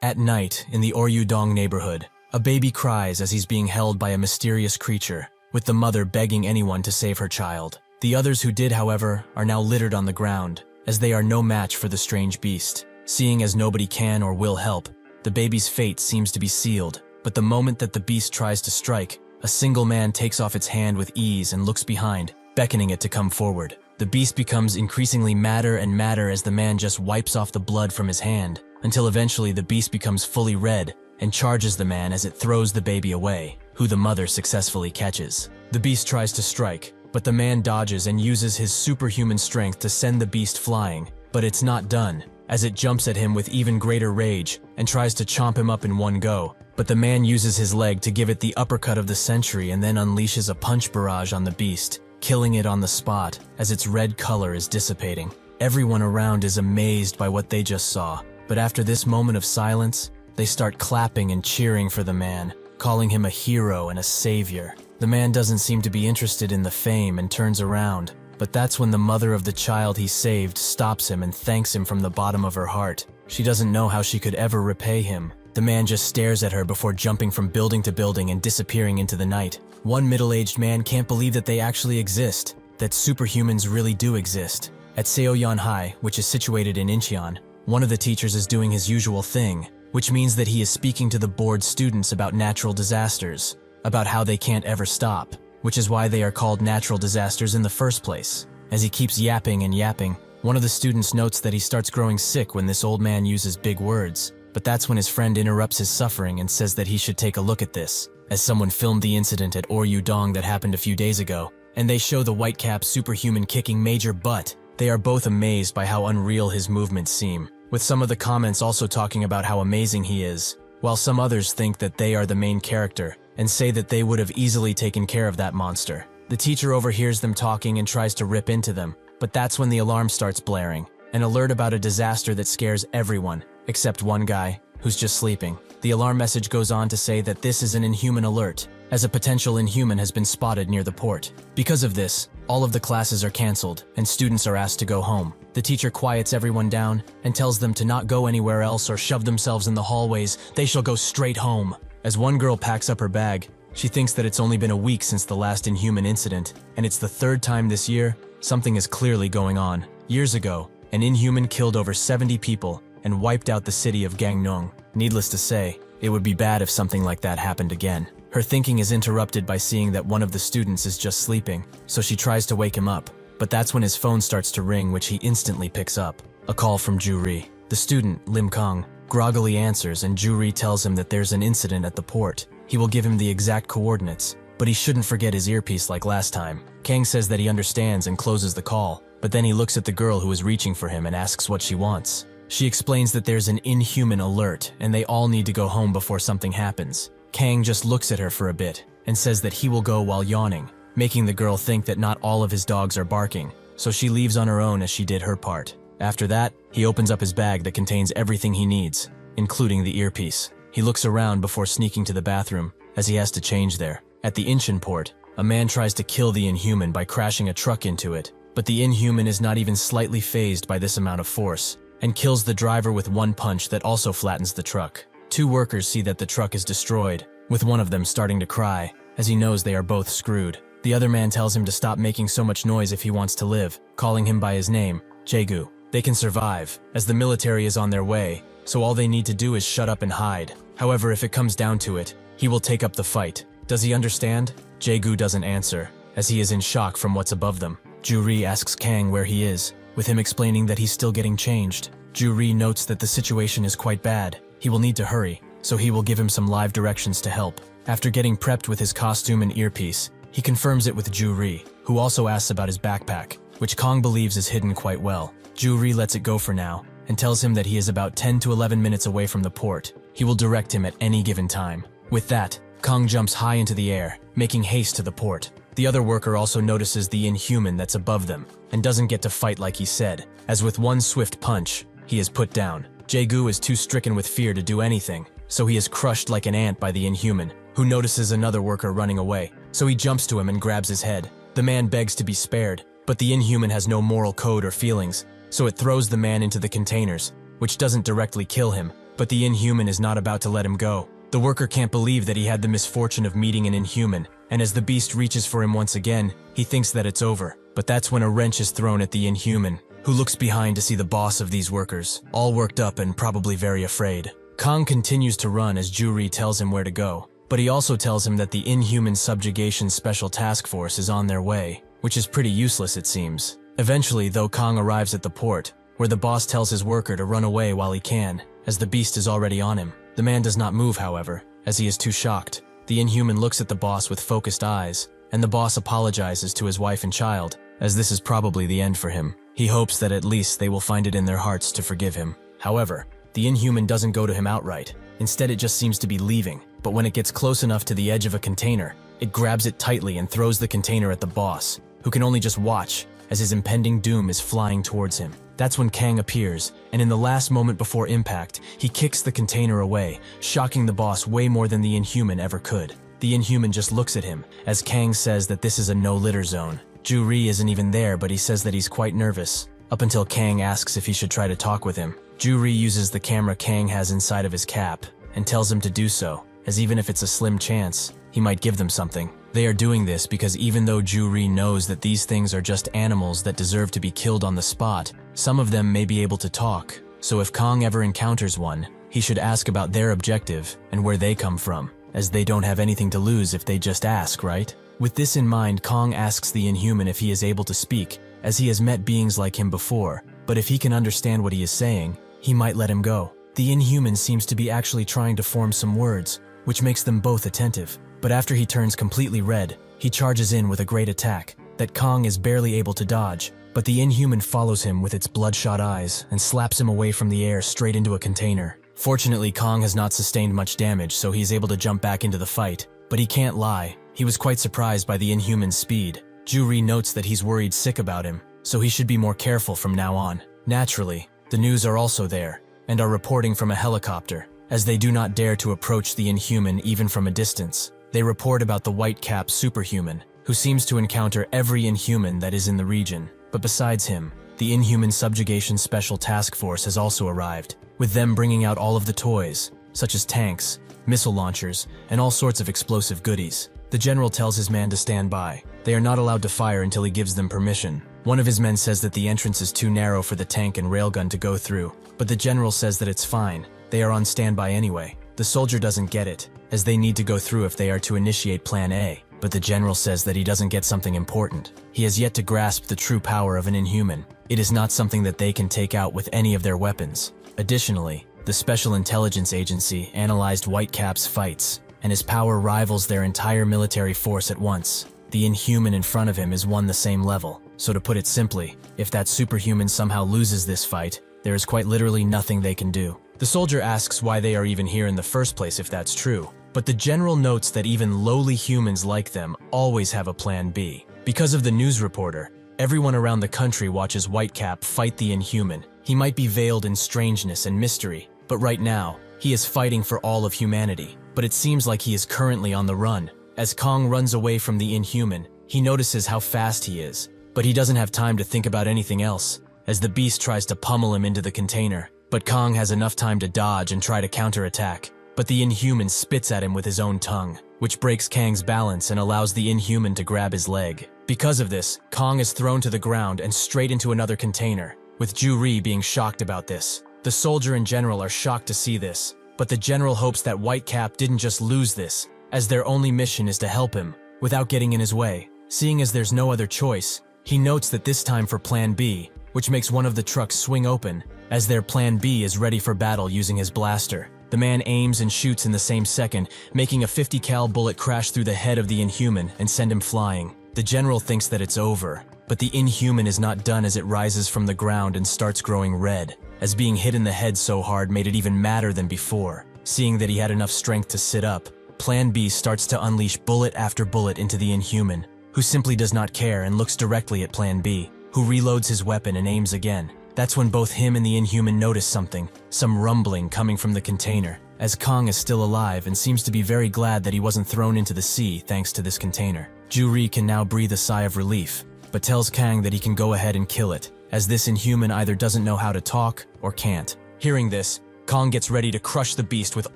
At night, in the Oryudong neighborhood, a baby cries as he's being held by a mysterious creature, with the mother begging anyone to save her child. The others who did, however, are now littered on the ground, as they are no match for the strange beast. Seeing as nobody can or will help, the baby's fate seems to be sealed, but the moment that the beast tries to strike, a single man takes off its hand with ease and looks behind, beckoning it to come forward. The beast becomes increasingly madder and madder as the man just wipes off the blood from his hand, until eventually the beast becomes fully red and charges the man as it throws the baby away, who the mother successfully catches. The beast tries to strike, but the man dodges and uses his superhuman strength to send the beast flying, but it's not done, as it jumps at him with even greater rage and tries to chomp him up in one go. But the man uses his leg to give it the uppercut of the century and then unleashes a punch barrage on the beast, killing it on the spot as its red color is dissipating. Everyone around is amazed by what they just saw, but after this moment of silence, they start clapping and cheering for the man, calling him a hero and a savior. The man doesn't seem to be interested in the fame and turns around, but that's when the mother of the child he saved stops him and thanks him from the bottom of her heart. She doesn't know how she could ever repay him. The man just stares at her before jumping from building to building and disappearing into the night. One middle-aged man can't believe that they actually exist, that superhumans really do exist. At Seoyeon High, which is situated in Incheon, one of the teachers is doing his usual thing, which means that he is speaking to the bored students about natural disasters, about how they can't ever stop, which is why they are called natural disasters in the first place. As he keeps yapping and yapping, one of the students notes that he starts growing sick when this old man uses big words, but that's when his friend interrupts his suffering and says that he should take a look at this, as someone filmed the incident at Oryudong that happened a few days ago, and they show the white-cap superhuman kicking Major butt. They are both amazed by how unreal his movements seem, with some of the comments also talking about how amazing he is, while some others think that they are the main character and say that they would have easily taken care of that monster. The teacher overhears them talking and tries to rip into them, but that's when the alarm starts blaring, an alert about a disaster that scares everyone, except one guy, who's just sleeping. The alarm message goes on to say that this is an inhuman alert, as a potential inhuman has been spotted near the port. Because of this, all of the classes are cancelled, and students are asked to go home. The teacher quiets everyone down and tells them to not go anywhere else or shove themselves in the hallways. They shall go straight home. As one girl packs up her bag, she thinks that it's only been a week since the last inhuman incident, and it's the third time this year. Something is clearly going on. Years ago, an inhuman killed over 70 people and wiped out the city of Gangneung. Needless to say, it would be bad if something like that happened again. Her thinking is interrupted by seeing that one of the students is just sleeping, so she tries to wake him up. But that's when his phone starts to ring, which he instantly picks up. A call from Ju-ri. The student, Lim Kong, groggily answers, and Ju-ri tells him that there's an incident at the port. He will give him the exact coordinates, but he shouldn't forget his earpiece like last time. Kang says that he understands and closes the call, but then he looks at the girl who is reaching for him and asks what she wants. She explains that there's an inhuman alert and they all need to go home before something happens. Kang just looks at her for a bit and says that he will go while yawning, making the girl think that not all of his dogs are barking, so she leaves on her own as she did her part. After that, he opens up his bag that contains everything he needs, including the earpiece. He looks around before sneaking to the bathroom, as he has to change there. At the Incheon port, a man tries to kill the inhuman by crashing a truck into it, but the inhuman is not even slightly fazed by this amount of force, and kills the driver with one punch that also flattens the truck. Two workers see that the truck is destroyed, with one of them starting to cry, as he knows they are both screwed. The other man tells him to stop making so much noise if he wants to live, calling him by his name, Jaegu. They can survive, as the military is on their way, so all they need to do is shut up and hide. However, if it comes down to it, he will take up the fight. Does he understand? Jaegu doesn't answer, as he is in shock from what's above them. Ju-ri asks Kang where he is, with him explaining that he's still getting changed. Ju-ri notes that the situation is quite bad. He will need to hurry, so he will give him some live directions to help. After getting prepped with his costume and earpiece, he confirms it with Ju-ri, who also asks about his backpack, which Kang believes is hidden quite well. Ju-ri lets it go for now, and tells him that he is about 10 to 11 minutes away from the port. He will direct him at any given time. With that, Kang jumps high into the air, making haste to the port. The other worker also notices the inhuman that's above them, and doesn't get to fight like he said, as with one swift punch, he is put down. Jaegu is too stricken with fear to do anything, so he is crushed like an ant by the inhuman, who notices another worker running away, so he jumps to him and grabs his head. The man begs to be spared, but the inhuman has no moral code or feelings, so it throws the man into the containers, which doesn't directly kill him, but the Inhuman is not about to let him go. The worker can't believe that he had the misfortune of meeting an Inhuman, and as the beast reaches for him once again, he thinks that it's over. But that's when a wrench is thrown at the Inhuman, who looks behind to see the boss of these workers, all worked up and probably very afraid. Kang continues to run as Ju-ri tells him where to go, but he also tells him that the Inhuman Subjugation Special Task Force is on their way, which is pretty useless it seems. Eventually, though, Kang arrives at the port, where the boss tells his worker to run away while he can, as the beast is already on him. The man does not move, however, as he is too shocked. The Inhuman looks at the boss with focused eyes, and the boss apologizes to his wife and child, as this is probably the end for him. He hopes that at least they will find it in their hearts to forgive him. However, the Inhuman doesn't go to him outright. Instead, it just seems to be leaving, but when it gets close enough to the edge of a container, it grabs it tightly and throws the container at the boss, who can only just watch as his impending doom is flying towards him. That's when Kang appears, and in the last moment before impact, he kicks the container away, shocking the boss way more than the Inhuman ever could. The Inhuman just looks at him, as Kang says that this is a no-litter zone. Ju-ri isn't even there, but he says that he's quite nervous, up until Kang asks if he should try to talk with him. Ju-ri uses the camera Kang has inside of his cap, and tells him to do so, as even if it's a slim chance, he might give them something. They are doing this because even though Ju-ri knows that these things are just animals that deserve to be killed on the spot, some of them may be able to talk. So if Kang ever encounters one, he should ask about their objective and where they come from, as they don't have anything to lose if they just ask, right? With this in mind, Kang asks the Inhuman if he is able to speak, as he has met beings like him before, but if he can understand what he is saying, he might let him go. The Inhuman seems to be actually trying to form some words, which makes them both attentive. But after he turns completely red, he charges in with a great attack that Kang is barely able to dodge, but the Inhuman follows him with its bloodshot eyes and slaps him away from the air straight into a container. Fortunately, Kang has not sustained much damage, so he's able to jump back into the fight. But he can't lie, he was quite surprised by the Inhuman's speed. Ju-ri notes that he's worried sick about him, so he should be more careful from now on. Naturally, the news are also there, and are reporting from a helicopter, as they do not dare to approach the Inhuman even from a distance. They report about the white-capped Superhuman, who seems to encounter every Inhuman that is in the region. But besides him, the Inhuman Subjugation Special Task Force has also arrived, with them bringing out all of the toys, such as tanks, missile launchers, and all sorts of explosive goodies. The general tells his man to stand by. They are not allowed to fire until he gives them permission. One of his men says that the entrance is too narrow for the tank and railgun to go through, but the general says that it's fine. They are on standby anyway. The soldier doesn't get it, as they need to go through if they are to initiate Plan A, but the general says that he doesn't get something important. He has yet to grasp the true power of an Inhuman. It is not something that they can take out with any of their weapons. Additionally, the Special Intelligence Agency analyzed Whitecap's fights, and his power rivals their entire military force at once. The Inhuman in front of him is one the same level, so to put it simply, if that Superhuman somehow loses this fight, there is quite literally nothing they can do. The soldier asks why they are even here in the first place if that's true, but the general notes that even lowly humans like them always have a plan B. Because of the news reporter, everyone around the country watches Whitecap fight the Inhuman. He might be veiled in strangeness and mystery, but right now, he is fighting for all of humanity. But it seems like he is currently on the run. As Kang runs away from the Inhuman, he notices how fast he is, but he doesn't have time to think about anything else, as the beast tries to pummel him into the container. But Kang has enough time to dodge and try to counterattack. But the Inhuman spits at him with his own tongue, which breaks Kang's balance and allows the Inhuman to grab his leg. Because of this, Kang is thrown to the ground and straight into another container, with Ju-ri being shocked about this. The soldier in general are shocked to see this, but the general hopes that Whitecap didn't just lose this, as their only mission is to help him, without getting in his way. Seeing as there's no other choice, he notes that this time for Plan B, which makes one of the trucks swing open, as their Plan B is ready for battle using his blaster. The man aims and shoots in the same second, making a 50 cal bullet crash through the head of the Inhuman and send him flying. The general thinks that it's over, but the Inhuman is not done as it rises from the ground and starts growing red, as being hit in the head so hard made it even madder than before. Seeing that he had enough strength to sit up, Plan B starts to unleash bullet after bullet into the Inhuman, who simply does not care and looks directly at Plan B, who reloads his weapon and aims again. That's when both him and the Inhuman notice something, some rumbling coming from the container, as Kang is still alive and seems to be very glad that he wasn't thrown into the sea thanks to this container. Ju-ri can now breathe a sigh of relief, but tells Kang that he can go ahead and kill it, as this Inhuman either doesn't know how to talk or can't. Hearing this, Kong gets ready to crush the beast with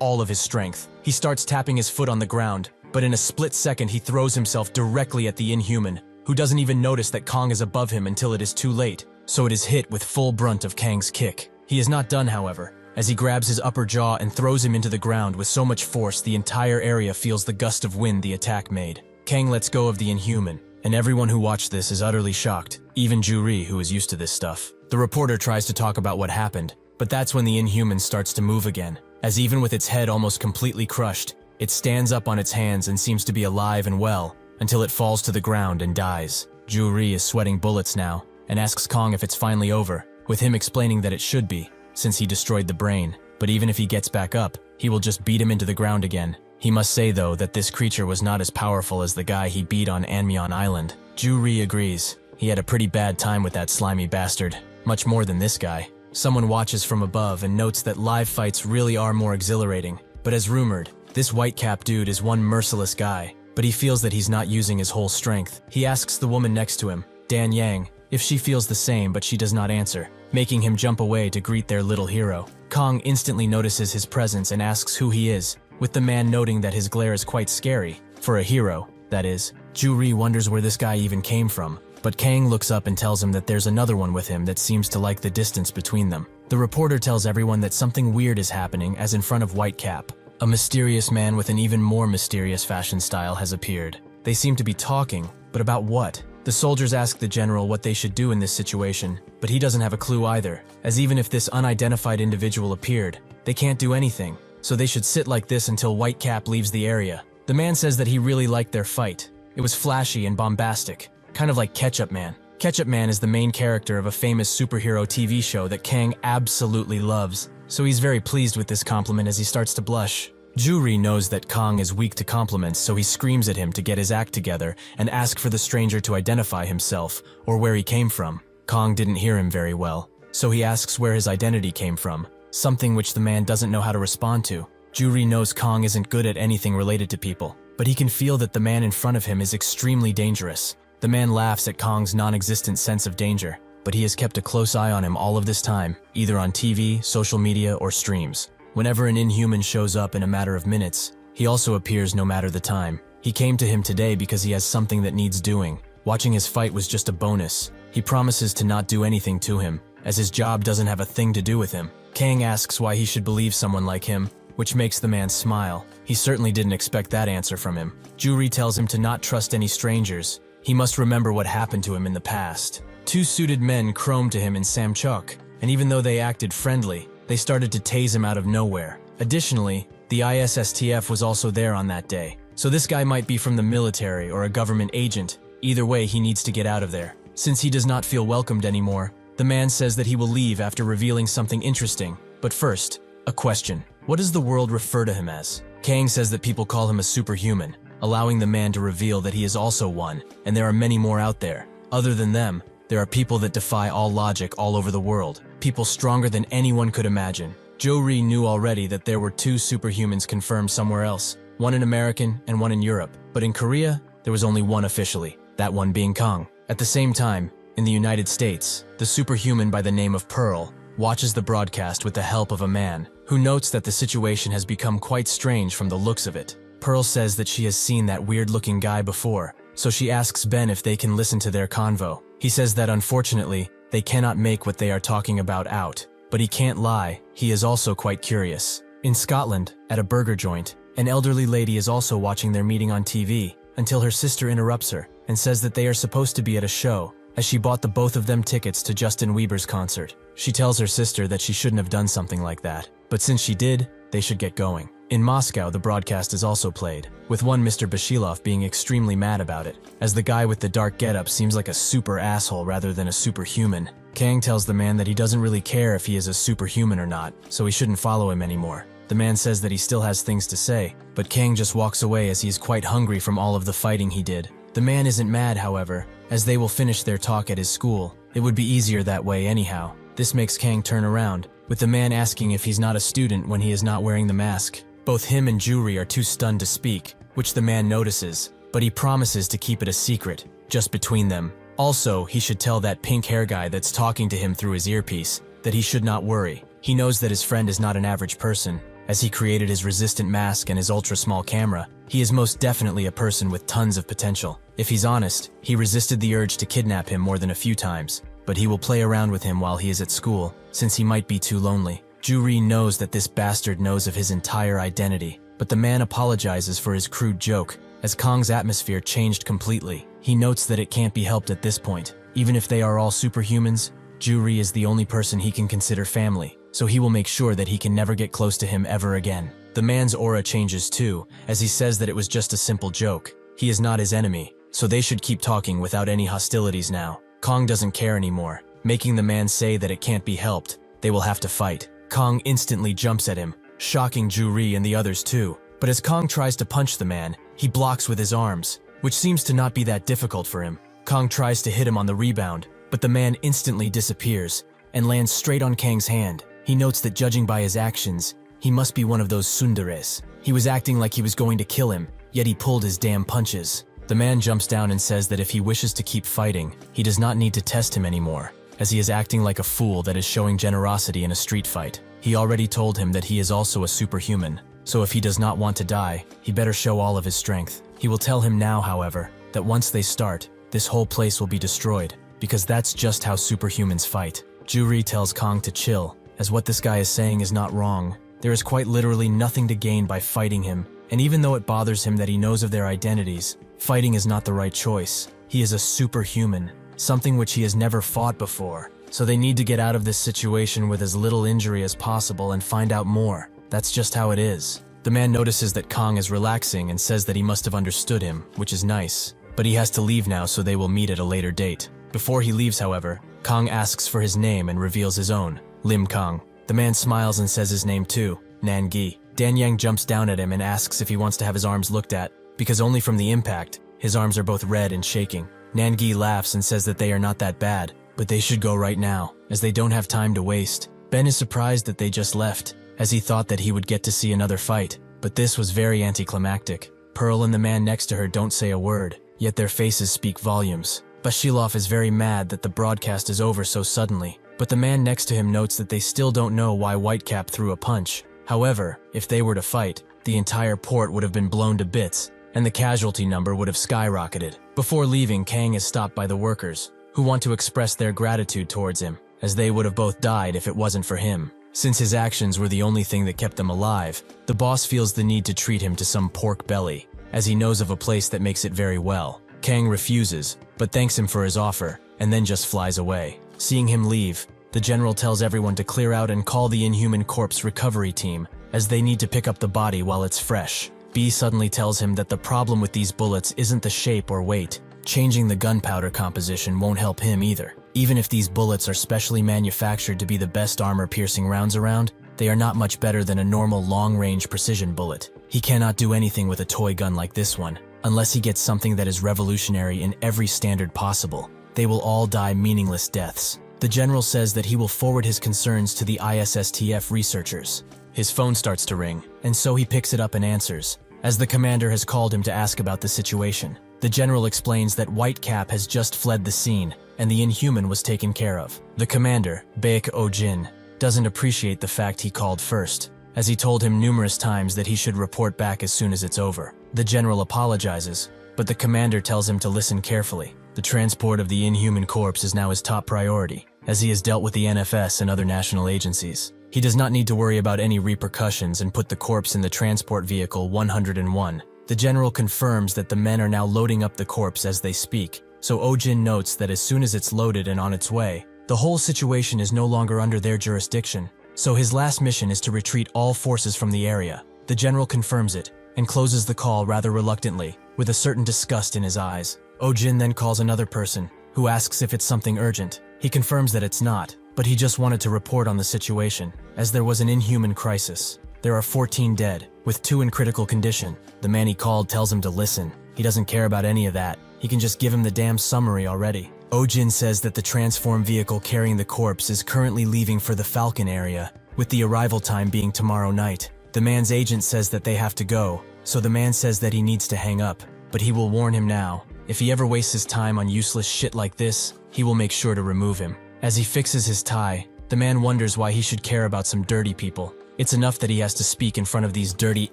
all of his strength. He starts tapping his foot on the ground, but in a split second he throws himself directly at the Inhuman, who doesn't even notice that Kong is above him until it is too late, so it is hit with full brunt of Kang's kick. He is not done, however, as he grabs his upper jaw and throws him into the ground with so much force the entire area feels the gust of wind the attack made. Kang lets go of the Inhuman, and everyone who watched this is utterly shocked, even Ju-ri, who is used to this stuff. The reporter tries to talk about what happened, but that's when the Inhuman starts to move again, as even with its head almost completely crushed, it stands up on its hands and seems to be alive and well, until it falls to the ground and dies. Ju-ri is sweating bullets now, and asks Kong if it's finally over, with him explaining that it should be, since he destroyed the brain, but even if he gets back up, he will just beat him into the ground again. He must say, though, that this creature was not as powerful as the guy he beat on Anmyeon Island. Ju-ri agrees. He had a pretty bad time with that slimy bastard, much more than this guy. Someone watches from above and notes that live fights really are more exhilarating, but as rumored, this white-cap dude is one merciless guy, but he feels that he's not using his whole strength. He asks the woman next to him, Dan Yang, if she feels the same, but she does not answer, making him jump away to greet their little hero. Kong instantly notices his presence and asks who he is, with the man noting that his glare is quite scary, for a hero, that is. Ju-ri wonders where this guy even came from, but Kang looks up and tells him that there's another one with him that seems to like the distance between them. The reporter tells everyone that something weird is happening as in front of Whitecap. A mysterious man with an even more mysterious fashion style has appeared. They seem to be talking, but about what? The soldiers ask the general what they should do in this situation, but he doesn't have a clue either, as even if this unidentified individual appeared, they can't do anything, so they should sit like this until Whitecap leaves the area. The man says that he really liked their fight. It was flashy and bombastic, kind of like Ketchup Man. Ketchup Man is the main character of a famous superhero TV show that Kang absolutely loves, so he's very pleased with this compliment as he starts to blush. Ju-ri knows that Kong is weak to compliments, so he screams at him to get his act together and ask for the stranger to identify himself or where he came from. Kong didn't hear him very well, so he asks where his identity came from, something which the man doesn't know how to respond to. Ju-ri knows Kong isn't good at anything related to people, but he can feel that the man in front of him is extremely dangerous. The man laughs at Kong's non-existent sense of danger, but he has kept a close eye on him all of this time, either on TV, social media, or streams. Whenever an Inhuman shows up in a matter of minutes, he also appears no matter the time. He came to him today because he has something that needs doing. Watching his fight was just a bonus. He promises to not do anything to him, as his job doesn't have a thing to do with him. Kang asks why he should believe someone like him, which makes the man smile. He certainly didn't expect that answer from him. Ju-ri tells him to not trust any strangers. He must remember what happened to him in the past. Two suited men chromed to him in Samchuk, and even though they acted friendly, they started to tase him out of nowhere. Additionally, the ISSTF was also there on that day, so this guy might be from the military or a government agent. Either way, he needs to get out of there. Since he does not feel welcomed anymore, the man says that he will leave after revealing something interesting. But first, a question. What does the world refer to him as? Kang says that people call him a superhuman, allowing the man to reveal that he is also one, and there are many more out there. Other than them, there are people that defy all logic all over the world, people stronger than anyone could imagine. Ju-ri knew already that there were two superhumans confirmed somewhere else, one in American and one in Europe, but in Korea, there was only one officially, that one being Kong. At the same time, in the United States, the superhuman by the name of Pearl watches the broadcast with the help of a man, who notes that the situation has become quite strange from the looks of it. Pearl says that she has seen that weird-looking guy before, so she asks Ben if they can listen to their convo. He says that unfortunately, they cannot make what they are talking about out, but he can't lie, he is also quite curious. In Scotland, at a burger joint, an elderly lady is also watching their meeting on TV, until her sister interrupts her, and says that they are supposed to be at a show, as she bought the both of them tickets to Justin Bieber's concert. She tells her sister that she shouldn't have done something like that, but since she did, they should get going. In Moscow, the broadcast is also played, with one Mr. Bashilov being extremely mad about it, as the guy with the dark getup seems like a super asshole rather than a superhuman. Kang tells the man that he doesn't really care if he is a superhuman or not, so he shouldn't follow him anymore. The man says that he still has things to say, but Kang just walks away as he is quite hungry from all of the fighting he did. The man isn't mad, however, as they will finish their talk at his school. It would be easier that way anyhow. This makes Kang turn around, with the man asking if he's not a student when he is not wearing the mask. Both him and Ju-ri are too stunned to speak, which the man notices, but he promises to keep it a secret, just between them. Also, he should tell that pink hair guy that's talking to him through his earpiece that he should not worry. He knows that his friend is not an average person. As he created his resistant mask and his ultra-small camera, he is most definitely a person with tons of potential. If he's honest, he resisted the urge to kidnap him more than a few times, but he will play around with him while he is at school, since he might be too lonely. Ju-ri knows that this bastard knows of his entire identity, but the man apologizes for his crude joke. As Kong's atmosphere changed completely, he notes that it can't be helped at this point. Even if they are all superhumans, Ju-ri is the only person he can consider family, so he will make sure that he can never get close to him ever again. The man's aura changes too, as he says that it was just a simple joke. He is not his enemy, so they should keep talking without any hostilities now. Kong doesn't care anymore, making the man say that it can't be helped. They will have to fight. Kong instantly jumps at him, shocking Ju-ri and the others too. But as Kong tries to punch the man, he blocks with his arms, which seems to not be that difficult for him. Kong tries to hit him on the rebound, but the man instantly disappears and lands straight on Kang's hand. He notes that judging by his actions, he must be one of those tsunderes. He was acting like he was going to kill him, yet he pulled his damn punches. The man jumps down and says that if he wishes to keep fighting, he does not need to test him anymore, as he is acting like a fool that is showing generosity in a street fight. He already told him that he is also a superhuman, so if he does not want to die, he better show all of his strength. He will tell him now, however, that once they start, this whole place will be destroyed, because that's just how superhumans fight. Ju-ri tells Kong to chill, as what this guy is saying is not wrong. There is quite literally nothing to gain by fighting him, and even though it bothers him that he knows of their identities, fighting is not the right choice. He is a superhuman, something which he has never fought before, so they need to get out of this situation with as little injury as possible and find out more. That's just how it is. The man notices that Kong is relaxing and says that he must have understood him, which is nice, but he has to leave now, so they will meet at a later date. Before he leaves, however, Kong asks for his name and reveals his own, Lim Kong. The man smiles and says his name too, Nan Gi. Dan Yang jumps down at him and asks if he wants to have his arms looked at, because only from the impact, his arms are both red and shaking. Nan Gi laughs and says that they are not that bad, but they should go right now, as they don't have time to waste. Ben is surprised that they just left, as he thought that he would get to see another fight, but this was very anticlimactic. Pearl and the man next to her don't say a word, yet their faces speak volumes. Bashilov is very mad that the broadcast is over so suddenly, but the man next to him notes that they still don't know why Whitecap threw a punch. However, if they were to fight, the entire port would have been blown to bits, and the casualty number would have skyrocketed. Before leaving, Kang is stopped by the workers, who want to express their gratitude towards him, as they would have both died if it wasn't for him. Since his actions were the only thing that kept them alive, the boss feels the need to treat him to some pork belly, as he knows of a place that makes it very well. Kang refuses, but thanks him for his offer, and then just flies away. Seeing him leave, the general tells everyone to clear out and call the Inhuman Corpse recovery team, as they need to pick up the body while it's fresh. B suddenly tells him that the problem with these bullets isn't the shape or weight. Changing the gunpowder composition won't help him either. Even if these bullets are specially manufactured to be the best armor-piercing rounds around, they are not much better than a normal long-range precision bullet. He cannot do anything with a toy gun like this one, unless he gets something that is revolutionary in every standard possible. They will all die meaningless deaths. The general says that he will forward his concerns to the ISSTF researchers. His phone starts to ring, and so he picks it up and answers, as the commander has called him to ask about the situation. The general explains that Whitecap has just fled the scene, and the Inhuman was taken care of. The commander, Baek Oh-jin, doesn't appreciate the fact he called first, as he told him numerous times that he should report back as soon as it's over. The general apologizes, but the commander tells him to listen carefully. The transport of the Inhuman Corpse is now his top priority, as he has dealt with the NFS and other national agencies. He does not need to worry about any repercussions and put the corpse in the transport vehicle 101. The general confirms that the men are now loading up the corpse as they speak, so Oh-jin notes that as soon as it's loaded and on its way, the whole situation is no longer under their jurisdiction, so his last mission is to retreat all forces from the area. The general confirms it, and closes the call rather reluctantly, with a certain disgust in his eyes. Oh-jin then calls another person, who asks if it's something urgent. He confirms that it's not, but he just wanted to report on the situation, as there was an inhuman crisis. There are 14 dead, with 2 in critical condition. The man he called tells him to listen. He doesn't care about any of that. He can just give him the damn summary already. Oh-jin says that the transform vehicle carrying the corpse is currently leaving for the Falcon area, with the arrival time being tomorrow night. The man's agent says that they have to go, so the man says that he needs to hang up, but he will warn him now. If he ever wastes his time on useless shit like this, he will make sure to remove him. As he fixes his tie, The man wonders why he should care about some dirty people. It's enough that he has to speak in front of these dirty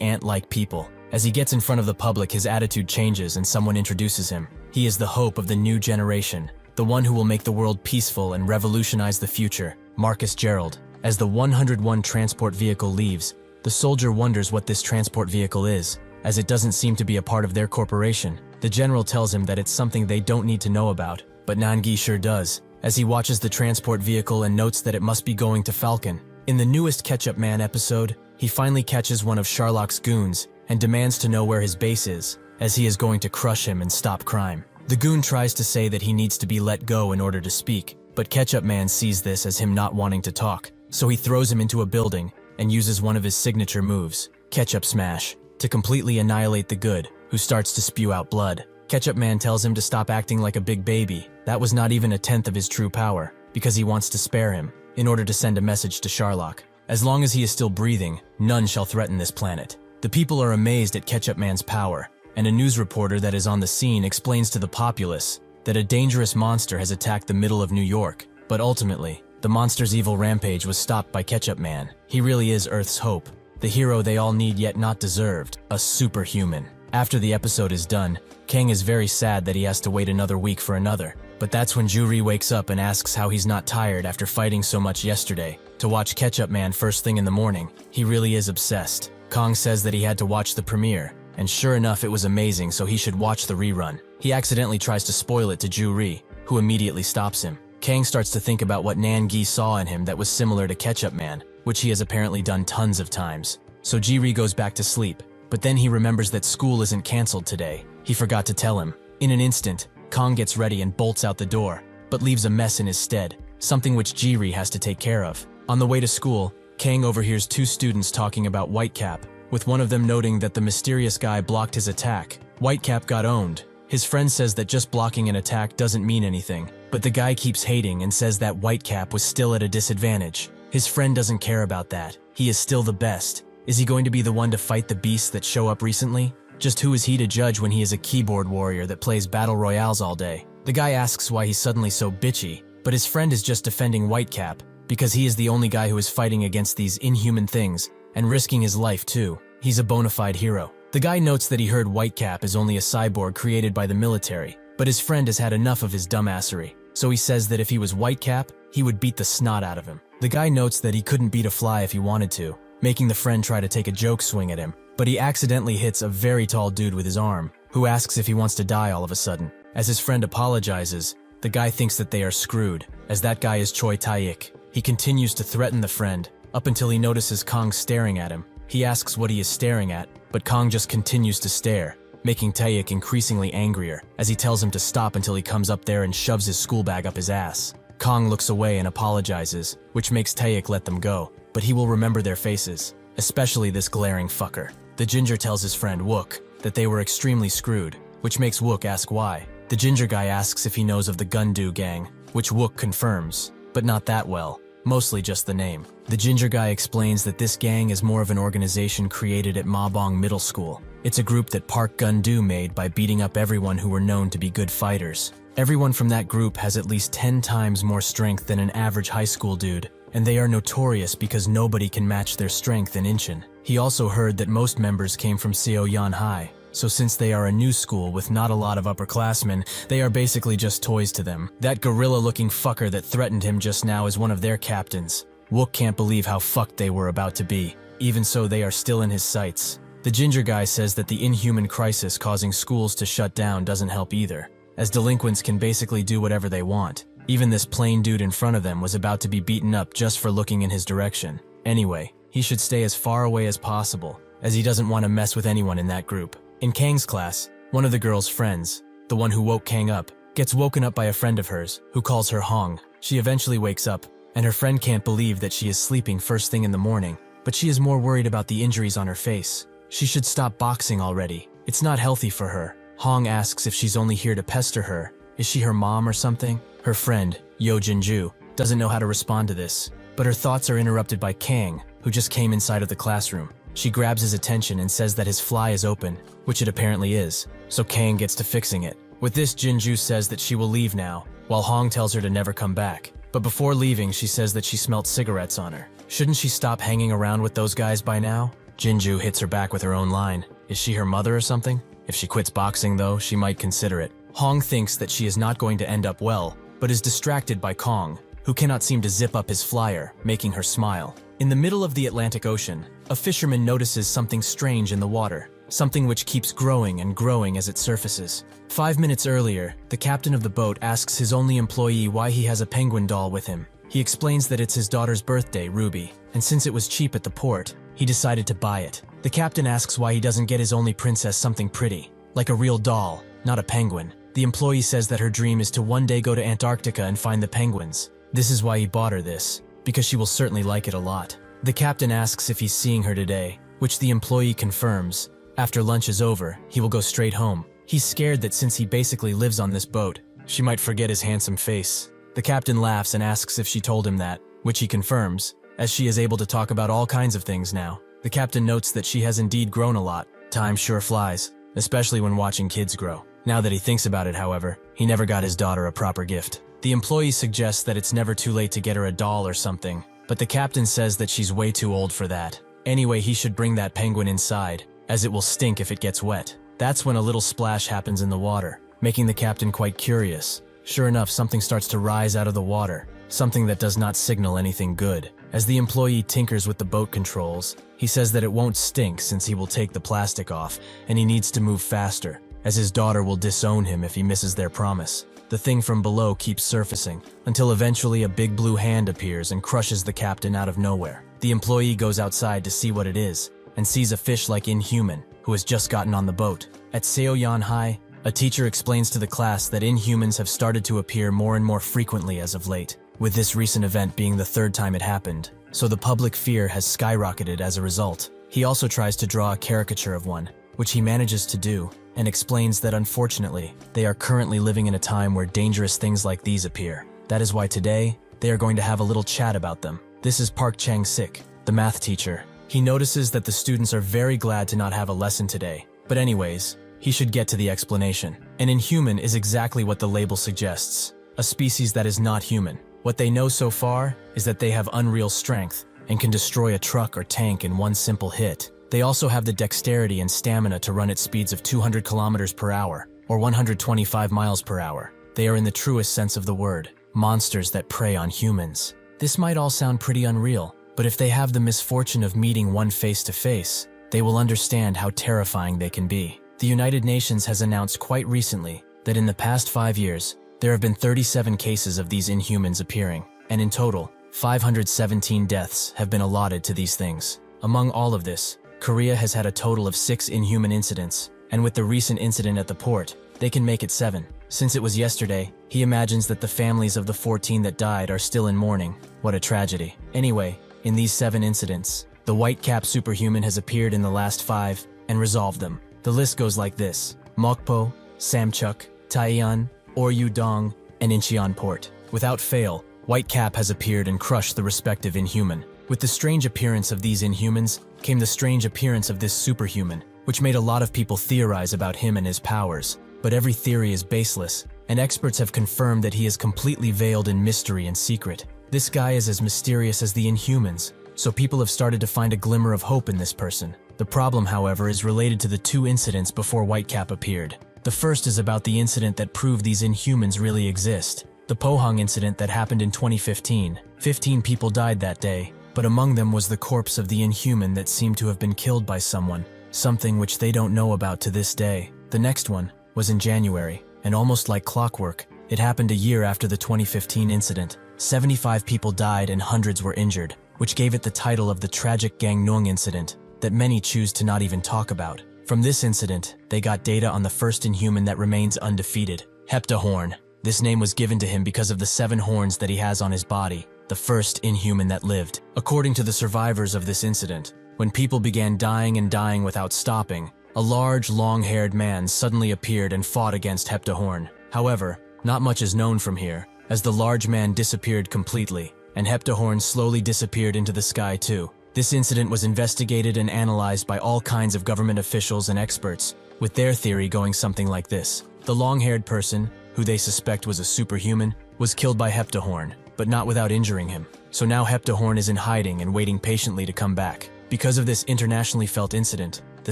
ant-like people. As he gets in front of the public, his attitude changes and someone introduces him. He is the hope of the new generation, the one who will make the world peaceful and revolutionize the future, Marcus Gerald. As the 101 transport vehicle leaves, the soldier wonders what this transport vehicle is, as it doesn't seem to be a part of their corporation. The general tells him that it's something they don't need to know about, but Nangi sure does, as he watches the transport vehicle and notes that it must be going to Falcon. In the newest Ketchup Man episode, he finally catches one of Sherlock's goons and demands to know where his base is, as he is going to crush him and stop crime. The goon tries to say that he needs to be let go in order to speak, but Ketchup Man sees this as him not wanting to talk, so he throws him into a building and uses one of his signature moves, Ketchup Smash, to completely annihilate the good, who starts to spew out blood. Ketchup Man tells him to stop acting like a big baby. That was not even a tenth of his true power, because he wants to spare him, in order to send a message to Sherlock. As long as he is still breathing, none shall threaten this planet. The people are amazed at Ketchup Man's power, and a news reporter that is on the scene explains to the populace that a dangerous monster has attacked the middle of New York, but ultimately, the monster's evil rampage was stopped by Ketchup Man. He really is Earth's hope, the hero they all need yet not deserved, a superhuman. After the episode is done, Kang is very sad that he has to wait another week for another, but that's when Juri wakes up and asks how he's not tired after fighting so much yesterday. To watch Ketchup Man first thing in the morning, he really is obsessed. Kang says that he had to watch the premiere, and sure enough it was amazing, so he should watch the rerun. He accidentally tries to spoil it to Juri, who immediately stops him. Kang starts to think about what Nangi saw in him that was similar to Ketchup Man, which he has apparently done tons of times. So Jiri goes back to sleep, but then he remembers that school isn't cancelled today. He forgot to tell him. In an instant, Kang gets ready and bolts out the door, but leaves a mess in his stead, something which Jiri has to take care of. On the way to school, Kang overhears two students talking about Whitecap, with one of them noting that the mysterious guy blocked his attack. Whitecap got owned. His friend says that just blocking an attack doesn't mean anything, but the guy keeps hating and says that Whitecap was still at a disadvantage. His friend doesn't care about that. He is still the best. Is he going to be the one to fight the beasts that show up recently? Just who is he to judge when he is a keyboard warrior that plays battle royales all day? The guy asks why he's suddenly so bitchy, but his friend is just defending Whitecap, because he is the only guy who is fighting against these inhuman things, and risking his life too. He's a bona fide hero. The guy notes that he heard Whitecap is only a cyborg created by the military, but his friend has had enough of his dumbassery, so he says that if he was Whitecap, he would beat the snot out of him. The guy notes that he couldn't beat a fly if he wanted to, making the friend try to take a joke swing at him, but he accidentally hits a very tall dude with his arm, who asks if he wants to die all of a sudden. As his friend apologizes, the guy thinks that they are screwed, as that guy is Choi Tae-ik. He continues to threaten the friend, up until he notices Kang staring at him. He asks what he is staring at, but Kang just continues to stare, making Tae-ik increasingly angrier, as he tells him to stop until he comes up there and shoves his school bag up his ass. Kang looks away and apologizes, which makes Tae-ik let them go, but he will remember their faces, especially this glaring fucker. The ginger tells his friend Wook that they were extremely screwed, which makes Wook ask why. The ginger guy asks if he knows of the Gundu gang, which Wook confirms, but not that well, mostly just the name. The ginger guy explains that this gang is more of an organization created at Mabong Middle School. It's a group that Park Gun-do made by beating up everyone who were known to be good fighters. Everyone from that group has at least 10 times more strength than an average high school dude, and they are notorious because nobody can match their strength in Incheon. He also heard that most members came from Seoyan High, so since they are a new school with not a lot of upperclassmen, they are basically just toys to them. That gorilla-looking fucker that threatened him just now is one of their captains. Wook can't believe how fucked they were about to be. Even so, they are still in his sights. The ginger guy says that the inhuman crisis causing schools to shut down doesn't help either, as delinquents can basically do whatever they want. Even this plain dude in front of them was about to be beaten up just for looking in his direction. Anyway, he should stay as far away as possible, as he doesn't want to mess with anyone in that group. In Kang's class, one of the girl's friends, the one who woke Kang up, gets woken up by a friend of hers, who calls her Hong. She eventually wakes up, and her friend can't believe that she is sleeping first thing in the morning, but she is more worried about the injuries on her face. She should stop boxing already. It's not healthy for her. Hong asks if she's only here to pester her. Is she her mom or something? Her friend, Yo Jinju, doesn't know how to respond to this, but her thoughts are interrupted by Kang, who just came inside of the classroom. She grabs his attention and says that his fly is open, which it apparently is, so Kang gets to fixing it. With this, Jinju says that she will leave now, while Hong tells her to never come back. But before leaving, she says that she smelt cigarettes on her. Shouldn't she stop hanging around with those guys by now? Jinju hits her back with her own line. Is she her mother or something? If she quits boxing though, she might consider it. Hong thinks that she is not going to end up well, but is distracted by Kong, who cannot seem to zip up his flyer, making her smile. In the middle of the Atlantic Ocean, a fisherman notices something strange in the water, something which keeps growing and growing as it surfaces. 5 minutes earlier, the captain of the boat asks his only employee why he has a penguin doll with him. He explains that it's his daughter's birthday, Ruby, and since it was cheap at the port, he decided to buy it. The captain asks why he doesn't get his only princess something pretty, like a real doll, not a penguin. The employee says that her dream is to one day go to Antarctica and find the penguins. This is why he bought her this, because she will certainly like it a lot. The captain asks if he's seeing her today, which the employee confirms. After lunch is over, he will go straight home. He's scared that since he basically lives on this boat, she might forget his handsome face. The captain laughs and asks if she told him that, which he confirms, as she is able to talk about all kinds of things now. The captain notes that she has indeed grown a lot. Time sure flies, especially when watching kids grow. Now that he thinks about it, however, he never got his daughter a proper gift. The employee suggests that it's never too late to get her a doll or something, but the captain says that she's way too old for that. Anyway, he should bring that penguin inside, as it will stink if it gets wet. That's when a little splash happens in the water, making the captain quite curious. Sure enough, something starts to rise out of the water, something that does not signal anything good. As the employee tinkers with the boat controls, he says that it won't stink since he will take the plastic off, and he needs to move faster, as his daughter will disown him if he misses their promise. The thing from below keeps surfacing, until eventually a big blue hand appears and crushes the captain out of nowhere. The employee goes outside to see what it is, and sees a fish-like inhuman, who has just gotten on the boat. At Seoyan High, a teacher explains to the class that inhumans have started to appear more and more frequently as of late, with this recent event being the 3rd time it happened, so the public fear has skyrocketed as a result. He also tries to draw a caricature of one, which he manages to do, and explains that unfortunately, they are currently living in a time where dangerous things like these appear. That is why today, they are going to have a little chat about them. This is Park Chang-sik, the math teacher. He notices that the students are very glad to not have a lesson today, but anyways, he should get to the explanation. An inhuman is exactly what the label suggests, a species that is not human. What they know so far is that they have unreal strength and can destroy a truck or tank in one simple hit. They also have the dexterity and stamina to run at speeds of 200 kilometers per hour or 125 miles per hour. They are in the truest sense of the word, monsters that prey on humans. This might all sound pretty unreal, but if they have the misfortune of meeting one face to face, they will understand how terrifying they can be. The United Nations has announced quite recently that in the past 5 years, there have been 37 cases of these inhumans appearing, and in total, 517 deaths have been allotted to these things. Among all of this, Korea has had a total of 6 inhuman incidents, and with the recent incident at the port, they can make it 7. Since it was yesterday, he imagines that the families of the 14 that died are still in mourning. What a tragedy. Anyway, in these 7 incidents, the white-cap superhuman has appeared in the last 5 and resolved them. The list goes like this: Mokpo, Samchuk, Taeyeon, Oryudong, and Incheon Port. Without fail, White-Cap has appeared and crushed the respective inhuman. With the strange appearance of these inhumans came the strange appearance of this superhuman, which made a lot of people theorize about him and his powers. But every theory is baseless, and experts have confirmed that he is completely veiled in mystery and secret. This guy is as mysterious as the inhumans, so people have started to find a glimmer of hope in this person. The problem, however, is related to the 2 incidents before Whitecap appeared. The first is about the incident that proved these inhumans really exist. The Pohang incident that happened in 2015. 15 people died that day, but among them was the corpse of the inhuman that seemed to have been killed by someone, something which they don't know about to this day. The next one was in January, and almost like clockwork, it happened a year after the 2015 incident. 75 people died and hundreds were injured, which gave it the title of the tragic Gangneung incident that many choose to not even talk about. From this incident, they got data on the first inhuman that remains undefeated, Heptahorn. This name was given to him because of the 7 horns that he has on his body, the first inhuman that lived. According to the survivors of this incident, when people began dying and dying without stopping, a large, long-haired man suddenly appeared and fought against Heptahorn. However, not much is known from here, as the large man disappeared completely, and Heptahorn slowly disappeared into the sky too. This incident was investigated and analyzed by all kinds of government officials and experts, with their theory going something like this. The long-haired person, who they suspect was a superhuman, was killed by Heptahorn, but not without injuring him. So now Heptahorn is in hiding and waiting patiently to come back. Because of this internationally felt incident, the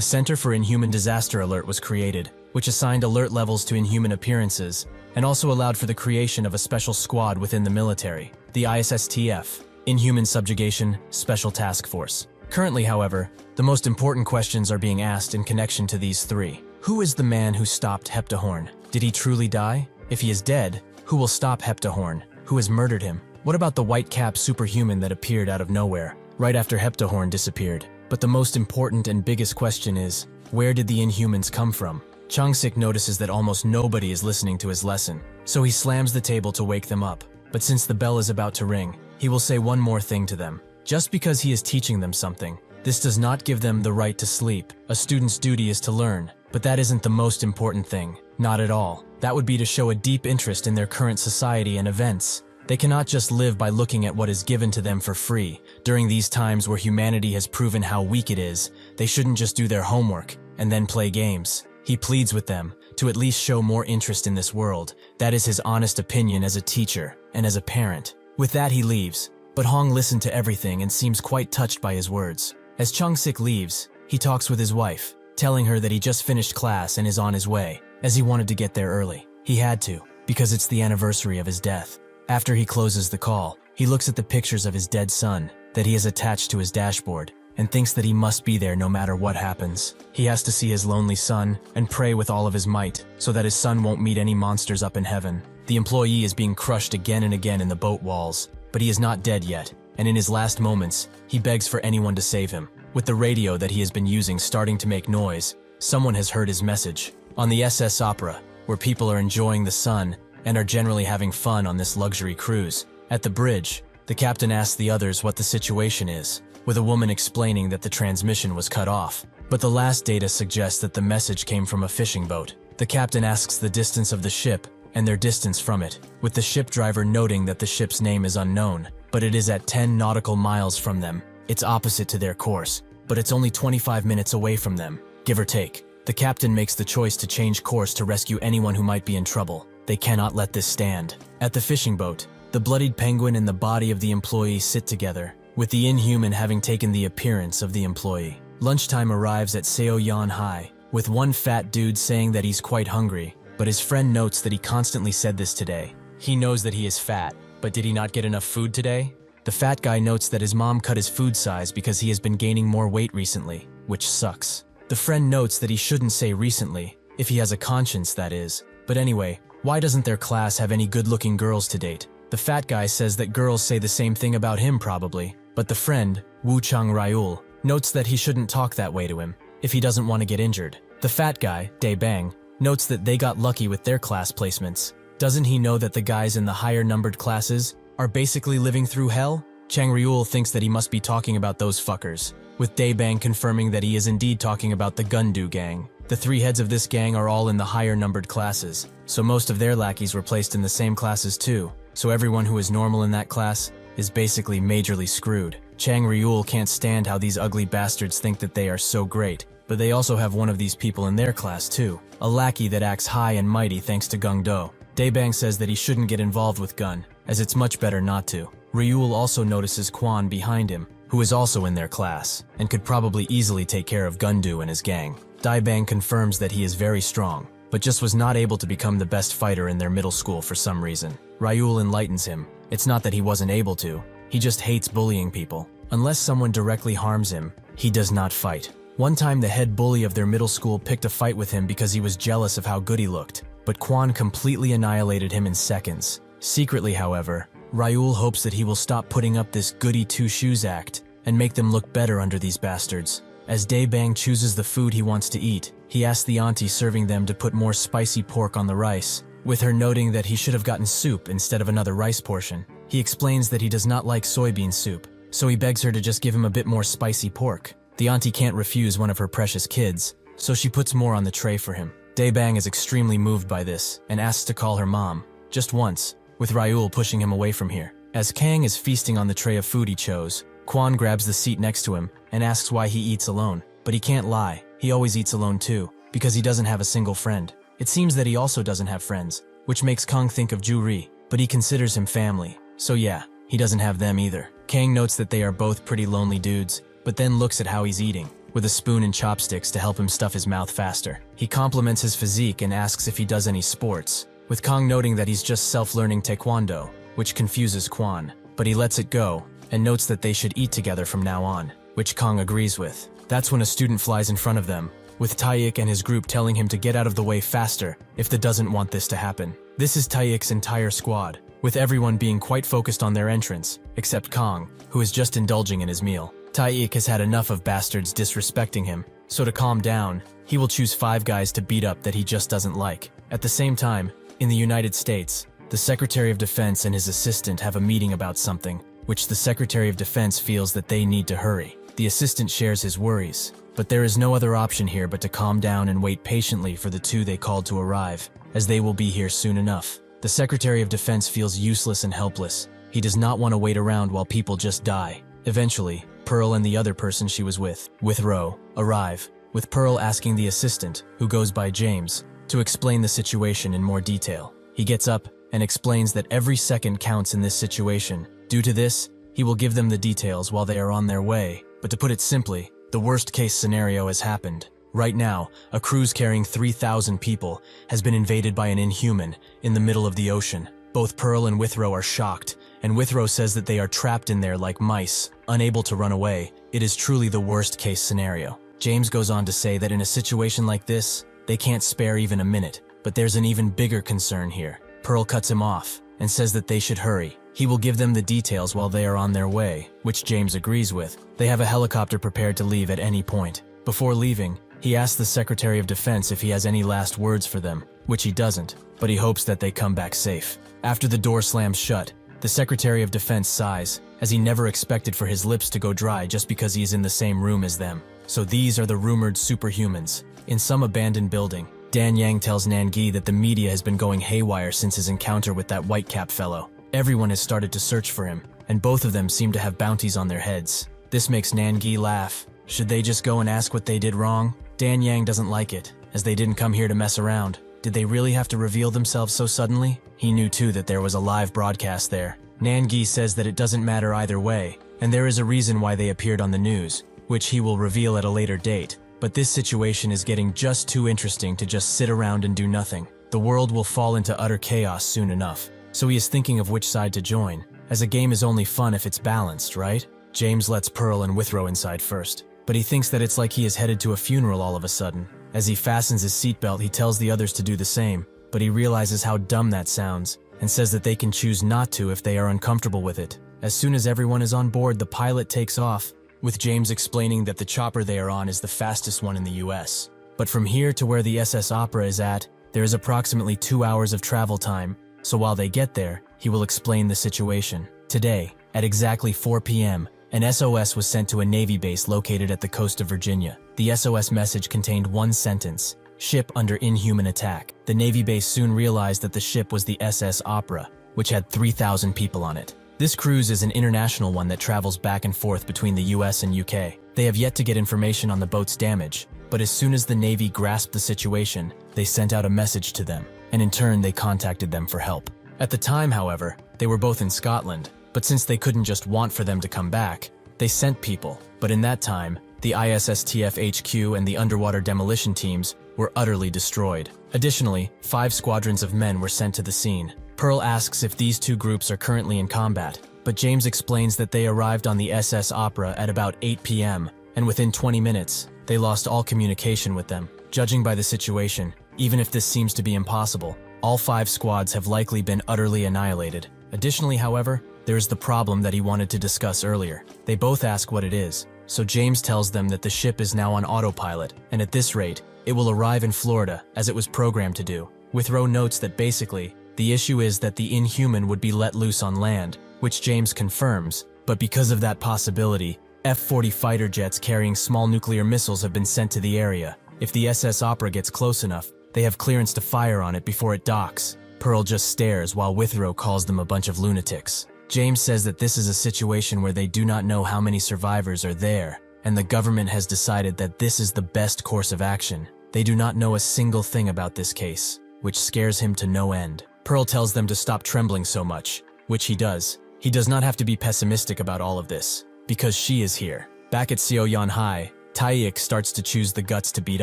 Center for Inhuman Disaster Alert was created, which assigned alert levels to inhuman appearances, and also allowed for the creation of a special squad within the military, the ISSTF, Inhuman Subjugation Special Task Force. Currently, however, the most important questions are being asked in connection to these three. Who is the man who stopped Heptahorn? Did he truly die? If he is dead, who will stop Heptahorn? Who has murdered him? What about the white-capped superhuman that appeared out of nowhere, right after Heptahorn disappeared? But the most important and biggest question is, where did the Inhumans come from? Changsik notices that almost nobody is listening to his lesson, so he slams the table to wake them up. But since the bell is about to ring, he will say one more thing to them. Just because he is teaching them something, this does not give them the right to sleep. A student's duty is to learn, but that isn't the most important thing. Not at all. That would be to show a deep interest in their current society and events. They cannot just live by looking at what is given to them for free. During these times where humanity has proven how weak it is, they shouldn't just do their homework and then play games. He pleads with them to at least show more interest in this world. That is his honest opinion as a teacher and as a parent. With that, he leaves. But Hong listened to everything and seems quite touched by his words. As Changsik leaves, he talks with his wife, telling her that he just finished class and is on his way, as he wanted to get there early. He had to, because it's the anniversary of his death. After he closes the call, he looks at the pictures of his dead son that he has attached to his dashboard and thinks that he must be there no matter what happens. He has to see his lonely son and pray with all of his might so that his son won't meet any monsters up in heaven. The employee is being crushed again and again in the boat walls, but he is not dead yet, and in his last moments, he begs for anyone to save him. With the radio that he has been using starting to make noise, someone has heard his message. On the SS Opera, where people are enjoying the sun and are generally having fun on this luxury cruise, at the bridge, the captain asks the others what the situation is, with a woman explaining that the transmission was cut off. But the last data suggests that the message came from a fishing boat. The captain asks the distance of the ship and their distance from it, with the ship driver noting that the ship's name is unknown, but it is at 10 nautical miles from them. It's opposite to their course, but it's only 25 minutes away from them, give or take. The captain makes the choice to change course to rescue anyone who might be in trouble. They cannot let this stand. At the fishing boat, the bloodied penguin and the body of the employee sit together, with the inhuman having taken the appearance of the employee. Lunchtime arrives at Seoyeon High, with one fat dude saying that he's quite hungry, but his friend notes that he constantly said this today. He knows that he is fat, but did he not get enough food today? The fat guy notes that his mom cut his food size because he has been gaining more weight recently, which sucks. The friend notes that he shouldn't say recently, if he has a conscience, that is. But anyway, why doesn't their class have any good-looking girls to date? The fat guy says that girls say the same thing about him probably, but the friend, Wu Chang Ryul, notes that he shouldn't talk that way to him, if he doesn't want to get injured. The fat guy, Dae Bang, notes that they got lucky with their class placements. Doesn't he know that the guys in the higher-numbered classes are basically living through hell? Chang Ryul thinks that he must be talking about those fuckers, with Dae Bang confirming that he is indeed talking about the Gundu gang. The three heads of this gang are all in the higher-numbered classes, so most of their lackeys were placed in the same classes too, so everyone who is normal in that class is basically majorly screwed. Chang Ryul can't stand how these ugly bastards think that they are so great, but they also have one of these people in their class too, a lackey that acts high and mighty thanks to Gung Do. Dae Bang says that he shouldn't get involved with Gun, as it's much better not to. Ryul also notices Quan behind him, who is also in their class, and could probably easily take care of Gundu and his gang. Dae Bang confirms that he is very strong, but just was not able to become the best fighter in their middle school for some reason. Ryul enlightens him. It's not that he wasn't able to, he just hates bullying people. Unless someone directly harms him, he does not fight. One time the head bully of their middle school picked a fight with him because he was jealous of how good he looked, but Quan completely annihilated him in seconds. Secretly, however, Ryul hopes that he will stop putting up this goody two-shoes act and make them look better under these bastards. As Dae Bang chooses the food he wants to eat, he asks the auntie serving them to put more spicy pork on the rice, with her noting that he should have gotten soup instead of another rice portion. He explains that he does not like soybean soup, so he begs her to just give him a bit more spicy pork. The auntie can't refuse one of her precious kids, so she puts more on the tray for him. Dae Bang is extremely moved by this and asks to call her mom, just once, with Ryul pushing him away from here. As Kang is feasting on the tray of food he chose, Quan grabs the seat next to him and asks why he eats alone. But he can't lie, he always eats alone too, because he doesn't have a single friend. It seems that he also doesn't have friends, which makes Kang think of Ju Ri, but he considers him family, So yeah, he doesn't have them either. Kang notes that they are both pretty lonely dudes, but then looks at how he's eating, with a spoon and chopsticks to help him stuff his mouth faster. He compliments his physique and asks if he does any sports, with Kang noting that he's just self-learning taekwondo, which confuses Kwon, but he lets it go and notes that they should eat together from now on, which Kang agrees with. That's when a student flies in front of them, with Taeyik and his group telling him to get out of the way faster if they doesn't want this to happen. This is Taeyik's entire squad, with everyone being quite focused on their entrance, except Kang, who is just indulging in his meal. Taeyik has had enough of bastards disrespecting him, so to calm down, he will choose 5 guys to beat up that he just doesn't like. At the same time, in the United States, the Secretary of Defense and his assistant have a meeting about something, which the Secretary of Defense feels that they need to hurry. The assistant shares his worries, but there is no other option here but to calm down and wait patiently for the 2 they called to arrive, as they will be here soon enough. The Secretary of Defense feels useless and helpless. He does not want to wait around while people just die. Eventually, Pearl and the other person she was with Ro, arrive, with Pearl asking the assistant, who goes by James, to explain the situation in more detail. He gets up and explains that every second counts in this situation. Due to this, he will give them the details while they are on their way, but to put it simply, the worst-case scenario has happened. Right now, a cruise carrying 3,000 people has been invaded by an inhuman in the middle of the ocean. Both Pearl and Withrow are shocked, and Withrow says that they are trapped in there like mice, unable to run away. It is truly the worst-case scenario. James goes on to say that in a situation like this, they can't spare even a minute, but there's an even bigger concern here. Pearl cuts him off and says that they should hurry. He will give them the details while they are on their way, which James agrees with. They have a helicopter prepared to leave at any point. Before leaving, he asks the Secretary of Defense if he has any last words for them, which he doesn't, but he hopes that they come back safe. After the door slams shut, the Secretary of Defense sighs, as he never expected for his lips to go dry just because he is in the same room as them. So these are the rumored superhumans. In some abandoned building, Dan Yang tells Nangi that the media has been going haywire since his encounter with that white-cap fellow. Everyone has started to search for him, and both of them seem to have bounties on their heads. This makes Nangi laugh. Should they just go and ask what they did wrong? Dan Yang doesn't like it, as they didn't come here to mess around. Did they really have to reveal themselves so suddenly? He knew too that there was a live broadcast there. Nangi says that it doesn't matter either way, and there is a reason why they appeared on the news, which he will reveal at a later date. But this situation is getting just too interesting to just sit around and do nothing. The world will fall into utter chaos soon enough, so he is thinking of which side to join, as a game is only fun if it's balanced, right? James lets Pearl and Withrow inside first, but he thinks that it's like he is headed to a funeral all of a sudden. As he fastens his seatbelt, he tells the others to do the same, but he realizes how dumb that sounds, and says that they can choose not to if they are uncomfortable with it. As soon as everyone is on board, the pilot takes off, with James explaining that the chopper they are on is the fastest one in the US. But from here to where the SS Opera is at, there is approximately 2 hours of travel time, so while they get there, he will explain the situation. Today, at exactly 4 p.m., an SOS was sent to a Navy base located at the coast of Virginia. The SOS message contained one sentence: ship under inhuman attack. The Navy base soon realized that the ship was the SS Opera, which had 3,000 people on it. This cruise is an international one that travels back and forth between the US and UK. They have yet to get information on the boat's damage, but as soon as the Navy grasped the situation, they sent out a message to them, and in turn they contacted them for help. At the time, however, they were both in Scotland, but since they couldn't just want for them to come back, they sent people. But in that time, the ISSTF HQ and the underwater demolition teams were utterly destroyed. Additionally, 5 squadrons of men were sent to the scene. Pearl asks if these 2 groups are currently in combat, but James explains that they arrived on the SS Opera at about 8 p.m., and within 20 minutes, they lost all communication with them. Judging by the situation, even if this seems to be impossible, all 5 squads have likely been utterly annihilated. Additionally, however, there is the problem that he wanted to discuss earlier. They both ask what it is, so James tells them that the ship is now on autopilot, and at this rate, it will arrive in Florida, as it was programmed to do. Withrow notes that basically, the issue is that the Inhuman would be let loose on land, which James confirms, but because of that possibility, F-40 fighter jets carrying small nuclear missiles have been sent to the area. If the SS Opera gets close enough, they have clearance to fire on it before it docks. Pearl just stares while Withrow calls them a bunch of lunatics. James says that this is a situation where they do not know how many survivors are there, and the government has decided that this is the best course of action. They do not know a single thing about this case, which scares him to no end. Pearl tells them to stop trembling so much, which he does, He does not have to be pessimistic about all of this, because she is here. Back at Seoyeon High, Taeik starts to choose the guts to beat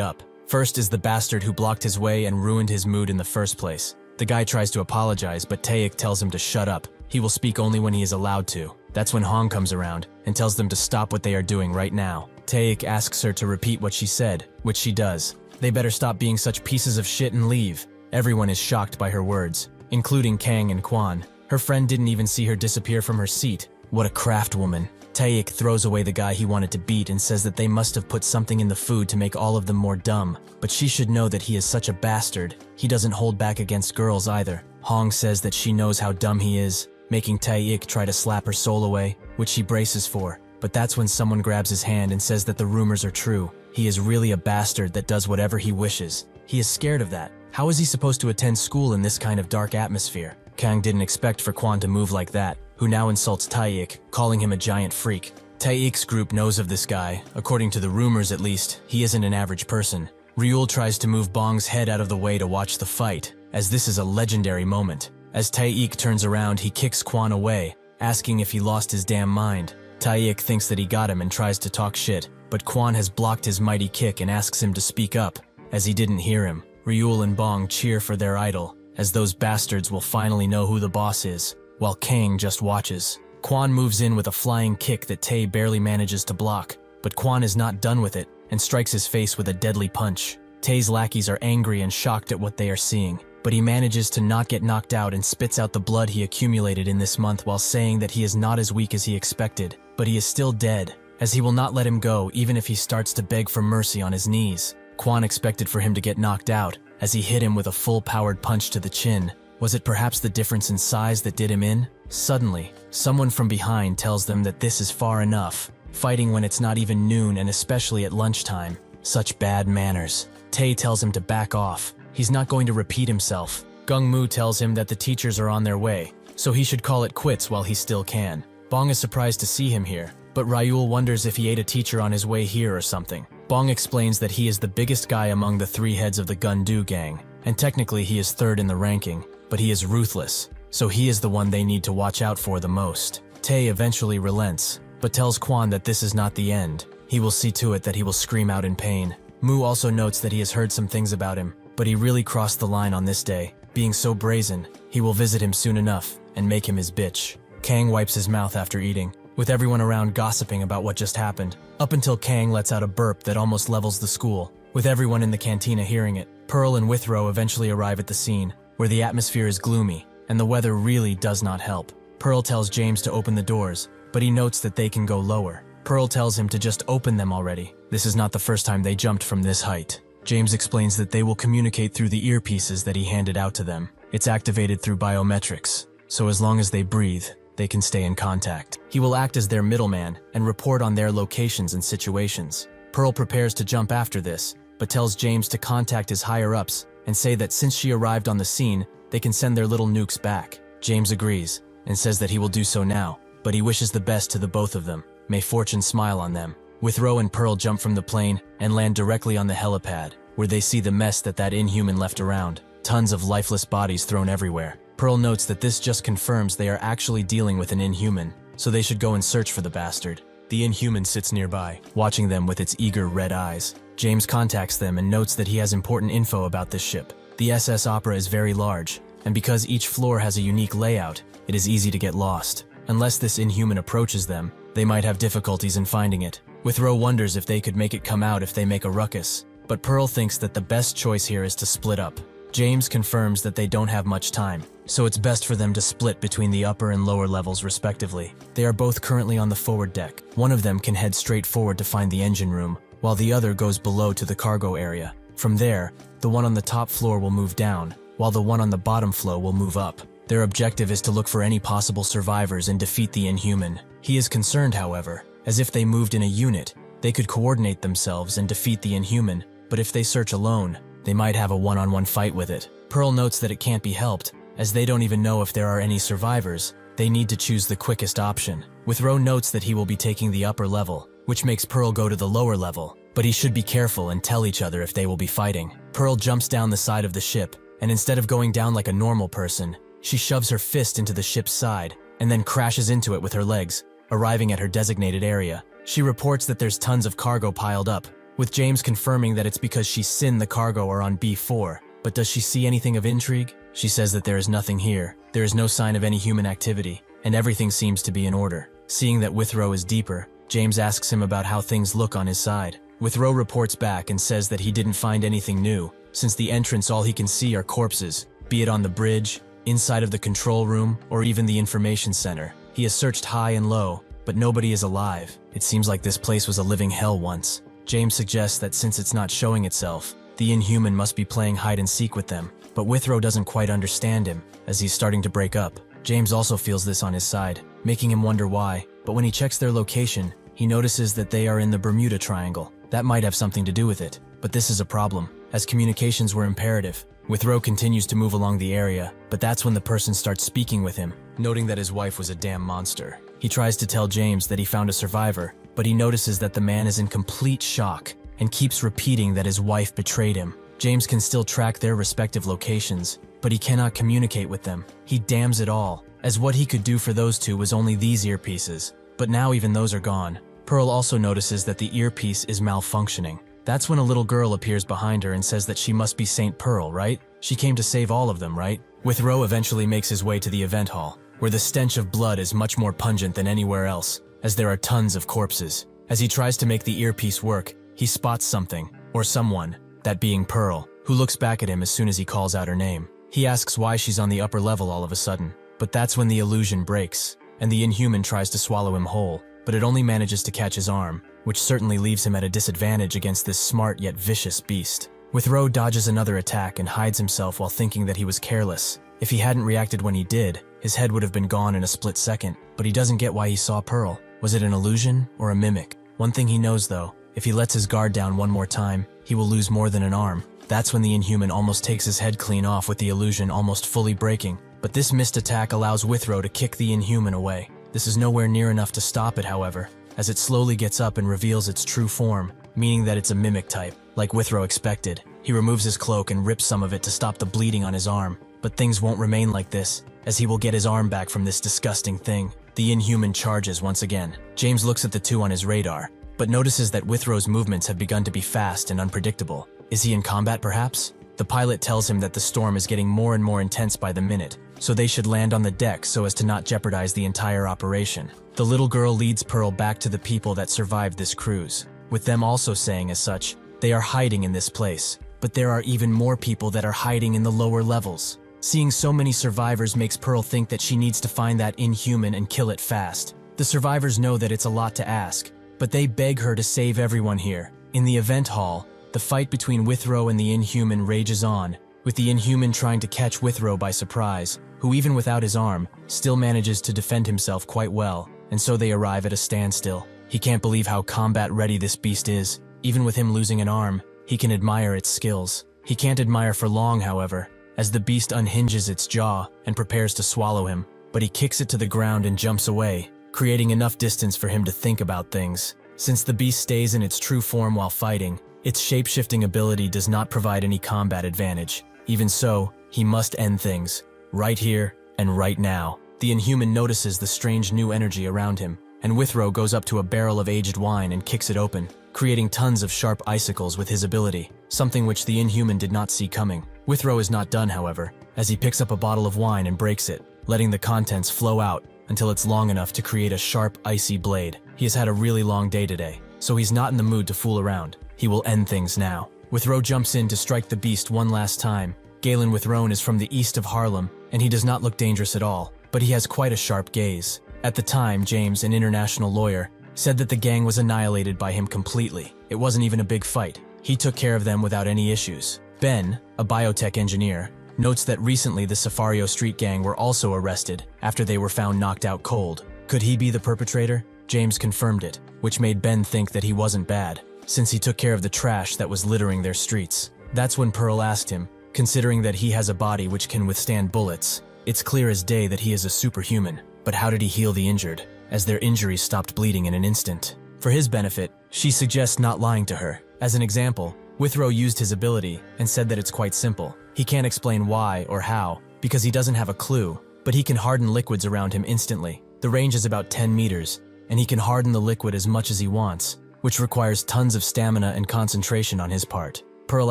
up. First is the bastard who blocked his way and ruined his mood in the first place. The guy tries to apologize, but Taeik tells him to shut up. He will speak only when he is allowed to. That's when Hong comes around and tells them to stop what they are doing right now. Taeik asks her to repeat what she said, which she does. They better stop being such pieces of shit and leave. Everyone is shocked by her words, including Kang and Kwan. Her friend didn't even see her disappear from her seat. What a craft woman. Taeik throws away the guy he wanted to beat and says that they must have put something in the food to make all of them more dumb. But she should know that he is such a bastard. He doesn't hold back against girls either. Hong says that she knows how dumb he is, making Taeik try to slap her soul away, which she braces for. But that's when someone grabs his hand and says that the rumors are true. He is really a bastard that does whatever he wishes. He is scared of that. How is he supposed to attend school in this kind of dark atmosphere? Kang didn't expect for Kwan to move like that, who now insults Taeik, calling him a giant freak. Taeik's group knows of this guy. According to the rumors at least, he isn't an average person. Ryul tries to move Bong's head out of the way to watch the fight, as this is a legendary moment. As Taeik turns around, he kicks Kwan away, asking if he lost his damn mind. Taeik thinks that he got him and tries to talk shit, but Kwan has blocked his mighty kick and asks him to speak up, as he didn't hear him. Ryul and Bong cheer for their idol, as those bastards will finally know who the boss is, while Kang just watches. Kwan moves in with a flying kick that Tae barely manages to block, but Kwan is not done with it and strikes his face with a deadly punch. Tae's lackeys are angry and shocked at what they are seeing, but he manages to not get knocked out and spits out the blood he accumulated in this month while saying that he is not as weak as he expected, but he is still dead, as he will not let him go even if he starts to beg for mercy on his knees. Kwan expected for him to get knocked out, as he hit him with a full-powered punch to the chin. Was it perhaps the difference in size that did him in? Suddenly, someone from behind tells them that this is far enough, fighting when it's not even noon and especially at lunchtime. Such bad manners. Tae tells him to back off. He's not going to repeat himself. Gung-Moo tells him that the teachers are on their way, so he should call it quits while he still can. Bong is surprised to see him here, but Ryul wonders if he ate a teacher on his way here or something. Bong explains that he is the biggest guy among the three heads of the Gundu gang, and technically he is third in the ranking, but he is ruthless, so he is the one they need to watch out for the most. Tae eventually relents, but tells Kwan that this is not the end. He will see to it that he will scream out in pain. Moo also notes that he has heard some things about him, but he really crossed the line on this day. Being so brazen, he will visit him soon enough and make him his bitch. Kang wipes his mouth after eating, with everyone around gossiping about what just happened, up until Kang lets out a burp that almost levels the school, with everyone in the cantina hearing it. Pearl and Withrow eventually arrive at the scene, where the atmosphere is gloomy, and the weather really does not help. Pearl tells James to open the doors, but he notes that they can go lower. Pearl tells him to just open them already. This is not the first time they jumped from this height. James explains that they will communicate through the earpieces that he handed out to them. It's activated through biometrics, so as long as they breathe, they can stay in contact. He will act as their middleman and report on their locations and situations. Pearl prepares to jump after this, but tells James to contact his higher-ups and say that since she arrived on the scene, they can send their little nukes back. James agrees and says that he will do so now, but he wishes the best to the both of them. May fortune smile on them. Withrow and Pearl jump from the plane and land directly on the helipad, where they see the mess that Inhuman left around. Tons of lifeless bodies thrown everywhere. Pearl notes that this just confirms they are actually dealing with an Inhuman, so they should go and search for the bastard. The Inhuman sits nearby, watching them with its eager red eyes. James contacts them and notes that he has important info about this ship. The SS Opera is very large, and because each floor has a unique layout, it is easy to get lost. Unless this Inhuman approaches them, they might have difficulties in finding it. Withrow wonders if they could make it come out if they make a ruckus, but Pearl thinks that the best choice here is to split up. James confirms that they don't have much time, so it's best for them to split between the upper and lower levels respectively. They are both currently on the forward deck. One of them can head straight forward to find the engine room, while the other goes below to the cargo area. From there, the one on the top floor will move down, while the one on the bottom floor will move up. Their objective is to look for any possible survivors and defeat the Inhuman. He is concerned, however, as if they moved in a unit, they could coordinate themselves and defeat the Inhuman, but if they search alone, they might have a one-on-one fight with it. Pearl notes that it can't be helped, as they don't even know if there are any survivors. They need to choose the quickest option. Withrow notes that he will be taking the upper level, which makes Pearl go to the lower level, but he should be careful and tell each other if they will be fighting. Pearl jumps down the side of the ship, and instead of going down like a normal person, she shoves her fist into the ship's side, and then crashes into it with her legs, arriving at her designated area. She reports that there's tons of cargo piled up, with James confirming that it's because she's seen the cargo are on B4. But does she see anything of intrigue? She says that there is nothing here. There is no sign of any human activity, and everything seems to be in order. Seeing that Withrow is deeper, James asks him about how things look on his side. Withrow reports back and says that he didn't find anything new. Since the entrance all he can see are corpses, be it on the bridge, inside of the control room, or even the information center. He has searched high and low, but nobody is alive. It seems like this place was a living hell once. James suggests that since it's not showing itself, the Inhuman must be playing hide and seek with them. But Withrow doesn't quite understand him, as he's starting to break up. James also feels this on his side, making him wonder why. But when he checks their location, he notices that they are in the Bermuda Triangle. That might have something to do with it, but this is a problem, as communications were imperative. Withrow continues to move along the area, but that's when the person starts speaking with him, noting that his wife was a damn monster. He tries to tell James that he found a survivor, but he notices that the man is in complete shock and keeps repeating that his wife betrayed him. James can still track their respective locations, but he cannot communicate with them. He damns it all, as what he could do for those two was only these earpieces. But now even those are gone. Pearl also notices that the earpiece is malfunctioning. That's when a little girl appears behind her and says that she must be Saint Pearl, right? She came to save all of them, right? Withrow eventually makes his way to the event hall, where the stench of blood is much more pungent than anywhere else, as there are tons of corpses. As he tries to make the earpiece work, he spots something, or someone, that being Pearl, who looks back at him as soon as he calls out her name. He asks why she's on the upper level all of a sudden, but that's when the illusion breaks, and the Inhuman tries to swallow him whole, but it only manages to catch his arm, which certainly leaves him at a disadvantage against this smart yet vicious beast. Withrow dodges another attack and hides himself while thinking that he was careless. If he hadn't reacted when he did, his head would have been gone in a split second, but he doesn't get why he saw Pearl. Was it an illusion or a mimic? One thing he knows though, if he lets his guard down one more time, he will lose more than an arm. That's when the Inhuman almost takes his head clean off with the illusion almost fully breaking. But this missed attack allows Withrow to kick the Inhuman away. This is nowhere near enough to stop it, however, as it slowly gets up and reveals its true form, meaning that it's a mimic type. Like Withrow expected, he removes his cloak and rips some of it to stop the bleeding on his arm. But things won't remain like this, as he will get his arm back from this disgusting thing. The Inhuman charges once again. James looks at the two on his radar, but notices that Withrow's movements have begun to be fast and unpredictable. Is he in combat, perhaps? The pilot tells him that the storm is getting more and more intense by the minute, so they should land on the deck so as to not jeopardize the entire operation. The little girl leads Pearl back to the people that survived this cruise, with them also saying as such, they are hiding in this place, but there are even more people that are hiding in the lower levels. Seeing so many survivors makes Pearl think that she needs to find that Inhuman and kill it fast. The survivors know that it's a lot to ask, but they beg her to save everyone here. In the event hall, the fight between Withrow and the Inhuman rages on, with the Inhuman trying to catch Withrow by surprise, who even without his arm, still manages to defend himself quite well, and so they arrive at a standstill. He can't believe how combat-ready this beast is. Even with him losing an arm, he can admire its skills. He can't admire for long, however, as the beast unhinges its jaw and prepares to swallow him, but he kicks it to the ground and jumps away, creating enough distance for him to think about things. Since the beast stays in its true form while fighting, its shape-shifting ability does not provide any combat advantage. Even so, he must end things, right here and right now. The Inhuman notices the strange new energy around him, and Withrow goes up to a barrel of aged wine and kicks it open, creating tons of sharp icicles with his ability, something which the Inhuman did not see coming. Withrow is not done, however, as he picks up a bottle of wine and breaks it, letting the contents flow out until it's long enough to create a sharp, icy blade. He has had a really long day today, so he's not in the mood to fool around. He will end things now. Withrow jumps in to strike the beast one last time. Galen Withrone is from the east of Harlem, and he does not look dangerous at all, but he has quite a sharp gaze. At the time, James, an international lawyer, said that the gang was annihilated by him completely. It wasn't even a big fight. He took care of them without any issues. Ben, a biotech engineer, notes that recently the Safario Street gang were also arrested after they were found knocked out cold. Could he be the perpetrator? James confirmed it, which made Ben think that he wasn't bad, since he took care of the trash that was littering their streets. That's when Pearl asked him, considering that he has a body which can withstand bullets, it's clear as day that he is a superhuman. But how did he heal the injured, as their injuries stopped bleeding in an instant? For his benefit, she suggests not lying to her. As an example, Withrow used his ability and said that it's quite simple. He can't explain why or how, because he doesn't have a clue, but he can harden liquids around him instantly. The range is about 10 meters, and he can harden the liquid as much as he wants, which requires tons of stamina and concentration on his part. Pearl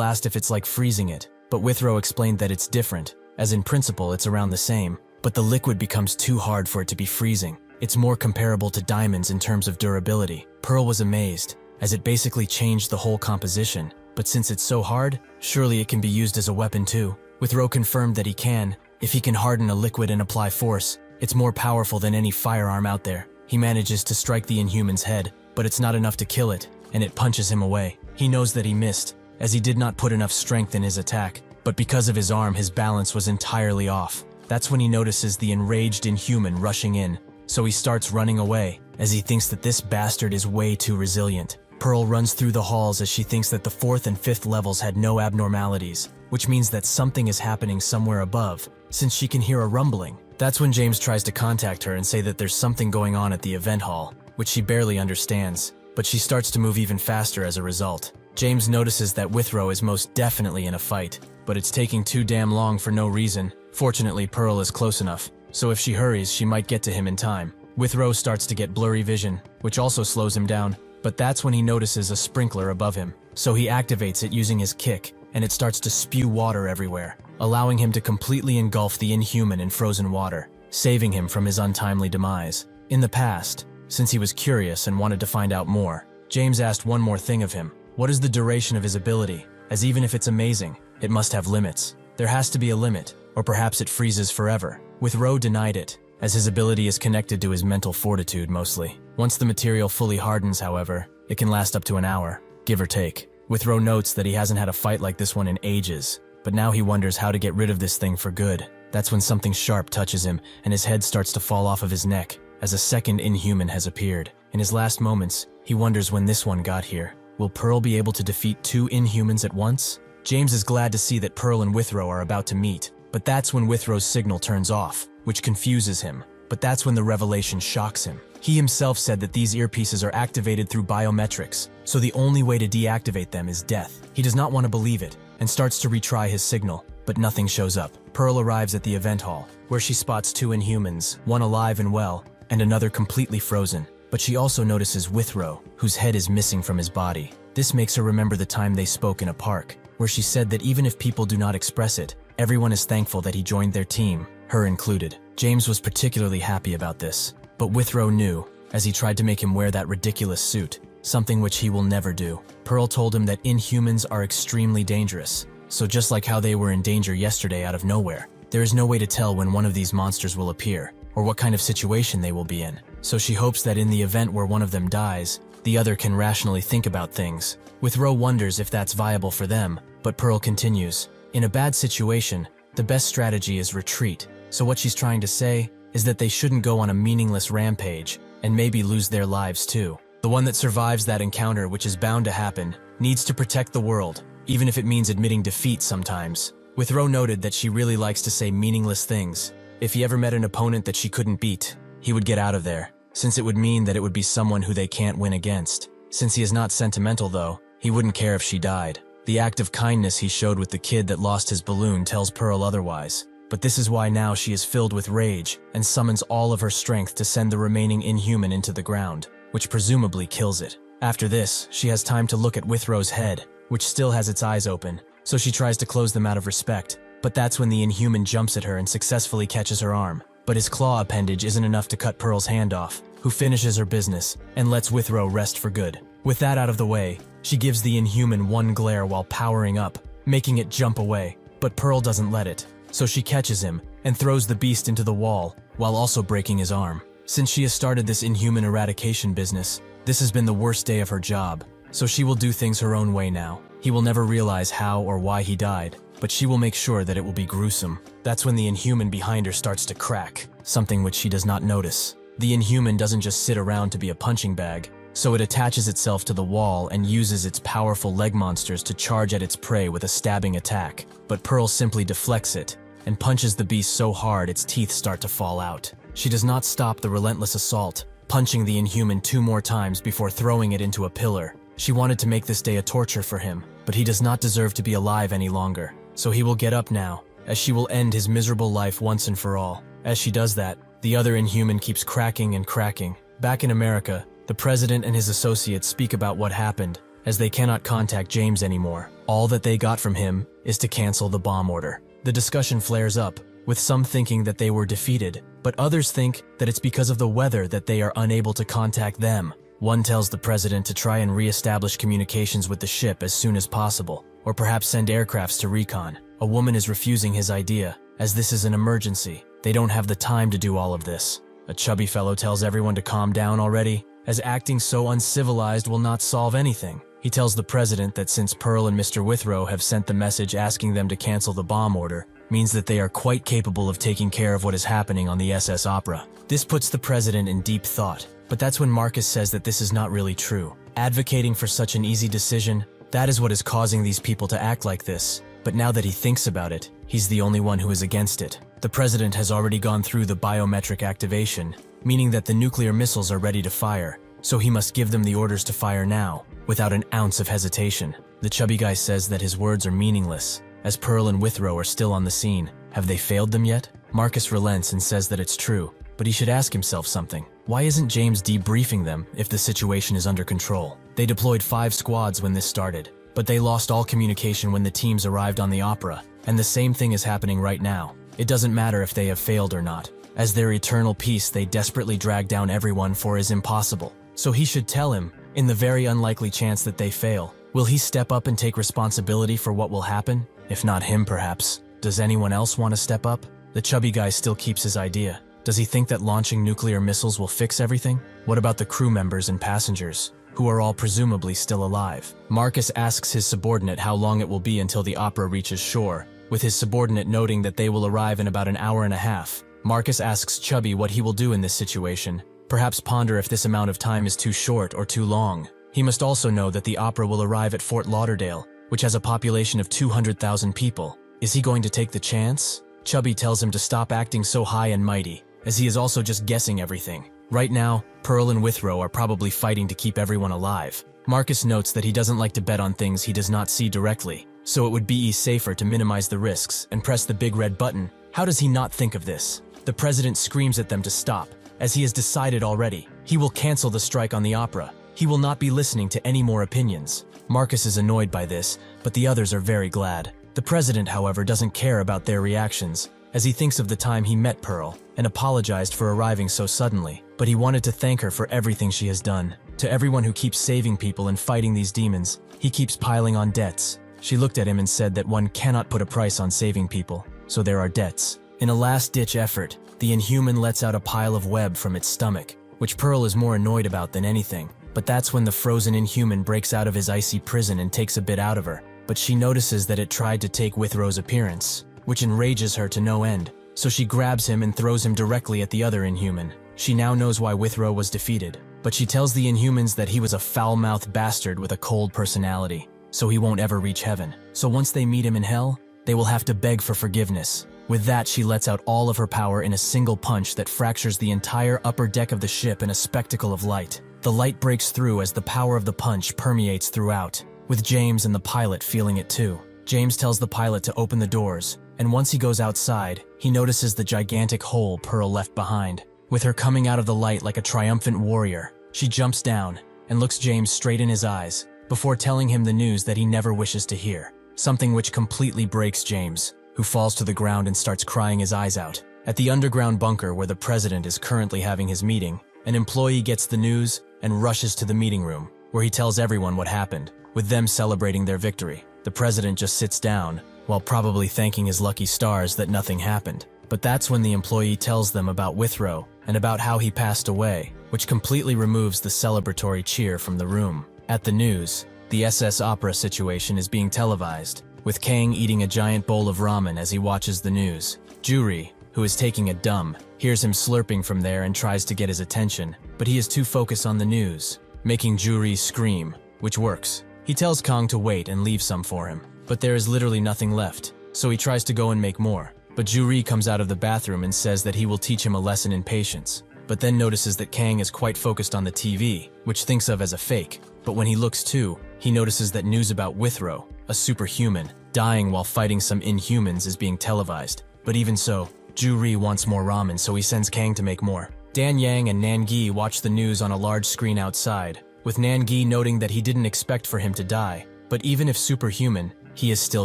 asked if it's like freezing it, but Withrow explained that it's different, as in principle it's around the same, but the liquid becomes too hard for it to be freezing. It's more comparable to diamonds in terms of durability. Pearl was amazed, as it basically changed the whole composition, but since it's so hard, surely it can be used as a weapon too. Withrow confirmed that he can. If he can harden a liquid and apply force, it's more powerful than any firearm out there. He manages to strike the Inhuman's head, but it's not enough to kill it, and it punches him away. He knows that he missed, as he did not put enough strength in his attack, but because of his arm, his balance was entirely off. That's when he notices the enraged Inhuman rushing in, so he starts running away, as he thinks that this bastard is way too resilient. Pearl runs through the halls as she thinks that the 4th and 5th levels had no abnormalities, which means that something is happening somewhere above, since she can hear a rumbling. That's when James tries to contact her and say that there's something going on at the event hall, which she barely understands, but she starts to move even faster as a result. James notices that Withrow is most definitely in a fight, but it's taking too damn long for no reason. Fortunately, Pearl is close enough, so if she hurries, she might get to him in time. Withrow starts to get blurry vision, which also slows him down, but that's when he notices a sprinkler above him. So he activates it using his kick, and it starts to spew water everywhere, allowing him to completely engulf the Inhuman in frozen water, saving him from his untimely demise. In the past, since he was curious and wanted to find out more, James asked one more thing of him. What is the duration of his ability? As even if it's amazing, it must have limits. There has to be a limit, or perhaps it freezes forever. Withrow denied it, as his ability is connected to his mental fortitude mostly. Once the material fully hardens, however, it can last up to an hour, give or take. Withrow notes that he hasn't had a fight like this one in ages, but now he wonders how to get rid of this thing for good. That's when something sharp touches him, and his head starts to fall off of his neck, as a second Inhuman has appeared. In his last moments, he wonders when this one got here. Will Pearl be able to defeat 2 Inhumans at once? James is glad to see that Pearl and Withrow are about to meet, but that's when Withrow's signal turns off, which confuses him. But that's when the revelation shocks him. He himself said that these earpieces are activated through biometrics, so the only way to deactivate them is death. He does not want to believe it, and starts to retry his signal, but nothing shows up. Pearl arrives at the event hall, where she spots 2 Inhumans, one alive and well, and another completely frozen. But she also notices Withrow, whose head is missing from his body. This makes her remember the time they spoke in a park, where she said that even if people do not express it, everyone is thankful that he joined their team, her included. James was particularly happy about this, but Withrow knew, as he tried to make him wear that ridiculous suit, something which he will never do. Pearl told him that Inhumans are extremely dangerous, so just like how they were in danger yesterday out of nowhere, there is no way to tell when one of these monsters will appear, or what kind of situation they will be in. So she hopes that in the event where one of them dies, the other can rationally think about things. Withrow wonders if that's viable for them, but Pearl continues. In a bad situation, the best strategy is retreat. So what she's trying to say is that they shouldn't go on a meaningless rampage and maybe lose their lives too. The one that survives that encounter, which is bound to happen, needs to protect the world, even if it means admitting defeat sometimes. Withrow noted that she really likes to say meaningless things. If he ever met an opponent that she couldn't beat, he would get out of there, since it would mean that it would be someone who they can't win against. Since he is not sentimental though, he wouldn't care if she died. The act of kindness he showed with the kid that lost his balloon tells Pearl otherwise. But this is why now she is filled with rage and summons all of her strength to send the remaining Inhuman into the ground, which presumably kills it. After this, she has time to look at Withrow's head, which still has its eyes open, so she tries to close them out of respect. But that's when the Inhuman jumps at her and successfully catches her arm. But his claw appendage isn't enough to cut Pearl's hand off, who finishes her business and lets Withrow rest for good. With that out of the way, she gives the Inhuman one glare while powering up, making it jump away. But Pearl doesn't let it, so she catches him and throws the beast into the wall, while also breaking his arm. Since she has started this Inhuman eradication business, this has been the worst day of her job, so she will do things her own way now. He will never realize how or why he died, but she will make sure that it will be gruesome. That's when the Inhuman behind her starts to crack, something which she does not notice. The Inhuman doesn't just sit around to be a punching bag, so it attaches itself to the wall and uses its powerful leg monsters to charge at its prey with a stabbing attack. But Pearl simply deflects it and punches the beast so hard its teeth start to fall out. She does not stop the relentless assault, punching the Inhuman 2 more times before throwing it into a pillar. She wanted to make this day a torture for him, but he does not deserve to be alive any longer. So he will get up now, as she will end his miserable life once and for all. As she does that, the other Inhuman keeps cracking and cracking. Back in America, the president and his associates speak about what happened, as they cannot contact James anymore. All that they got from him is to cancel the bomb order. The discussion flares up, with some thinking that they were defeated, but others think that it's because of the weather that they are unable to contact them. One tells the president to try and re-establish communications with the ship as soon as possible, or perhaps send aircrafts to recon. A woman is refusing his idea, as this is an emergency. They don't have the time to do all of this. A chubby fellow tells everyone to calm down already, as acting so uncivilized will not solve anything. He tells the president that since Pearl and Mr. Withrow have sent the message asking them to cancel the bomb order, means that they are quite capable of taking care of what is happening on the SS Opera. This puts the president in deep thought, but that's when Marcus says that this is not really true. Advocating for such an easy decision, that is what is causing these people to act like this. But now that he thinks about it, he's the only one who is against it. The president has already gone through the biometric activation, meaning that the nuclear missiles are ready to fire, so he must give them the orders to fire now, without an ounce of hesitation. The chubby guy says that his words are meaningless, as Pearl and Withrow are still on the scene. Have they failed them yet? Marcus relents and says that it's true, but he should ask himself something. Why isn't James debriefing them if the situation is under control? They deployed 5 squads when this started, but they lost all communication when the teams arrived on the Opera, and the same thing is happening right now. It doesn't matter if they have failed or not, as their eternal peace they desperately drag down everyone for is impossible. So he should tell him, in the very unlikely chance that they fail, will he step up and take responsibility for what will happen? If not him, perhaps. Does anyone else want to step up? The chubby guy still keeps his idea. Does he think that launching nuclear missiles will fix everything? What about the crew members and passengers, who are all presumably still alive? Marcus asks his subordinate how long it will be until the Opera reaches shore, with his subordinate noting that they will arrive in about an hour and a half. Marcus asks Chubby what he will do in this situation, perhaps ponder if this amount of time is too short or too long. He must also know that the Opera will arrive at Fort Lauderdale, which has a population of 200,000 people. Is he going to take the chance? Chubby tells him to stop acting so high and mighty, as he is also just guessing everything. Right now, Pearl and Withrow are probably fighting to keep everyone alive. Marcus notes that he doesn't like to bet on things he does not see directly, so it would be safer to minimize the risks and press the big red button. How does he not think of this? The president screams at them to stop, as he has decided already. He will cancel the strike on the Opera. He will not be listening to any more opinions. Marcus is annoyed by this, but the others are very glad. The president, however, doesn't care about their reactions, as he thinks of the time he met Pearl and apologized for arriving so suddenly. But he wanted to thank her for everything she has done. To everyone who keeps saving people and fighting these demons, he keeps piling on debts. She looked at him and said that one cannot put a price on saving people, so there are debts. In a last-ditch effort, the Inhuman lets out a pile of web from its stomach, which Pearl is more annoyed about than anything. But that's when the frozen Inhuman breaks out of his icy prison and takes a bit out of her. But she notices that it tried to take Withrow's appearance, which enrages her to no end. So she grabs him and throws him directly at the other Inhuman. She now knows why Withrow was defeated, but she tells the Inhumans that he was a foul-mouthed bastard with a cold personality, so he won't ever reach heaven. So once they meet him in hell, they will have to beg for forgiveness. With that, she lets out all of her power in a single punch that fractures the entire upper deck of the ship in a spectacle of light. The light breaks through as the power of the punch permeates throughout, with James and the pilot feeling it too. James tells the pilot to open the doors, and once he goes outside, he notices the gigantic hole Pearl left behind. With her coming out of the light like a triumphant warrior, she jumps down and looks James straight in his eyes, before telling him the news that he never wishes to hear, something which completely breaks James, who falls to the ground and starts crying his eyes out. At the underground bunker where the president is currently having his meeting, an employee gets the news and rushes to the meeting room, where he tells everyone what happened, with them celebrating their victory. The president just sits down, while probably thanking his lucky stars that nothing happened. But that's when the employee tells them about Withrow and about how he passed away, which completely removes the celebratory cheer from the room. At the news, the SS Opera situation is being televised, with Kang eating a giant bowl of ramen as he watches the news. Juri, who is taking a dump, hears him slurping from there and tries to get his attention, but he is too focused on the news, making Juri scream, which works. He tells Kang to wait and leave some for him, but there is literally nothing left, so he tries to go and make more. But Juri comes out of the bathroom and says that he will teach him a lesson in patience, but then notices that Kang is quite focused on the TV, which thinks of as a fake. But when he looks too, he notices that news about Withrow, a superhuman, dying while fighting some Inhumans is being televised. But even so, Ju-ri wants more ramen, so he sends Kang to make more. Dan Yang and Nan-gi watch the news on a large screen outside, with Nan-gi noting that he didn't expect for him to die. But even if superhuman, he is still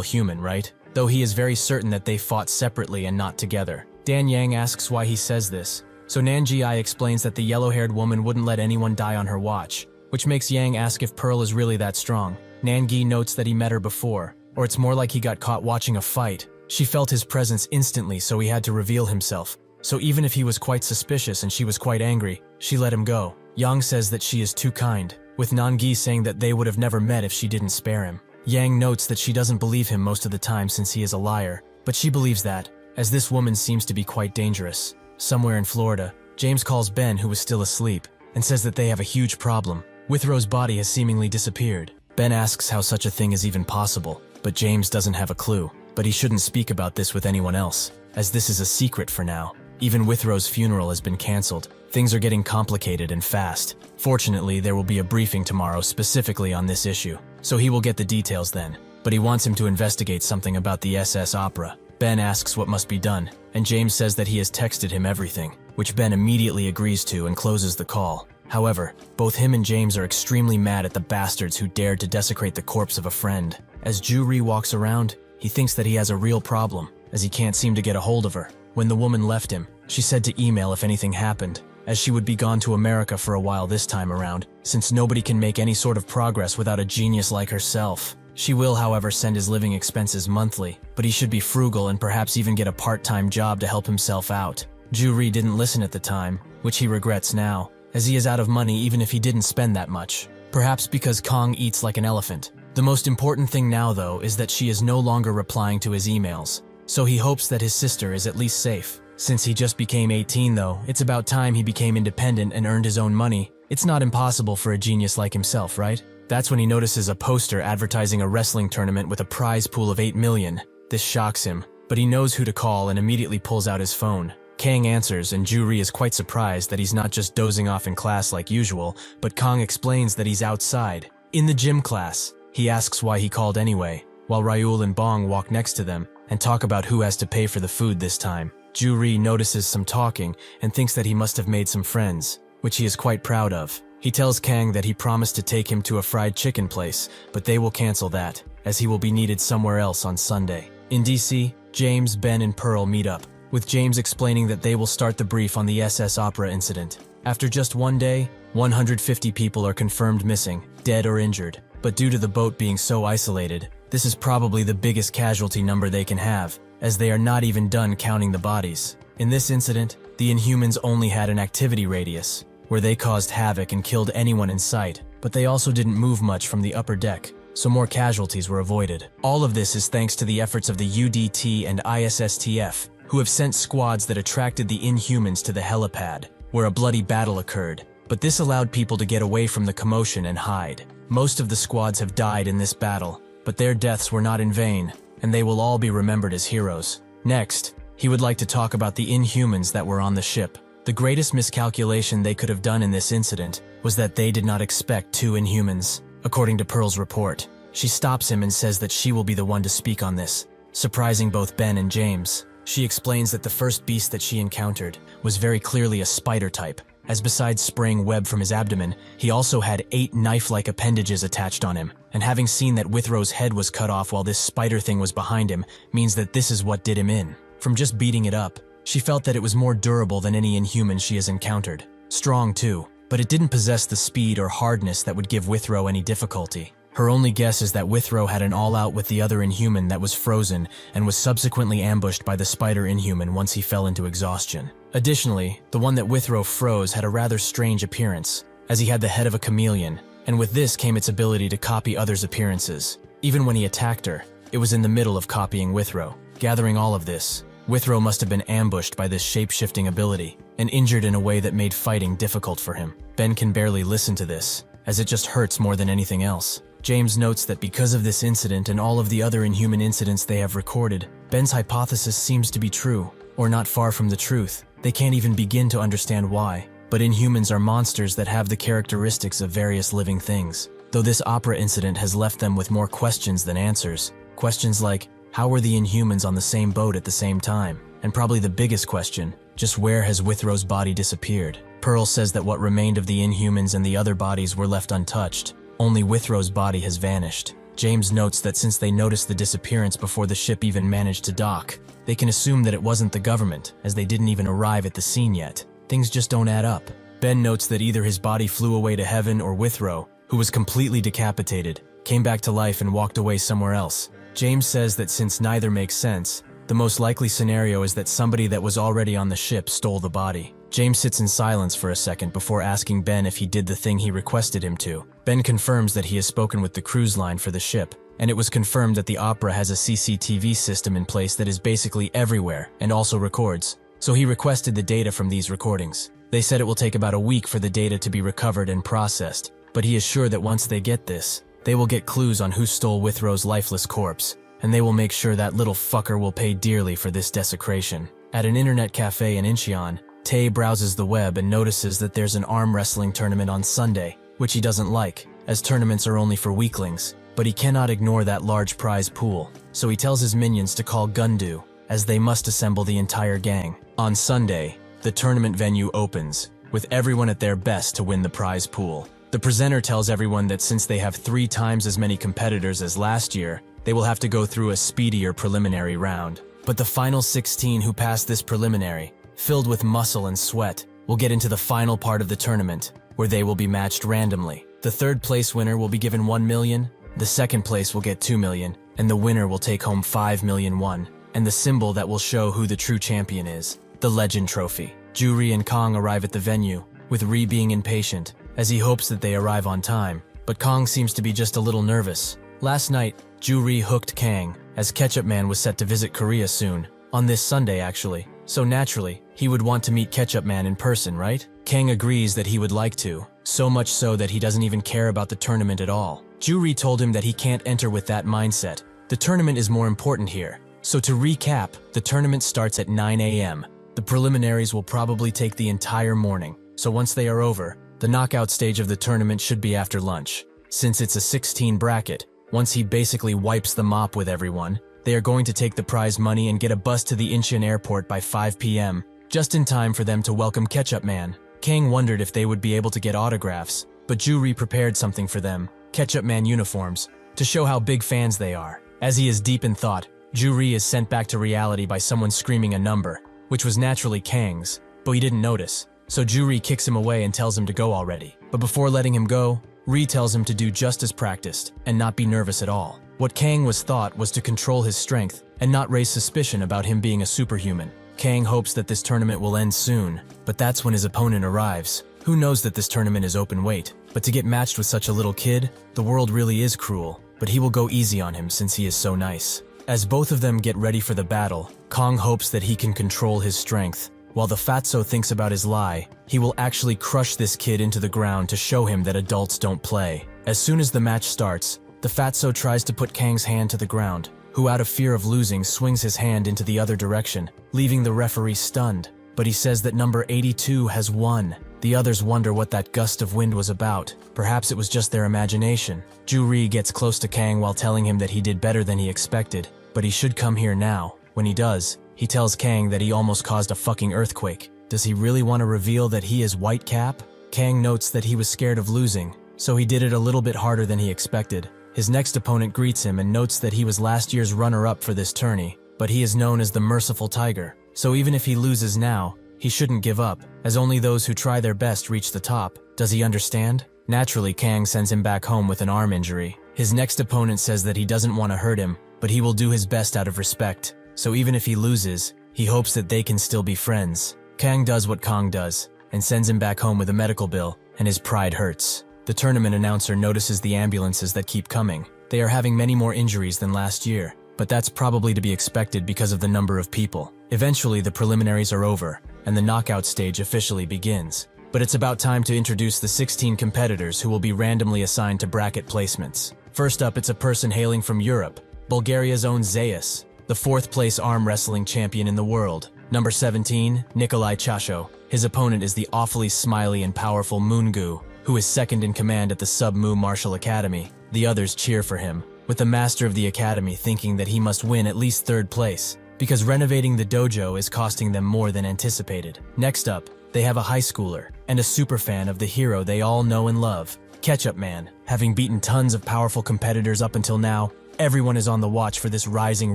human, right? Though he is very certain that they fought separately and not together. Dan Yang asks why he says this, so Nan-gi explains that the yellow-haired woman wouldn't let anyone die on her watch, which makes Yang ask if Pearl is really that strong. Nan-gi notes that he met her before, or it's more like he got caught watching a fight. She felt his presence instantly, so he had to reveal himself. So even if he was quite suspicious and she was quite angry, she let him go. Yang says that she is too kind, with Nan-gi saying that they would have never met if she didn't spare him. Yang notes that she doesn't believe him most of the time since he is a liar, but she believes that, as this woman seems to be quite dangerous. Somewhere in Florida, James calls Ben, who was still asleep, and says that they have a huge problem. Withrow's body has seemingly disappeared. Ben asks how such a thing is even possible, but James doesn't have a clue. But he shouldn't speak about this with anyone else, as this is a secret for now. Even Withrow's funeral has been cancelled. Things are getting complicated and fast. Fortunately, there will be a briefing tomorrow specifically on this issue, so he will get the details then. But he wants him to investigate something about the SS Opera. Ben asks what must be done, and James says that he has texted him everything, which Ben immediately agrees to and closes the call. However, both him and James are extremely mad at the bastards who dared to desecrate the corpse of a friend. As Ju-ri walks around, he thinks that he has a real problem, as he can't seem to get a hold of her. When the woman left him, she said to email if anything happened, as she would be gone to America for a while this time around, since nobody can make any sort of progress without a genius like herself. She will, however, send his living expenses monthly, but he should be frugal and perhaps even get a part-time job to help himself out. Ju-ri didn't listen at the time, which he regrets now, as he is out of money even if he didn't spend that much. Perhaps because Kong eats like an elephant. The most important thing now, though, is that she is no longer replying to his emails, so he hopes that his sister is at least safe. Since he just became 18 though, it's about time he became independent and earned his own money. It's not impossible for a genius like himself, right? That's when he notices a poster advertising a wrestling tournament with a prize pool of 8 million. This shocks him, but he knows who to call and immediately pulls out his phone. Kang answers, and Ju-ri is quite surprised that he's not just dozing off in class like usual, but Kong explains that he's outside, in the gym class. He asks why he called anyway, while Ryul and Bong walk next to them and talk about who has to pay for the food this time. Ju-ri notices some talking and thinks that he must have made some friends, which he is quite proud of. He tells Kang that he promised to take him to a fried chicken place, but they will cancel that, as he will be needed somewhere else on Sunday. In DC, James, Ben, and Pearl meet up, with James explaining that they will start the brief on the SS Opera incident. After just one day, 150 people are confirmed missing, dead or injured. But due to the boat being so isolated, this is probably the biggest casualty number they can have, as they are not even done counting the bodies. In this incident, the Inhumans only had an activity radius, where they caused havoc and killed anyone in sight, but they also didn't move much from the upper deck, so more casualties were avoided. All of this is thanks to the efforts of the UDT and ISSTF, who have sent squads that attracted the Inhumans to the helipad, where a bloody battle occurred, but this allowed people to get away from the commotion and hide. Most of the squads have died in this battle, but their deaths were not in vain, and they will all be remembered as heroes. Next, he would like to talk about the Inhumans that were on the ship. The greatest miscalculation they could have done in this incident was that they did not expect 2 Inhumans. According to Pearl's report, she stops him and says that she will be the one to speak on this, surprising both Ben and James. She explains that the first beast that she encountered was very clearly a spider type, as besides spraying web from his abdomen, he also had 8 knife-like appendages attached on him, and having seen that Withrow's head was cut off while this spider thing was behind him means that this is what did him in. From just beating it up, she felt that it was more durable than any Inhuman she has encountered. Strong too, but it didn't possess the speed or hardness that would give Withrow any difficulty. Her only guess is that Withrow had an all-out with the other Inhuman that was frozen and was subsequently ambushed by the spider Inhuman once he fell into exhaustion. Additionally, the one that Withrow froze had a rather strange appearance, as he had the head of a chameleon, and with this came its ability to copy others' appearances. Even when he attacked her, it was in the middle of copying Withrow. Gathering all of this, Withrow must have been ambushed by this shape-shifting ability, and injured in a way that made fighting difficult for him. Ben can barely listen to this, as it just hurts more than anything else. James notes that because of this incident and all of the other Inhuman incidents they have recorded, Ben's hypothesis seems to be true, or not far from the truth. They can't even begin to understand why, but Inhumans are monsters that have the characteristics of various living things. Though this opera incident has left them with more questions than answers. Questions like, how were the Inhumans on the same boat at the same time? And probably the biggest question, just where has Withrow's body disappeared? Pearl says that what remained of the Inhumans and the other bodies were left untouched. Only Withrow's body has vanished. James notes that since they noticed the disappearance before the ship even managed to dock, they can assume that it wasn't the government, as they didn't even arrive at the scene yet. Things just don't add up. Ben notes that either his body flew away to heaven or Withrow, who was completely decapitated, came back to life and walked away somewhere else. James says that since neither makes sense, the most likely scenario is that somebody that was already on the ship stole the body. James sits in silence for a second before asking Ben if he did the thing he requested him to. Ben confirms that he has spoken with the cruise line for the ship, and it was confirmed that the Opera has a CCTV system in place that is basically everywhere and also records, so he requested the data from these recordings. They said it will take about a week for the data to be recovered and processed, but he is sure that once they get this, they will get clues on who stole Withrow's lifeless corpse, and they will make sure that little fucker will pay dearly for this desecration. At an internet cafe in Incheon, Tae browses the web and notices that there's an arm wrestling tournament on Sunday, which he doesn't like, as tournaments are only for weaklings, but he cannot ignore that large prize pool, so he tells his minions to call Gundu, as they must assemble the entire gang. On Sunday, the tournament venue opens, with everyone at their best to win the prize pool. The presenter tells everyone that since they have 3 times as many competitors as last year, they will have to go through a speedier preliminary round. But the final 16 who pass this preliminary, filled with muscle and sweat, will get into the final part of the tournament, where they will be matched randomly. The 3rd place winner will be given 1 million, the 2nd place will get 2 million, and the winner will take home 5 million won, and the symbol that will show who the true champion is, the Legend Trophy. Juri and Kong arrive at the venue, with Ri being impatient, as he hopes that they arrive on time, but Kong seems to be just a little nervous. Last night, Juri hooked Kang, as Ketchup Man was set to visit Korea soon, on this Sunday actually, so naturally, he would want to meet Ketchup Man in person, right? Kang agrees that he would like to, so much so that he doesn't even care about the tournament at all. Juri told him that he can't enter with that mindset. The tournament is more important here. So to recap, the tournament starts at 9 a.m. The preliminaries will probably take the entire morning, so once they are over, the knockout stage of the tournament should be after lunch. Since it's a 16 bracket, once he basically wipes the mop with everyone, they are going to take the prize money and get a bus to the Incheon airport by 5 p.m., just in time for them to welcome Ketchup Man. Kang wondered if they would be able to get autographs, but Juri prepared something for them, Ketchup Man uniforms, to show how big fans they are. As he is deep in thought, Juri is sent back to reality by someone screaming a number, which was naturally Kang's, but he didn't notice. So Juri kicks him away and tells him to go already. But before letting him go, Ri tells him to do just as practiced and not be nervous at all. What Kang was thought was to control his strength and not raise suspicion about him being a superhuman. Kang hopes that this tournament will end soon, but that's when his opponent arrives. Who knows that this tournament is open weight, but to get matched with such a little kid, the world really is cruel, but he will go easy on him since he is so nice. As both of them get ready for the battle, Kong hopes that he can control his strength. While the fatso thinks about his lie, he will actually crush this kid into the ground to show him that adults don't play. As soon as the match starts, the fatso tries to put Kang's hand to the ground, who out of fear of losing swings his hand into the other direction, leaving the referee stunned. But he says that number 82 has won. The others wonder what that gust of wind was about. Perhaps it was just their imagination. Juri gets close to Kang while telling him that he did better than he expected, but he should come here now. When he does, he tells Kang that he almost caused a fucking earthquake. Does he really want to reveal that he is Whitecap? Kang notes that he was scared of losing, so he did it a little bit harder than he expected. His next opponent greets him and notes that he was last year's runner-up for this tourney, but he is known as the Merciful Tiger. So even if he loses now, he shouldn't give up, as only those who try their best reach the top. Does he understand? Naturally, Kang sends him back home with an arm injury. His next opponent says that he doesn't want to hurt him, but he will do his best out of respect. So even if he loses, he hopes that they can still be friends. Kang does what Kong does, and sends him back home with a medical bill, and his pride hurts. The tournament announcer notices the ambulances that keep coming. They are having many more injuries than last year, but that's probably to be expected because of the number of people. Eventually, the preliminaries are over, and the knockout stage officially begins. But it's about time to introduce the 16 competitors who will be randomly assigned to bracket placements. First up, it's a person hailing from Europe, Bulgaria's own Zayas, the 4th place arm wrestling champion in the world. Number 17, Nikolai Chasho. His opponent is the awfully smiley and powerful Moongu, who is second in command at the Sub-Mu Martial Academy. The others cheer for him, with the master of the academy thinking that he must win at least 3rd place. because renovating the dojo is costing them more than anticipated. Next up, they have a high schooler and a superfan of the hero they all know and love, Ketchup Man. Having beaten tons of powerful competitors up until now, everyone is on the watch for this rising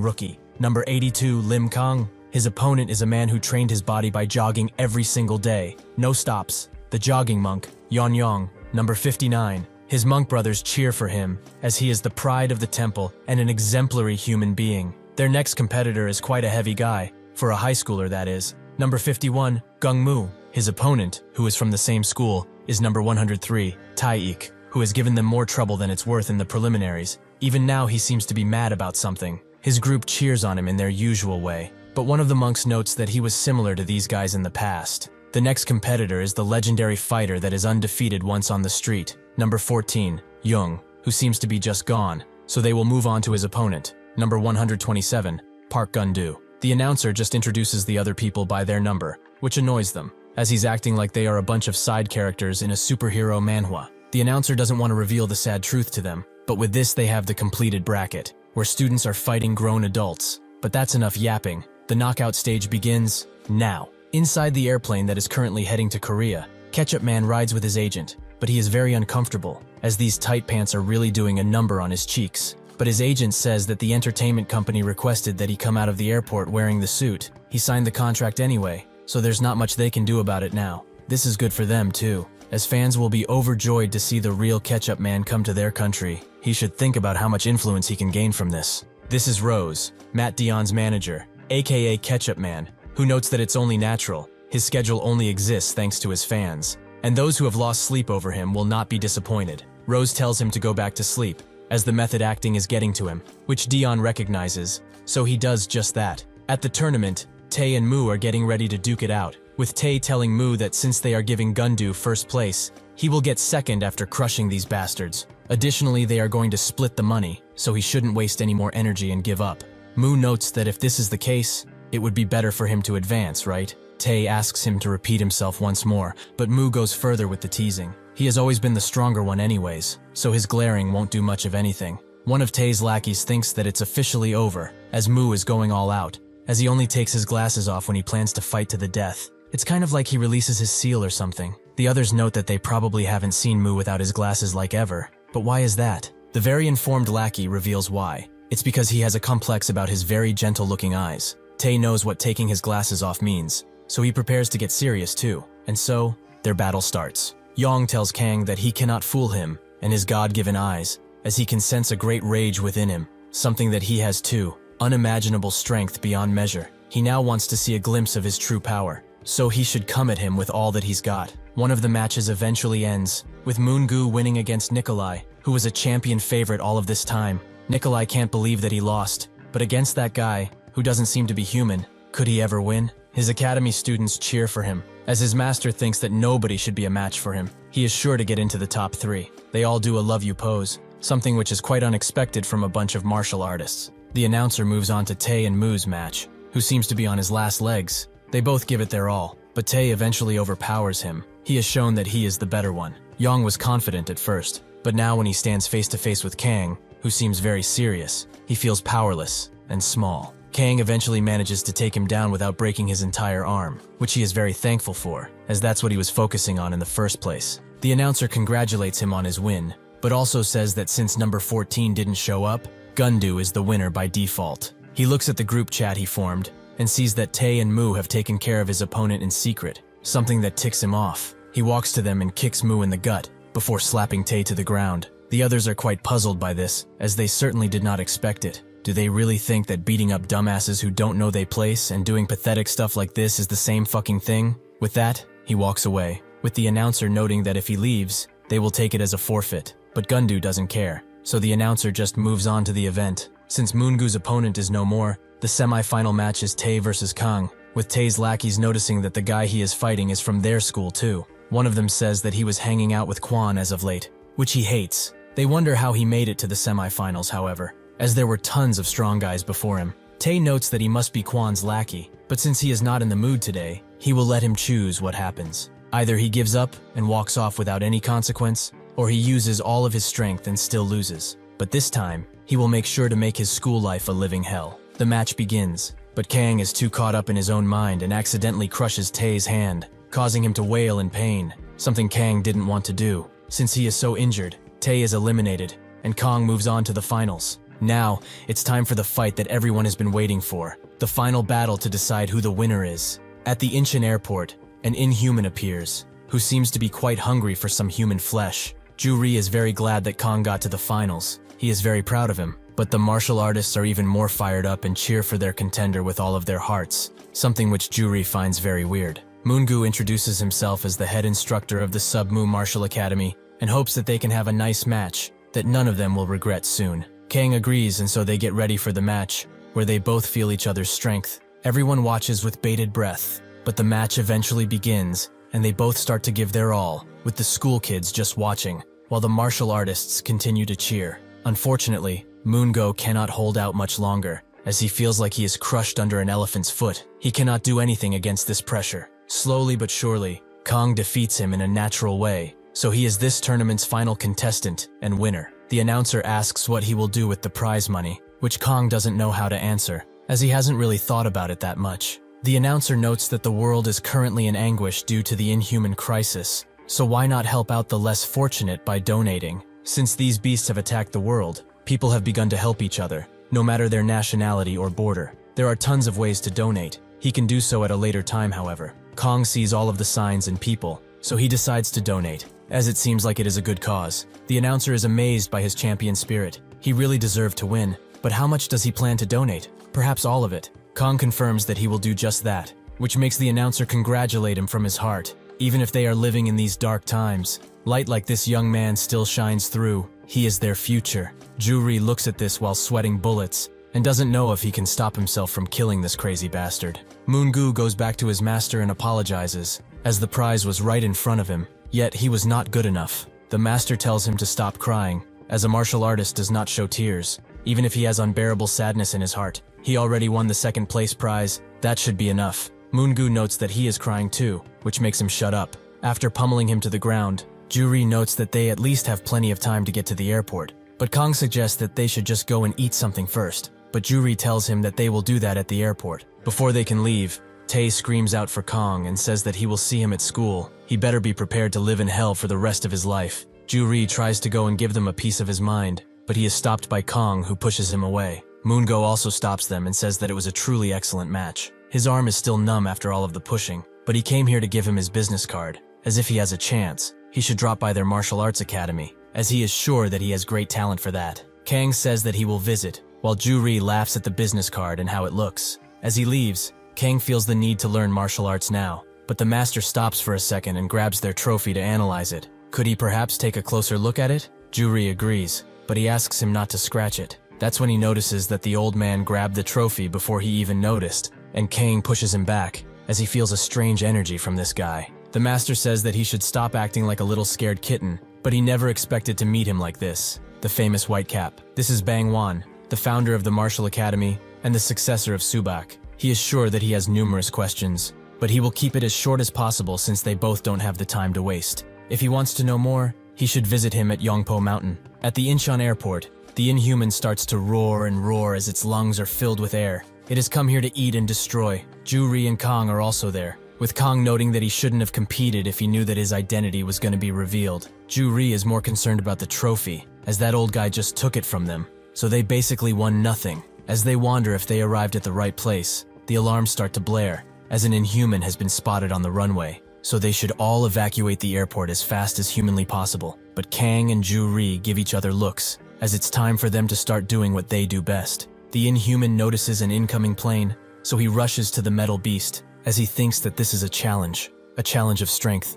rookie. Number 82, Lim Kang. His opponent is a man who trained his body by jogging every single day. No stops. The jogging monk, Yan Yang. Number 59. His monk brothers cheer for him, as he is the pride of the temple and an exemplary human being. Their next competitor is quite a heavy guy, for a high schooler that is. Number 51, Gung Mu. His opponent, who is from the same school, is number 103, Tai Ik, who has given them more trouble than it's worth in the preliminaries. Even now he seems to be mad about something. His group cheers on him in their usual way, but one of the monks notes that he was similar to these guys in the past. The next competitor is the legendary fighter that is undefeated once on the street, number 14, Jung, who seems to be just gone, so they will move on to his opponent, number 127, Park Gun-do. The announcer just introduces the other people by their number, which annoys them, as he's acting like they are a bunch of side characters in a superhero manhwa. The announcer doesn't want to reveal the sad truth to them, but with this they have the completed bracket, where students are fighting grown adults. But that's enough yapping. The knockout stage begins now. Inside the airplane that is currently heading to Korea, Ketchup Man rides with his agent, but he is very uncomfortable, as these tight pants are really doing a number on his cheeks. But his agent says that the entertainment company requested that he come out of the airport wearing the suit. He signed the contract anyway, so there's not much they can do about it now. This is good for them too, as fans will be overjoyed to see the real Ketchup Man come to their country. He should think about how much influence he can gain from this. This is Rose, Matt Dion's manager, aka Ketchup Man, who notes that it's only natural. His schedule only exists thanks to his fans, and those who have lost sleep over him will not be disappointed. Rose tells him to go back to sleep, as the method acting is getting to him, which Dion recognizes, so he does just that. At the tournament, Tae and Mu are getting ready to duke it out, with Tae telling Mu that since they are giving Gundu first place, he will get second after crushing these bastards. Additionally, they are going to split the money, so he shouldn't waste any more energy and give up. Mu notes that if this is the case, it would be better for him to advance, right? Tae asks him to repeat himself once more, but Mu goes further with the teasing. He has always been the stronger one anyways, so his glaring won't do much of anything. One of Tae's lackeys thinks that it's officially over, as Mu is going all out, as he only takes his glasses off when he plans to fight to the death. It's kind of like he releases his seal or something. The others note that they probably haven't seen Mu without his glasses like ever. But why is that? The very informed lackey reveals why. It's because he has a complex about his very gentle-looking eyes. Tae knows what taking his glasses off means, so he prepares to get serious too. And so, their battle starts. Yong tells Kang that he cannot fool him and his God-given eyes, as he can sense a great rage within him, something that he has too, unimaginable strength beyond measure. He now wants to see a glimpse of his true power, so he should come at him with all that he's got. One of the matches eventually ends, with Moon-gu winning against Nikolai, who was a champion favorite all of this time. Nikolai can't believe that he lost, but against that guy, who doesn't seem to be human, could he ever win? His academy students cheer for him, as his master thinks that nobody should be a match for him. He is sure to get into the top 3. They all do a love you pose, something which is quite unexpected from a bunch of martial artists. The announcer moves on to Tae and Mu's match, who seems to be on his last legs. They both give it their all, but Tae eventually overpowers him. He has shown that he is the better one. Yang was confident at first, but now when he stands face to face with Kang, who seems very serious, he feels powerless and small. Kang eventually manages to take him down without breaking his entire arm, which he is very thankful for, as that's what he was focusing on in the first place. The announcer congratulates him on his win, but also says that since number 14 didn't show up, Gundu is the winner by default. He looks at the group chat he formed, and sees that Tae and Mu have taken care of his opponent in secret, something that ticks him off. He walks to them and kicks Mu in the gut, before slapping Tae to the ground. The others are quite puzzled by this, as they certainly did not expect it. Do they really think that beating up dumbasses who don't know they place and doing pathetic stuff like this is the same fucking thing? With that, he walks away, with the announcer noting that if he leaves, they will take it as a forfeit. But Gundu doesn't care, so the announcer just moves on to the event. Since Moon-gu's opponent is no more, the semi-final match is Tae versus Kang, with Tae's lackeys noticing that the guy he is fighting is from their school too. One of them says that he was hanging out with Kwon as of late, which he hates. They wonder how he made it to the semi-finals, however, as there were tons of strong guys before him. Tae notes that he must be Kwon's lackey, but since he is not in the mood today, he will let him choose what happens. Either he gives up and walks off without any consequence, or he uses all of his strength and still loses. But this time, he will make sure to make his school life a living hell. The match begins, But Kang is too caught up in his own mind and accidentally crushes Tae's hand, causing him to wail in pain, something Kang didn't want to do. Since he is so injured, Tae is eliminated, and Kang moves on to the finals. Now, it's time for the fight that everyone has been waiting for, the final battle to decide who the winner is. At the Incheon airport, an inhuman appears, who seems to be quite hungry for some human flesh. Ju-ri is very glad that Kang got to the finals. He is very proud of him, but the martial artists are even more fired up and cheer for their contender with all of their hearts, something which Ju-ri finds very weird. Moon-gu introduces himself as the head instructor of the Submu Martial Academy and hopes that they can have a nice match that none of them will regret soon. Kang agrees, and so they get ready for the match, where they both feel each other's strength. Everyone watches with bated breath, but the match eventually begins, and they both start to give their all, with the school kids just watching, while the martial artists continue to cheer. Unfortunately, Moon-gu cannot hold out much longer, as he feels like he is crushed under an elephant's foot. He cannot do anything against this pressure. Slowly but surely, Kang defeats him in a natural way, so he is this tournament's final contestant and winner. The announcer asks what he will do with the prize money, which Kang doesn't know how to answer, as he hasn't really thought about it that much. The announcer notes that the world is currently in anguish due to the inhuman crisis, so why not help out the less fortunate by donating? Since these beasts have attacked the world, people have begun to help each other, no matter their nationality or border. There are tons of ways to donate. He can do so at a later time, however. Kang sees all of the signs and people, so he decides to donate, as it seems like it is a good cause. The announcer is amazed by his champion spirit. He really deserved to win, but how much does he plan to donate? Perhaps all of it. Kang confirms that he will do just that, which makes the announcer congratulate him from his heart. Even if they are living in these dark times, light like this young man still shines through. He is their future. Ju-ri looks at this while sweating bullets, and doesn't know if he can stop himself from killing this crazy bastard. Moon-gu goes back to his master and apologizes, as the prize was right in front of him, yet he was not good enough. The master tells him to stop crying, as a martial artist does not show tears, even if he has unbearable sadness in his heart. He already won the second place prize, that should be enough. Moon-gu notes that he is crying too, which makes him shut up. After pummeling him to the ground, Ju-ri notes that they at least have plenty of time to get to the airport, but Kang suggests that they should just go and eat something first. But Ju-ri tells him that they will do that at the airport. Before they can leave, Tae screams out for Kang and says that he will see him at school. He better be prepared to live in hell for the rest of his life. Ju-ri tries to go and give them a piece of his mind, but he is stopped by Kang, who pushes him away. Moon-gu also stops them and says that it was a truly excellent match. His arm is still numb after all of the pushing, but he came here to give him his business card. As if he has a chance, he should drop by their martial arts academy, as he is sure that he has great talent for that. Kang says that he will visit, while Ju-ri laughs at the business card and how it looks. As he leaves, Kang feels the need to learn martial arts now, but the master stops for a second and grabs their trophy to analyze it. Could he perhaps take a closer look at it? Ju-ri agrees, but he asks him not to scratch it. That's when he notices that the old man grabbed the trophy before he even noticed, and Kang pushes him back, as he feels a strange energy from this guy. The master says that he should stop acting like a little scared kitten, but he never expected to meet him like this. The famous White Cap. This is Bang Wan, the founder of the Martial Academy and the successor of Subak. He is sure that he has numerous questions, but he will keep it as short as possible since they both don't have the time to waste. If he wants to know more, he should visit him at Yongpo Mountain. At the Incheon airport, the Inhuman starts to roar and roar as its lungs are filled with air. It has come here to eat and destroy. Ju-ri and Kang are also there, with Kang noting that he shouldn't have competed if he knew that his identity was going to be revealed. Ju-ri is more concerned about the trophy, as that old guy just took it from them, so they basically won nothing. As they wonder if they arrived at the right place, the alarms start to blare, as an Inhuman has been spotted on the runway, so they should all evacuate the airport as fast as humanly possible. But Kang and Ju-ri give each other looks, as it's time for them to start doing what they do best. The Inhuman notices an incoming plane, so he rushes to the metal beast, as he thinks that this is a challenge of strength.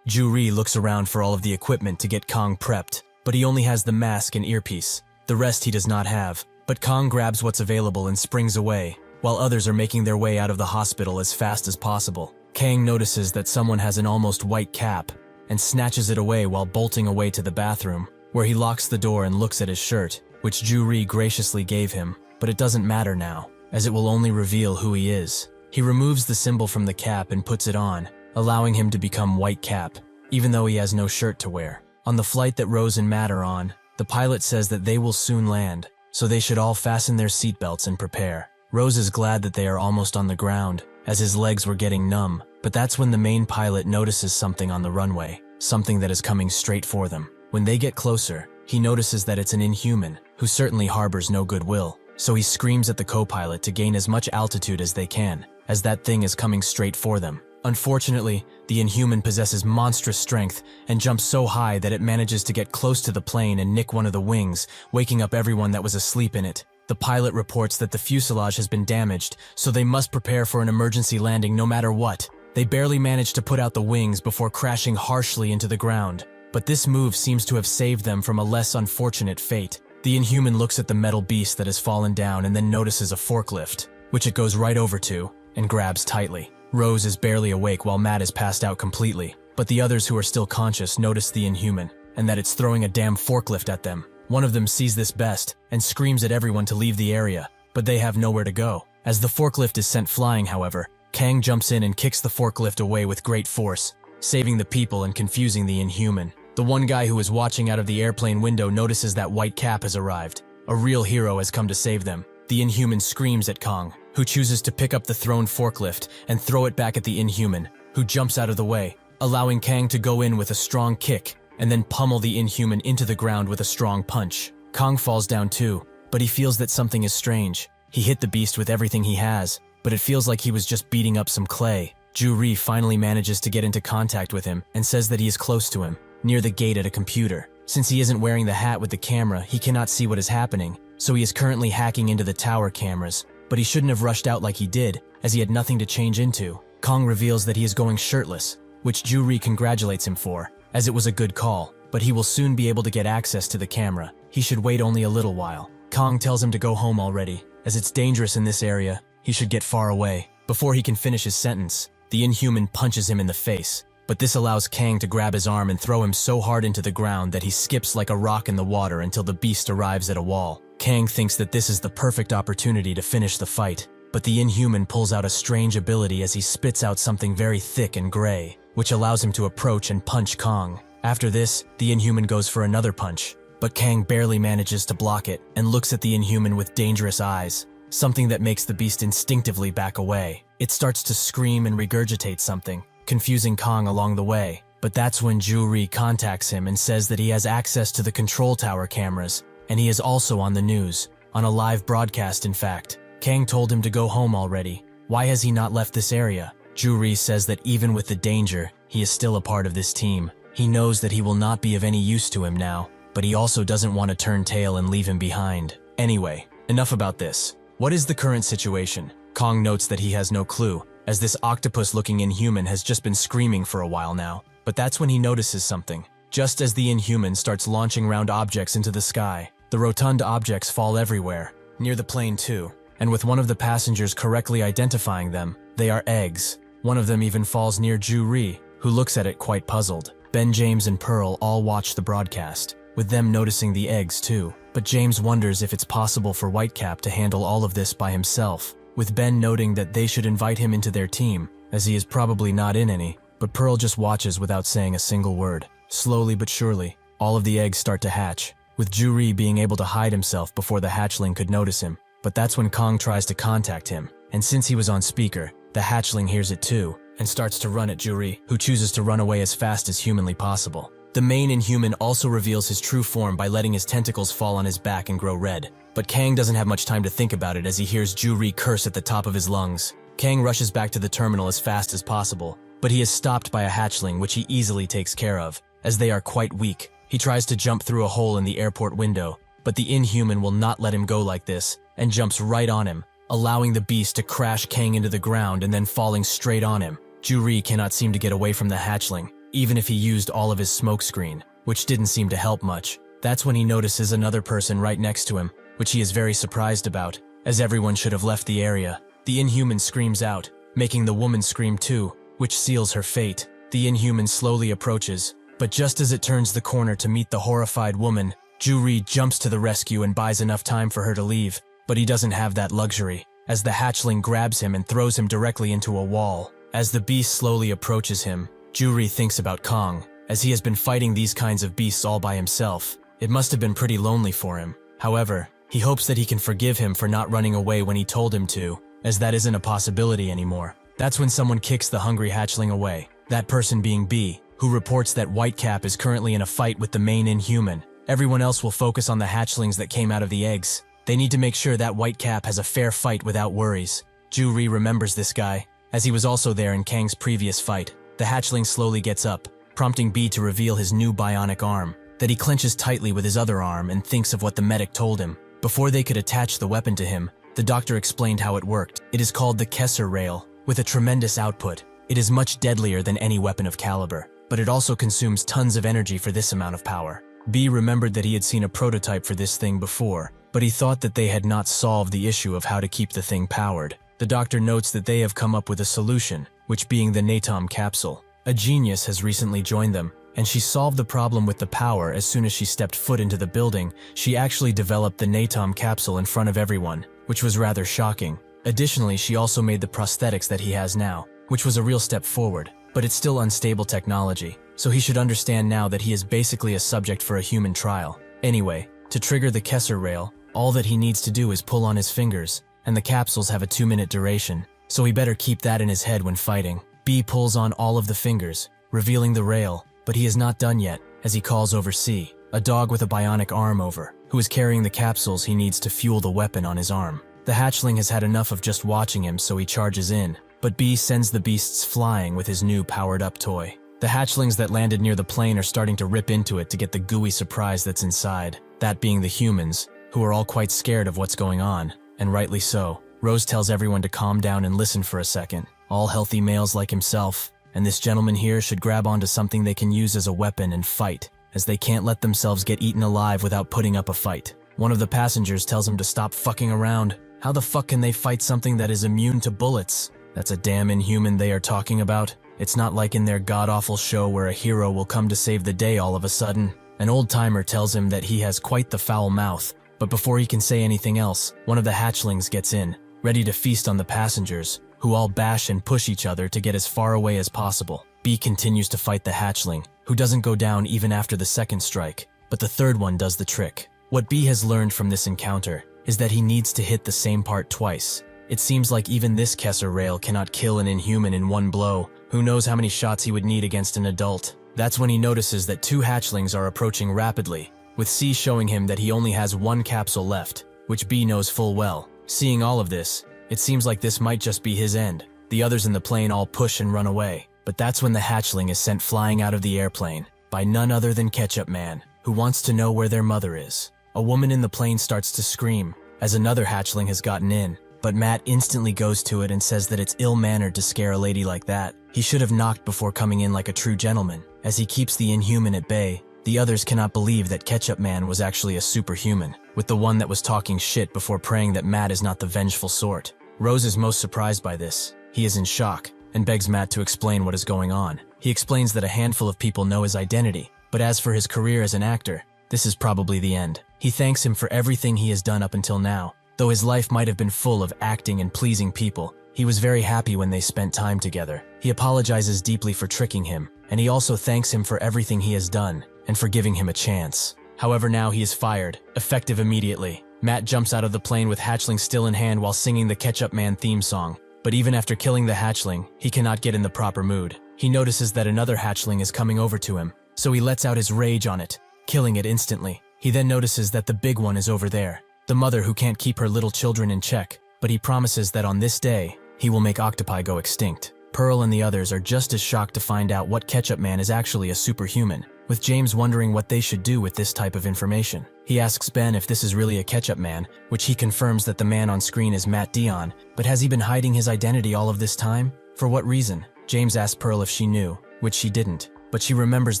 Ju-ri looks around for all of the equipment to get Kang prepped, but he only has the mask and earpiece. The rest he does not have, but Kang grabs what's available and springs away, while others are making their way out of the hospital as fast as possible. Kang notices that someone has an almost white cap, and snatches it away while bolting away to the bathroom, where he locks the door and looks at his shirt, which Ju-ri graciously gave him, but it doesn't matter now, as it will only reveal who he is. He removes the symbol from the cap and puts it on, allowing him to become White Cap, even though he has no shirt to wear. On the flight that Rose and Matt are on, the pilot says that they will soon land, so they should all fasten their seatbelts and prepare. Rose is glad that they are almost on the ground, as his legs were getting numb, but that's when the main pilot notices something on the runway, something that is coming straight for them. When they get closer, he notices that it's an Inhuman, who certainly harbors no goodwill, so he screams at the co-pilot to gain as much altitude as they can, as that thing is coming straight for them. Unfortunately, the Inhuman possesses monstrous strength and jumps so high that it manages to get close to the plane and nick one of the wings, waking up everyone that was asleep in it. The pilot reports that the fuselage has been damaged, so they must prepare for an emergency landing no matter what. They barely manage to put out the wings before crashing harshly into the ground. But this move seems to have saved them from a less unfortunate fate. The Inhuman looks at the metal beast that has fallen down and then notices a forklift, which it goes right over to and grabs tightly. Rose is barely awake while Matt is passed out completely, but the others who are still conscious notice the Inhuman and that it's throwing a damn forklift at them. One of them sees this best and screams at everyone to leave the area, but they have nowhere to go. As the forklift is sent flying, however, Kang jumps in and kicks the forklift away with great force, saving the people and confusing the Inhuman. The one guy who is watching out of the airplane window notices that White Cap has arrived. A real hero has come to save them. The Inhuman screams at Kong, who chooses to pick up the thrown forklift and throw it back at the Inhuman, who jumps out of the way, allowing Kang to go in with a strong kick and then pummel the Inhuman into the ground with a strong punch. Kong falls down too, but he feels that something is strange. He hit the beast with everything he has, but it feels like he was just beating up some clay. Ju-Ri finally manages to get into contact with him and says that he is close to him, near the gate at a computer. Since he isn't wearing the hat with the camera, he cannot see what is happening, so he is currently hacking into the tower cameras. But he shouldn't have rushed out like he did, as he had nothing to change into. Kong reveals that he is going shirtless, which Ju-Ri congratulates him for, as it was a good call, but he will soon be able to get access to the camera. He should wait only a little while. Kong tells him to go home already, as it's dangerous in this area. He should get far away. Before he can finish his sentence, the Inhuman punches him in the face, but this allows Kang to grab his arm and throw him so hard into the ground that he skips like a rock in the water until the beast arrives at a wall. Kang thinks that this is the perfect opportunity to finish the fight, but the Inhuman pulls out a strange ability as he spits out something very thick and gray, which allows him to approach and punch Kong. After this, the Inhuman goes for another punch, but Kang barely manages to block it and looks at the Inhuman with dangerous eyes, something that makes the beast instinctively back away. It starts to scream and regurgitate something, confusing Kong along the way, but that's when Ju-Ri contacts him and says that he has access to the control tower cameras, and he is also on the news, on a live broadcast in fact. Kang told him to go home already. Why has he not left this area? Ju-Ri says that even with the danger, he is still a part of this team. He knows that he will not be of any use to him now, but he also doesn't want to turn tail and leave him behind. Anyway, enough about this. What is the current situation? Kong notes that he has no clue, as this octopus-looking Inhuman has just been screaming for a while now. But that's when he notices something. Just as the Inhuman starts launching round objects into the sky, the rotund objects fall everywhere, near the plane too, and with one of the passengers correctly identifying them, they are eggs. One of them even falls near Ju-Ri, who looks at it quite puzzled. Ben, James, and Pearl all watch the broadcast, with them noticing the eggs too. But James wonders if it's possible for Whitecap to handle all of this by himself, with Ben noting that they should invite him into their team, as he is probably not in any. But Pearl just watches without saying a single word. Slowly but surely, all of the eggs start to hatch, with Ju-Ri being able to hide himself before the hatchling could notice him. But that's when Kong tries to contact him, and since he was on speaker, the hatchling hears it too, and starts to run at Ju-Ri, who chooses to run away as fast as humanly possible. The main Inhuman also reveals his true form by letting his tentacles fall on his back and grow red. But Kang doesn't have much time to think about it as he hears Ju-Ri curse at the top of his lungs. Kang rushes back to the terminal as fast as possible, but he is stopped by a hatchling which he easily takes care of, as they are quite weak. He tries to jump through a hole in the airport window, but the Inhuman will not let him go like this, and jumps right on him, allowing the beast to crash Kang into the ground and then falling straight on him. Ju-Ri cannot seem to get away from the hatchling, even if he used all of his smokescreen, which didn't seem to help much. That's when he notices another person right next to him, which he is very surprised about, as everyone should have left the area. The Inhuman screams out, making the woman scream too, which seals her fate. The Inhuman slowly approaches, but just as it turns the corner to meet the horrified woman, Ju-Ri jumps to the rescue and buys enough time for her to leave, but he doesn't have that luxury, as the hatchling grabs him and throws him directly into a wall. As the beast slowly approaches him, Ju-Ri thinks about Kong, as he has been fighting these kinds of beasts all by himself. It must have been pretty lonely for him. However, He hopes that he can forgive him for not running away when he told him to, as that isn't a possibility anymore. That's when someone kicks the hungry hatchling away, that person being B, who reports that Whitecap is currently in a fight with the main Inhuman. Everyone else will focus on the hatchlings that came out of the eggs. They need to make sure that Whitecap has a fair fight without worries. Ju-ri remembers this guy, as he was also there in Kang's previous fight. The hatchling slowly gets up, prompting B to reveal his new bionic arm, that he clenches tightly with his other arm and thinks of what the medic told him. Before they could attach the weapon to him, the doctor explained how it worked. It is called the Kessler Rail, with a tremendous output. It is much deadlier than any weapon of caliber, but it also consumes tons of energy for this amount of power. B remembered that he had seen a prototype for this thing before, but he thought that they had not solved the issue of how to keep the thing powered. The doctor notes that they have come up with a solution, which being the Natom capsule. A genius has recently joined them, and she solved the problem with the power as soon as she stepped foot into the building. She actually developed the Natom capsule in front of everyone, which was rather shocking. Additionally, she also made the prosthetics that he has now, which was a real step forward, but it's still unstable technology, so he should understand now that he is basically a subject for a human trial. Anyway, to trigger the Kessler Rail, all that he needs to do is pull on his fingers, and the capsules have a 2-minute duration, so he better keep that in his head when fighting. B pulls on all of the fingers, revealing the rail, but he is not done yet, as he calls over C, a dog with a bionic arm over, who is carrying the capsules he needs to fuel the weapon on his arm. The hatchling has had enough of just watching him, so he charges in, but B sends the beasts flying with his new powered-up toy. The hatchlings that landed near the plane are starting to rip into it to get the gooey surprise that's inside, that being the humans, who are all quite scared of what's going on, and rightly so. Rose tells everyone to calm down and listen for a second. All healthy males like himself, and this gentleman here should grab onto something they can use as a weapon and fight, as they can't let themselves get eaten alive without putting up a fight. One of the passengers tells him to stop fucking around. How the fuck can they fight something that is immune to bullets? That's a damn Inhuman they are talking about. It's not like in their god-awful show where a hero will come to save the day all of a sudden. An old-timer tells him that he has quite the foul mouth, but before he can say anything else, one of the hatchlings gets in, ready to feast on the passengers, who all bash and push each other to get as far away as possible. B continues to fight the hatchling, who doesn't go down even after the second strike, but the third one does the trick. What B has learned from this encounter is that he needs to hit the same part twice. It seems like even this Kessler Rail cannot kill an Inhuman in one blow. Who knows how many shots he would need against an adult. That's when he notices that 2 hatchlings are approaching rapidly, with C showing him that he only has 1 capsule left, which B knows full well. Seeing all of this, it seems like this might just be his end. The others in the plane all push and run away, but that's when the hatchling is sent flying out of the airplane by none other than Ketchup Man, who wants to know where their mother is. A woman in the plane starts to scream, as another hatchling has gotten in, but Matt instantly goes to it and says that it's ill-mannered to scare a lady like that. He should have knocked before coming in like a true gentleman. As he keeps the Inhuman at bay, the others cannot believe that Ketchup Man was actually a superhuman, with the one that was talking shit before praying that Matt is not the vengeful sort. Rose is most surprised by this. He is in shock, and begs Matt to explain what is going on. He explains that a handful of people know his identity, but as for his career as an actor, this is probably the end. He thanks him for everything he has done up until now. Though his life might have been full of acting and pleasing people, he was very happy when they spent time together. He apologizes deeply for tricking him, and he also thanks him for everything he has done, and for giving him a chance. However, now he is fired, effective immediately. Matt jumps out of the plane with hatchling still in hand while singing the Ketchup Man theme song. But even after killing the hatchling, he cannot get in the proper mood. He notices that another hatchling is coming over to him, so he lets out his rage on it, killing it instantly. He then notices that the big one is over there, the mother who can't keep her little children in check, but he promises that on this day, he will make octopi go extinct. Pearl and the others are just as shocked to find out what Ketchup Man is actually a superhuman, with James wondering what they should do with this type of information. He asks Ben if this is really a Ketchup Man, which he confirms that the man on screen is Matt Dion, but has he been hiding his identity all of this time? For what reason? James asks Pearl if she knew, which she didn't, but she remembers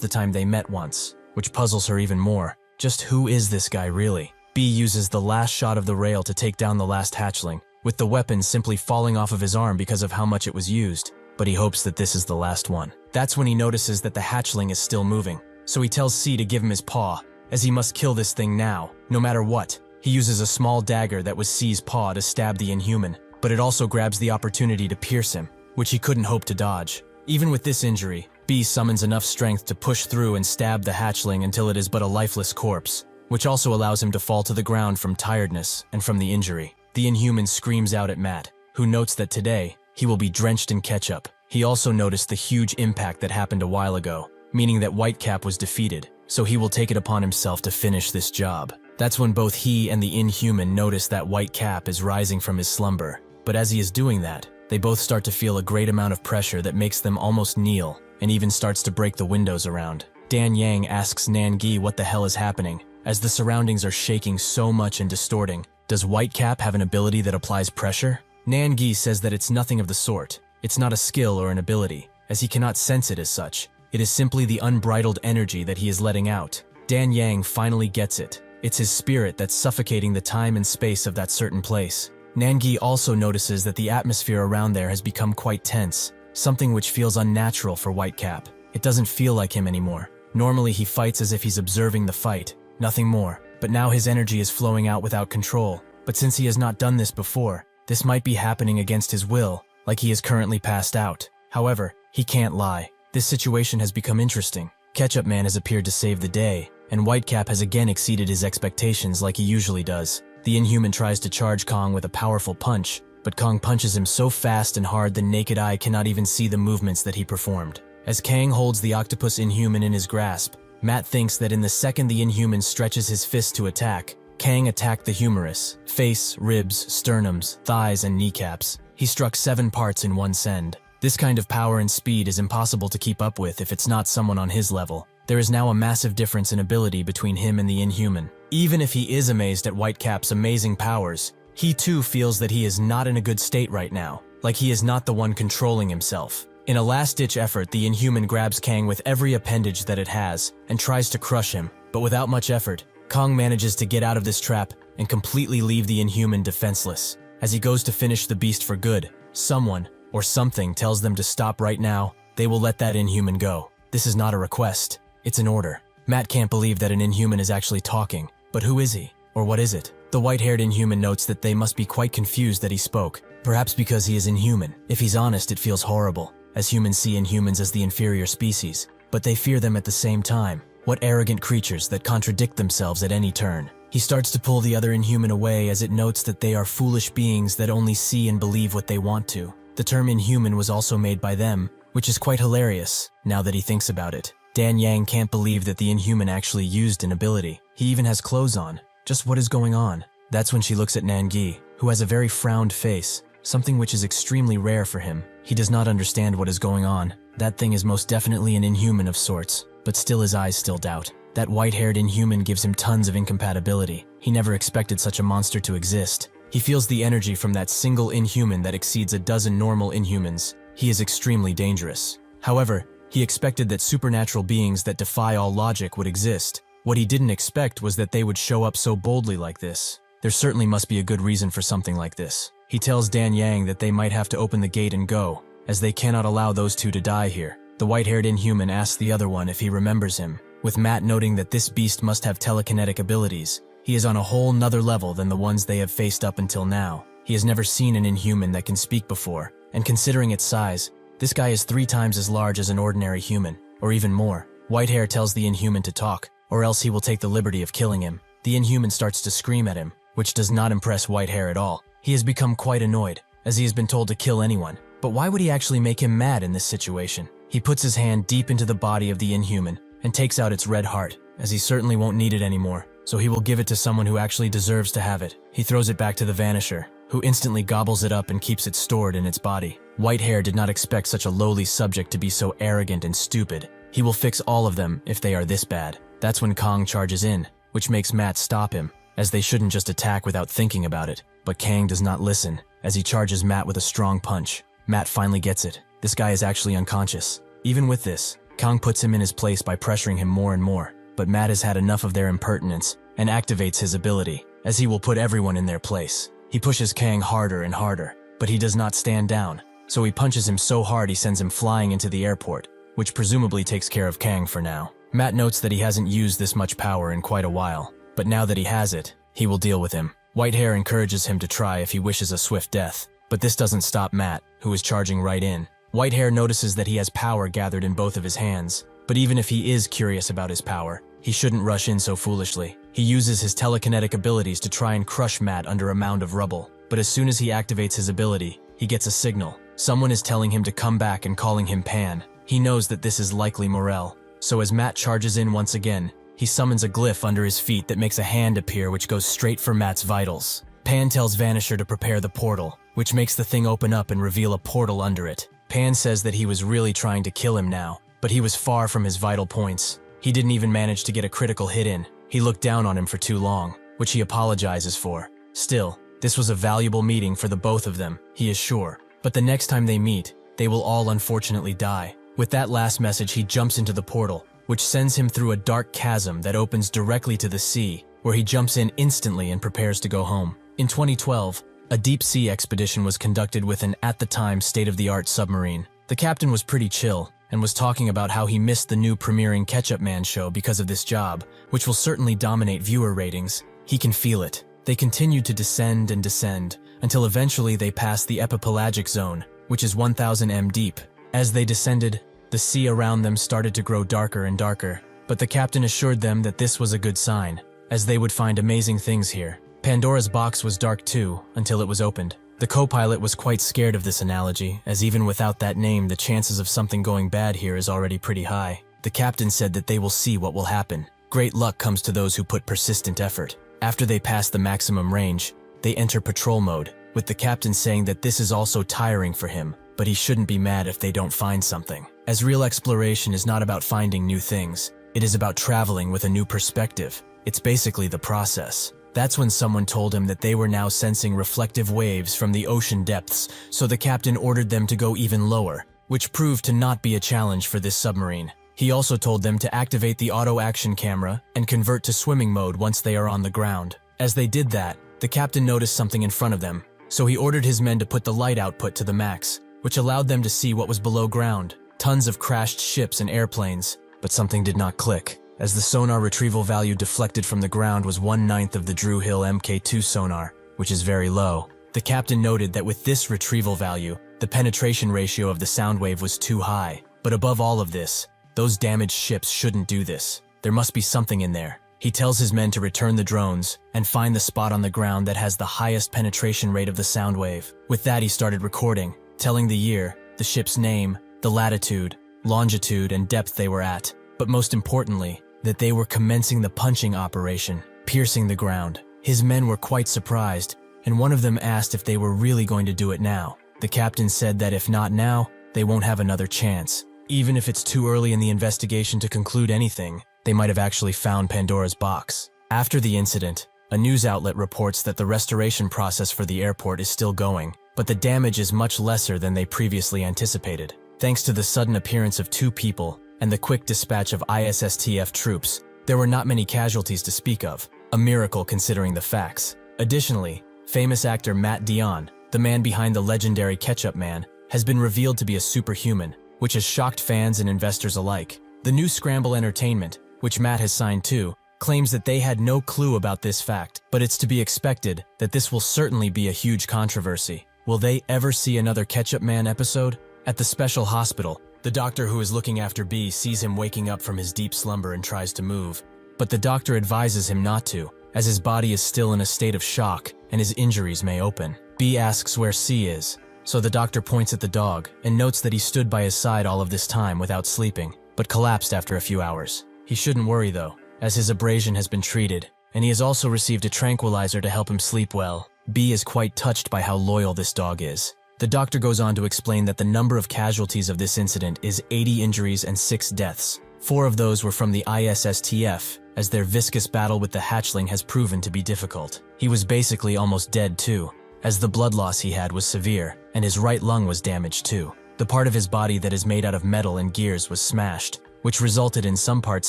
the time they met once, which puzzles her even more. Just who is this guy really? B uses the last shot of the rail to take down the last hatchling, with the weapon simply falling off of his arm because of how much it was used, but he hopes that this is the last one. That's when he notices that the hatchling is still moving, so he tells C to give him his paw, as he must kill this thing now, no matter what. He uses a small dagger that was C's paw to stab the Inhuman, but it also grabs the opportunity to pierce him, which he couldn't hope to dodge. Even with this injury, B summons enough strength to push through and stab the hatchling until it is but a lifeless corpse. which also allows him to fall to the ground from tiredness and from the injury. The Inhuman screams out at Matt, who notes that today, he will be drenched in ketchup. He also noticed the huge impact that happened a while ago, meaning that Whitecap was defeated, so he will take it upon himself to finish this job. That's when both he and the Inhuman notice that Whitecap is rising from his slumber. But as he is doing that, they both start to feel a great amount of pressure that makes them almost kneel, and even starts to break the windows around. Dan Yang asks Nangi what the hell is happening, as the surroundings are shaking so much and distorting. Does Whitecap have an ability that applies pressure? Nangi says that it's nothing of the sort. It's not a skill or an ability, as he cannot sense it as such. It is simply the unbridled energy that he is letting out. Dan Yang finally gets it. It's his spirit that's suffocating the time and space of that certain place. Nangi also notices that the atmosphere around there has become quite tense, something which feels unnatural for Whitecap. It doesn't feel like him anymore. Normally he fights as if he's observing the fight, nothing more, but now his energy is flowing out without control. But since he has not done this before, this might be happening against his will, like he is currently passed out. However, he can't lie. This situation has become interesting. Ketchup Man has appeared to save the day, and Whitecap has again exceeded his expectations like he usually does. The Inhuman tries to charge Kong with a powerful punch, but Kong punches him so fast and hard the naked eye cannot even see the movements that he performed. As Kang holds the octopus Inhuman in his grasp, Matt thinks that in the second the Inhuman stretches his fist to attack, Kang attacked the humerus, face, ribs, sternums, thighs, and kneecaps. He struck 7 parts in one send. This kind of power and speed is impossible to keep up with if it's not someone on his level. There is now a massive difference in ability between him and the Inhuman. Even if he is amazed at Whitecap's amazing powers, he too feels that he is not in a good state right now, like he is not the one controlling himself. In a last-ditch effort, the Inhuman grabs Kang with every appendage that it has and tries to crush him, but without much effort, Kong manages to get out of this trap and completely leave the Inhuman defenseless. As he goes to finish the beast for good, someone or something tells them to stop right now. They will let that Inhuman go. This is not a request, it's an order. Matt can't believe that an Inhuman is actually talking, but who is he? Or what is it? The white-haired Inhuman notes that they must be quite confused that he spoke, perhaps because he is inhuman. If he's honest, it feels horrible, as humans see Inhumans as the inferior species, but they fear them at the same time. What arrogant creatures that contradict themselves at any turn. He starts to pull the other Inhuman away as it notes that they are foolish beings that only see and believe what they want to. The term Inhuman was also made by them, which is quite hilarious, now that he thinks about it. Dan Yang can't believe that the Inhuman actually used an ability. He even has clothes on. Just what is going on? That's when she looks at Nangi, who has a very frowned face, something which is extremely rare for him. He does not understand what is going on. That thing is most definitely an Inhuman of sorts, but still his eyes still doubt. That white-haired Inhuman gives him tons of incompatibility. He never expected such a monster to exist. He feels the energy from that single Inhuman that exceeds a dozen normal Inhumans. He is extremely dangerous. However, he expected that supernatural beings that defy all logic would exist. What he didn't expect was that they would show up so boldly like this. There certainly must be a good reason for something like this. He tells Dan Yang that they might have to open the gate and go, as they cannot allow those two to die here. The white-haired Inhuman asks the other one if he remembers him, with Matt noting that this beast must have telekinetic abilities. He is on a whole nother level than the ones they have faced up until now. He has never seen an Inhuman that can speak before, and considering its size, this guy is 3 times as large as an ordinary human, or even more. Whitehair tells the Inhuman to talk, or else he will take the liberty of killing him. The Inhuman starts to scream at him, which does not impress Whitehair at all. He has become quite annoyed, as he has been told to kill anyone. But why would he actually make him mad in this situation? He puts his hand deep into the body of the Inhuman and takes out its red heart, as he certainly won't need it anymore, so he will give it to someone who actually deserves to have it. He throws it back to the Vanisher, who instantly gobbles it up and keeps it stored in its body. Whitehair did not expect such a lowly subject to be so arrogant and stupid. He will fix all of them if they are this bad. That's when Kong charges in, which makes Matt stop him, as they shouldn't just attack without thinking about it. But Kang does not listen, as he charges Matt with a strong punch. Matt finally gets it. This guy is actually unconscious. Even with this, Kong puts him in his place by pressuring him more and more, but Matt has had enough of their impertinence and activates his ability, as he will put everyone in their place. He pushes Kang harder and harder, but he does not stand down, so he punches him so hard he sends him flying into the airport, which presumably takes care of Kang for now. Matt notes that he hasn't used this much power in quite a while, but now that he has it, he will deal with him. Whitehair encourages him to try if he wishes a swift death, but this doesn't stop Matt, who is charging right in. Whitehair notices that he has power gathered in both of his hands, but even if he is curious about his power, he shouldn't rush in so foolishly. He uses his telekinetic abilities to try and crush Matt under a mound of rubble. But as soon as he activates his ability, he gets a signal. Someone is telling him to come back and calling him Pan. He knows that this is likely Morel. So as Matt charges in once again, he summons a glyph under his feet that makes a hand appear which goes straight for Matt's vitals. Pan tells Vanisher to prepare the portal, which makes the thing open up and reveal a portal under it. Pan says that he was really trying to kill him now, but he was far from his vital points. He didn't even manage to get a critical hit in. He looked down on him for too long, which he apologizes for. Still, this was a valuable meeting for the both of them, he is sure. But the next time they meet, they will all unfortunately die. With that last message, he jumps into the portal, which sends him through a dark chasm that opens directly to the sea, where he jumps in instantly and prepares to go home. In 2012, a deep-sea expedition was conducted with an, at the time, state-of-the-art submarine. The captain was pretty chill, and was talking about how he missed the new premiering Ketchup Man show because of this job, which will certainly dominate viewer ratings. He can feel it. They continued to descend and descend, until eventually they passed the epipelagic zone, which is 1,000 m deep. As they descended, the sea around them started to grow darker and darker, but the captain assured them that this was a good sign, as they would find amazing things here. Pandora's box was dark too, until it was opened. The co-pilot was quite scared of this analogy, as even without that name, the chances of something going bad here is already pretty high. The captain said that they will see what will happen. Great luck comes to those who put persistent effort. After they pass the maximum range, they enter patrol mode, with the captain saying that this is also tiring for him, but he shouldn't be mad if they don't find something. As real exploration is not about finding new things, it is about traveling with a new perspective. It's basically the process. That's when someone told him that they were now sensing reflective waves from the ocean depths, so the captain ordered them to go even lower, which proved to not be a challenge for this submarine. He also told them to activate the auto-action camera and convert to swimming mode once they are on the ground. As they did that, the captain noticed something in front of them, so he ordered his men to put the light output to the max, which allowed them to see what was below ground. Tons of crashed ships and airplanes, but something did not click. As the sonar retrieval value deflected from the ground was 1/9 of the Drew Hill Mk2 sonar, which is very low. The captain noted that with this retrieval value, the penetration ratio of the sound wave was too high. But above all of this, those damaged ships shouldn't do this. There must be something in there. He tells his men to return the drones and find the spot on the ground that has the highest penetration rate of the sound wave. With that, he started recording, telling the year, the ship's name, the latitude, longitude, and depth they were at. But most importantly, that they were commencing the punching operation, piercing the ground. His men were quite surprised, and one of them asked if they were really going to do it now. The captain said that if not now, they won't have another chance. Even if it's too early in the investigation to conclude anything, they might have actually found Pandora's box. After the incident, a news outlet reports that the restoration process for the airport is still going, but the damage is much lesser than they previously anticipated. Thanks to the sudden appearance of 2 people, and the quick dispatch of ISSTF troops, there were not many casualties to speak of, a miracle considering the facts. Additionally, famous actor Matt Dionne, the man behind the legendary Ketchup Man, has been revealed to be a superhuman, which has shocked fans and investors alike. The new Scramble Entertainment, which Matt has signed to, claims that they had no clue about this fact, but it's to be expected that this will certainly be a huge controversy. Will they ever see another Ketchup Man episode? At the special hospital, the doctor who is looking after B sees him waking up from his deep slumber and tries to move, but the doctor advises him not to, as his body is still in a state of shock and his injuries may open. B asks where C is, so the doctor points at the dog and notes that he stood by his side all of this time without sleeping, but collapsed after a few hours. He shouldn't worry though, as his abrasion has been treated, and he has also received a tranquilizer to help him sleep well. B is quite touched by how loyal this dog is. The doctor goes on to explain that the number of casualties of this incident is 80 injuries and 6 deaths. 4 of those were from the ISSTF, as their viscous battle with the hatchling has proven to be difficult. He was basically almost dead too, as the blood loss he had was severe, and his right lung was damaged too. The part of his body that is made out of metal and gears was smashed, which resulted in some parts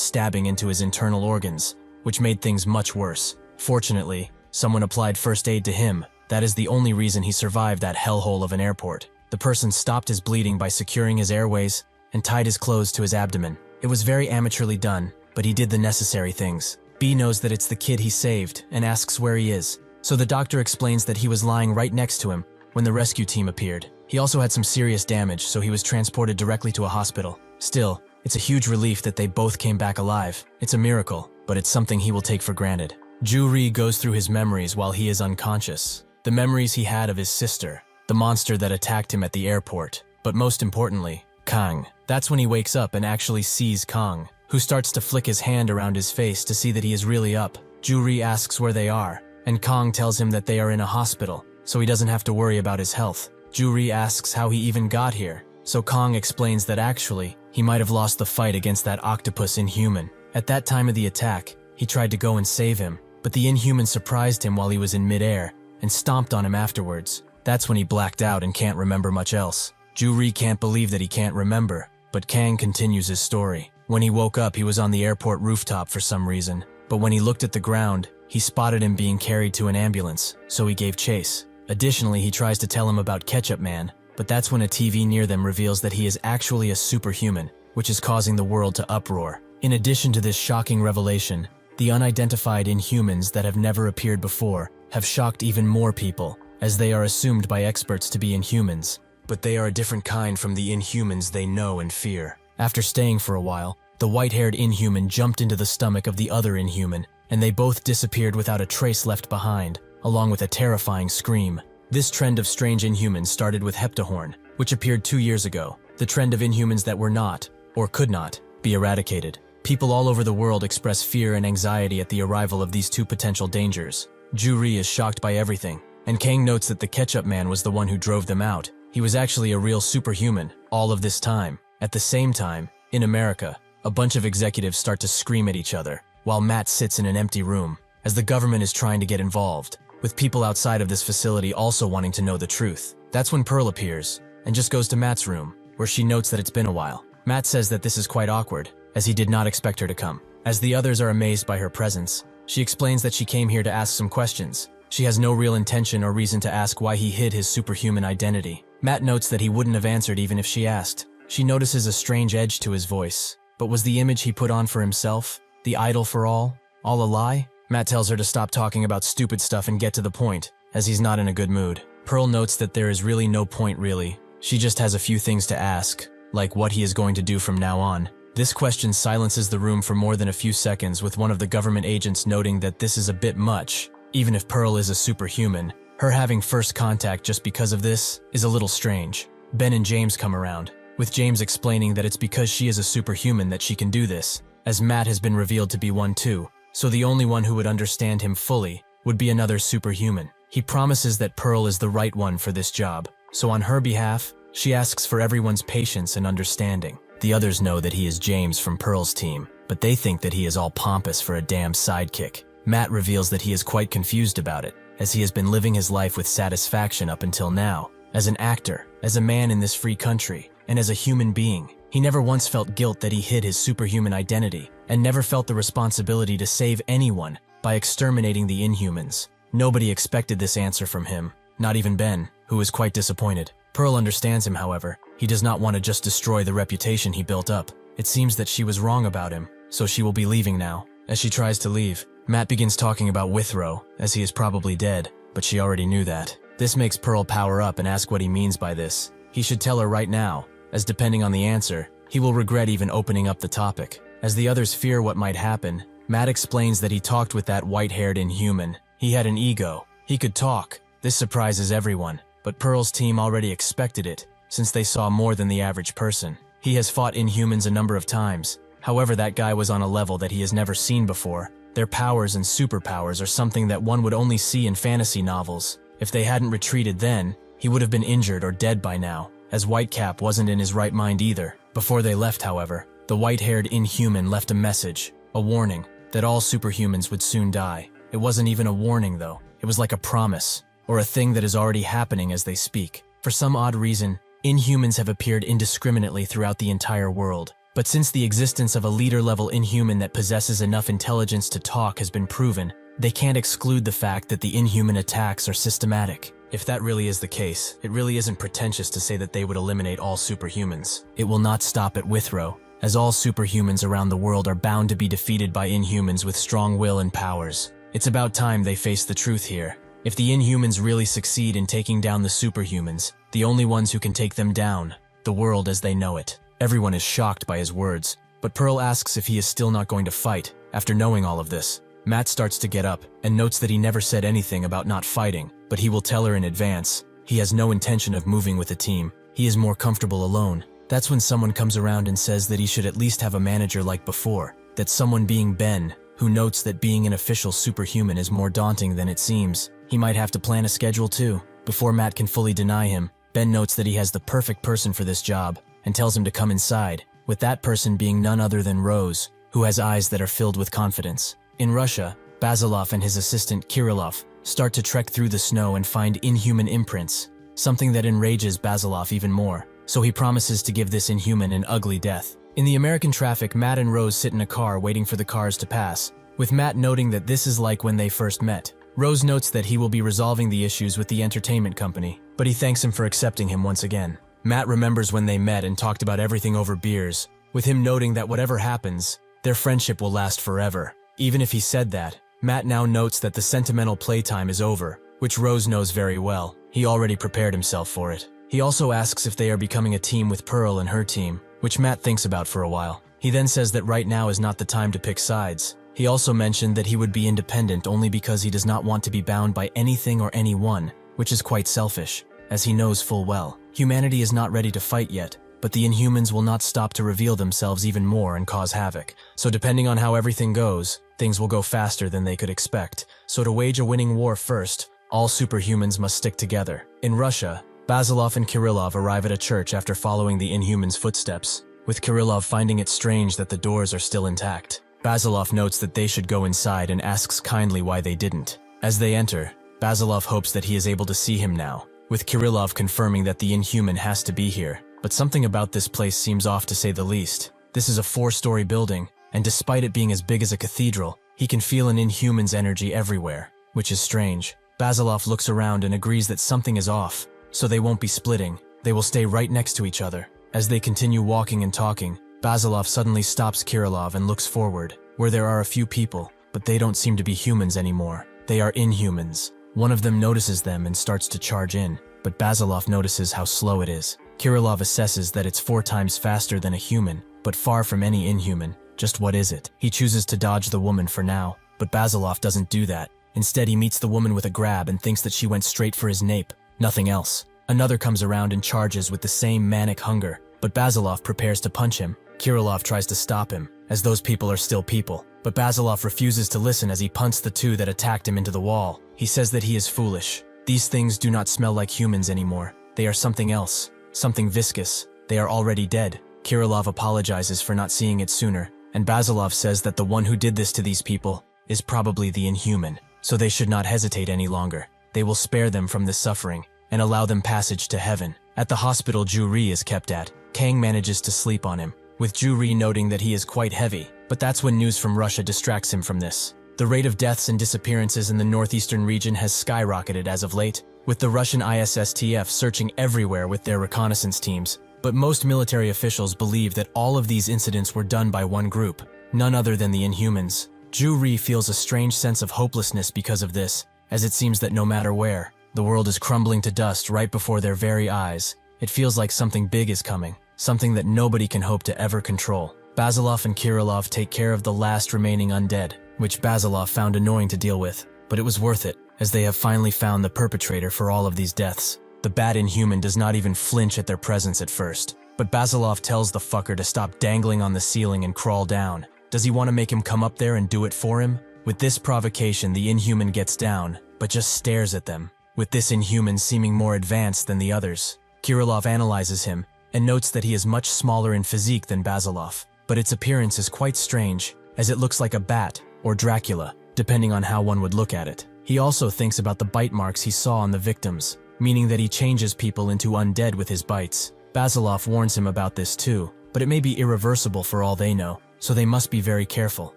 stabbing into his internal organs, which made things much worse. Fortunately, someone applied first aid to him. That is the only reason he survived that hellhole of an airport. The person stopped his bleeding by securing his airways and tied his clothes to his abdomen. It was very amateurly done, but he did the necessary things. B knows that it's the kid he saved and asks where he is, so the doctor explains that he was lying right next to him when the rescue team appeared. He also had some serious damage, so he was transported directly to a hospital. Still, It's a huge relief that they both came back alive. It's a miracle, but it's something he will take for granted. Ju-ri goes through his memories while he is unconscious. The memories he had of his sister, the monster that attacked him at the airport, but most importantly, Kang. That's when he wakes up and actually sees Kang, who starts to flick his hand around his face to see that he is really up. Ju-ri asks where they are, and Kang tells him that they are in a hospital, so he doesn't have to worry about his health. Ju-ri asks how he even got here, so Kang explains that actually, he might have lost the fight against that octopus Inhuman. At that time of the attack, he tried to go and save him, but the Inhuman surprised him while he was in midair and stomped on him afterwards. That's when he blacked out and can't remember much else. Ju-ri can't believe that he can't remember, but Kang continues his story. When he woke up, he was on the airport rooftop for some reason, but when he looked at the ground, he spotted him being carried to an ambulance, so he gave chase. Additionally, he tries to tell him about Ketchup Man, but that's when a TV near them reveals that he is actually a superhuman, which is causing the world to uproar. In addition to this shocking revelation, the unidentified Inhumans that have never appeared before have shocked even more people, as they are assumed by experts to be Inhumans. But they are a different kind from the Inhumans they know and fear. After staying for a while, the white-haired Inhuman jumped into the stomach of the other Inhuman, and they both disappeared without a trace left behind, along with a terrifying scream. This trend of strange Inhumans started with Heptahorn, which appeared 2 years ago, the trend of Inhumans that were not, or could not, be eradicated. People all over the world express fear and anxiety at the arrival of these two potential dangers. Ju-ri is shocked by everything, and Kang notes that the Ketchup Man was the one who drove them out. He was actually a real superhuman, all of this time. At the same time, in America, a bunch of executives start to scream at each other, while Matt sits in an empty room, as the government is trying to get involved, with people outside of this facility also wanting to know the truth. That's when Pearl appears, and just goes to Matt's room, where she notes that it's been a while. Matt says that this is quite awkward, as he did not expect her to come. As the others are amazed by her presence, she explains that she came here to ask some questions. She has no real intention or reason to ask why he hid his superhuman identity. Matt notes that he wouldn't have answered even if she asked. She notices a strange edge to his voice. But was the image he put on for himself, the idol for all a lie? Matt tells her to stop talking about stupid stuff and get to the point, as he's not in a good mood. Pearl notes that there is really no point really. She just has a few things to ask, like what he is going to do from now on. This question silences the room for more than a few seconds, with one of the government agents noting that this is a bit much. Even if Pearl is a superhuman, her having first contact just because of this is a little strange. Ben and James come around, with James explaining that it's because she is a superhuman that she can do this, as Matt has been revealed to be one too, so the only one who would understand him fully would be another superhuman. He promises that Pearl is the right one for this job, so on her behalf, she asks for everyone's patience and understanding. The others know that he is James from Pearl's team, but they think that he is all pompous for a damn sidekick. Matt reveals that he is quite confused about it, as he has been living his life with satisfaction up until now. As an actor, as a man in this free country, and as a human being, he never once felt guilt that he hid his superhuman identity, and never felt the responsibility to save anyone by exterminating the Inhumans. Nobody expected this answer from him, not even Ben, who was quite disappointed. Pearl understands him, however. He does not want to just destroy the reputation he built up. It seems that she was wrong about him, so she will be leaving now. As she tries to leave, Matt begins talking about Withrow, as he is probably dead, but she already knew that. This makes Pearl power up and ask what he means by this. He should tell her right now, as depending on the answer, he will regret even opening up the topic. As the others fear what might happen, Matt explains that he talked with that white-haired Inhuman. He had an ego. He could talk. This surprises everyone, but Pearl's team already expected it, since they saw more than the average person. He has fought Inhumans a number of times. However, that guy was on a level that he has never seen before. Their powers and superpowers are something that one would only see in fantasy novels. If they hadn't retreated then, he would have been injured or dead by now, as Whitecap wasn't in his right mind either. Before they left, however, the white-haired Inhuman left a message, a warning, that all superhumans would soon die. It wasn't even a warning though. It was like a promise, or a thing that is already happening as they speak. For some odd reason, Inhumans have appeared indiscriminately throughout the entire world. But since the existence of a leader-level Inhuman that possesses enough intelligence to talk has been proven, they can't exclude the fact that the Inhuman attacks are systematic. If that really is the case, it really isn't pretentious to say that they would eliminate all superhumans. It will not stop at Withrow, as all superhumans around the world are bound to be defeated by Inhumans with strong will and powers. It's about time they face the truth here. If the Inhumans really succeed in taking down the superhumans, the only ones who can take them down, the world as they know it. Everyone is shocked by his words, but Pearl asks if he is still not going to fight after knowing all of this. Matt starts to get up and notes that he never said anything about not fighting, but he will tell her in advance. He has no intention of moving with a team. He is more comfortable alone. That's when someone comes around and says that he should at least have a manager like before, that someone being Ben, who notes that being an official superhuman is more daunting than it seems. He might have to plan a schedule too. Before Matt can fully deny him, Ben notes that he has the perfect person for this job and tells him to come inside, with that person being none other than Rose, who has eyes that are filled with confidence. In Russia, Basilov and his assistant Kirillov start to trek through the snow and find inhuman imprints, something that enrages Basilov even more, so he promises to give this inhuman an ugly death. In the American traffic, Matt and Rose sit in a car waiting for the cars to pass, with Matt noting that this is like when they first met. Rose notes that he will be resolving the issues with the entertainment company, but he thanks him for accepting him once again. Matt remembers when they met and talked about everything over beers, with him noting that whatever happens, their friendship will last forever. Even if he said that, Matt now notes that the sentimental playtime is over, which Rose knows very well. He already prepared himself for it. He also asks if they are becoming a team with Pearl and her team, which Matt thinks about for a while. He then says that right now is not the time to pick sides. He also mentioned that he would be independent only because he does not want to be bound by anything or anyone, which is quite selfish, as he knows full well. Humanity is not ready to fight yet, but the Inhumans will not stop to reveal themselves even more and cause havoc. So depending on how everything goes, things will go faster than they could expect. So to wage a winning war first, all superhumans must stick together. In Russia, Basilov and Kirillov arrive at a church after following the Inhumans' footsteps, with Kirillov finding it strange that the doors are still intact. Basilov notes that they should go inside and asks kindly why they didn't. As they enter, Basilov hopes that he is able to see him now, with Kirillov confirming that the Inhuman has to be here. But something about this place seems off to say the least. This is a 4-story building, and despite it being as big as a cathedral, he can feel an Inhuman's energy everywhere, which is strange. Basilov looks around and agrees that something is off, so they won't be splitting. They will stay right next to each other. As they continue walking and talking, Basilov suddenly stops Kirillov and looks forward, where there are a few people, but they don't seem to be humans anymore. They are Inhumans. One of them notices them and starts to charge in, but Basilov notices how slow it is. Kirillov assesses that it's 4 times faster than a human, but far from any Inhuman. Just what is it? He chooses to dodge the woman for now, but Basilov doesn't do that. Instead, he meets the woman with a grab and thinks that she went straight for his nape. Nothing else. Another comes around and charges with the same manic hunger, but Basilov prepares to punch him. Kirillov tries to stop him, as those people are still people, but Basilov refuses to listen as he punts the 2 that attacked him into the wall. He says that he is foolish. These things do not smell like humans anymore. They are something else. Something viscous. They are already dead. Kirillov apologizes for not seeing it sooner, and Basilov says that the one who did this to these people is probably the Inhuman, so they should not hesitate any longer. They will spare them from this suffering and allow them passage to heaven. At the hospital Ju-ri is kept at, Kang manages to sleep on him, with Ju-ri noting that he is quite heavy, but that's when news from Russia distracts him from this. The rate of deaths and disappearances in the northeastern region has skyrocketed as of late, with the Russian ISSTF searching everywhere with their reconnaissance teams. But most military officials believe that all of these incidents were done by one group, none other than the Inhumans. Ju-ri feels a strange sense of hopelessness because of this, as it seems that no matter where, the world is crumbling to dust right before their very eyes. It feels like something big is coming, something that nobody can hope to ever control. Basilov and Kirillov take care of the last remaining undead, which Basilov found annoying to deal with, but it was worth it, as they have finally found the perpetrator for all of these deaths. The bad Inhuman does not even flinch at their presence at first, but Basilov tells the fucker to stop dangling on the ceiling and crawl down. Does he want to make him come up there and do it for him? With this provocation, the Inhuman gets down, but just stares at them, with this Inhuman seeming more advanced than the others. Kirillov analyzes him, and notes that he is much smaller in physique than Basilov, but its appearance is quite strange, as it looks like a bat, or Dracula, depending on how one would look at it. He also thinks about the bite marks he saw on the victims, meaning that he changes people into undead with his bites. Basilov warns him about this too, but it may be irreversible for all they know, so they must be very careful.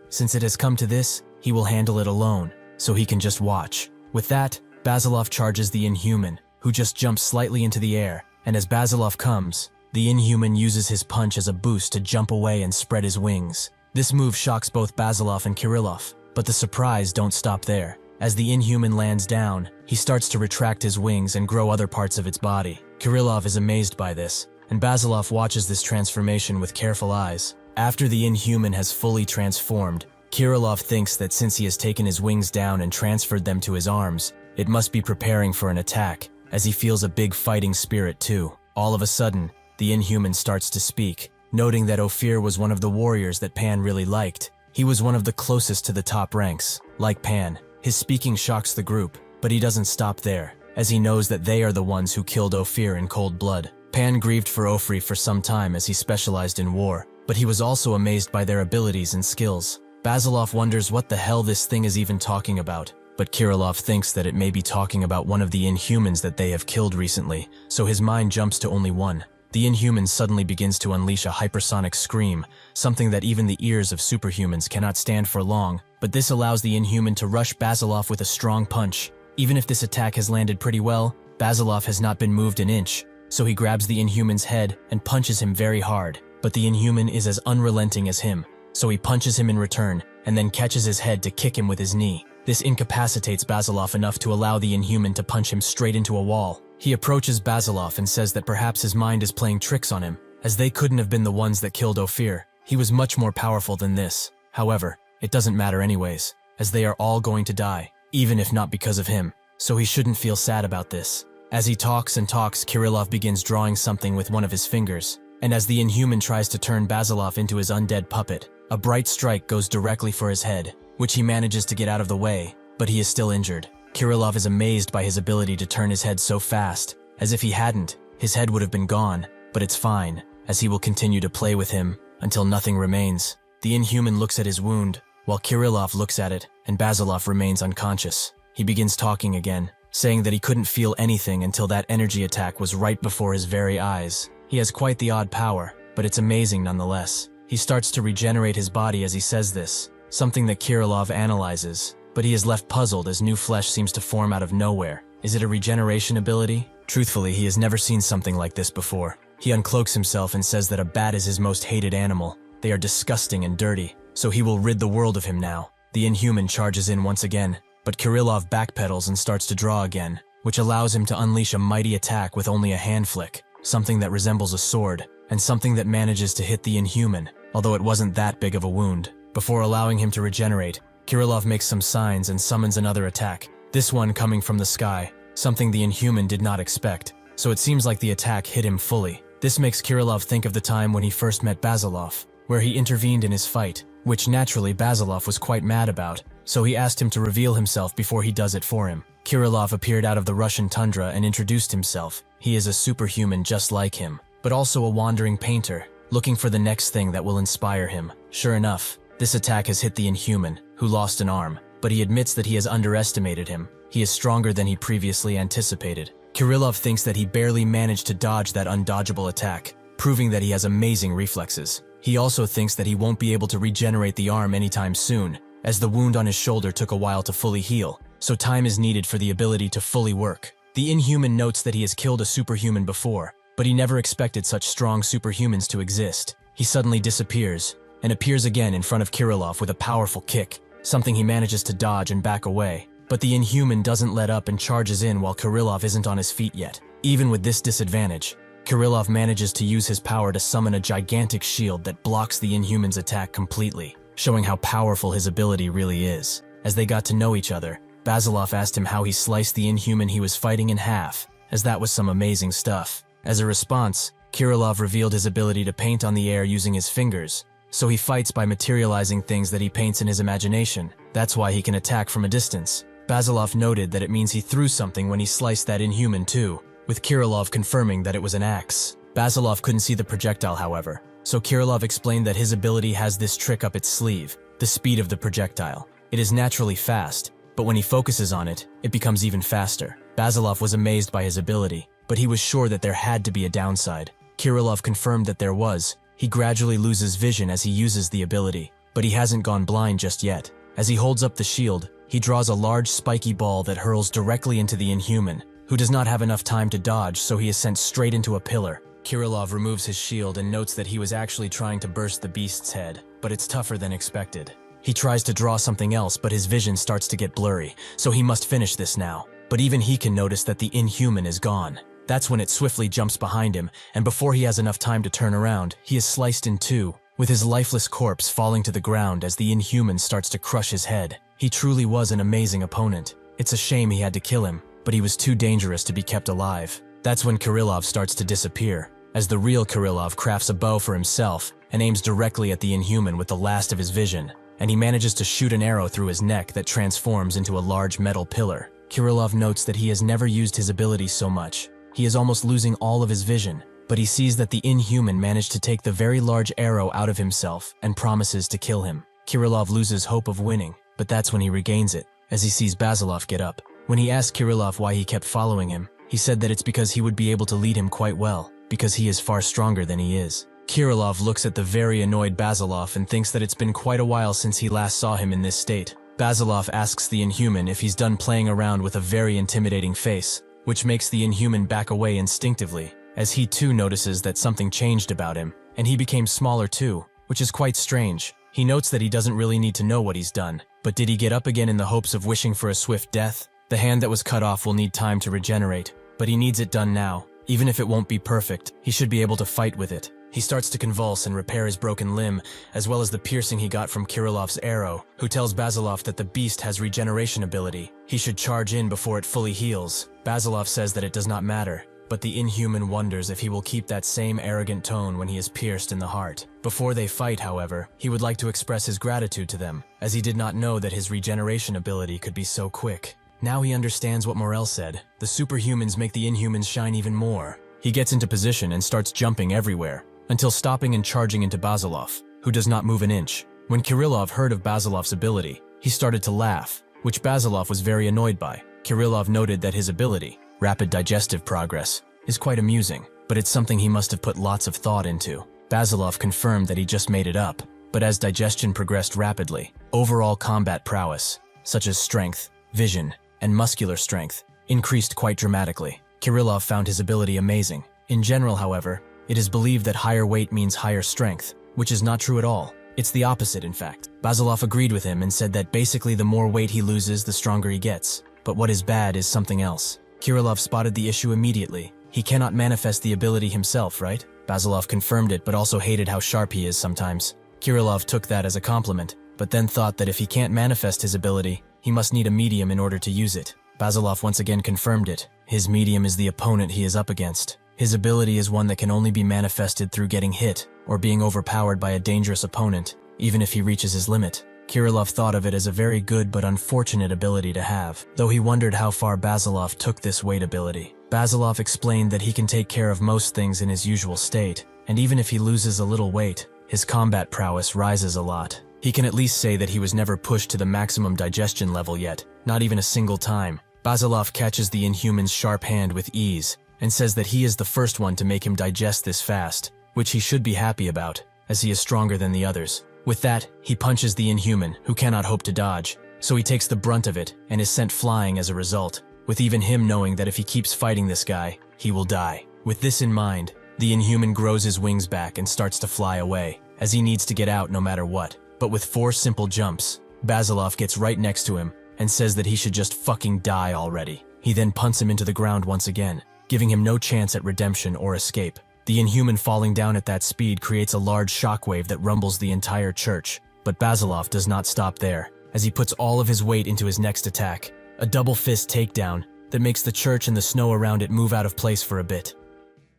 Since it has come to this, he will handle it alone, so he can just watch. With that, Basilov charges the Inhuman, who just jumps slightly into the air, and as Basilov comes, the Inhuman uses his punch as a boost to jump away and spread his wings. This move shocks both Basilov and Kirillov, but the surprise don't stop there. As the Inhuman lands down, he starts to retract his wings and grow other parts of its body. Kirillov is amazed by this, and Basilov watches this transformation with careful eyes. After the Inhuman has fully transformed, Kirilov thinks that since he has taken his wings down and transferred them to his arms, it must be preparing for an attack, as he feels a big fighting spirit too. All of a sudden, the Inhuman starts to speak, noting that Ophir was one of the warriors that Pan really liked. He was one of the closest to the top ranks. Like Pan, his speaking shocks the group, but he doesn't stop there, as he knows that they are the ones who killed Ophir in cold blood. Pan grieved for Ophir for some time as he specialized in war, but he was also amazed by their abilities and skills. Basilov wonders what the hell this thing is even talking about, but Kirilov thinks that it may be talking about one of the Inhumans that they have killed recently, so his mind jumps to only one. The Inhuman suddenly begins to unleash a hypersonic scream, something that even the ears of superhumans cannot stand for long, but this allows the Inhuman to rush Basilov with a strong punch. Even if this attack has landed pretty well, Basilov has not been moved an inch, so he grabs the Inhuman's head and punches him very hard, but the Inhuman is as unrelenting as him, so he punches him in return, and then catches his head to kick him with his knee. This incapacitates Basilov enough to allow the Inhuman to punch him straight into a wall. He approaches Basilov and says that perhaps his mind is playing tricks on him, as they couldn't have been the ones that killed Ophir. He was much more powerful than this. However, it doesn't matter anyways, as they are all going to die, even if not because of him, so he shouldn't feel sad about this. As he talks and talks, Kirilov begins drawing something with one of his fingers, and as the Inhuman tries to turn Basilov into his undead puppet, a bright strike goes directly for his head, which he manages to get out of the way, but he is still injured. Kirilov is amazed by his ability to turn his head so fast, as if he hadn't, his head would have been gone, but it's fine, as he will continue to play with him until nothing remains. The Inhuman looks at his wound, while Kirilov looks at it, and Basilov remains unconscious. He begins talking again, saying that he couldn't feel anything until that energy attack was right before his very eyes. He has quite the odd power, but it's amazing nonetheless. He starts to regenerate his body as he says this, something that Kirilov analyzes, but he is left puzzled as new flesh seems to form out of nowhere. Is it a regeneration ability? Truthfully, he has never seen something like this before. He uncloaks himself and says that a bat is his most hated animal. They are disgusting and dirty, so he will rid the world of him now. The Inhuman charges in once again, but Kirilov backpedals and starts to draw again, which allows him to unleash a mighty attack with only a hand flick, something that resembles a sword, and something that manages to hit the Inhuman, although it wasn't that big of a wound. Before allowing him to regenerate, Kirilov makes some signs and summons another attack, this one coming from the sky, something the Inhuman did not expect, so it seems like the attack hit him fully. This makes Kirilov think of the time when he first met Basilov, where he intervened in his fight, which naturally Basilov was quite mad about, so he asked him to reveal himself before he does it for him. Kirilov appeared out of the Russian tundra and introduced himself. He is a superhuman just like him, but also a wandering painter, looking for the next thing that will inspire him. Sure enough, this attack has hit the Inhuman, who lost an arm, but he admits that he has underestimated him. He is stronger than he previously anticipated. Kirilov thinks that he barely managed to dodge that undodgeable attack, proving that he has amazing reflexes. He also thinks that he won't be able to regenerate the arm anytime soon, as the wound on his shoulder took a while to fully heal, so time is needed for the ability to fully work. The Inhuman notes that he has killed a superhuman before, but he never expected such strong superhumans to exist. He suddenly disappears, and appears again in front of Kirilov with a powerful kick, something he manages to dodge and back away. But the Inhuman doesn't let up and charges in while Kirilov isn't on his feet yet. Even with this disadvantage, Kirilov manages to use his power to summon a gigantic shield that blocks the Inhuman's attack completely, showing how powerful his ability really is. As they got to know each other, Basilov asked him how he sliced the Inhuman he was fighting in half, as that was some amazing stuff. As a response, Kirilov revealed his ability to paint on the air using his fingers, so he fights by materializing things that he paints in his imagination. That's why he can attack from a distance. Basilov noted that it means he threw something when he sliced that Inhuman too, with Kirilov confirming that it was an axe. Basilov couldn't see the projectile, however, so Kirilov explained that his ability has this trick up its sleeve, the speed of the projectile. It is naturally fast, but when he focuses on it, it becomes even faster. Basilov was amazed by his ability, but he was sure that there had to be a downside. Kirilov confirmed that there was. He gradually loses vision as he uses the ability, but he hasn't gone blind just yet. As he holds up the shield, he draws a large spiky ball that hurls directly into the Inhuman, who does not have enough time to dodge, so he is sent straight into a pillar. Kirilov removes his shield and notes that he was actually trying to burst the beast's head, but it's tougher than expected. He tries to draw something else, but his vision starts to get blurry, so he must finish this now. But even he can notice that the Inhuman is gone. That's when it swiftly jumps behind him, and before he has enough time to turn around, he is sliced in two, with his lifeless corpse falling to the ground as the Inhuman starts to crush his head. He truly was an amazing opponent. It's a shame he had to kill him, but he was too dangerous to be kept alive. That's when Kirillov starts to disappear, as the real Kirillov crafts a bow for himself and aims directly at the Inhuman with the last of his vision, and he manages to shoot an arrow through his neck that transforms into a large metal pillar. Kirillov notes that he has never used his abilities so much. He is almost losing all of his vision, but he sees that the Inhuman managed to take the very large arrow out of himself and promises to kill him. Kirillov loses hope of winning, but that's when he regains it, as he sees Basilov get up. When he asked Kirillov why he kept following him, he said that it's because he would be able to lead him quite well, because he is far stronger than he is. Kirillov looks at the very annoyed Basilov and thinks that it's been quite a while since he last saw him in this state. Basilov asks the Inhuman if he's done playing around with a very intimidating face, which makes the Inhuman back away instinctively, as he too notices that something changed about him, and he became smaller too, which is quite strange. He notes that he doesn't really need to know what he's done, but did he get up again in the hopes of wishing for a swift death? The hand that was cut off will need time to regenerate, but he needs it done now. Even if it won't be perfect, he should be able to fight with it. He starts to convulse and repair his broken limb, as well as the piercing he got from Kirillov's arrow, who tells Basilov that the beast has regeneration ability. He should charge in before it fully heals. Basilov says that it does not matter, but the Inhuman wonders if he will keep that same arrogant tone when he is pierced in the heart. Before they fight, however, he would like to express his gratitude to them, as he did not know that his regeneration ability could be so quick. Now he understands what Morel said. The superhumans make the Inhumans shine even more. He gets into position and starts jumping everywhere, until stopping and charging into Basilov, who does not move an inch. When Kirillov heard of Basilov's ability, he started to laugh, which Basilov was very annoyed by. Kirillov noted that his ability, rapid digestive progress, is quite amusing, but it's something he must have put lots of thought into. Basilov confirmed that he just made it up, but as digestion progressed rapidly, overall combat prowess, such as strength, vision, and muscular strength, increased quite dramatically. Kirillov found his ability amazing. In general, however, it is believed that higher weight means higher strength, which is not true at all. It's the opposite, in fact. Basilov agreed with him and said that basically the more weight he loses, the stronger he gets. But what is bad is something else. Kirillov spotted the issue immediately. He cannot manifest the ability himself, right? Basilov confirmed it, but also hated how sharp he is sometimes. Kirillov took that as a compliment, but then thought that if he can't manifest his ability, he must need a medium in order to use it. Basilov once again confirmed it. His medium is the opponent he is up against. His ability is one that can only be manifested through getting hit or being overpowered by a dangerous opponent, even if he reaches his limit. Kirillov thought of it as a very good but unfortunate ability to have, though he wondered how far Basilov took this weight ability. Basilov explained that he can take care of most things in his usual state, and even if he loses a little weight, his combat prowess rises a lot. He can at least say that he was never pushed to the maximum digestion level yet, not even a single time. Basilov catches the Inhuman's sharp hand with ease, and says that he is the first one to make him digest this fast, which he should be happy about, as he is stronger than the others. With that, he punches the Inhuman, who cannot hope to dodge, so he takes the brunt of it and is sent flying as a result, with even him knowing that if he keeps fighting this guy, he will die. With this in mind, the Inhuman grows his wings back and starts to fly away, as he needs to get out no matter what. But with 4 simple jumps, Basilov gets right next to him and says that he should just fucking die already. He then punts him into the ground once again, giving him no chance at redemption or escape. The Inhuman falling down at that speed creates a large shockwave that rumbles the entire church, but Basilov does not stop there, as he puts all of his weight into his next attack, a double fist takedown that makes the church and the snow around it move out of place for a bit.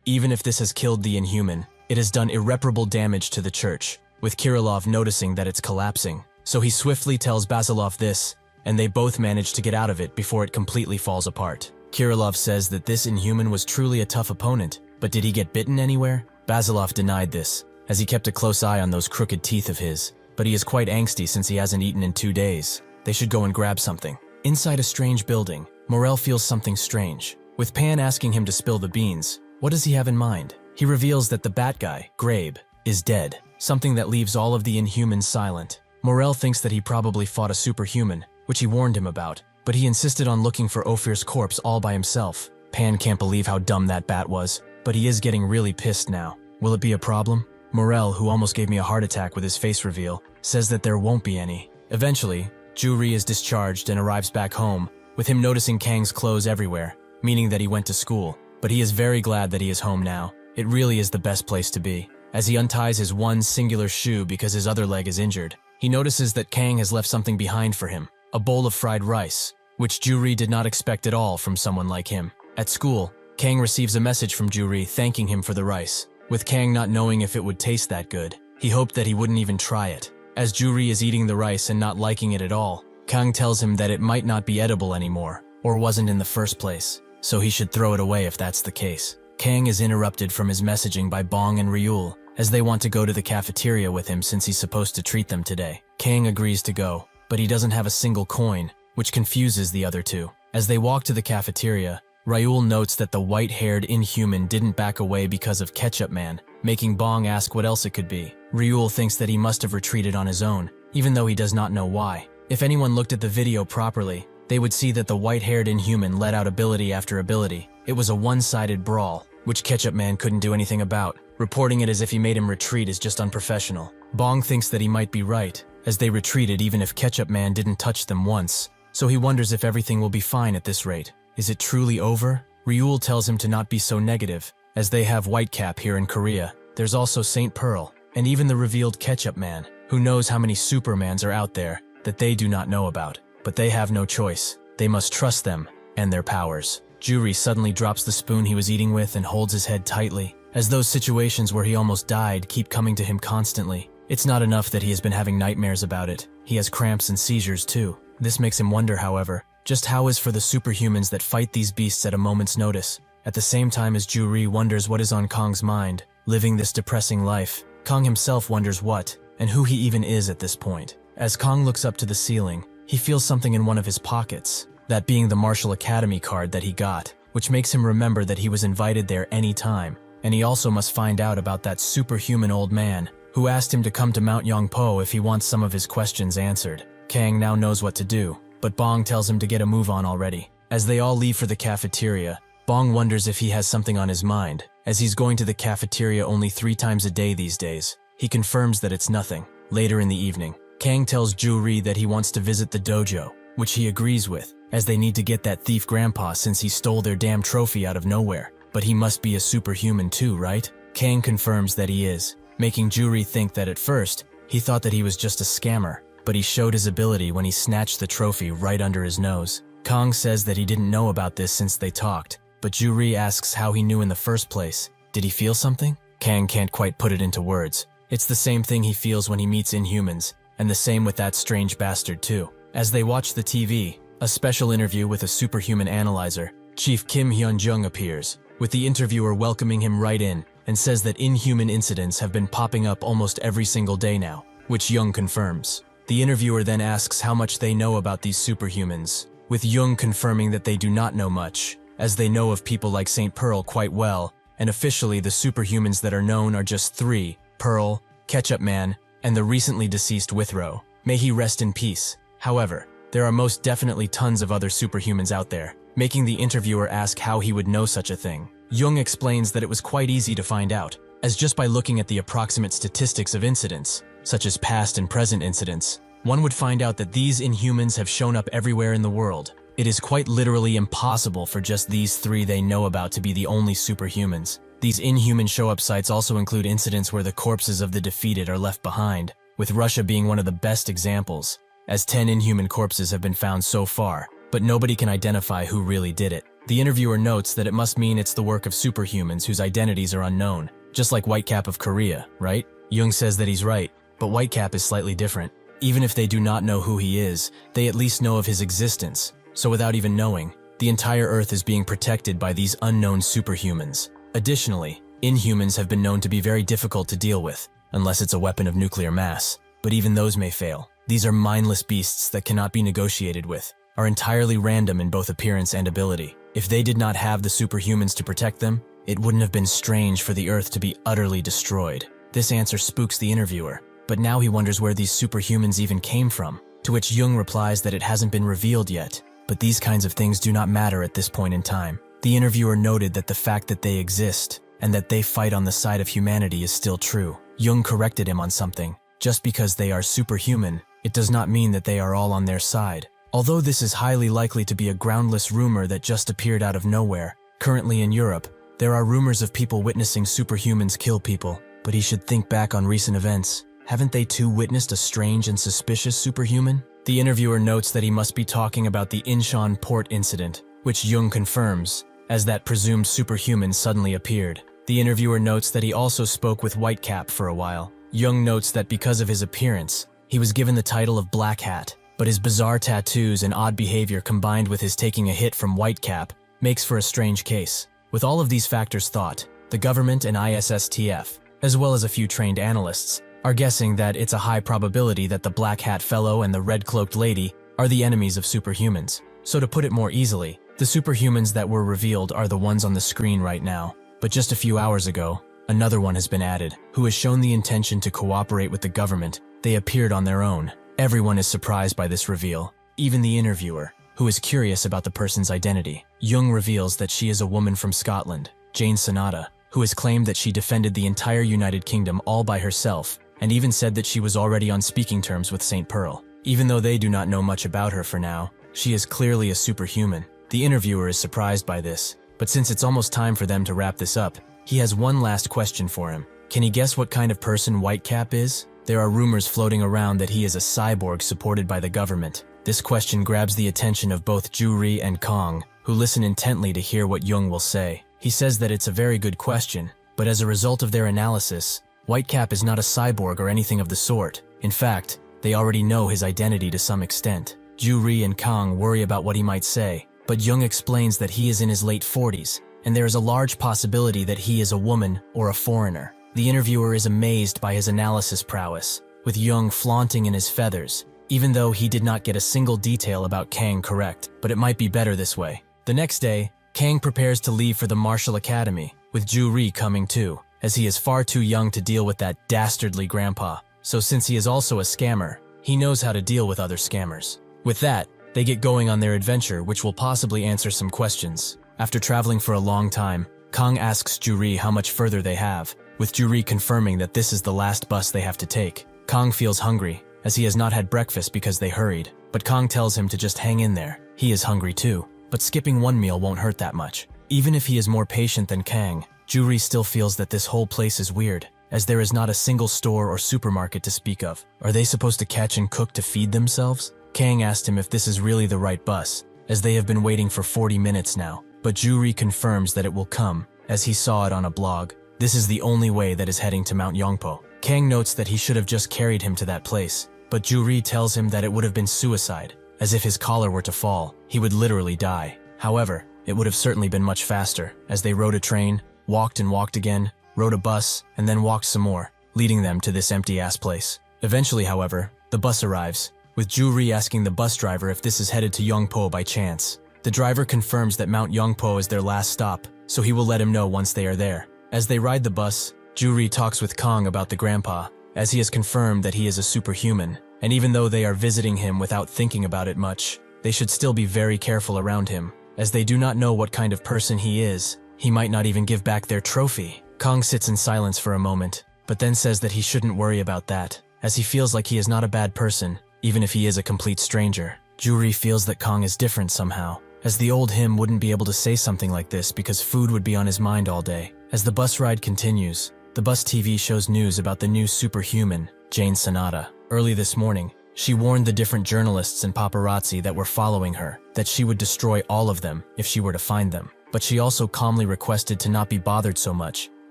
Even if this has killed the Inhuman, it has done irreparable damage to the church, with Kirillov noticing that it's collapsing. So he swiftly tells Basilov this, and they both manage to get out of it before it completely falls apart. Kirillov says that this Inhuman was truly a tough opponent, but did he get bitten anywhere? Basilov denied this, as he kept a close eye on those crooked teeth of his, but he is quite angsty since he hasn't eaten in 2 days. They should go and grab something. Inside a strange building, Morel feels something strange. With Pan asking him to spill the beans, what does he have in mind? He reveals that the bat guy, Grabe, is dead, something that leaves all of the Inhumans silent. Morel thinks that he probably fought a superhuman, which he warned him about, but he insisted on looking for Ophir's corpse all by himself. Pan can't believe how dumb that bat was, but he is getting really pissed now. Will it be a problem? Morel, who almost gave me a heart attack with his face reveal, says that there won't be any. Eventually, Juri is discharged and arrives back home, with him noticing Kang's clothes everywhere, meaning that he went to school. but he is very glad that he is home now. It really is the best place to be. As he unties his one singular shoe because his other leg is injured, he notices that Kang has left something behind for him, a bowl of fried rice, which Juri did not expect at all from someone like him. At school, Kang receives a message from Juri thanking him for the rice. With Kang not knowing if it would taste that good, he hoped that he wouldn't even try it. As Juri is eating the rice and not liking it at all, Kang tells him that it might not be edible anymore, or wasn't in the first place, so he should throw it away if that's the case. Kang is interrupted from his messaging by Bong and Ryul, as they want to go to the cafeteria with him since he's supposed to treat them today. Kang agrees to go, but he doesn't have a single coin, which confuses the other two. As they walk to the cafeteria, Ryul notes that the white-haired inhuman didn't back away because of Ketchup Man, making Bong ask what else it could be. Ryul thinks that he must have retreated on his own, even though he does not know why. If anyone looked at the video properly, they would see that the white-haired inhuman let out ability after ability. It was a one-sided brawl, which Ketchup Man couldn't do anything about. Reporting it as if he made him retreat is just unprofessional. Bong thinks that he might be right, as they retreated even if Ketchup Man didn't touch them once, so he wonders if everything will be fine at this rate. Is it truly over? Ryul tells him to not be so negative, as they have Whitecap here in Korea. There's also St. Pearl, and even the revealed Ketchup Man. Who knows how many Supermans are out there that they do not know about. But they have no choice. They must trust them and their powers. Juri suddenly drops the spoon he was eating with and holds his head tightly, as those situations where he almost died keep coming to him constantly. It's not enough that he has been having nightmares about it. He has cramps and seizures too. This makes him wonder, however, just how is for the superhumans that fight these beasts at a moment's notice. At the same time as Juri wonders what is on Kong's mind, living this depressing life, Kong himself wonders what and who he even is at this point. As Kong looks up to the ceiling, he feels something in one of his pockets, that being the Martial Academy card that he got, which makes him remember that he was invited there any time, and he also must find out about that superhuman old man who asked him to come to Mount Yongpo if he wants some of his questions answered. Kang now knows what to do, but Bong tells him to get a move on already. As they all leave for the cafeteria, Bong wonders if he has something on his mind, as he's going to the cafeteria only 3 times a day these days. He confirms that it's nothing. Later in the evening, Kang tells Juri that he wants to visit the dojo, which he agrees with, as they need to get that thief grandpa since he stole their damn trophy out of nowhere. But he must be a superhuman too, right? Kang confirms that he is, making Juri think that at first, he thought that he was just a scammer, but he showed his ability when he snatched the trophy right under his nose. Kong says that he didn't know about this since they talked, but Juri asks how he knew in the first place. Did he feel something? Kang can't quite put it into words. It's the same thing he feels when he meets Inhumans, and the same with that strange bastard too. As they watch the TV, a special interview with a superhuman analyzer, Chief Kim Hyun-jung appears, with the interviewer welcoming him right in, and says that inhuman incidents have been popping up almost every single day now, which Jung confirms. The interviewer then asks how much they know about these superhumans, with Jung confirming that they do not know much, as they know of people like St. Pearl quite well, and officially the superhumans that are known are just 3, Pearl, Ketchup Man, and the recently deceased Withrow. May he rest in peace. However, there are most definitely tons of other superhumans out there, making the interviewer ask how he would know such a thing. Jung explains that it was quite easy to find out, as just by looking at the approximate statistics of incidents, such as past and present incidents, one would find out that these inhumans have shown up everywhere in the world. It is quite literally impossible for just these 3 they know about to be the only superhumans. These inhuman show-up sites also include incidents where the corpses of the defeated are left behind, with Russia being one of the best examples, as 10 inhuman corpses have been found so far, but nobody can identify who really did it. The interviewer notes that it must mean it's the work of superhumans whose identities are unknown, just like Whitecap of Korea, right? Jung says that he's right, but Whitecap is slightly different. Even if they do not know who he is, they at least know of his existence, so without even knowing, the entire Earth is being protected by these unknown superhumans. Additionally, inhumans have been known to be very difficult to deal with, unless it's a weapon of nuclear mass, but even those may fail. These are mindless beasts that cannot be negotiated with, are entirely random in both appearance and ability. If they did not have the superhumans to protect them, it wouldn't have been strange for the Earth to be utterly destroyed. This answer spooks the interviewer, but now he wonders where these superhumans even came from, to which Jung replies that it hasn't been revealed yet, but these kinds of things do not matter at this point in time. The interviewer noted that the fact that they exist, and that they fight on the side of humanity is still true. Jung corrected him on something. Just because they are superhuman, it does not mean that they are all on their side. Although this is highly likely to be a groundless rumor that just appeared out of nowhere, Currently in Europe, there are rumors of people witnessing superhumans kill people, but he should think back on recent events. Haven't they too witnessed a strange and suspicious superhuman? The interviewer notes that he must be talking about the Incheon port incident, which Jung confirms, as that presumed superhuman suddenly appeared. The interviewer notes that he also spoke with Whitecap for a while. Jung notes that because of his appearance, he was given the title of Black Hat, but his bizarre tattoos and odd behavior combined with his taking a hit from Whitecap makes for a strange case. With all of these factors thought, the government and ISSTF, as well as a few trained analysts, are guessing that it's a high probability that the Black Hat fellow and the red-cloaked lady are the enemies of superhumans. So to put it more easily, the superhumans that were revealed are the ones on the screen right now. But just a few hours ago, another one has been added, who has shown the intention to cooperate with the government. They appeared on their own. Everyone is surprised by this reveal, even the interviewer, who is curious about the person's identity. Jung reveals that she is a woman from Scotland, Jane Sonata, who has claimed that she defended the entire United Kingdom all by herself, and even said that she was already on speaking terms with St. Pearl. Even though they do not know much about her for now, she is clearly a superhuman. The interviewer is surprised by this, but since it's almost time for them to wrap this up, he has one last question for him. Can he guess what kind of person Whitecap is? There are rumors floating around that he is a cyborg supported by the government. This question grabs the attention of both Ju-ri and Kong, who listen intently to hear what Jung will say. He says that it's a very good question, but as a result of their analysis, Whitecap is not a cyborg or anything of the sort. In fact, they already know his identity to some extent. Ju-ri and Kong worry about what he might say, but Jung explains that he is in his late 40s, and there is a large possibility that he is a woman or a foreigner. The interviewer is amazed by his analysis prowess, with Jung flaunting in his feathers, even though he did not get a single detail about Kang correct, but it might be better this way. The next day, Kang prepares to leave for the Martial Academy, with Ju-ri coming too, as he is far too young to deal with that dastardly grandpa. So since he is also a scammer, he knows how to deal with other scammers. With that, they get going on their adventure, which will possibly answer some questions. After traveling for a long time, Kong asks Ju-ri how much further they have, with Ju-ri confirming that this is the last bus they have to take. Kong feels hungry, as he has not had breakfast because they hurried, but Kong tells him to just hang in there. He is hungry too, but skipping one meal won't hurt that much. Even if he is more patient than Kang, Ju-ri still feels that this whole place is weird, as there is not a single store or supermarket to speak of. Are they supposed to catch and cook to feed themselves? Kang asked him if this is really the right bus, as they have been waiting for 40 minutes now, but Ju-ri confirms that it will come, as he saw it on a blog. This is the only way that is heading to Mount Yongpo. Kang notes that he should have just carried him to that place, but Ju-ri tells him that it would have been suicide, as if his collar were to fall, he would literally die. However, it would have certainly been much faster, as they rode a train, walked and walked again, rode a bus, and then walked some more, leading them to this empty-ass place. Eventually, however, the bus arrives, with Ju-ri asking the bus driver if this is headed to Yongpo by chance. The driver confirms that Mount Yongpo is their last stop, so he will let him know once they are there. As they ride the bus, Ju-ri talks with Kong about the grandpa, as he has confirmed that he is a superhuman, and even though they are visiting him without thinking about it much, they should still be very careful around him, as they do not know what kind of person he is. He might not even give back their trophy. Kong sits in silence for a moment, but then says that he shouldn't worry about that, as he feels like he is not a bad person, even if he is a complete stranger. Ju-ri feels that Kong is different somehow, as the old him wouldn't be able to say something like this because food would be on his mind all day. As the bus ride continues, the bus TV shows news about the new superhuman, Jane Sonata. Early this morning, she warned the different journalists and paparazzi that were following her that she would destroy all of them if she were to find them. But she also calmly requested to not be bothered so much,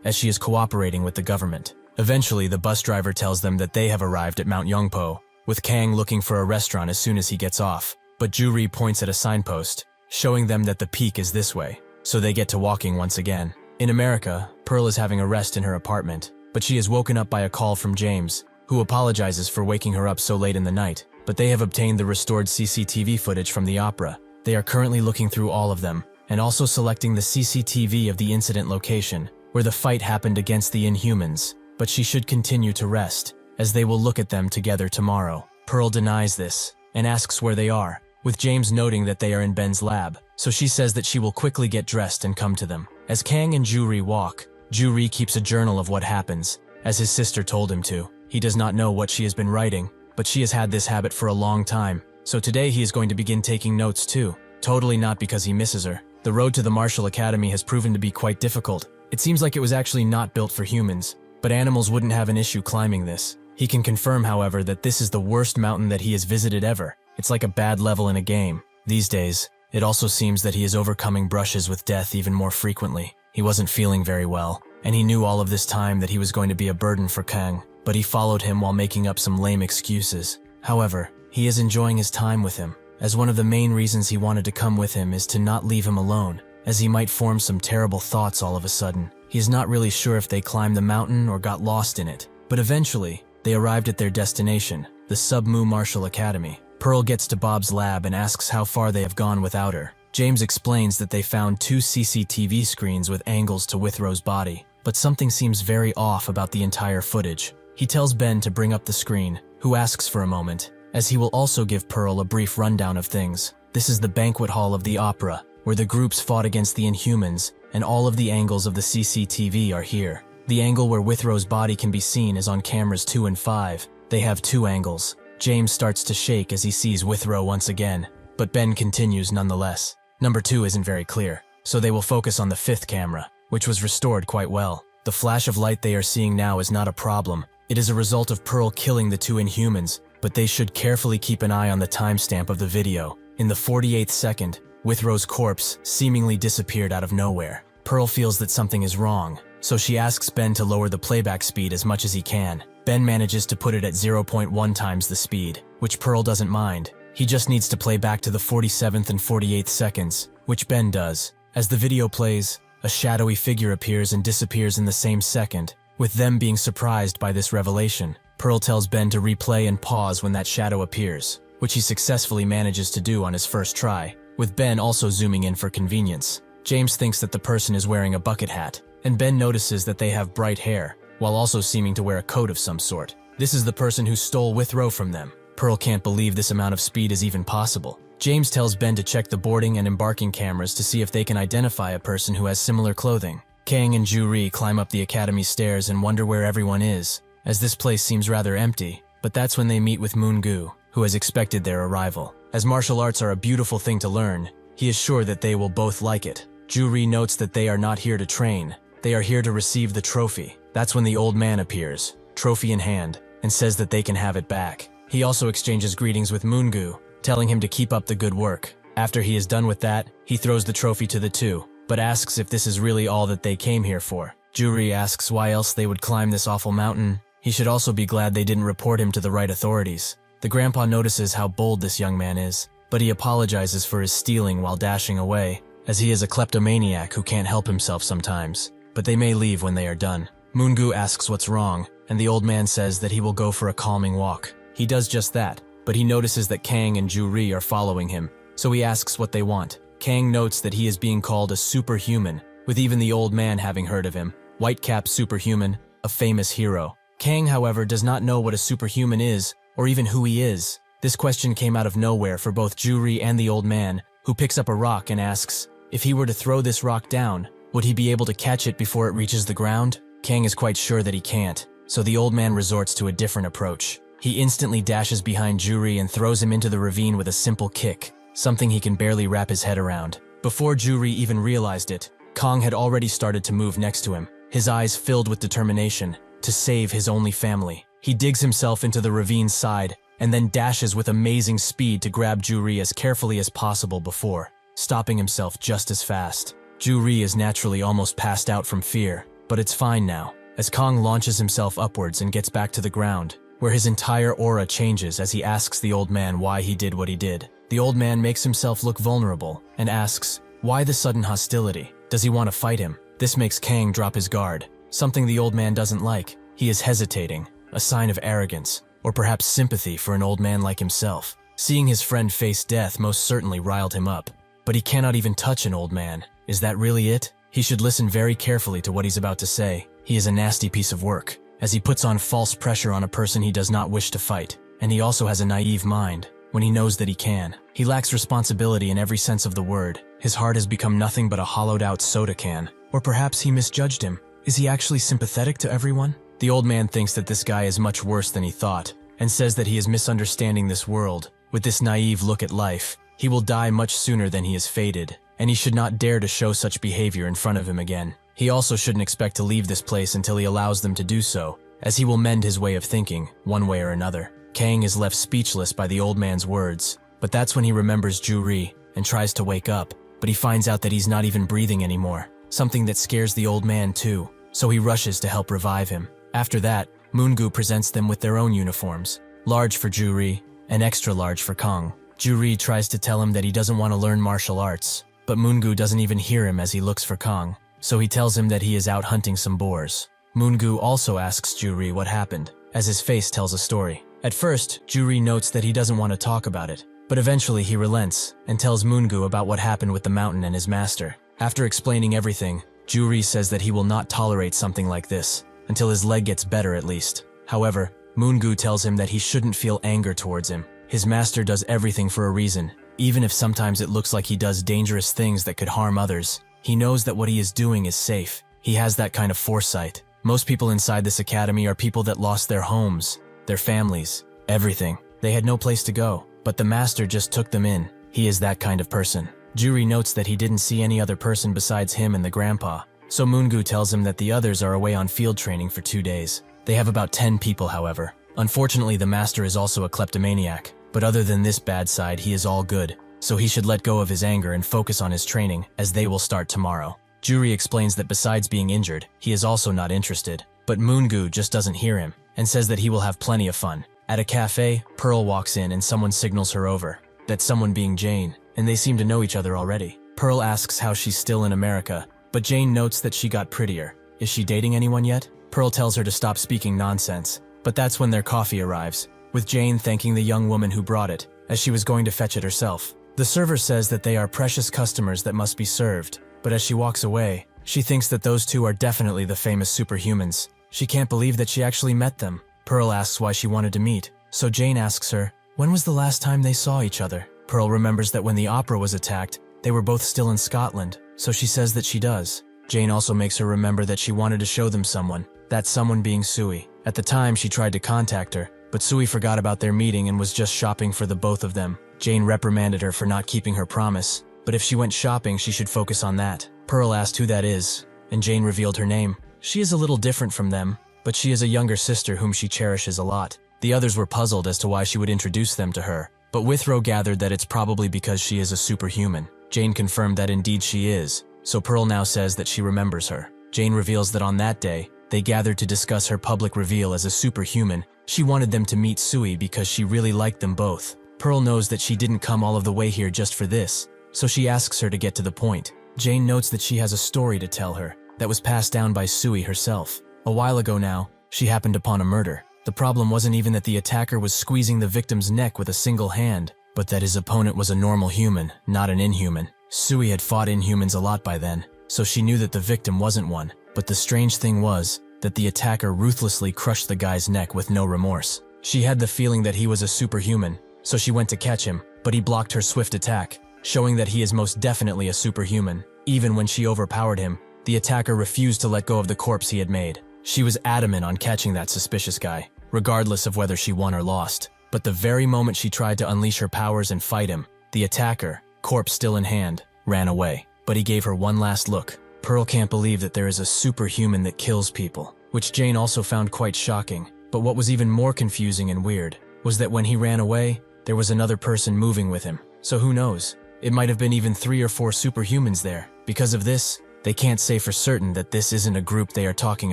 as she is cooperating with the government. Eventually, the bus driver tells them that they have arrived at Mount Yongpo, with Kang looking for a restaurant as soon as he gets off. But Ju-ri points at a signpost, showing them that the peak is this way, so they get to walking once again. In America, Pearl is having a rest in her apartment, but she is woken up by a call from James, who apologizes for waking her up so late in the night. But they have obtained the restored CCTV footage from the opera. They are currently looking through all of them, and also selecting the CCTV of the incident location, where the fight happened against the Inhumans, but she should continue to rest, as they will look at them together tomorrow. Pearl denies this, and asks where they are, with James noting that they are in Ben's lab, so she says that she will quickly get dressed and come to them. As Kang and Ju-ri walk, Ju-ri keeps a journal of what happens, as his sister told him to. He does not know what she has been writing, but she has had this habit for a long time, so today he is going to begin taking notes too. Totally not because he misses her, The road to the martial academy has proven to be quite difficult. It seems like it was actually not built for humans, but animals wouldn't have an issue climbing this. He can confirm, however, that this is the worst mountain that he has visited ever. It's like a bad level in a game. These days, it also seems that he is overcoming brushes with death even more frequently. He wasn't feeling very well, and he knew all of this time that he was going to be a burden for Kang, but he followed him while making up some lame excuses. However, he is enjoying his time with him, as one of the main reasons he wanted to come with him is to not leave him alone, as he might form some terrible thoughts all of a sudden. He is not really sure if they climbed the mountain or got lost in it, but eventually, they arrived at their destination, the Submu Martial Academy. Pearl gets to Bob's lab and asks how far they have gone without her. James explains that they found 2 CCTV screens with angles to Withrow's body, but something seems very off about the entire footage. He tells Ben to bring up the screen, who asks for a moment, as he will also give Pearl a brief rundown of things. This is the banquet hall of the opera, where the groups fought against the Inhumans, and all of the angles of the CCTV are here. The angle where Withrow's body can be seen is on cameras 2 and 5. They have 2 angles. James starts to shake as he sees Withrow once again, but Ben continues nonetheless. Number 2 isn't very clear, so they will focus on the 5th camera, which was restored quite well. The flash of light they are seeing now is not a problem. It is a result of Pearl killing the 2 Inhumans, but they should carefully keep an eye on the timestamp of the video. In the 48th second, Withrow's corpse seemingly disappeared out of nowhere. Pearl feels that something is wrong, so she asks Ben to lower the playback speed as much as he can. Ben manages to put it at 0.1 times the speed, which Pearl doesn't mind. He just needs to play back to the 47th and 48th seconds, which Ben does. As the video plays, a shadowy figure appears and disappears in the same second. With them being surprised by this revelation, Pearl tells Ben to replay and pause when that shadow appears, which he successfully manages to do on his first try, with Ben also zooming in for convenience. James thinks that the person is wearing a bucket hat, and Ben notices that they have bright hair, while also seeming to wear a coat of some sort. This is the person who stole Withrow from them. Pearl can't believe this amount of speed is even possible. James tells Ben to check the boarding and embarking cameras to see if they can identify a person who has similar clothing. Kang and Ju-ri climb up the academy stairs and wonder where everyone is, as this place seems rather empty, but that's when they meet with Moon-gu, who has expected their arrival. As martial arts are a beautiful thing to learn, he is sure that they will both like it. Ju-ri notes that they are not here to train, they are here to receive the trophy. That's when the old man appears, trophy in hand, and says that they can have it back. He also exchanges greetings with Moon-gu, telling him to keep up the good work. After he is done with that, he throws the trophy to the 2, but asks if this is really all that they came here for. Ju-ri asks why else they would climb this awful mountain. He should also be glad they didn't report him to the right authorities. The grandpa notices how bold this young man is, but he apologizes for his stealing while dashing away, as he is a kleptomaniac who can't help himself sometimes, but they may leave when they are done. Moon-gu asks what's wrong, and the old man says that he will go for a calming walk. He does just that, but he notices that Kang and Ju-ri are following him, so he asks what they want. Kang notes that he is being called a superhuman, with even the old man having heard of him. White-Cap Superhuman, a famous hero. Kang, however, does not know what a superhuman is, or even who he is. This question came out of nowhere for both Ju-ri and the old man, who picks up a rock and asks, if he were to throw this rock down, would he be able to catch it before it reaches the ground? Kang is quite sure that he can't, so the old man resorts to a different approach. He instantly dashes behind Ju-ri and throws him into the ravine with a simple kick, something he can barely wrap his head around. Before Ju-ri even realized it, Kang had already started to move next to him, his eyes filled with determination to save his only family. He digs himself into the ravine's side and then dashes with amazing speed to grab Ju-ri as carefully as possible before stopping himself just as fast. Ju-ri is naturally almost passed out from fear, but it's fine now, as Kang launches himself upwards and gets back to the ground, where his entire aura changes as he asks the old man why he did what he did. The old man makes himself look vulnerable and asks, why the sudden hostility? Does he want to fight him? This makes Kang drop his guard, something the old man doesn't like. He is hesitating, a sign of arrogance, or perhaps sympathy for an old man like himself. Seeing his friend face death most certainly riled him up, but he cannot even touch an old man. Is that really it? He should listen very carefully to what he's about to say. He is a nasty piece of work, as he puts on false pressure on a person he does not wish to fight, and he also has a naive mind when he knows that he can. He lacks responsibility in every sense of the word. His heart has become nothing but a hollowed-out soda can. Or perhaps he misjudged him. Is he actually sympathetic to everyone? The old man thinks that this guy is much worse than he thought, and says that he is misunderstanding this world. With this naive look at life, he will die much sooner than he is fated, and he should not dare to show such behavior in front of him again. He also shouldn't expect to leave this place until he allows them to do so, as he will mend his way of thinking, one way or another. Kang is left speechless by the old man's words, but that's when he remembers Ju-ri and tries to wake up, but he finds out that he's not even breathing anymore, something that scares the old man too, so he rushes to help revive him. After that, Moon-gu presents them with their own uniforms, large for Ju-ri and extra large for Kang. Ju-ri tries to tell him that he doesn't want to learn martial arts, but Moon-gu doesn't even hear him as he looks for Kang, so he tells him that he is out hunting some boars. Moon-gu also asks Ju-ri what happened, as his face tells a story. At first, Ju-ri notes that he doesn't want to talk about it, but eventually he relents and tells Moon-gu about what happened with the mountain and his master. After explaining everything, Ju-ri says that he will not tolerate something like this, until his leg gets better at least. However, Moon-gu tells him that he shouldn't feel anger towards him. His master does everything for a reason, even if sometimes it looks like he does dangerous things that could harm others. He knows that what he is doing is safe. He has that kind of foresight. Most people inside this academy are people that lost their homes, their families, everything. They had no place to go, but the master just took them in. He is that kind of person. Ju-ri notes that he didn't see any other person besides him and the grandpa, so Moon-gu tells him that the others are away on field training for 2 days. They have about 10 people, however. Unfortunately, the master is also a kleptomaniac, but other than this bad side, he is all good, so he should let go of his anger and focus on his training, as they will start tomorrow. Ju-ri explains that besides being injured, he is also not interested, but Moon-gu just doesn't hear him, and says that he will have plenty of fun. At a cafe, Pearl walks in and someone signals her over, that someone being Jane, and they seem to know each other already. Pearl asks how she's still in America, but Jane notes that she got prettier. Is she dating anyone yet? Pearl tells her to stop speaking nonsense, but that's when their coffee arrives, with Jane thanking the young woman who brought it, as she was going to fetch it herself. The server says that they are precious customers that must be served, but as she walks away, she thinks that those two are definitely the famous superhumans. She can't believe that she actually met them. Pearl asks why she wanted to meet, so Jane asks her, when was the last time they saw each other? Pearl remembers that when the opera was attacked, they were both still in Scotland, so she says that she does. Jane also makes her remember that she wanted to show them someone, that someone being Sui. At the time, she tried to contact her, but Sui forgot about their meeting and was just shopping for the both of them. Jane reprimanded her for not keeping her promise, but if she went shopping, she should focus on that. Pearl asked who that is, and Jane revealed her name. She is a little different from them, but she is a younger sister whom she cherishes a lot. The others were puzzled as to why she would introduce them to her, but Withrow gathered that it's probably because she is a superhuman. Jane confirmed that indeed she is, so Pearl now says that she remembers her. Jane reveals that on that day, they gathered to discuss her public reveal as a superhuman. She wanted them to meet Sui because she really liked them both. Pearl knows that she didn't come all of the way here just for this, so she asks her to get to the point. Jane notes that she has a story to tell her that was passed down by Sui herself. A while ago now, she happened upon a murder. The problem wasn't even that the attacker was squeezing the victim's neck with a single hand, but that his opponent was a normal human, not an inhuman. Sui had fought inhumans a lot by then, so she knew that the victim wasn't one. But the strange thing was that the attacker ruthlessly crushed the guy's neck with no remorse. She had the feeling that he was a superhuman, so she went to catch him, but he blocked her swift attack, showing that he is most definitely a superhuman. Even when she overpowered him, the attacker refused to let go of the corpse he had made. She was adamant on catching that suspicious guy, regardless of whether she won or lost. But the very moment she tried to unleash her powers and fight him, the attacker, corpse still in hand, ran away. But he gave her one last look. Pearl can't believe that there is a superhuman that kills people, which Jane also found quite shocking. But what was even more confusing and weird was that when he ran away, there was another person moving with him. So who knows? It might have been even 3 or 4 superhumans there. Because of this, they can't say for certain that this isn't a group they are talking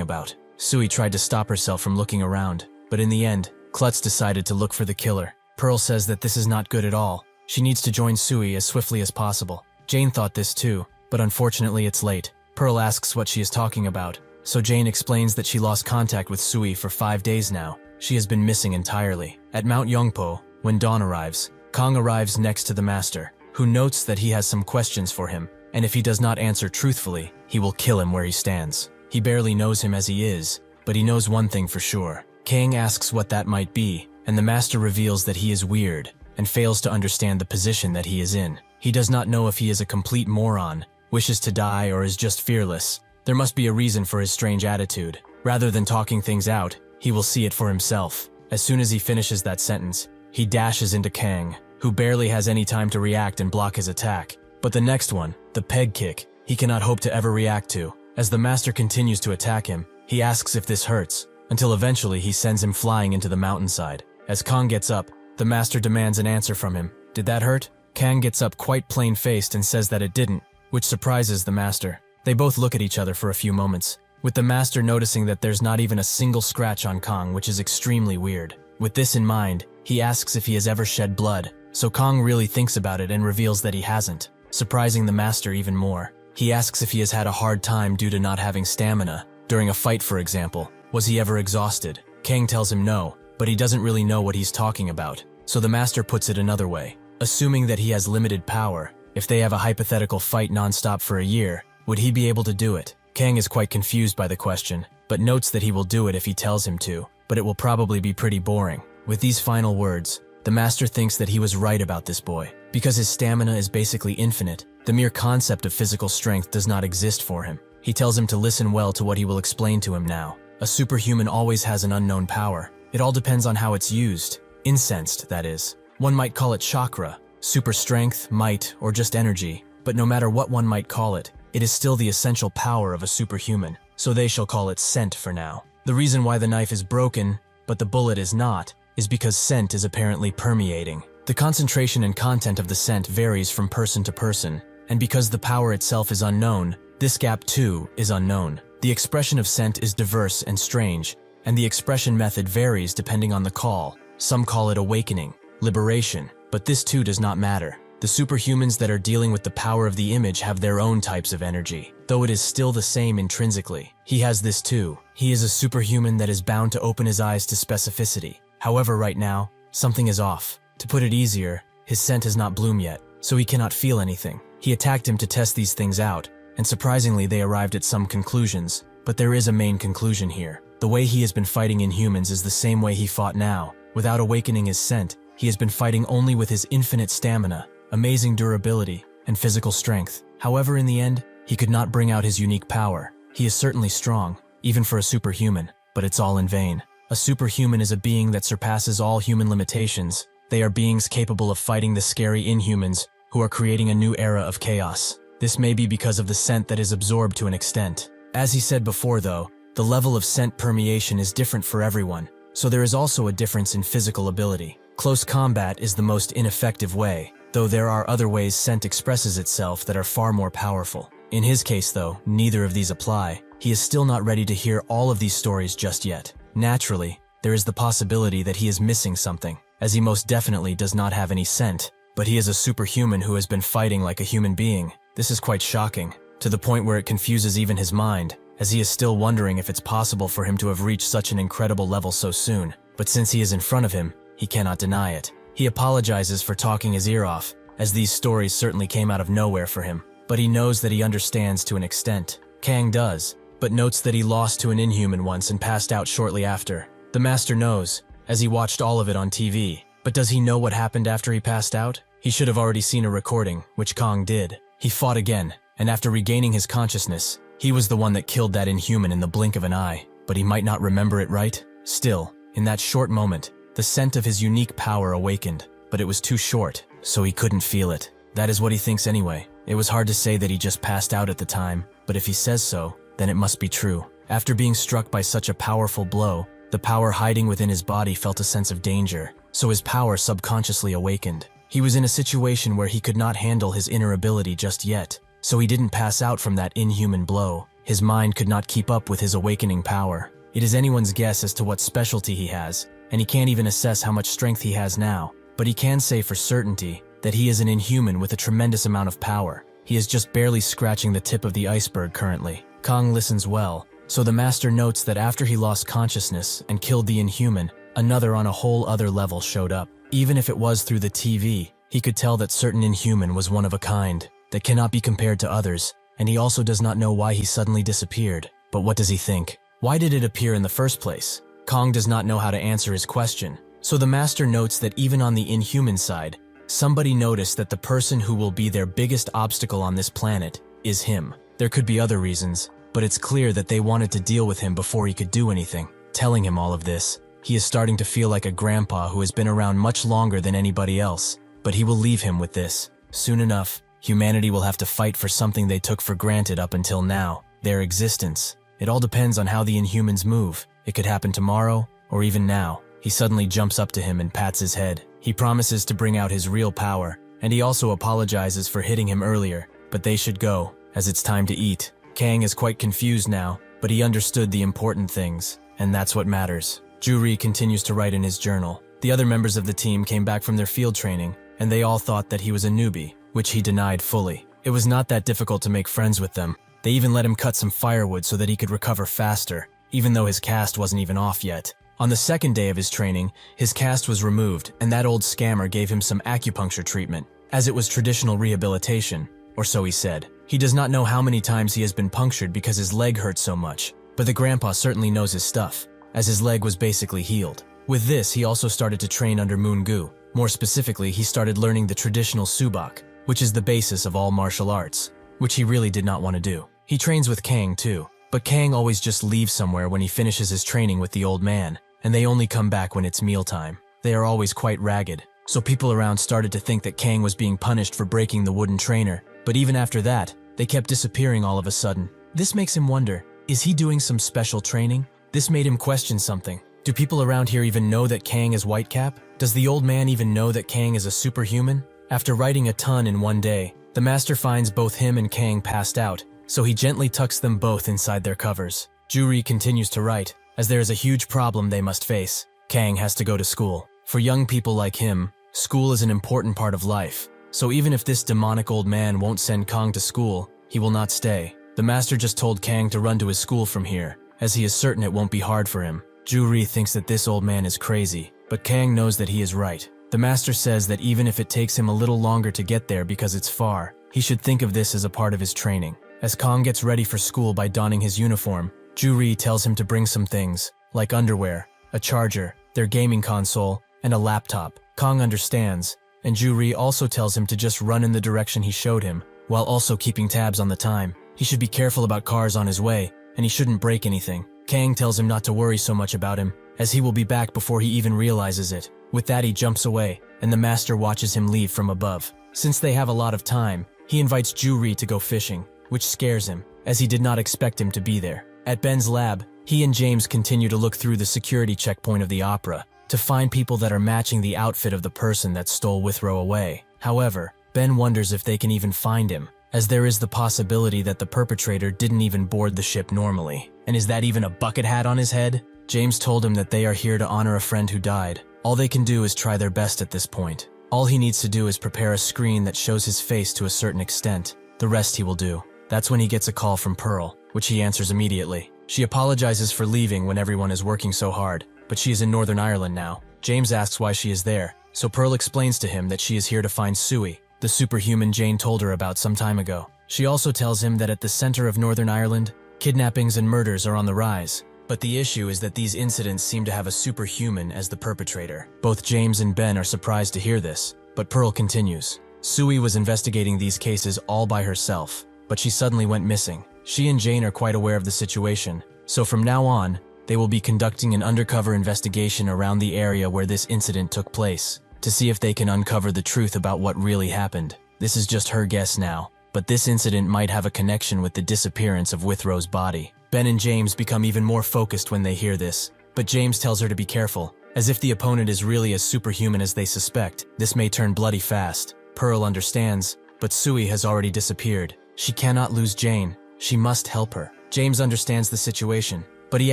about. Sui tried to stop herself from looking around, but in the end, Klutz decided to look for the killer. Pearl says that this is not good at all. She needs to join Sui as swiftly as possible. Jane thought this too, but unfortunately it's late. Pearl asks what she is talking about, so Jane explains that she lost contact with Sui for 5 days now. She has been missing entirely. At Mount Yongpo, when dawn arrives, Kang arrives next to the master, who notes that he has some questions for him, and if he does not answer truthfully, he will kill him where he stands. He barely knows him as he is, but he knows one thing for sure. Kang asks what that might be, and the master reveals that he is weird, and fails to understand the position that he is in. He does not know if he is a complete moron, wishes to die, or is just fearless. There must be a reason for his strange attitude. Rather than talking things out, he will see it for himself. As soon as he finishes that sentence, he dashes into Kang, who barely has any time to react and block his attack. But the next one, the peg kick, he cannot hope to ever react to. As the master continues to attack him, he asks if this hurts, until eventually he sends him flying into the mountainside. As Kang gets up, the master demands an answer from him. Did that hurt? Kang gets up quite plain-faced and says that it didn't, which surprises the master. They both look at each other for a few moments, with the master noticing that there's not even a single scratch on Kang, which is extremely weird. With this in mind, he asks if he has ever shed blood, so Kang really thinks about it and reveals that he hasn't, surprising the master even more. He asks if he has had a hard time due to not having stamina, during a fight for example. Was he ever exhausted? Kang tells him no, but he doesn't really know what he's talking about, so the master puts it another way. Assuming that he has limited power, if they have a hypothetical fight non-stop for a year, would he be able to do it? Kang is quite confused by the question, but notes that he will do it if he tells him to, but it will probably be pretty boring. With these final words, the master thinks that he was right about this boy. Because his stamina is basically infinite, the mere concept of physical strength does not exist for him. He tells him to listen well to what he will explain to him now. A superhuman always has an unknown power. It all depends on how it's used. Incensed, that is. One might call it chakra, super strength, might, or just energy. But no matter what one might call it, it is still the essential power of a superhuman. So they shall call it scent for now. The reason why the knife is broken, but the bullet is not, is because scent is apparently permeating. The concentration and content of the scent varies from person to person, and because the power itself is unknown, this gap too is unknown. The expression of scent is diverse and strange, and the expression method varies depending on the call. Some call it awakening, liberation, but this too does not matter. The superhumans that are dealing with the power of the image have their own types of energy, though it is still the same intrinsically. He has this too. He is a superhuman that is bound to open his eyes to specificity. However, right now, something is off. To put it easier, his scent has not bloomed yet, so he cannot feel anything. He attacked him to test these things out, and surprisingly they arrived at some conclusions, but there is a main conclusion here. The way he has been fighting Inhumans is the same way he fought now. Without awakening his scent, he has been fighting only with his infinite stamina, amazing durability, and physical strength. However, in the end, he could not bring out his unique power. He is certainly strong, even for a superhuman, but it's all in vain. A superhuman is a being that surpasses all human limitations. They are beings capable of fighting the scary Inhumans, who are creating a new era of chaos. This may be because of the scent that is absorbed to an extent. As he said before though, the level of scent permeation is different for everyone, so there is also a difference in physical ability. Close combat is the most ineffective way, though there are other ways scent expresses itself that are far more powerful. In his case though, neither of these apply. He is still not ready to hear all of these stories just yet. Naturally, there is the possibility that he is missing something, as he most definitely does not have any scent, but he is a superhuman who has been fighting like a human being. This is quite shocking, to the point where it confuses even his mind, as he is still wondering if it's possible for him to have reached such an incredible level so soon. But since he is in front of him, he cannot deny it. He apologizes for talking his ear off, as these stories certainly came out of nowhere for him, but he knows that he understands to an extent. Kang does, but notes that he lost to an Inhuman once and passed out shortly after. The master knows, as he watched all of it on TV, but does he know what happened after he passed out? He should have already seen a recording, which Kang did. He fought again, and after regaining his consciousness, he was the one that killed that Inhuman in the blink of an eye, but he might not remember it, right? Still, in that short moment, the scent of his unique power awakened, but it was too short, so he couldn't feel it. That is what he thinks anyway. It was hard to say that he just passed out at the time, but if he says so, then it must be true. After being struck by such a powerful blow, the power hiding within his body felt a sense of danger, so his power subconsciously awakened. He was in a situation where he could not handle his inner ability just yet, so he didn't pass out from that inhuman blow. His mind could not keep up with his awakening power. It is anyone's guess as to what specialty he has, and he can't even assess how much strength he has now, but he can say for certainty that he is an Inhuman with a tremendous amount of power. He is just barely scratching the tip of the iceberg currently. Kang listens well, so the master notes that after he lost consciousness and killed the Inhuman, another on a whole other level showed up. Even if it was through the TV, he could tell that certain Inhuman was one of a kind, that cannot be compared to others, and he also does not know why he suddenly disappeared. But what does he think? Why did it appear in the first place? Kang does not know how to answer his question, so the master notes that even on the Inhuman side, somebody noticed that the person who will be their biggest obstacle on this planet is him. There could be other reasons, but it's clear that they wanted to deal with him before he could do anything. Telling him all of this, he is starting to feel like a grandpa who has been around much longer than anybody else, but he will leave him with this. Soon enough, Humanity will have to fight for something they took for granted up until now, their existence. It all depends on how the Inhumans move. It could happen tomorrow, or even now. He suddenly jumps up to him and pats his head. He promises to bring out his real power, and he also apologizes for hitting him earlier, but they should go, as it's time to eat. Kang is quite confused now, but he understood the important things, and that's what matters. Juri continues to write in his journal. The other members of the team came back from their field training, and they all thought that he was a newbie, which he denied fully. It was not that difficult to make friends with them. They even let him cut some firewood so that he could recover faster, even though his cast wasn't even off yet. On the second day of his training, his cast was removed, and that old scammer gave him some acupuncture treatment, as it was traditional rehabilitation, or so he said. He does not know how many times he has been punctured because his leg hurt so much, but the grandpa certainly knows his stuff, as his leg was basically healed. With this, he also started to train under Moon Gu. More specifically, he started learning the traditional subak, which is the basis of all martial arts, which he really did not want to do. He trains with Kang too, but Kang always just leaves somewhere when he finishes his training with the old man, and they only come back when it's mealtime. They are always quite ragged, so people around started to think that Kang was being punished for breaking the wooden trainer, but even after that, they kept disappearing all of a sudden. This makes him wonder, is he doing some special training? This made him question something. Do people around here even know that Kang is Whitecap? Does the old man even know that Kang is a superhuman? After writing a ton in one day, the master finds both him and Kang passed out, so he gently tucks them both inside their covers. Juri continues to write, as there is a huge problem they must face. Kang has to go to school. For young people like him, school is an important part of life. So even if this demonic old man won't send Kang to school, he will not stay. The master just told Kang to run to his school from here, as he is certain it won't be hard for him. Juri thinks that this old man is crazy, but Kang knows that he is right. The master says that even if it takes him a little longer to get there because it's far, he should think of this as a part of his training. As Kang gets ready for school by donning his uniform, Juri tells him to bring some things, like underwear, a charger, their gaming console, and a laptop. Kang understands, and Juri also tells him to just run in the direction he showed him, while also keeping tabs on the time. He should be careful about cars on his way, and he shouldn't break anything. Kang tells him not to worry so much about him, as he will be back before he even realizes it. With that, he jumps away, and the master watches him leave from above. Since they have a lot of time, he invites Juri to go fishing, which scares him, as he did not expect him to be there. At Ben's lab, he and James continue to look through the security checkpoint of the opera to find people that are matching the outfit of the person that stole Withrow away. However, Ben wonders if they can even find him, as there is the possibility that the perpetrator didn't even board the ship normally. And is that even a bucket hat on his head? James told him that they are here to honor a friend who died. All they can do is try their best at this point. All he needs to do is prepare a screen that shows his face to a certain extent. The rest he will do. That's when he gets a call from Pearl, which he answers immediately. She apologizes for leaving when everyone is working so hard, but she is in Northern Ireland now. James asks why she is there, so Pearl explains to him that she is here to find Sui, the superhuman Jane told her about some time ago. She also tells him that at the center of Northern Ireland, kidnappings and murders are on the rise. But the issue is that these incidents seem to have a superhuman as the perpetrator. Both James and Ben are surprised to hear this, but Pearl continues. Sui was investigating these cases all by herself, but she suddenly went missing. She and Jane are quite aware of the situation, so from now on, they will be conducting an undercover investigation around the area where this incident took place, to see if they can uncover the truth about what really happened. This is just her guess now, but this incident might have a connection with the disappearance of Withrow's body. Ben and James become even more focused when they hear this, but James tells her to be careful, as if the opponent is really as superhuman as they suspect. This may turn bloody fast. Pearl understands, but Sui has already disappeared. She cannot lose Jane. She must help her. James understands the situation, but he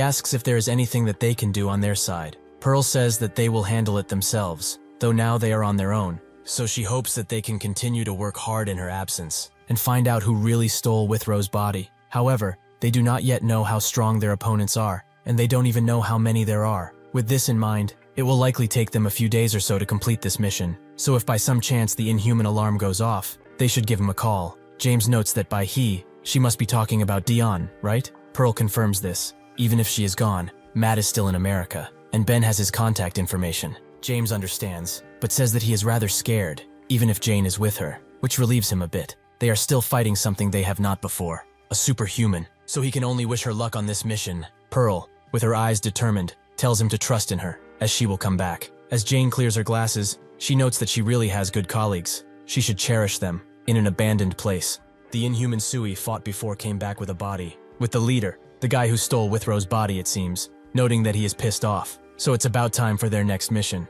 asks if there is anything that they can do on their side. Pearl says that they will handle it themselves, though now they are on their own, so she hopes that they can continue to work hard in her absence and find out who really stole Withrow's body. However, they do not yet know how strong their opponents are, and they don't even know how many there are. With this in mind, it will likely take them a few days or so to complete this mission, so if by some chance the inhuman alarm goes off, they should give him a call. James notes that by he, she must be talking about Dion, right? Pearl confirms this. Even if she is gone, Matt is still in America, and Ben has his contact information. James understands, but says that he is rather scared, even if Jane is with her, which relieves him a bit. They are still fighting something they have not before, a superhuman, so he can only wish her luck on this mission. Pearl, with her eyes determined, tells him to trust in her, as she will come back. As Jane clears her glasses, she notes that she really has good colleagues. She should cherish them. in an abandoned place. The inhuman Sui fought before came back with a body, with the leader, the guy who stole Withrow's body it seems, noting that he is pissed off, so it's about time for their next mission.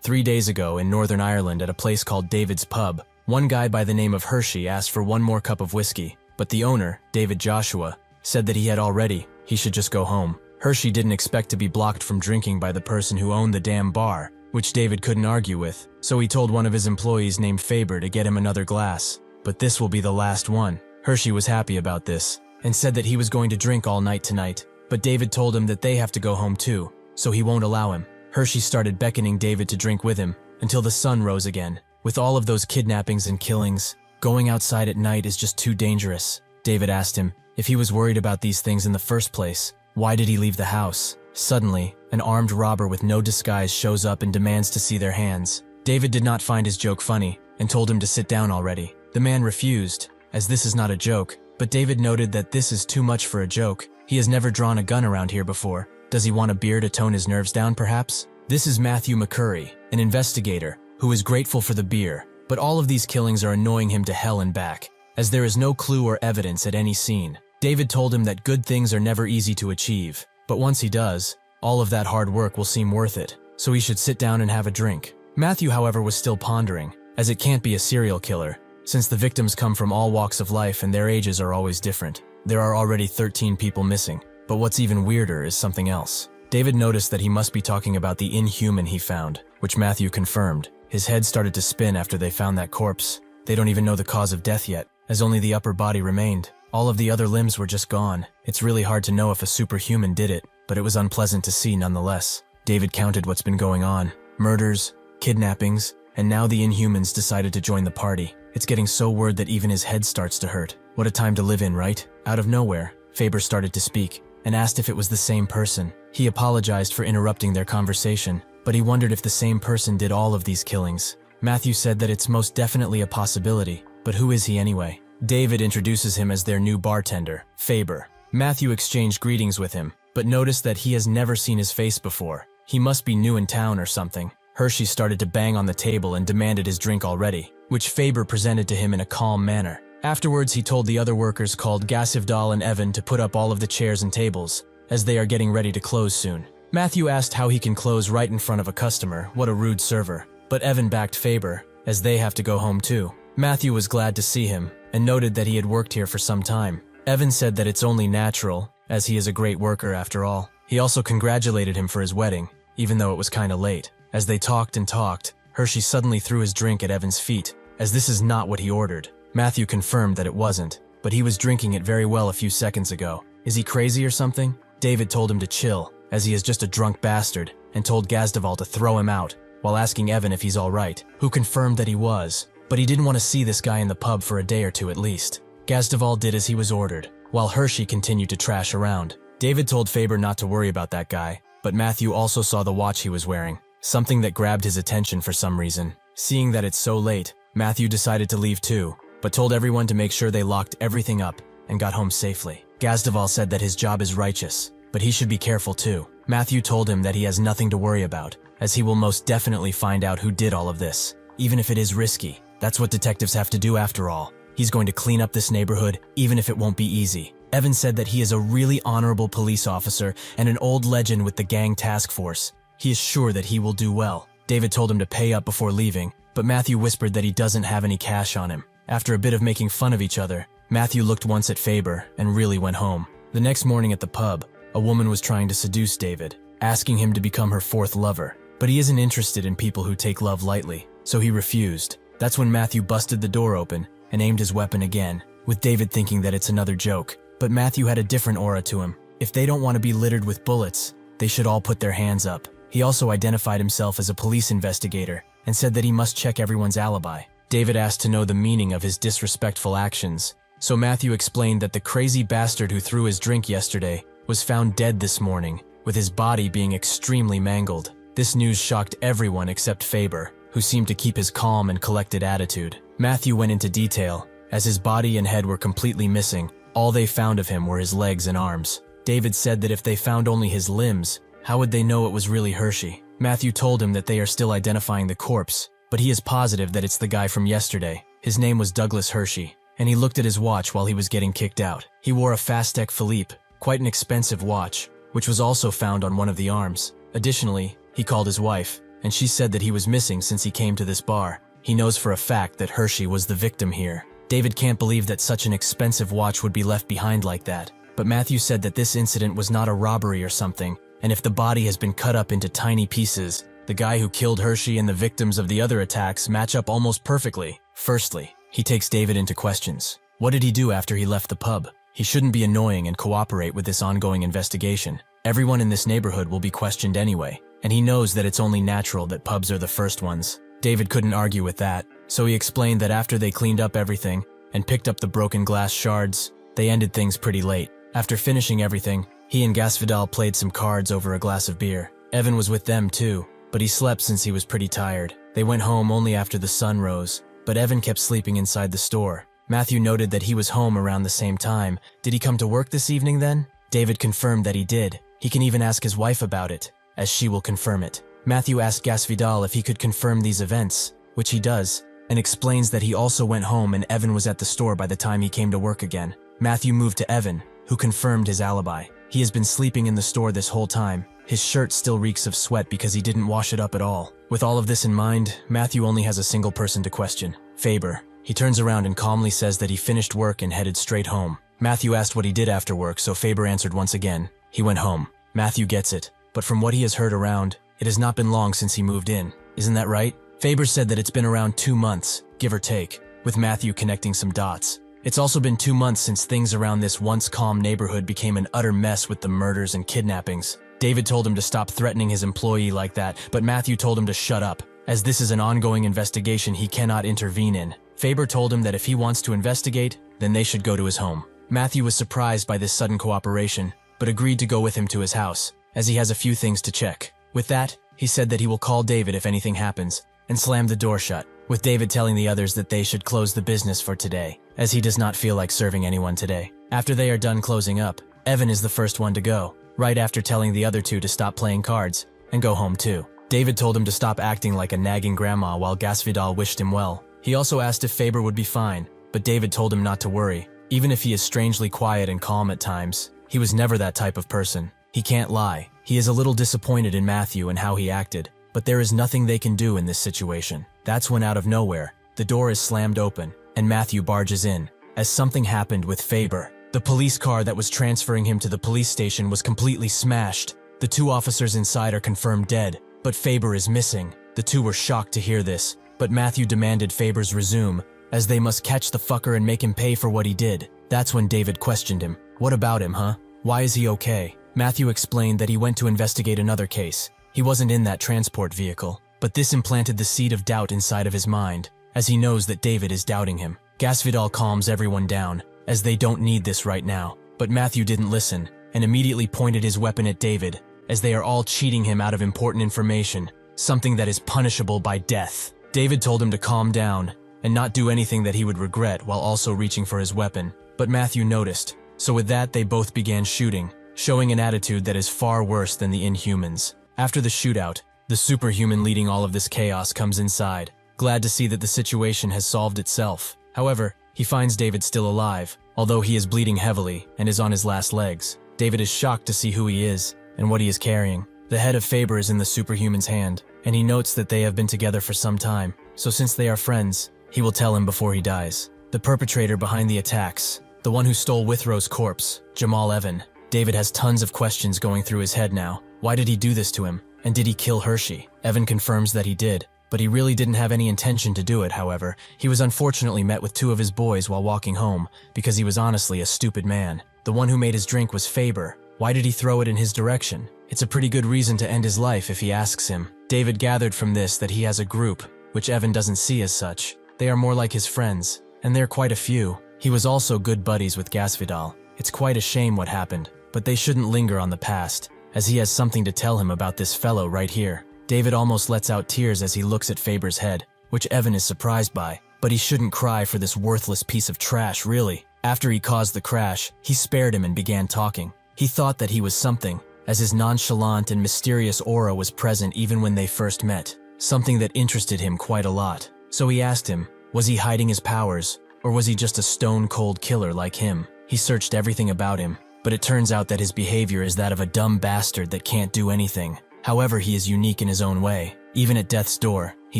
3 days ago in Northern Ireland at a place called David's Pub, one guy by the name of Hershey asked for one more cup of whiskey, but the owner, David Joshua, said that he had already, he should just go home. Hershey didn't expect to be blocked from drinking by the person who owned the damn bar, which David couldn't argue with, so he told one of his employees named Faber to get him another glass. But this will be the last one. Hershey was happy about this, and said that he was going to drink all night tonight, but David told him that they have to go home too, so he won't allow him. Hershey started beckoning David to drink with him, until the sun rose again. With all of those kidnappings and killings, going outside at night is just too dangerous. David asked him if he was worried about these things in the first place. Why did he leave the house? Suddenly, an armed robber with no disguise shows up and demands to see their hands. David did not find his joke funny, and told him to sit down already. The man refused, as this is not a joke, but David noted that this is too much for a joke. He has never drawn a gun around here before. Does he want a beer to tone his nerves down, perhaps? This is Matthew McCurry, an investigator, who is grateful for the beer, but all of these killings are annoying him to hell and back, as there is no clue or evidence at any scene. David told him that good things are never easy to achieve, but once he does, all of that hard work will seem worth it, so he should sit down and have a drink. Matthew, however, was still pondering, as it can't be a serial killer, since the victims come from all walks of life and their ages are always different. There are already 13 people missing, but what's even weirder is something else. David noticed that he must be talking about the inhuman he found, which Matthew confirmed. His head started to spin after they found that corpse. They don't even know the cause of death yet, as only the upper body remained. All of the other limbs were just gone. It's really hard to know if a superhuman did it, but it was unpleasant to see nonetheless. David counted what's been going on. Murders, kidnappings, and now the inhumans decided to join the party. It's getting so weird that even his head starts to hurt. What a time to live in, right? Out of nowhere, Faber started to speak, and asked if it was the same person. He apologized for interrupting their conversation, but he wondered if the same person did all of these killings. Matthew said that it's most definitely a possibility, but who is he anyway? David introduces him as their new bartender, Faber. Matthew exchanged greetings with him, but noticed that he has never seen his face before. He must be new in town or something. Hershey started to bang on the table and demanded his drink already, which Faber presented to him in a calm manner. Afterwards, he told the other workers called Gasivdal and Evan to put up all of the chairs and tables, as they are getting ready to close soon. Matthew asked how he can close right in front of a customer. What a rude server. But Evan backed Faber, as they have to go home too. Matthew was glad to see him, and noted that he had worked here for some time. Evan said that it's only natural, as he is a great worker after all. He also congratulated him for his wedding, even though it was kinda late. As they talked and talked, Hershey suddenly threw his drink at Evan's feet, as this is not what he ordered. Matthew confirmed that it wasn't, but he was drinking it very well a few seconds ago. Is he crazy or something? David told him to chill, as he is just a drunk bastard, and told Gazdaval to throw him out, while asking Evan if he's alright, who confirmed that he was, but he didn't want to see this guy in the pub for a day or two at least. Gazdaval did as he was ordered, while Hershey continued to trash around. David told Faber not to worry about that guy, but Matthew also saw the watch he was wearing, something that grabbed his attention for some reason. Seeing that it's so late, Matthew decided to leave too, but told everyone to make sure they locked everything up and got home safely. Gazdaval said that his job is righteous, but he should be careful too. Matthew told him that he has nothing to worry about, as he will most definitely find out who did all of this, even if it is risky. That's what detectives have to do after all. He's going to clean up this neighborhood, even if it won't be easy. Evan said that he is a really honorable police officer and an old legend with the gang task force. He is sure that he will do well. David told him to pay up before leaving, but Matthew whispered that he doesn't have any cash on him. After a bit of making fun of each other, Matthew looked once at Faber and really went home. The next morning at the pub, a woman was trying to seduce David, asking him to become her fourth lover. But he isn't interested in people who take love lightly, so he refused. That's when Matthew busted the door open and aimed his weapon again, with David thinking that it's another joke. But Matthew had a different aura to him. If they don't want to be littered with bullets, they should all put their hands up. He also identified himself as a police investigator and said that he must check everyone's alibi. David asked to know the meaning of his disrespectful actions, so Matthew explained that the crazy bastard who threw his drink yesterday was found dead this morning, with his body being extremely mangled. This news shocked everyone except Faber, who seemed to keep his calm and collected attitude. Matthew went into detail, as his body and head were completely missing. All they found of him were his legs and arms. David said that if they found only his limbs, how would they know it was really Hershey? Matthew told him that they are still identifying the corpse, but he is positive that it's the guy from yesterday. His name was Douglas Hershey, and he looked at his watch while he was getting kicked out. He wore a Fastech Philippe, quite an expensive watch, which was also found on one of the arms. Additionally, he called his wife, and she said that he was missing since he came to this bar. He knows for a fact that Hershey was the victim here. David can't believe that such an expensive watch would be left behind like that. But Matthew said that this incident was not a robbery or something, and if the body has been cut up into tiny pieces, the guy who killed Hershey and the victims of the other attacks match up almost perfectly. Firstly, he takes David into questions. What did he do after he left the pub? He shouldn't be annoying and cooperate with this ongoing investigation. Everyone in this neighborhood will be questioned anyway, and he knows that it's only natural that pubs are the first ones. David couldn't argue with that, so he explained that after they cleaned up everything and picked up the broken glass shards, they ended things pretty late. After finishing everything, he and Gasvidal played some cards over a glass of beer. Evan was with them too, but he slept since he was pretty tired. They went home only after the sun rose, but Evan kept sleeping inside the store. Matthew noted that he was home around the same time. Did he come to work this evening then? David confirmed that he did. He can even ask his wife about it, as she will confirm it. Matthew asked Gasvidal if he could confirm these events, which he does, and explains that he also went home and Evan was at the store by the time he came to work again. Matthew moved to Evan, who confirmed his alibi. He has been sleeping in the store this whole time. His shirt still reeks of sweat because he didn't wash it up at all. With all of this in mind, Matthew only has a single person to question, Faber. He turns around and calmly says that he finished work and headed straight home. Matthew asked what he did after work, so Faber answered once again. He went home. Matthew gets it, but from what he has heard around, it has not been long since he moved in. Isn't that right? Faber said that it's been around 2 months, give or take, with Matthew connecting some dots. It's also been 2 months since things around this once calm neighborhood became an utter mess with the murders and kidnappings. David told him to stop threatening his employee like that, but Matthew told him to shut up. As this is an ongoing investigation he cannot intervene in. Faber told him that if he wants to investigate, then they should go to his home. Matthew was surprised by this sudden cooperation, but agreed to go with him to his house, as he has a few things to check. With that, he said that he will call David if anything happens, and slammed the door shut, with David telling the others that they should close the business for today, as he does not feel like serving anyone today. After they are done closing up, Evan is the first one to go, right after telling the other two to stop playing cards, and go home too. David told him to stop acting like a nagging grandma while Gasvidal wished him well. He also asked if Faber would be fine, but David told him not to worry. Even if he is strangely quiet and calm at times, he was never that type of person. He can't lie. He is a little disappointed in Matthew and how he acted, but there is nothing they can do in this situation. That's when out of nowhere, the door is slammed open, and Matthew barges in, as something happened with Faber. The police car that was transferring him to the police station was completely smashed. The 2 officers inside are confirmed dead, but Faber is missing. The 2 were shocked to hear this, but Matthew demanded Faber's resume, as they must catch the fucker and make him pay for what he did. That's when David questioned him. What about him, huh? Why is he okay? Matthew explained that he went to investigate another case. He wasn't in that transport vehicle, but this implanted the seed of doubt inside of his mind, as he knows that David is doubting him. Gasvidal calms everyone down, as they don't need this right now, but Matthew didn't listen, and immediately pointed his weapon at David, as they are all cheating him out of important information, something that is punishable by death. David told him to calm down, and not do anything that he would regret while also reaching for his weapon, but Matthew noticed, so with that they both began shooting, showing an attitude that is far worse than the Inhumans. After the shootout, the superhuman leading all of this chaos comes inside, glad to see that the situation has solved itself. However, he finds David still alive, although he is bleeding heavily and is on his last legs. David is shocked to see who he is and what he is carrying. The head of Faber is in the superhuman's hand, and he notes that they have been together for some time, so since they are friends, he will tell him before he dies. The perpetrator behind the attacks, the one who stole Withrow's corpse, Jamal Evan. David has tons of questions going through his head now. Why did he do this to him? And did he kill Hershey? Evan confirms that he did, but he really didn't have any intention to do it, however. He was unfortunately met with 2 of his boys while walking home, because he was honestly a stupid man. The one who made his drink was Faber. Why did he throw it in his direction? It's a pretty good reason to end his life if he asks him. David gathered from this that he has a group, which Evan doesn't see as such. They are more like his friends, and they're quite a few. He was also good buddies with Gasvidal. It's quite a shame what happened, but they shouldn't linger on the past, as he has something to tell him about this fellow right here. David almost lets out tears as he looks at Faber's head, which Evan is surprised by, but he shouldn't cry for this worthless piece of trash, really. After he caused the crash, he spared him and began talking. He thought that he was something, as his nonchalant and mysterious aura was present even when they first met, something that interested him quite a lot. So he asked him, Was he hiding his powers, or was he just a stone-cold killer like him? He searched everything about him, but it turns out that his behavior is that of a dumb bastard that can't do anything. However, he is unique in his own way. Even at death's door, he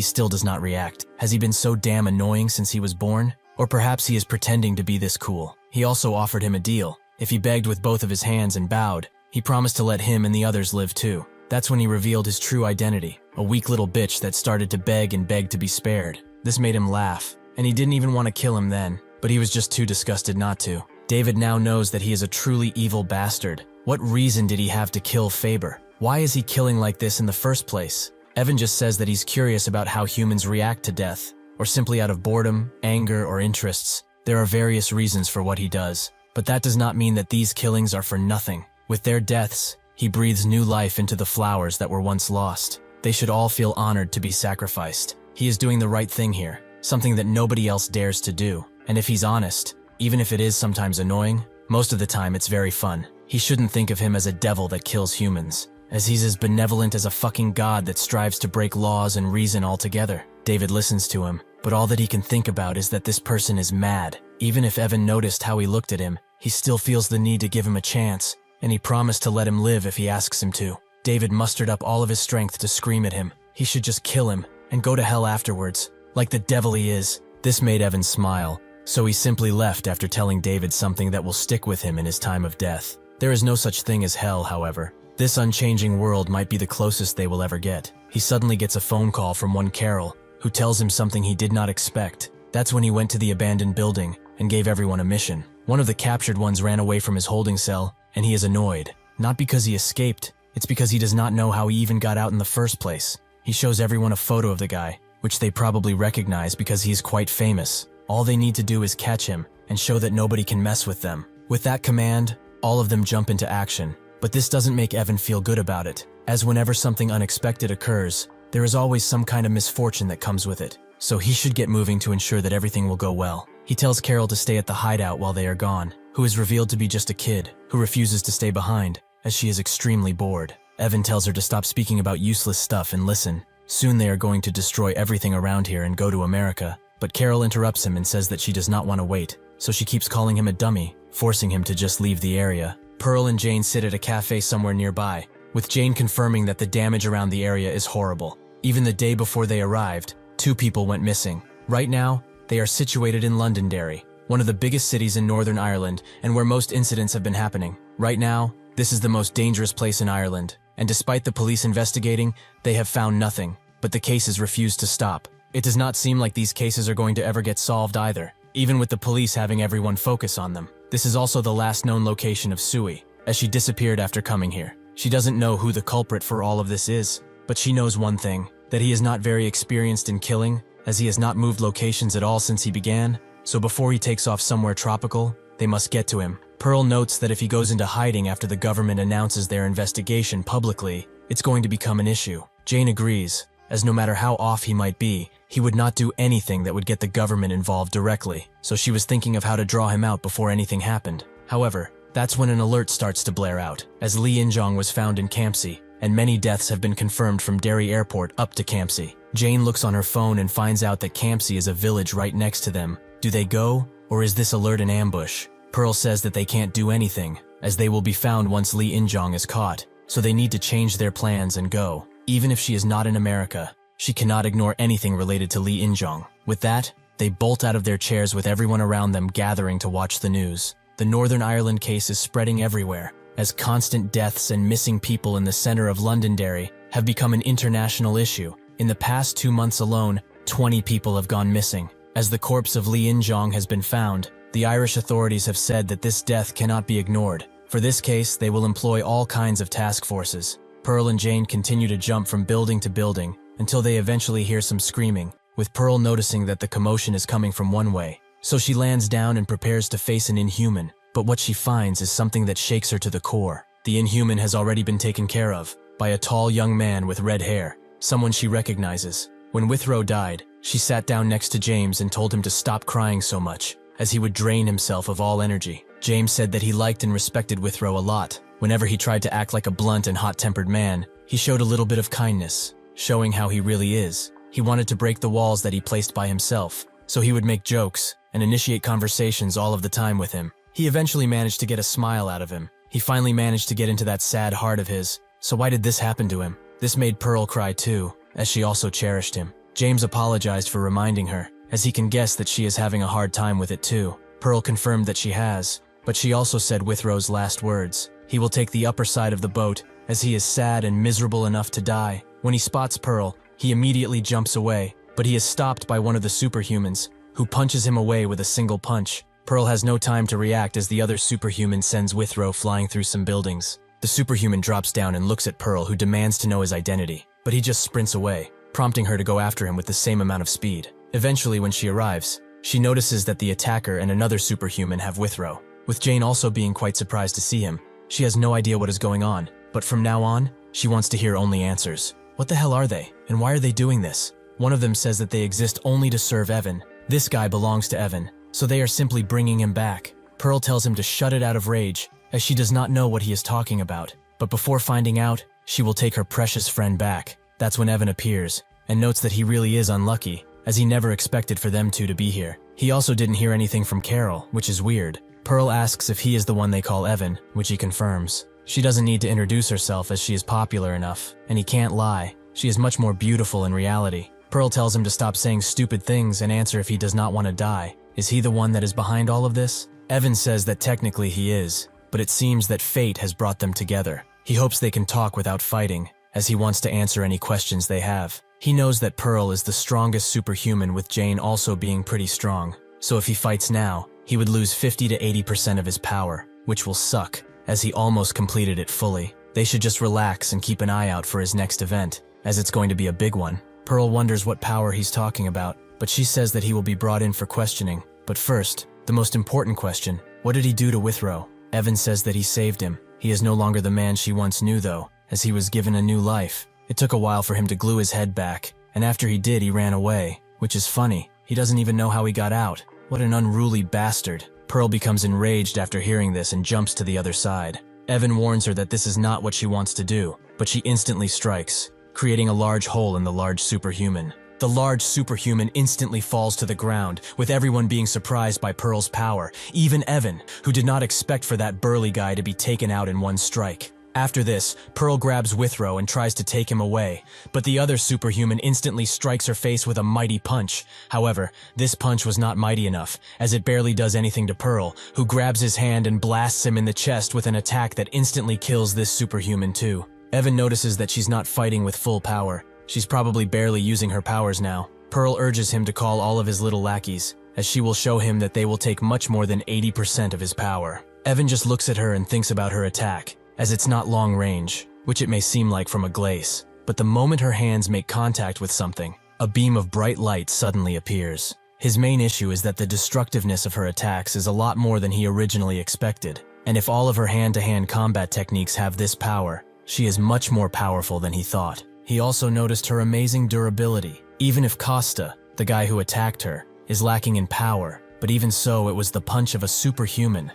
still does not react. Has he been so damn annoying since he was born? Or perhaps he is pretending to be this cool. He also offered him a deal. If he begged with both of his hands and bowed, he promised to let him and the others live too. That's when he revealed his true identity, a weak little bitch that started to beg and beg to be spared. This made him laugh, and he didn't even want to kill him then, but he was just too disgusted not to. David now knows that he is a truly evil bastard. What reason did he have to kill Faber? Why is he killing like this in the first place? Evan just says that he's curious about how humans react to death, or simply out of boredom, anger, or interests. There are various reasons for what he does, but that does not mean that these killings are for nothing. With their deaths, he breathes new life into the flowers that were once lost. They should all feel honored to be sacrificed. He is doing the right thing here, something that nobody else dares to do. And if he's honest, even if it is sometimes annoying, most of the time it's very fun. He shouldn't think of him as a devil that kills humans, as he's as benevolent as a fucking god that strives to break laws and reason altogether. David listens to him, but all that he can think about is that this person is mad. Even if Evan noticed how he looked at him, he still feels the need to give him a chance, and he promised to let him live if he asks him to. David mustered up all of his strength to scream at him. He should just kill him and go to hell afterwards, like the devil he is. This made Evan smile, so he simply left after telling David something that will stick with him in his time of death. There is no such thing as hell, however. This unchanging world might be the closest they will ever get. He suddenly gets a phone call from one Carol, who tells him something he did not expect. That's when he went to the abandoned building and gave everyone a mission. One of the captured ones ran away from his holding cell, and he is annoyed. Not because he escaped, it's because he does not know how he even got out in the first place. He shows everyone a photo of the guy, which they probably recognize because he is quite famous. All they need to do is catch him and show that nobody can mess with them. With that command, all of them jump into action. But this doesn't make Evan feel good about it, as whenever something unexpected occurs, there is always some kind of misfortune that comes with it. So he should get moving to ensure that everything will go well. He tells Carol to stay at the hideout while they are gone, who is revealed to be just a kid, who refuses to stay behind, as she is extremely bored. Evan tells her to stop speaking about useless stuff and listen. Soon they are going to destroy everything around here and go to America, but Carol interrupts him and says that she does not want to wait, so she keeps calling him a dummy, forcing him to just leave the area. Pearl and Jane sit at a cafe somewhere nearby, with Jane confirming that the damage around the area is horrible. Even the day before they arrived, 2 people went missing. Right now, they are situated in Londonderry, one of the biggest cities in Northern Ireland and where most incidents have been happening. Right now, this is the most dangerous place in Ireland, and despite the police investigating, they have found nothing, but the cases refuse to stop. It does not seem like these cases are going to ever get solved either, even with the police having everyone focus on them. This is also the last known location of Sui, as she disappeared after coming here. She doesn't know who the culprit for all of this is, but she knows one thing, that he is not very experienced in killing, as he has not moved locations at all since he began, so before he takes off somewhere tropical, they must get to him. Pearl notes that if he goes into hiding after the government announces their investigation publicly, it's going to become an issue. Jane agrees, as no matter how off he might be, he would not do anything that would get the government involved directly, so she was thinking of how to draw him out before anything happened. However, that's when an alert starts to blare out, as Lee In-jong was found in Campsie, and many deaths have been confirmed from Derry Airport up to Campsie. Jane looks on her phone and finds out that Campsie is a village right next to them. Do they go, or is this alert an ambush? Pearl says that they can't do anything, as they will be found once Lee In-jong is caught, so they need to change their plans and go. Even if she is not in America, she cannot ignore anything related to Lee In-jong. With that, they bolt out of their chairs with everyone around them gathering to watch the news. The Northern Ireland case is spreading everywhere, as constant deaths and missing people in the center of Londonderry have become an international issue. In the past 2 months alone, 20 people have gone missing. As the corpse of Lee In-jong has been found, the Irish authorities have said that this death cannot be ignored. For this case, they will employ all kinds of task forces. Pearl and Jane continue to jump from building to building until they eventually hear some screaming, with Pearl noticing that the commotion is coming from one way. So she lands down and prepares to face an inhuman, but what she finds is something that shakes her to the core. The inhuman has already been taken care of by a tall young man with red hair, someone she recognizes. When Withrow died, she sat down next to James and told him to stop crying so much, as he would drain himself of all energy. James said that he liked and respected Withrow a lot. Whenever he tried to act like a blunt and hot-tempered man, he showed a little bit of kindness, showing how he really is. He wanted to break the walls that he placed by himself, so he would make jokes and initiate conversations all of the time with him. He eventually managed to get a smile out of him. He finally managed to get into that sad heart of his. So why did this happen to him? This made Pearl cry too, as she also cherished him. James apologized for reminding her, as he can guess that she is having a hard time with it too. Pearl confirmed that she has, but she also said Withrow's last words. He will take the upper side of the boat, as he is sad and miserable enough to die. When he spots Pearl, he immediately jumps away, but he is stopped by one of the superhumans, who punches him away with a single punch. Pearl has no time to react as the other superhuman sends Withrow flying through some buildings. The superhuman drops down and looks at Pearl, who demands to know his identity, but he just sprints away, prompting her to go after him with the same amount of speed. Eventually, when she arrives, she notices that the attacker and another superhuman have Withrow. With Jane also being quite surprised to see him, she has no idea what is going on, but from now on, she wants to hear only answers. What the hell are they, and why are they doing this? One of them says that they exist only to serve Evan. This guy belongs to Evan, so they are simply bringing him back. Pearl tells him to shut it out of rage, as she does not know what he is talking about. But before finding out, she will take her precious friend back. That's when Evan appears, and notes that he really is unlucky, as he never expected for them two to be here. He also didn't hear anything from Carol, which is weird. Pearl asks if he is the one they call Evan, which he confirms. She doesn't need to introduce herself as she is popular enough, and he can't lie. She is much more beautiful in reality. Pearl tells him to stop saying stupid things and answer if he does not want to die. Is he the one that is behind all of this? Evan says that technically he is, but it seems that fate has brought them together. He hopes they can talk without fighting, as he wants to answer any questions they have. He knows that Pearl is the strongest superhuman, with Jane also being pretty strong. So if he fights now, he would lose 50 to 80% of his power, which will suck, as he almost completed it fully. They should just relax and keep an eye out for his next event, as it's going to be a big one. Pearl wonders what power he's talking about, but she says that he will be brought in for questioning. But first, the most important question, what did he do to Withrow? Evan says that he saved him. He is no longer the man she once knew though, as he was given a new life. It took a while for him to glue his head back, and after he did, he ran away, which is funny. He doesn't even know how he got out. What an unruly bastard. Pearl becomes enraged after hearing this and jumps to the other side. Evan warns her that this is not what she wants to do, but she instantly strikes, creating a large hole in the large superhuman. The large superhuman instantly falls to the ground, with everyone being surprised by Pearl's power, even Evan, who did not expect for that burly guy to be taken out in one strike. After this, Pearl grabs Withrow and tries to take him away, but the other superhuman instantly strikes her face with a mighty punch. However, this punch was not mighty enough, as it barely does anything to Pearl, who grabs his hand and blasts him in the chest with an attack that instantly kills this superhuman too. Evan notices that she's not fighting with full power. She's probably barely using her powers now. Pearl urges him to call all of his little lackeys, as she will show him that they will take much more than 80% of his power. Evan just looks at her and thinks about her attack, as it's not long range, which it may seem like from a glace. But the moment her hands make contact with something, a beam of bright light suddenly appears. His main issue is that the destructiveness of her attacks is a lot more than he originally expected, and if all of her hand-to-hand combat techniques have this power, she is much more powerful than he thought. He also noticed her amazing durability. Even if Costa, the guy who attacked her, is lacking in power, but even so, it was the punch of a superhuman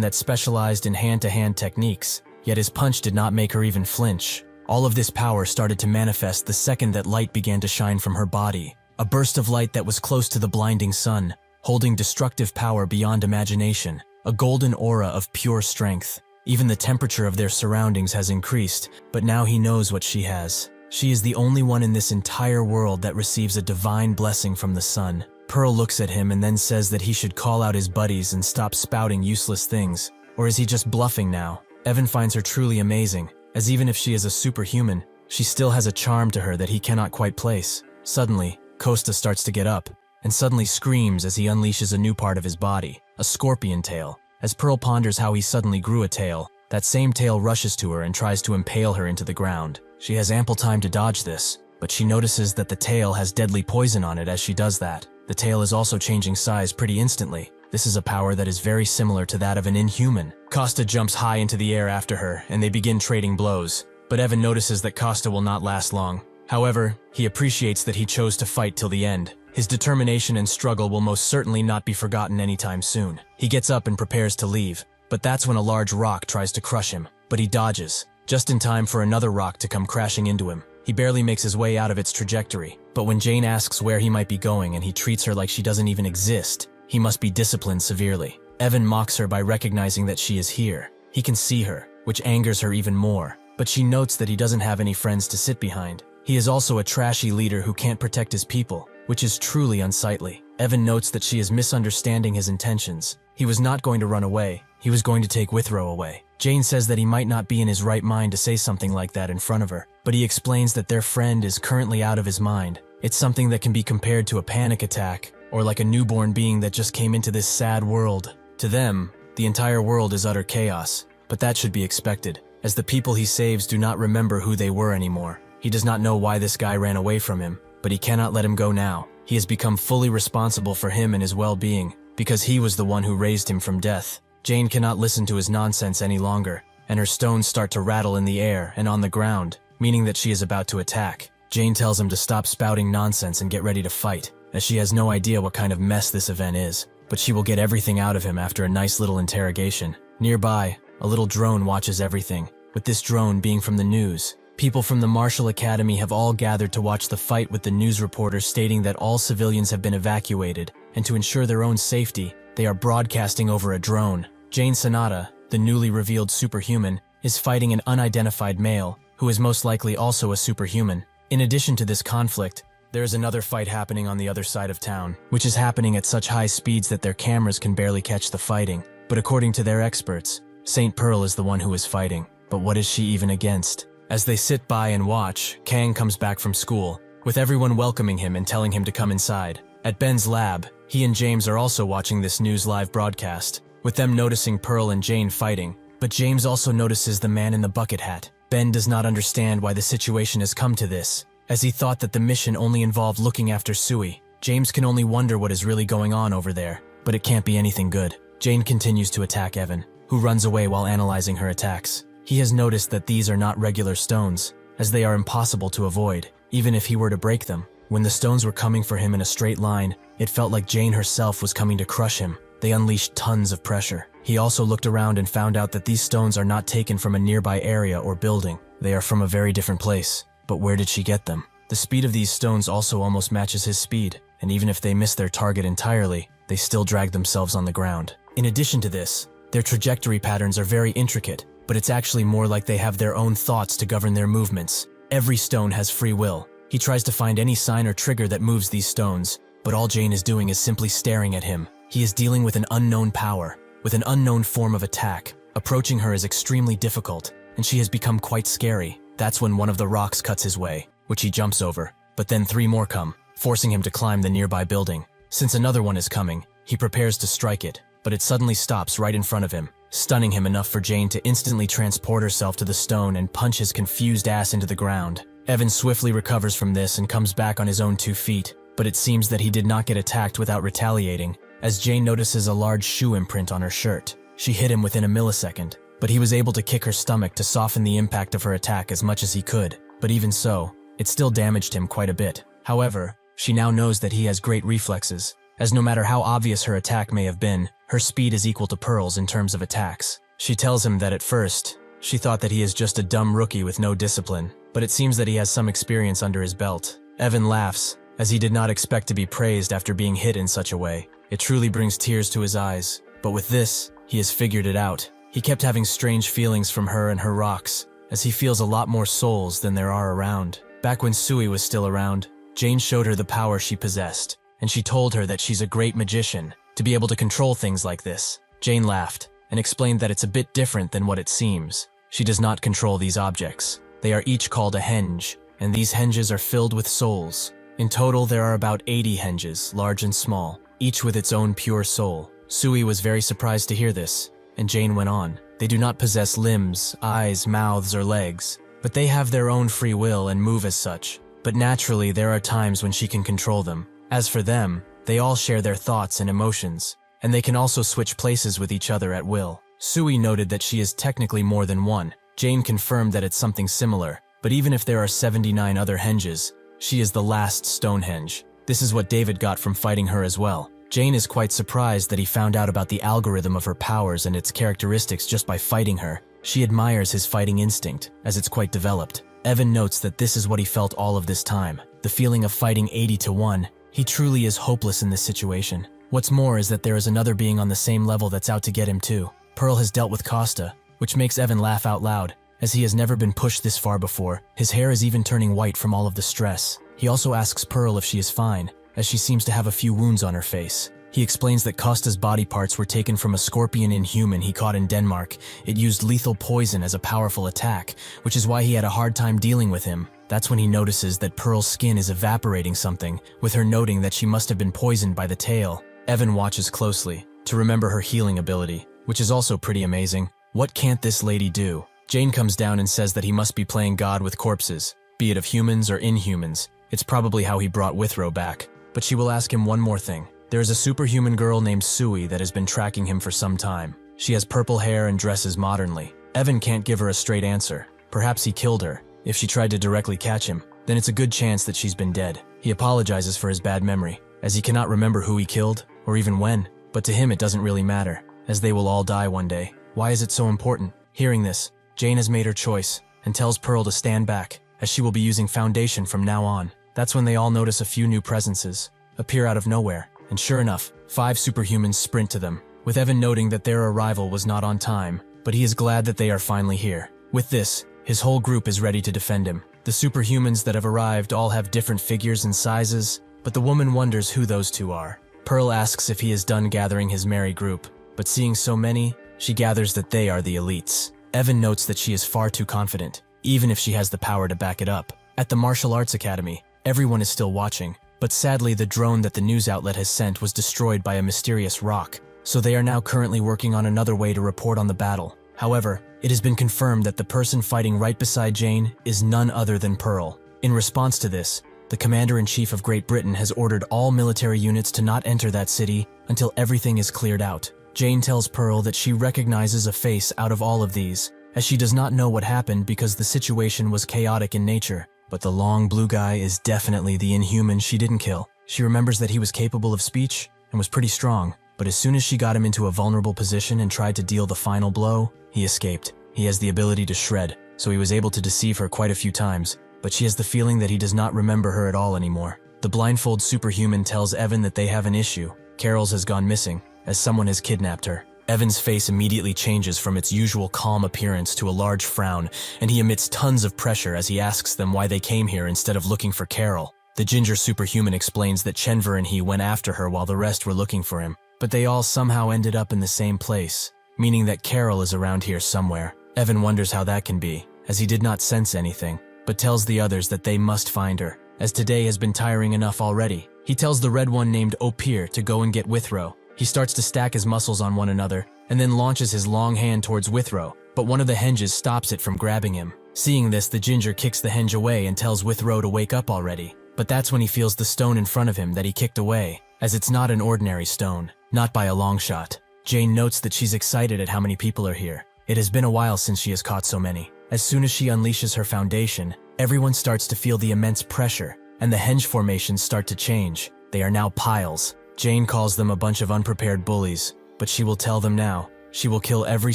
that specialized in hand-to-hand techniques, yet his punch did not make her even flinch. All of this power started to manifest the second that light began to shine from her body, a burst of light that was close to the blinding sun, holding destructive power beyond imagination, a golden aura of pure strength. Even the temperature of their surroundings has increased, but now he knows what she has. She is the only one in this entire world that receives a divine blessing from the sun. Pearl looks at him and then says that he should call out his buddies and stop spouting useless things. Or is he just bluffing now? Evan finds her truly amazing, as even if she is a superhuman, she still has a charm to her that he cannot quite place. Suddenly, Costa starts to get up, and suddenly screams as he unleashes a new part of his body, a scorpion tail. As Pearl ponders how he suddenly grew a tail, that same tail rushes to her and tries to impale her into the ground. She has ample time to dodge this, but she notices that the tail has deadly poison on it as she does that. The tail is also changing size pretty instantly. This is a power that is very similar to that of an inhuman. Costa jumps high into the air after her, and they begin trading blows. But Evan notices that Costa will not last long. However, he appreciates that he chose to fight till the end. His determination and struggle will most certainly not be forgotten anytime soon. He gets up and prepares to leave, but that's when a large rock tries to crush him. But he dodges, just in time for another rock to come crashing into him. He barely makes his way out of its trajectory. But when Jane asks where he might be going and he treats her like she doesn't even exist, he must be disciplined severely. Evan mocks her by recognizing that she is here. He can see her, which angers her even more. But she notes that he doesn't have any friends to sit behind. He is also a trashy leader who can't protect his people, which is truly unsightly. Evan notes that she is misunderstanding his intentions. He was not going to run away. He was going to take Withrow away. Jane says that he might not be in his right mind to say something like that in front of her, but he explains that their friend is currently out of his mind. It's something that can be compared to a panic attack, or like a newborn being that just came into this sad world. To them, the entire world is utter chaos, but that should be expected, as the people he saves do not remember who they were anymore. He does not know why this guy ran away from him, but he cannot let him go now. He has become fully responsible for him and his well-being, because he was the one who raised him from death. Jane cannot listen to his nonsense any longer, and her stones start to rattle in the air and on the ground, meaning that she is about to attack. Jane tells him to stop spouting nonsense and get ready to fight, as she has no idea what kind of mess this event is, but she will get everything out of him after a nice little interrogation. Nearby, a little drone watches everything, with this drone being from the news. People from the Marshall Academy have all gathered to watch the fight, with the news reporters stating that all civilians have been evacuated, and to ensure their own safety, they are broadcasting over a drone. Jane Sonata, the newly revealed superhuman, is fighting an unidentified male, who is most likely also a superhuman. In addition to this conflict, there is another fight happening on the other side of town, which is happening at such high speeds that their cameras can barely catch the fighting. But according to their experts, St. Pearl is the one who is fighting. But what is she even against? As they sit by and watch, Kang comes back from school, with everyone welcoming him and telling him to come inside. At Ben's lab, he and James are also watching this news live broadcast, with them noticing Pearl and Jane fighting. But James also notices the man in the bucket hat. Ben does not understand why the situation has come to this, as he thought that the mission only involved looking after Sui. James can only wonder what is really going on over there, but it can't be anything good. Jane continues to attack Evan, who runs away while analyzing her attacks. He has noticed that these are not regular stones, as they are impossible to avoid, even if he were to break them. When the stones were coming for him in a straight line, it felt like Jane herself was coming to crush him. They unleashed tons of pressure. He also looked around and found out that these stones are not taken from a nearby area or building. They are from a very different place. But where did she get them? The speed of these stones also almost matches his speed, and even if they miss their target entirely, they still drag themselves on the ground. In addition to this, their trajectory patterns are very intricate, but it's actually more like they have their own thoughts to govern their movements. Every stone has free will. He tries to find any sign or trigger that moves these stones, but all Jane is doing is simply staring at him. He is dealing with an unknown power, with an unknown form of attack. Approaching her is extremely difficult, and she has become quite scary. That's when one of the rocks cuts his way, which he jumps over, but then 3 more come, forcing him to climb the nearby building. Since another one is coming, he prepares to strike it, but it suddenly stops right in front of him, stunning him enough for Jane to instantly transport herself to the stone and punch his confused ass into the ground. Evan swiftly recovers from this and comes back on his own 2 feet, but it seems that he did not get attacked without retaliating, as Jane notices a large shoe imprint on her shirt. She hit him within a millisecond, but he was able to kick her stomach to soften the impact of her attack as much as he could. But even so, it still damaged him quite a bit. However, she now knows that he has great reflexes, as no matter how obvious her attack may have been, her speed is equal to Pearl's in terms of attacks. She tells him that at first, she thought that he is just a dumb rookie with no discipline, but it seems that he has some experience under his belt. Evan laughs, as he did not expect to be praised after being hit in such a way. It truly brings tears to his eyes, but with this, he has figured it out. He kept having strange feelings from her and her rocks, as he feels a lot more souls than there are around. Back when Sui was still around, Jane showed her the power she possessed, and she told her that she's a great magician, to be able to control things like this. Jane laughed, and explained that it's a bit different than what it seems. She does not control these objects. They are each called a henge, and these henges are filled with souls. In total, there are about 80 henges, large and small, each with its own pure soul. Sui was very surprised to hear this, and Jane went on. They do not possess limbs, eyes, mouths, or legs, but they have their own free will and move as such. But naturally, there are times when she can control them. As for them, they all share their thoughts and emotions, and they can also switch places with each other at will. Sui noted that she is technically more than one. Jane confirmed that it's something similar, but even if there are 79 other henges, she is the last Stonehenge. This is what David got from fighting her as well. Jane is quite surprised that he found out about the algorithm of her powers and its characteristics just by fighting her. She admires his fighting instinct, as it's quite developed. Evan notes that this is what he felt all of this time. The feeling of fighting 80-1. He truly is hopeless in this situation. What's more is that there is another being on the same level that's out to get him too. Pearl has dealt with Costa, which makes Evan laugh out loud, as he has never been pushed this far before. His hair is even turning white from all of the stress. He also asks Pearl if she is fine, as she seems to have a few wounds on her face. He explains that Costa's body parts were taken from a scorpion inhuman he caught in Denmark. It used lethal poison as a powerful attack, which is why he had a hard time dealing with him. That's when he notices that Pearl's skin is evaporating something, with her noting that she must have been poisoned by the tail. Evan watches closely, to remember her healing ability, which is also pretty amazing. What can't this lady do? Jane comes down and says that he must be playing God with corpses, be it of humans or inhumans. It's probably how he brought Withrow back. But she will ask him one more thing. There is a superhuman girl named Sui that has been tracking him for some time. She has purple hair and dresses modernly. Evan can't give her a straight answer. Perhaps he killed her. If she tried to directly catch him, then it's a good chance that she's been dead. He apologizes for his bad memory, as he cannot remember who he killed, or even when. But to him it doesn't really matter, as they will all die one day. Why is it so important? Hearing this, Jane has made her choice, and tells Pearl to stand back, as she will be using foundation from now on. That's when they all notice a few new presences appear out of nowhere. And sure enough, 5 superhumans sprint to them, with Evan noting that their arrival was not on time, but he is glad that they are finally here. With this, his whole group is ready to defend him. The superhumans that have arrived all have different figures and sizes, but the woman wonders who those two are. Pearl asks if he is done gathering his merry group, but seeing so many, she gathers that they are the elites. Evan notes that she is far too confident, even if she has the power to back it up. At the Martial Arts Academy, everyone is still watching, but sadly the drone that the news outlet has sent was destroyed by a mysterious rock, so they are now currently working on another way to report on the battle. However, it has been confirmed that the person fighting right beside Jane is none other than Pearl. In response to this, the Commander-in-Chief of Great Britain has ordered all military units to not enter that city until everything is cleared out. Jane tells Pearl that she recognizes a face out of all of these, as she does not know what happened because the situation was chaotic in nature. But the long blue guy is definitely the inhuman she didn't kill. She remembers that he was capable of speech and was pretty strong, but as soon as she got him into a vulnerable position and tried to deal the final blow, he escaped. He has the ability to shred, so he was able to deceive her quite a few times, but she has the feeling that he does not remember her at all anymore. The blindfold superhuman tells Evan that they have an issue. Carol's has gone missing, as someone has kidnapped her. Evan's face immediately changes from its usual calm appearance to a large frown, and he emits tons of pressure as he asks them why they came here instead of looking for Carol. The ginger superhuman explains that Chenver and he went after her while the rest were looking for him, but they all somehow ended up in the same place, meaning that Carol is around here somewhere. Evan wonders how that can be, as he did not sense anything, but tells the others that they must find her, as today has been tiring enough already. He tells the red one named Opir to go and get Withrow. He starts to stack his muscles on one another, and then launches his long hand towards Withrow, but one of the henges stops it from grabbing him. Seeing this, the ginger kicks the henge away and tells Withrow to wake up already. But that's when he feels the stone in front of him that he kicked away, as it's not an ordinary stone, not by a long shot. Jane notes that she's excited at how many people are here. It has been a while since she has caught so many. As soon as she unleashes her foundation, everyone starts to feel the immense pressure, and the henge formations start to change. They are now piles. Jane calls them a bunch of unprepared bullies, but she will tell them now. She will kill every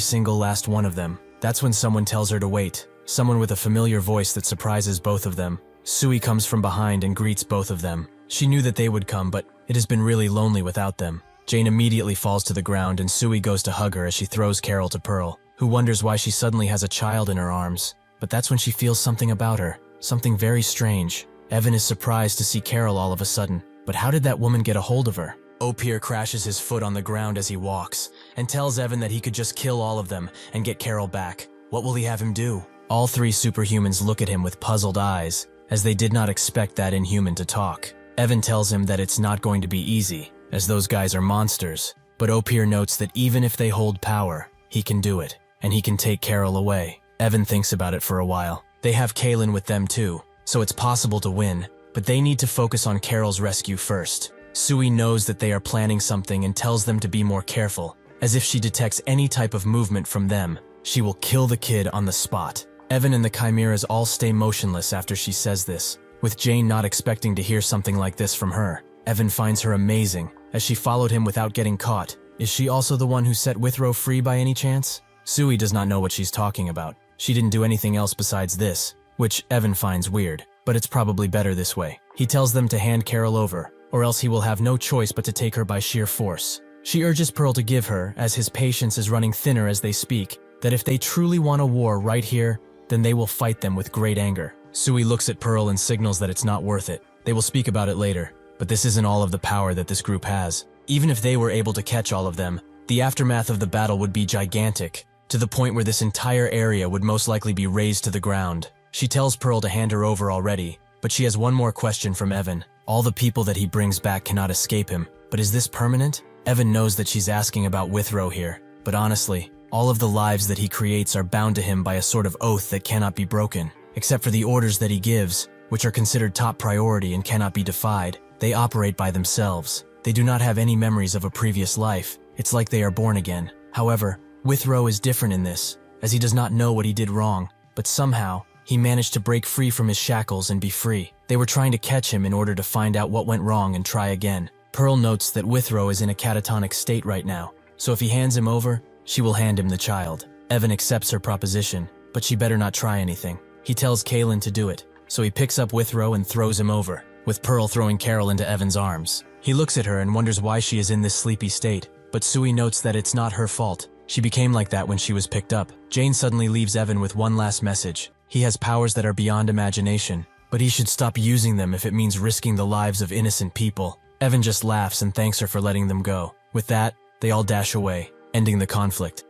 single last one of them. That's when someone tells her to wait. Someone with a familiar voice that surprises both of them. Sui comes from behind and greets both of them. She knew that they would come, but it has been really lonely without them. Jane immediately falls to the ground and Sui goes to hug her as she throws Carol to Pearl, who wonders why she suddenly has a child in her arms. But that's when she feels something about her, something very strange. Evan is surprised to see Carol all of a sudden. But how did that woman get a hold of her? Opir crashes his foot on the ground as he walks, and tells Evan that he could just kill all of them and get Carol back. What will he have him do? All 3 superhumans look at him with puzzled eyes, as they did not expect that inhuman to talk. Evan tells him that it's not going to be easy, as those guys are monsters. But Opir notes that even if they hold power, he can do it, and he can take Carol away. Evan thinks about it for a while. They have Kaylin with them too, so it's possible to win. But they need to focus on Carol's rescue first. Sui knows that they are planning something and tells them to be more careful, as if she detects any type of movement from them, she will kill the kid on the spot. Evan and the Chimeras all stay motionless after she says this, with Jane not expecting to hear something like this from her. Evan finds her amazing, as she followed him without getting caught. Is she also the one who set Withrow free by any chance? Sui does not know what she's talking about. She didn't do anything else besides this. which Evan finds weird, but it's probably better this way. He tells them to hand Carol over, or else he will have no choice but to take her by sheer force. She urges Pearl to give her, as his patience is running thinner as they speak, that if they truly want a war right here, then they will fight them with great anger. Sui looks at Pearl and signals that it's not worth it. They will speak about it later, but this isn't all of the power that this group has. Even if they were able to catch all of them, the aftermath of the battle would be gigantic, to the point where this entire area would most likely be razed to the ground. She tells Pearl to hand her over already, but she has one more question from Evan. All the people that he brings back cannot escape him, but is this permanent? Evan knows that she's asking about Withrow here, but honestly, all of the lives that he creates are bound to him by a sort of oath that cannot be broken. Except for the orders that he gives, which are considered top priority and cannot be defied. They operate by themselves. They do not have any memories of a previous life. It's like they are born again. However, Withrow is different in this, as he does not know what he did wrong, but somehow, he managed to break free from his shackles and be free. They were trying to catch him in order to find out what went wrong and try again. Pearl notes that Withrow is in a catatonic state right now, so if he hands him over, she will hand him the child. Evan accepts her proposition, but she better not try anything. He tells Kaylin to do it, so he picks up Withrow and throws him over, with Pearl throwing Carol into Evan's arms. He looks at her and wonders why she is in this sleepy state, but Sui notes that it's not her fault. She became like that when she was picked up. Jane suddenly leaves Evan with one last message. He has powers that are beyond imagination, but he should stop using them if it means risking the lives of innocent people. Evan just laughs and thanks her for letting them go. With that, they all dash away, ending the conflict.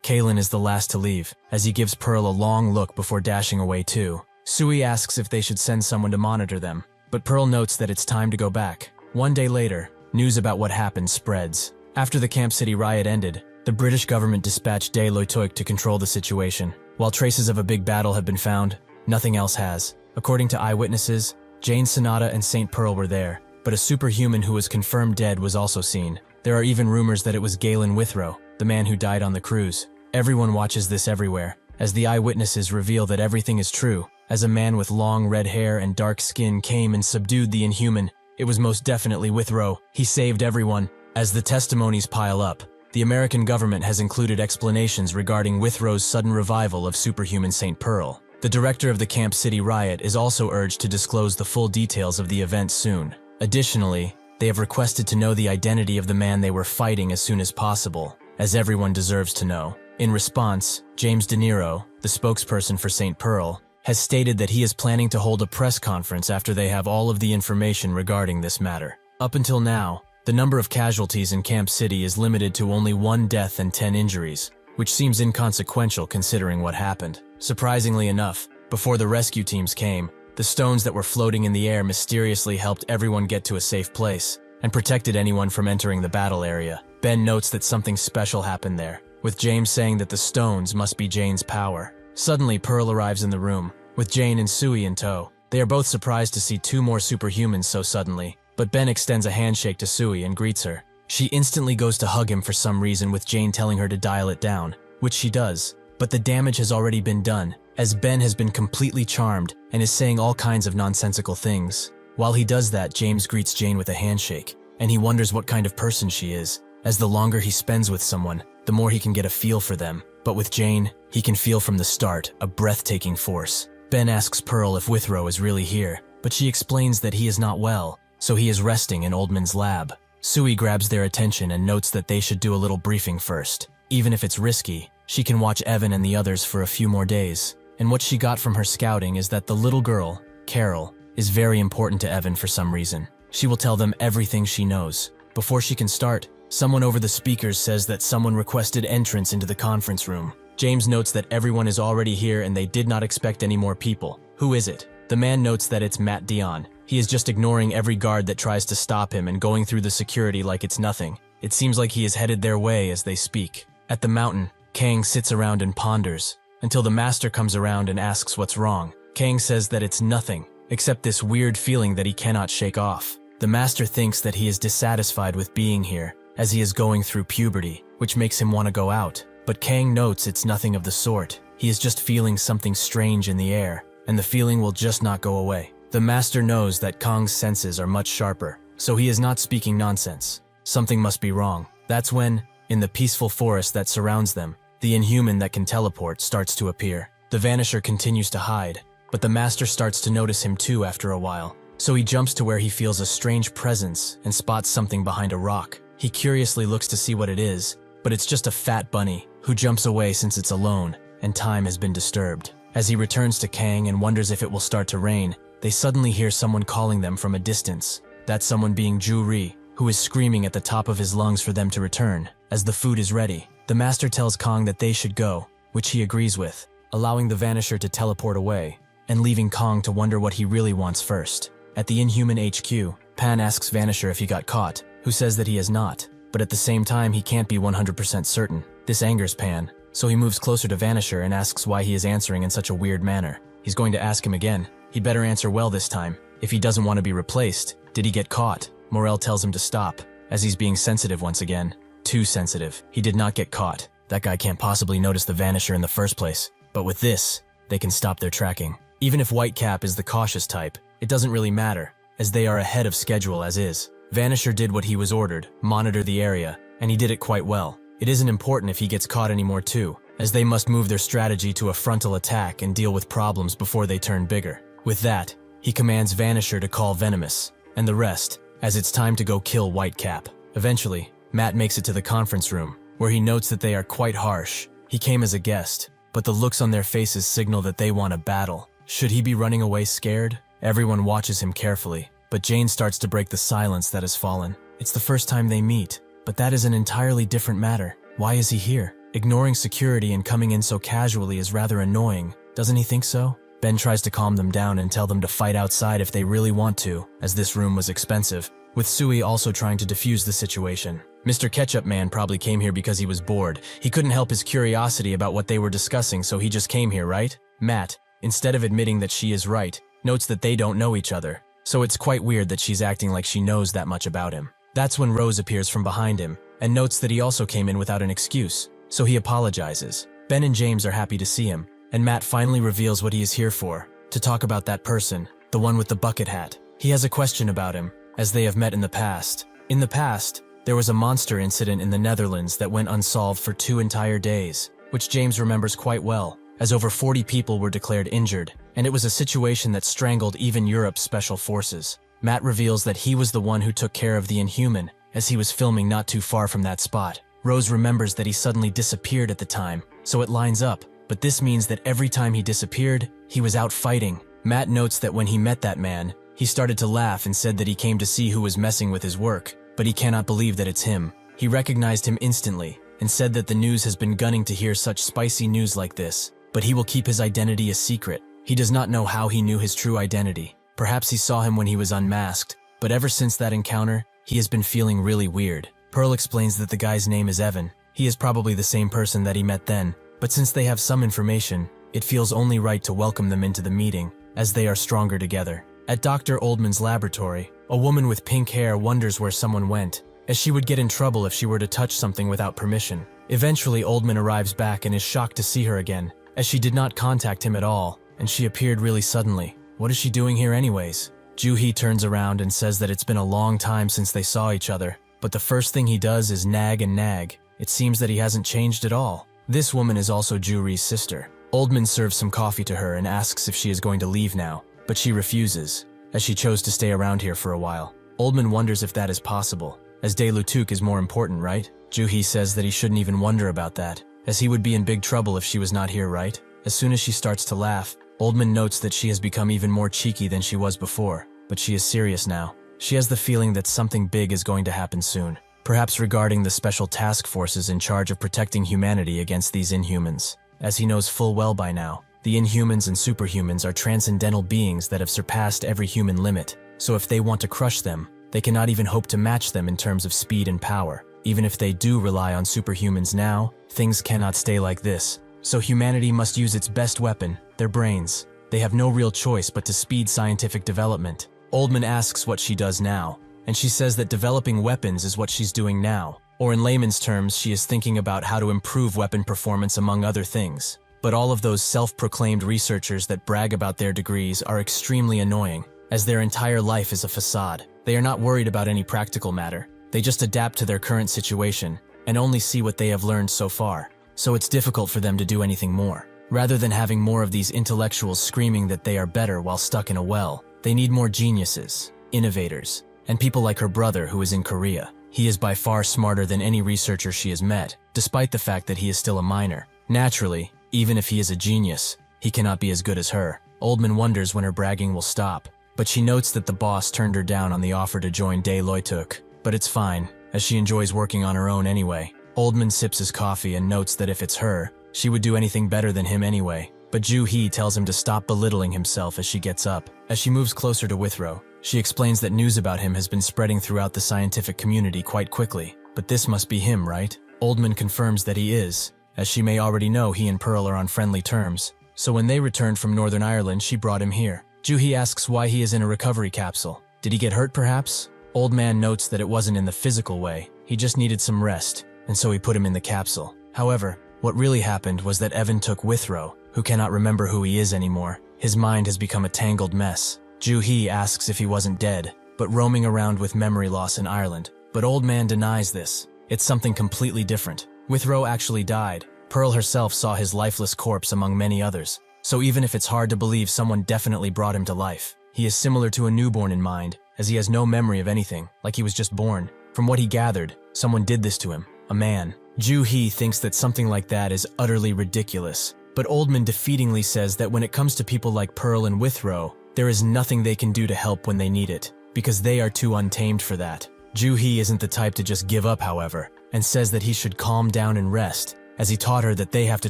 Kaylin is the last to leave, as he gives Pearl a long look before dashing away too. Sui asks if they should send someone to monitor them, but Pearl notes that it's time to go back. One day later, news about what happened spreads. After the Camp City riot ended, the British government dispatched De Loitoik to control the situation. While traces of a big battle have been found, nothing else has. According to eyewitnesses, Jane Sonata and St. Pearl were there, but a superhuman who was confirmed dead was also seen. There are even rumors that it was Galen Withrow, the man who died on the cruise. Everyone watches this everywhere, as the eyewitnesses reveal that everything is true. As a man with long red hair and dark skin came and subdued the Inhuman, it was most definitely Withrow. He saved everyone. As the testimonies pile up, the American government has included explanations regarding Withrow's sudden revival of superhuman St. Pearl. The director of the Camp City riot is also urged to disclose the full details of the event soon. Additionally, they have requested to know the identity of the man they were fighting as soon as possible, as everyone deserves to know. In response, James De Niro, the spokesperson for St. Pearl, has stated that he is planning to hold a press conference after they have all of the information regarding this matter. Up until now, the number of casualties in Camp City is limited to only 1 death and 10 injuries, which seems inconsequential considering what happened. Surprisingly enough, before the rescue teams came, the stones that were floating in the air mysteriously helped everyone get to a safe place and protected anyone from entering the battle area. Ben notes that something special happened there, with James saying that the stones must be Jane's power. Suddenly, Pearl arrives in the room, with Jane and Sui in tow. They are both surprised to see 2 more superhumans so suddenly, but Ben extends a handshake to Sui and greets her. She instantly goes to hug him for some reason, with Jane telling her to dial it down, which she does. But the damage has already been done, as Ben has been completely charmed and is saying all kinds of nonsensical things. While he does that, James greets Jane with a handshake, and he wonders what kind of person she is, as the longer he spends with someone, the more he can get a feel for them. But with Jane, he can feel from the start a breathtaking force. Ben asks Pearl if Withrow is really here, but she explains that he is not well, so he is resting in Oldman's lab. Sui grabs their attention and notes that they should do a little briefing first. Even if it's risky, she can watch Evan and the others for a few more days. And what she got from her scouting is that the little girl, Carol, is very important to Evan for some reason. She will tell them everything she knows. Before she can start, someone over the speakers says that someone requested entrance into the conference room. James notes that everyone is already here and they did not expect any more people. Who is it? The man notes that it's Matt Dion. He is just ignoring every guard that tries to stop him and going through the security like it's nothing. It seems like he is headed their way as they speak. At the mountain, Kang sits around and ponders, until the master comes around and asks what's wrong. Kang says that it's nothing, except this weird feeling that he cannot shake off. The master thinks that he is dissatisfied with being here, as he is going through puberty, which makes him want to go out. But Kang notes it's nothing of the sort. He is just feeling something strange in the air, and the feeling will just not go away. The master knows that Kang's senses are much sharper, so he is not speaking nonsense. Something must be wrong. That's when, in the peaceful forest that surrounds them, the Inhuman that can teleport starts to appear. The Vanisher continues to hide, but the master starts to notice him too after a while. So he jumps to where he feels a strange presence and spots something behind a rock. He curiously looks to see what it is, but it's just a fat bunny, who jumps away since it's alone, and time has been disturbed. As he returns to Kang and wonders if it will start to rain, they suddenly hear someone calling them from a distance. That someone being Ju Ri, who is screaming at the top of his lungs for them to return, as the food is ready. The master tells Kang that they should go, which he agrees with, allowing the Vanisher to teleport away, and leaving Kang to wonder what he really wants first. At the Inhuman HQ, Pan asks Vanisher if he got caught, who says that he has not, but at the same time he can't be 100% certain. This angers Pan, so he moves closer to Vanisher and asks why he is answering in such a weird manner. He's going to ask him again. He'd better answer well this time. If he doesn't want to be replaced, did he get caught? Morel tells him to stop, as he's being sensitive once again. Too sensitive. He did not get caught. That guy can't possibly notice the Vanisher in the first place. But with this, they can stop their tracking. Even if Whitecap is the cautious type, it doesn't really matter, as they are ahead of schedule as is. Vanisher did what he was ordered, monitor the area, and he did it quite well. It isn't important if he gets caught anymore too, as they must move their strategy to a frontal attack and deal with problems before they turn bigger. With that, he commands Vanisher to call Venomous, and the rest, as it's time to go kill Whitecap. Eventually, Matt makes it to the conference room, where he notes that they are quite harsh. He came as a guest, but the looks on their faces signal that they want a battle. Should he be running away scared? Everyone watches him carefully, but Jane starts to break the silence that has fallen. It's the first time they meet, but that is an entirely different matter. Why is he here? Ignoring security and coming in so casually is rather annoying, doesn't he think so? Ben tries to calm them down and tell them to fight outside if they really want to, as this room was expensive, with Sui also trying to defuse the situation. Mr. Ketchup Man probably came here because he was bored. He couldn't help his curiosity about what they were discussing, so he just came here, right? Matt, instead of admitting that she is right, notes that they don't know each other, so it's quite weird that she's acting like she knows that much about him. That's when Rose appears from behind him, and notes that he also came in without an excuse, so he apologizes. Ben and James are happy to see him, and Matt finally reveals what he is here for, to talk about that person, the one with the bucket hat. He has a question about him, as they have met in the past. In the past, there was a monster incident in the Netherlands that went unsolved for 2 entire days, which James remembers quite well, as over 40 people were declared injured, and it was a situation that strangled even Europe's special forces. Matt reveals that he was the one who took care of the Inhuman, as he was filming not too far from that spot. Rose remembers that he suddenly disappeared at the time, so it lines up, but this means that every time he disappeared, he was out fighting. Matt notes that when he met that man, he started to laugh and said that he came to see who was messing with his work, but he cannot believe that it's him. He recognized him instantly, and said that the news has been gunning to hear such spicy news like this, but he will keep his identity a secret. He does not know how he knew his true identity. Perhaps he saw him when he was unmasked, but ever since that encounter, he has been feeling really weird. Pearl explains that the guy's name is Evan. He is probably the same person that he met then, but since they have some information, it feels only right to welcome them into the meeting, as they are stronger together. At Dr. Oldman's laboratory, a woman with pink hair wonders where someone went, as she would get in trouble if she were to touch something without permission. Eventually, Oldman arrives back and is shocked to see her again, as she did not contact him at all, and she appeared really suddenly. What is she doing here anyways? Joo-hee turns around and says that it's been a long time since they saw each other, but the first thing he does is nag and nag. It seems that he hasn't changed at all. This woman is also Ju-ri's sister. Oldman serves some coffee to her and asks if she is going to leave now, but she refuses, as she chose to stay around here for a while. Oldman wonders if that is possible, as De Lutuk is more important, right? Joo-hee says that he shouldn't even wonder about that, as he would be in big trouble if she was not here, right? As soon as she starts to laugh, Oldman notes that she has become even more cheeky than she was before, but she is serious now. She has the feeling that something big is going to happen soon, perhaps regarding the special task forces in charge of protecting humanity against these Inhumans. As he knows full well by now, the Inhumans and Superhumans are transcendental beings that have surpassed every human limit, so if they want to crush them, they cannot even hope to match them in terms of speed and power. Even if they do rely on Superhumans now, things cannot stay like this. So humanity must use its best weapon, their brains. They have no real choice but to speed scientific development. Oldman asks what she does now, and she says that developing weapons is what she's doing now. Or in layman's terms, she is thinking about how to improve weapon performance among other things. But all of those self-proclaimed researchers that brag about their degrees are extremely annoying, as their entire life is a facade. They are not worried about any practical matter. They just adapt to their current situation, and only see what they have learned so far. So it's difficult for them to do anything more. Rather than having more of these intellectuals screaming that they are better while stuck in a well, they need more geniuses, innovators, and people like her brother who is in Korea. He is by far smarter than any researcher she has met, despite the fact that he is still a minor. Naturally, even if he is a genius, he cannot be as good as her. Oldman wonders when her bragging will stop, but she notes that the boss turned her down on the offer to join Dae Loituk. But it's fine, as she enjoys working on her own anyway. Oldman sips his coffee and notes that if it's her, she would do anything better than him anyway. But Joo-hee tells him to stop belittling himself as she gets up. As she moves closer to Withrow, she explains that news about him has been spreading throughout the scientific community quite quickly. But this must be him, right? Oldman confirms that he is, as she may already know he and Pearl are on friendly terms. So when they returned from Northern Ireland, she brought him here. Joo-hee asks why he is in a recovery capsule. Did he get hurt perhaps? Old man notes that it wasn't in the physical way, he just needed some rest, and so he put him in the capsule. However, what really happened was that Evan took Withrow, who cannot remember who he is anymore. His mind has become a tangled mess. Joo-hee asks if he wasn't dead, but roaming around with memory loss in Ireland. But old man denies this. It's something completely different. Withrow actually died. Pearl herself saw his lifeless corpse among many others. So even if it's hard to believe someone definitely brought him to life, he is similar to a newborn in mind, as he has no memory of anything, like he was just born. From what he gathered, someone did this to him, a man. Joo-hee thinks that something like that is utterly ridiculous, but Oldman defeatingly says that when it comes to people like Pearl and Withrow, there is nothing they can do to help when they need it, because they are too untamed for that. Joo-hee isn't the type to just give up, however, and says that he should calm down and rest, as he taught her that they have to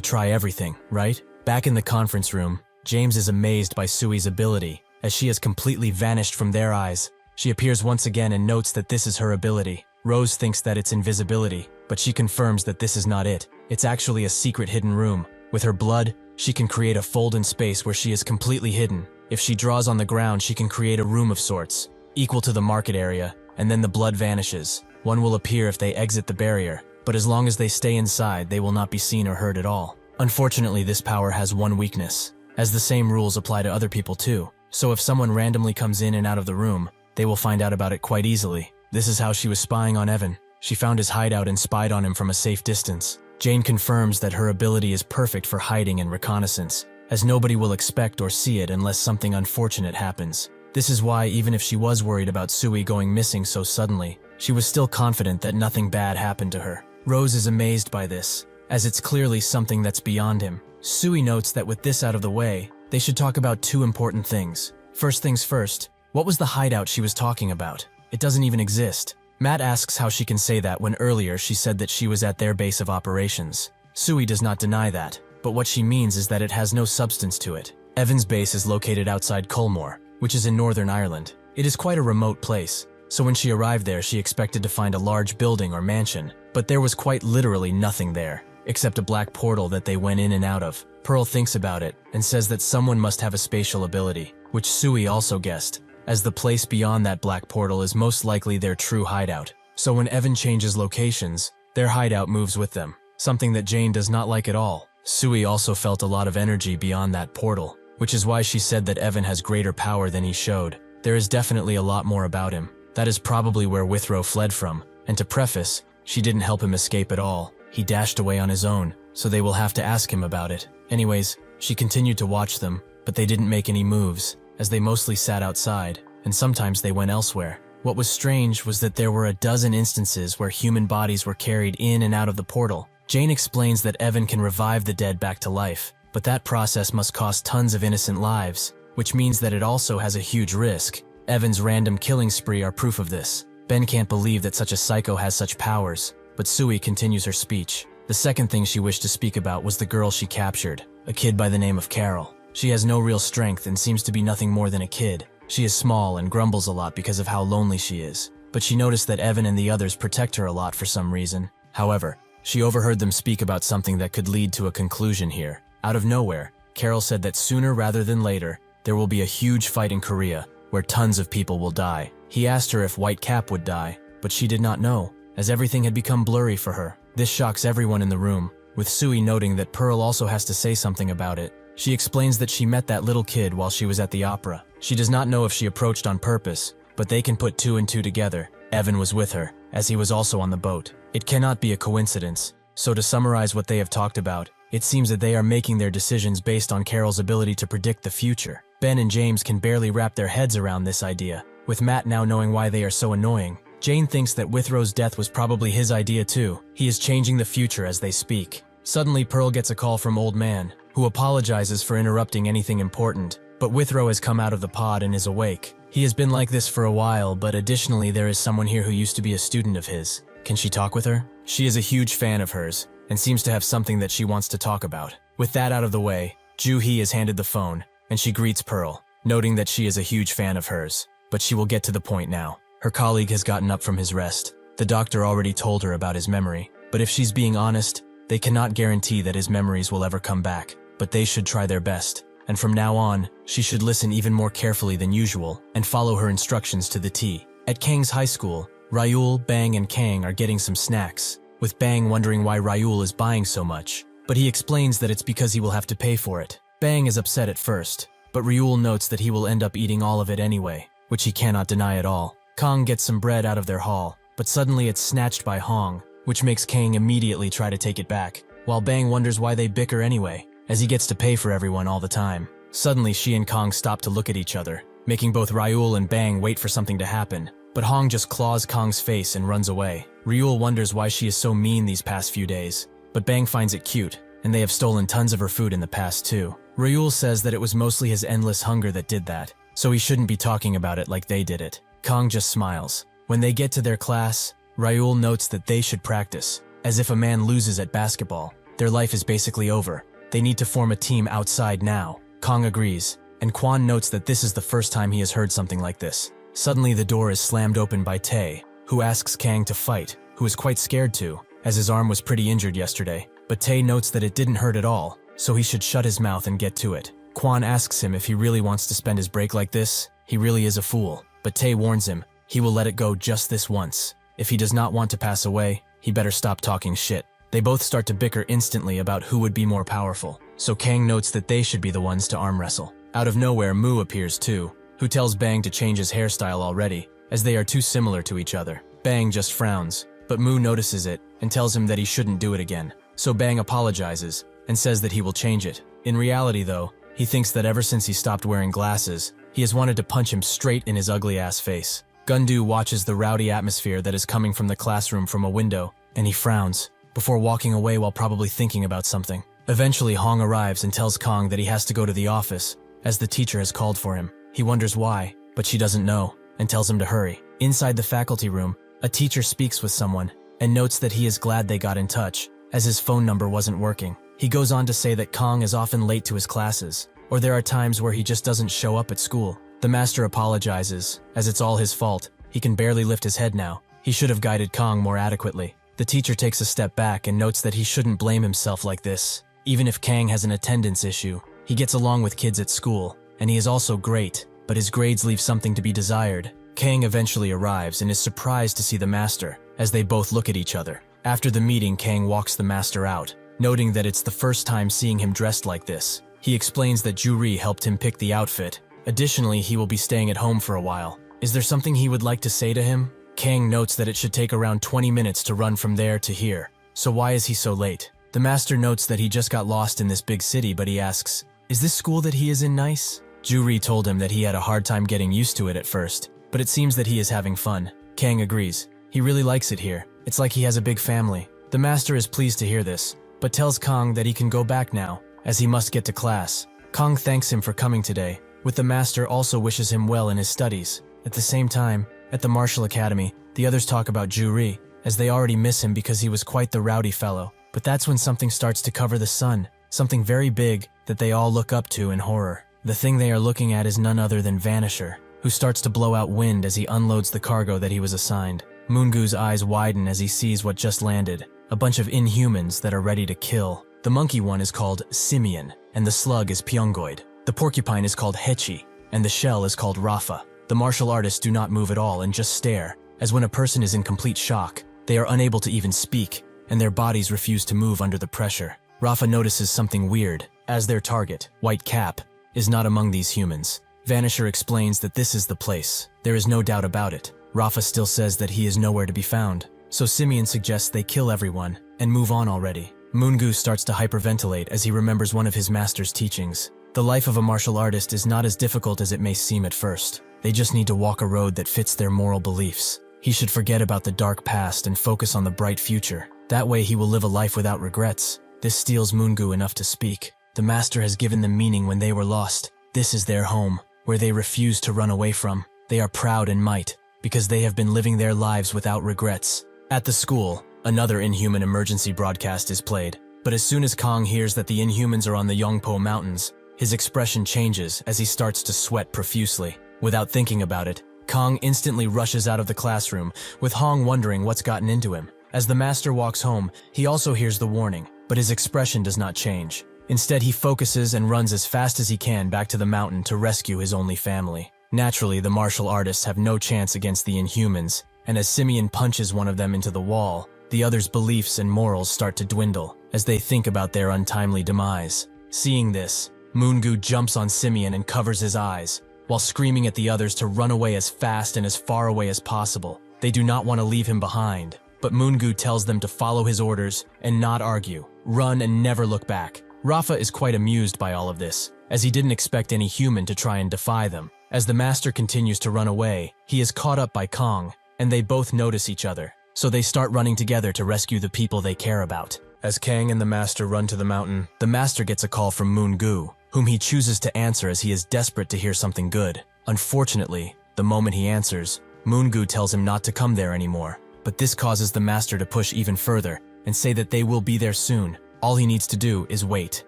try everything, right? Back in the conference room, James is amazed by Sui's ability, as she has completely vanished from their eyes. She appears once again and notes that this is her ability. Rose thinks that it's invisibility, but she confirms that this is not it. It's actually a secret hidden room. With her blood, she can create a fold in space where she is completely hidden. If she draws on the ground, she can create a room of sorts, equal to the market area, and then the blood vanishes. One will appear if they exit the barrier, but as long as they stay inside, they will not be seen or heard at all. Unfortunately, this power has one weakness, as the same rules apply to other people too. So if someone randomly comes in and out of the room, they will find out about it quite easily. This is how she was spying on Evan. She found his hideout and spied on him from a safe distance. Jane confirms that her ability is perfect for hiding and reconnaissance, as nobody will expect or see it unless something unfortunate happens. This is why, even if she was worried about Sui going missing so suddenly, she was still confident that nothing bad happened to her. Rose is amazed by this, as it's clearly something that's beyond him. Sui notes that with this out of the way, they should talk about two important things. First things first, what was the hideout she was talking about? It doesn't even exist. Matt asks how she can say that when earlier she said that she was at their base of operations. Sui does not deny that, but what she means is that it has no substance to it. Evan's base is located outside Culmore, which is in Northern Ireland. It is quite a remote place, so when she arrived there she expected to find a large building or mansion, but there was quite literally nothing there, except a black portal that they went in and out of. Pearl thinks about it and says that someone must have a spatial ability, which Sui also guessed, as the place beyond that black portal is most likely their true hideout. So when Evan changes locations, their hideout moves with them, something that Jane does not like at all. Sui also felt a lot of energy beyond that portal, which is why she said that Evan has greater power than he showed. There is definitely a lot more about him. That is probably where Withrow fled from, and to preface, she didn't help him escape at all. He dashed away on his own, so they will have to ask him about it. Anyways, she continued to watch them, but they didn't make any moves, as they mostly sat outside, and sometimes they went elsewhere. What was strange was that there were a dozen instances where human bodies were carried in and out of the portal. Jane explains that Evan can revive the dead back to life, but that process must cost tons of innocent lives, which means that it also has a huge risk. Evan's random killing spree are proof of this. Ben can't believe that such a psycho has such powers, but Sui continues her speech. The second thing she wished to speak about was the girl she captured, a kid by the name of Carol. She has no real strength and seems to be nothing more than a kid. She is small and grumbles a lot because of how lonely she is, but she noticed that Evan and the others protect her a lot for some reason. However, she overheard them speak about something that could lead to a conclusion here. Out of nowhere, Carol said that sooner rather than later, there will be a huge fight in Korea, where tons of people will die. He asked her if White Cap would die, but she did not know, as everything had become blurry for her. This shocks everyone in the room, with Sui noting that Pearl also has to say something about it. She explains that she met that little kid while she was at the opera. She does not know if she approached on purpose, but they can put two and two together. Evan was with her, as he was also on the boat. It cannot be a coincidence. So to summarize what they have talked about, It seems that they are making their decisions based on Carol's ability to predict the future. Ben and James can barely wrap their heads around this idea, with Matt now knowing why they are so annoying. Jane thinks that Withrow's death was probably his idea too. He is changing the future as they speak. Suddenly, Pearl gets a call from Old Man, who apologizes for interrupting anything important, but Withrow has come out of the pod and is awake. He has been like this for a while, but additionally there is someone here who used to be a student of his. Can she talk with her? She is a huge fan of hers, and seems to have something that she wants to talk about. With that out of the way, Joo-hee is handed the phone, and she greets Pearl, noting that she is a huge fan of hers. But she will get to the point now. Her colleague has gotten up from his rest. The doctor already told her about his memory, but if she's being honest, they cannot guarantee that his memories will ever come back, but they should try their best. And from now on, she should listen even more carefully than usual and follow her instructions to the T. At Kang's high school, Ryul, Bang, and Kang are getting some snacks, with Bang wondering why Ryul is buying so much, but he explains that it's because he will have to pay for it. Bang is upset at first, but Ryul notes that he will end up eating all of it anyway, which he cannot deny at all. Kang gets some bread out of their haul, but suddenly it's snatched by Hong, which makes Kang immediately try to take it back, while Bang wonders why they bicker anyway, as he gets to pay for everyone all the time. Suddenly she and Kang stop to look at each other, making both Ryul and Bang wait for something to happen, but Hong just claws Kang's face and runs away. Ryul wonders why she is so mean these past few days, but Bang finds it cute, and they have stolen tons of her food in the past too. Ryul says that it was mostly his endless hunger that did that, so he shouldn't be talking about it like they did it. Kang just smiles. When they get to their class, Ryul notes that they should practice, as if a man loses at basketball, their life is basically over. They need to form a team outside now. Kang agrees, and Kwon notes that this is the first time he has heard something like this. Suddenly the door is slammed open by Tae, who asks Kang to fight, who is quite scared to, as his arm was pretty injured yesterday. But Tae notes that it didn't hurt at all, so he should shut his mouth and get to it. Kwon asks him if he really wants to spend his break like this. He really is a fool, but Tae warns him he will let it go just this once. If he does not want to pass away, he better stop talking shit. They both start to bicker instantly about who would be more powerful, so Kang notes that they should be the ones to arm wrestle. Out of nowhere, Moo appears too, who tells Bang to change his hairstyle already, as they are too similar to each other. Bang just frowns, but Moo notices it and tells him that he shouldn't do it again. So Bang apologizes and says that he will change it. In reality though, he thinks that ever since he stopped wearing glasses, he has wanted to punch him straight in his ugly ass face. Gundu watches the rowdy atmosphere that is coming from the classroom from a window, and he frowns, before walking away while probably thinking about something. Eventually Hong arrives and tells Kang that he has to go to the office, as the teacher has called for him. He wonders why, but she doesn't know, and tells him to hurry. Inside the faculty room, a teacher speaks with someone, and notes that he is glad they got in touch, as his phone number wasn't working. He goes on to say that Kang is often late to his classes, or there are times where he just doesn't show up at school. The master apologizes, as it's all his fault. He can barely lift his head now. He should have guided Kang more adequately. The teacher takes a step back and notes that he shouldn't blame himself like this. Even if Kang has an attendance issue, he gets along with kids at school, and he is also great, but his grades leave something to be desired. Kang eventually arrives and is surprised to see the master, as they both look at each other. After the meeting, Kang walks the master out, noting that it's the first time seeing him dressed like this. He explains that Juri helped him pick the outfit. Additionally, he will be staying at home for a while. Is there something he would like to say to him? Kang notes that it should take around 20 minutes to run from there to here, so why is he so late? The master notes that he just got lost in this big city, but he asks, is this school that he is in nice? Juri told him that he had a hard time getting used to it at first, but it seems that he is having fun. Kang agrees. He really likes it here. It's like he has a big family. The master is pleased to hear this, but tells Kang that he can go back now, as he must get to class. Kang thanks him for coming today, with the master also wishes him well in his studies. At the same time, at the martial academy, the others talk about Juri, as they already miss him because he was quite the rowdy fellow. But that's when something starts to cover the sun, something very big that they all look up to in horror. The thing they are looking at is none other than Vanisher, who starts to blow out wind as he unloads the cargo that he was assigned. Moongu's eyes widen as he sees what just landed, a bunch of inhumans that are ready to kill. The monkey one is called Simeon, and the slug is Pyongoid. The porcupine is called Hechi, and the shell is called Rafa. The martial artists do not move at all and just stare, as when a person is in complete shock, they are unable to even speak, and their bodies refuse to move under the pressure. Rafa notices something weird, as their target, White Cap, is not among these humans. Vanisher explains that this is the place. There is no doubt about it. Rafa still says that he is nowhere to be found, so Simeon suggests they kill everyone and move on already. Moongu starts to hyperventilate as he remembers one of his master's teachings. The life of a martial artist is not as difficult as it may seem at first. They just need to walk a road that fits their moral beliefs. He should forget about the dark past and focus on the bright future. That way he will live a life without regrets. This steals Moongu enough to speak. The master has given them meaning when they were lost. This is their home, where they refuse to run away from. They are proud in might, because they have been living their lives without regrets. At the school, another Inhuman emergency broadcast is played. But as soon as Kong hears that the Inhumans are on the Yongpo Mountains, his expression changes as he starts to sweat profusely. Without thinking about it, Kong instantly rushes out of the classroom, with Hong wondering what's gotten into him. As the master walks home, he also hears the warning, but his expression does not change. Instead, he focuses and runs as fast as he can back to the mountain to rescue his only family. Naturally, the martial artists have no chance against the Inhumans, and as Simeon punches one of them into the wall, the other's beliefs and morals start to dwindle as they think about their untimely demise. Seeing this, Moongu jumps on Simeon and covers his eyes, while screaming at the others to run away as fast and as far away as possible. They do not want to leave him behind, but Moongu tells them to follow his orders and not argue, run and never look back. Rafa is quite amused by all of this, as he didn't expect any human to try and defy them. As the master continues to run away, he is caught up by Kong, and they both notice each other, so they start running together to rescue the people they care about. As Kang and the master run to the mountain, the master gets a call from Moongu, whom he chooses to answer as he is desperate to hear something good. Unfortunately, the moment he answers, Moongu tells him not to come there anymore, but this causes the master to push even further and say that they will be there soon. All he needs to do is wait.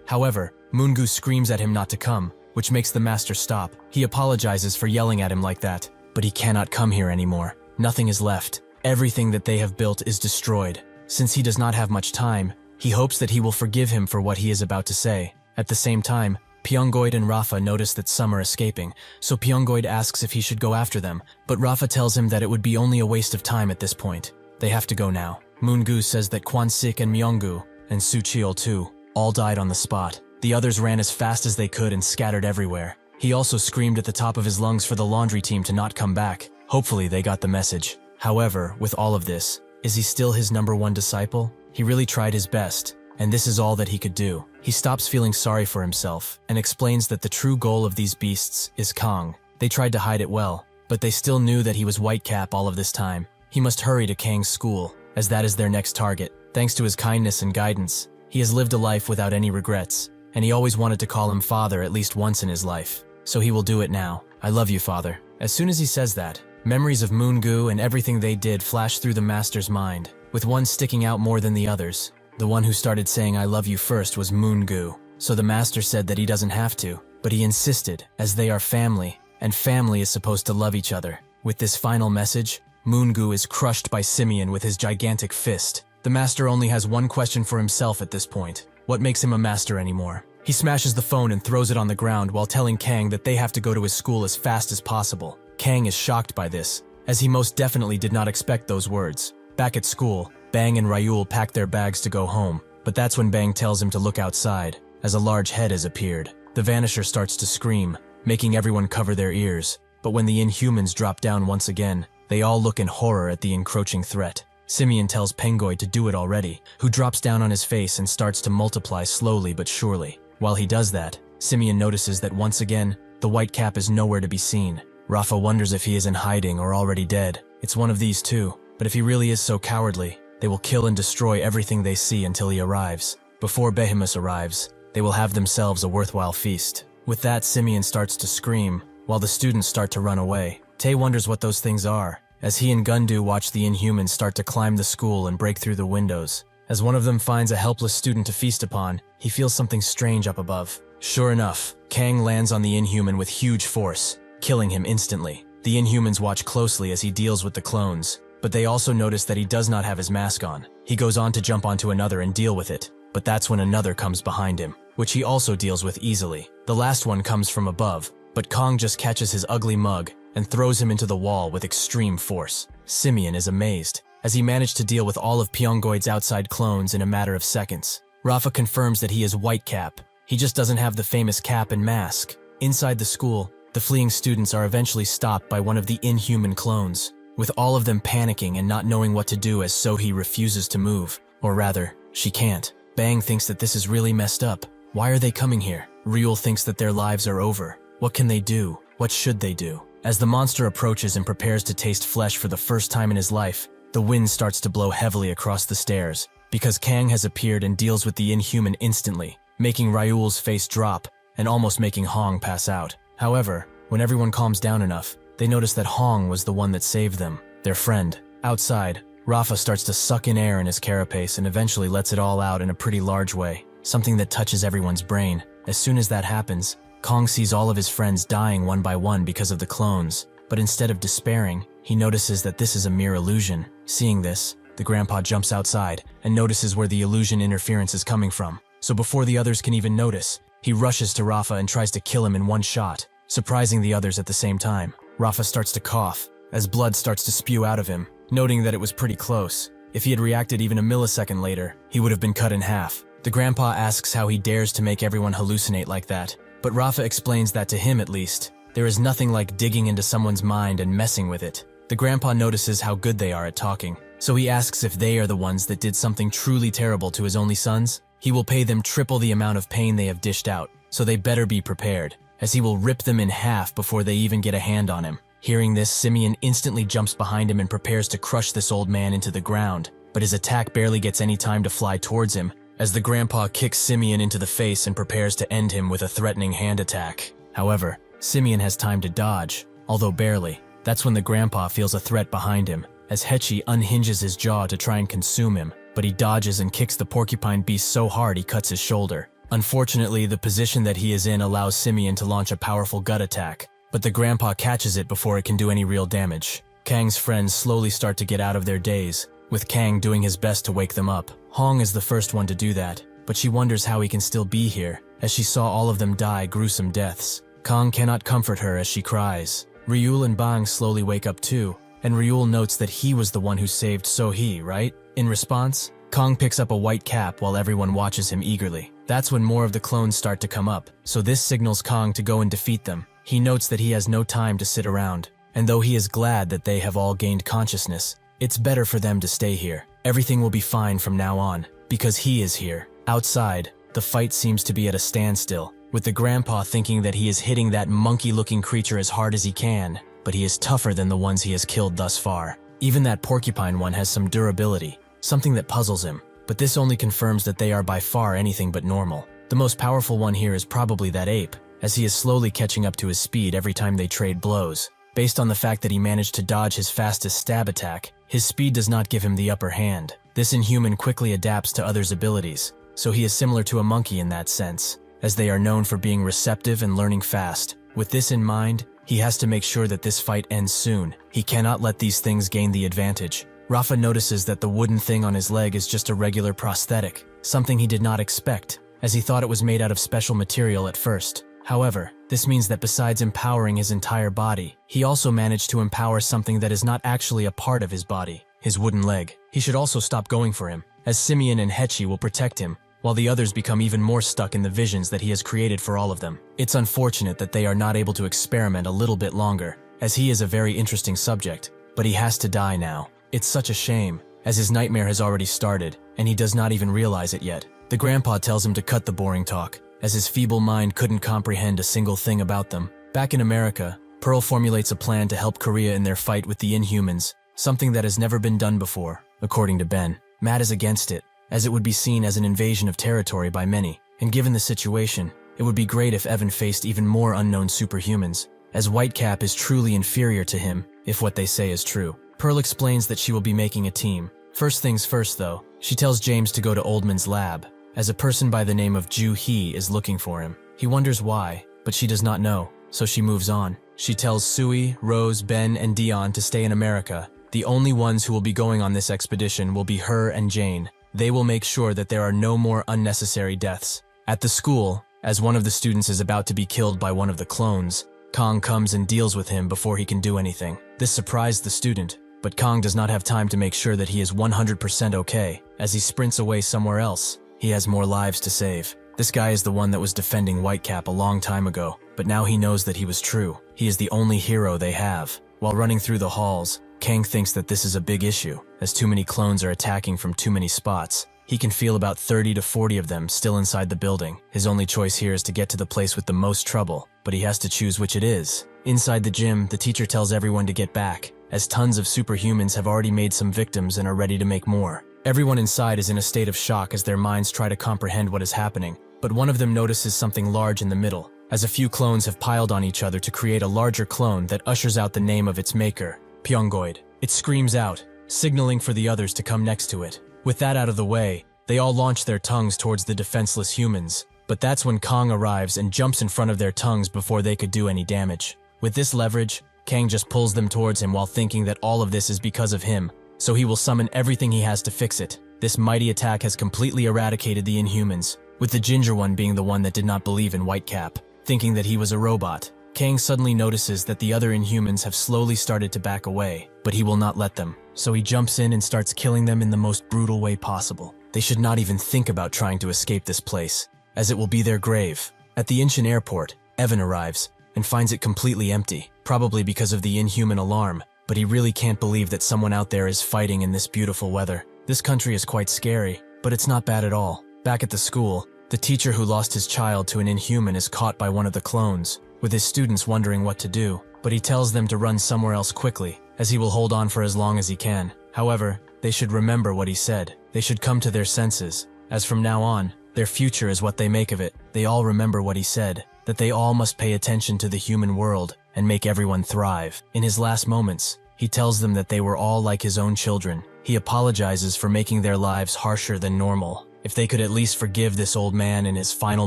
However, Moongu screams at him not to come, which makes the master stop. He apologizes for yelling at him like that, but he cannot come here anymore. Nothing is left. Everything that they have built is destroyed. Since he does not have much time, he hopes that he will forgive him for what he is about to say. At the same time, Pyongoid and Rafa notice that some are escaping, so Pyongoid asks if he should go after them, but Rafa tells him that it would be only a waste of time at this point. They have to go now. Moongu says that Kwansik and Myonggu, and Suchiol too, all died on the spot. The others ran as fast as they could and scattered everywhere. He also screamed at the top of his lungs for the laundry team to not come back. Hopefully they got the message. However, with all of this, is he still his #1 disciple? He really tried his best, and this is all that he could do. He stops feeling sorry for himself and explains that the true goal of these beasts is Kong. They tried to hide it well, but they still knew that he was Whitecap all of this time. He must hurry to Kang's school, as that is their next target. Thanks to his kindness and guidance, he has lived a life without any regrets, and he always wanted to call him father at least once in his life. So he will do it now. I love you, father. As soon as he says that, memories of Moongu and everything they did flash through the master's mind, with one sticking out more than the others. The one who started saying I love you first was Moongu, so the master said that he doesn't have to, but he insisted, as they are family, and family is supposed to love each other. With this final message, Moongu is crushed by Simeon with his gigantic fist. The master only has one question for himself at this point. What makes him a master anymore? He smashes the phone and throws it on the ground while telling Kang that they have to go to his school as fast as possible. Kang is shocked by this, as he most definitely did not expect those words. Back at school, Bang and Ryul pack their bags to go home, but that's when Bang tells him to look outside, as a large head has appeared. The Vanisher starts to scream, making everyone cover their ears, but when the Inhumans drop down once again, they all look in horror at the encroaching threat. Simeon tells Pengoid to do it already, who drops down on his face and starts to multiply slowly but surely. While he does that, Simeon notices that once again, the white cap is nowhere to be seen. Rafa wonders if he is in hiding or already dead. It's one of these two, but if he really is so cowardly, they will kill and destroy everything they see until he arrives. Before Behemoth arrives, they will have themselves a worthwhile feast. With that, Simeon starts to scream, while the students start to run away. Tay wonders what those things are, as he and Gundu watch the Inhumans start to climb the school and break through the windows. As one of them finds a helpless student to feast upon, he feels something strange up above. Sure enough, Kang lands on the Inhuman with huge force, killing him instantly. The Inhumans watch closely as he deals with the clones, but they also notice that he does not have his mask on. He goes on to jump onto another and deal with it, but that's when another comes behind him, which he also deals with easily. The last one comes from above, but Kong just catches his ugly mug and throws him into the wall with extreme force. Simeon is amazed, as he managed to deal with all of Pyongoid's outside clones in a matter of seconds. Rafa confirms that he is Whitecap. He just doesn't have the famous cap and mask. Inside the school, the fleeing students are eventually stopped by one of the Inhuman clones, with all of them panicking and not knowing what to do as Sohee refuses to move. Or rather, she can't. Bang thinks that this is really messed up. Why are they coming here? Ryul thinks that their lives are over. What can they do? What should they do? As the monster approaches and prepares to taste flesh for the first time in his life, the wind starts to blow heavily across the stairs, because Kang has appeared and deals with the inhuman instantly, making Ryul's face drop and almost making Hong pass out. However, when everyone calms down enough, they notice that Hong was the one that saved them, their friend. Outside, Rafa starts to suck in air in his carapace and eventually lets it all out in a pretty large way, something that touches everyone's brain. As soon as that happens, Kong sees all of his friends dying one by one because of the clones, but instead of despairing, he notices that this is a mere illusion. Seeing this, the grandpa jumps outside and notices where the illusion interference is coming from. So before the others can even notice, he rushes to Rafa and tries to kill him in one shot, surprising the others at the same time. Rafa starts to cough as blood starts to spew out of him, noting that it was pretty close. If he had reacted even a millisecond later, he would have been cut in half. The grandpa asks how he dares to make everyone hallucinate like that, but Rafa explains that to him at least, there is nothing like digging into someone's mind and messing with it. The grandpa notices how good they are at talking, so he asks if they are the ones that did something truly terrible to his only sons. He will pay them triple the amount of pain they have dished out, so they better be prepared, as he will rip them in half before they even get a hand on him. Hearing this, Simeon instantly jumps behind him and prepares to crush this old man into the ground, but his attack barely gets any time to fly towards him, as the grandpa kicks Simeon into the face and prepares to end him with a threatening hand attack. However, Simeon has time to dodge, although barely. That's when the grandpa feels a threat behind him, as Hechi unhinges his jaw to try and consume him, but he dodges and kicks the porcupine beast so hard he cuts his shoulder. Unfortunately, the position that he is in allows Simeon to launch a powerful gut attack, but the grandpa catches it before it can do any real damage. Kang's friends slowly start to get out of their daze, with Kang doing his best to wake them up. Hong is the first one to do that, but she wonders how he can still be here, as she saw all of them die gruesome deaths. Kang cannot comfort her as she cries. Ryul and Bang slowly wake up too, and Ryul notes that he was the one who saved So-hee, right? In response, Kang picks up a white cap while everyone watches him eagerly. That's when more of the clones start to come up, so this signals Kang to go and defeat them. He notes that he has no time to sit around, and though he is glad that they have all gained consciousness, it's better for them to stay here. Everything will be fine from now on, because he is here. Outside, the fight seems to be at a standstill, with the grandpa thinking that he is hitting that monkey-looking creature as hard as he can, but he is tougher than the ones he has killed thus far. Even that porcupine one has some durability, something that puzzles him, but this only confirms that they are by far anything but normal. The most powerful one here is probably that ape, as he is slowly catching up to his speed every time they trade blows. Based on the fact that he managed to dodge his fastest stab attack, his speed does not give him the upper hand. This inhuman quickly adapts to others' abilities, so he is similar to a monkey in that sense, as they are known for being receptive and learning fast. With this in mind, he has to make sure that this fight ends soon. He cannot let these things gain the advantage. Rafa notices that the wooden thing on his leg is just a regular prosthetic, something he did not expect, as he thought it was made out of special material at first. However, this means that besides empowering his entire body, he also managed to empower something that is not actually a part of his body, his wooden leg. He should also stop going for him, as Simeon and Hechi will protect him, while the others become even more stuck in the visions that he has created for all of them. It's unfortunate that they are not able to experiment a little bit longer, as he is a very interesting subject, but he has to die now. It's such a shame, as his nightmare has already started, and he does not even realize it yet. The grandpa tells him to cut the boring talk, as his feeble mind couldn't comprehend a single thing about them. Back in America, Pearl formulates a plan to help Korea in their fight with the Inhumans, something that has never been done before, according to Ben. Matt is against it, as it would be seen as an invasion of territory by many, and given the situation, it would be great if Evan faced even more unknown superhumans, as Whitecap is truly inferior to him, if what they say is true. Pearl explains that she will be making a team. First things first though, she tells James to go to Oldman's lab, as a person by the name of Ju-hee is looking for him. He wonders why, but she does not know, so she moves on. She tells Sui, Rose, Ben, and Dion to stay in America. The only ones who will be going on this expedition will be her and Jane. They will make sure that there are no more unnecessary deaths. At the school, as one of the students is about to be killed by one of the clones, Kong comes and deals with him before he can do anything. This surprised the student, but Kong does not have time to make sure that he is 100% okay, as he sprints away somewhere else. He has more lives to save. This guy is the one that was defending Whitecap a long time ago, but now he knows that he was true. He is the only hero they have. While running through the halls, Kang thinks that this is a big issue, as too many clones are attacking from too many spots. He can feel about 30 to 40 of them still inside the building. His only choice here is to get to the place with the most trouble, but he has to choose which it is. Inside the gym, the teacher tells everyone to get back, as tons of superhumans have already made some victims and are ready to make more. Everyone inside is in a state of shock as their minds try to comprehend what is happening, but one of them notices something large in the middle, as a few clones have piled on each other to create a larger clone that ushers out the name of its maker, Pyongoid. It screams out, signaling for the others to come next to it. With that out of the way, they all launch their tongues towards the defenseless humans, but that's when Kang arrives and jumps in front of their tongues before they could do any damage. With this leverage, Kang just pulls them towards him while thinking that all of this is because of him, so he will summon everything he has to fix it. This mighty attack has completely eradicated the Inhumans, with the ginger one being the one that did not believe in Whitecap, thinking that he was a robot. Kang suddenly notices that the other Inhumans have slowly started to back away, but he will not let them, so he jumps in and starts killing them in the most brutal way possible. They should not even think about trying to escape this place, as it will be their grave. At the Incheon airport, Evan arrives and finds it completely empty, probably because of the Inhuman alarm, but he really can't believe that someone out there is fighting in this beautiful weather. This country is quite scary, but it's not bad at all. Back at the school, the teacher who lost his child to an Inhuman is caught by one of the clones, with his students wondering what to do, but he tells them to run somewhere else quickly, as he will hold on for as long as he can. However, they should remember what he said. They should come to their senses, as from now on, their future is what they make of it. They all remember what he said, that they all must pay attention to the human world and make everyone thrive. In his last moments, he tells them that they were all like his own children. He apologizes for making their lives harsher than normal. If they could at least forgive this old man in his final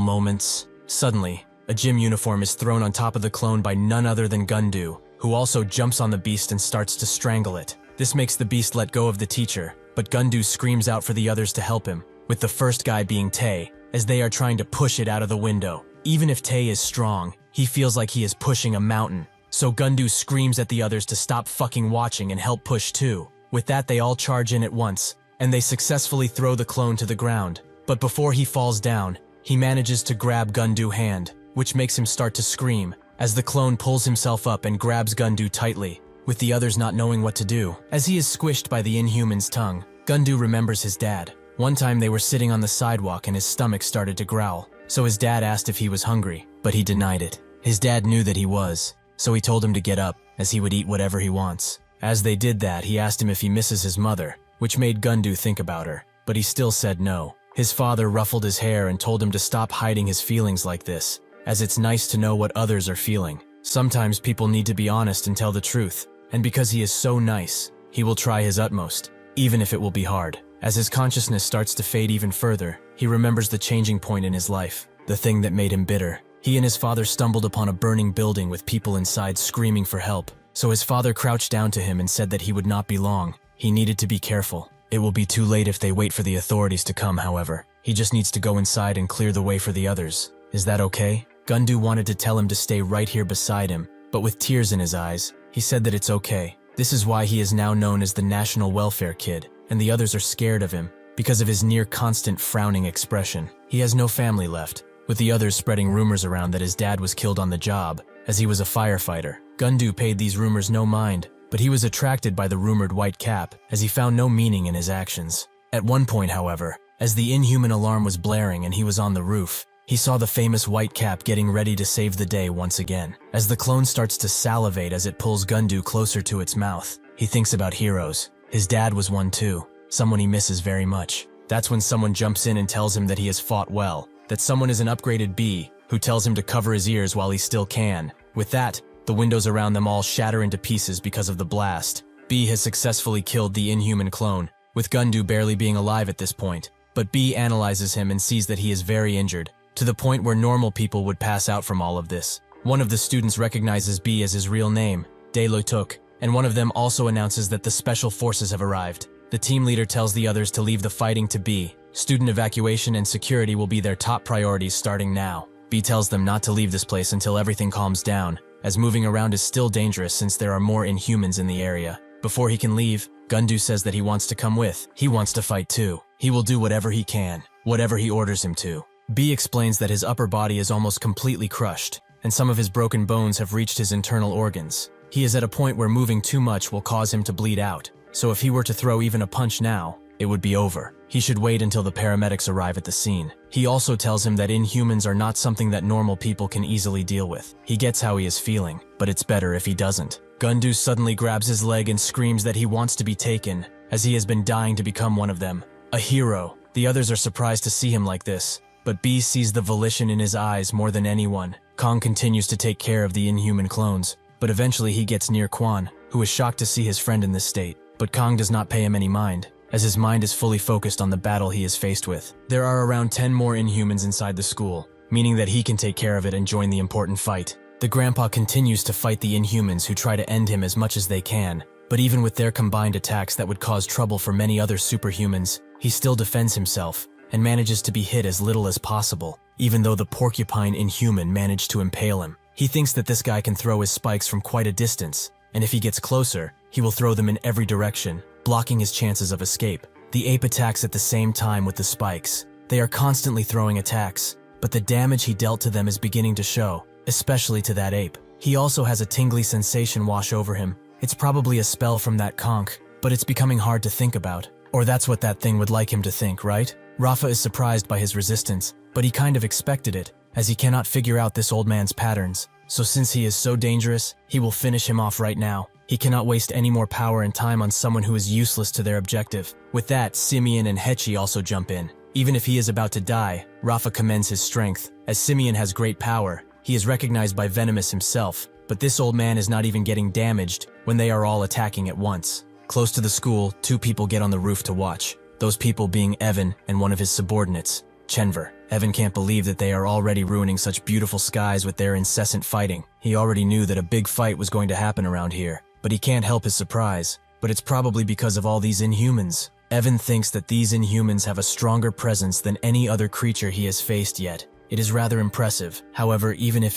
moments. Suddenly, a gym uniform is thrown on top of the clone by none other than Gundu, who also jumps on the beast and starts to strangle it. This makes the beast let go of the teacher, but Gundu screams out for the others to help him, with the first guy being Tae, as they are trying to push it out of the window. Even if Tae is strong, he feels like he is pushing a mountain, so Gundu screams at the others to stop fucking watching and help push too. With that, they all charge in at once, and they successfully throw the clone to the ground. But before he falls down, he manages to grab Gundu's hand, which makes him start to scream, as the clone pulls himself up and grabs Gundu tightly, with the others not knowing what to do. As he is squished by the Inhuman's tongue, Gundu remembers his dad. One time they were sitting on the sidewalk and his stomach started to growl, so his dad asked if he was hungry, but he denied it. His dad knew that he was, so he told him to get up, as he would eat whatever he wants. As they did that, he asked him if he misses his mother, which made Gundu think about her, but he still said no. His father ruffled his hair and told him to stop hiding his feelings like this, as it's nice to know what others are feeling. Sometimes people need to be honest and tell the truth, and because he is so nice, he will try his utmost, even if it will be hard. As his consciousness starts to fade even further, he remembers the changing point in his life, the thing that made him bitter. He and his father stumbled upon a burning building with people inside screaming for help, so his father crouched down to him and said that he would not be long. He needed to be careful. It will be too late if they wait for the authorities to come, however. He just needs to go inside and clear the way for the others. Is that okay? Gundu wanted to tell him to stay right here beside him, but with tears in his eyes, he said that it's okay. This is why he is now known as the National Welfare Kid, and the others are scared of him because of his near-constant frowning expression. He has no family left, with the others spreading rumors around that his dad was killed on the job, as he was a firefighter. Gundu paid these rumors no mind, but he was attracted by the rumored white cap, as he found no meaning in his actions. At one point, however, as the Inhuman alarm was blaring and he was on the roof, he saw the famous white cap getting ready to save the day once again. As the clone starts to salivate as it pulls Gundu closer to its mouth, he thinks about heroes. His dad was one too, someone he misses very much. That's when someone jumps in and tells him that he has fought well, that someone is an upgraded B, who tells him to cover his ears while he still can. With that, the windows around them all shatter into pieces because of the blast. B has successfully killed the Inhuman clone, with Gundu barely being alive at this point. But B analyzes him and sees that he is very injured, to the point where normal people would pass out from all of this. One of the students recognizes B as his real name, De Loituk, and one of them also announces that the special forces have arrived. The team leader tells the others to leave the fighting to B. Student evacuation and security will be their top priorities starting now. B tells them not to leave this place until everything calms down, as moving around is still dangerous since there are more Inhumans in the area. Before he can leave, Gundu says that he wants to come with. He wants to fight too. He will do whatever he can, whatever he orders him to. B explains that his upper body is almost completely crushed, and some of his broken bones have reached his internal organs. He is at a point where moving too much will cause him to bleed out, so if he were to throw even a punch now, it would be over. He should wait until the paramedics arrive at the scene. He also tells him that inhumans are not something that normal people can easily deal with. He gets how he is feeling, but it's better if he doesn't. Gundu suddenly grabs his leg and screams that he wants to be taken, as he has been dying to become one of them. A hero. The others are surprised to see him like this, but B sees the volition in his eyes more than anyone. Kong continues to take care of the inhuman clones, but eventually he gets near Quan, who is shocked to see his friend in this state. But Kong does not pay him any mind, as his mind is fully focused on the battle he is faced with. There are around 10 more inhumans inside the school, meaning that he can take care of it and join the important fight. The grandpa continues to fight the inhumans who try to end him as much as they can, but even with their combined attacks that would cause trouble for many other superhumans, he still defends himself and manages to be hit as little as possible, even though the porcupine inhuman managed to impale him. He thinks that this guy can throw his spikes from quite a distance, and if he gets closer, he will throw them in every direction, blocking his chances of escape. The ape attacks at the same time with the spikes. They are constantly throwing attacks, but the damage he dealt to them is beginning to show, especially to that ape. He also has a tingly sensation wash over him. It's probably a spell from that conch, but it's becoming hard to think about. Or that's what that thing would like him to think, right? Rafa is surprised by his resistance, but he kind of expected it, as he cannot figure out this old man's patterns. So since he is so dangerous, he will finish him off right now. He cannot waste any more power and time on someone who is useless to their objective. With that, Simeon and Hechi also jump in. Even if he is about to die, Rafa commends his strength. As Simeon has great power, he is recognized by Venomous himself, but this old man is not even getting damaged when they are all attacking at once. Close to the school, 2 people get on the roof to watch. Those people being Evan and one of his subordinates, Chenver. Evan can't believe that they are already ruining such beautiful skies with their incessant fighting. He already knew that a big fight was going to happen around here, but he can't help his surprise. But it's probably because of all these inhumans. Evan thinks that these inhumans have a stronger presence than any other creature he has faced yet. It is rather impressive. However, even if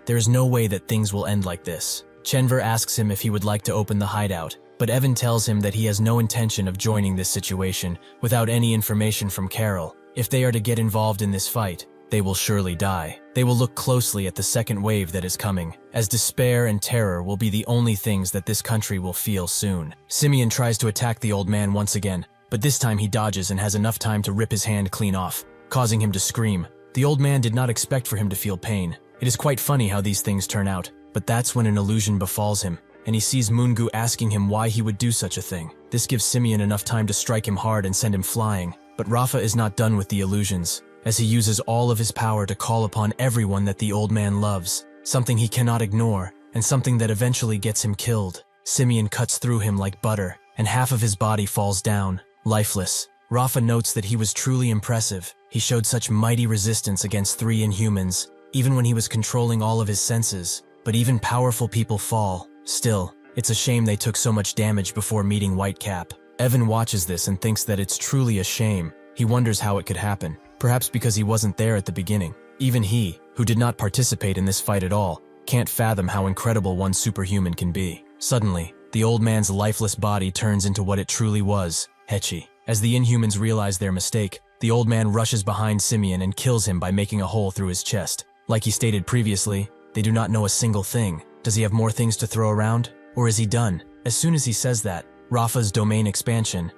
there is no way that things will end like this. Chenver asks him if he would like to open the hideout, but Evan tells him that he has no intention of joining this situation without any information from Carol. If they are to get involved in this fight, they will surely die. They will look closely at the second wave that is coming, as despair and terror will be the only things that this country will feel soon. Simeon tries to attack the old man once again, but this time he dodges and has enough time to rip his hand clean off, causing him to scream. The old man did not expect for him to feel pain. It is quite funny how these things turn out, but that's when an illusion befalls him, and he sees Mungu asking him why he would do such a thing. This gives Simeon enough time to strike him hard and send him flying, but Rafa is not done with the illusions, as he uses all of his power to call upon everyone that the old man loves, something he cannot ignore, and something that eventually gets him killed. Simeon cuts through him like butter, and half of his body falls down, lifeless. Rafa notes that he was truly impressive. He showed such mighty resistance against 3 inhumans, even when he was controlling all of his senses. But even powerful people fall. Still, it's a shame they took so much damage before meeting Whitecap. Evan watches this and thinks that it's truly a shame. He wonders how it could happen, perhaps because he wasn't there at the beginning. Even he, who did not participate in this fight at all, can't fathom how incredible one superhuman can be. Suddenly, the old man's lifeless body turns into what it truly was, Hechi. As the inhumans realize their mistake, the old man rushes behind Simeon and kills him by making a hole through his chest. Like he stated previously, they do not know a single thing. Does he have more things to throw around? Or is he done? As soon as he says that, Rafa's domain expansion,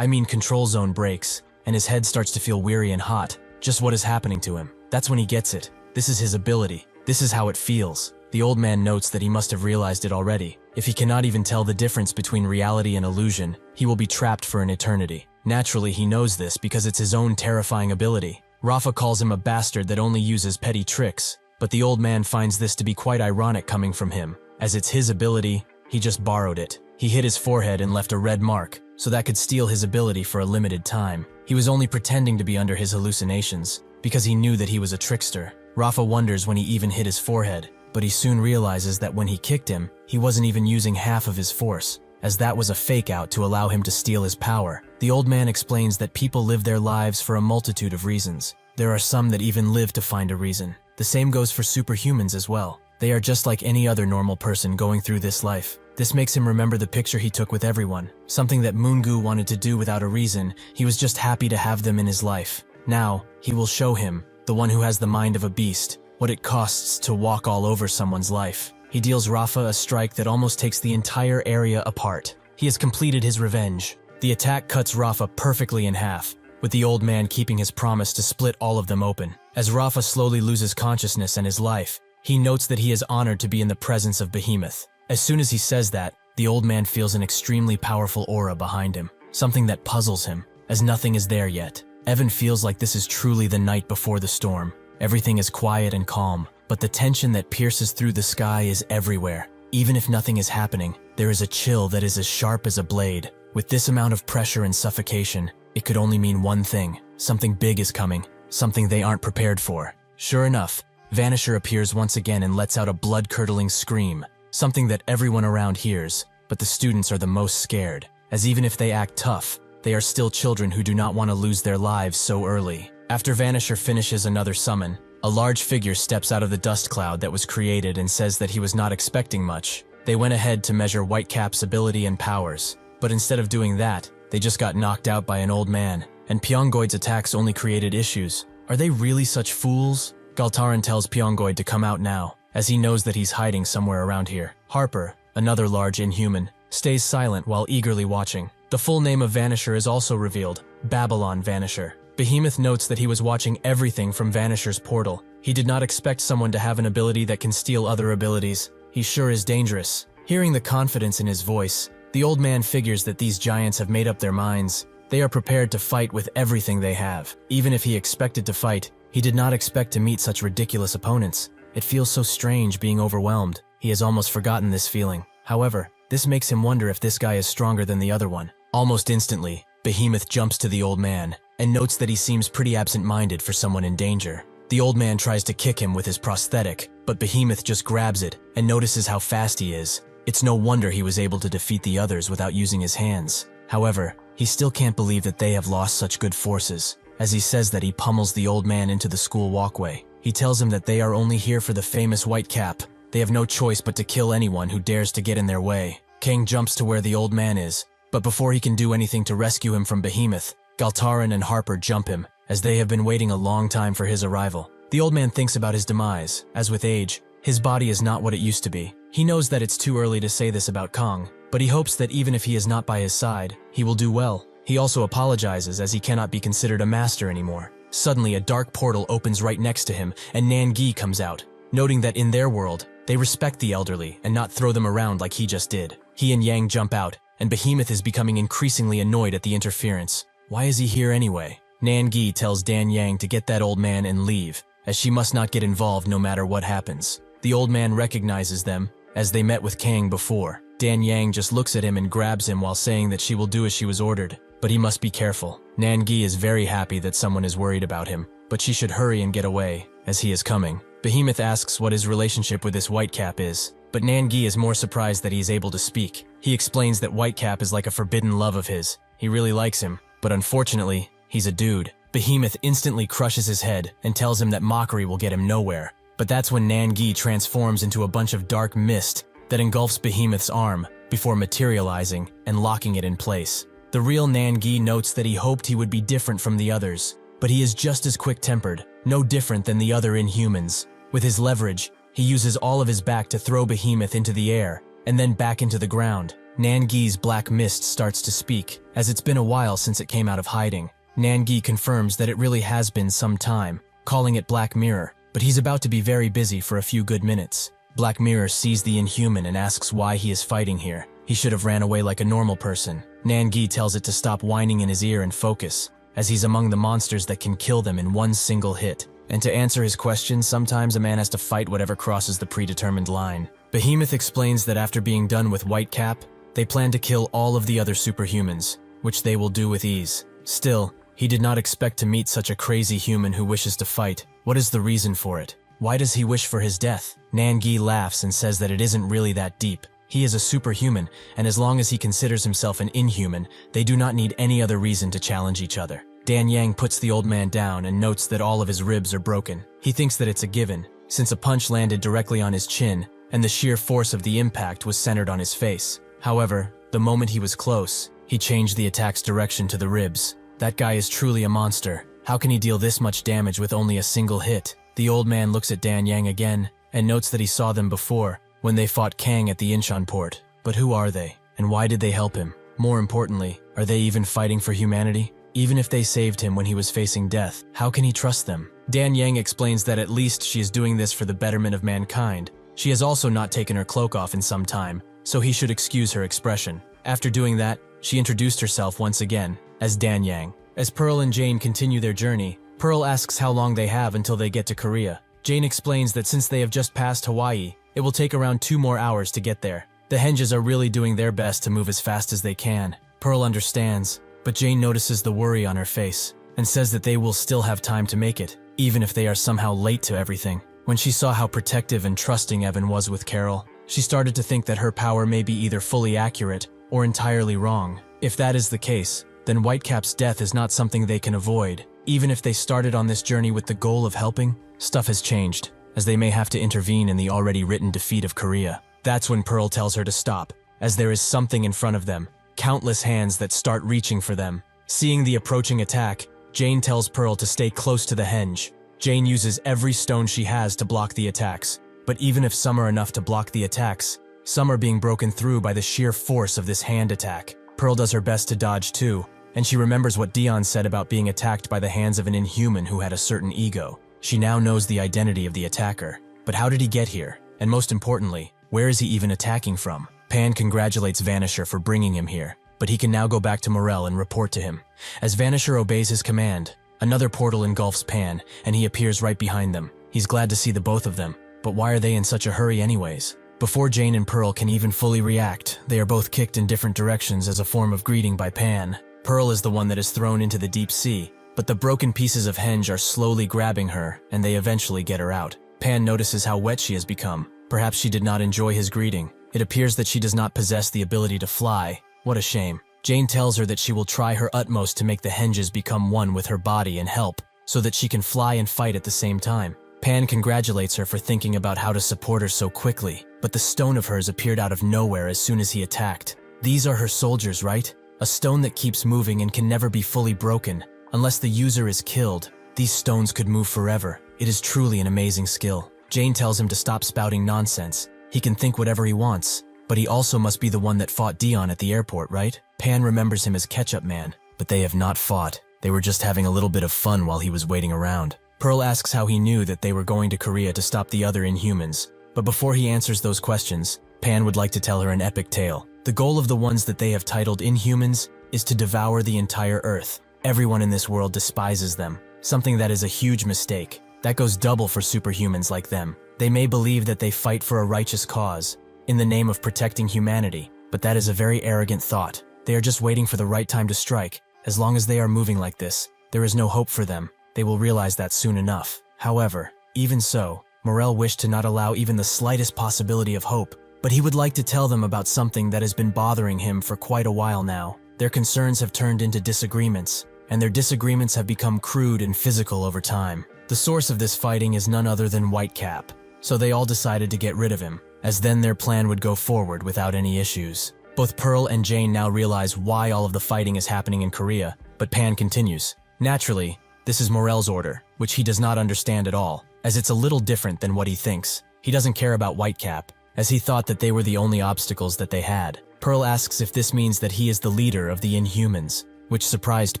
control zone breaks, and his head starts to feel weary and hot. Just what is happening to him? That's when he gets it. This is his ability. This is how it feels. The old man notes that he must have realized it already. If he cannot even tell the difference between reality and illusion, he will be trapped for an eternity. Naturally, he knows this because it's his own terrifying ability. Rafa calls him a bastard that only uses petty tricks, but the old man finds this to be quite ironic coming from him. As it's his ability, he just borrowed it. He hit his forehead and left a red mark, so that could steal his ability for a limited time. He was only pretending to be under his hallucinations, because he knew that he was a trickster. Rafa wonders when he even hit his forehead, but he soon realizes that when he kicked him, he wasn't even using half of his force, as that was a fake out to allow him to steal his power. The old man explains that people live their lives for a multitude of reasons. There are some that even live to find a reason. The same goes for superhumans as well. They are just like any other normal person going through this life. This makes him remember the picture he took with everyone, something that Mungu wanted to do without a reason. He was just happy to have them in his life. Now, he will show him, the one who has the mind of a beast, what it costs to walk all over someone's life. He deals Rafa a strike that almost takes the entire area apart. He has completed his revenge. The attack cuts Rafa perfectly in half, with the old man keeping his promise to split all of them open. As Rafa slowly loses consciousness and his life, he notes that he is honored to be in the presence of Behemoth. As soon as he says that, the old man feels an extremely powerful aura behind him, something that puzzles him, as nothing is there yet. Evan feels like this is truly the night before the storm. Everything is quiet and calm, but the tension that pierces through the sky is everywhere. Even if nothing is happening, there is a chill that is as sharp as a blade. With this amount of pressure and suffocation, it could only mean one thing. Something big is coming, something they aren't prepared for. Sure enough, Vanisher appears once again and lets out a blood-curdling scream, something that everyone around hears, but the students are the most scared, as even if they act tough, they are still children who do not want to lose their lives so early. After Vanisher finishes another summon, a large figure steps out of the dust cloud that was created and says that he was not expecting much. They went ahead to measure Whitecap's ability and powers, but instead of doing that, they just got knocked out by an old man, and Pyongoid's attacks only created issues. Are they really such fools? Galtaran tells Pyongoid to come out now, as he knows that he's hiding somewhere around here. Harper, another large inhuman, stays silent while eagerly watching. The full name of Vanisher is also revealed, Babylon Vanisher. Behemoth notes that he was watching everything from Vanisher's portal. He did not expect someone to have an ability that can steal other abilities. He sure is dangerous. Hearing the confidence in his voice, the old man figures that these giants have made up their minds. They are prepared to fight with everything they have. Even if he expected to fight, he did not expect to meet such ridiculous opponents. It feels so strange being overwhelmed. He has almost forgotten this feeling. However, this makes him wonder if this guy is stronger than the other one. Almost instantly, Behemoth jumps to the old man and notes that he seems pretty absent-minded for someone in danger. The old man tries to kick him with his prosthetic, but Behemoth just grabs it and notices how fast he is. It's no wonder he was able to defeat the others without using his hands. However, he still can't believe that they have lost such good forces. As he says that, he pummels the old man into the school walkway. He tells him that they are only here for the famous Whitecap. They have no choice but to kill anyone who dares to get in their way. Kang jumps to where the old man is, but before he can do anything to rescue him from Behemoth, Galtaran and Harper jump him, as they have been waiting a long time for his arrival. The old man thinks about his demise. As with age, his body is not what it used to be. He knows that it's too early to say this about Kong, but he hopes that even if he is not by his side, he will do well. He also apologizes as he cannot be considered a master anymore. Suddenly, a dark portal opens right next to him, and Nangi comes out, noting that in their world, they respect the elderly and not throw them around like he just did. He and Yang jump out, and Behemoth is becoming increasingly annoyed at the interference. Why is he here anyway? Nangi tells Dan Yang to get that old man and leave, as she must not get involved no matter what happens. The old man recognizes them, as they met with Kang before. Dan Yang just looks at him and grabs him while saying that she will do as she was ordered, but he must be careful. Nangi is very happy that someone is worried about him, but she should hurry and get away, as he is coming. Behemoth asks what his relationship with this Whitecap is, but Nangi is more surprised that he is able to speak. He explains that Whitecap is like a forbidden love of his. He really likes him, but unfortunately, he's a dude. Behemoth instantly crushes his head and tells him that mockery will get him nowhere. But that's when Nangi transforms into a bunch of dark mist that engulfs Behemoth's arm before materializing and locking it in place. The real Nangi notes that he hoped he would be different from the others, but he is just as quick-tempered, no different than the other Inhumans. With his leverage, he uses all of his back to throw Behemoth into the air and then back into the ground. Nangi's black mist starts to speak, as it's been a while since it came out of hiding. Nangi confirms that it really has been some time, calling it Black Mirror, but he's about to be very busy for a few good minutes. Black Mirror sees the Inhuman and asks why he is fighting here. He should have ran away like a normal person. Nangi tells it to stop whining in his ear and focus, as he's among the monsters that can kill them in one single hit. And to answer his question, sometimes a man has to fight whatever crosses the predetermined line. Behemoth explains that after being done with Whitecap, they plan to kill all of the other superhumans, which they will do with ease. Still, he did not expect to meet such a crazy human who wishes to fight. What is the reason for it? Why does he wish for his death? Nangi laughs and says that it isn't really that deep. He is a superhuman, and as long as he considers himself an inhuman, they do not need any other reason to challenge each other. Dan Yang puts the old man down and notes that all of his ribs are broken. He thinks that it's a given, since a punch landed directly on his chin, and the sheer force of the impact was centered on his face. However, the moment he was close, he changed the attack's direction to the ribs. That guy is truly a monster. How can he deal this much damage with only a single hit? The old man looks at Dan Yang again, and notes that he saw them before, when they fought Kang at the Incheon port. But who are they, and why did they help him? More importantly, are they even fighting for humanity? Even if they saved him when he was facing death, how can he trust them? Dan Yang explains that at least she is doing this for the betterment of mankind. She has also not taken her cloak off in some time, so he should excuse her expression. After doing that, she introduced herself once again as Dan Yang. As Pearl and Jane continue their journey, Pearl asks how long they have until they get to Korea. Jane explains that since they have just passed Hawaii, it will take around 2 more hours to get there. The Henges are really doing their best to move as fast as they can. Pearl understands, but Jane notices the worry on her face and says that they will still have time to make it, even if they are somehow late to everything. When she saw how protective and trusting Evan was with Carol, she started to think that her power may be either fully accurate or entirely wrong. If that is the case, then Whitecap's death is not something they can avoid. Even if they started on this journey with the goal of helping, stuff has changed, as they may have to intervene in the already written defeat of Korea. That's when Pearl tells her to stop, as there is something in front of them, countless hands that start reaching for them. Seeing the approaching attack, Jane tells Pearl to stay close to the henge. Jane uses every stone she has to block the attacks, but even if some are enough to block the attacks, some are being broken through by the sheer force of this hand attack. Pearl does her best to dodge too, and she remembers what Dion said about being attacked by the hands of an inhuman who had a certain ego. She now knows the identity of the attacker. But how did he get here? And most importantly, where is he even attacking from? Pan congratulates Vanisher for bringing him here, but he can now go back to Morel and report to him. As Vanisher obeys his command, another portal engulfs Pan, and he appears right behind them. He's glad to see the both of them, but why are they in such a hurry anyways? Before Jane and Pearl can even fully react, they are both kicked in different directions as a form of greeting by Pan. Pearl is the one that is thrown into the deep sea, but the broken pieces of henge are slowly grabbing her, and they eventually get her out. Pan notices how wet she has become. Perhaps she did not enjoy his greeting. It appears that she does not possess the ability to fly. What a shame. Jane tells her that she will try her utmost to make the henges become one with her body and help, so that she can fly and fight at the same time. Pan congratulates her for thinking about how to support her so quickly, but the stone of hers appeared out of nowhere as soon as he attacked. These are her soldiers, right? A stone that keeps moving and can never be fully broken. Unless the user is killed, these stones could move forever. It is truly an amazing skill. Jane tells him to stop spouting nonsense. He can think whatever he wants, but he also must be the one that fought Dion at the airport, right? Pan remembers him as Ketchup Man, but they have not fought. They were just having a little bit of fun while he was waiting around. Pearl asks how he knew that they were going to Korea to stop the other Inhumans, but before he answers those questions, Pan would like to tell her an epic tale. The goal of the ones that they have titled Inhumans is to devour the entire Earth. Everyone in this world despises them, something that is a huge mistake. That goes double for superhumans like them. They may believe that they fight for a righteous cause, in the name of protecting humanity, but that is a very arrogant thought. They are just waiting for the right time to strike. As long as they are moving like this, there is no hope for them. They will realize that soon enough. However, even so, Morel wished to not allow even the slightest possibility of hope, but he would like to tell them about something that has been bothering him for quite a while now. Their concerns have turned into disagreements, and their disagreements have become crude and physical over time. The source of this fighting is none other than Whitecap, so they all decided to get rid of him, as then their plan would go forward without any issues. Both Pearl and Jane now realize why all of the fighting is happening in Korea, but Pan continues. Naturally, this is Morel's order, which he does not understand at all, as it's a little different than what he thinks. He doesn't care about Whitecap, as he thought that they were the only obstacles that they had. Pearl asks if this means that he is the leader of the Inhumans, which surprised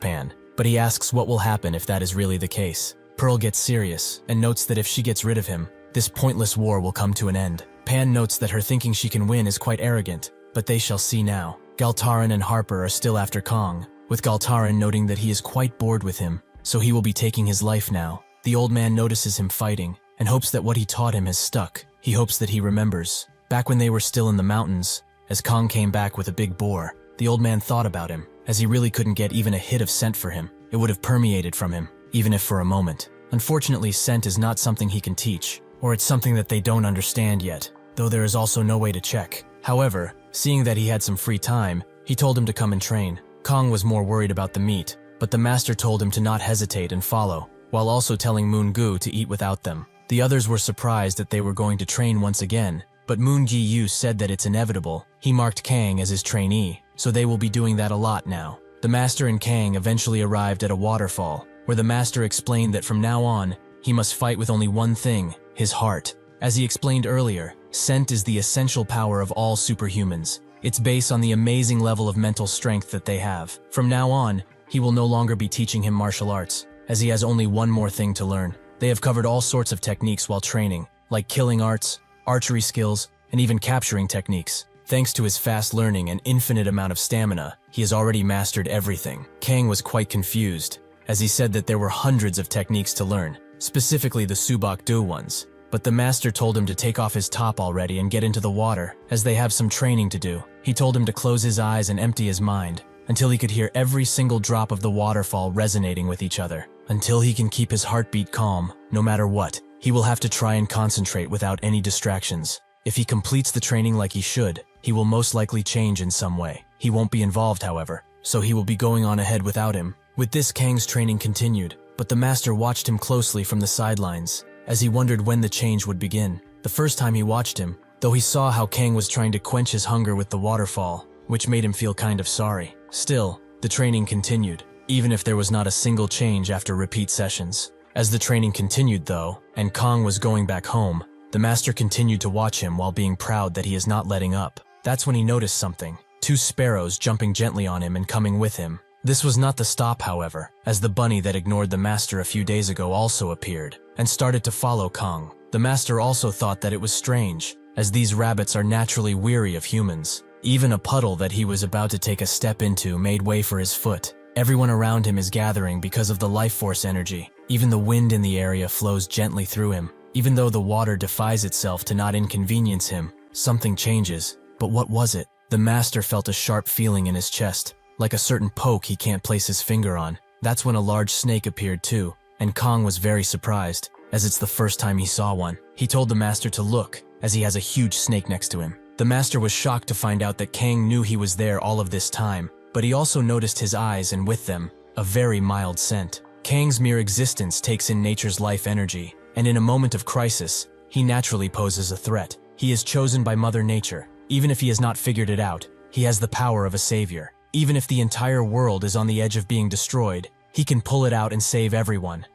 Pan, but he asks what will happen if that is really the case. Pearl gets serious and notes that if she gets rid of him, this pointless war will come to an end. Pan notes that her thinking she can win is quite arrogant, but they shall see now. Galtarin and Harper are still after Kong, with Galtarin noting that he is quite bored with him, so he will be taking his life now. The old man notices him fighting and hopes that what he taught him has stuck. He hopes that he remembers. Back when they were still in the mountains, as Kong came back with a big boar, the old man thought about him, as he really couldn't get even a hit of scent for him. It would have permeated from him, even if for a moment. Unfortunately, scent is not something he can teach, or it's something that they don't understand yet, though there is also no way to check. However, seeing that he had some free time, he told him to come and train. Kong was more worried about the meat, but the master told him to not hesitate and follow, while also telling Moon Gu to eat without them. The others were surprised that they were going to train once again, but Moon Gi Yu said that it's inevitable. He marked Kang as his trainee, so they will be doing that a lot now. The master and Kang eventually arrived at a waterfall, where the master explained that from now on, he must fight with only one thing, his heart. As he explained earlier, scent is the essential power of all superhumans. It's based on the amazing level of mental strength that they have. From now on, he will no longer be teaching him martial arts, as he has only one more thing to learn. They have covered all sorts of techniques while training, like killing arts, archery skills, and even capturing techniques. Thanks to his fast learning and infinite amount of stamina, he has already mastered everything. Kang was quite confused, as he said that there were hundreds of techniques to learn, specifically the Subak Do ones. But the master told him to take off his top already and get into the water, as they have some training to do. He told him to close his eyes and empty his mind, until he could hear every single drop of the waterfall resonating with each other. Until he can keep his heartbeat calm, no matter what, he will have to try and concentrate without any distractions. If he completes the training like he should, he will most likely change in some way. He won't be involved, however, so he will be going on ahead without him. With this, Kang's training continued, but the master watched him closely from the sidelines, as he wondered when the change would begin. The first time he watched him, though he saw how Kang was trying to quench his hunger with the waterfall, which made him feel kind of sorry. Still, the training continued, even if there was not a single change after repeat sessions. As the training continued though, and Kang was going back home, the master continued to watch him while being proud that he is not letting up. That's when he noticed something: 2 sparrows jumping gently on him and coming with him. This was not the stop, however, as the bunny that ignored the master a few days ago also appeared, and started to follow Kang. The master also thought that it was strange, as these rabbits are naturally weary of humans. Even a puddle that he was about to take a step into made way for his foot. Everyone around him is gathering because of the life force energy. Even the wind in the area flows gently through him. Even though the water defies itself to not inconvenience him, something changes. But what was it? The master felt a sharp feeling in his chest, like a certain poke he can't place his finger on. That's when a large snake appeared too, and Kang was very surprised, as it's the first time he saw one. He told the master to look, as he has a huge snake next to him. The master was shocked to find out that Kang knew he was there all of this time, but he also noticed his eyes and with them, a very mild scent. Kang's mere existence takes in nature's life energy, and in a moment of crisis, he naturally poses a threat. He is chosen by Mother Nature. Even if he has not figured it out, he has the power of a savior. Even if the entire world is on the edge of being destroyed, he can pull it out and save everyone.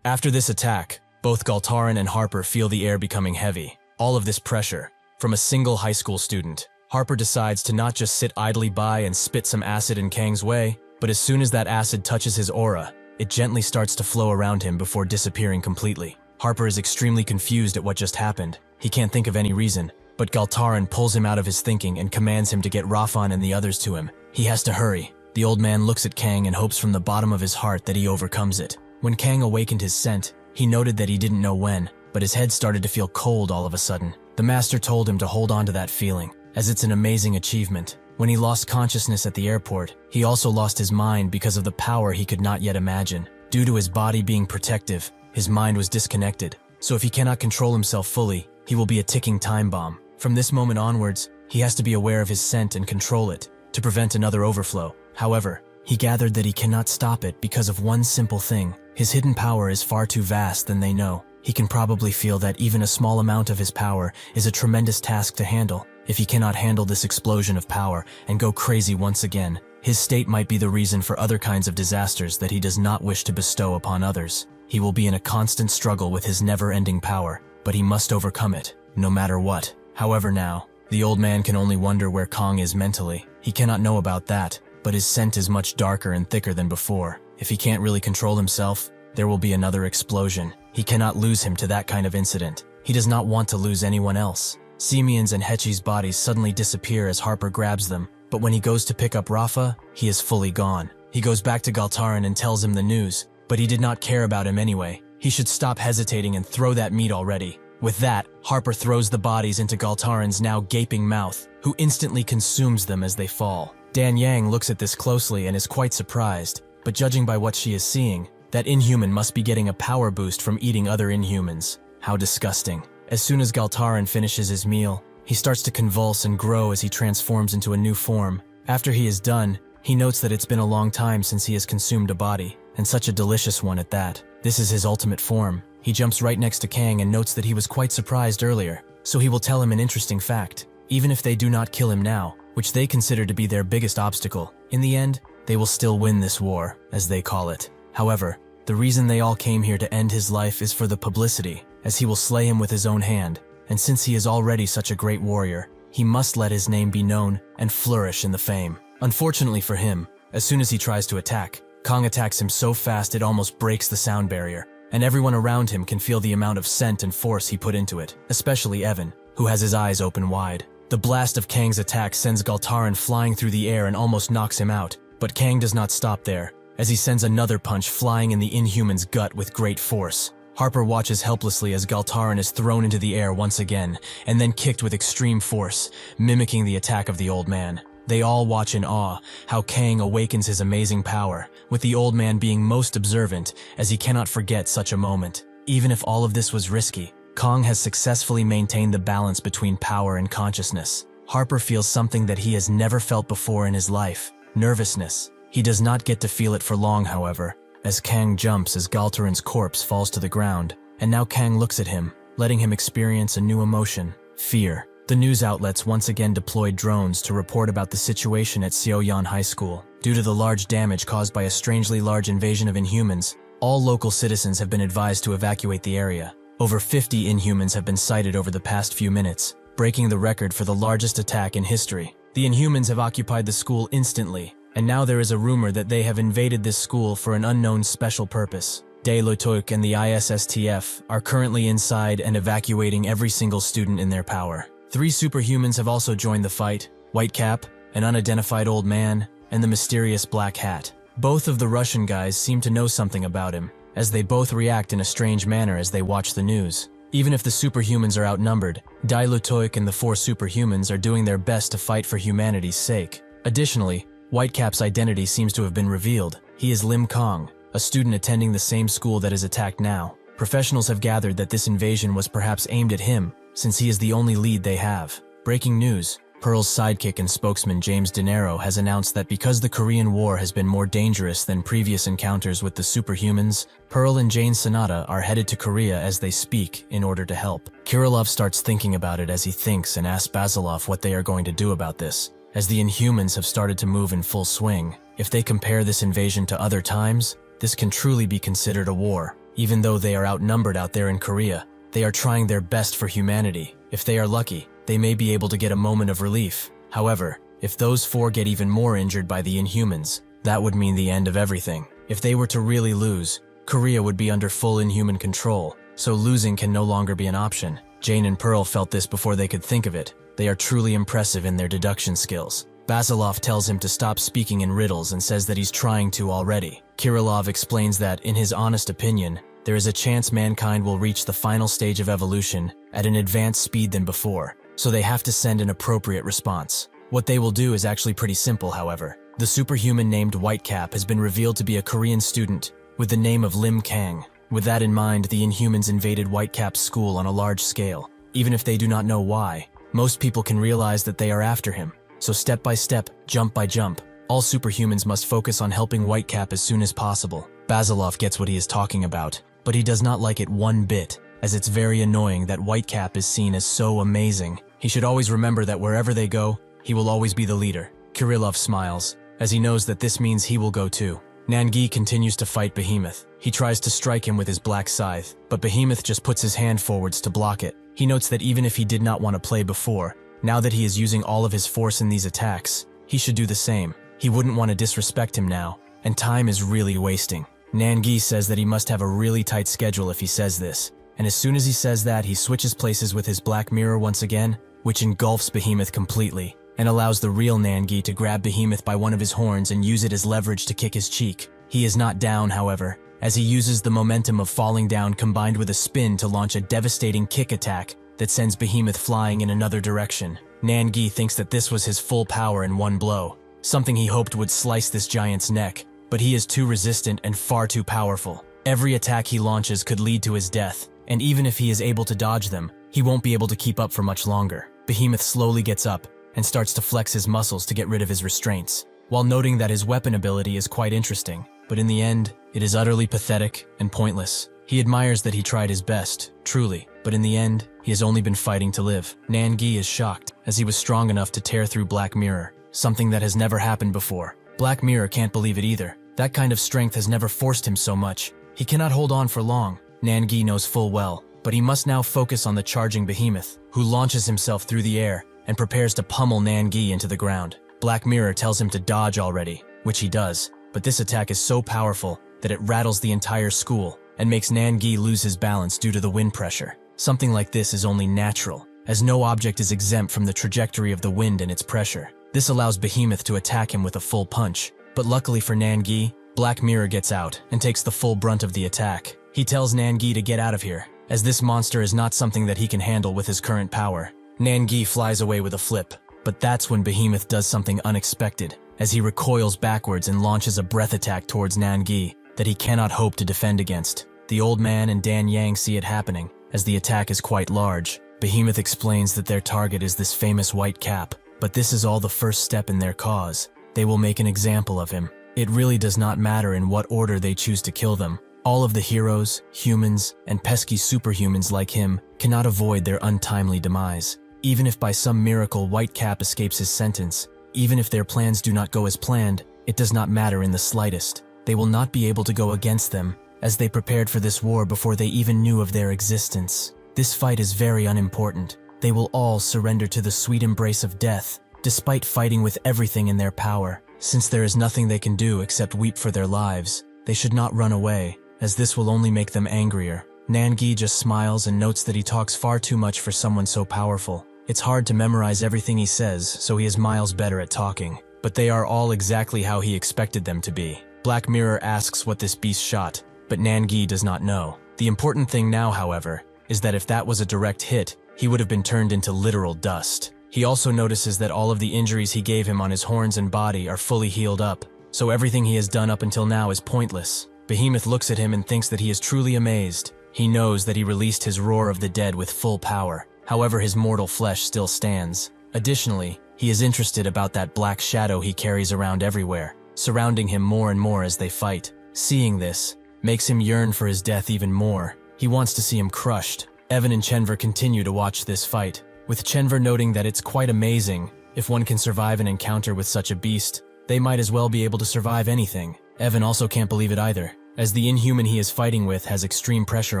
After this attack, both Galtaran and Harper feel the air becoming heavy. All of this pressure, from a single high school student. Harper decides to not just sit idly by and spit some acid in Kang's way, but as soon as that acid touches his aura, it gently starts to flow around him before disappearing completely. Harper is extremely confused at what just happened. He can't think of any reason, but Galtaran pulls him out of his thinking and commands him to get Rafan and the others to him. He has to hurry. The old man looks at Kang and hopes from the bottom of his heart that he overcomes it. When Kang awakened his scent, he noted that he didn't know when, but his head started to feel cold all of a sudden. The master told him to hold on to that feeling, as it's an amazing achievement. When he lost consciousness at the airport, he also lost his mind because of the power he could not yet imagine. Due to his body being protective, his mind was disconnected. So if he cannot control himself fully, he will be a ticking time bomb. From this moment onwards, he has to be aware of his scent and control it, to prevent another overflow. However, he gathered that he cannot stop it because of one simple thing. His hidden power is far too vast than they know. He can probably feel that even a small amount of his power is a tremendous task to handle. If he cannot handle this explosion of power and go crazy once again, his state might be the reason for other kinds of disasters that he does not wish to bestow upon others. He will be in a constant struggle with his never-ending power, but he must overcome it, no matter what. However now, the old man can only wonder where Kang is mentally. He cannot know about that, but his scent is much darker and thicker than before. If he can't really control himself, there will be another explosion. He cannot lose him to that kind of incident. He does not want to lose anyone else. Simeon's and Hechi's bodies suddenly disappear as Harper grabs them, but when he goes to pick up Rafa, he is fully gone. He goes back to Galtaran and tells him the news, but he did not care about him anyway. He should stop hesitating and throw that meat already. With that, Harper throws the bodies into Galtaran's now gaping mouth, who instantly consumes them as they fall. Dan Yang looks at this closely and is quite surprised, but judging by what she is seeing, that inhuman must be getting a power boost from eating other inhumans. How disgusting. As soon as Galtaran finishes his meal, he starts to convulse and grow as he transforms into a new form. After he is done, he notes that it's been a long time since he has consumed a body, and such a delicious one at that. This is his ultimate form. He jumps right next to Kang and notes that he was quite surprised earlier, so he will tell him an interesting fact. Even if they do not kill him now, which they consider to be their biggest obstacle, in the end, they will still win this war, as they call it. However, the reason they all came here to end his life is for the publicity, as he will slay him with his own hand, and since he is already such a great warrior, he must let his name be known and flourish in the fame. Unfortunately for him, as soon as he tries to attack, Kong attacks him so fast it almost breaks the sound barrier, and everyone around him can feel the amount of scent and force he put into it, especially Evan, who has his eyes open wide. The blast of Kang's attack sends Galtaran flying through the air and almost knocks him out, but Kang does not stop there, as he sends another punch flying in the Inhuman's gut with great force. Harper watches helplessly as Galtaran is thrown into the air once again, and then kicked with extreme force, mimicking the attack of the old man. They all watch in awe how Kang awakens his amazing power, with the old man being most observant as he cannot forget such a moment. Even if all of this was risky, Kong has successfully maintained the balance between power and consciousness. Harper feels something that he has never felt before in his life: nervousness. He does not get to feel it for long, however, as Kang jumps as Galtaran's corpse falls to the ground, and now Kang looks at him, letting him experience a new emotion: fear. The news outlets once again deployed drones to report about the situation at Seoyan High School. Due to the large damage caused by a strangely large invasion of Inhumans, all local citizens have been advised to evacuate the area. Over 50 Inhumans have been sighted over the past few minutes, breaking the record for the largest attack in history. The Inhumans have occupied the school instantly, and now there is a rumor that they have invaded this school for an unknown special purpose. De Lotouk and the ISSTF are currently inside and evacuating every single student in their power. 3 superhumans have also joined the fight: Whitecap, an unidentified old man, and the mysterious Black Hat. Both of the Russian guys seem to know something about him, as they both react in a strange manner as they watch the news. Even if the superhumans are outnumbered, Dai Lutoik and the 4 superhumans are doing their best to fight for humanity's sake. Additionally, Whitecap's identity seems to have been revealed. He is Lim Kong, a student attending the same school that is attacked now. Professionals have gathered that this invasion was perhaps aimed at him, since he is the only lead they have. Breaking news: Pearl's sidekick and spokesman James De Niro has announced that because the Korean War has been more dangerous than previous encounters with the superhumans, Pearl and Jane Sonata are headed to Korea as they speak in order to help. Kirillov starts thinking about it as he thinks and asks Basilov what they are going to do about this, as the Inhumans have started to move in full swing. If they compare this invasion to other times, this can truly be considered a war. Even though they are outnumbered out there in Korea, they are trying their best for humanity. If they are lucky, they may be able to get a moment of relief. However, if those 4 get even more injured by the Inhumans, that would mean the end of everything. If they were to really lose, Korea would be under full Inhuman control, so losing can no longer be an option. Jane and Pearl felt this before they could think of it. They are truly impressive in their deduction skills. Basilov tells him to stop speaking in riddles and says that he's trying to already. Kirillov explains that, in his honest opinion, there is a chance mankind will reach the final stage of evolution at an advanced speed than before, so they have to send an appropriate response. What they will do is actually pretty simple, however. The superhuman named Whitecap has been revealed to be a Korean student with the name of Lim Kang. With that in mind, the Inhumans invaded Whitecap's school on a large scale. Even if they do not know why, most people can realize that they are after him. So step by step, jump by jump, all superhumans must focus on helping Whitecap as soon as possible. Basilov gets what he is talking about, but he does not like it one bit, as it's very annoying that Whitecap is seen as so amazing. He should always remember that wherever they go, he will always be the leader. Kirillov smiles, as he knows that this means he will go too. Nangi continues to fight Behemoth. He tries to strike him with his black scythe, but Behemoth just puts his hand forwards to block it. He notes that even if he did not want to play before, now that he is using all of his force in these attacks, he should do the same. He wouldn't want to disrespect him now, and time is really wasting. Nangi says that he must have a really tight schedule if he says this, and as soon as he says that, he switches places with his black mirror once again, which engulfs Behemoth completely, and allows the real Nangi to grab Behemoth by one of his horns and use it as leverage to kick his cheek. He is not down, however, as he uses the momentum of falling down combined with a spin to launch a devastating kick attack that sends Behemoth flying in another direction. Nangi thinks that this was his full power in one blow, something he hoped would slice this giant's neck, but he is too resistant and far too powerful. Every attack he launches could lead to his death, and even if he is able to dodge them, he won't be able to keep up for much longer. Behemoth slowly gets up and starts to flex his muscles to get rid of his restraints, while noting that his weapon ability is quite interesting, but in the end, it is utterly pathetic and pointless. He admires that he tried his best, truly, but in the end, he has only been fighting to live. Nangi is shocked, as he was strong enough to tear through Black Mirror, something that has never happened before. Black Mirror can't believe it either. That kind of strength has never forced him so much. He cannot hold on for long, Nangi knows full well, but he must now focus on the charging Behemoth, who launches himself through the air and prepares to pummel Nangi into the ground. Black Mirror tells him to dodge already, which he does, but this attack is so powerful that it rattles the entire school and makes Nangi lose his balance due to the wind pressure. Something like this is only natural, as no object is exempt from the trajectory of the wind and its pressure. This allows Behemoth to attack him with a full punch, but luckily for Nangi, Black Mirror gets out and takes the full brunt of the attack. He tells Nangi to get out of here, as this monster is not something that he can handle with his current power. Nangi flies away with a flip, but that's when Behemoth does something unexpected, as he recoils backwards and launches a breath attack towards Nangi that he cannot hope to defend against. The old man and Dan Yang see it happening, as the attack is quite large. Behemoth explains that their target is this famous white cap, but this is all the first step in their cause. They will make an example of him. It really does not matter in what order they choose to kill them. All of the heroes, humans, and pesky superhumans like him cannot avoid their untimely demise. Even if by some miracle White Cap escapes his sentence, even if their plans do not go as planned, it does not matter in the slightest. They will not be able to go against them, as they prepared for this war before they even knew of their existence. This fight is very unimportant. They will all surrender to the sweet embrace of death, despite fighting with everything in their power. Since there is nothing they can do except weep for their lives, they should not run away, as this will only make them angrier. Nangi just smiles and notes that he talks far too much for someone so powerful. It's hard to memorize everything he says, so he is miles better at talking. But they are all exactly how he expected them to be. Black Mirror asks what this beast shot, but Nangi does not know. The important thing now, however, is that if that was a direct hit, he would have been turned into literal dust. He also notices that all of the injuries he gave him on his horns and body are fully healed up, so everything he has done up until now is pointless. Behemoth looks at him and thinks that he is truly amazed. He knows that he released his roar of the dead with full power. However, his mortal flesh still stands. Additionally, he is interested about that black shadow he carries around everywhere, surrounding him more and more as they fight. Seeing this makes him yearn for his death even more. He wants to see him crushed. Evan and Chenver continue to watch this fight, with Chenver noting that it's quite amazing. If one can survive an encounter with such a beast, they might as well be able to survive anything. Evan also can't believe it either, as the inhuman he is fighting with has extreme pressure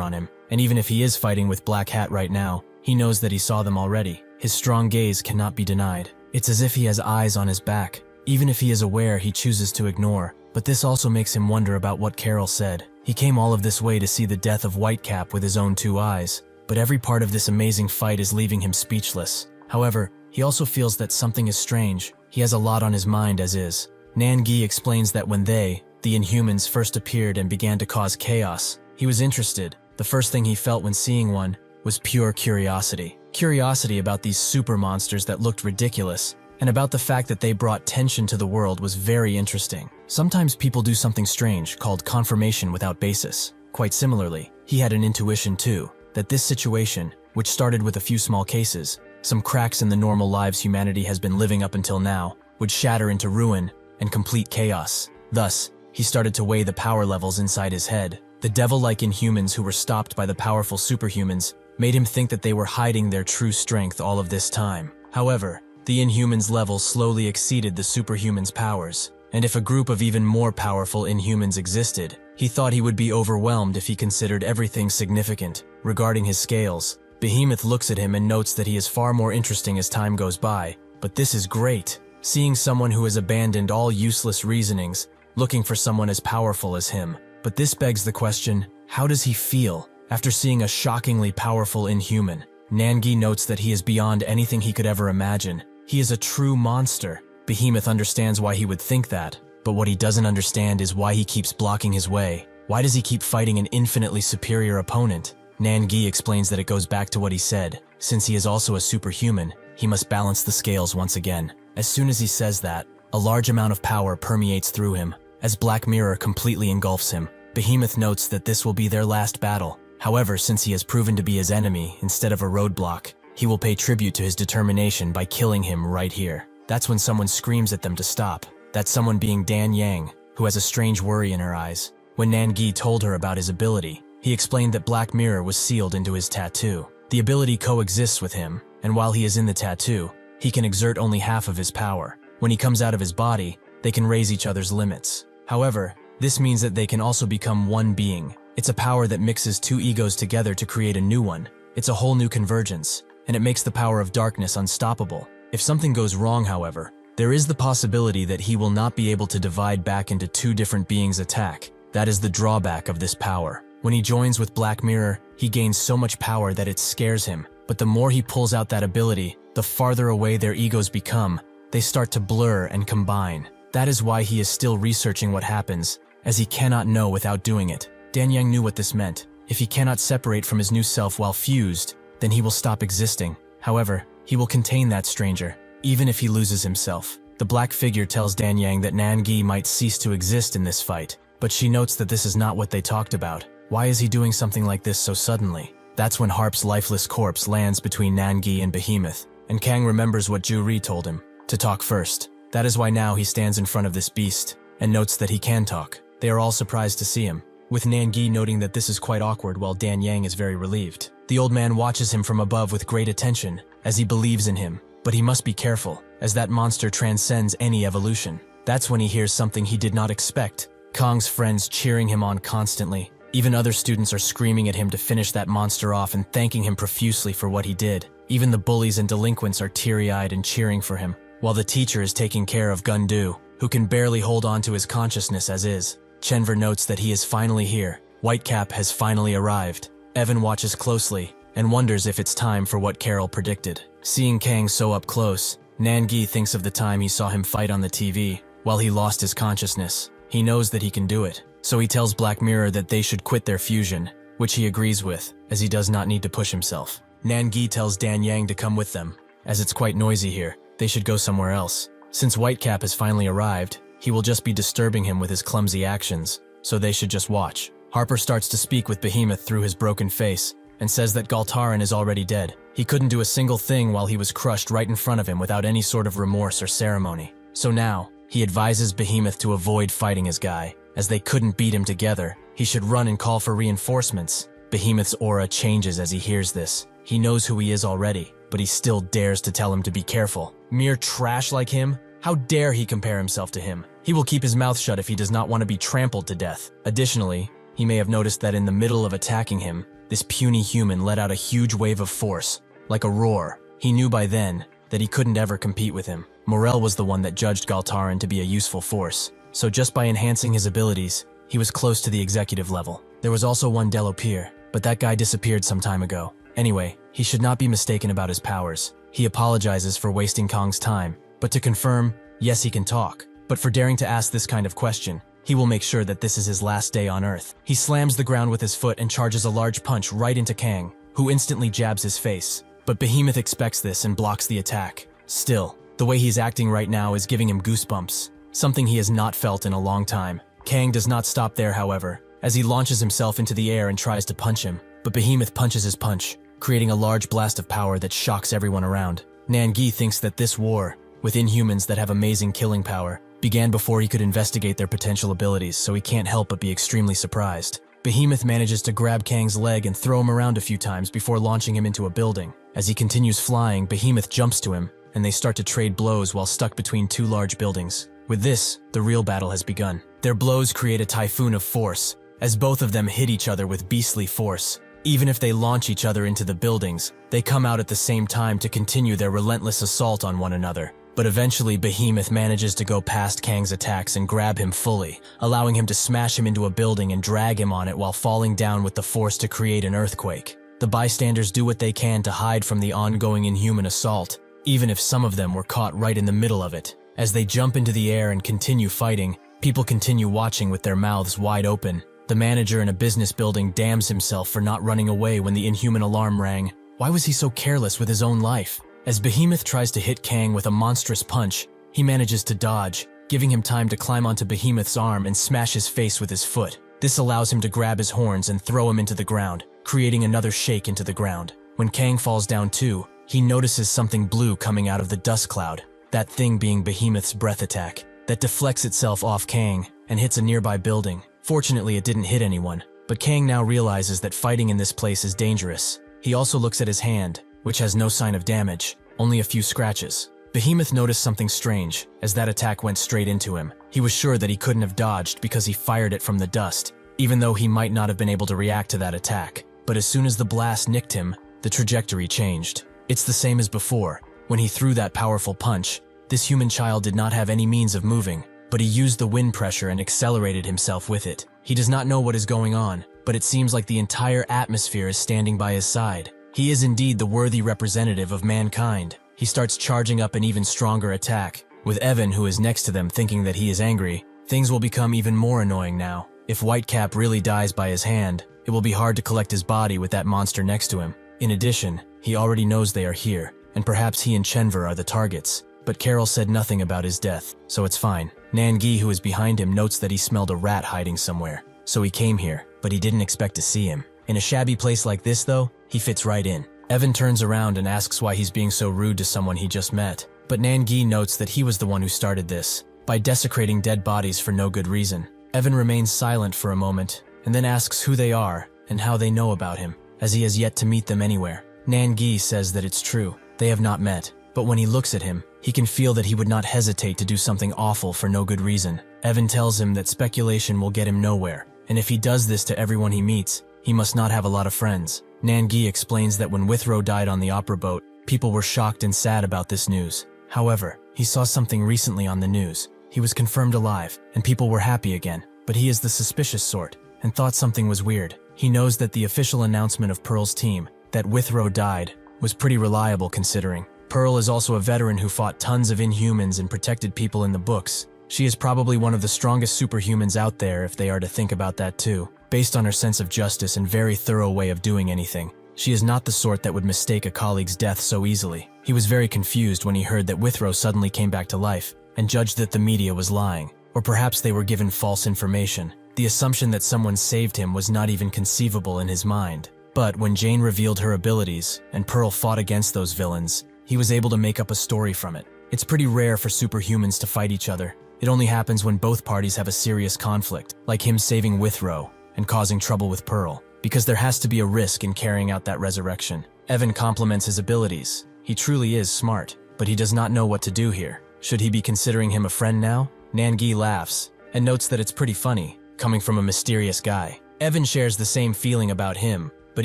on him, and even if he is fighting with Black Hat right now, he knows that he saw them already. His strong gaze cannot be denied. It's as if he has eyes on his back. Even if he is aware, he chooses to ignore, but this also makes him wonder about what Carol said. He came all of this way to see the death of Whitecap with his own 2 eyes, but every part of this amazing fight is leaving him speechless. However, he also feels that something is strange. He has a lot on his mind as is. Nangi explains that when they, the Inhumans, first appeared and began to cause chaos, he was interested. The first thing he felt when seeing one was pure curiosity. Curiosity about these super monsters that looked ridiculous, and about the fact that they brought tension to the world was very interesting. Sometimes people do something strange called confirmation without basis. Quite similarly, he had an intuition too, that this situation, which started with a few small cases, some cracks in the normal lives humanity has been living up until now, would shatter into ruin and complete chaos. Thus, he started to weigh the power levels inside his head. The devil-like Inhumans who were stopped by the powerful superhumans made him think that they were hiding their true strength all of this time. However, the Inhumans' level slowly exceeded the superhumans' powers, and if a group of even more powerful Inhumans existed, he thought he would be overwhelmed if he considered everything significant. Regarding his scales, Behemoth looks at him and notes that he is far more interesting as time goes by. But this is great. Seeing someone who has abandoned all useless reasonings, looking for someone as powerful as him. But this begs the question, how does he feel after seeing a shockingly powerful Inhuman? Nangi notes that he is beyond anything he could ever imagine. He is a true monster. Behemoth understands why he would think that, but what he doesn't understand is why he keeps blocking his way. Why does he keep fighting an infinitely superior opponent? Nangi explains that it goes back to what he said. Since he is also a superhuman, he must balance the scales once again. As soon as he says that, a large amount of power permeates through him, as Black Mirror completely engulfs him. Behemoth notes that this will be their last battle. However, since he has proven to be his enemy instead of a roadblock, he will pay tribute to his determination by killing him right here. That's when someone screams at them to stop. That someone being Dan Yang, who has a strange worry in her eyes. When Nangi told her about his ability, he explained that Black Mirror was sealed into his tattoo. The ability coexists with him, and while he is in the tattoo, he can exert only half of his power. When he comes out of his body, they can raise each other's limits. However, this means that they can also become one being. It's a power that mixes 2 egos together to create a new one. It's a whole new convergence, and it makes the power of darkness unstoppable. If something goes wrong, however, there is the possibility that he will not be able to divide back into two different beings attack. That is the drawback of this power. When he joins with Black Mirror, he gains so much power that it scares him. But the more he pulls out that ability, the farther away their egos become. They start to blur and combine. That is why he is still researching what happens, as he cannot know without doing it. Dan Yang knew what this meant. If he cannot separate from his new self while fused, then he will stop existing. However, he will contain that stranger, even if he loses himself. The black figure tells Dan Yang that Nangi might cease to exist in this fight, but she notes that this is not what they talked about. Why is he doing something like this so suddenly? That's when Harp's lifeless corpse lands between Nangi and Behemoth, and Kang remembers what Ju Ri told him, to talk first. That is why now he stands in front of this beast, and notes that he can talk. They are all surprised to see him, with Nangi noting that this is quite awkward while Dan Yang is very relieved. The old man watches him from above with great attention, as he believes in him, but he must be careful, as that monster transcends any evolution. That's when he hears something he did not expect. Kang's friends cheering him on constantly. Even other students are screaming at him to finish that monster off and thanking him profusely for what he did. Even the bullies and delinquents are teary-eyed and cheering for him, while the teacher is taking care of Gundu, who can barely hold on to his consciousness as is. Chenver notes that he is finally here. Whitecap has finally arrived. Evan watches closely and wonders if it's time for what Carol predicted. Seeing Kang so up close, Nangi thinks of the time he saw him fight on the TV while he lost his consciousness. He knows that he can do it, so he tells Black Mirror that they should quit their fusion, which he agrees with, as he does not need to push himself. Nangi tells Dan Yang to come with them. As it's quite noisy here, they should go somewhere else. Since Whitecap has finally arrived, he will just be disturbing him with his clumsy actions, so they should just watch. Harper starts to speak with Behemoth through his broken face, and says that Galtaran is already dead. He couldn't do a single thing while he was crushed right in front of him without any sort of remorse or ceremony. So now, he advises Behemoth to avoid fighting his guy. As they couldn't beat him together, he should run and call for reinforcements. Behemoth's aura changes as he hears this. He knows who he is already, but he still dares to tell him to be careful. Mere trash like him? How dare he compare himself to him? He will keep his mouth shut if he does not want to be trampled to death. Additionally, he may have noticed that in the middle of attacking him, this puny human let out a huge wave of force, like a roar. He knew by then that he couldn't ever compete with him. Morel was the one that judged Galtaran to be a useful force, so just by enhancing his abilities, he was close to the executive level. There was also one Delopere, but that guy disappeared some time ago. Anyway, he should not be mistaken about his powers. He apologizes for wasting Kong's time, but to confirm, yes, he can talk. But for daring to ask this kind of question, he will make sure that this is his last day on Earth. He slams the ground with his foot and charges a large punch right into Kang, who instantly jabs his face. But Behemoth expects this and blocks the attack. Still, the way he's acting right now is giving him goosebumps, something he has not felt in a long time. Kang does not stop there, however, as he launches himself into the air and tries to punch him. But Behemoth punches his punch, creating a large blast of power that shocks everyone around. Nangi thinks that this war, with inhumans that have amazing killing power, began before he could investigate their potential abilities, so he can't help but be extremely surprised. Behemoth manages to grab Kang's leg and throw him around a few times before launching him into a building. As he continues flying, Behemoth jumps to him, and they start to trade blows while stuck between two large buildings. With this, the real battle has begun. Their blows create a typhoon of force, as both of them hit each other with beastly force. Even if they launch each other into the buildings, they come out at the same time to continue their relentless assault on one another. But eventually Behemoth manages to go past Kang's attacks and grab him fully, allowing him to smash him into a building and drag him on it while falling down with the force to create an earthquake. The bystanders do what they can to hide from the ongoing inhuman assault, even if some of them were caught right in the middle of it. As they jump into the air and continue fighting, people continue watching with their mouths wide open. The manager in a business building damns himself for not running away when the inhuman alarm rang. Why was he so careless with his own life? As Behemoth tries to hit Kang with a monstrous punch, he manages to dodge, giving him time to climb onto Behemoth's arm and smash his face with his foot. This allows him to grab his horns and throw him into the ground, creating another shake into the ground. When Kang falls down too, he notices something blue coming out of the dust cloud, that thing being Behemoth's breath attack, that deflects itself off Kang and hits a nearby building. Fortunately, it didn't hit anyone, but Kang now realizes that fighting in this place is dangerous. He also looks at his hand, which has no sign of damage, only a few scratches. Behemoth noticed something strange, as that attack went straight into him. He was sure that he couldn't have dodged because he fired it from the dust, even though he might not have been able to react to that attack. But as soon as the blast nicked him, the trajectory changed. It's the same as before. When he threw that powerful punch, this human child did not have any means of moving, but he used the wind pressure and accelerated himself with it. He does not know what is going on, but it seems like the entire atmosphere is standing by his side. He is indeed the worthy representative of mankind. He starts charging up an even stronger attack. With Evan, who is next to them, thinking that he is angry, things will become even more annoying now. If Whitecap really dies by his hand, it will be hard to collect his body with that monster next to him. In addition, he already knows they are here, and perhaps he and Chenver are the targets. But Carol said nothing about his death, so it's fine. Nangi, who is behind him, notes that he smelled a rat hiding somewhere. So he came here, but he didn't expect to see him. In a shabby place like this, though, he fits right in. Evan turns around and asks why he's being so rude to someone he just met. But Nangi notes that he was the one who started this, by desecrating dead bodies for no good reason. Evan remains silent for a moment, and then asks who they are and how they know about him, as he has yet to meet them anywhere. Nangi says that it's true, they have not met, but when he looks at him, he can feel that he would not hesitate to do something awful for no good reason. Evan tells him that speculation will get him nowhere, and if he does this to everyone he meets, he must not have a lot of friends. Nangi explains that when Withrow died on the opera boat, people were shocked and sad about this news. However, he saw something recently on the news. He was confirmed alive, and people were happy again, but he is the suspicious sort, and thought something was weird. He knows that the official announcement of Pearl's team, that Withrow died, was pretty reliable considering. Pearl is also a veteran who fought tons of Inhumans and protected people in the books. She is probably one of the strongest superhumans out there if they are to think about that too. Based on her sense of justice and very thorough way of doing anything, she is not the sort that would mistake a colleague's death so easily. He was very confused when he heard that Withrow suddenly came back to life, and judged that the media was lying. Or perhaps they were given false information. The assumption that someone saved him was not even conceivable in his mind. But when Jane revealed her abilities, and Pearl fought against those villains, he was able to make up a story from it. It's pretty rare for superhumans to fight each other. It only happens when both parties have a serious conflict, like him saving Withrow and causing trouble with Pearl, because there has to be a risk in carrying out that resurrection. Evan compliments his abilities. He truly is smart, but he does not know what to do here. Should he be considering him a friend now? Nangi laughs, and notes that it's pretty funny, coming from a mysterious guy. Evan shares the same feeling about him, but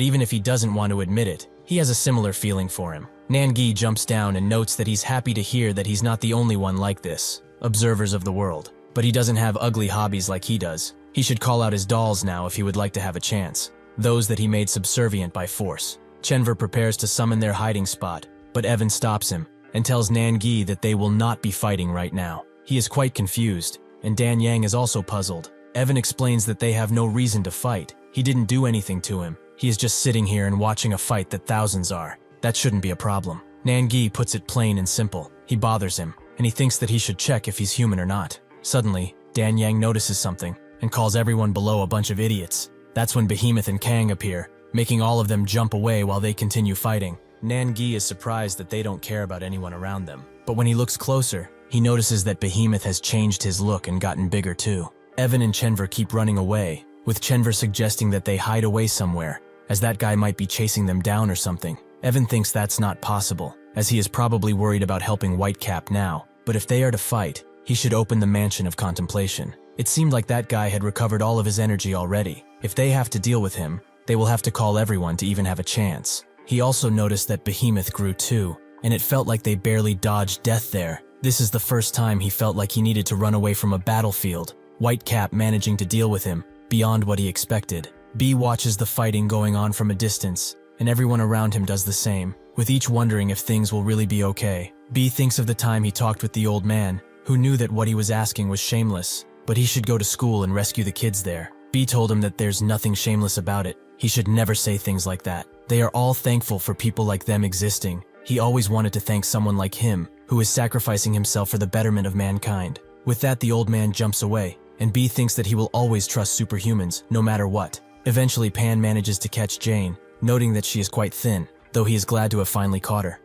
even if he doesn't want to admit it, he has a similar feeling for him. Nangi jumps down and notes that he's happy to hear that he's not the only one like this, observers of the world. But he doesn't have ugly hobbies like he does. He should call out his dolls now if he would like to have a chance, those that he made subservient by force. Chenver prepares to summon their hiding spot, but Evan stops him and tells Nangi that they will not be fighting right now. He is quite confused, and Dan Yang is also puzzled. Evan explains that they have no reason to fight. He didn't do anything to him. He is just sitting here and watching a fight that thousands are. That shouldn't be a problem. Nangi puts it plain and simple. He bothers him, and he thinks that he should check if he's human or not. Suddenly, Dan Yang notices something and calls everyone below a bunch of idiots. That's when Behemoth and Kang appear, making all of them jump away while they continue fighting. Nangi is surprised that they don't care about anyone around them. But when he looks closer, he notices that Behemoth has changed his look and gotten bigger too. Evan and Chenver keep running away, with Chenver suggesting that they hide away somewhere, as that guy might be chasing them down or something. Evan thinks that's not possible, as he is probably worried about helping Whitecap now. But if they are to fight, he should open the Mansion of Contemplation. It seemed like that guy had recovered all of his energy already. If they have to deal with him, they will have to call everyone to even have a chance. He also noticed that Behemoth grew too, and it felt like they barely dodged death there. This is the first time he felt like he needed to run away from a battlefield. Whitecap managing to deal with him, beyond what he expected. B watches the fighting going on from a distance, and everyone around him does the same, with each wondering if things will really be okay. B thinks of the time he talked with the old man, who knew that what he was asking was shameless, but he should go to school and rescue the kids there. B told him that there's nothing shameless about it. He should never say things like that. They are all thankful for people like them existing. He always wanted to thank someone like him, who is sacrificing himself for the betterment of mankind. With that, the old man jumps away, and B thinks that he will always trust superhumans, no matter what. Eventually, Pan manages to catch Jane, noting that she is quite thin, though he is glad to have finally caught her.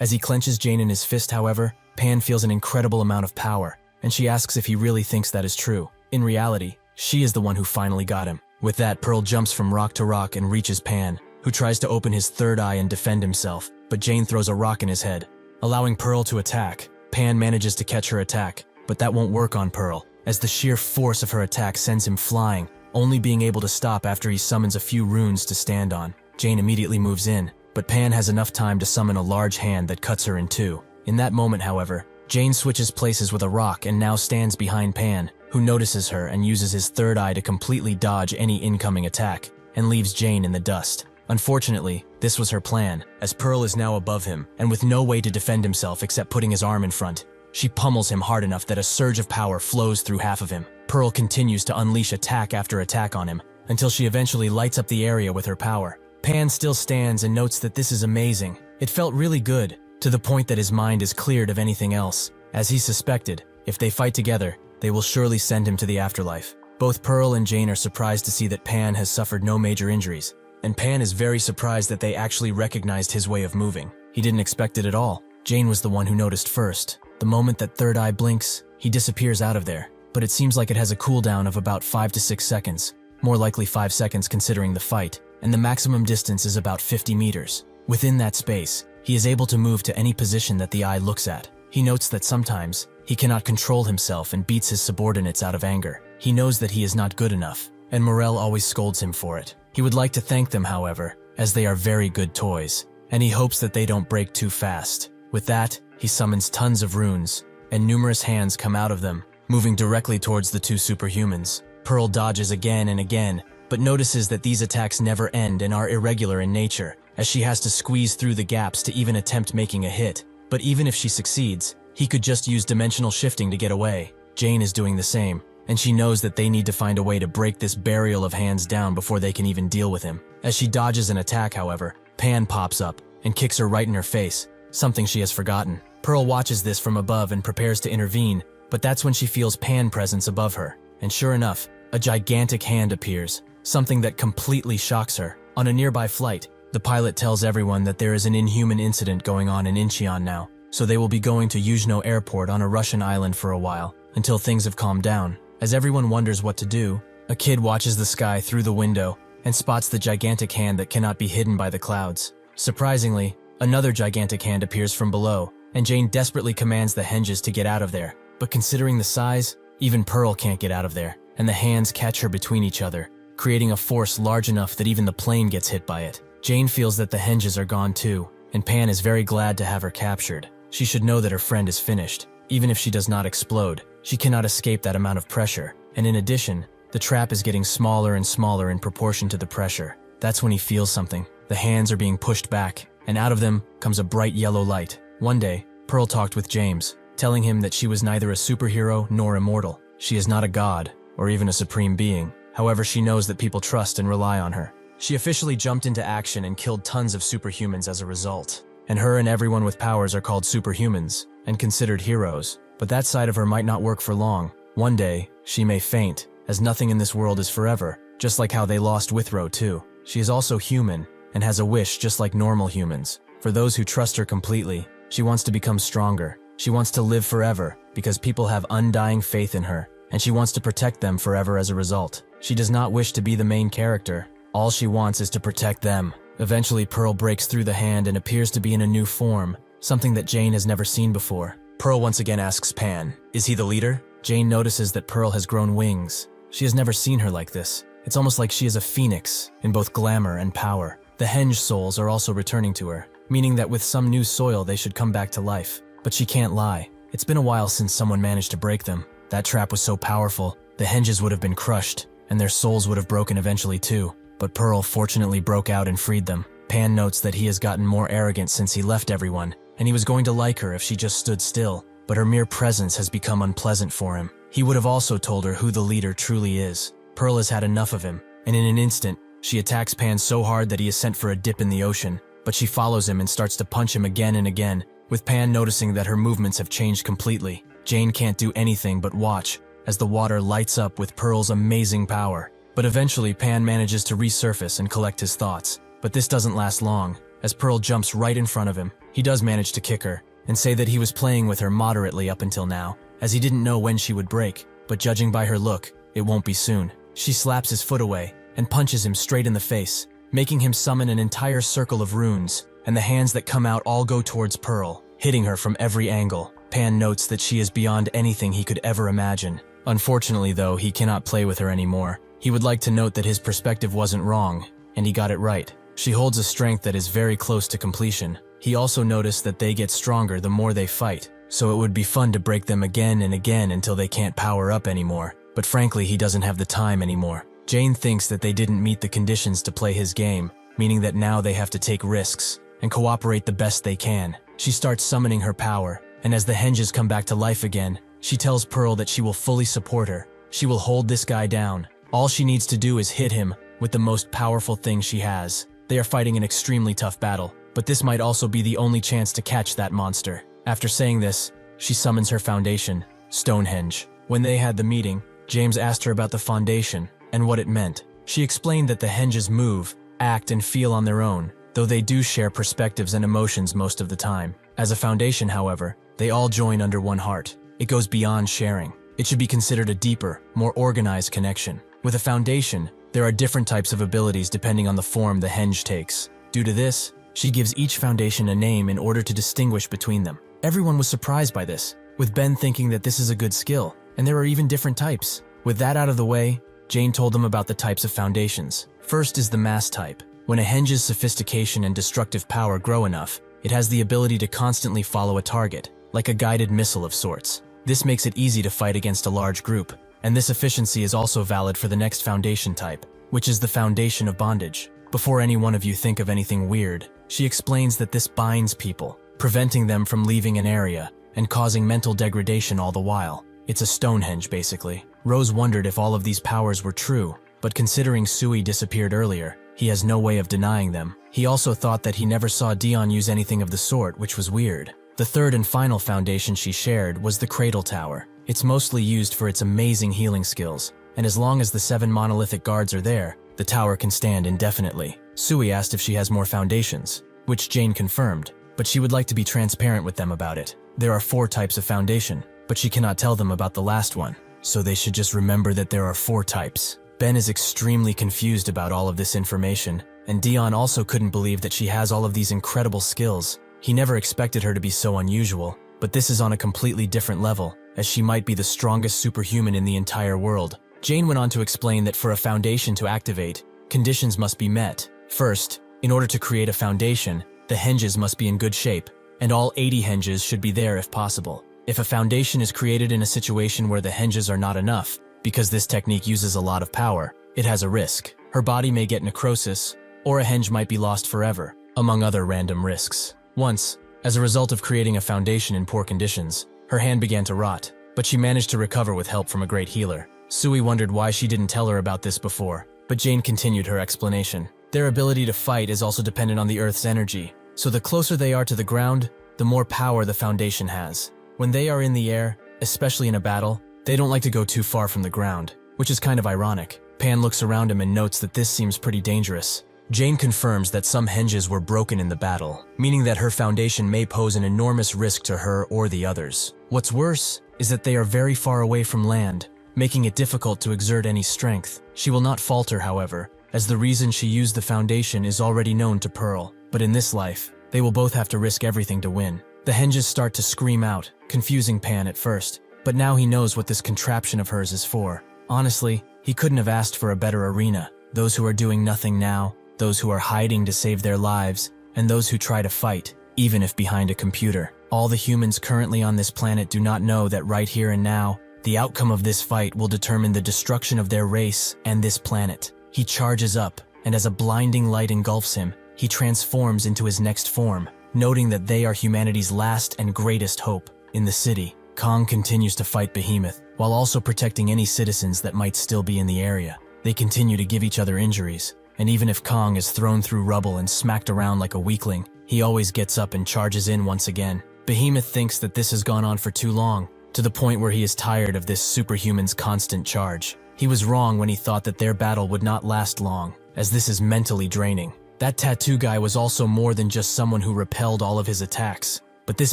As he clenches Jane in his fist, however, Pan feels an incredible amount of power, and she asks if he really thinks that is true. In reality, she is the one who finally got him. With that, Pearl jumps from rock to rock and reaches Pan, who tries to open his third eye and defend himself, but Jane throws a rock in his head, allowing Pearl to attack. Pan manages to catch her attack, but that won't work on Pearl, as the sheer force of her attack sends him flying, only being able to stop after he summons a few runes to stand on. Jane immediately moves in, but Pan has enough time to summon a large hand that cuts her in two. In that moment, however, Jane switches places with a rock and now stands behind Pan, who notices her and uses his third eye to completely dodge any incoming attack, and leaves Jane in the dust. Unfortunately, this was her plan, as Pearl is now above him, and with no way to defend himself except putting his arm in front. She pummels him hard enough that a surge of power flows through half of him. Pearl continues to unleash attack after attack on him, until she eventually lights up the area with her power. Pan still stands and notes that this is amazing. It felt really good, to the point that his mind is cleared of anything else. As he suspected, if they fight together, they will surely send him to the afterlife. Both Pearl and Jane are surprised to see that Pan has suffered no major injuries, and Pan is very surprised that they actually recognized his way of moving. He didn't expect it at all. Jane was the one who noticed first. The moment that third eye blinks, he disappears out of there, but it seems like it has a cooldown of about 5 to 6 seconds, more likely 5 seconds considering the fight, and the maximum distance is about 50 meters. Within that space, he is able to move to any position that the eye looks at. He notes that sometimes, he cannot control himself and beats his subordinates out of anger. He knows that he is not good enough, and Morel always scolds him for it. He would like to thank them, however, as they are very good toys, and he hopes that they don't break too fast. With that, he summons tons of runes, and numerous hands come out of them, moving directly towards the two superhumans. Pearl dodges again and again, but notices that these attacks never end and are irregular in nature, as she has to squeeze through the gaps to even attempt making a hit. But even if she succeeds, he could just use dimensional shifting to get away. Jane is doing the same, and she knows that they need to find a way to break this burial of hands down before they can even deal with him. As she dodges an attack, however, Pan pops up and kicks her right in her face, something she has forgotten. Pearl watches this from above and prepares to intervene, but that's when she feels Pan presence above her, and sure enough, a gigantic hand appears, something that completely shocks her. On a nearby flight, the pilot tells everyone that there is an inhuman incident going on in Incheon now, so they will be going to Yuzhno Airport on a Russian island for a while, until things have calmed down. As everyone wonders what to do, a kid watches the sky through the window and spots the gigantic hand that cannot be hidden by the clouds. Surprisingly, another gigantic hand appears from below, and Jane desperately commands the henges to get out of there. But considering the size, even Pearl can't get out of there, and the hands catch her between each other, creating a force large enough that even the plane gets hit by it. Jane feels that the henges are gone too, and Pan is very glad to have her captured. She should know that her friend is finished. Even if she does not explode, she cannot escape that amount of pressure, and in addition, the trap is getting smaller and smaller in proportion to the pressure. That's when he feels something. The hands are being pushed back, and out of them comes a bright yellow light. One day, Pearl talked with James, telling him that she was neither a superhero nor immortal. She is not a god, or even a supreme being. However, she knows that people trust and rely on her. She officially jumped into action and killed tons of superhumans as a result. And her and everyone with powers are called superhumans, and considered heroes. But that side of her might not work for long. One day, she may faint, as nothing in this world is forever, just like how they lost Withrow too. She is also human, and has a wish just like normal humans. For those who trust her completely, she wants to become stronger. She wants to live forever, because people have undying faith in her, and she wants to protect them forever as a result. She does not wish to be the main character. All she wants is to protect them. Eventually, Pearl breaks through the hand and appears to be in a new form, something that Jane has never seen before. Pearl once again asks Pan, "Is he the leader?" Jane notices that Pearl has grown wings. She has never seen her like this. It's almost like she is a phoenix, in both glamour and power. The henge souls are also returning to her, meaning that with some new soil they should come back to life. But she can't lie. It's been a while since someone managed to break them. That trap was so powerful, the henges would have been crushed, and their souls would have broken eventually too. But Pearl fortunately broke out and freed them. Pan notes that he has gotten more arrogant since he left everyone, and he was going to like her if she just stood still, but her mere presence has become unpleasant for him. He would have also told her who the leader truly is. Pearl has had enough of him, and in an instant, she attacks Pan so hard that he is sent for a dip in the ocean, but she follows him and starts to punch him again and again, with Pan noticing that her movements have changed completely. Jane can't do anything but watch as the water lights up with Pearl's amazing power. But eventually, Pan manages to resurface and collect his thoughts. But this doesn't last long, as Pearl jumps right in front of him. He does manage to kick her, and say that he was playing with her moderately up until now, as he didn't know when she would break, but judging by her look, it won't be soon. She slaps his foot away, and punches him straight in the face, making him summon an entire circle of runes, and the hands that come out all go towards Pearl, hitting her from every angle. Pan notes that she is beyond anything he could ever imagine. Unfortunately though, he cannot play with her anymore. He would like to note that his perspective wasn't wrong, and he got it right. She holds a strength that is very close to completion. He also noticed that they get stronger the more they fight, so it would be fun to break them again and again until they can't power up anymore. But frankly, he doesn't have the time anymore. Jane thinks that they didn't meet the conditions to play his game, meaning that now they have to take risks and cooperate the best they can. She starts summoning her power, and as the henges come back to life again, she tells Pearl that she will fully support her. She will hold this guy down. All she needs to do is hit him with the most powerful thing she has. They are fighting an extremely tough battle, but this might also be the only chance to catch that monster. After saying this, she summons her foundation, Stonehenge. When they had the meeting, James asked her about the foundation and what it meant. She explained that the henges move, act, and feel on their own, though they do share perspectives and emotions most of the time. As a foundation, however, they all join under one heart. It goes beyond sharing. It should be considered a deeper, more organized connection. With a foundation, there are different types of abilities depending on the form the henge takes. Due to this, she gives each foundation a name in order to distinguish between them. Everyone was surprised by this, with Ben thinking that this is a good skill, and there are even different types. With that out of the way, Jane told them about the types of foundations. First is the mass type. When a henge's sophistication and destructive power grow enough, it has the ability to constantly follow a target, like a guided missile of sorts. This makes it easy to fight against a large group, and this efficiency is also valid for the next foundation type, which is the foundation of bondage. Before any one of you think of anything weird, she explains that this binds people, preventing them from leaving an area and causing mental degradation all the while. It's a Stonehenge, basically. Rose wondered if all of these powers were true, but considering Sui disappeared earlier, he has no way of denying them. He also thought that he never saw Dion use anything of the sort, which was weird. The third and final foundation she shared was the Cradle Tower. It's mostly used for its amazing healing skills, and as long as the 7 monolithic guards are there, the tower can stand indefinitely. Sui asked if she has more foundations, which Jane confirmed, but she would like to be transparent with them about it. There are 4 types of foundation, but she cannot tell them about the last one, so they should just remember that there are 4 types. Ben is extremely confused about all of this information, and Dion also couldn't believe that she has all of these incredible skills. He never expected her to be so unusual, but this is on a completely different level, as she might be the strongest superhuman in the entire world. Jane went on to explain that for a foundation to activate, conditions must be met. First, in order to create a foundation, the henges must be in good shape, and all 80 henges should be there if possible. If a foundation is created in a situation where the henges are not enough, because this technique uses a lot of power, it has a risk. Her body may get necrosis, or a henge might be lost forever, among other random risks. Once, as a result of creating a foundation in poor conditions, her hand began to rot, but she managed to recover with help from a great healer. Sui wondered why she didn't tell her about this before, but Jane continued her explanation. Their ability to fight is also dependent on the Earth's energy, so the closer they are to the ground, the more power the foundation has. When they are in the air, especially in a battle, they don't like to go too far from the ground, which is kind of ironic. Pan looks around him and notes that this seems pretty dangerous. Jane confirms that some henges were broken in the battle, meaning that her foundation may pose an enormous risk to her or the others. What's worse is that they are very far away from land, making it difficult to exert any strength. She will not falter, however, as the reason she used the foundation is already known to Pearl. But in this life, they will both have to risk everything to win. The henges start to scream out, confusing Pan at first, but now he knows what this contraption of hers is for. Honestly, he couldn't have asked for a better arena. Those who are doing nothing now, those who are hiding to save their lives, and those who try to fight, even if behind a computer. All the humans currently on this planet do not know that right here and now, the outcome of this fight will determine the destruction of their race and this planet. He charges up, and as a blinding light engulfs him, he transforms into his next form, noting that they are humanity's last and greatest hope. In the city, Kong continues to fight Behemoth, while also protecting any citizens that might still be in the area. They continue to give each other injuries, and even if Kong is thrown through rubble and smacked around like a weakling, he always gets up and charges in once again. Behemoth thinks that this has gone on for too long, to the point where he is tired of this superhuman's constant charge. He was wrong when he thought that their battle would not last long, as this is mentally draining. That tattoo guy was also more than just someone who repelled all of his attacks, but this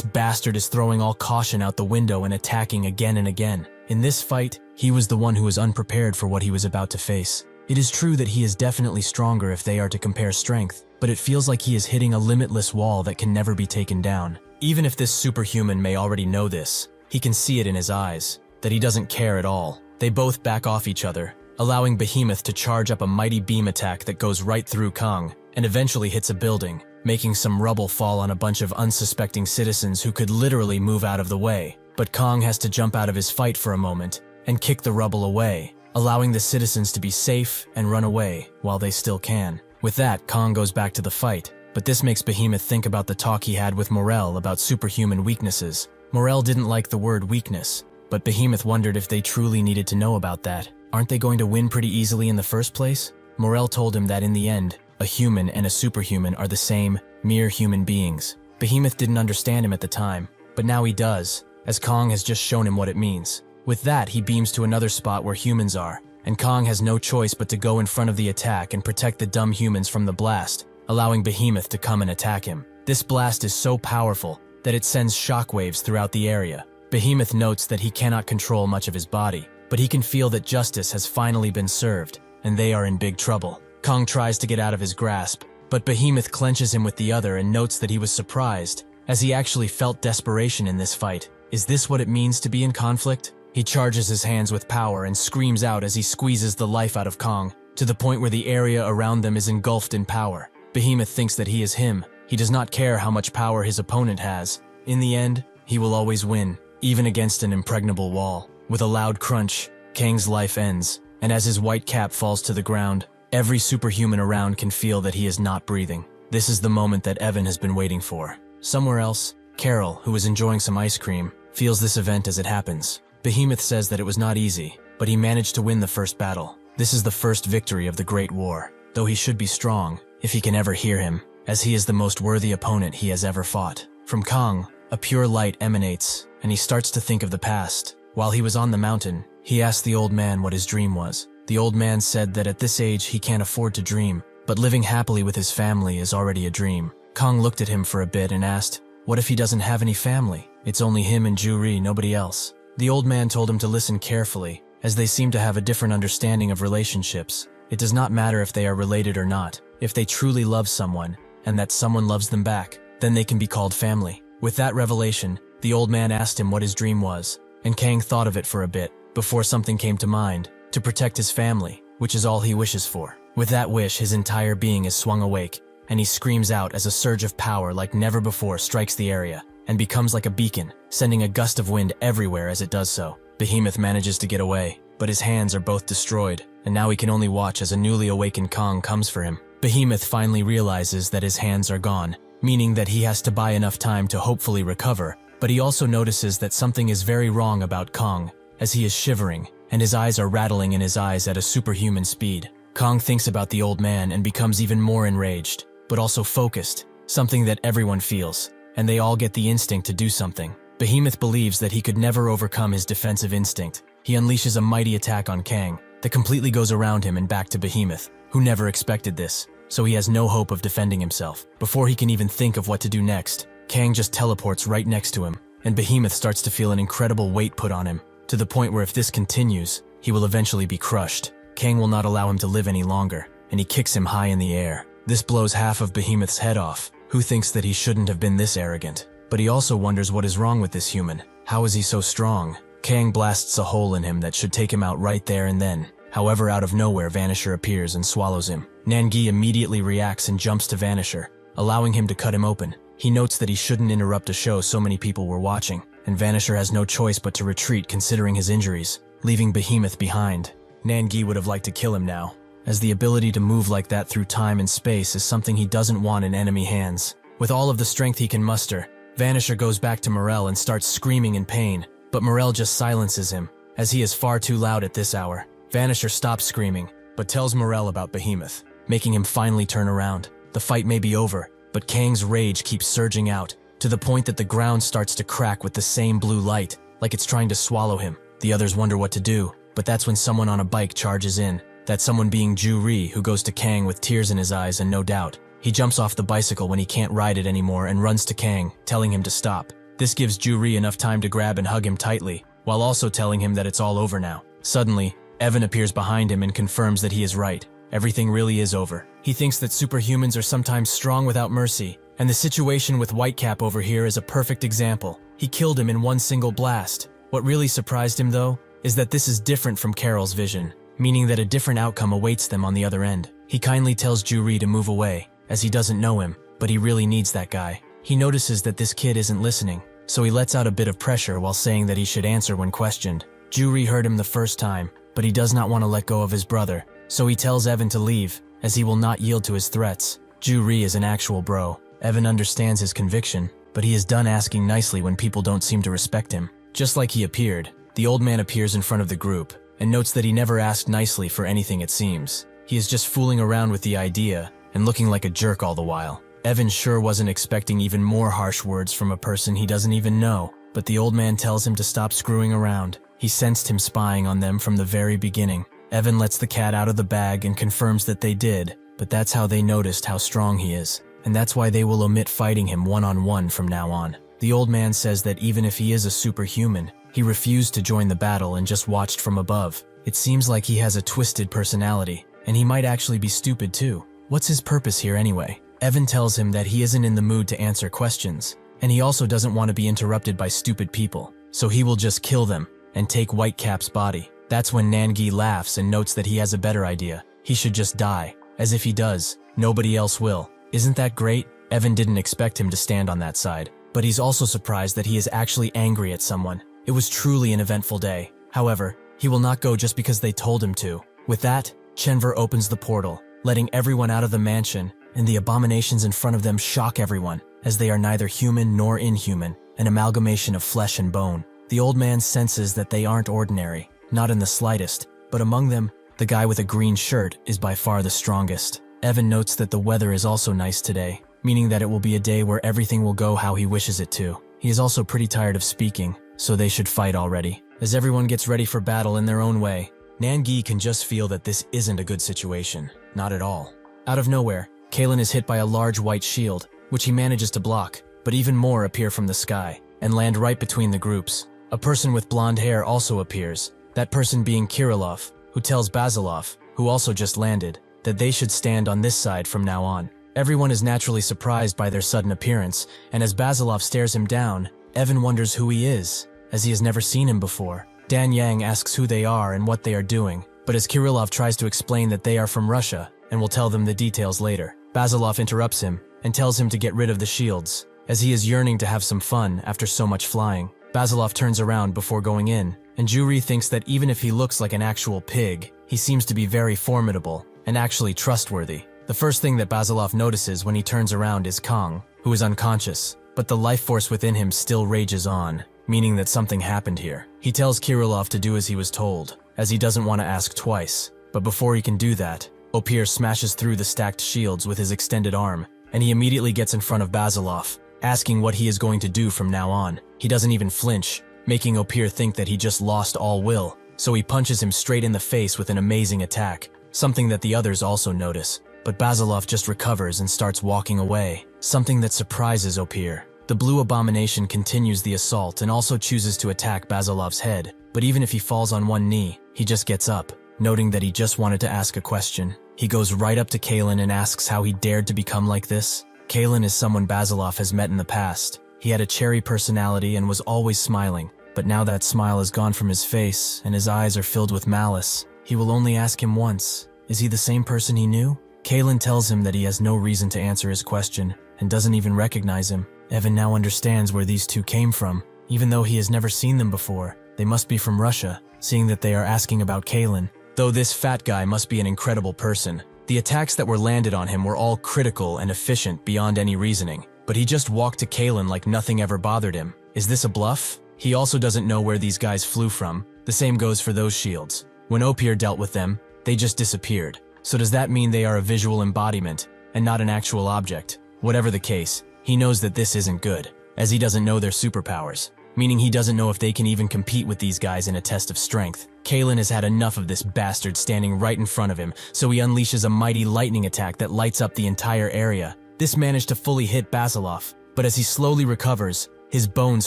bastard is throwing all caution out the window and attacking again and again. In this fight, he was the one who was unprepared for what he was about to face. It is true that he is definitely stronger if they are to compare strength, but it feels like he is hitting a limitless wall that can never be taken down. Even if this superhuman may already know this, he can see it in his eyes, that he doesn't care at all. They both back off each other, allowing Behemoth to charge up a mighty beam attack that goes right through Kong, and eventually hits a building, making some rubble fall on a bunch of unsuspecting citizens who could literally move out of the way. But Kong has to jump out of his fight for a moment and kick the rubble away, allowing the citizens to be safe and run away while they still can. With that, Kong goes back to the fight, but this makes Behemoth think about the talk he had with Morel about superhuman weaknesses. Morel didn't like the word weakness, but Behemoth wondered if they truly needed to know about that. Aren't they going to win pretty easily in the first place? Morel told him that in the end, a human and a superhuman are the same, mere human beings. Behemoth didn't understand him at the time, but now he does, as Kong has just shown him what it means. With that, he beams to another spot where humans are, and Kong has no choice but to go in front of the attack and protect the dumb humans from the blast, allowing Behemoth to come and attack him. This blast is so powerful that it sends shockwaves throughout the area. Behemoth notes that he cannot control much of his body, but he can feel that justice has finally been served, and they are in big trouble. Kong tries to get out of his grasp, but Behemoth clenches him with the other and notes that he was surprised, as he actually felt desperation in this fight. Is this what it means to be in conflict? He charges his hands with power and screams out as he squeezes the life out of Kong, to the point where the area around them is engulfed in power. Behemoth thinks that he is him. He does not care how much power his opponent has. In the end, he will always win, even against an impregnable wall. With a loud crunch, Kang's life ends, and as his white cap falls to the ground, every superhuman around can feel that he is not breathing. This is the moment that Evan has been waiting for. Somewhere else, Carol, who is enjoying some ice cream, feels this event as it happens. Behemoth says that it was not easy, but he managed to win the first battle. This is the first victory of the Great War, though he should be strong, if he can ever hear him, as he is the most worthy opponent he has ever fought. From Kong, a pure light emanates, and he starts to think of the past. While he was on the mountain, he asked the old man what his dream was. The old man said that at this age he can't afford to dream, but living happily with his family is already a dream. Kong looked at him for a bit and asked, what if he doesn't have any family? It's only him and Ju-ri, nobody else. The old man told him to listen carefully, as they seem to have a different understanding of relationships. It does not matter if they are related or not. If they truly love someone, and that someone loves them back, then they can be called family. With that revelation, the old man asked him what his dream was, and Kang thought of it for a bit, before something came to mind: to protect his family, which is all he wishes for. With that wish, his entire being is swung awake, and he screams out as a surge of power like never before strikes the area, and becomes like a beacon, sending a gust of wind everywhere as it does so. Behemoth manages to get away, but his hands are both destroyed, and now he can only watch as a newly awakened Kong comes for him. Behemoth finally realizes that his hands are gone, meaning that he has to buy enough time to hopefully recover, but he also notices that something is very wrong about Kong, as he is shivering, and his eyes are rattling in his eyes at a superhuman speed. Kong thinks about the old man and becomes even more enraged, but also focused, something that everyone feels, and they all get the instinct to do something. Behemoth believes that he could never overcome his defensive instinct. He unleashes a mighty attack on Kang that completely goes around him and back to Behemoth, who never expected this, so he has no hope of defending himself. Before he can even think of what to do next, Kang just teleports right next to him, and Behemoth starts to feel an incredible weight put on him, to the point where if this continues, he will eventually be crushed. Kang will not allow him to live any longer, and he kicks him high in the air. This blows half of Behemoth's head off, who thinks that he shouldn't have been this arrogant. But he also wonders what is wrong with this human. How is he so strong? Kang blasts a hole in him that should take him out right there and then. However, out of nowhere, Vanisher appears and swallows him. Nangi immediately reacts and jumps to Vanisher, allowing him to cut him open. He notes that he shouldn't interrupt a show so many people were watching, and Vanisher has no choice but to retreat considering his injuries, leaving Behemoth behind. Nangi would have liked to kill him now, as the ability to move like that through time and space is something he doesn't want in enemy hands. With all of the strength he can muster, Vanisher goes back to Morel and starts screaming in pain, but Morel just silences him, as he is far too loud at this hour. Vanisher stops screaming, but tells Morel about Behemoth, making him finally turn around. The fight may be over, but Kang's rage keeps surging out, to the point that the ground starts to crack with the same blue light, like it's trying to swallow him. The others wonder what to do, but that's when someone on a bike charges in, that someone being Ju-ri, who goes to Kang with tears in his eyes and no doubt. He jumps off the bicycle when he can't ride it anymore and runs to Kang, telling him to stop. This gives Ju-ri enough time to grab and hug him tightly, while also telling him that it's all over now. Suddenly, Evan appears behind him and confirms that he is right. Everything really is over. He thinks that superhumans are sometimes strong without mercy, and the situation with Whitecap over here is a perfect example. He killed him in one single blast. What really surprised him, though, is that this is different from Carol's vision, meaning that a different outcome awaits them on the other end. He kindly tells Ju-ri to move away, as he doesn't know him, but he really needs that guy. He notices that this kid isn't listening, so he lets out a bit of pressure while saying that he should answer when questioned. Juri heard him the first time, but he does not want to let go of his brother, so he tells Evan to leave, as he will not yield to his threats. Juri is an actual bro. Evan understands his conviction, but he is done asking nicely when people don't seem to respect him. Just like he appeared, the old man appears in front of the group, and notes that he never asked nicely for anything it seems. He is just fooling around with the idea, and looking like a jerk all the while. Evan sure wasn't expecting even more harsh words from a person he doesn't even know, but the old man tells him to stop screwing around. He sensed him spying on them from the very beginning. Evan lets the cat out of the bag and confirms that they did, but that's how they noticed how strong he is, and that's why they will omit fighting him one-on-one from now on. The old man says that even if he is a superhuman, he refused to join the battle and just watched from above. It seems like he has a twisted personality, and he might actually be stupid too. What's his purpose here anyway? Evan tells him that he isn't in the mood to answer questions, and he also doesn't want to be interrupted by stupid people, so he will just kill them and take Whitecap's body. That's when Nangi laughs and notes that he has a better idea. He should just die, as if he does, nobody else will. Isn't that great? Evan didn't expect him to stand on that side, but he's also surprised that he is actually angry at someone. It was truly an eventful day. However, he will not go just because they told him to. With that, Chenver opens the portal, letting everyone out of the mansion, and the abominations in front of them shock everyone, as they are neither human nor inhuman, an amalgamation of flesh and bone. The old man senses that they aren't ordinary, not in the slightest, but among them, the guy with a green shirt is by far the strongest. Evan notes that the weather is also nice today, meaning that it will be a day where everything will go how he wishes it to. He is also pretty tired of speaking, so they should fight already. As everyone gets ready for battle in their own way, Nangi can just feel that this isn't a good situation. Not at all. Out of nowhere, Kalen is hit by a large white shield, which he manages to block, but even more appear from the sky, and land right between the groups. A person with blonde hair also appears, that person being Kirillov, who tells Basilov, who also just landed, that they should stand on this side from now on. Everyone is naturally surprised by their sudden appearance, and as Basilov stares him down, Evan wonders who he is, as he has never seen him before. Dan Yang asks who they are and what they are doing, but as Kirillov tries to explain that they are from Russia, and will tell them the details later, Basilov interrupts him and tells him to get rid of the shields, as he is yearning to have some fun after so much flying. Basilov turns around before going in, and Juri thinks that even if he looks like an actual pig, he seems to be very formidable and actually trustworthy. The first thing that Basilov notices when he turns around is Kong, who is unconscious, but the life force within him still rages on, meaning that something happened here. He tells Kirillov to do as he was told, as he doesn't want to ask twice, but before he can do that, Opir smashes through the stacked shields with his extended arm, and he immediately gets in front of Basilov, asking what he is going to do from now on. He doesn't even flinch, making Opir think that he just lost all will, so he punches him straight in the face with an amazing attack, something that the others also notice. But Basilov just recovers and starts walking away, something that surprises Opir. The blue abomination continues the assault and also chooses to attack Basilov's head, but even if he falls on one knee, he just gets up, noting that he just wanted to ask a question. He goes right up to Kalen and asks how he dared to become like this. Kalen is someone Basilov has met in the past. He had a cherry personality and was always smiling, but now that smile is gone from his face and his eyes are filled with malice. He will only ask him once, is he the same person he knew? Kalen tells him that he has no reason to answer his question and doesn't even recognize him. Evan now understands where these two came from. Even though he has never seen them before, they must be from Russia, seeing that they are asking about Kalen. Though this fat guy must be an incredible person, the attacks that were landed on him were all critical and efficient beyond any reasoning, but he just walked to Kalen like nothing ever bothered him. Is this a bluff? He also doesn't know where these guys flew from. The same goes for those shields. When Opir dealt with them, they just disappeared. So does that mean they are a visual embodiment and not an actual object? Whatever the case, he knows that this isn't good, as he doesn't know their superpowers, meaning he doesn't know if they can even compete with these guys in a test of strength. Kalen has had enough of this bastard standing right in front of him, so he unleashes a mighty lightning attack that lights up the entire area. This managed to fully hit Basilov, but as he slowly recovers, his bones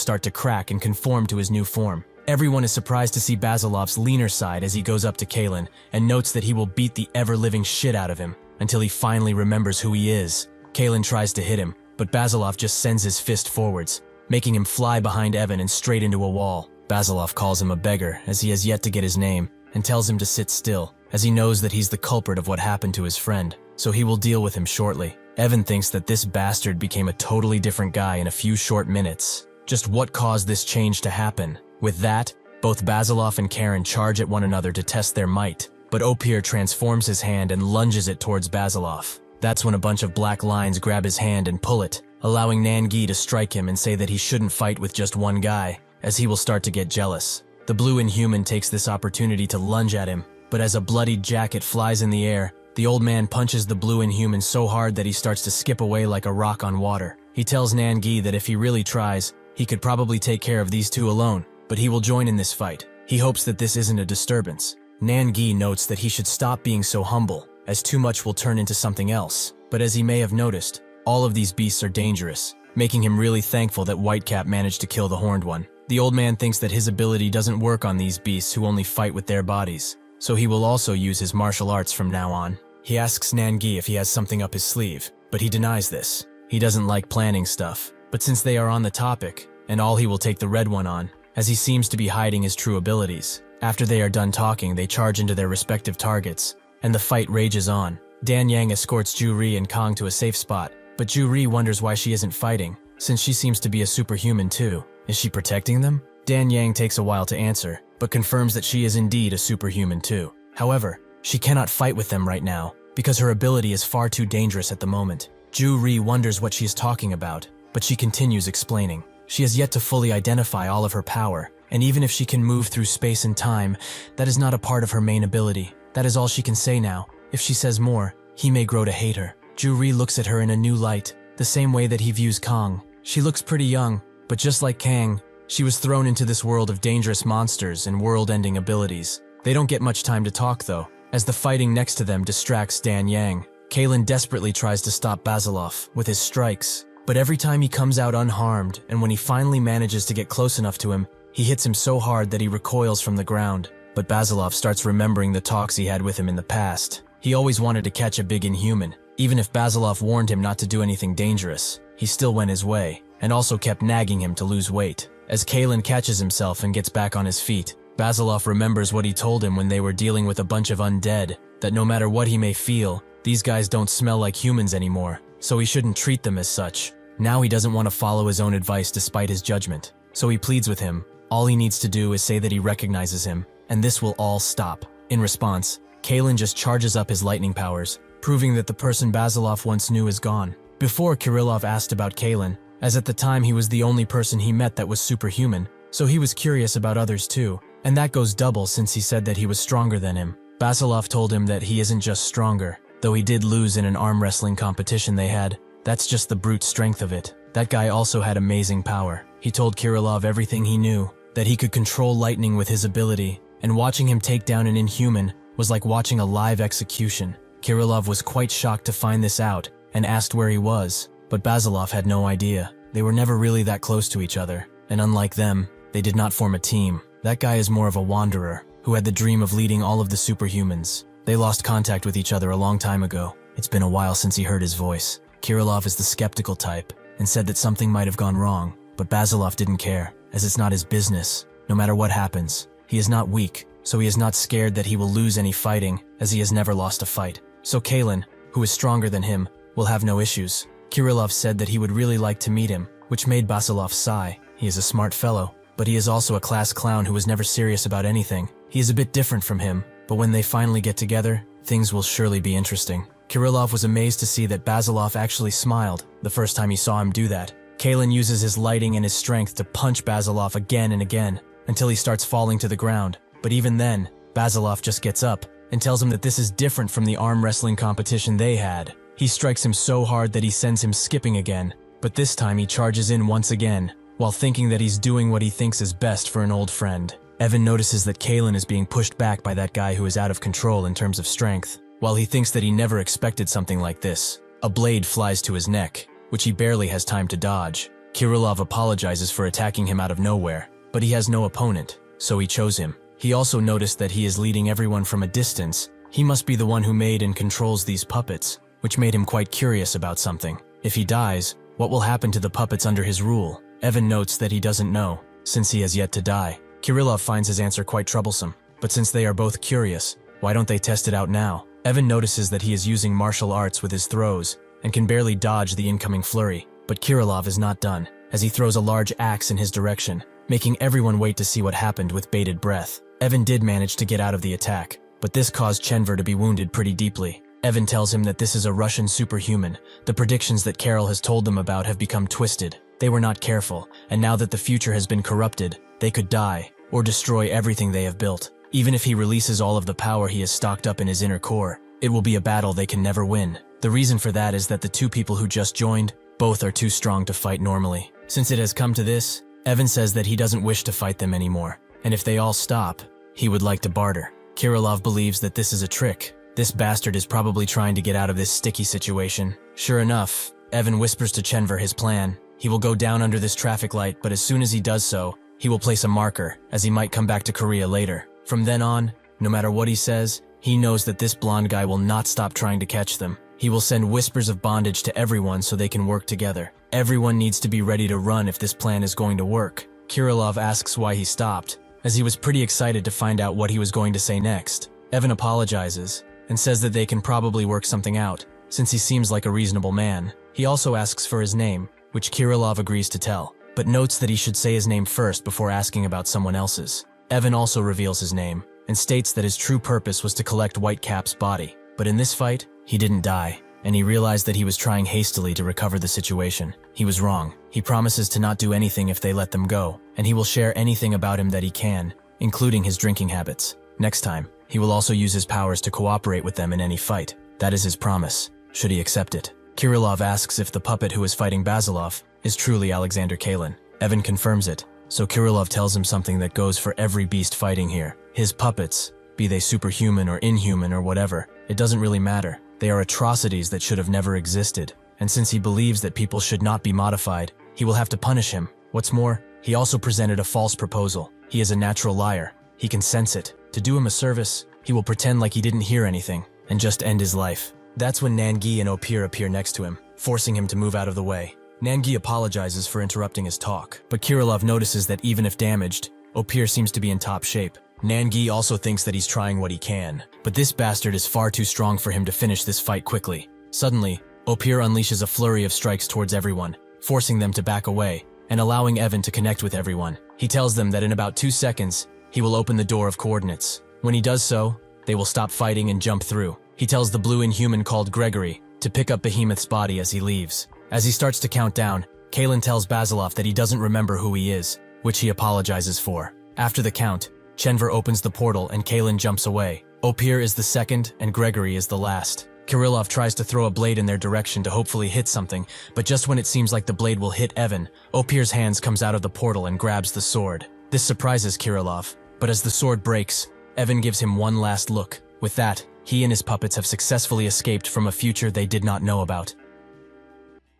start to crack and conform to his new form. Everyone is surprised to see Basilov's leaner side as he goes up to Kalen and notes that he will beat the ever-living shit out of him until he finally remembers who he is. Kalen tries to hit him, but Basilov just sends his fist forwards, making him fly behind Evan and straight into a wall. Basilov calls him a beggar as he has yet to get his name and tells him to sit still, as he knows that he's the culprit of what happened to his friend, so he will deal with him shortly. Evan thinks that this bastard became a totally different guy in a few short minutes. Just what caused this change to happen? With that, both Basilov and Karen charge at one another to test their might, but Opir transforms his hand and lunges it towards Basilov. That's when a bunch of black lines grab his hand and pull it, allowing Nangi to strike him and say that he shouldn't fight with just one guy, as he will start to get jealous. The blue inhuman takes this opportunity to lunge at him, but as a bloodied jacket flies in the air, the old man punches the blue inhuman so hard that he starts to skip away like a rock on water. He tells Nangi that if he really tries, he could probably take care of these two alone, but he will join in this fight. He hopes that this isn't a disturbance. Nangi notes that he should stop being so humble, as too much will turn into something else. But as he may have noticed, all of these beasts are dangerous, making him really thankful that Whitecap managed to kill the horned one. The old man thinks that his ability doesn't work on these beasts who only fight with their bodies, so he will also use his martial arts from now on. He asks Nangi if he has something up his sleeve, but he denies this. He doesn't like planning stuff, but since they are on the topic, and all he will take the red one on, as he seems to be hiding his true abilities. After they are done talking, they charge into their respective targets, and the fight rages on. Dan Yang escorts Ju-Ri and Kong to a safe spot, but Ju-Ri wonders why she isn't fighting, since she seems to be a superhuman too. Is she protecting them? Dan Yang takes a while to answer, but confirms that she is indeed a superhuman too. However, she cannot fight with them right now, because her ability is far too dangerous at the moment. Ju-Ri wonders what she is talking about, but she continues explaining. She has yet to fully identify all of her power, and even if she can move through space and time, that is not a part of her main ability. That is all she can say now. If she says more, he may grow to hate her. Ju-Ri looks at her in a new light, the same way that he views Kong. She looks pretty young, but just like Kang, she was thrown into this world of dangerous monsters and world-ending abilities. They don't get much time to talk though, as the fighting next to them distracts Dan Yang. Kalen desperately tries to stop Basilov with his strikes, but every time he comes out unharmed, and when he finally manages to get close enough to him, he hits him so hard that he recoils from the ground. But Basilov starts remembering the talks he had with him in the past. He always wanted to catch a big inhuman. Even if Basilov warned him not to do anything dangerous, he still went his way, and also kept nagging him to lose weight. As Kalen catches himself and gets back on his feet, Basilov remembers what he told him when they were dealing with a bunch of undead, that no matter what he may feel, these guys don't smell like humans anymore, so he shouldn't treat them as such. Now he doesn't want to follow his own advice despite his judgment, so he pleads with him. All he needs to do is say that he recognizes him, and this will all stop. In response, Kalen just charges up his lightning powers, proving that the person Basilov once knew is gone. Before, Kirillov asked about Kalen, as at the time he was the only person he met that was superhuman, so he was curious about others too, and that goes double since he said that he was stronger than him. Basilov told him that he isn't just stronger, though he did lose in an arm wrestling competition they had. That's just the brute strength of it. That guy also had amazing power. He told Kirillov everything he knew, that he could control lightning with his ability, and watching him take down an inhuman was like watching a live execution. Kirillov was quite shocked to find this out, and asked where he was, but Basilov had no idea. They were never really that close to each other, and unlike them, they did not form a team. That guy is more of a wanderer, who had the dream of leading all of the superhumans. They lost contact with each other a long time ago. It's been a while since he heard his voice. Kirillov is the skeptical type, and said that something might have gone wrong, but Basilov didn't care, as it's not his business. No matter what happens, he is not weak, so he is not scared that he will lose any fighting, as he has never lost a fight. So Kalen, who is stronger than him, will have no issues. Kirillov said that he would really like to meet him, which made Basilov sigh. He is a smart fellow, but he is also a class clown who was never serious about anything. He is a bit different from him, but when they finally get together, things will surely be interesting. Kirillov was amazed to see that Basilov actually smiled the first time he saw him do that. Kalen uses his lighting and his strength to punch Basilov again and again, until he starts falling to the ground. But even then, Basilov just gets up, and tells him that this is different from the arm wrestling competition they had. He strikes him so hard that he sends him skipping again, but this time he charges in once again, while thinking that he's doing what he thinks is best for an old friend. Evan notices that Kalen is being pushed back by that guy who is out of control in terms of strength. While he thinks that he never expected something like this, a blade flies to his neck, which he barely has time to dodge. Kirillov apologizes for attacking him out of nowhere, but he has no opponent, so he chose him. He also noticed that he is leading everyone from a distance. He must be the one who made and controls these puppets, which made him quite curious about something. If he dies, what will happen to the puppets under his rule? Evan notes that he doesn't know, since he has yet to die. Kirillov finds his answer quite troublesome, but since they are both curious, why don't they test it out now? Evan notices that he is using martial arts with his throws, and can barely dodge the incoming flurry. But Kirilov is not done, as he throws a large axe in his direction, making everyone wait to see what happened with bated breath. Evan did manage to get out of the attack, but this caused Chenver to be wounded pretty deeply. Evan tells him that this is a Russian superhuman. The predictions that Carol has told them about have become twisted. They were not careful, and now that the future has been corrupted, they could die, or destroy everything they have built. Even if he releases all of the power he has stocked up in his inner core, it will be a battle they can never win. The reason for that is that the two people who just joined, both are too strong to fight normally. Since it has come to this, Evan says that he doesn't wish to fight them anymore, and if they all stop, he would like to barter. Kirilov believes that this is a trick. This bastard is probably trying to get out of this sticky situation. Sure enough, Evan whispers to Chenver his plan. He will go down under this traffic light, but as soon as he does so, he will place a marker, as he might come back to Korea later. From then on, no matter what he says, he knows that this blonde guy will not stop trying to catch them. He will send whispers of bondage to everyone so they can work together. Everyone needs to be ready to run if this plan is going to work. Kirilov asks why he stopped, as he was pretty excited to find out what he was going to say next. Evan apologizes, and says that they can probably work something out, since he seems like a reasonable man. He also asks for his name, which Kirilov agrees to tell, but notes that he should say his name first before asking about someone else's. Evan also reveals his name, and states that his true purpose was to collect Whitecap's body. But in this fight, he didn't die, and he realized that he was trying hastily to recover the situation. He was wrong. He promises to not do anything if they let them go, and he will share anything about him that he can, including his drinking habits. Next time, he will also use his powers to cooperate with them in any fight. That is his promise. Should he accept it? Kirilov asks if the puppet who is fighting Basilov is truly Alexander Kalin. Evan confirms it, so Kirilov tells him something that goes for every beast fighting here. His puppets, be they superhuman or inhuman or whatever, it doesn't really matter. They are atrocities that should have never existed. And since he believes that people should not be modified, he will have to punish him. What's more, he also presented a false proposal. He is a natural liar. He can sense it. To do him a service, he will pretend like he didn't hear anything and just end his life. That's when Nangi and Opir appear next to him, forcing him to move out of the way. Nangi apologizes for interrupting his talk, but Kirilov notices that even if damaged, Opir seems to be in top shape. Nangi also thinks that he's trying what he can, but this bastard is far too strong for him to finish this fight quickly. Suddenly, Opir unleashes a flurry of strikes towards everyone, forcing them to back away and allowing Evan to connect with everyone. He tells them that in about 2 seconds, he will open the door of coordinates. When he does so, they will stop fighting and jump through. He tells the blue inhuman called Gregory to pick up Behemoth's body as he leaves. As he starts to count down, Kalin tells Basilov that he doesn't remember who he is, which he apologizes for. After the count, Chenver opens the portal and Kalin jumps away. Opir is the second and Gregory is the last. Kirilov tries to throw a blade in their direction to hopefully hit something, but just when it seems like the blade will hit Evan, Opir's hands comes out of the portal and grabs the sword. This surprises Kirilov, but as the sword breaks, Evan gives him one last look. With that, he and his puppets have successfully escaped from a future they did not know about.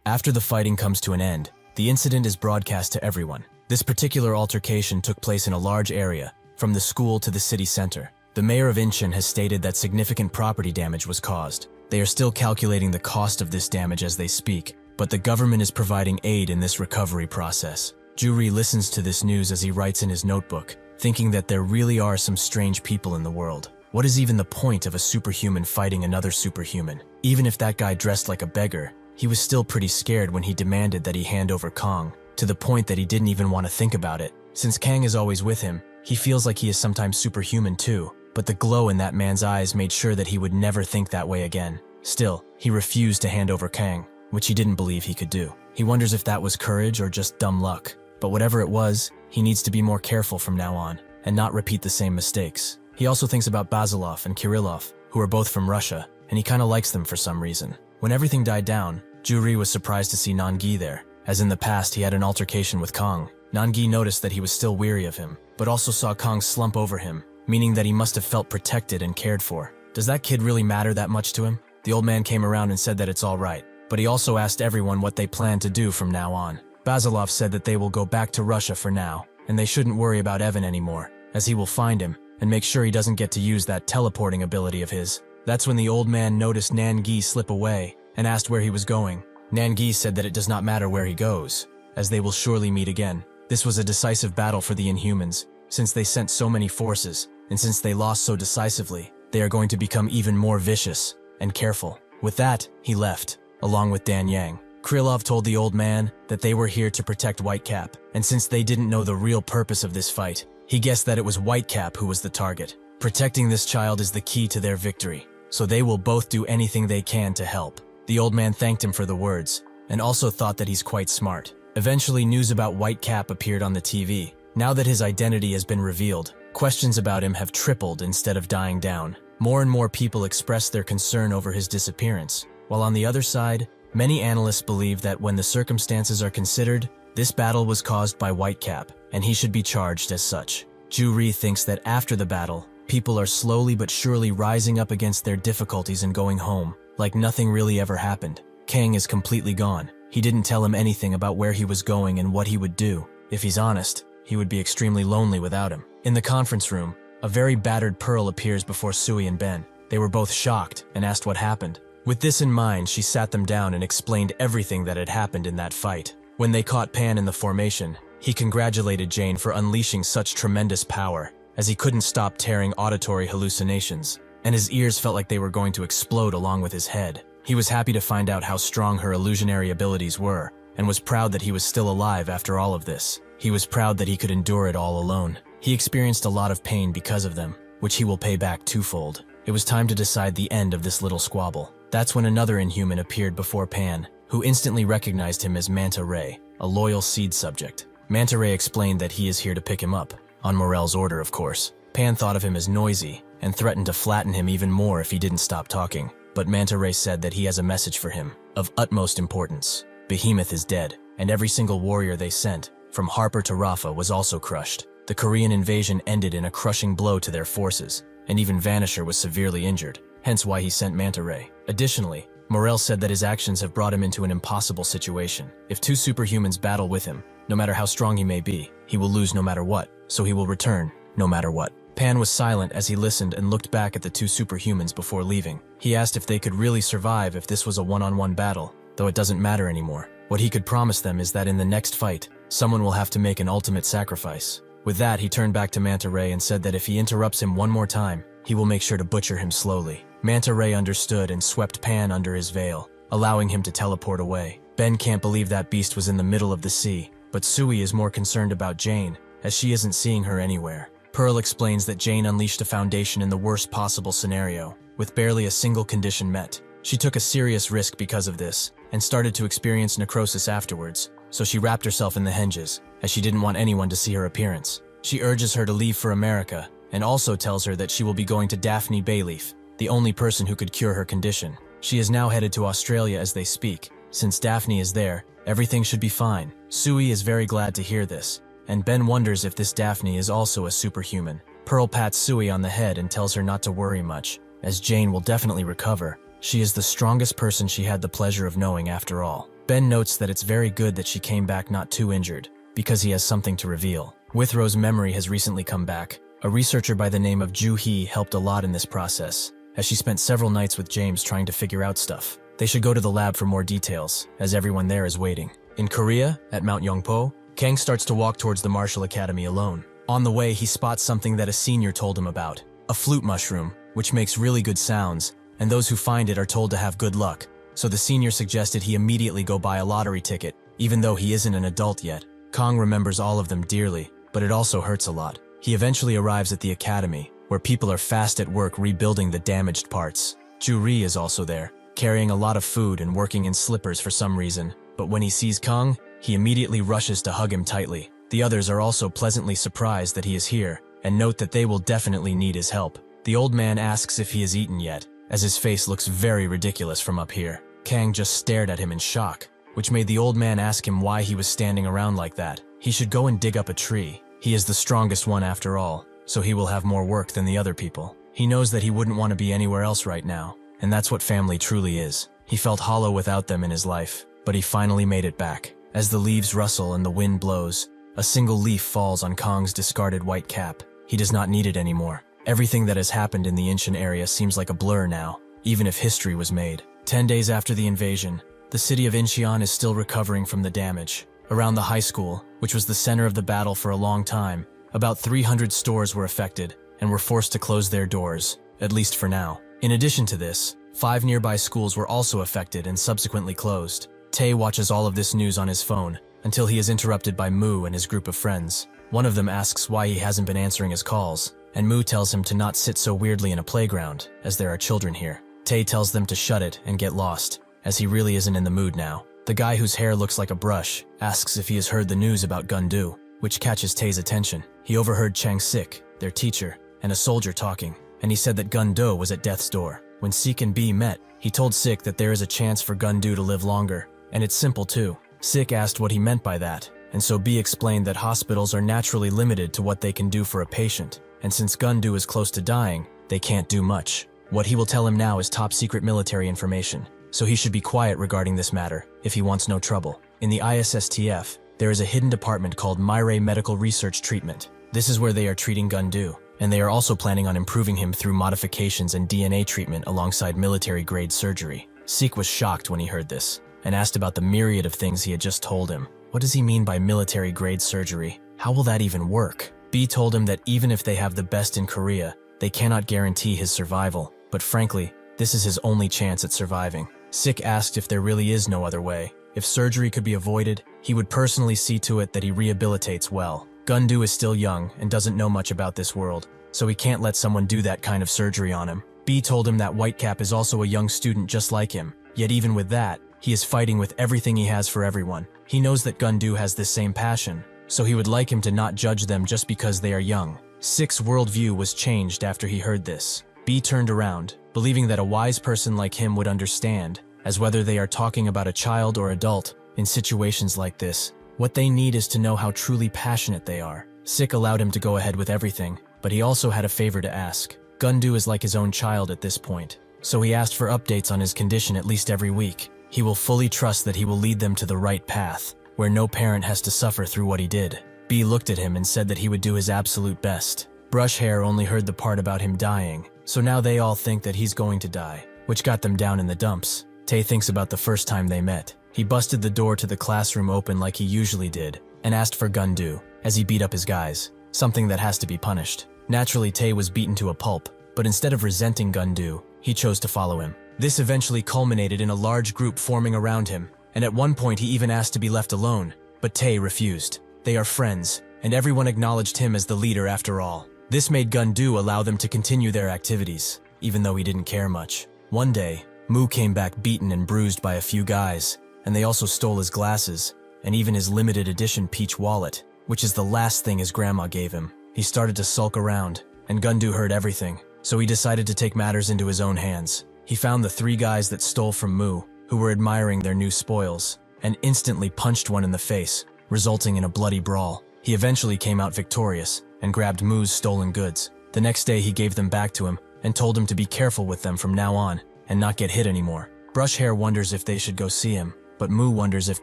After the fighting comes to an end, the incident is broadcast to everyone. This particular altercation took place in a large area, from the school to the city center. The mayor of Incheon has stated that significant property damage was caused. They are still calculating the cost of this damage as they speak, but the government is providing aid in this recovery process. Juri listens to this news as he writes in his notebook, thinking that there really are some strange people in the world. What is even the point of a superhuman fighting another superhuman? Even if that guy dressed like a beggar, he was still pretty scared when he demanded that he hand over Kang, to the point that he didn't even want to think about it. Since Kang is always with him, he feels like he is sometimes superhuman too, but the glow in that man's eyes made sure that he would never think that way again. Still, he refused to hand over Kang, which he didn't believe he could do. He wonders if that was courage or just dumb luck. But whatever it was, he needs to be more careful from now on, and not repeat the same mistakes. He also thinks about Basilov and Kirillov, who are both from Russia, and he kinda likes them for some reason. When everything died down, Juri was surprised to see Nangi there, as in the past he had an altercation with Kang. Nangi noticed that he was still weary of him, but also saw Kang slump over him, meaning that he must have felt protected and cared for. Does that kid really matter that much to him? The old man came around and said that it's all right, but he also asked everyone what they plan to do from now on. Basilov said that they will go back to Russia for now, and they shouldn't worry about Evan anymore, as he will find him and make sure he doesn't get to use that teleporting ability of his. That's when the old man noticed Nangi slip away and asked where he was going. Nangi said that it does not matter where he goes, as they will surely meet again. This was a decisive battle for the Inhumans, since they sent so many forces, and since they lost so decisively, they are going to become even more vicious and careful. With that, he left. along with Dan Yang. Krylov told the old man that they were here to protect Whitecap, and since they didn't know the real purpose of this fight, he guessed that it was Whitecap who was the target. Protecting this child is the key to their victory, so they will both do anything they can to help. The old man thanked him for the words, and also thought that he's quite smart. Eventually, news about Whitecap appeared on the TV. Now that his identity has been revealed, questions about him have tripled instead of dying down. More and more people express their concern over his disappearance, while on the other side, many analysts believe that when the circumstances are considered, this battle was caused by Whitecap, and he should be charged as such. Ju Ri thinks that after the battle, people are slowly but surely rising up against their difficulties and going home, like nothing really ever happened. Kang is completely gone. He didn't tell him anything about where he was going and what he would do. If he's honest, he would be extremely lonely without him. In the conference room, a very battered Pearl appears before Sui and Ben. They were both shocked and asked what happened. With this in mind, she sat them down and explained everything that had happened in that fight. When they caught Pan in the formation, he congratulated Jane for unleashing such tremendous power, as he couldn't stop tearing auditory hallucinations, and his ears felt like they were going to explode along with his head. He was happy to find out how strong her illusionary abilities were, and was proud that he was still alive after all of this. He was proud that he could endure it all alone. He experienced a lot of pain because of them, which he will pay back twofold. It was time to decide the end of this little squabble. That's when another Inhuman appeared before Pan, who instantly recognized him as Manta Ray, a loyal seed subject. Manta Ray explained that he is here to pick him up, on Morel's order of course. Pan thought of him as noisy, and threatened to flatten him even more if he didn't stop talking. But Manta Ray said that he has a message for him, of utmost importance. Behemoth is dead, and every single warrior they sent, from Harper to Rafa, was also crushed. The Korean invasion ended in a crushing blow to their forces, and even Vanisher was severely injured, hence why he sent Manta Ray. Additionally, Morel said that his actions have brought him into an impossible situation. If two superhumans battle with him, no matter how strong he may be, he will lose no matter what, so he will return, no matter what. Pan was silent as he listened and looked back at the two superhumans before leaving. He asked if they could really survive if this was a one-on-one battle, though it doesn't matter anymore. What he could promise them is that in the next fight, someone will have to make an ultimate sacrifice. With that, he turned back to Manta Ray and said that if he interrupts him one more time, he will make sure to butcher him slowly. Manta Ray understood and swept Pan under his veil, allowing him to teleport away. Ben can't believe that beast was in the middle of the sea, but Sui is more concerned about Jane, as she isn't seeing her anywhere. Pearl explains that Jane unleashed a foundation in the worst possible scenario, with barely a single condition met. She took a serious risk because of this, and started to experience necrosis afterwards, so she wrapped herself in the hinges, as she didn't want anyone to see her appearance. She urges her to leave for America, and also tells her that she will be going to Daphne Bayleaf, the only person who could cure her condition. She is now headed to Australia as they speak. Since Daphne is there, everything should be fine. Sui is very glad to hear this, and Ben wonders if this Daphne is also a superhuman. Pearl pats Sui on the head and tells her not to worry much, as Jane will definitely recover. She is the strongest person she had the pleasure of knowing after all. Ben notes that it's very good that she came back not too injured, because he has something to reveal. Withrow's memory has recently come back. A researcher by the name of Ju Hee helped a lot in this process, as she spent several nights with James trying to figure out stuff. They should go to the lab for more details, as everyone there is waiting. In Korea, at Mount Yongpo, Kang starts to walk towards the Martial Academy alone. On the way, he spots something that a senior told him about, a flute mushroom, which makes really good sounds, and those who find it are told to have good luck. So the senior suggested he immediately go buy a lottery ticket, even though he isn't an adult yet. Kang remembers all of them dearly, but it also hurts a lot. He eventually arrives at the academy, where people are fast at work rebuilding the damaged parts. Ju Ri is also there, carrying a lot of food and working in slippers for some reason, but when he sees Kang, he immediately rushes to hug him tightly. The others are also pleasantly surprised that he is here, and note that they will definitely need his help. The old man asks if he has eaten yet, as his face looks very ridiculous from up here. Kang just stared at him in shock, which made the old man ask him why he was standing around like that. He should go and dig up a tree. He is the strongest one after all, so he will have more work than the other people. He knows that he wouldn't want to be anywhere else right now, and that's what family truly is. He felt hollow without them in his life, but he finally made it back. As the leaves rustle and the wind blows, a single leaf falls on Kang's discarded white cap. He does not need it anymore. Everything that has happened in the Inshan area seems like a blur now, even if history was made. 10 days after the invasion, the city of Incheon is still recovering from the damage. Around the high school, which was the center of the battle for a long time, about 300 stores were affected and were forced to close their doors, at least for now. In addition to this, 5 nearby schools were also affected and subsequently closed. Tae watches all of this news on his phone until he is interrupted by Moo and his group of friends. One of them asks why he hasn't been answering his calls, and Moo tells him to not sit so weirdly in a playground, as there are children here. Tae tells them to shut it and get lost, as he really isn't in the mood now. The guy whose hair looks like a brush asks if he has heard the news about Gundu, which catches Tae's attention. He overheard Chang-sik, their teacher, and a soldier talking, and he said that Gundu was at death's door. When Sik and B met, he told Sik that there is a chance for Gundu to live longer, and it's simple too. Sik asked what he meant by that, and so B explained that hospitals are naturally limited to what they can do for a patient, and since Gundu is close to dying, they can't do much. What he will tell him now is top-secret military information, so he should be quiet regarding this matter if he wants no trouble. In the ISSTF, there is a hidden department called Myre Medical Research Treatment. This is where they are treating Gundu, and they are also planning on improving him through modifications and DNA treatment alongside military-grade surgery. Sik was shocked when he heard this, and asked about the myriad of things he had just told him. What does he mean by military-grade surgery? How will that even work? B told him that even if they have the best in Korea, they cannot guarantee his survival, but frankly, this is his only chance at surviving. Sik asked if there really is no other way. If surgery could be avoided, he would personally see to it that he rehabilitates well. Gundu is still young and doesn't know much about this world, so he can't let someone do that kind of surgery on him. B told him that Whitecap is also a young student just like him, yet even with that, he is fighting with everything he has for everyone. He knows that Gundu has this same passion, so he would like him to not judge them just because they are young. Sik's worldview was changed after he heard this. B turned around, believing that a wise person like him would understand, as whether they are talking about a child or adult, in situations like this, what they need is to know how truly passionate they are. Sik allowed him to go ahead with everything, but he also had a favor to ask. Gundu is like his own child at this point, so he asked for updates on his condition at least every week. He will fully trust that he will lead them to the right path, where no parent has to suffer through what he did. B looked at him and said that he would do his absolute best. Brush Hair only heard the part about him dying, so now they all think that he's going to die, which got them down in the dumps. Tae thinks about the first time they met. He busted the door to the classroom open like he usually did, and asked for Gundu, as he beat up his guys, something that has to be punished. Naturally, Tae was beaten to a pulp, but instead of resenting Gundu, he chose to follow him. This eventually culminated in a large group forming around him, and at one point he even asked to be left alone, but Tae refused. They are friends, and everyone acknowledged him as the leader after all. This made Gundu allow them to continue their activities, even though he didn't care much. One day, Moo came back beaten and bruised by a few guys, and they also stole his glasses, and even his limited edition peach wallet, which is the last thing his grandma gave him. He started to sulk around, and Gundu heard everything, so he decided to take matters into his own hands. He found the 3 guys that stole from Moo, who were admiring their new spoils, and instantly punched one in the face, resulting in a bloody brawl. He eventually came out victorious, and grabbed Moo's stolen goods. The next day he gave them back to him, and told him to be careful with them from now on, and not get hit anymore. Brush Hair wonders if they should go see him, but Moo wonders if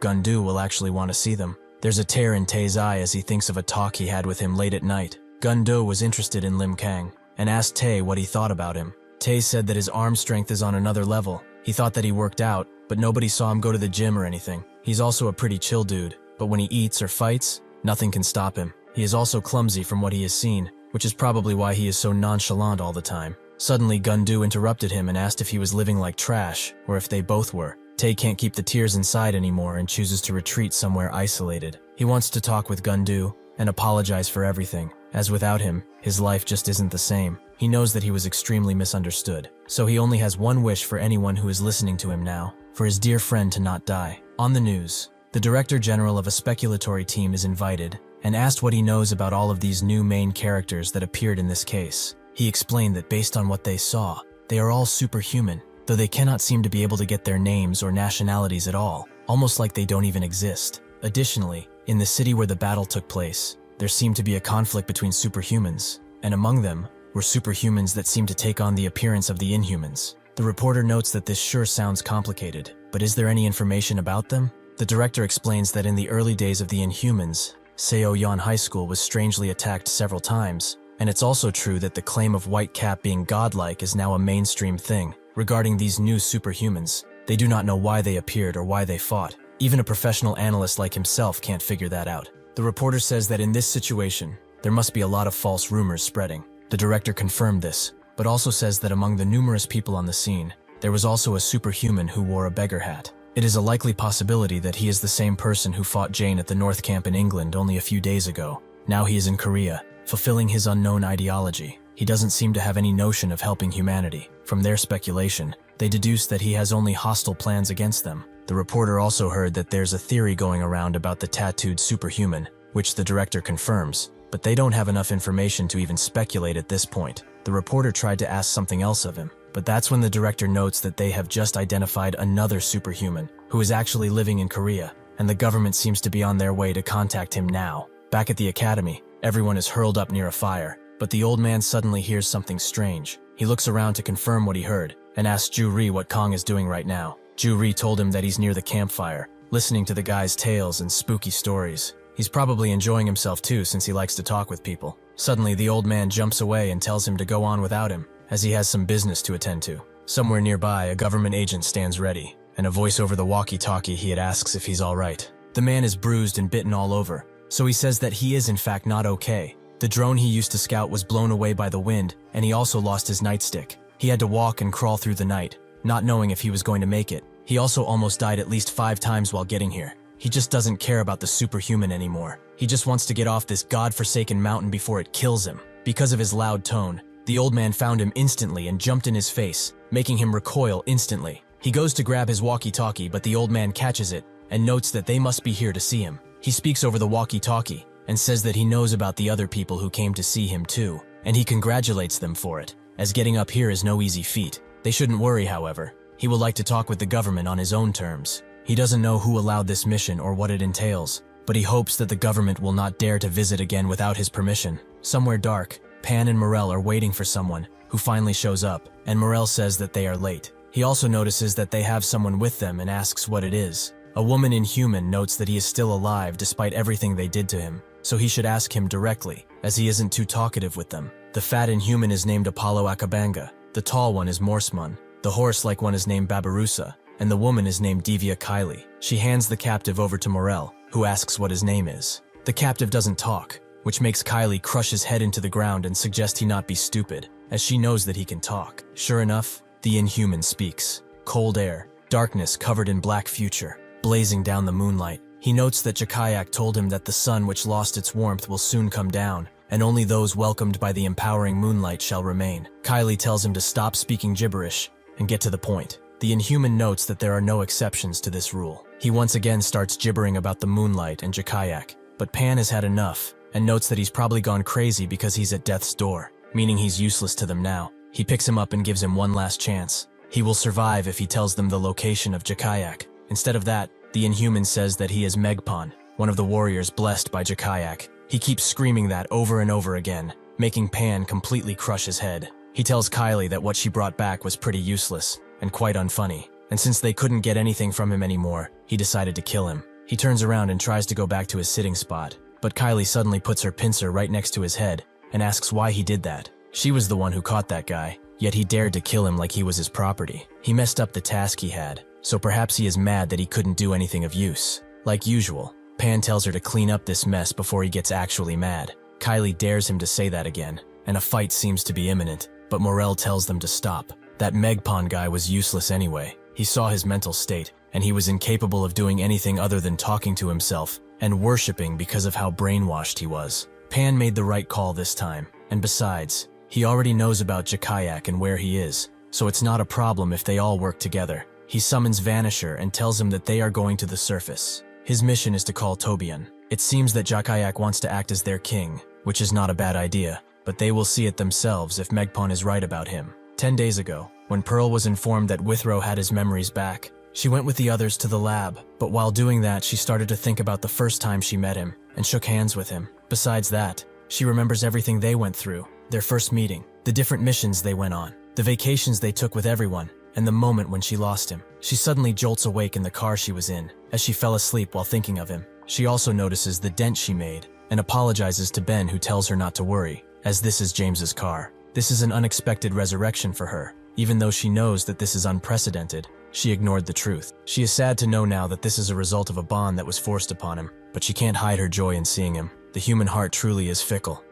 Gundu will actually want to see them. There's a tear in Tae's eye as he thinks of a talk he had with him late at night. Gundu was interested in Lim Kang, and asked Tae what he thought about him. Tae said that his arm strength is on another level. He thought that he worked out, but nobody saw him go to the gym or anything. He's also a pretty chill dude, but when he eats or fights, nothing can stop him. He is also clumsy from what he has seen, which is probably why he is so nonchalant all the time. Suddenly, Gundu interrupted him and asked if he was living like trash, or if they both were. Tae can't keep the tears inside anymore and chooses to retreat somewhere isolated. He wants to talk with Gundu and apologize for everything, as without him, his life just isn't the same. He knows that he was extremely misunderstood, so he only has one wish for anyone who is listening to him now, for his dear friend to not die. On the news, the Director General of a speculatory team is invited and asked what he knows about all of these new main characters that appeared in this case. He explained that based on what they saw, they are all superhuman, though they cannot seem to be able to get their names or nationalities at all, almost like they don't even exist. Additionally, in the city where the battle took place, there seemed to be a conflict between superhumans, and among them were superhumans that seemed to take on the appearance of the Inhumans. The reporter notes that this sure sounds complicated, but is there any information about them? The director explains that in the early days of the Inhumans, Seoyeon High School was strangely attacked several times, and it's also true that the claim of Whitecap being godlike is now a mainstream thing. Regarding these new superhumans, they do not know why they appeared or why they fought. Even a professional analyst like himself can't figure that out. The reporter says that in this situation, there must be a lot of false rumors spreading. The director confirmed this, but also says that among the numerous people on the scene, there was also a superhuman who wore a beggar hat. It is a likely possibility that he is the same person who fought Jane at the North Camp in England only a few days ago. Now he is in Korea, fulfilling his unknown ideology. He doesn't seem to have any notion of helping humanity. From their speculation, they deduce that he has only hostile plans against them. The reporter also heard that there's a theory going around about the tattooed superhuman, which the director confirms, but they don't have enough information to even speculate at this point. The reporter tried to ask something else of him, but that's when the director notes that they have just identified another superhuman who is actually living in Korea, and the government seems to be on their way to contact him now. Back at the academy, everyone is hurled up near a fire, but the old man suddenly hears something strange. He looks around to confirm what he heard and asks Ju-ri what Kong is doing right now. Ju-ri told him that he's near the campfire, listening to the guy's tales and spooky stories. He's probably enjoying himself too, since he likes to talk with people. Suddenly, the old man jumps away and tells him to go on without him, as he has some business to attend to. Somewhere nearby, a government agent stands ready, and a voice over the walkie-talkie he asks if he's alright. The man is bruised and bitten all over, so he says that he is in fact not okay. The drone he used to scout was blown away by the wind, and he also lost his nightstick. He had to walk and crawl through the night, not knowing if he was going to make it. He also almost died at least 5 times while getting here. He just doesn't care about the superhuman anymore. He just wants to get off this godforsaken mountain before it kills him. Because of his loud tone, the old man found him instantly and jumped in his face, making him recoil instantly. He goes to grab his walkie-talkie, but the old man catches it and notes that they must be here to see him. He speaks over the walkie-talkie and says that he knows about the other people who came to see him too, and he congratulates them for it, as getting up here is no easy feat. They shouldn't worry, however. He will like to talk with the government on his own terms. He doesn't know who allowed this mission or what it entails, but he hopes that the government will not dare to visit again without his permission. Somewhere dark, Pan and Morel are waiting for someone, who finally shows up, and Morel says that they are late. He also notices that they have someone with them and asks what it is. A woman Inhuman notes that he is still alive despite everything they did to him, so he should ask him directly, as he isn't too talkative with them. The fat Inhuman is named Apollo Akabanga, the tall one is Morsman, the horse-like one is named Babarusa, and the woman is named Divya Kylie. She hands the captive over to Morel, who asks what his name is. The captive doesn't talk, which makes Kylie crush his head into the ground and suggest he not be stupid, as she knows that he can talk. Sure enough, the Inhuman speaks. Cold air, darkness covered in black future, blazing down the moonlight. He notes that Jakayak told him that the sun which lost its warmth will soon come down, and only those welcomed by the empowering moonlight shall remain. Kylie tells him to stop speaking gibberish and get to the point. The Inhuman notes that there are no exceptions to this rule. He once again starts gibbering about the moonlight and Jakayak, but Pan has had enough and notes that he's probably gone crazy because he's at death's door, meaning he's useless to them now. He picks him up and gives him one last chance. He will survive if he tells them the location of Jakayak. Instead of that, the Inhuman says that he is Megpan, one of the warriors blessed by Jakayak. He keeps screaming that over and over again, making Pan completely crush his head. He tells Kylie that what she brought back was pretty useless and quite unfunny, and since they couldn't get anything from him anymore, he decided to kill him. He turns around and tries to go back to his sitting spot, but Kylie suddenly puts her pincer right next to his head and asks why he did that. She was the one who caught that guy, yet he dared to kill him like he was his property. He messed up the task he had, so perhaps he is mad that he couldn't do anything of use. Like usual, Pan tells her to clean up this mess before he gets actually mad. Kylie dares him to say that again, and a fight seems to be imminent, but Morel tells them to stop. That Megpan guy was useless anyway. He saw his mental state, and he was incapable of doing anything other than talking to himself and worshipping because of how brainwashed he was. Pan made the right call this time, and besides, he already knows about Jakayak and where he is, so it's not a problem if they all work together. He summons Vanisher and tells him that they are going to the surface. His mission is to call Tobian. It seems that Jakayak wants to act as their king, which is not a bad idea, but they will see it themselves if Megpan is right about him. 10 days ago, when Pearl was informed that Withrow had his memories back, she went with the others to the lab, but while doing that, she started to think about the first time she met him and shook hands with him. Besides that, she remembers everything they went through, their first meeting, the different missions they went on, the vacations they took with everyone, and the moment when she lost him. She suddenly jolts awake in the car she was in, as she fell asleep while thinking of him. She also notices the dent she made, and apologizes to Ben, who tells her not to worry, as this is James's car. This is an unexpected resurrection for her. Even though she knows that this is unprecedented, she ignored the truth. She is sad to know now that this is a result of a bond that was forced upon him, but she can't hide her joy in seeing him. The human heart truly is fickle.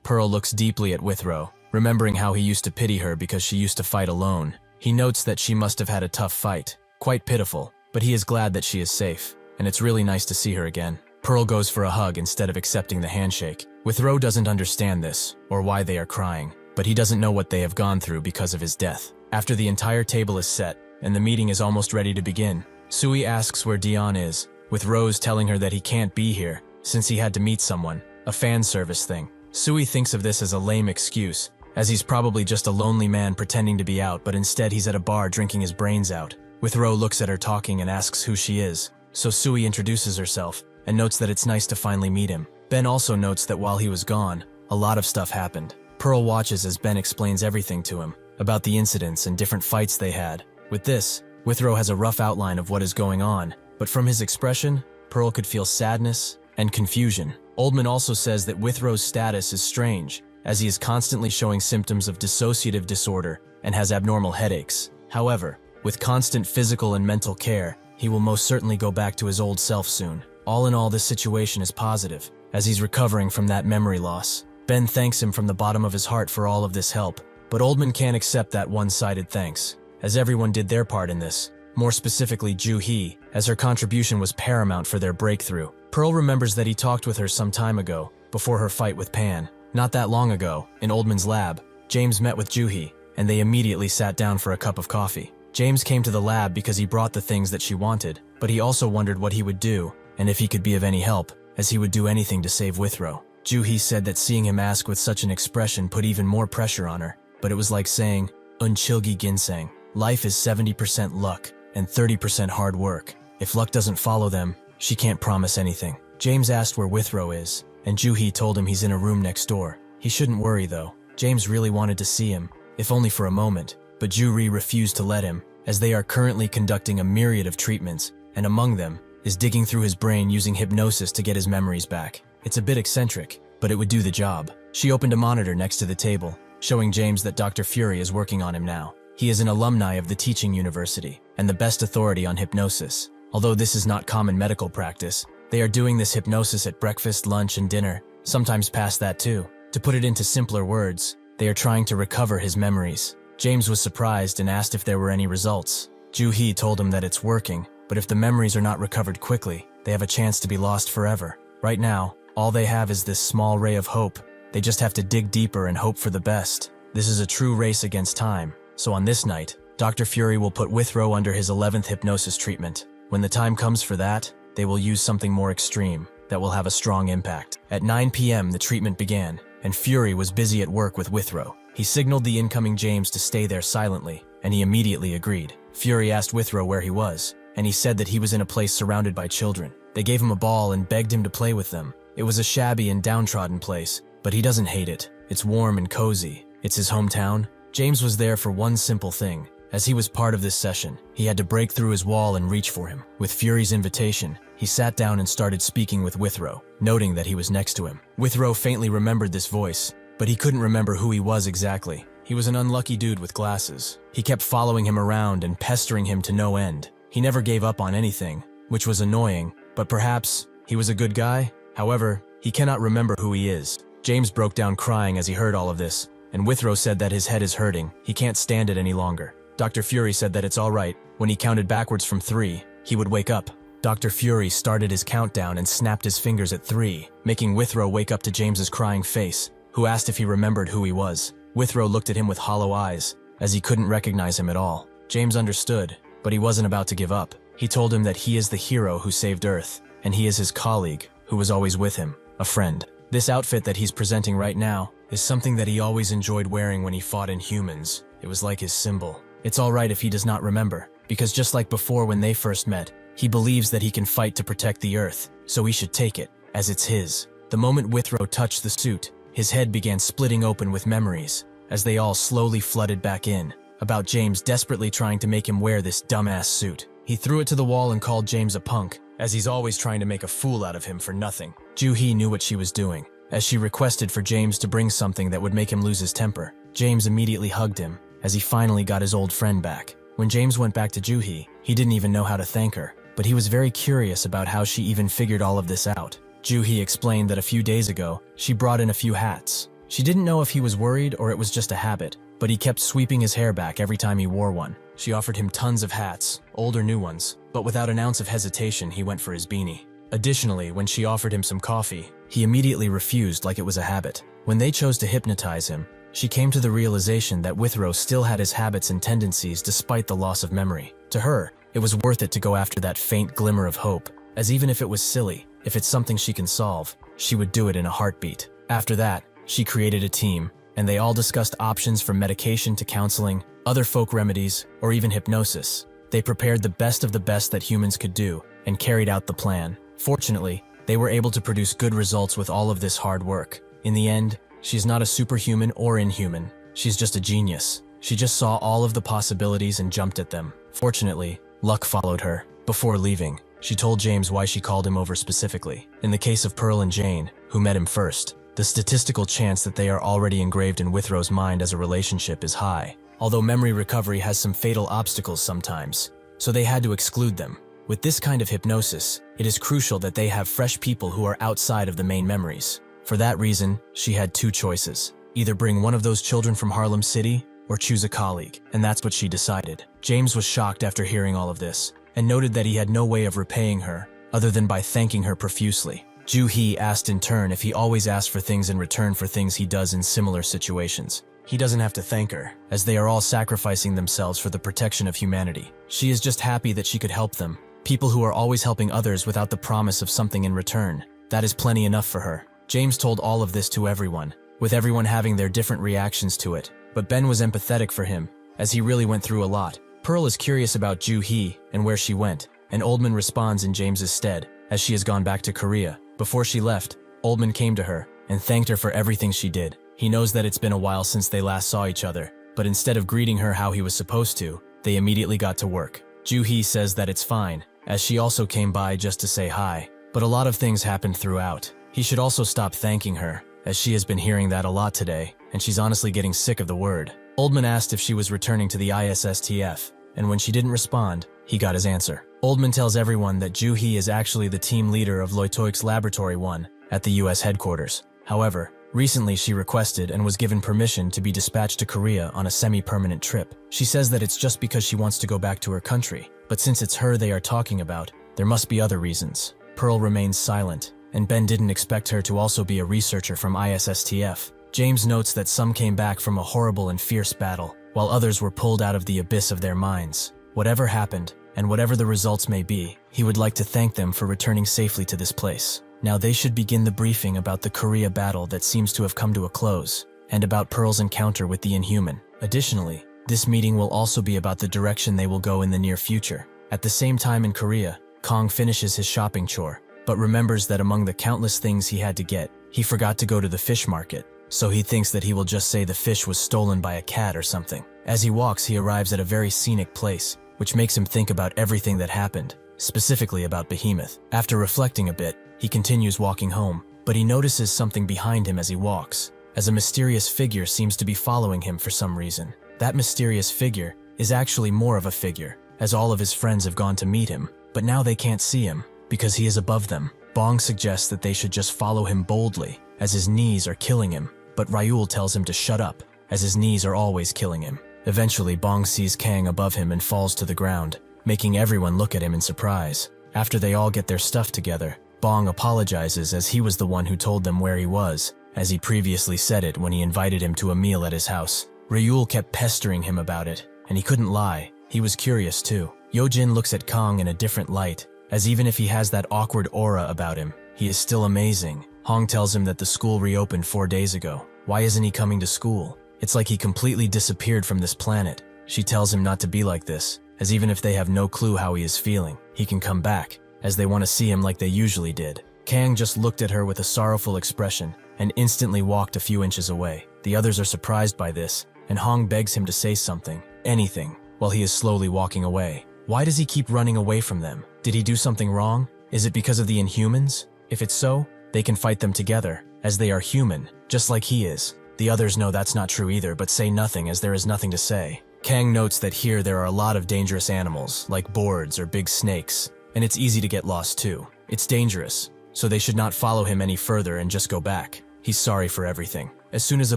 Pearl looks deeply at Withrow, remembering how he used to pity her because she used to fight alone, He notes that she must have had a tough fight. Quite pitiful, but he is glad that she is safe, and it's really nice to see her again. Pearl goes for a hug instead of accepting the handshake. Withrow doesn't understand this, or why they are crying, but he doesn't know what they have gone through because of his death. After the entire table is set, and the meeting is almost ready to begin, Sui asks where Dion is, with Rose telling her that he can't be here, since he had to meet someone, a fan service thing. Sui thinks of this as a lame excuse, as he's probably just a lonely man pretending to be out, but instead he's at a bar drinking his brains out. Withrow looks at her talking and asks who she is, so Sui introduces herself, and notes that it's nice to finally meet him. Ben also notes that while he was gone, a lot of stuff happened. Pearl watches as Ben explains everything to him, about the incidents and different fights they had. With this, Withrow has a rough outline of what is going on, but from his expression, Pearl could feel sadness and confusion. Oldman also says that Withrow's status is strange, as he is constantly showing symptoms of dissociative disorder and has abnormal headaches. However, with constant physical and mental care, he will most certainly go back to his old self soon. All in all, this situation is positive, as he's recovering from that memory loss. Ben thanks him from the bottom of his heart for all of this help, but Oldman can't accept that one-sided thanks, as everyone did their part in this, more specifically Ju-hee, as her contribution was paramount for their breakthrough. Pearl remembers that he talked with her some time ago, before her fight with Pan. Not that long ago, in Oldman's lab, James met with Ju-hee, and they immediately sat down for a cup of coffee. James came to the lab because he brought the things that she wanted, but he also wondered what he would do, and if he could be of any help, as he would do anything to save Withrow. Ju-hee said that seeing him ask with such an expression put even more pressure on her, but it was like saying, "Unchilgi ginseng." Life is 70% luck and 30% hard work. If luck doesn't follow them, she can't promise anything. James asked where Withrow is, and Ju-hee told him he's in a room next door. He shouldn't worry though. James really wanted to see him, if only for a moment, but Ju-hee refused to let him, as they are currently conducting a myriad of treatments, and among them is digging through his brain using hypnosis to get his memories back. It's a bit eccentric, but it would do the job. She opened a monitor next to the table, showing James that Dr. Fury is working on him now. He is an alumni of the teaching university, and the best authority on hypnosis. Although this is not common medical practice, they are doing this hypnosis at breakfast, lunch, and dinner, sometimes past that too. To put it into simpler words, they are trying to recover his memories. James was surprised and asked if there were any results. Ju-hee told him that it's working, but if the memories are not recovered quickly, they have a chance to be lost forever. Right now, all they have is this small ray of hope. They just have to dig deeper and hope for the best. This is a true race against time, so on this night, Dr. Fury will put Withrow under his 11th hypnosis treatment. When the time comes for that, they will use something more extreme that will have a strong impact. At 9 p.m. the treatment began, and Fury was busy at work with Withrow. He signaled the incoming James to stay there silently, and he immediately agreed. Fury asked Withrow where he was, and he said that he was in a place surrounded by children. They gave him a ball and begged him to play with them. It was a shabby and downtrodden place, but he doesn't hate it. It's warm and cozy. It's his hometown. James was there for one simple thing. As he was part of this session, he had to break through his wall and reach for him. With Fury's invitation, he sat down and started speaking with Withrow, noting that he was next to him. Withrow faintly remembered this voice, but he couldn't remember who he was exactly. He was an unlucky dude with glasses. He kept following him around and pestering him to no end. He never gave up on anything, which was annoying, but perhaps he was a good guy? However, he cannot remember who he is. James broke down crying as he heard all of this, and Withrow said that his head is hurting. He can't stand it any longer. Dr. Fury said that it's all right. When he counted backwards from 3, he would wake up. Dr. Fury started his countdown and snapped his fingers at 3, making Withrow wake up to James's crying face, who asked if he remembered who he was. Withrow looked at him with hollow eyes, as he couldn't recognize him at all. James understood, but he wasn't about to give up. He told him that he is the hero who saved Earth, and he is his colleague, who was always with him, a friend. This outfit that he's presenting right now is something that he always enjoyed wearing when he fought in Humans. It was like his symbol. It's all right if he does not remember, because just like before when they first met, he believes that he can fight to protect the Earth, so he should take it, as it's his. The moment Withrow touched the suit, his head began splitting open with memories, as they all slowly flooded back in, about James desperately trying to make him wear this dumbass suit. He threw it to the wall and called James a punk, as he's always trying to make a fool out of him for nothing. Ju-hee knew what she was doing, as she requested for James to bring something that would make him lose his temper. James immediately hugged him, as he finally got his old friend back. When James went back to Ju-hee, he didn't even know how to thank her, but he was very curious about how she even figured all of this out. Ju-hee explained that a few days ago, she brought in a few hats. She didn't know if he was worried or it was just a habit, but he kept sweeping his hair back every time he wore one. She offered him tons of hats, old or new ones, but without an ounce of hesitation, he went for his beanie. Additionally, when she offered him some coffee, he immediately refused like it was a habit. When they chose to hypnotize him, she came to the realization that Withrow still had his habits and tendencies despite the loss of memory. To her, it was worth it to go after that faint glimmer of hope, as even if it was silly, if it's something she can solve, she would do it in a heartbeat. After that, she created a team, and they all discussed options from medication to counseling, other folk remedies, or even hypnosis. They prepared the best of the best that humans could do, and carried out the plan. Fortunately, they were able to produce good results with all of this hard work. In the end, she's not a superhuman or inhuman. She's just a genius. She just saw all of the possibilities and jumped at them. Fortunately, luck followed her. Before leaving, she told James why she called him over specifically. In the case of Pearl and Jane, who met him first, the statistical chance that they are already engraved in Withrow's mind as a relationship is high, although memory recovery has some fatal obstacles sometimes, so they had to exclude them. With this kind of hypnosis, it is crucial that they have fresh people who are outside of the main memories. For that reason, she had two choices. Either bring one of those children from Harlem City, or choose a colleague, and that's what she decided. James was shocked after hearing all of this, and noted that he had no way of repaying her, other than by thanking her profusely. Joo-hee asked in turn if he always asks for things in return for things he does in similar situations. He doesn't have to thank her, as they are all sacrificing themselves for the protection of humanity. She is just happy that she could help them. People who are always helping others without the promise of something in return. That is plenty enough for her. James told all of this to everyone, with everyone having their different reactions to it. But Ben was empathetic for him, as he really went through a lot. Pearl is curious about Joo-hee and where she went, and Oldman responds in James's stead, as she has gone back to Korea. Before she left, Oldman came to her and thanked her for everything she did. He knows that it's been a while since they last saw each other, but instead of greeting her how he was supposed to, they immediately got to work. Joo-hee says that it's fine, as she also came by just to say hi, but a lot of things happened throughout. He should also stop thanking her, as she has been hearing that a lot today, and she's honestly getting sick of the word. Oldman asked if she was returning to the ISSTF, and when she didn't respond, he got his answer. Oldman tells everyone that Joo-hee is actually the team leader of Loitoik's Laboratory 1 at the US headquarters. However, recently she requested and was given permission to be dispatched to Korea on a semi-permanent trip. She says that it's just because she wants to go back to her country, but since it's her they are talking about, there must be other reasons. Pearl remains silent, and Ben didn't expect her to also be a researcher from ISSTF. James notes that some came back from a horrible and fierce battle, while others were pulled out of the abyss of their minds. Whatever happened, and whatever the results may be, he would like to thank them for returning safely to this place. Now they should begin the briefing about the Korea battle that seems to have come to a close, and about Pearl's encounter with the Inhuman. Additionally, this meeting will also be about the direction they will go in the near future. At the same time in Korea, Kong finishes his shopping chore, but remembers that among the countless things he had to get, he forgot to go to the fish market, so he thinks that he will just say the fish was stolen by a cat or something. As he walks, he arrives at a very scenic place, which makes him think about everything that happened, specifically about Behemoth. After reflecting a bit, he continues walking home, but he notices something behind him as he walks, as a mysterious figure seems to be following him for some reason. That mysterious figure is actually more of a figure, as all of his friends have gone to meet him, but now they can't see him, because he is above them. Bong suggests that they should just follow him boldly, as his knees are killing him, but Ryul tells him to shut up, as his knees are always killing him. Eventually, Bong sees Kang above him and falls to the ground, making everyone look at him in surprise. After they all get their stuff together, Bong apologizes as he was the one who told them where he was, as he previously said it when he invited him to a meal at his house. Ryul kept pestering him about it, and he couldn't lie. He was curious too. Yojin looks at Kong in a different light, as even if he has that awkward aura about him, he is still amazing. Hong tells him that the school reopened 4 days ago. Why isn't he coming to school? It's like he completely disappeared from this planet. She tells him not to be like this, as even if they have no clue how he is feeling, he can come back, as they want to see him like they usually did. Kang just looked at her with a sorrowful expression, and instantly walked a few inches away. The others are surprised by this, and Hong begs him to say something, anything, while he is slowly walking away. Why does he keep running away from them? Did he do something wrong? Is it because of the Inhumans? If it's so, they can fight them together, as they are human, just like he is. The others know that's not true either, but say nothing as there is nothing to say. Kang notes that here there are a lot of dangerous animals, like boards or big snakes, and it's easy to get lost too. It's dangerous, so they should not follow him any further and just go back. He's sorry for everything. As soon as a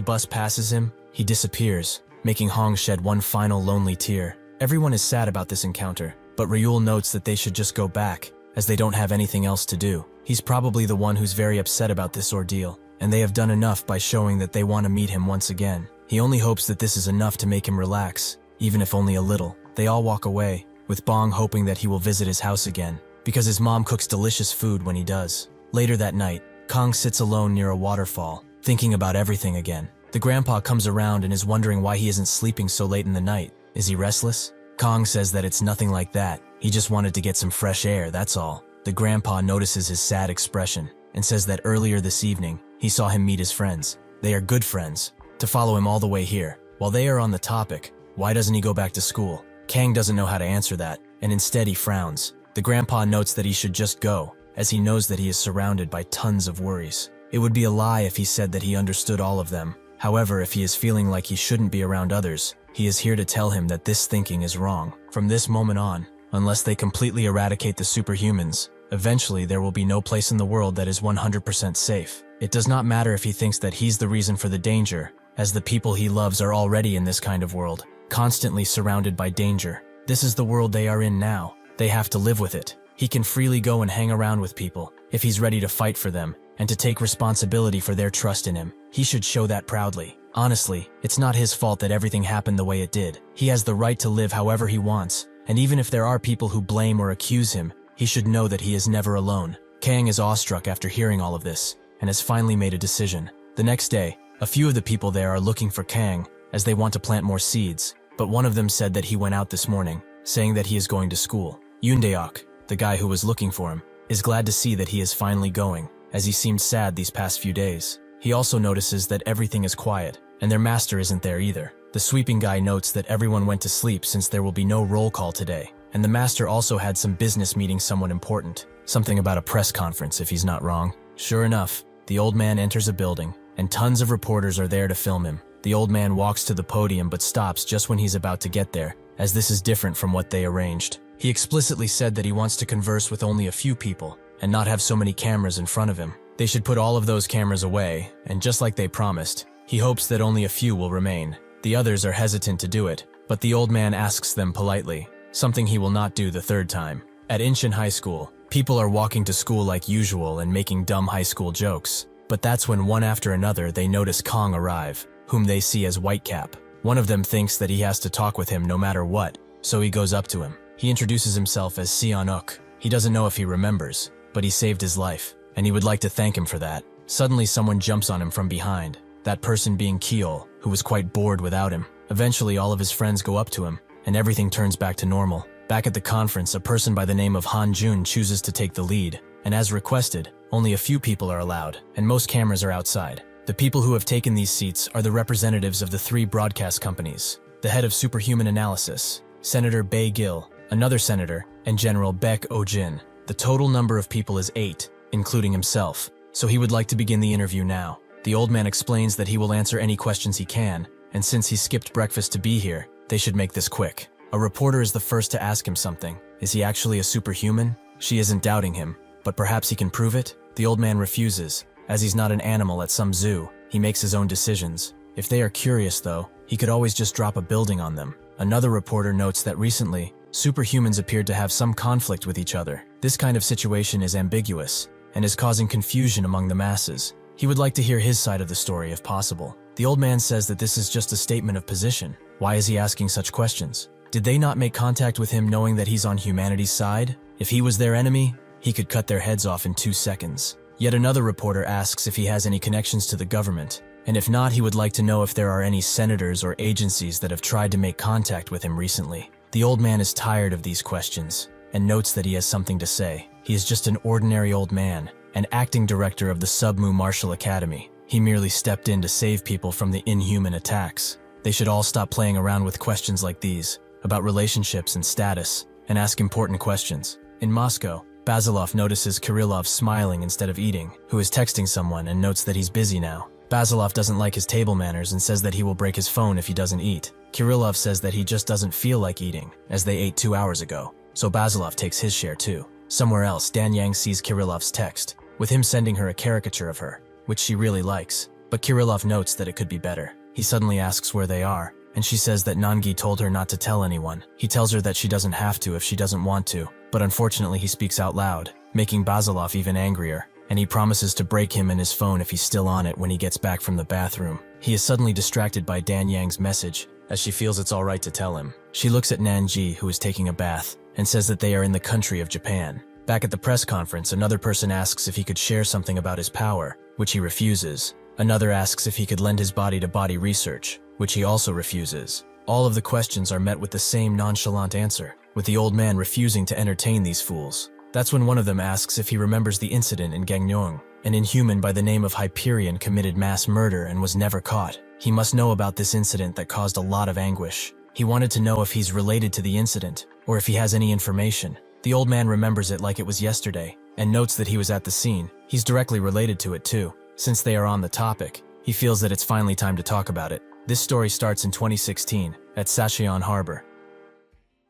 bus passes him, he disappears, making Hong shed one final lonely tear. Everyone is sad about this encounter, but Ryul notes that they should just go back, as they don't have anything else to do. He's probably the one who's very upset about this ordeal, and they have done enough by showing that they want to meet him once again. He only hopes that this is enough to make him relax, even if only a little. They all walk away, with Bong hoping that he will visit his house again, because his mom cooks delicious food when he does. Later that night, Kong sits alone near a waterfall, thinking about everything again. The grandpa comes around and is wondering why he isn't sleeping so late in the night. Is he restless? Kong says that it's nothing like that. He just wanted to get some fresh air, that's all. The grandpa notices his sad expression and says that earlier this evening, he saw him meet his friends. They are good friends. To follow him all the way here. While they are on the topic, why doesn't he go back to school? Kang doesn't know how to answer that, and instead he frowns. The grandpa notes that he should just go, as he knows that he is surrounded by tons of worries. It would be a lie if he said that he understood all of them. However, if he is feeling like he shouldn't be around others, he is here to tell him that this thinking is wrong. From this moment on, unless they completely eradicate the superhumans, eventually there will be no place in the world that is 100% safe. It does not matter if he thinks that he's the reason for the danger, as the people he loves are already in this kind of world, constantly surrounded by danger. This is the world they are in now. They have to live with it. He can freely go and hang around with people, if he's ready to fight for them, and to take responsibility for their trust in him. He should show that proudly. Honestly, it's not his fault that everything happened the way it did. He has the right to live however he wants, and even if there are people who blame or accuse him, he should know that he is never alone. Kang is awestruck after hearing all of this, and has finally made a decision. The next day, a few of the people there are looking for Kang, as they want to plant more seeds, but one of them said that he went out this morning, saying that he is going to school. Yoondeok, the guy who was looking for him, is glad to see that he is finally going, as he seemed sad these past few days. He also notices that everything is quiet, and their master isn't there either. The sweeping guy notes that everyone went to sleep since there will be no roll call today, and the master also had some business meeting someone important, something about a press conference if he's not wrong. Sure enough, the old man enters a building, and tons of reporters are there to film him. The old man walks to the podium but stops just when he's about to get there, as this is different from what they arranged. He explicitly said that he wants to converse with only a few people, and not have so many cameras in front of him. They should put all of those cameras away, and just like they promised, he hopes that only a few will remain. The others are hesitant to do it, but the old man asks them politely, something he will not do the third time. At Incheon High School, people are walking to school like usual and making dumb high school jokes, but that's when one after another they notice Kong arrive, whom they see as Whitecap. One of them thinks that he has to talk with him no matter what, so he goes up to him. He introduces himself as Seon-uk. He doesn't know if he remembers, but he saved his life, and he would like to thank him for that. Suddenly someone jumps on him from behind, that person being Kiol, who was quite bored without him. Eventually all of his friends go up to him, and everything turns back to normal. Back at the conference, a person by the name of Han Jun chooses to take the lead, and as requested, only a few people are allowed, and most cameras are outside. The people who have taken these seats are the representatives of the 3 broadcast companies, the head of Superhuman Analysis, Senator Bae Gil, another senator, and General Baek Oh-jin. The total number of people is 8, including himself, so he would like to begin the interview now. The old man explains that he will answer any questions he can, and since he skipped breakfast to be here, they should make this quick. A reporter is the first to ask him something. Is he actually a superhuman? She isn't doubting him, but perhaps he can prove it? The old man refuses. As he's not an animal at some zoo, he makes his own decisions. If they are curious though, he could always just drop a building on them. Another reporter notes that recently, superhumans appeared to have some conflict with each other. This kind of situation is ambiguous, and is causing confusion among the masses. He would like to hear his side of the story if possible. The old man says that this is just a statement of position. Why is he asking such questions? Did they not make contact with him knowing that he's on humanity's side? If he was their enemy, he could cut their heads off in 2 seconds. Yet another reporter asks if he has any connections to the government, and if not, he would like to know if there are any senators or agencies that have tried to make contact with him recently. The old man is tired of these questions, and notes that he has something to say. He is just an ordinary old man, an acting director of the Submu Martial Academy. He merely stepped in to save people from the inhuman attacks. They should all stop playing around with questions like these, about relationships and status, and ask important questions. In Moscow, Basilov notices Kirillov smiling instead of eating, who is texting someone and notes that he's busy now. Basilov doesn't like his table manners and says that he will break his phone if he doesn't eat. Kirillov says that he just doesn't feel like eating, as they ate 2 hours ago, so Basilov takes his share too. Somewhere else, Dan Yang sees Kirillov's text, with him sending her a caricature of her, which she really likes, but Kirillov notes that it could be better. He suddenly asks where they are, and she says that Nangi told her not to tell anyone. He tells her that she doesn't have to if she doesn't want to, but unfortunately he speaks out loud, making Basilov even angrier, and he promises to break him and his phone if he's still on it when he gets back from the bathroom. He is suddenly distracted by Dan Yang's message, as she feels it's alright to tell him. She looks at Nanji, who is taking a bath, and says that they are in the country of Japan. Back at the press conference, another person asks if he could share something about his power, which he refuses. Another asks if he could lend his body to body research, which he also refuses. All of the questions are met with the same nonchalant answer, with the old man refusing to entertain these fools. That's when one of them asks if he remembers the incident in Gangneung. An inhuman by the name of Hyperion committed mass murder and was never caught. He must know about this incident that caused a lot of anguish. He wanted to know if he's related to the incident, or if he has any information. The old man remembers it like it was yesterday, and notes that he was at the scene. He's directly related to it too. Since they are on the topic, he feels that it's finally time to talk about it. This story starts in 2016, at Sacheon Harbor.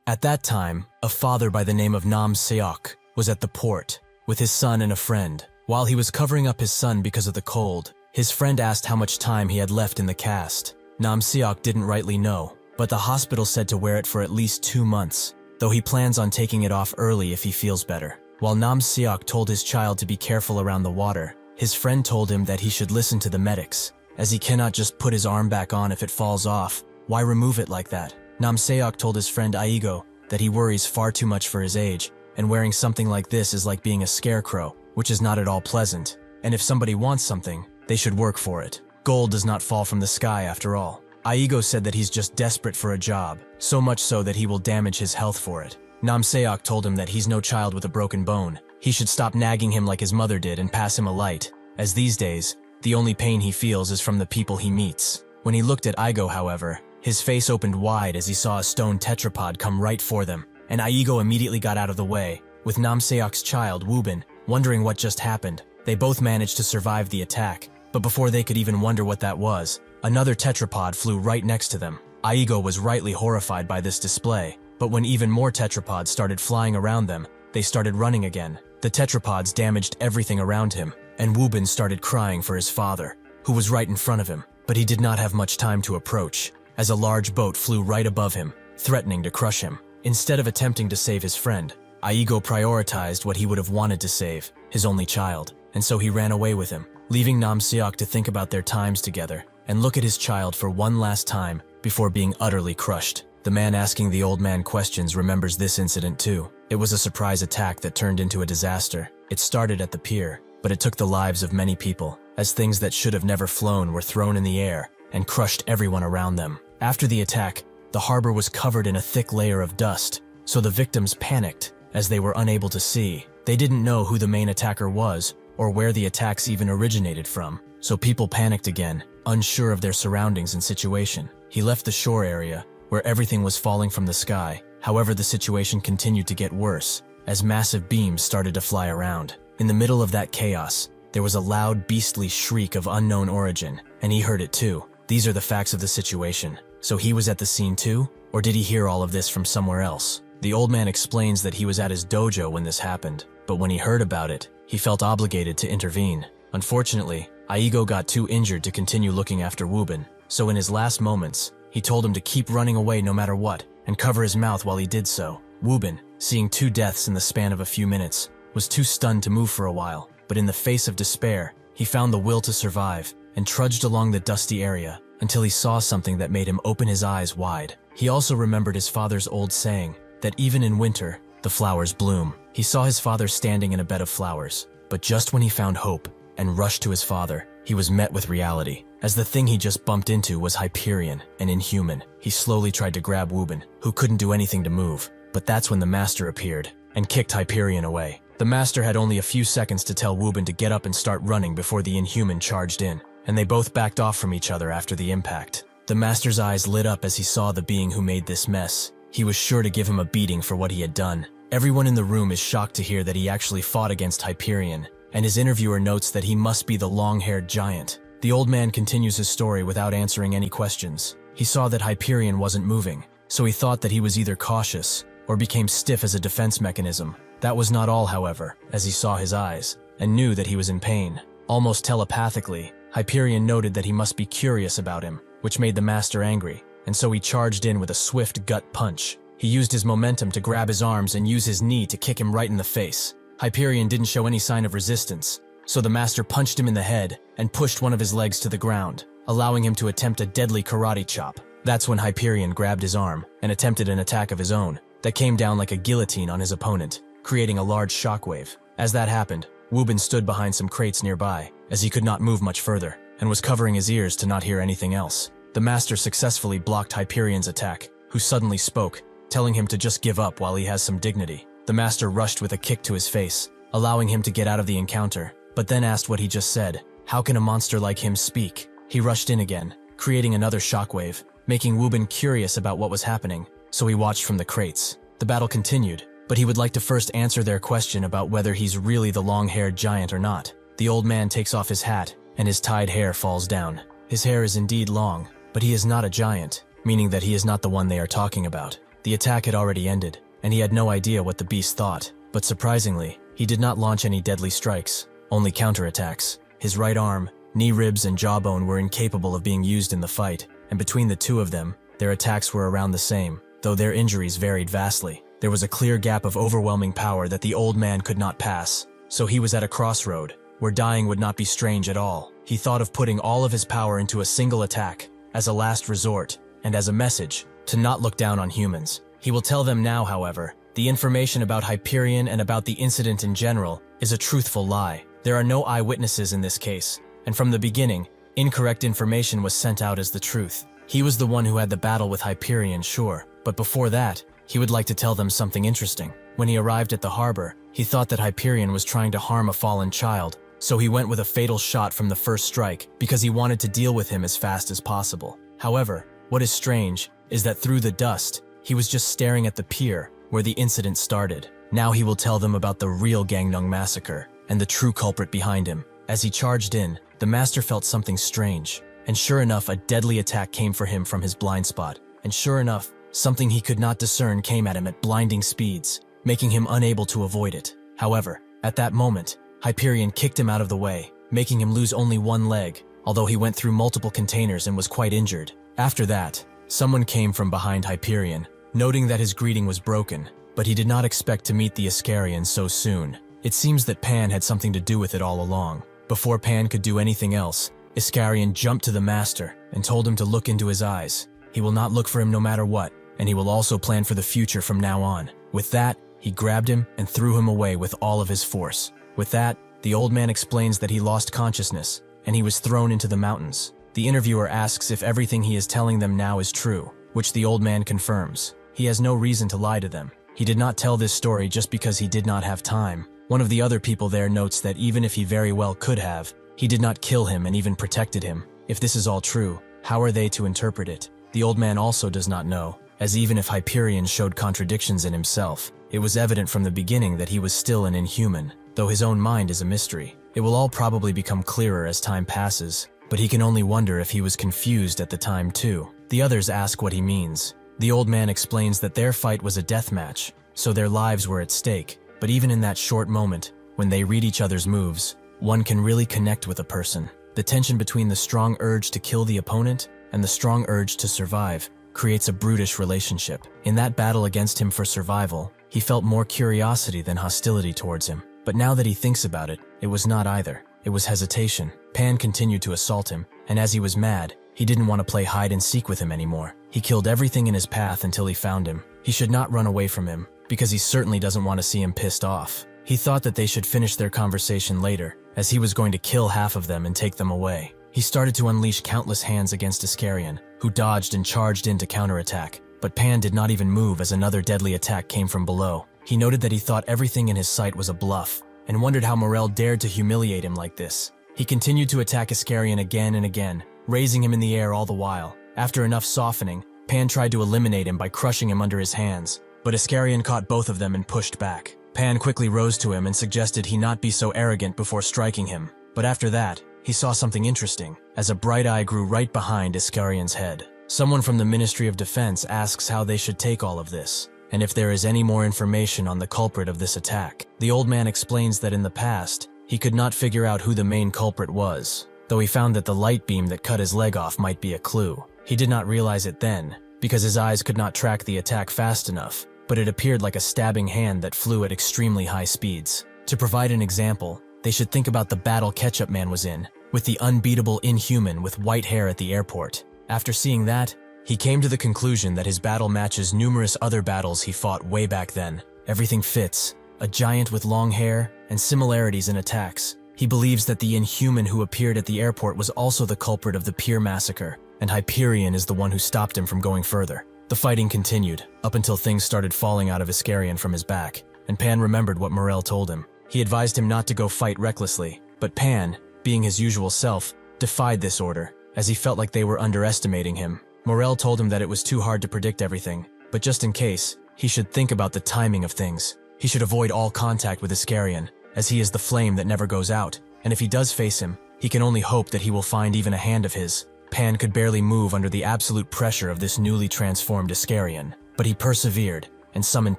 At that time, a father by the name of Nam Seok was at the port, with his son and a friend. While he was covering up his son because of the cold, his friend asked how much time he had left in the cast. Nam Seok didn't rightly know, but the hospital said to wear it for at least 2 months, though he plans on taking it off early if he feels better. While Nam Seok told his child to be careful around the water, his friend told him that he should listen to the medics, as he cannot just put his arm back on if it falls off. Why remove it like that? Nam Seok told his friend Aigo that he worries far too much for his age, and wearing something like this is like being a scarecrow, which is not at all pleasant, and if somebody wants something, they should work for it. Gold does not fall from the sky after all. Aigo said that he's just desperate for a job, so much so that he will damage his health for it. Nam Seok told him that he's no child with a broken bone. He should stop nagging him like his mother did and pass him a light, as these days, the only pain he feels is from the people he meets. When he looked at Aigo, however, his face opened wide as he saw a stone tetrapod come right for them, and Aigo immediately got out of the way, with Nam Seok's child, Woobin, wondering what just happened. They both managed to survive the attack, but before they could even wonder what that was, another tetrapod flew right next to them. Aigo was rightly horrified by this display, but when even more tetrapods started flying around them, they started running again. The tetrapods damaged everything around him, and Woobin started crying for his father, who was right in front of him, but he did not have much time to approach, as a large boat flew right above him, threatening to crush him. Instead of attempting to save his friend, Aigo prioritized what he would have wanted to save, his only child, and so he ran away with him, leaving Nam Seok to think about their times together and look at his child for one last time before being utterly crushed. The man asking the old man questions remembers this incident too. It was a surprise attack that turned into a disaster. It started at the pier, but it took the lives of many people, as things that should have never flown were thrown in the air and crushed everyone around them. After the attack, the harbor was covered in a thick layer of dust, so the victims panicked as they were unable to see. They didn't know who the main attacker was or where the attacks even originated from, so people panicked again, unsure of their surroundings and situation. He left the shore area, where everything was falling from the sky. However, the situation continued to get worse, as massive beams started to fly around. In the middle of that chaos, there was a loud, beastly shriek of unknown origin, and he heard it too. These are the facts of the situation. So he was at the scene too? Or did he hear all of this from somewhere else? The old man explains that he was at his dojo when this happened, but when he heard about it, he felt obligated to intervene. Unfortunately, Aigo got too injured to continue looking after Woobin, so in his last moments, he told him to keep running away no matter what, and cover his mouth while he did so. Woobin, seeing 2 deaths in the span of a few minutes, was too stunned to move for a while, but in the face of despair, he found the will to survive and trudged along the dusty area until he saw something that made him open his eyes wide. He also remembered his father's old saying that even in winter, the flowers bloom. He saw his father standing in a bed of flowers, but just when he found hope and rushed to his father, he was met with reality, as the thing he just bumped into was Hyperion, an inhuman. He slowly tried to grab Woobin, who couldn't do anything to move, but that's when the master appeared and kicked Hyperion away. The master had only a few seconds to tell Woobin to get up and start running before the inhuman charged in, and they both backed off from each other after the impact. The master's eyes lit up as he saw the being who made this mess. He was sure to give him a beating for what he had done. Everyone in the room is shocked to hear that he actually fought against Hyperion, and his interviewer notes that he must be the long-haired giant. The old man continues his story without answering any questions. He saw that Hyperion wasn't moving, so he thought that he was either cautious or became stiff as a defense mechanism. That was not all, however, as he saw his eyes, and knew that he was in pain. Almost telepathically, Hyperion noted that he must be curious about him, which made the master angry. and so he charged in with a swift gut punch. He used his momentum to grab his arms and use his knee to kick him right in the face. Hyperion didn't show any sign of resistance, so the master punched him in the head and pushed one of his legs to the ground, allowing him to attempt a deadly karate chop. That's when Hyperion grabbed his arm and attempted an attack of his own that came down like a guillotine on his opponent, creating a large shockwave. As that happened, Wubin stood behind some crates nearby, as he could not move much further, and was covering his ears to not hear anything else. The master successfully blocked Hyperion's attack, who suddenly spoke, telling him to just give up while he has some dignity. The master rushed with a kick to his face, allowing him to get out of the encounter, but then asked what he just said. How can a monster like him speak? He rushed in again, creating another shockwave, making Wubin curious about what was happening, so he watched from the crates. The battle continued, but he would like to first answer their question about whether he's really the long-haired giant or not. The old man takes off his hat, and his tied hair falls down. His hair is indeed long, but he is not a giant, meaning that he is not the one they are talking about. The attack had already ended, and he had no idea what the beast thought, but surprisingly, he did not launch any deadly strikes, only counterattacks. His right arm, knee ribs, and jawbone were incapable of being used in the fight, and between the two of them, their attacks were around the same, though their injuries varied vastly. There was a clear gap of overwhelming power that the old man could not pass, so he was at a crossroad, where dying would not be strange at all. He thought of putting all of his power into a single attack, as a last resort, and as a message, to not look down on humans. He will tell them now, however, the information about Hyperion and about the incident in general is a truthful lie. There are no eyewitnesses in this case, and from the beginning, incorrect information was sent out as the truth. He was the one who had the battle with Hyperion, sure, but before that, he would like to tell them something interesting. When he arrived at the harbor, he thought that Hyperion was trying to harm a fallen child, so he went with a fatal shot from the first strike because he wanted to deal with him as fast as possible. However, what is strange is that through the dust, he was just staring at the pier where the incident started. Now he will tell them about the real Gangnam massacre and the true culprit behind him. As he charged in, the master felt something strange, and sure enough, a deadly attack came for him from his blind spot, and sure enough, something he could not discern came at him at blinding speeds, making him unable to avoid it. However, at that moment, Hyperion kicked him out of the way, making him lose only one leg, although he went through multiple containers and was quite injured. After that, someone came from behind Hyperion, noting that his greeting was broken, but he did not expect to meet the Iscarian so soon. It seems that Pan had something to do with it all along. Before Pan could do anything else, Iscarian jumped to the master and told him to look into his eyes. He will not look for him no matter what, and he will also plan for the future from now on. With that, he grabbed him and threw him away with all of his force. With that, the old man explains that he lost consciousness, and he was thrown into the mountains. The interviewer asks if everything he is telling them now is true, which the old man confirms. He has no reason to lie to them. He did not tell this story just because he did not have time. One of the other people there notes that even if he very well could have, he did not kill him and even protected him. If this is all true, how are they to interpret it? The old man also does not know, as even if Hyperion showed contradictions in himself, it was evident from the beginning that he was still an inhuman, though his own mind is a mystery. It will all probably become clearer as time passes, but he can only wonder if he was confused at the time too. The others ask what he means. The old man explains that their fight was a death match, so their lives were at stake. But even in that short moment, when they read each other's moves, one can really connect with a person. The tension between the strong urge to kill the opponent and the strong urge to survive creates a brutish relationship. In that battle against him for survival, he felt more curiosity than hostility towards him. But now that he thinks about it, it was not either. It was hesitation. Pan continued to assault him, and as he was mad, he didn't want to play hide and seek with him anymore. He killed everything in his path until he found him. He should not run away from him, because he certainly doesn't want to see him pissed off. He thought that they should finish their conversation later, as he was going to kill half of them and take them away. He started to unleash countless hands against Iscarion, who dodged and charged in to counterattack, but Pan did not even move as another deadly attack came from below. He noted that he thought everything in his sight was a bluff, and wondered how Morel dared to humiliate him like this. He continued to attack Iscarion again and again, raising him in the air all the while. After enough softening, Pan tried to eliminate him by crushing him under his hands, but Iscarion caught both of them and pushed back. Pan quickly rose to him and suggested he not be so arrogant before striking him, but after that, he saw something interesting, as a bright eye grew right behind Iscarion's head. Someone from the Ministry of Defense asks how they should take all of this, and if there is any more information on the culprit of this attack. The old man explains that in the past, he could not figure out who the main culprit was, though he found that the light beam that cut his leg off might be a clue. He did not realize it then, because his eyes could not track the attack fast enough, but it appeared like a stabbing hand that flew at extremely high speeds. To provide an example, they should think about the battle Ketchup Man was in, with the unbeatable Inhuman with white hair at the airport. After seeing that, he came to the conclusion that his battle matches numerous other battles he fought way back then. Everything fits, a giant with long hair and similarities in attacks. He believes that the Inhuman who appeared at the airport was also the culprit of the Pier massacre, and Hyperion is the one who stopped him from going further. The fighting continued, up until things started falling out of Iscarion from his back, and Pan remembered what Morel told him. He advised him not to go fight recklessly, but Pan, being his usual self, defied this order, as he felt like they were underestimating him. Morel told him that it was too hard to predict everything, but just in case, he should think about the timing of things. He should avoid all contact with Iscarion, as he is the flame that never goes out, and if he does face him, he can only hope that he will find even a hand of his. Pan could barely move under the absolute pressure of this newly transformed Iscarion, but he persevered and summoned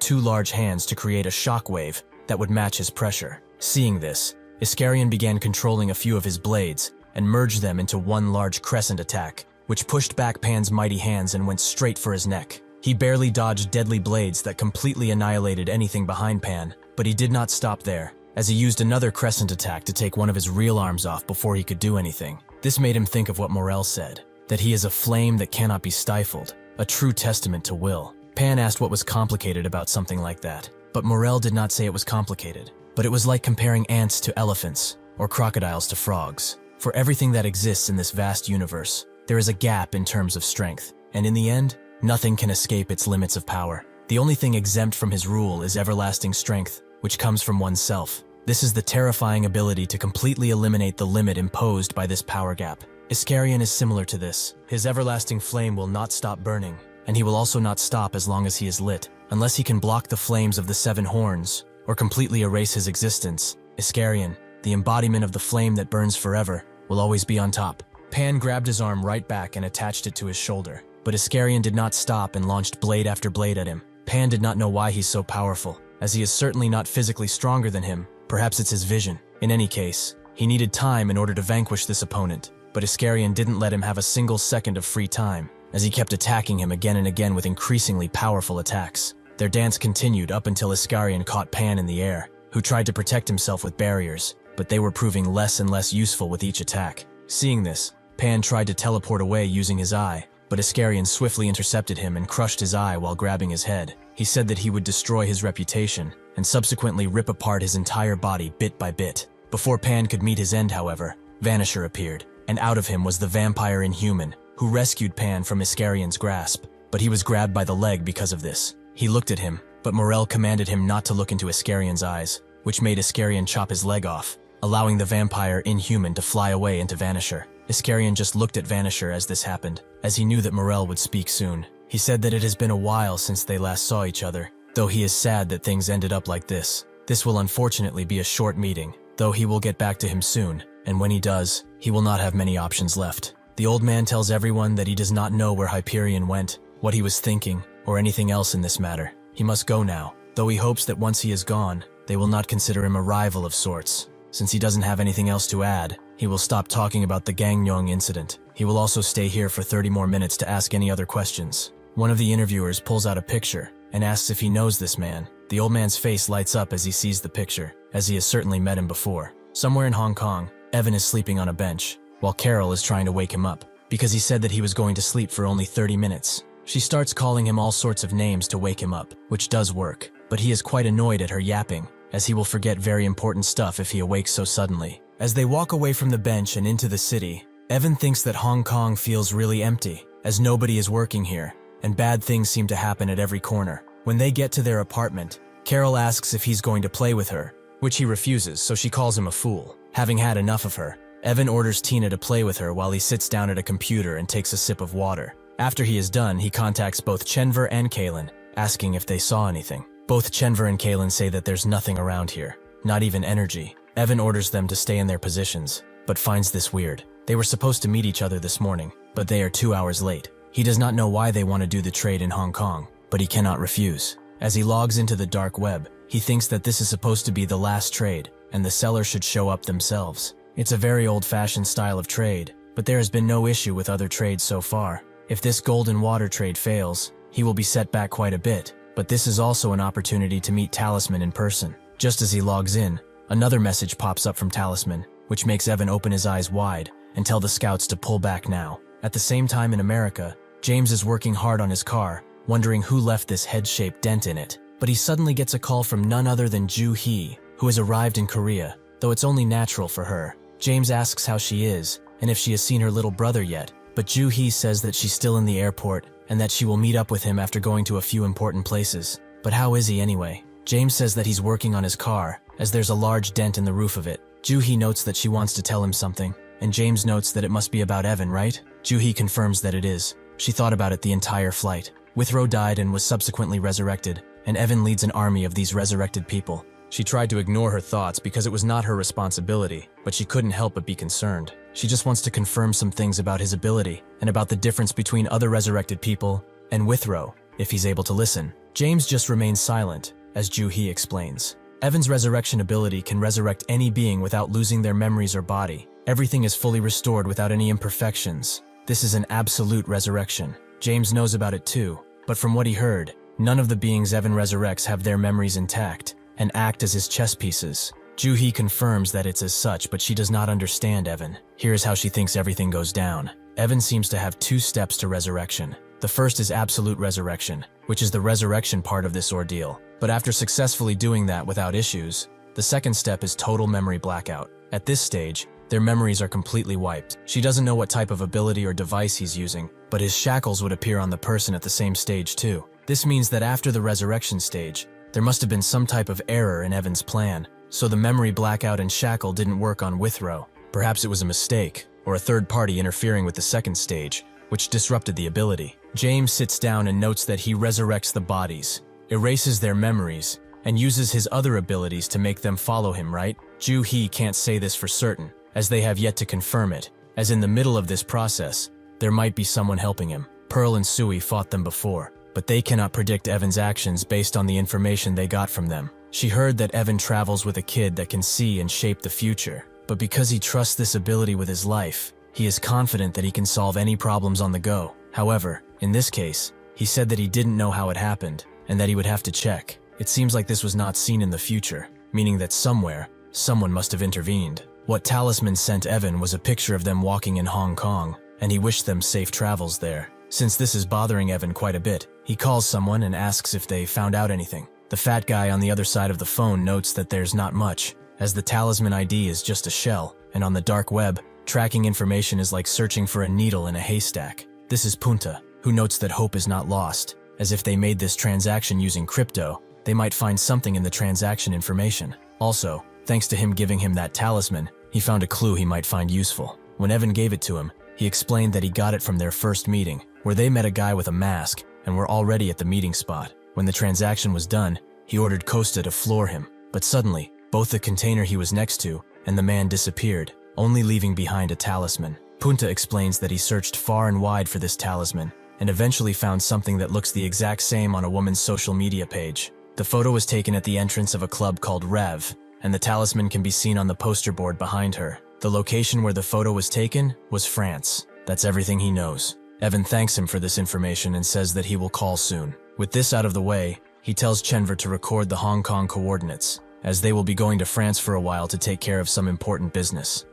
2 large hands to create a shockwave that would match his pressure. Seeing this, Iscarion began controlling a few of his blades and merged them into one large crescent attack, which pushed back Pan's mighty hands and went straight for his neck. He barely dodged deadly blades that completely annihilated anything behind Pan, but he did not stop there, as he used another crescent attack to take one of his real arms off before he could do anything. This made him think of what Morel said, that he is a flame that cannot be stifled, a true testament to will. Pan asked what was complicated about something like that, but Morel did not say it was complicated, but it was like comparing ants to elephants, or crocodiles to frogs. For everything that exists in this vast universe, there is a gap in terms of strength, and in the end, nothing can escape its limits of power. The only thing exempt from his rule is everlasting strength, which comes from oneself. This is the terrifying ability to completely eliminate the limit imposed by this power gap. Iscarion is similar to this. His everlasting flame will not stop burning, and he will also not stop as long as he is lit. Unless he can block the flames of the 7 horns, or completely erase his existence, Iscarion, the embodiment of the flame that burns forever, will always be on top. Pan grabbed his arm right back and attached it to his shoulder, but Iscarion did not stop and launched blade after blade at him. Pan did not know why he's so powerful, as he is certainly not physically stronger than him. Perhaps it's his vision. In any case, he needed time in order to vanquish this opponent, but Iscarion didn't let him have a single second of free time, as he kept attacking him again and again with increasingly powerful attacks. Their dance continued up until Iscarion caught Pan in the air, who tried to protect himself with barriers, but they were proving less and less useful with each attack. Seeing this, Pan tried to teleport away using his eye, but Iscarion swiftly intercepted him and crushed his eye while grabbing his head. He said that he would destroy his reputation, and subsequently rip apart his entire body bit by bit. Before Pan could meet his end, however, Vanisher appeared, and out of him was the vampire Inhuman, who rescued Pan from Iscarion's grasp, but he was grabbed by the leg because of this. He looked at him, but Morel commanded him not to look into Iscarion's eyes, which made Iscarion chop his leg off, allowing the vampire Inhuman to fly away into Vanisher. Iscarion just looked at Vanisher as this happened, as he knew that Morel would speak soon. He said that it has been a while since they last saw each other, though he is sad that things ended up like this. This will unfortunately be a short meeting, though he will get back to him soon, and when he does, he will not have many options left. The old man tells everyone that he does not know where Hyperion went, what he was thinking, or anything else in this matter. He must go now, though he hopes that once he is gone, they will not consider him a rival of sorts. Since he doesn't have anything else to add, he will stop talking about the Gangneung incident. He will also stay here for 30 more minutes to ask any other questions. One of the interviewers pulls out a picture and asks if he knows this man. The old man's face lights up as he sees the picture, as he has certainly met him before. Somewhere in Hong Kong, Evan is sleeping on a bench, while Carol is trying to wake him up, because he said that he was going to sleep for only 30 minutes. She starts calling him all sorts of names to wake him up, which does work, but he is quite annoyed at her yapping, as he will forget very important stuff if he awakes so suddenly. As they walk away from the bench and into the city, Evan thinks that Hong Kong feels really empty, as nobody is working here, and bad things seem to happen at every corner. When they get to their apartment, Carol asks if he's going to play with her, which he refuses, so she calls him a fool. Having had enough of her, Evan orders Tina to play with her while he sits down at a computer and takes a sip of water. After he is done, he contacts both Chenver and Kaylin, asking if they saw anything. Both Chenver and Kaylin say that there's nothing around here, not even energy. Evan orders them to stay in their positions, but finds this weird. They were supposed to meet each other this morning, but they are 2 hours late. He does not know why they want to do the trade in Hong Kong, but he cannot refuse. As he logs into the dark web, he thinks that this is supposed to be the last trade, and the sellers should show up themselves. It's a very old-fashioned style of trade, but there has been no issue with other trades so far. If this golden water trade fails, he will be set back quite a bit, but this is also an opportunity to meet Talisman in person. Just as he logs in, another message pops up from Talisman, which makes Evan open his eyes wide and tell the scouts to pull back now. At the same time in America, James is working hard on his car, wondering who left this head-shaped dent in it. But he suddenly gets a call from none other than Joo-hee, who has arrived in Korea, though it's only natural for her. James asks how she is, and if she has seen her little brother yet, but Joo-hee says that she's still in the airport, and that she will meet up with him after going to a few important places. But how is he anyway? James says that he's working on his car, as there's a large dent in the roof of it. Joo-hee notes that she wants to tell him something, and James notes that it must be about Evan, right? Joo-hee confirms that it is. She thought about it the entire flight. Withrow died and was subsequently resurrected, and Evan leads an army of these resurrected people. She tried to ignore her thoughts because it was not her responsibility, but she couldn't help but be concerned. She just wants to confirm some things about his ability, and about the difference between other resurrected people and Withrow, if he's able to listen. James just remains silent, as Joo-hee explains. Evan's resurrection ability can resurrect any being without losing their memories or body. Everything is fully restored without any imperfections. This is an absolute resurrection. James knows about it too, but from what he heard, none of the beings Evan resurrects have their memories intact and act as his chess pieces. Joo-hee confirms that it's as such, but she does not understand Evan. Here's how she thinks everything goes down. Evan seems to have two steps to resurrection. The first is absolute resurrection, which is the resurrection part of this ordeal. But after successfully doing that without issues, the second step is total memory blackout. At this stage, their memories are completely wiped. She doesn't know what type of ability or device he's using, but his shackles would appear on the person at the same stage too. This means that after the resurrection stage, there must have been some type of error in Evan's plan, so the memory blackout and shackle didn't work on Withrow. Perhaps it was a mistake, or a third party interfering with the second stage, which disrupted the ability. James sits down and notes that he resurrects the bodies, erases their memories, and uses his other abilities to make them follow him, right? Joo-hee can't say this for certain, as they have yet to confirm it, as in the middle of this process, there might be someone helping him. Pearl and Sui fought them before, but they cannot predict Evan's actions based on the information they got from them. She heard that Evan travels with a kid that can see and shape the future, but because he trusts this ability with his life, he is confident that he can solve any problems on the go. However, in this case, he said that he didn't know how it happened, and that he would have to check. It seems like this was not seen in the future, meaning that somewhere, someone must have intervened. What Talisman sent Evan was a picture of them walking in Hong Kong, and he wished them safe travels there. Since this is bothering Evan quite a bit, he calls someone and asks if they found out anything. The fat guy on the other side of the phone notes that there's not much, as the Talisman ID is just a shell, and on the dark web, tracking information is like searching for a needle in a haystack. This is Punta, who notes that hope is not lost, as if they made this transaction using crypto, they might find something in the transaction information. Also, thanks to him giving him that talisman, he found a clue he might find useful. When Evan gave it to him, he explained that he got it from their first meeting, where they met a guy with a mask and were already at the meeting spot. When the transaction was done, he ordered Costa to floor him, but suddenly, both the container he was next to and the man disappeared, only leaving behind a talisman. Punta explains that he searched far and wide for this talisman, and eventually found something that looks the exact same on a woman's social media page. The photo was taken at the entrance of a club called Rev, and the talisman can be seen on the poster board behind her. The location where the photo was taken was France. That's everything he knows. Evan thanks him for this information and says that he will call soon. With this out of the way, he tells Chenver to record the Hong Kong coordinates, as they will be going to France for a while to take care of some important business.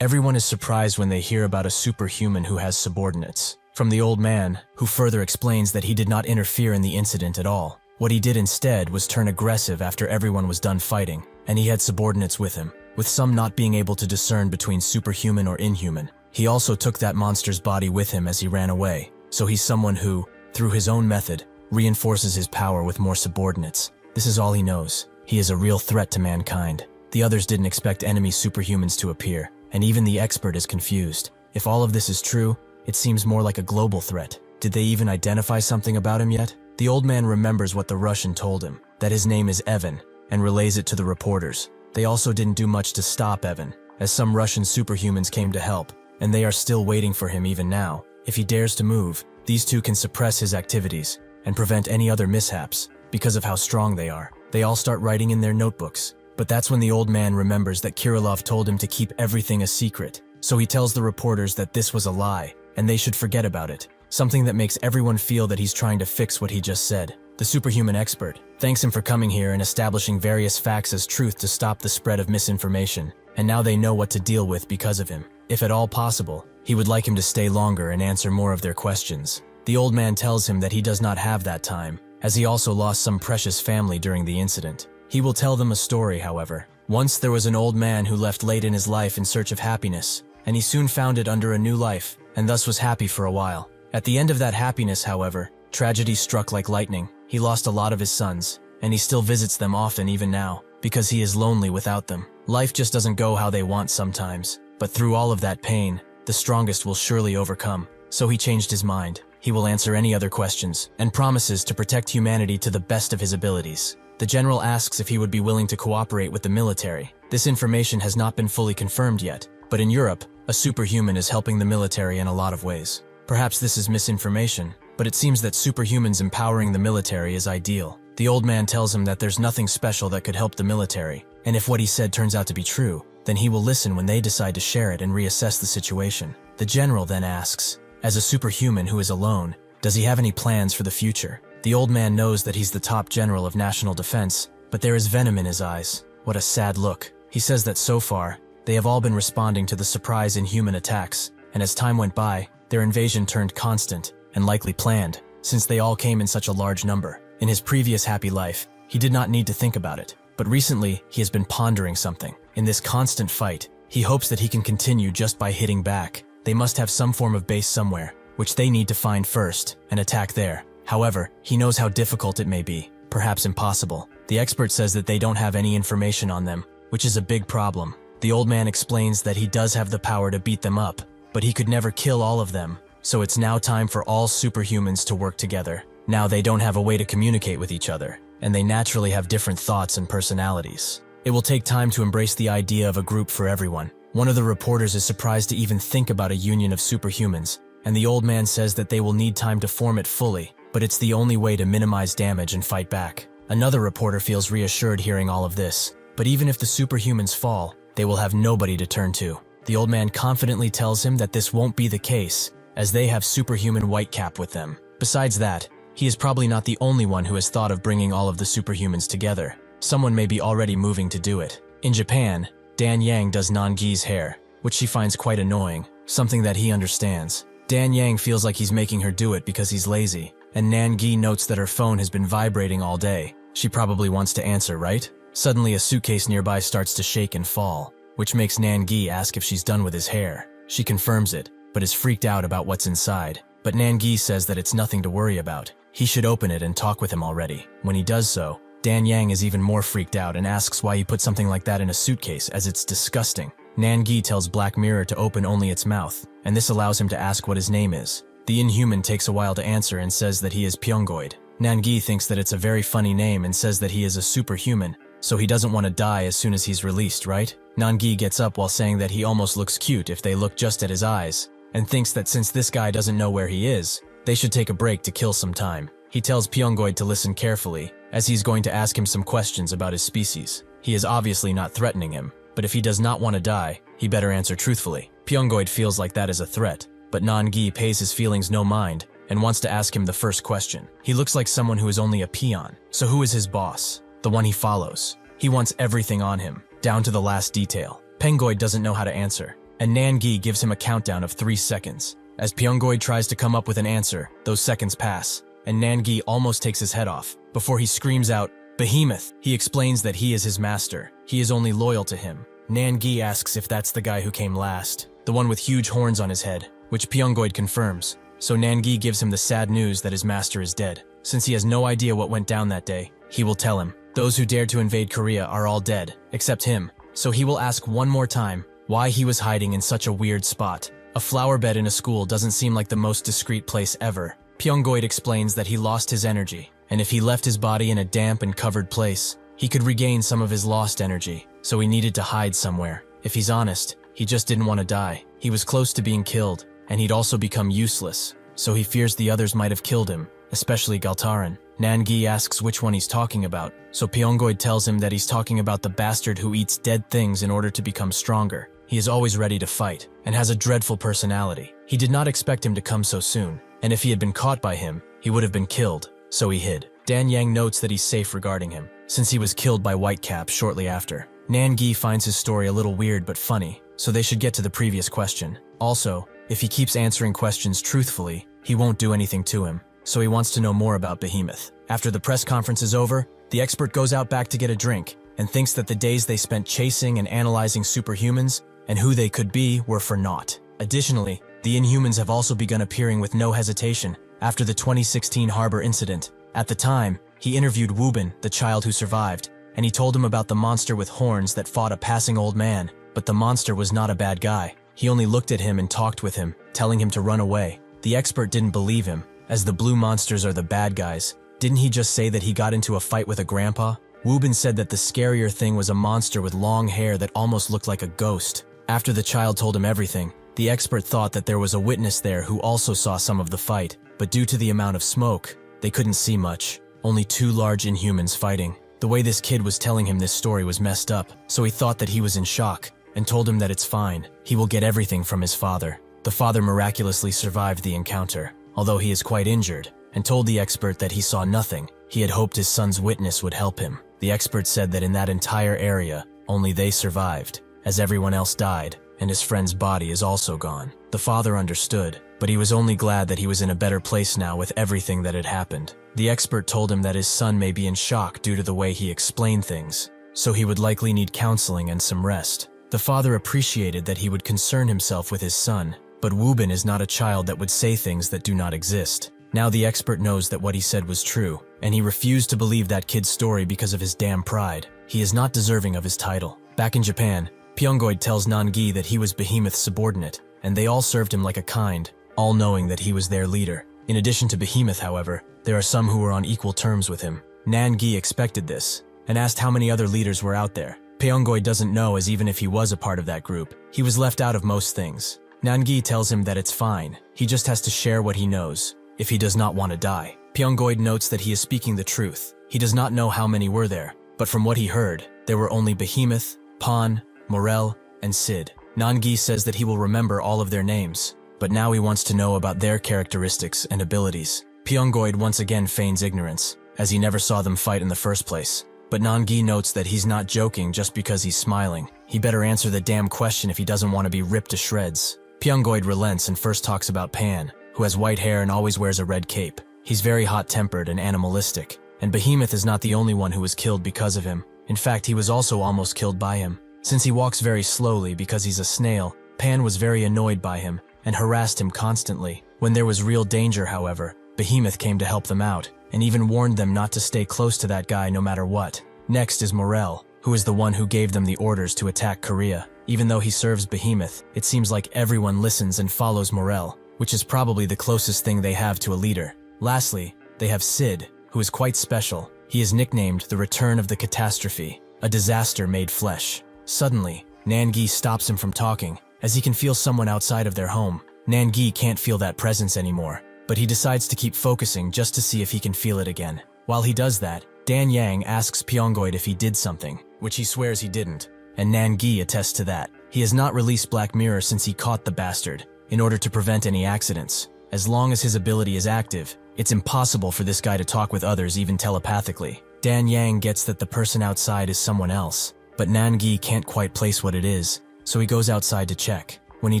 Everyone is surprised when they hear about a superhuman who has subordinates. From the old man, who further explains that he did not interfere in the incident at all. What he did instead was turn aggressive after everyone was done fighting, and he had subordinates with him, with some not being able to discern between superhuman or inhuman. He also took that monster's body with him as he ran away, so he's someone who, through his own method, reinforces his power with more subordinates. This is all he knows. He is a real threat to mankind. The others didn't expect enemy superhumans to appear, and even the expert is confused. If all of this is true, it seems more like a global threat. Did they even identify something about him yet? The old man remembers what the Russian told him, that his name is Evan, and relays it to the reporters. They also didn't do much to stop Evan, as some Russian superhumans came to help, and they are still waiting for him even now. If he dares to move, these two can suppress his activities and prevent any other mishaps because of how strong they are. They all start writing in their notebooks, but that's when the old man remembers that Kirillov told him to keep everything a secret, so he tells the reporters that this was a lie, and they should forget about it. Something that makes everyone feel that he's trying to fix what he just said. The superhuman expert thanks him for coming here and establishing various facts as truth to stop the spread of misinformation, and now they know what to deal with because of him. If at all possible, he would like him to stay longer and answer more of their questions. The old man tells him that he does not have that time, as he also lost some precious family during the incident. He will tell them a story, however. Once there was an old man who left late in his life in search of happiness, and he soon found it under a new life, and thus was happy for a while. At the end of that happiness, however, tragedy struck like lightning. He lost a lot of his sons, and he still visits them often even now, because he is lonely without them. Life just doesn't go how they want sometimes, but through all of that pain, the strongest will surely overcome. So he changed his mind. He will answer any other questions, and promises to protect humanity to the best of his abilities. The general asks if he would be willing to cooperate with the military. This information has not been fully confirmed yet, but in Europe, a superhuman is helping the military in a lot of ways. Perhaps this is misinformation, but it seems that superhumans empowering the military is ideal. The old man tells him that there's nothing special that could help the military, and if what he said turns out to be true, then he will listen when they decide to share it and reassess the situation. The general then asks, as a superhuman who is alone, does he have any plans for the future? The old man knows that he's the top general of national defense, but there is venom in his eyes. What a sad look. He says that so far, they have all been responding to the surprise inhuman attacks, and as time went by, their invasion turned constant and likely planned, since they all came in such a large number. In his previous happy life, he did not need to think about it, but recently he has been pondering something. In this constant fight, he hopes that he can continue just by hitting back. They must have some form of base somewhere, which they need to find first, and attack there. However, he knows how difficult it may be, perhaps impossible. The expert says that they don't have any information on them, which is a big problem. The old man explains that he does have the power to beat them up, but he could never kill all of them, so it's now time for all superhumans to work together. Now they don't have a way to communicate with each other, and they naturally have different thoughts and personalities. It will take time to embrace the idea of a group for everyone. One of the reporters is surprised to even think about a union of superhumans, and the old man says that they will need time to form it fully, but it's the only way to minimize damage and fight back. Another reporter feels reassured hearing all of this, but even if the superhumans fall, they will have nobody to turn to. The old man confidently tells him that this won't be the case, as they have superhuman Whitecap with them. Besides that, he is probably not the only one who has thought of bringing all of the superhumans together. Someone may be already moving to do it. In Japan, Dan Yang does Nangi's hair, which she finds quite annoying, something that he understands. Dan Yang feels like he's making her do it because he's lazy, and Nangi notes that her phone has been vibrating all day. She probably wants to answer, right? Suddenly a suitcase nearby starts to shake and fall, which makes Nangi ask if she's done with his hair. She confirms it, but is freaked out about what's inside. But Nangi says that it's nothing to worry about. He should open it and talk with him already. When he does so, Dan Yang is even more freaked out and asks why he put something like that in a suitcase, as it's disgusting. Nangi tells Black Mirror to open only its mouth, and this allows him to ask what his name is. The Inhuman takes a while to answer and says that he is Pyongoid. Nangi thinks that it's a very funny name and says that he is a superhuman, so he doesn't want to die as soon as he's released, right? Nangi gets up while saying that he almost looks cute if they look just at his eyes, and thinks that since this guy doesn't know where he is, they should take a break to kill some time. He tells Pyongoid to listen carefully, as he's going to ask him some questions about his species. He is obviously not threatening him, but if he does not want to die, he better answer truthfully. Pyongoid feels like that is a threat, but Nangi pays his feelings no mind and wants to ask him the first question. He looks like someone who is only a peon, so who is his boss? The one he follows. He wants everything on him, down to the last detail. Pyongoid doesn't know how to answer, and Nangi gives him a countdown of 3 seconds. As Pyongoid tries to come up with an answer, those seconds pass, and Nangi almost takes his head off, before he screams out, "Behemoth!" He explains that he is his master. He is only loyal to him. Nangi asks if that's the guy who came last, the one with huge horns on his head, which Pyongoid confirms. So Nangi gives him the sad news that his master is dead. Since he has no idea what went down that day, he will tell him. Those who dared to invade Korea are all dead, except him. So he will ask one more time why he was hiding in such a weird spot. A flower bed in a school doesn't seem like the most discreet place ever. Pyongoid explains that he lost his energy, and if he left his body in a damp and covered place, he could regain some of his lost energy, so he needed to hide somewhere. If he's honest, he just didn't want to die. He was close to being killed, and he'd also become useless, so he fears the others might have killed him, especially Galtaran. Nangi asks which one he's talking about, so Pyongoid tells him that he's talking about the bastard who eats dead things in order to become stronger. He is always ready to fight, and has a dreadful personality. He did not expect him to come so soon, and if he had been caught by him, he would have been killed, so he hid. Dan Yang notes that he's safe regarding him, since he was killed by Whitecap shortly after. Nan-gi finds his story a little weird but funny, so they should get to the previous question. Also, if he keeps answering questions truthfully, he won't do anything to him, so he wants to know more about Behemoth. After the press conference is over, the expert goes out back to get a drink, and thinks that the days they spent chasing and analyzing superhumans and who they could be were for naught. Additionally, the Inhumans have also begun appearing with no hesitation after the 2016 harbor incident. At the time, he interviewed Wubin, the child who survived, and he told him about the monster with horns that fought a passing old man, but the monster was not a bad guy. He only looked at him and talked with him, telling him to run away. The expert didn't believe him, as the blue monsters are the bad guys. Didn't he just say that he got into a fight with a grandpa? Wubin said that the scarier thing was a monster with long hair that almost looked like a ghost. After the child told him everything, the expert thought that there was a witness there who also saw some of the fight, but due to the amount of smoke, they couldn't see much. Only two large Inhumans fighting. The way this kid was telling him this story was messed up, so he thought that he was in shock, and told him that it's fine. He will get everything from his father. The father miraculously survived the encounter, although he is quite injured, and told the expert that he saw nothing. He had hoped his son's witness would help him. The expert said that in that entire area, only they survived, as everyone else died, and his friend's body is also gone. The father understood, but he was only glad that he was in a better place now with everything that had happened. The expert told him that his son may be in shock due to the way he explained things, so he would likely need counseling and some rest. The father appreciated that he would concern himself with his son, but Wubin is not a child that would say things that do not exist. Now the expert knows that what he said was true, and he refused to believe that kid's story because of his damn pride. He is not deserving of his title. Back in Japan, Pyongoid tells Nangi that he was Behemoth's subordinate, and they all served him like a kind, all knowing that he was their leader. In addition to Behemoth, however, there are some who were on equal terms with him. Nangi expected this, and asked how many other leaders were out there. Pyongoid doesn't know, as even if he was a part of that group, he was left out of most things. Nangi tells him that it's fine, he just has to share what he knows, if he does not want to die. Pyongoid notes that he is speaking the truth. He does not know how many were there, but from what he heard, there were only Behemoth, Pan, Morel, and Sid. Nangi says that he will remember all of their names, but now he wants to know about their characteristics and abilities. Pyongoid once again feigns ignorance, as he never saw them fight in the first place. But Nangi notes that he's not joking just because he's smiling. He better answer the damn question if he doesn't want to be ripped to shreds. Pyongoid relents and first talks about Pan, who has white hair and always wears a red cape. He's very hot-tempered and animalistic, and Behemoth is not the only one who was killed because of him. In fact, he was also almost killed by him. Since he walks very slowly because he's a snail, Pan was very annoyed by him and harassed him constantly. When there was real danger, however, Behemoth came to help them out, and even warned them not to stay close to that guy no matter what. Next is Morel, who is the one who gave them the orders to attack Korea. Even though he serves Behemoth, it seems like everyone listens and follows Morel, which is probably the closest thing they have to a leader. Lastly, they have Sid, who is quite special. He is nicknamed the Return of the Catastrophe, a disaster made flesh. Suddenly, Nangi stops him from talking, as he can feel someone outside of their home. Nangi can't feel that presence anymore, but he decides to keep focusing just to see if he can feel it again. While he does that, Dan Yang asks Pyongoid if he did something, which he swears he didn't, and Nangi attests to that. He has not released Black Mirror since he caught the bastard, in order to prevent any accidents. As long as his ability is active, it's impossible for this guy to talk with others even telepathically. Dan Yang gets that the person outside is someone else, but Nangi can't quite place what it is, so he goes outside to check. When he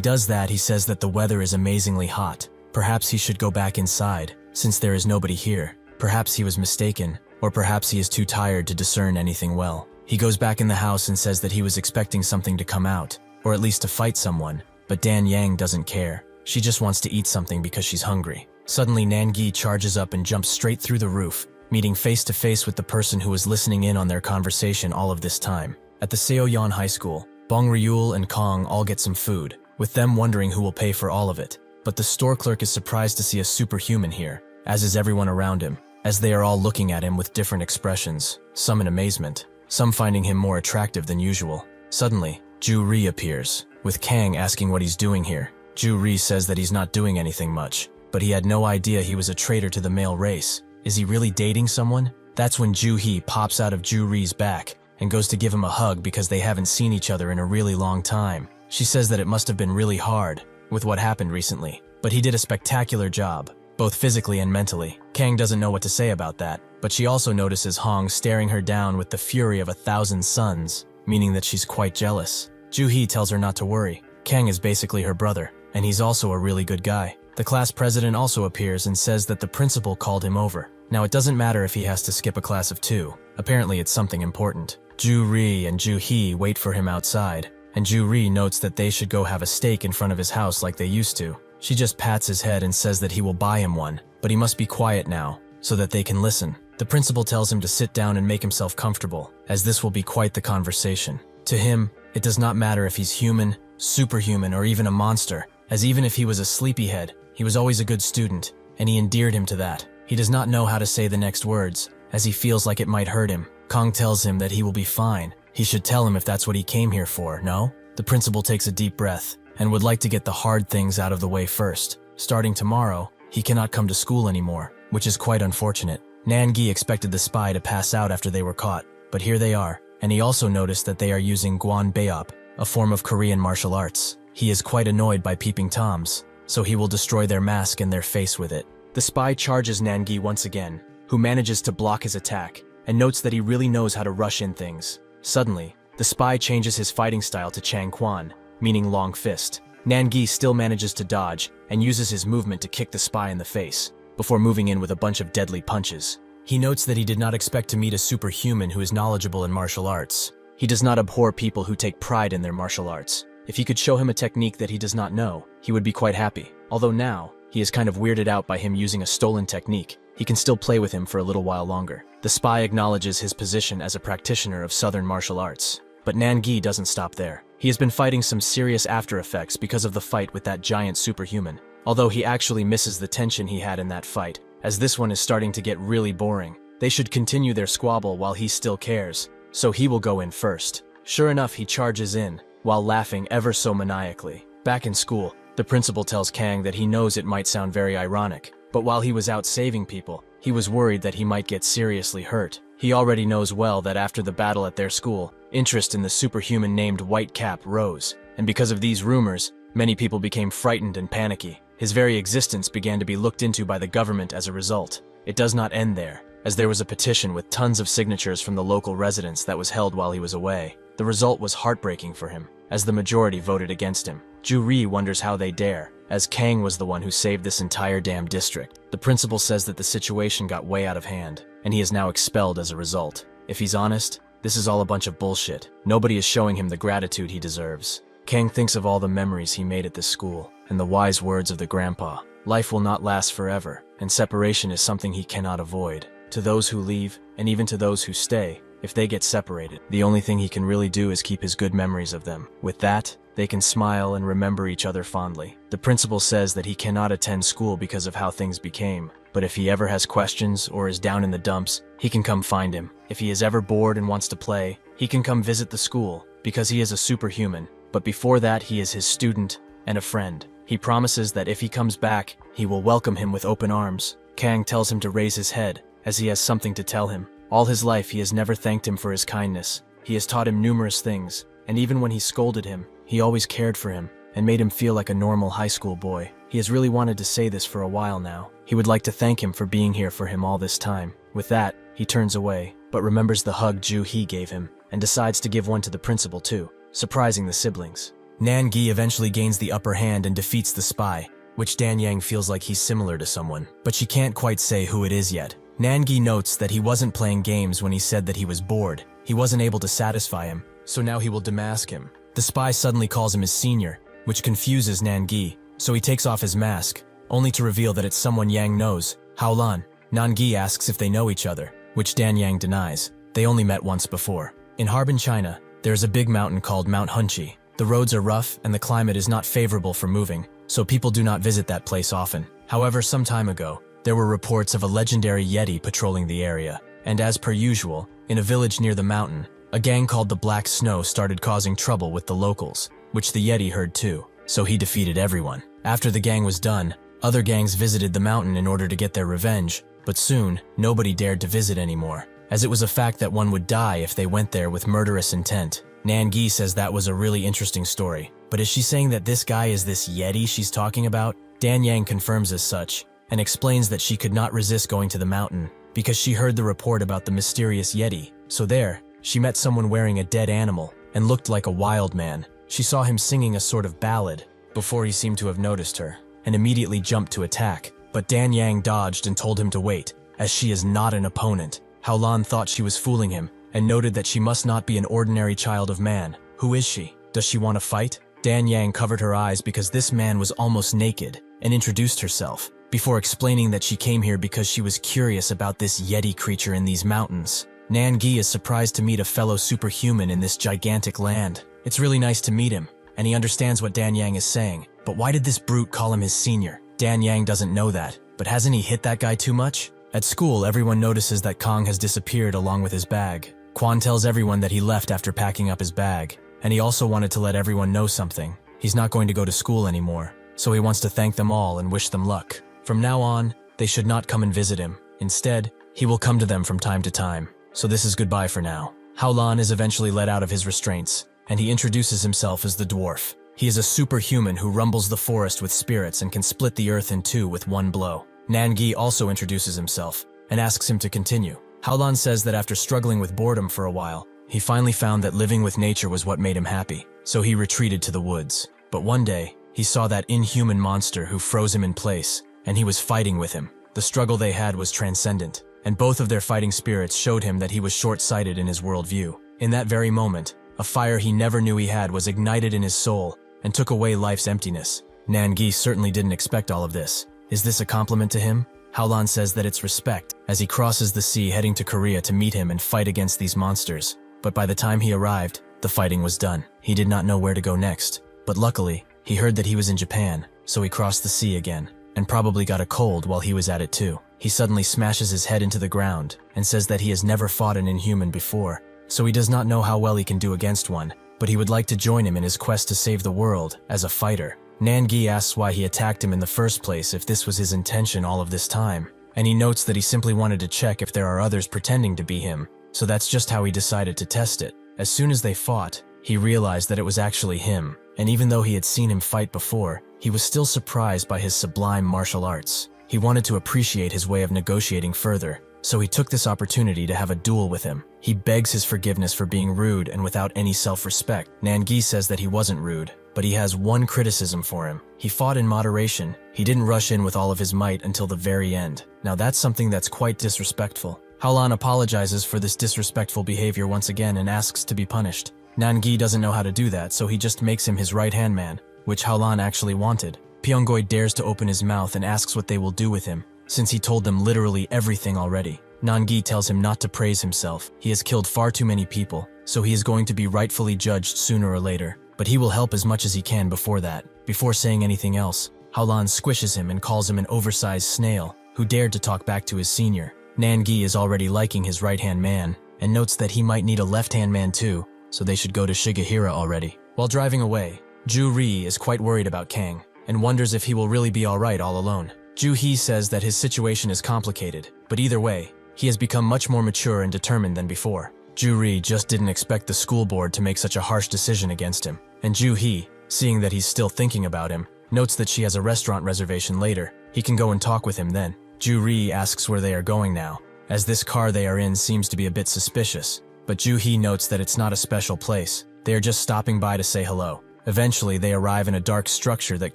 does that, he says that the weather is amazingly hot. Perhaps he should go back inside, since there is nobody here. Perhaps he was mistaken, or perhaps he is too tired to discern anything well. He goes back in the house and says that he was expecting something to come out, or at least to fight someone, but Dan Yang doesn't care. She just wants to eat something because she's hungry. Suddenly, Nangi charges up and jumps straight through the roof, meeting face to face with the person who was listening in on their conversation all of this time. At the Seoyeon High School, Bong Ryul and Kong all get some food, with them wondering who will pay for all of it. But the store clerk is surprised to see a superhuman here, as is everyone around him, as they are all looking at him with different expressions, some in amazement, some finding him more attractive than usual. Suddenly, Ju Ri appears, with Kang asking what he's doing here. Ju Ri says that he's not doing anything much, but he had no idea he was a traitor to the male race. Is he really dating someone? That's when Ju Hee pops out of Ju Ri's back and goes to give him a hug because they haven't seen each other in a really long time. She says that it must have been really hard with what happened recently, but he did a spectacular job, both physically and mentally. Kang doesn't know what to say about that, but she also notices Hong staring her down with the fury of 1,000 suns, meaning that she's quite jealous. Ju-hee tells her not to worry. Kang is basically her brother, and he's also a really good guy. The class president also appears and says that the principal called him over. Now it doesn't matter if he has to skip a class of 2. Apparently it's something important. Ju-ri and Ju-hee wait for him outside, and Ju-ri notes that they should go have a steak in front of his house like they used to. She just pats his head and says that he will buy him one, but he must be quiet now, so that they can listen. The principal tells him to sit down and make himself comfortable, as this will be quite the conversation. To him, it does not matter if he's human, superhuman, or even a monster, as even if he was a sleepyhead, he was always a good student, and he endeared him to that. He does not know how to say the next words, as he feels like it might hurt him. Kong tells him that he will be fine. He should tell him if that's what he came here for, no? The principal takes a deep breath, and would like to get the hard things out of the way first. Starting tomorrow, he cannot come to school anymore, which is quite unfortunate. Nan-gi expected the spy to pass out after they were caught, but here they are, and he also noticed that they are using Guan Beop, a form of Korean martial arts. He is quite annoyed by peeping toms, so he will destroy their mask and their face with it. The spy charges Nan-gi once again, who manages to block his attack, and notes that he really knows how to rush in things. Suddenly, the spy changes his fighting style to Chang Quan, meaning long fist. Nan-gi still manages to dodge, and uses his movement to kick the spy in the face, before moving in with a bunch of deadly punches. He notes that he did not expect to meet a superhuman who is knowledgeable in martial arts. He does not abhor people who take pride in their martial arts. If he could show him a technique that he does not know, he would be quite happy. Although now, he is kind of weirded out by him using a stolen technique. He can still play with him for a little while longer. The spy acknowledges his position as a practitioner of Southern martial arts. But Nan-gi doesn't stop there. He has been fighting some serious after effects because of the fight with that giant superhuman. Although he actually misses the tension he had in that fight, as this one is starting to get really boring. They should continue their squabble while he still cares, so he will go in first. Sure enough, he charges in, while laughing ever so maniacally. Back in school, the principal tells Kang that he knows it might sound very ironic, but while he was out saving people, he was worried that he might get seriously hurt. He already knows well that after the battle at their school, interest in the superhuman named White Cap rose, and because of these rumors, many people became frightened and panicky. His very existence began to be looked into by the government as a result. It does not end there, as there was a petition with tons of signatures from the local residents that was held while he was away. The result was heartbreaking for him, as the majority voted against him. Ju-ri wonders how they dare, as Kang was the one who saved this entire damn district. The principal says that the situation got way out of hand, and he is now expelled as a result. If he's honest, this is all a bunch of bullshit. Nobody is showing him the gratitude he deserves. Kang thinks of all the memories he made at this school, and the wise words of the grandpa. Life will not last forever, and separation is something he cannot avoid. To those who leave, and even to those who stay, if they get separated, the only thing he can really do is keep his good memories of them. With that, they can smile and remember each other fondly. The principal says that he cannot attend school because of how things became, but if he ever has questions or is down in the dumps, he can come find him. If he is ever bored and wants to play, he can come visit the school, because he is a superhuman. But before that, he is his student and a friend. He promises that if he comes back, he will welcome him with open arms. Kang tells him to raise his head, as he has something to tell him. All his life, he has never thanked him for his kindness. He has taught him numerous things, and even when he scolded him, he always cared for him, and made him feel like a normal high school boy. He has really wanted to say this for a while now. He would like to thank him for being here for him all this time. With that, he turns away, but remembers the hug Ju-hee gave him, and decides to give one to the principal too, surprising the siblings. Nan-gi eventually gains the upper hand and defeats the spy, which Dan Yang feels like he's similar to someone, but she can't quite say who it is yet. Nan-gi notes that he wasn't playing games when he said that he was bored. He wasn't able to satisfy him, so now he will demask him. The spy suddenly calls him his senior, which confuses Nan-gi, so he takes off his mask, only to reveal that it's someone Yang knows, Haolan. Nan-gi asks if they know each other, which Dan Yang denies. They only met once before. In Harbin, China, there is a big mountain called Mount Hunchi. The roads are rough and the climate is not favorable for moving, so people do not visit that place often. However, some time ago, there were reports of a legendary Yeti patrolling the area, and as per usual, in a village near the mountain, a gang called the Black Snow started causing trouble with the locals, which the Yeti heard too, so he defeated everyone. After the gang was done, other gangs visited the mountain in order to get their revenge, but soon, nobody dared to visit anymore, as it was a fact that one would die if they went there with murderous intent. Nan-gi says that was a really interesting story, But is she saying that this guy is this Yeti she's talking about? Dan Yang confirms as such, and explains that she could not resist going to the mountain because she heard the report about the mysterious Yeti. So there, she met someone wearing a dead animal and looked like a wild man. She saw him singing a sort of ballad before he seemed to have noticed her, and immediately jumped to attack. But Dan Yang dodged and told him to wait, as she is not an opponent. Haolan thought she was fooling him, and noted that she must not be an ordinary child of man. Who is she? Does she want to fight? Dan Yang covered her eyes because this man was almost naked, and introduced herself, before explaining that she came here because she was curious about this Yeti creature in these mountains. Nangi is surprised to meet a fellow superhuman in this gigantic land. It's really nice to meet him, and he understands what Dan Yang is saying. But why did this brute call him his senior? Dan Yang doesn't know that, but hasn't he hit that guy too much? At school, everyone notices that Kong has disappeared along with his bag. Quan tells everyone that he left after packing up his bag, and he also wanted to let everyone know something. He's not going to go to school anymore, so he wants to thank them all and wish them luck. From now on, they should not come and visit him. Instead, he will come to them from time to time. So this is goodbye for now. Haolan is eventually let out of his restraints, and he introduces himself as the dwarf. He is a superhuman who rumbles the forest with spirits and can split the earth in two with one blow. Nangi also introduces himself and asks him to continue. Haolan says that after struggling with boredom for a while, he finally found that living with nature was what made him happy, so he retreated to the woods. But one day, he saw that inhuman monster who froze him in place, and he was fighting with him. The struggle they had was transcendent, and both of their fighting spirits showed him that he was short-sighted in his worldview. In that very moment, a fire he never knew he had was ignited in his soul and took away life's emptiness. Nangi certainly didn't expect all of this. Is this a compliment to him? Haolan says that it's respect, as he crosses the sea heading to Korea to meet him and fight against these monsters. But by the time he arrived, the fighting was done. He did not know where to go next. But luckily, he heard that he was in Japan, so he crossed the sea again, and probably got a cold while he was at it too. He suddenly smashes his head into the ground and says that he has never fought an inhuman before, so he does not know how well he can do against one, but he would like to join him in his quest to save the world as a fighter. Nangi asks why he attacked him in the first place if this was his intention all of this time, and he notes that he simply wanted to check if there are others pretending to be him, so that's just how he decided to test it. As soon as they fought, he realized that it was actually him, and even though he had seen him fight before, he was still surprised by his sublime martial arts. He wanted to appreciate his way of negotiating further, so he took this opportunity to have a duel with him. He begs his forgiveness for being rude and without any self-respect. Nangi says that he wasn't rude, but he has one criticism for him. He fought in moderation. He didn't rush in with all of his might until the very end. Now that's something that's quite disrespectful. Haolan apologizes for this disrespectful behavior once again and asks to be punished. Nangi doesn't know how to do that, so he just makes him his right-hand man, which Haolan actually wanted. Pyonggoi dares to open his mouth and asks what they will do with him, since he told them literally everything already. Nangi tells him not to praise himself. He has killed far too many people, so he is going to be rightfully judged sooner or later. But he will help as much as he can before that. Before saying anything else, Haolan squishes him and calls him an oversized snail, who dared to talk back to his senior. Nangi is already liking his right-hand man, and notes that he might need a left-hand man too, so they should go to Shigehira already. While driving away, Ju Ri is quite worried about Kang, and wonders if he will really be alright all alone. Ju Hee says that his situation is complicated, but either way, he has become much more mature and determined than before. Ju Ri just didn't expect the school board to make such a harsh decision against him, and Ju Hee, seeing that he's still thinking about him, notes that she has a restaurant reservation later. He can go and talk with him then. Ju Ri asks where they are going now, as this car they are in seems to be a bit suspicious, but Ju Hee notes that it's not a special place. They are just stopping by to say hello. Eventually, they arrive in a dark structure that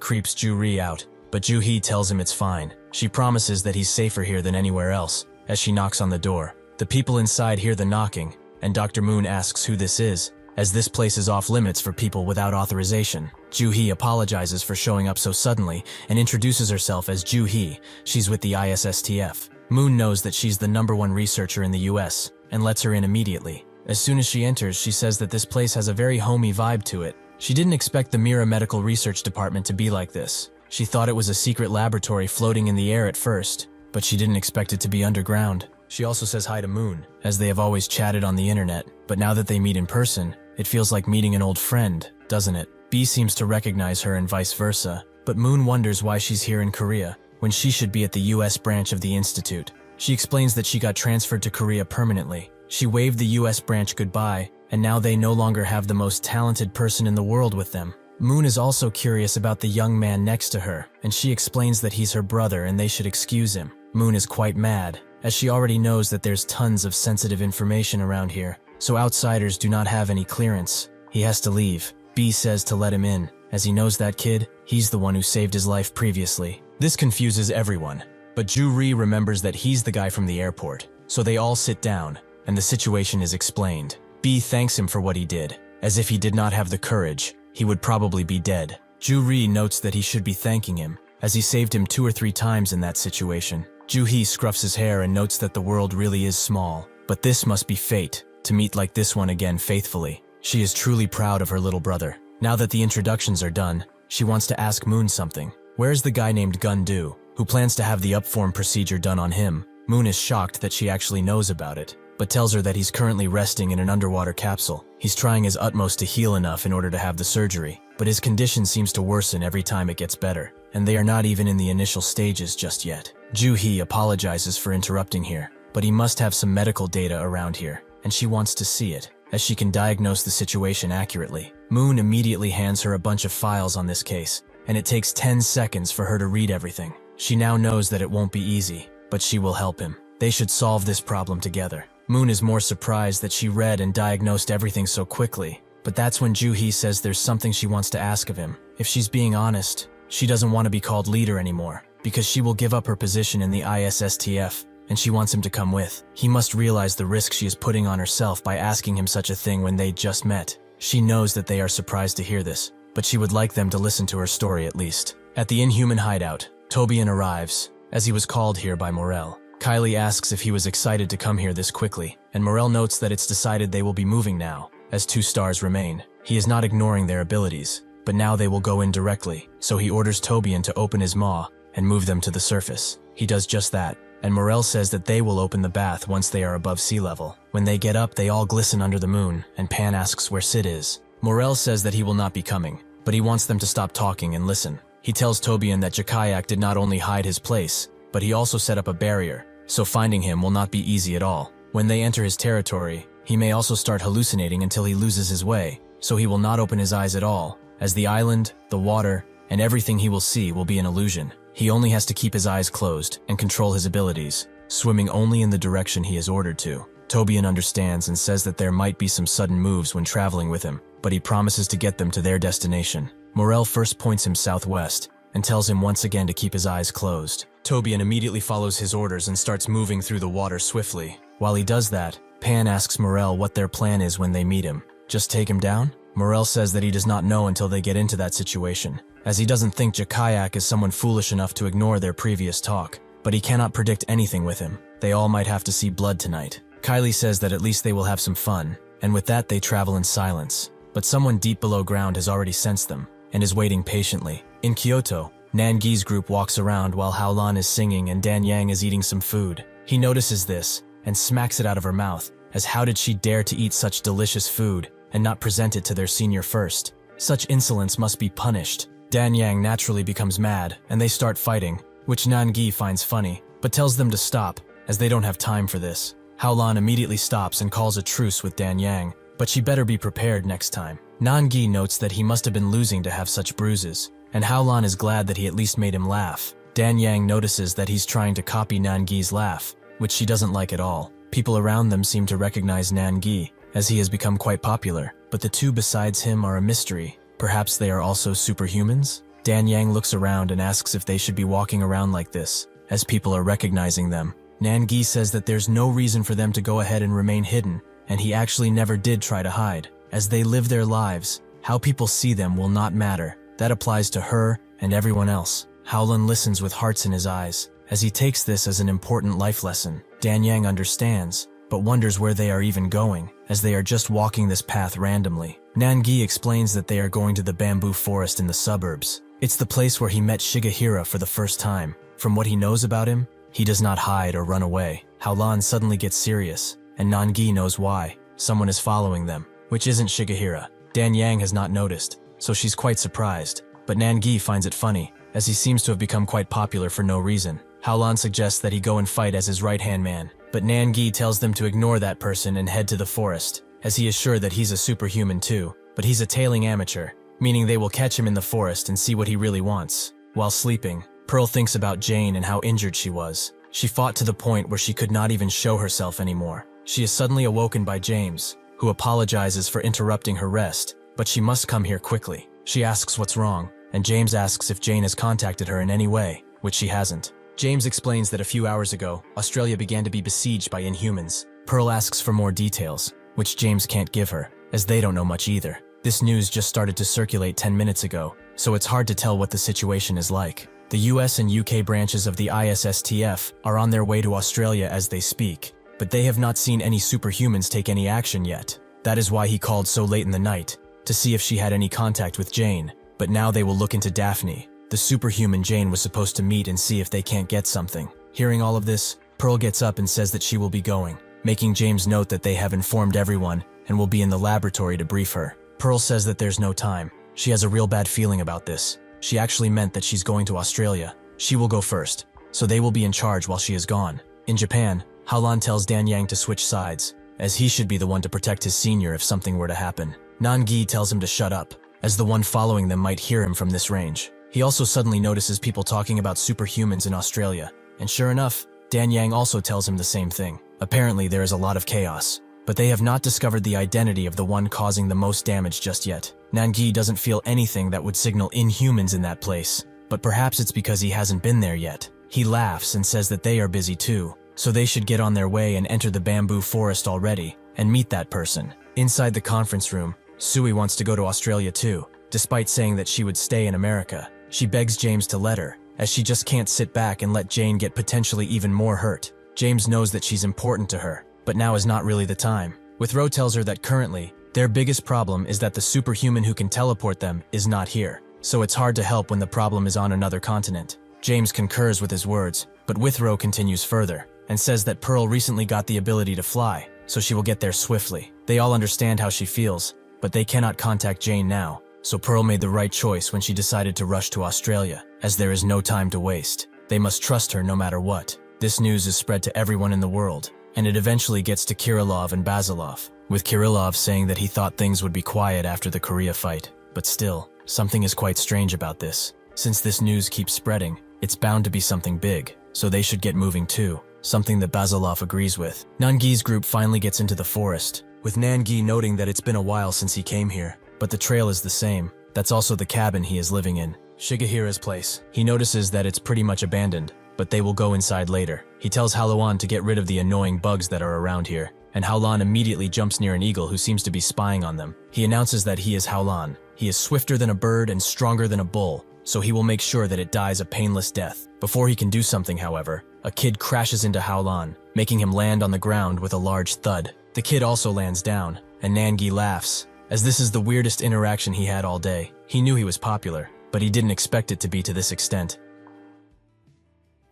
creeps Ju Ri out, but Ju Hee tells him it's fine. She promises that he's safer here than anywhere else, as she knocks on the door. The people inside hear the knocking, and Dr. Moon asks who this is, as this place is off limits for people without authorization. Ju Hee apologizes for showing up so suddenly and introduces herself as Ju Hee. She's with the ISSTF. Moon knows that she's the #1 researcher in the US and lets her in immediately. As soon as she enters, she says that this place has a very homey vibe to it. She didn't expect the Mira Medical Research Department to be like this. She thought it was a secret laboratory floating in the air at first, but she didn't expect it to be underground. She also says hi to Moon, as they have always chatted on the internet, but now that they meet in person, it feels like meeting an old friend, doesn't it? B seems to recognize her and vice versa, but Moon wonders why she's here in Korea, when she should be at the US branch of the institute. She explains that she got transferred to Korea permanently. She waved the US branch goodbye, and now they no longer have the most talented person in the world with them. Moon is also curious about the young man next to her, and she explains that he's her brother and they should excuse him. Moon is quite mad, as she already knows that there's tons of sensitive information around here, so outsiders do not have any clearance. He has to leave. B says to let him in, as he knows that kid, he's the one who saved his life previously. This confuses everyone, but Ju-ri remembers that he's the guy from the airport, so they all sit down, and the situation is explained. B thanks him for what he did, as if he did not have the courage, he would probably be dead. Ju-ri notes that he should be thanking him, as he saved him 2 or 3 times in that situation. Ju-hee scruffs his hair and notes that the world really is small, but this must be fate, to meet like this one again faithfully. She is truly proud of her little brother. Now that the introductions are done, she wants to ask Moon something. Where's the guy named Gun-do, who plans to have the upform procedure done on him? Moon is shocked that she actually knows about it, but tells her that he's currently resting in an underwater capsule. He's trying his utmost to heal enough in order to have the surgery, but his condition seems to worsen every time it gets better, and they are not even in the initial stages just yet. Ju-hee apologizes for interrupting here, but he must have some medical data around here, and she wants to see it, as she can diagnose the situation accurately. Moon immediately hands her a bunch of files on this case, and it takes 10 seconds for her to read everything. She now knows that it won't be easy, but she will help him. They should solve this problem together. Moon is more surprised that she read and diagnosed everything so quickly, but that's when Ju-hee says there's something she wants to ask of him. If she's being honest, she doesn't want to be called leader anymore, because she will give up her position in the ISSTF, and she wants him to come with. He must realize the risk she is putting on herself by asking him such a thing when they just met. She knows that they are surprised to hear this, but she would like them to listen to her story at least. At the Inhuman hideout, Tobian arrives, as he was called here by Morel. Kylie asks if he was excited to come here this quickly, and Morel notes that it's decided they will be moving now, as 2 stars remain. He is not ignoring their abilities, but now they will go in directly, so he orders Tobian to open his maw and move them to the surface. He does just that, and Morel says that they will open the bath once they are above sea level. When they get up, they all glisten under the moon, and Pan asks where Sid is. Morel says that he will not be coming, but he wants them to stop talking and listen. He tells Tobian that Jakayak did not only hide his place, but he also set up a barrier, so finding him will not be easy at all. When they enter his territory, he may also start hallucinating until he loses his way, so he will not open his eyes at all, as the island, the water, and everything he will see will be an illusion. He only has to keep his eyes closed and control his abilities, swimming only in the direction he is ordered to. Tobian understands and says that there might be some sudden moves when traveling with him, but he promises to get them to their destination. Morel first points him southwest and tells him once again to keep his eyes closed. Tobian immediately follows his orders and starts moving through the water swiftly. While he does that, Pan asks Morel what their plan is when they meet him. Just take him down? Morel says that he does not know until they get into that situation, as he doesn't think Jakayak is someone foolish enough to ignore their previous talk, but he cannot predict anything with him. They all might have to see blood tonight. Kylie says that at least they will have some fun, and with that they travel in silence. But someone deep below ground has already sensed them, and is waiting patiently. In Kyoto, Nangi's group walks around while Haolan is singing and Dan Yang is eating some food. He notices this, and smacks it out of her mouth, as how did she dare to eat such delicious food, and not present it to their senior first? Such insolence must be punished. Dan Yang naturally becomes mad, and they start fighting, which Nangi finds funny, but tells them to stop, as they don't have time for this. Haolan immediately stops and calls a truce with Dan Yang, but she better be prepared next time. Nangi notes that he must have been losing to have such bruises, and Haolan is glad that he at least made him laugh. Dan Yang notices that he's trying to copy Nangi's laugh, which she doesn't like at all. People around them seem to recognize Nangi, as he has become quite popular, but the two besides him are a mystery. Perhaps they are also superhumans? Dan Yang looks around and asks if they should be walking around like this, as people are recognizing them. Nangi says that there's no reason for them to go ahead and remain hidden, and he actually never did try to hide. As they live their lives, how people see them will not matter. That applies to her and everyone else. Haolan listens with hearts in his eyes, as he takes this as an important life lesson. Dan Yang understands, but wonders where they are even going, as they are just walking this path randomly. Nangi explains that they are going to the bamboo forest in the suburbs. It's the place where he met Shigehira for the first time. From what he knows about him, he does not hide or run away. Haolan suddenly gets serious, and Nangi knows why. Someone is following them, which isn't Shigehira. Dan Yang has not noticed, so she's quite surprised, but Nangi finds it funny, as he seems to have become quite popular for no reason. Haolan suggests that he go and fight as his right-hand man, but Nangi tells them to ignore that person and head to the forest, as he is sure that he's a superhuman too, but he's a tailing amateur, meaning they will catch him in the forest and see what he really wants. While sleeping, Pearl thinks about Jane and how injured she was. She fought to the point where she could not even show herself anymore. She is suddenly awoken by James, who apologizes for interrupting her rest, but she must come here quickly. She asks what's wrong, and James asks if Jane has contacted her in any way, which she hasn't. James explains that a few hours ago, Australia began to be besieged by Inhumans. Pearl asks for more details, which James can't give her, as they don't know much either. This news just started to circulate 10 minutes ago, so it's hard to tell what the situation is like. The US and UK branches of the ISSTF are on their way to Australia as they speak, but they have not seen any superhumans take any action yet. That is why he called so late in the night, to see if she had any contact with Jane, but now they will look into Daphne. The superhuman Jane was supposed to meet and see if they can't get something. Hearing all of this, Pearl gets up and says that she will be going, making James note that they have informed everyone and will be in the laboratory to brief her. Pearl says that there's no time. She has a real bad feeling about this. She actually meant that she's going to Australia. She will go first, so they will be in charge while she is gone. In Japan, Haolan tells Dan Yang to switch sides, as he should be the one to protect his senior if something were to happen. Nangi tells him to shut up, as the one following them might hear him from this range. He also suddenly notices people talking about superhumans in Australia, and sure enough, Dan Yang also tells him the same thing. Apparently there is a lot of chaos, but they have not discovered the identity of the one causing the most damage just yet. Nangi doesn't feel anything that would signal Inhumans in that place, but perhaps it's because he hasn't been there yet. He laughs and says that they are busy too, so they should get on their way and enter the bamboo forest already, and meet that person. Inside the conference room, Sui wants to go to Australia too, despite saying that she would stay in America. She begs James to let her, as she just can't sit back and let Jane get potentially even more hurt. James knows that she's important to her, but now is not really the time. Withrow tells her that currently, their biggest problem is that the superhuman who can teleport them is not here, so it's hard to help when the problem is on another continent. James concurs with his words, but Withrow continues further, and says that Pearl recently got the ability to fly, so she will get there swiftly. They all understand how she feels, but they cannot contact Jane now, so Pearl made the right choice when she decided to rush to Australia, as there is no time to waste. They must trust her no matter what. This news is spread to everyone in the world, and it eventually gets to Kirillov and Basilov, with Kirillov saying that he thought things would be quiet after the Korea fight. But still, something is quite strange about this. Since this news keeps spreading, it's bound to be something big, so they should get moving too, something that Basilov agrees with. Nangi's group finally gets into the forest, with Nangi noting that it's been a while since he came here, but the trail is the same. That's also the cabin he is living in, Shigehira's place. He notices that it's pretty much abandoned, but they will go inside later. He tells Haolan to get rid of the annoying bugs that are around here, and Haolan immediately jumps near an eagle who seems to be spying on them. He announces that he is Haolan. He is swifter than a bird and stronger than a bull, so he will make sure that it dies a painless death. Before he can do something, however, a kid crashes into Haolan, making him land on the ground with a large thud. The kid also lands down, and Nangi laughs, as this is the weirdest interaction he had all day. He knew he was popular, but he didn't expect it to be to this extent.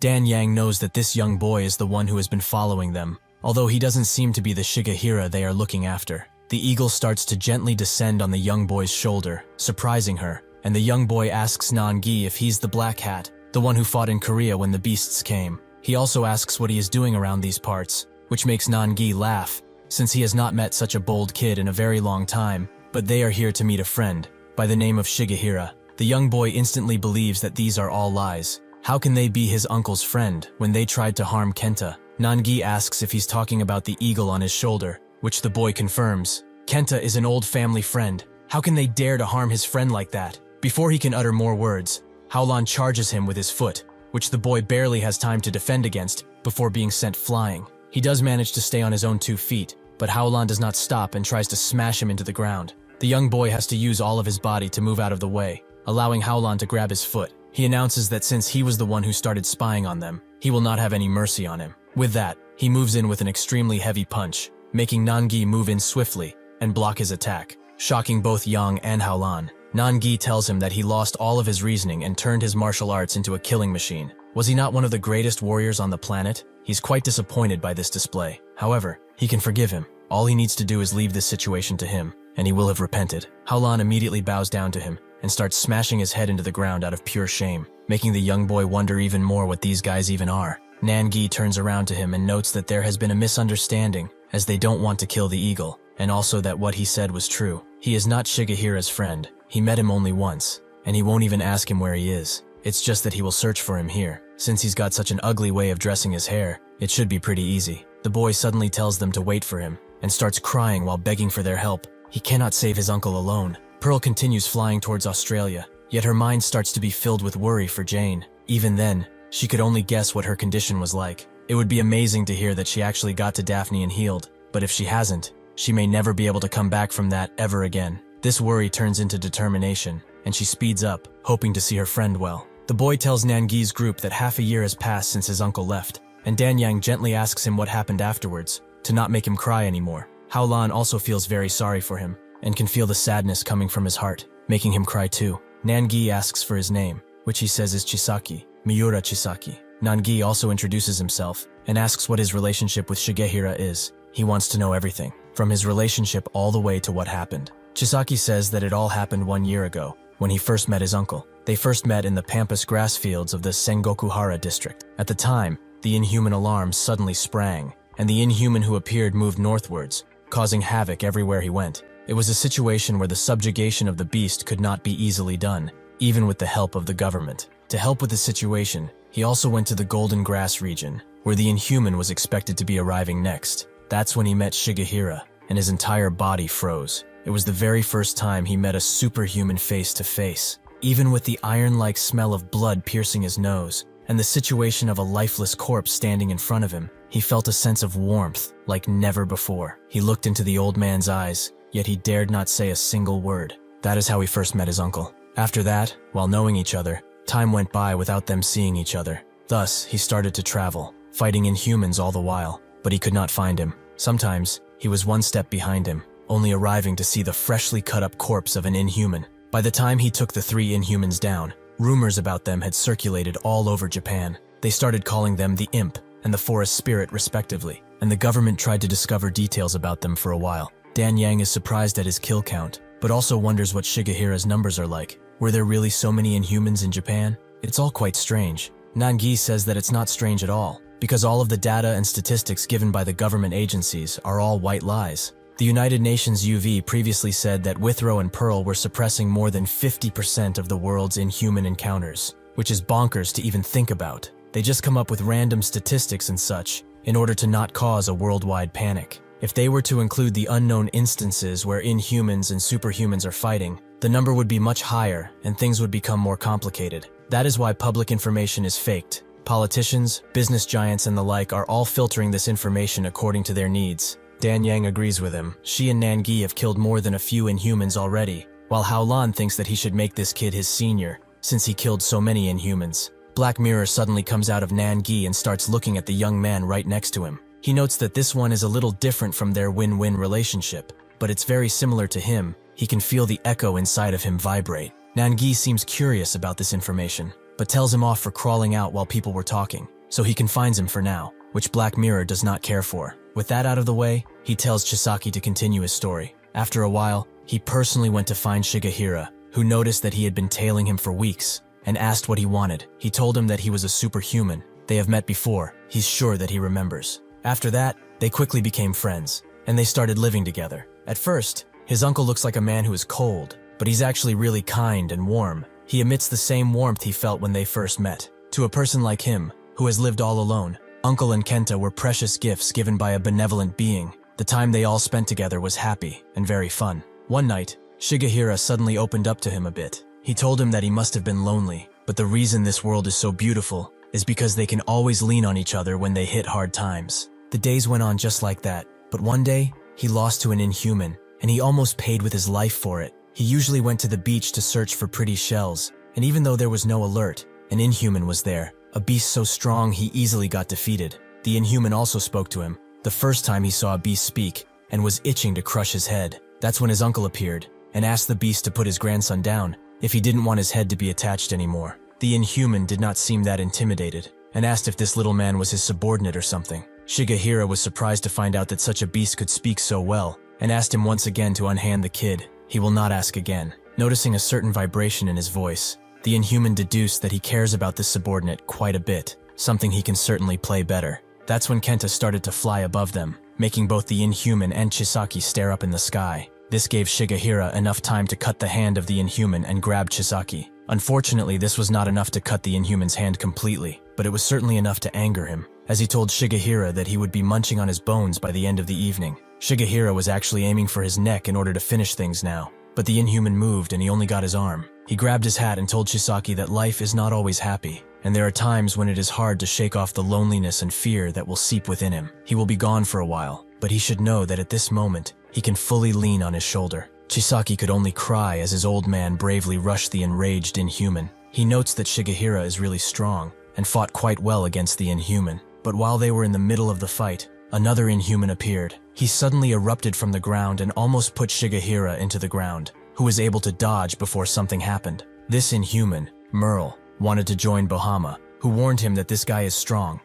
Dan Yang knows that this young boy is the one who has been following them, although he doesn't seem to be the Shigehira they are looking after. The eagle starts to gently descend on the young boy's shoulder, surprising her, and the young boy asks Nangi if he's the Black Hat, the one who fought in Korea when the beasts came. He also asks what he is doing around these parts, which makes Nangi laugh, since he has not met such a bold kid in a very long time, but they are here to meet a friend, by the name of Shigehira. The young boy instantly believes that these are all lies. How can they be his uncle's friend when they tried to harm Kenta? Nangi asks if he's talking about the eagle on his shoulder, which the boy confirms. Kenta is an old family friend. How can they dare to harm his friend like that? Before he can utter more words, Haolan charges him with his foot, which the boy barely has time to defend against before being sent flying. He does manage to stay on his own 2 feet, but Haolan does not stop and tries to smash him into the ground. The young boy has to use all of his body to move out of the way, allowing Haolan to grab his foot. He announces that since he was the one who started spying on them, he will not have any mercy on him. With that, he moves in with an extremely heavy punch, making Nangi move in swiftly and block his attack, shocking both Yang and Haolan. Nangi tells him that he lost all of his reasoning and turned his martial arts into a killing machine. Was he not one of the greatest warriors on the planet? He's quite disappointed by this display. However, he can forgive him. All he needs to do is leave this situation to him, and he will have repented. Haolan immediately bows down to him and starts smashing his head into the ground out of pure shame, making the young boy wonder even more what these guys even are. Nangi turns around to him and notes that there has been a misunderstanding, as they don't want to kill the eagle, and also that what he said was true. He is not Shigehira's friend. He met him only once, and he won't even ask him where he is. It's just that he will search for him here. Since he's got such an ugly way of dressing his hair, it should be pretty easy. The boy suddenly tells them to wait for him, and starts crying while begging for their help. He cannot save his uncle alone. Pearl continues flying towards Australia, yet her mind starts to be filled with worry for Jane. Even then, she could only guess what her condition was like. It would be amazing to hear that she actually got to Daphne and healed, but if she hasn't, she may never be able to come back from that ever again. This worry turns into determination, and she speeds up, hoping to see her friend well. The boy tells Nangi's group that half a year has passed since his uncle left, and Danyang gently asks him what happened afterwards, to not make him cry anymore. Haolan also feels very sorry for him, and can feel the sadness coming from his heart, making him cry too. Nangi asks for his name, which he says is Chisaki, Miura Chisaki. Nangi also introduces himself, and asks what his relationship with Shigehira is. He wants to know everything, from his relationship all the way to what happened. Chisaki says that it all happened 1 year ago, when he first met his uncle. They first met in the pampas grass fields of the Sengokuhara district. At the time, the inhuman alarm suddenly sprang, and the inhuman who appeared moved northwards, causing havoc everywhere he went. It was a situation where the subjugation of the beast could not be easily done, even with the help of the government. To help with the situation, he also went to the Golden Grass region, where the inhuman was expected to be arriving next. That's when he met Shigehira, and his entire body froze. It was the very first time he met a superhuman face to face. Even with the iron-like smell of blood piercing his nose, and the situation of a lifeless corpse standing in front of him, he felt a sense of warmth like never before. He looked into the old man's eyes, yet he dared not say a single word. That is how he first met his uncle. After that, while knowing each other, time went by without them seeing each other. Thus, he started to travel, fighting inhumans all the while, but he could not find him. Sometimes, he was one step behind him, only arriving to see the freshly cut-up corpse of an inhuman. By the time he took the 3 inhumans down, rumors about them had circulated all over Japan. They started calling them the Imp and the Forest Spirit respectively, and the government tried to discover details about them for a while. Danyang is surprised at his kill count, but also wonders what Shigehira's numbers are like. Were there really so many inhumans in Japan? It's all quite strange. Nangi says that it's not strange at all, because all of the data and statistics given by the government agencies are all white lies. The United Nations UV previously said that Withrow and Pearl were suppressing more than 50% of the world's inhuman encounters, which is bonkers to even think about. They just come up with random statistics and such, in order to not cause a worldwide panic. If they were to include the unknown instances where inhumans and superhumans are fighting, the number would be much higher and things would become more complicated. That is why public information is faked. Politicians, business giants, and the like are all filtering this information according to their needs. Danyang agrees with him. She and Nangi have killed more than a few inhumans already, while Haolan thinks that he should make this kid his senior, since he killed so many inhumans. Black Mirror suddenly comes out of Nangi and starts looking at the young man right next to him. He notes that this one is a little different from their win-win relationship, but it's very similar to him. He can feel the echo inside of him vibrate. Nangi seems curious about this information, but tells him off for crawling out while people were talking, so he confines him for now, which Black Mirror does not care for. With that out of the way, he tells Chisaki to continue his story. After a while, he personally went to find Shigehira, who noticed that he had been tailing him for weeks, and asked what he wanted. He told him that he was a superhuman. They have met before. He's sure that he remembers. After that, they quickly became friends, and they started living together. At first, his uncle looks like a man who is cold, but he's actually really kind and warm. He emits the same warmth he felt when they first met. To a person like him, who has lived all alone, Uncle and Kenta were precious gifts given by a benevolent being. The time they all spent together was happy and very fun. One night, Shigehira suddenly opened up to him a bit. He told him that he must have been lonely, but the reason this world is so beautiful is because they can always lean on each other when they hit hard times. The days went on just like that, but one day, he lost to an inhuman, and he almost paid with his life for it. He usually went to the beach to search for pretty shells, and even though there was no alert, an inhuman was there. A beast so strong he easily got defeated. The inhuman also spoke to him, the first time he saw a beast speak, and was itching to crush his head. That's when his uncle appeared, and asked the beast to put his grandson down, if he didn't want his head to be attached anymore. The inhuman did not seem that intimidated, and asked if this little man was his subordinate or something. Shigehira was surprised to find out that such a beast could speak so well, and asked him once again to unhand the kid. He will not ask again. Noticing a certain vibration in his voice, the inhuman deduced that he cares about this subordinate quite a bit, something he can certainly play better. That's when Kenta started to fly above them, making both the inhuman and Chisaki stare up in the sky. This gave Shigehira enough time to cut the hand of the Inhuman and grab Chisaki. Unfortunately, this was not enough to cut the Inhuman's hand completely, but it was certainly enough to anger him, as he told Shigehira that he would be munching on his bones by the end of the evening. Shigehira was actually aiming for his neck in order to finish things now, but the Inhuman moved and he only got his arm. He grabbed his hat and told Chisaki that life is not always happy, and there are times when it is hard to shake off the loneliness and fear that will seep within him. He will be gone for a while, but he should know that at this moment, he can fully lean on his shoulder. Chisaki could only cry as his old man bravely rushed the enraged Inhuman. He notes that Shigehira is really strong and fought quite well against the Inhuman, but while they were in the middle of the fight, another Inhuman appeared. He suddenly erupted from the ground and almost put Shigehira into the ground, who was able to dodge before something happened. This Inhuman, Merle, wanted to join Bahama, who warned him that this guy is strong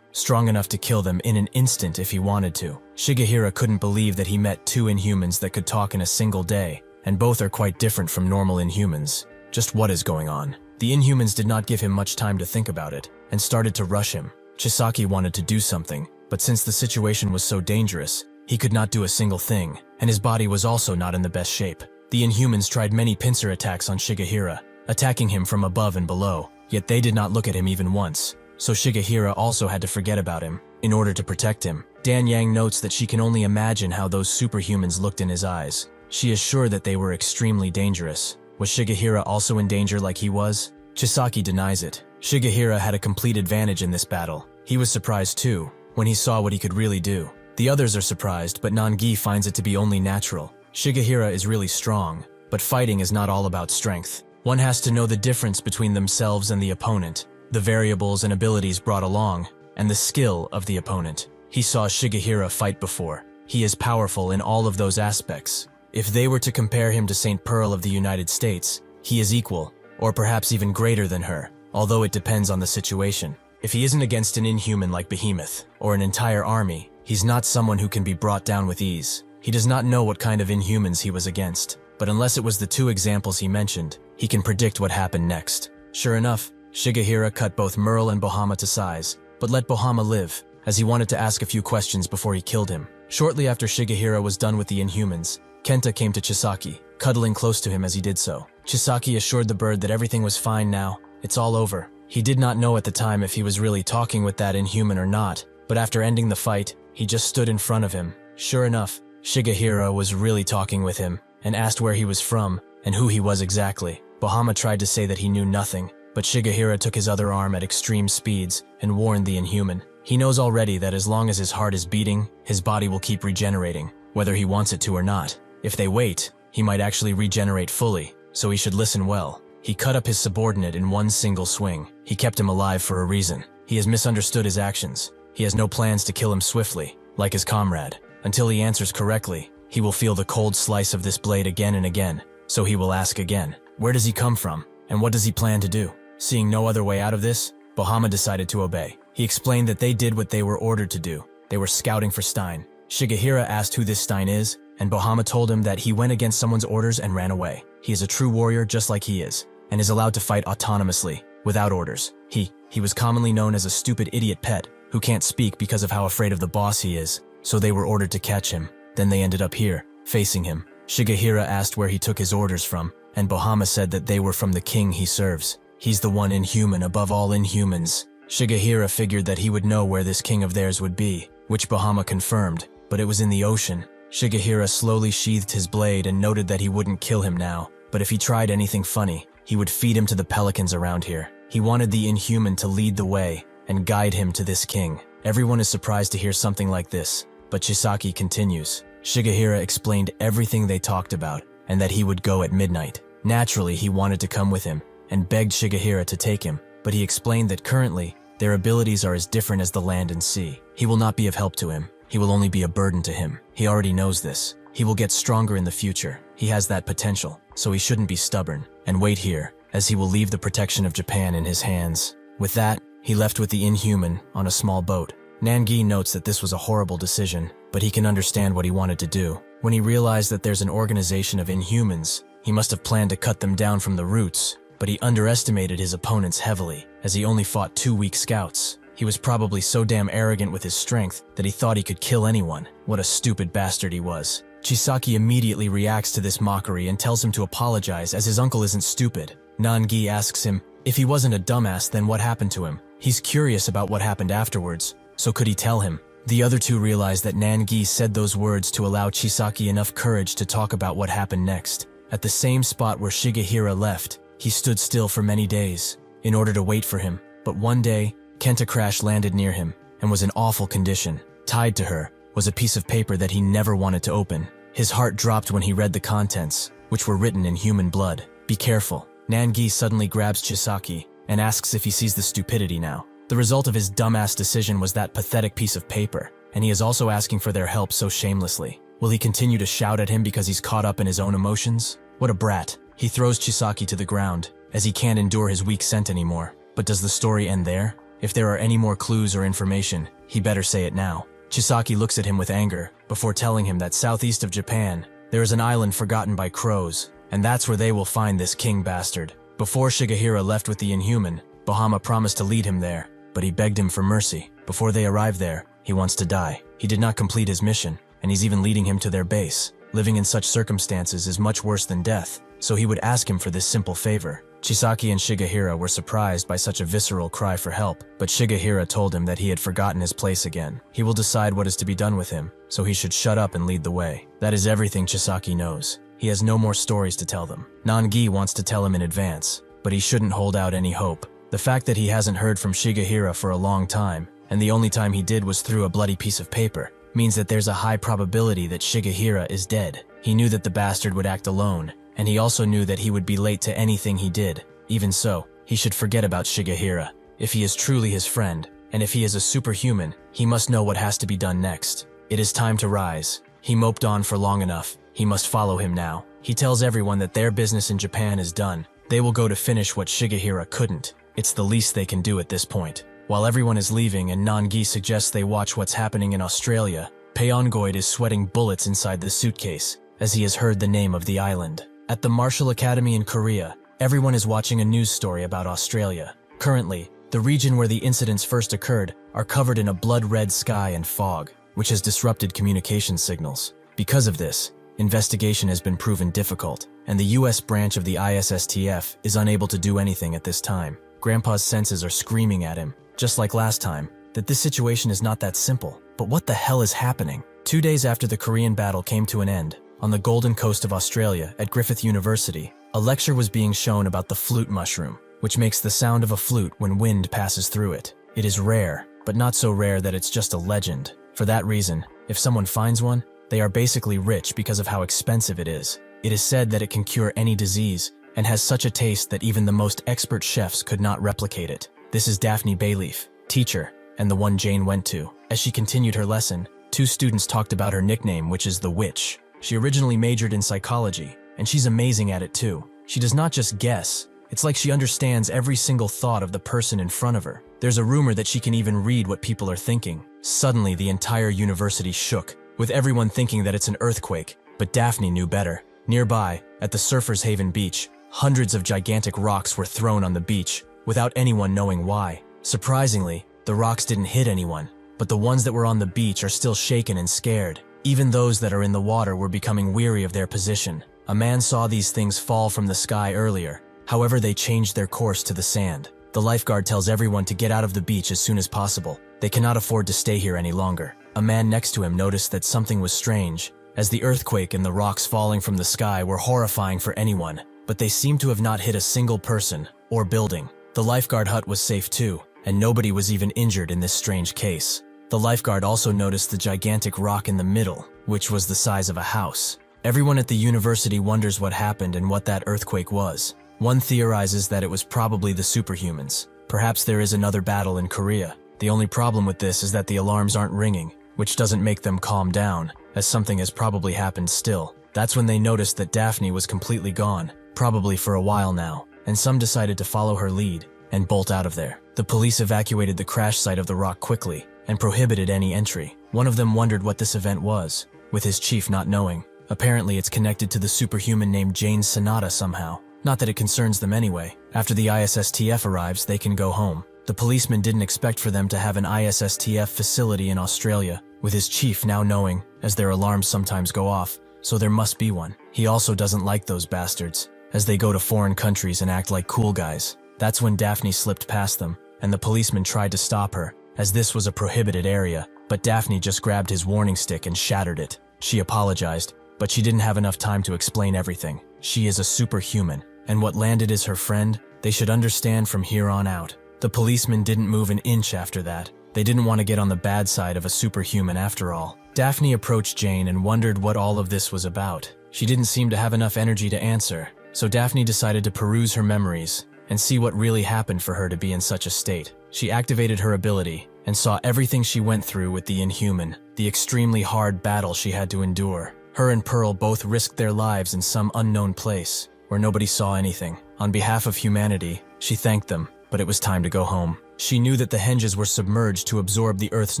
enough to kill them in an instant if he wanted to. Shigehira couldn't believe that he met two Inhumans that could talk in a single day, and both are quite different from normal Inhumans. Just what is going on? The Inhumans did not give him much time to think about it, and started to rush him. Chisaki wanted to do something, but since the situation was so dangerous, he could not do a single thing, and his body was also not in the best shape. The Inhumans tried many pincer attacks on Shigehira, attacking him from above and below, yet they did not look at him even once. So Shigehira also had to forget about him, in order to protect him. Dan Yang notes that she can only imagine how those superhumans looked in his eyes. She is sure that they were extremely dangerous. Was Shigehira also in danger like he was? Chisaki denies it. Shigehira had a complete advantage in this battle. He was surprised too, when he saw what he could really do. The others are surprised, but Nangi finds it to be only natural. Shigehira is really strong, but fighting is not all about strength. One has to know the difference between themselves and the opponent, the variables and abilities brought along, and the skill of the opponent. He saw Shigehira fight before. He is powerful in all of those aspects. If they were to compare him to St. Pearl of the United States, he is equal, or perhaps even greater than her, although it depends on the situation. If he isn't against an Inhuman like Behemoth, or an entire army, he's not someone who can be brought down with ease. He does not know what kind of Inhumans he was against, but unless it was the two examples he mentioned, he can predict what happened next. Sure enough, Shigehira cut both Merle and Bahama to size, but let Bahama live, as he wanted to ask a few questions before he killed him. Shortly after Shigehira was done with the Inhumans, Kenta came to Chisaki, cuddling close to him as he did so. Chisaki assured the bird that everything was fine now, it's all over. He did not know at the time if he was really talking with that Inhuman or not, but after ending the fight, he just stood in front of him. Sure enough, Shigehira was really talking with him, and asked where he was from, and who he was exactly. Bahama tried to say that he knew nothing, but Shigehira took his other arm at extreme speeds and warned the Inhuman. He knows already that as long as his heart is beating, his body will keep regenerating, whether he wants it to or not. If they wait, he might actually regenerate fully, so he should listen well. He cut up his subordinate in one single swing. He kept him alive for a reason. He has misunderstood his actions. He has no plans to kill him swiftly, like his comrade. Until he answers correctly, he will feel the cold slice of this blade again and again, so he will ask again. Where does he come from, and what does he plan to do? Seeing no other way out of this, Bahama decided to obey. He explained that they did what they were ordered to do. They were scouting for Stein. Shigehira asked who this Stein is, and Bahama told him that he went against someone's orders and ran away. He is a true warrior just like he is, and is allowed to fight autonomously, without orders. He was commonly known as a stupid idiot pet, who can't speak because of how afraid of the boss he is, so they were ordered to catch him. Then they ended up here, facing him. Shigehira asked where he took his orders from, and Bahama said that they were from the king he serves. He's the one Inhuman above all Inhumans. Shigehira figured that he would know where this king of theirs would be, which Bahama confirmed, but it was in the ocean. Shigehira slowly sheathed his blade and noted that he wouldn't kill him now, but if he tried anything funny, he would feed him to the pelicans around here. He wanted the Inhuman to lead the way and guide him to this king. Everyone is surprised to hear something like this, but Chisaki continues. Shigehira explained everything they talked about, and that he would go at midnight. Naturally, he wanted to come with him, and begged Shigehira to take him, but he explained that currently, their abilities are as different as the land and sea. He will not be of help to him. He will only be a burden to him. He already knows this. He will get stronger in the future. He has that potential, so he shouldn't be stubborn, and wait here, as he will leave the protection of Japan in his hands. With that, he left with the Inhuman on a small boat. Nangi notes that this was a horrible decision, but he can understand what he wanted to do. When he realized that there's an organization of Inhumans, he must have planned to cut them down from the roots, but he underestimated his opponents heavily, as he only fought 2 weak scouts. He was probably so damn arrogant with his strength that he thought he could kill anyone. What a stupid bastard he was. Chisaki immediately reacts to this mockery and tells him to apologize as his uncle isn't stupid. Nangi asks him, if he wasn't a dumbass, then what happened to him? He's curious about what happened afterwards, so could he tell him? The other two realize that Nangi said those words to allow Chisaki enough courage to talk about what happened next. At the same spot where Shigehira left, he stood still for many days, in order to wait for him. But one day, Kenta crash landed near him, and was in awful condition. Tied to her was a piece of paper that he never wanted to open. His heart dropped when he read the contents, which were written in human blood. Be careful. Nangi suddenly grabs Chisaki and asks if he sees the stupidity now. The result of his dumbass decision was that pathetic piece of paper, and he is also asking for their help so shamelessly. Will he continue to shout at him because he's caught up in his own emotions? What a brat. He throws Chisaki to the ground, as he can't endure his weak scent anymore. But does the story end there? If there are any more clues or information, he better say it now. Chisaki looks at him with anger, before telling him that southeast of Japan, there is an island forgotten by crows, and that's where they will find this king bastard. Before Shigehira left with the Inhuman, Bahama promised to lead him there, but he begged him for mercy. Before they arrive there, he wants to die. He did not complete his mission, and he's even leading him to their base. Living in such circumstances is much worse than death, so he would ask him for this simple favor. Chisaki and Shigehira were surprised by such a visceral cry for help, but Shigehira told him that he had forgotten his place again. He will decide what is to be done with him, so he should shut up and lead the way. That is everything Chisaki knows. He has no more stories to tell them. Nangi wants to tell him in advance, but he shouldn't hold out any hope. The fact that he hasn't heard from Shigehira for a long time, and the only time he did was through a bloody piece of paper, means that there's a high probability that Shigehira is dead. He knew that the bastard would act alone, and he also knew that he would be late to anything he did. Even so, he should forget about Shigehira. If he is truly his friend, and if he is a superhuman, he must know what has to be done next. It is time to rise. He moped on for long enough. He must follow him now. He tells everyone that their business in Japan is done. They will go to finish what Shigehira couldn't. It's the least they can do at this point. While everyone is leaving and Nangi suggests they watch what's happening in Australia, Paongoid is sweating bullets inside the suitcase, as he has heard the name of the island. At the Martial Academy in Korea, everyone is watching a news story about Australia. Currently, the region where the incidents first occurred are covered in a blood-red sky and fog, which has disrupted communication signals. Because of this, investigation has been proven difficult, and the US branch of the ISSTF is unable to do anything at this time. Grandpa's senses are screaming at him, just like last time, that this situation is not that simple. But what the hell is happening? 2 days after the Korean battle came to an end, on the Golden Coast of Australia at Griffith University, a lecture was being shown about the flute mushroom, which makes the sound of a flute when wind passes through it. It is rare, but not so rare that it's just a legend. For that reason, if someone finds one, they are basically rich because of how expensive it is. It is said that it can cure any disease, and has such a taste that even the most expert chefs could not replicate it. This is Daphne Bayleaf, teacher, and the one Jane went to. As she continued her lesson, 2 students talked about her nickname, which is the Witch. She originally majored in psychology, and she's amazing at it too. She does not just guess, it's like she understands every single thought of the person in front of her. There's a rumor that she can even read what people are thinking. Suddenly, the entire university shook, with everyone thinking that it's an earthquake, but Daphne knew better. Nearby, at the Surfers Haven beach, hundreds of gigantic rocks were thrown on the beach, without anyone knowing why. Surprisingly, the rocks didn't hit anyone, but the ones that were on the beach are still shaken and scared. Even those that are in the water were becoming weary of their position. A man saw these things fall from the sky earlier, however they changed their course to the sand. The lifeguard tells everyone to get out of the beach as soon as possible. They cannot afford to stay here any longer. A man next to him noticed that something was strange, as the earthquake and the rocks falling from the sky were horrifying for anyone, but they seemed to have not hit a single person or building. The lifeguard hut was safe too, and nobody was even injured in this strange case. The lifeguard also noticed the gigantic rock in the middle, which was the size of a house. Everyone at the university wonders what happened and what that earthquake was. One theorizes that it was probably the superhumans. Perhaps there is another battle in Korea. The only problem with this is that the alarms aren't ringing, which doesn't make them calm down, as something has probably happened still. That's when they noticed that Daphne was completely gone, probably for a while now, and some decided to follow her lead and bolt out of there. The police evacuated the crash site of the rock quickly and prohibited any entry. One of them wondered what this event was, with his chief not knowing. Apparently it's connected to the superhuman named Jane Sonata somehow. Not that it concerns them anyway. After the ISSTF arrives, they can go home. The policeman didn't expect for them to have an ISSTF facility in Australia, with his chief now knowing, as their alarms sometimes go off, so there must be one. He also doesn't like those bastards, as they go to foreign countries and act like cool guys. That's when Daphne slipped past them, and the policeman tried to stop her, as this was a prohibited area, but Daphne just grabbed his warning stick and shattered it. She apologized, but she didn't have enough time to explain everything. She is a superhuman, and what landed is her friend. They should understand from here on out. The policeman didn't move an inch after that. They didn't want to get on the bad side of a superhuman after all. Daphne approached Jane and wondered what all of this was about. She didn't seem to have enough energy to answer, so Daphne decided to peruse her memories and see what really happened for her to be in such a state. She activated her ability and saw everything she went through with the Inhuman, the extremely hard battle she had to endure. Her and Pearl both risked their lives in some unknown place where nobody saw anything. On behalf of humanity, she thanked them, but it was time to go home. She knew that the henges were submerged to absorb the Earth's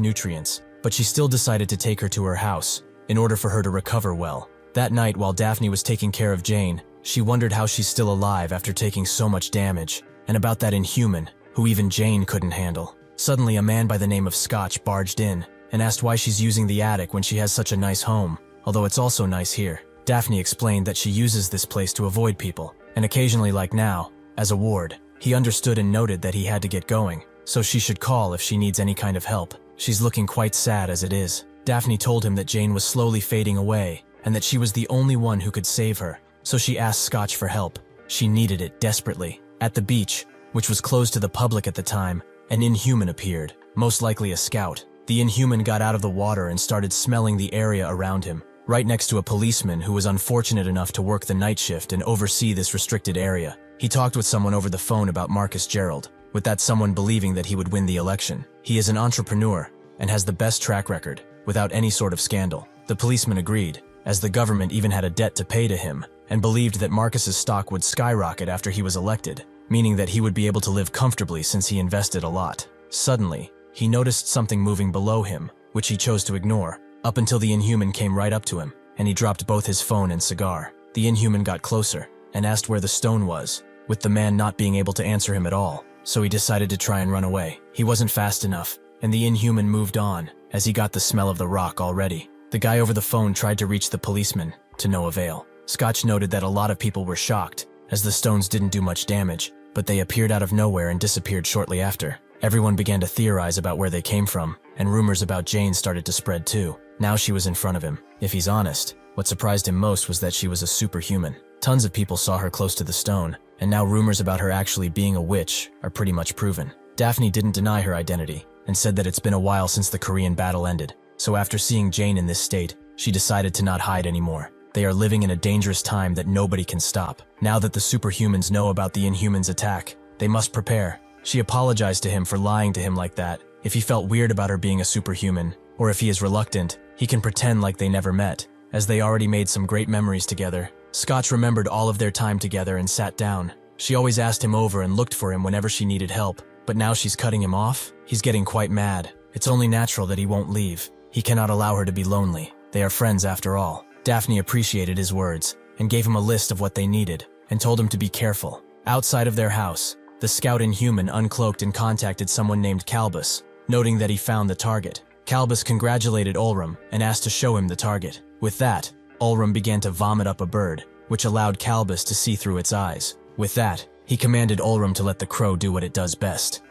nutrients, but she still decided to take her to her house in order for her to recover well. That night, while Daphne was taking care of Jane, she wondered how she's still alive after taking so much damage, and about that Inhuman, who even Jane couldn't handle. Suddenly, a man by the name of Scotch barged in and asked why she's using the attic when she has such a nice home, although it's also nice here. Daphne explained that she uses this place to avoid people, and occasionally, like now, as a ward. He understood and noted that he had to get going, so she should call if she needs any kind of help. She's looking quite sad as it is. Daphne told him that Jane was slowly fading away, and that she was the only one who could save her, so she asked Scotch for help. She needed it desperately. At the beach, which was closed to the public at the time, an Inhuman appeared, most likely a scout. The Inhuman got out of the water and started smelling the area around him, right next to a policeman who was unfortunate enough to work the night shift and oversee this restricted area. He talked with someone over the phone about Marcus Gerald, with that someone believing that he would win the election. He is an entrepreneur and has the best track record, without any sort of scandal. The policeman agreed, as the government even had a debt to pay to him, and believed that Marcus's stock would skyrocket after he was elected, meaning that he would be able to live comfortably since he invested a lot. Suddenly, he noticed something moving below him, which he chose to ignore, up until the Inhuman came right up to him, and he dropped both his phone and cigar. The Inhuman got closer and asked where the stone was, with the man not being able to answer him at all, so he decided to try and run away. He wasn't fast enough, and the Inhuman moved on, as he got the smell of the rock already. The guy over the phone tried to reach the policeman, to no avail. Scotch noted that a lot of people were shocked, as the stones didn't do much damage, but they appeared out of nowhere and disappeared shortly after. Everyone began to theorize about where they came from, and rumors about Jane started to spread too. Now she was in front of him. If he's honest, what surprised him most was that she was a superhuman. Tons of people saw her close to the stone, and now rumors about her actually being a witch are pretty much proven. Daphne didn't deny her identity, and said that it's been a while since the Korean battle ended, so after seeing Jane in this state, she decided to not hide anymore. They are living in a dangerous time that nobody can stop. Now that the superhumans know about the Inhumans' attack, they must prepare. She apologized to him for lying to him like that. If he felt weird about her being a superhuman, or if he is reluctant, he can pretend like they never met, as they already made some great memories together. Scotch remembered all of their time together and sat down. She always asked him over and looked for him whenever she needed help, but now she's cutting him off? He's getting quite mad. It's only natural that he won't leave. He cannot allow her to be lonely. They are friends after all. Daphne appreciated his words and gave him a list of what they needed and told him to be careful. Outside of their house, the scout Inhuman uncloaked and contacted someone named Calbus, noting that he found the target. Calbus congratulated Ulrum and asked to show him the target. With that, Ulrum began to vomit up a bird, which allowed Calbus to see through its eyes. With that, he commanded Ulrum to let the crow do what it does best.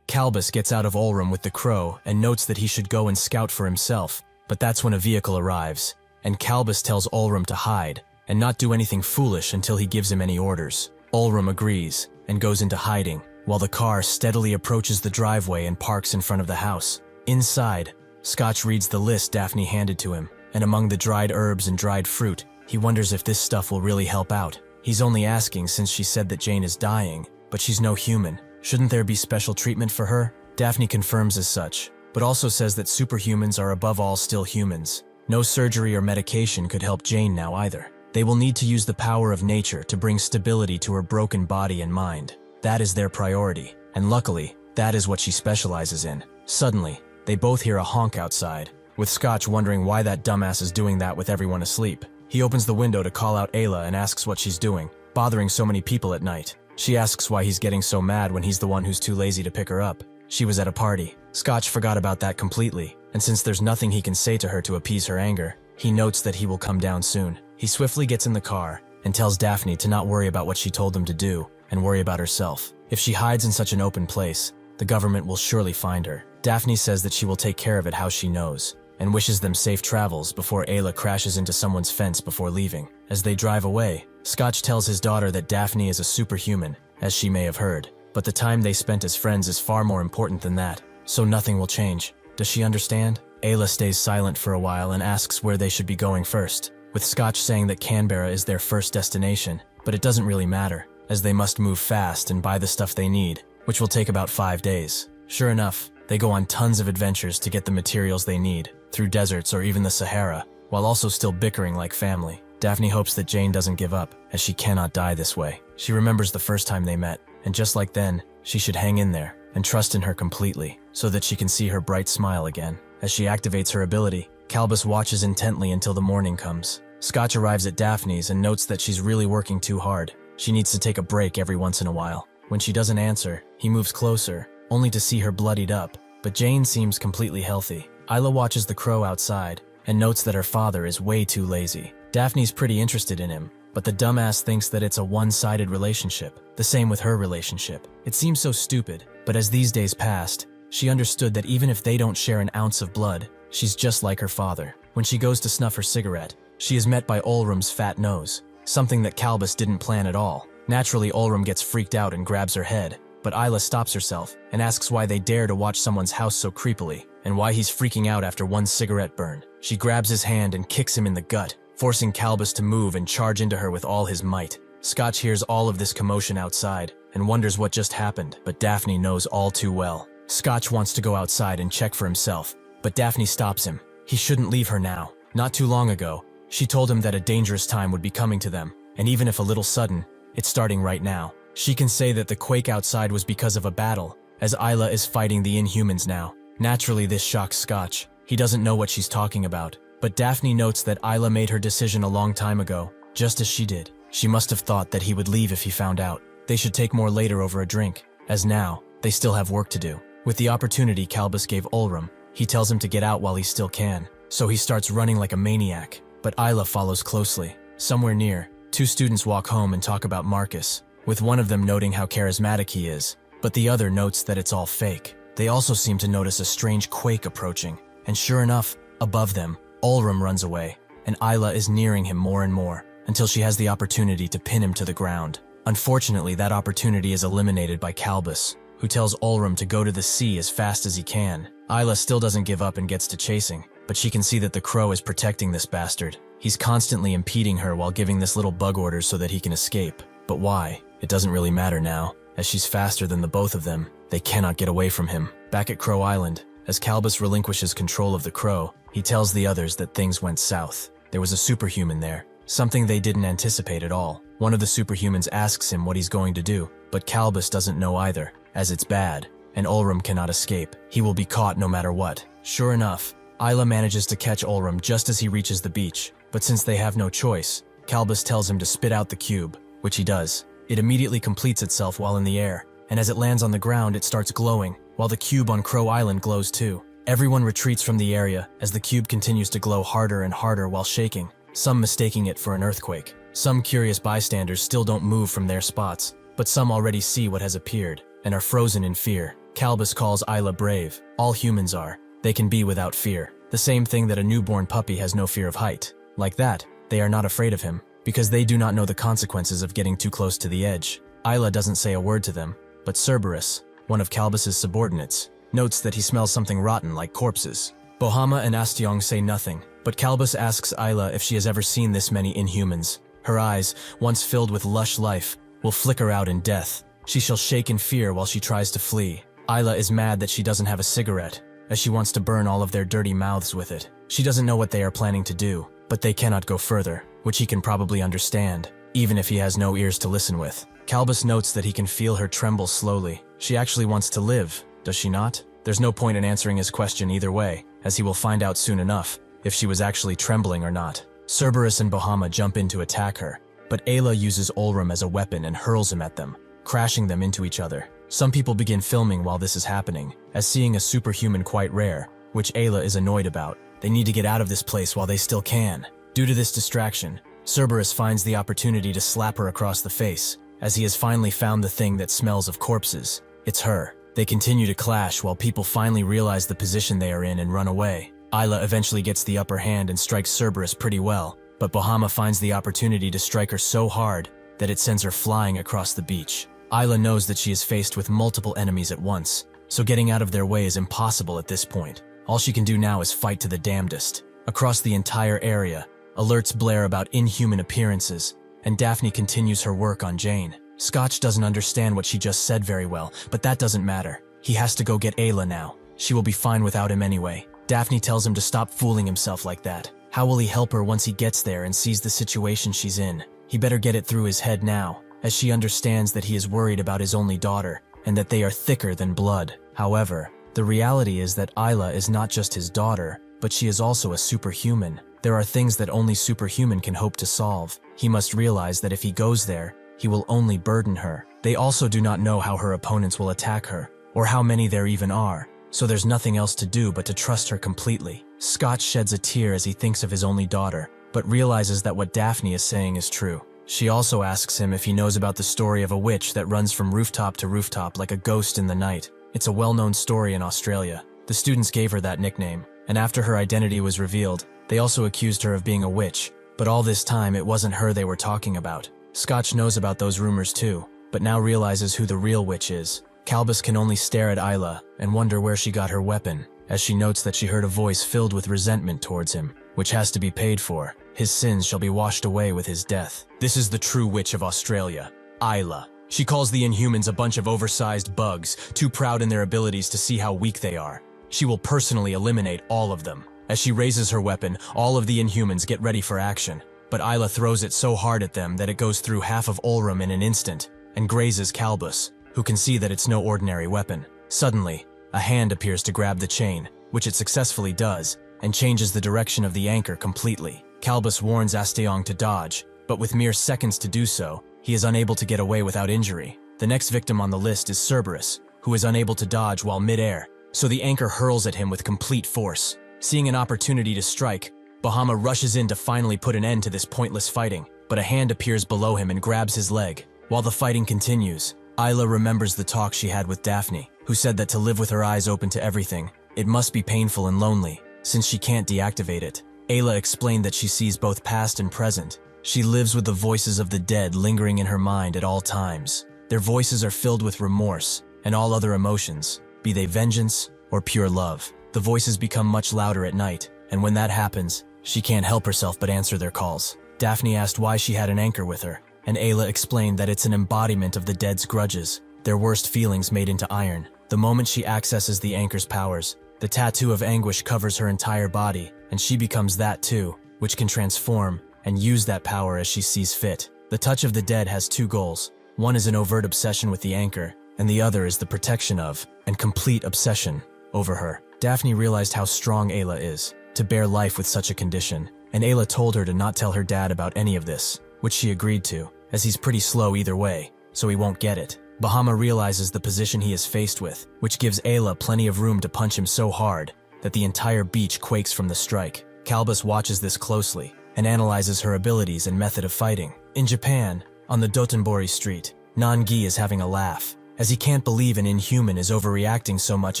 Calbus gets out of Ulrum with the crow and notes that he should go and scout for himself, but that's when a vehicle arrives, and Calbus tells Ulrum to hide and not do anything foolish until he gives him any orders. Ulrum agrees and goes into hiding, while the car steadily approaches the driveway and parks in front of the house. Inside, Scotch reads the list Daphne handed to him, and among the dried herbs and dried fruit, he wonders if this stuff will really help out. He's only asking since she said that Jane is dying, but she's no human. Shouldn't there be special treatment for her? Daphne confirms as such, but also says that superhumans are above all still humans. No surgery or medication could help Jane now either. They will need to use the power of nature to bring stability to her broken body and mind. That is their priority, and luckily, that is what she specializes in. Suddenly, they both hear a honk outside, with Scotch wondering why that dumbass is doing that with everyone asleep. He opens the window to call out Ayla and asks what she's doing, bothering so many people at night. She asks why he's getting so mad when he's the one who's too lazy to pick her up. She was at a party. Scotch forgot about that completely, and since there's nothing he can say to her to appease her anger, he notes that he will come down soon. He swiftly gets in the car and tells Daphne to not worry about what she told them to do and worry about herself. If she hides in such an open place, the government will surely find her. Daphne says that she will take care of it how she knows, and wishes them safe travels before Ayla crashes into someone's fence before leaving. As they drive away, Scotch tells his daughter that Daphne is a superhuman, as she may have heard, but the time they spent as friends is far more important than that, so nothing will change. Does she understand? Ayla stays silent for a while and asks where they should be going first, with Scotch saying that Canberra is their first destination, but it doesn't really matter, as they must move fast and buy the stuff they need, which will take about 5 days. Sure enough, they go on tons of adventures to get the materials they need, through deserts or even the Sahara, while also still bickering like family. Daphne hopes that Jane doesn't give up, as she cannot die this way. She remembers the first time they met, and just like then, she should hang in there and trust in her completely, so that she can see her bright smile again. As she activates her ability, Calbus watches intently until the morning comes. Scotch arrives at Daphne's and notes that she's really working too hard. She needs to take a break every once in a while. When she doesn't answer, he moves closer, only to see her bloodied up, but Jane seems completely healthy. Isla watches the crow outside and notes that her father is way too lazy. Daphne's pretty interested in him, but the dumbass thinks that it's a one-sided relationship. The same with her relationship. It seems so stupid, but as these days passed, she understood that even if they don't share an ounce of blood, she's just like her father. When she goes to snuff her cigarette, she is met by Olrum's fat nose, something that Calbus didn't plan at all. Naturally, Olrum gets freaked out and grabs her head, but Isla stops herself and asks why they dare to watch someone's house so creepily, and why he's freaking out after one cigarette burn. She grabs his hand and kicks him in the gut, forcing Calbus to move and charge into her with all his might. Scotch hears all of this commotion outside and wonders what just happened, but Daphne knows all too well. Scotch wants to go outside and check for himself, but Daphne stops him. He shouldn't leave her now. Not too long ago, she told him that a dangerous time would be coming to them, and even if a little sudden, it's starting right now. She can say that the quake outside was because of a battle, as Isla is fighting the Inhumans now. Naturally, this shocks Scotch. He doesn't know what she's talking about, but Daphne notes that Isla made her decision a long time ago, just as she did. She must have thought that he would leave if he found out. They should take more later over a drink, as now, they still have work to do. With the opportunity Calbus gave Olrum, he tells him to get out while he still can, so he starts running like a maniac, but Isla follows closely. Somewhere near, 2 students walk home and talk about Marcus, with one of them noting how charismatic he is, but the other notes that it's all fake. They also seem to notice a strange quake approaching, and sure enough, above them, Olrum runs away, and Isla is nearing him more and more, until she has the opportunity to pin him to the ground. Unfortunately, that opportunity is eliminated by Calbus, who tells Olrum to go to the sea as fast as he can. Isla still doesn't give up and gets to chasing, but she can see that the crow is protecting this bastard. He's constantly impeding her while giving this little bug orders so that he can escape. But why? It doesn't really matter now, as she's faster than the both of them. They cannot get away from him. Back at Crow Island, as Calbus relinquishes control of the crow, he tells the others that things went south. There was a superhuman there, something they didn't anticipate at all. One of the superhumans asks him what he's going to do, but Calbus doesn't know either, as it's bad, and Olrum cannot escape. He will be caught no matter what. Sure enough, Isla manages to catch Olrum just as he reaches the beach, but since they have no choice, Calbus tells him to spit out the cube, which he does. It immediately completes itself while in the air, and as it lands on the ground it starts glowing, while the cube on Crow Island glows too. Everyone retreats from the area as the cube continues to glow harder and harder while shaking, some mistaking it for an earthquake. Some curious bystanders still don't move from their spots, but some already see what has appeared, and are frozen in fear. Calbus calls Isla brave. All humans are. They can be without fear. The same thing that a newborn puppy has no fear of height. Like that, they are not afraid of him, because they do not know the consequences of getting too close to the edge. Isla doesn't say a word to them, but Cerberus, one of Calbus's subordinates, notes that he smells something rotten like corpses. Bohama and Astiong say nothing, but Calbus asks Isla if she has ever seen this many Inhumans. Her eyes, once filled with lush life, will flicker out in death. She shall shake in fear while she tries to flee. Isla is mad that she doesn't have a cigarette, as she wants to burn all of their dirty mouths with it. She doesn't know what they are planning to do, but they cannot go further, which he can probably understand, even if he has no ears to listen with. Calbus notes that he can feel her tremble slowly. She actually wants to live, does she not? There's no point in answering his question either way, as he will find out soon enough if she was actually trembling or not. Cerberus and Bohama jump in to attack her, but Ayla uses Olrum as a weapon and hurls him at them, crashing them into each other. Some people begin filming while this is happening, as seeing a superhuman quite rare, which Ayla is annoyed about. They need to get out of this place while they still can. Due to this distraction, Cerberus finds the opportunity to slap her across the face, as he has finally found the thing that smells of corpses. It's her. They continue to clash while people finally realize the position they are in and run away. Ayla eventually gets the upper hand and strikes Cerberus pretty well, but Bahama finds the opportunity to strike her so hard that it sends her flying across the beach. Ayla knows that she is faced with multiple enemies at once, so getting out of their way is impossible at this point. All she can do now is fight to the damnedest. Across the entire area, alerts blare about inhuman appearances, and Daphne continues her work on Jane. Scotch doesn't understand what she just said very well, but that doesn't matter. He has to go get Ayla now. She will be fine without him anyway. Daphne tells him to stop fooling himself like that. How will he help her once he gets there and sees the situation she's in? He better get it through his head now, as she understands that he is worried about his only daughter, and that they are thicker than blood. However, the reality is that Ayla is not just his daughter, but she is also a superhuman. There are things that only superhuman can hope to solve. He must realize that if he goes there, he will only burden her. They also do not know how her opponents will attack her, or how many there even are, so there's nothing else to do but to trust her completely. Scott sheds a tear as he thinks of his only daughter, but realizes that what Daphne is saying is true. She also asks him if he knows about the story of a witch that runs from rooftop to rooftop like a ghost in the night. It's a well-known story in Australia. The students gave her that nickname, and after her identity was revealed, they also accused her of being a witch, but all this time it wasn't her they were talking about. Scotch knows about those rumors too, but now realizes who the real witch is. Calbus can only stare at Ayla and wonder where she got her weapon, as she notes that she heard a voice filled with resentment towards him, which has to be paid for. His sins shall be washed away with his death. This is the true witch of Australia, Ayla. She calls the Inhumans a bunch of oversized bugs, too proud in their abilities to see how weak they are. She will personally eliminate all of them. As she raises her weapon, all of the Inhumans get ready for action, but Ayla throws it so hard at them that it goes through half of Ulrum in an instant, and grazes Calbus, who can see that it's no ordinary weapon. Suddenly, a hand appears to grab the chain, which it successfully does, and changes the direction of the anchor completely. Calbus warns Asteong to dodge, but with mere seconds to do so, he is unable to get away without injury. The next victim on the list is Cerberus, who is unable to dodge while mid-air, so the anchor hurls at him with complete force. Seeing an opportunity to strike, Bahama rushes in to finally put an end to this pointless fighting, but a hand appears below him and grabs his leg. While the fighting continues, Ayla remembers the talk she had with Daphne, who said that to live with her eyes open to everything, it must be painful and lonely, since she can't deactivate it. Ayla explained that she sees both past and present. She lives with the voices of the dead lingering in her mind at all times. Their voices are filled with remorse and all other emotions, be they vengeance or pure love. The voices become much louder at night, and when that happens, she can't help herself but answer their calls. Daphne asked why she had an anchor with her, and Ayla explained that it's an embodiment of the dead's grudges, their worst feelings made into iron. The moment she accesses the anchor's powers, the tattoo of anguish covers her entire body, and she becomes that too, which can transform and use that power as she sees fit. The touch of the dead has two goals. One is an overt obsession with the anchor, and the other is the protection of, and complete obsession over her. Daphne realized how strong Ayla is to bear life with such a condition, and Ayla told her to not tell her dad about any of this, which she agreed to, as he's pretty slow either way, so he won't get it. Bahama realizes the position he is faced with, which gives Ayla plenty of room to punch him so hard that the entire beach quakes from the strike. Calbus watches this closely and analyzes her abilities and method of fighting. In Japan, on the Dotonbori street, Nangi is having a laugh, as he can't believe an inhuman is overreacting so much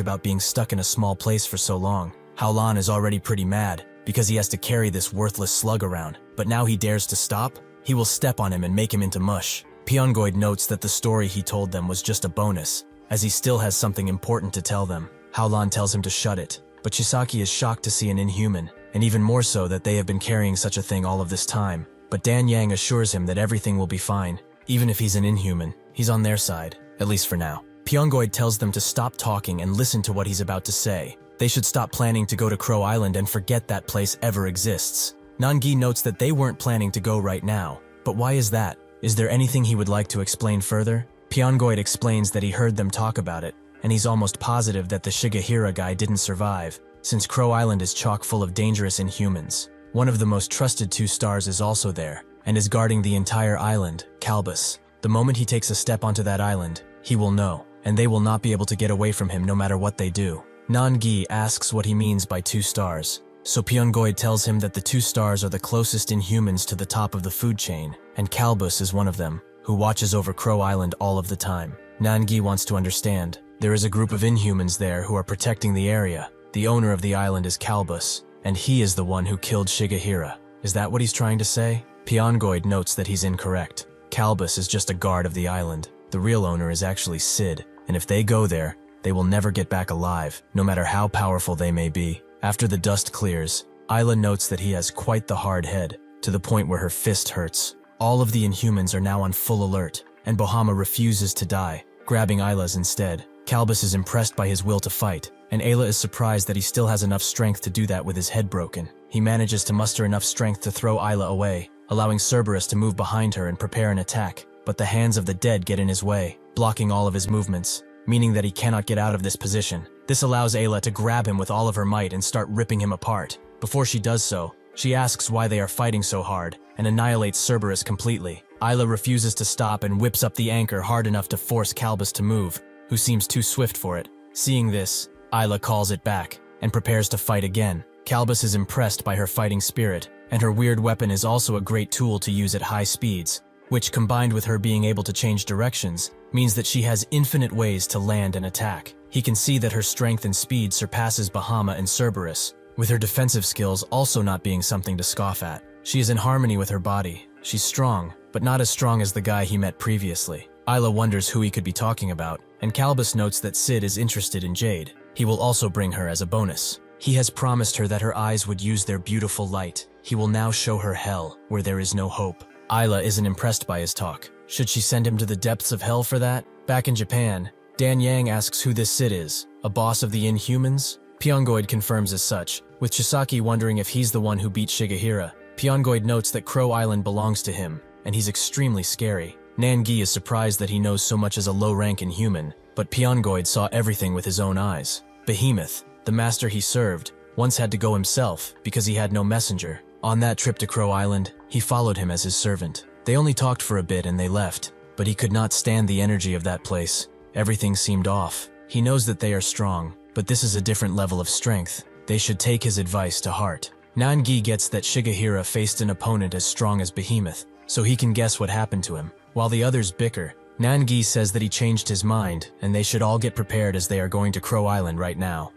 about being stuck in a small place for so long. Haolan is already pretty mad because he has to carry this worthless slug around, but now he dares to stop? He will step on him and make him into mush. Pyongoid notes that the story he told them was just a bonus, as he still has something important to tell them. Haolan tells him to shut it, but Chisaki is shocked to see an inhuman, and even more so that they have been carrying such a thing all of this time. But Dan Yang assures him that everything will be fine. Even if he's an inhuman, he's on their side, at least for now. Pyongoid tells them to stop talking and listen to what he's about to say. They should stop planning to go to Crow Island and forget that place ever exists. Nangi notes that they weren't planning to go right now, but why is that? Is there anything he would like to explain further? Pyongoid explains that he heard them talk about it, and he's almost positive that the Shigehira guy didn't survive, since Crow Island is chock full of dangerous inhumans. One of the most trusted 2 stars is also there, and is guarding the entire island, Calbus. The moment he takes a step onto that island, he will know, and they will not be able to get away from him no matter what they do. Nangi asks what he means by 2 stars, so Pyongoid tells him that the two stars are the closest inhumans to the top of the food chain, and Kalbus is one of them, who watches over Crow Island all of the time. Nangi wants to understand. There is a group of inhumans there who are protecting the area. The owner of the island is Kalbus, and he is the one who killed Shigehira. Is that what he's trying to say? Pyongoid notes that he's incorrect. Kalbus is just a guard of the island. The real owner is actually Sid, and if they go there, they will never get back alive, no matter how powerful they may be. After the dust clears, Isla notes that he has quite the hard head, to the point where her fist hurts. All of the Inhumans are now on full alert, and Bohama refuses to die, grabbing Isla's instead. Kalbus is impressed by his will to fight, and Ayla is surprised that he still has enough strength to do that with his head broken. He manages to muster enough strength to throw Ayla away, allowing Cerberus to move behind her and prepare an attack, but the hands of the dead get in his way, blocking all of his movements, meaning that he cannot get out of this position. This allows Ayla to grab him with all of her might and start ripping him apart. Before she does so, she asks why they are fighting so hard, and annihilates Cerberus completely. Ayla refuses to stop and whips up the anchor hard enough to force Kalbus to move, who seems too swift for it. Seeing this, Ayla calls it back, and prepares to fight again. Kalbus is impressed by her fighting spirit, and her weird weapon is also a great tool to use at high speeds, which, combined with her being able to change directions, means that she has infinite ways to land and attack. He can see that her strength and speed surpasses Bahama and Cerberus, with her defensive skills also not being something to scoff at. She is in harmony with her body. She's strong, but not as strong as the guy he met previously. Ayla wonders who he could be talking about, and Kalbus notes that Sid is interested in Jade. He will also bring her as a bonus. He has promised her that her eyes would use their beautiful light. He will now show her hell, where there is no hope. Ayla isn't impressed by his talk. Should she send him to the depths of hell for that? Back in Japan, Dan Yang asks who this Sid is, a boss of the Inhumans? Pyongoid confirms as such, with Chisaki wondering if he's the one who beat Shigehira. Pyongoid notes that Crow Island belongs to him, and he's extremely scary. Nangi is surprised that he knows so much as a low-rank Inhuman, but Pyongoid saw everything with his own eyes. Behemoth, the master he served, once had to go himself because he had no messenger. On that trip to Crow Island, he followed him as his servant. They only talked for a bit and they left, but he could not stand the energy of that place. Everything seemed off. He knows that they are strong, but this is a different level of strength. They should take his advice to heart. Nangi gets that Shigehira faced an opponent as strong as Behemoth, so he can guess what happened to him. While the others bicker, Nangi says that he changed his mind and they should all get prepared as they are going to Crow Island right now.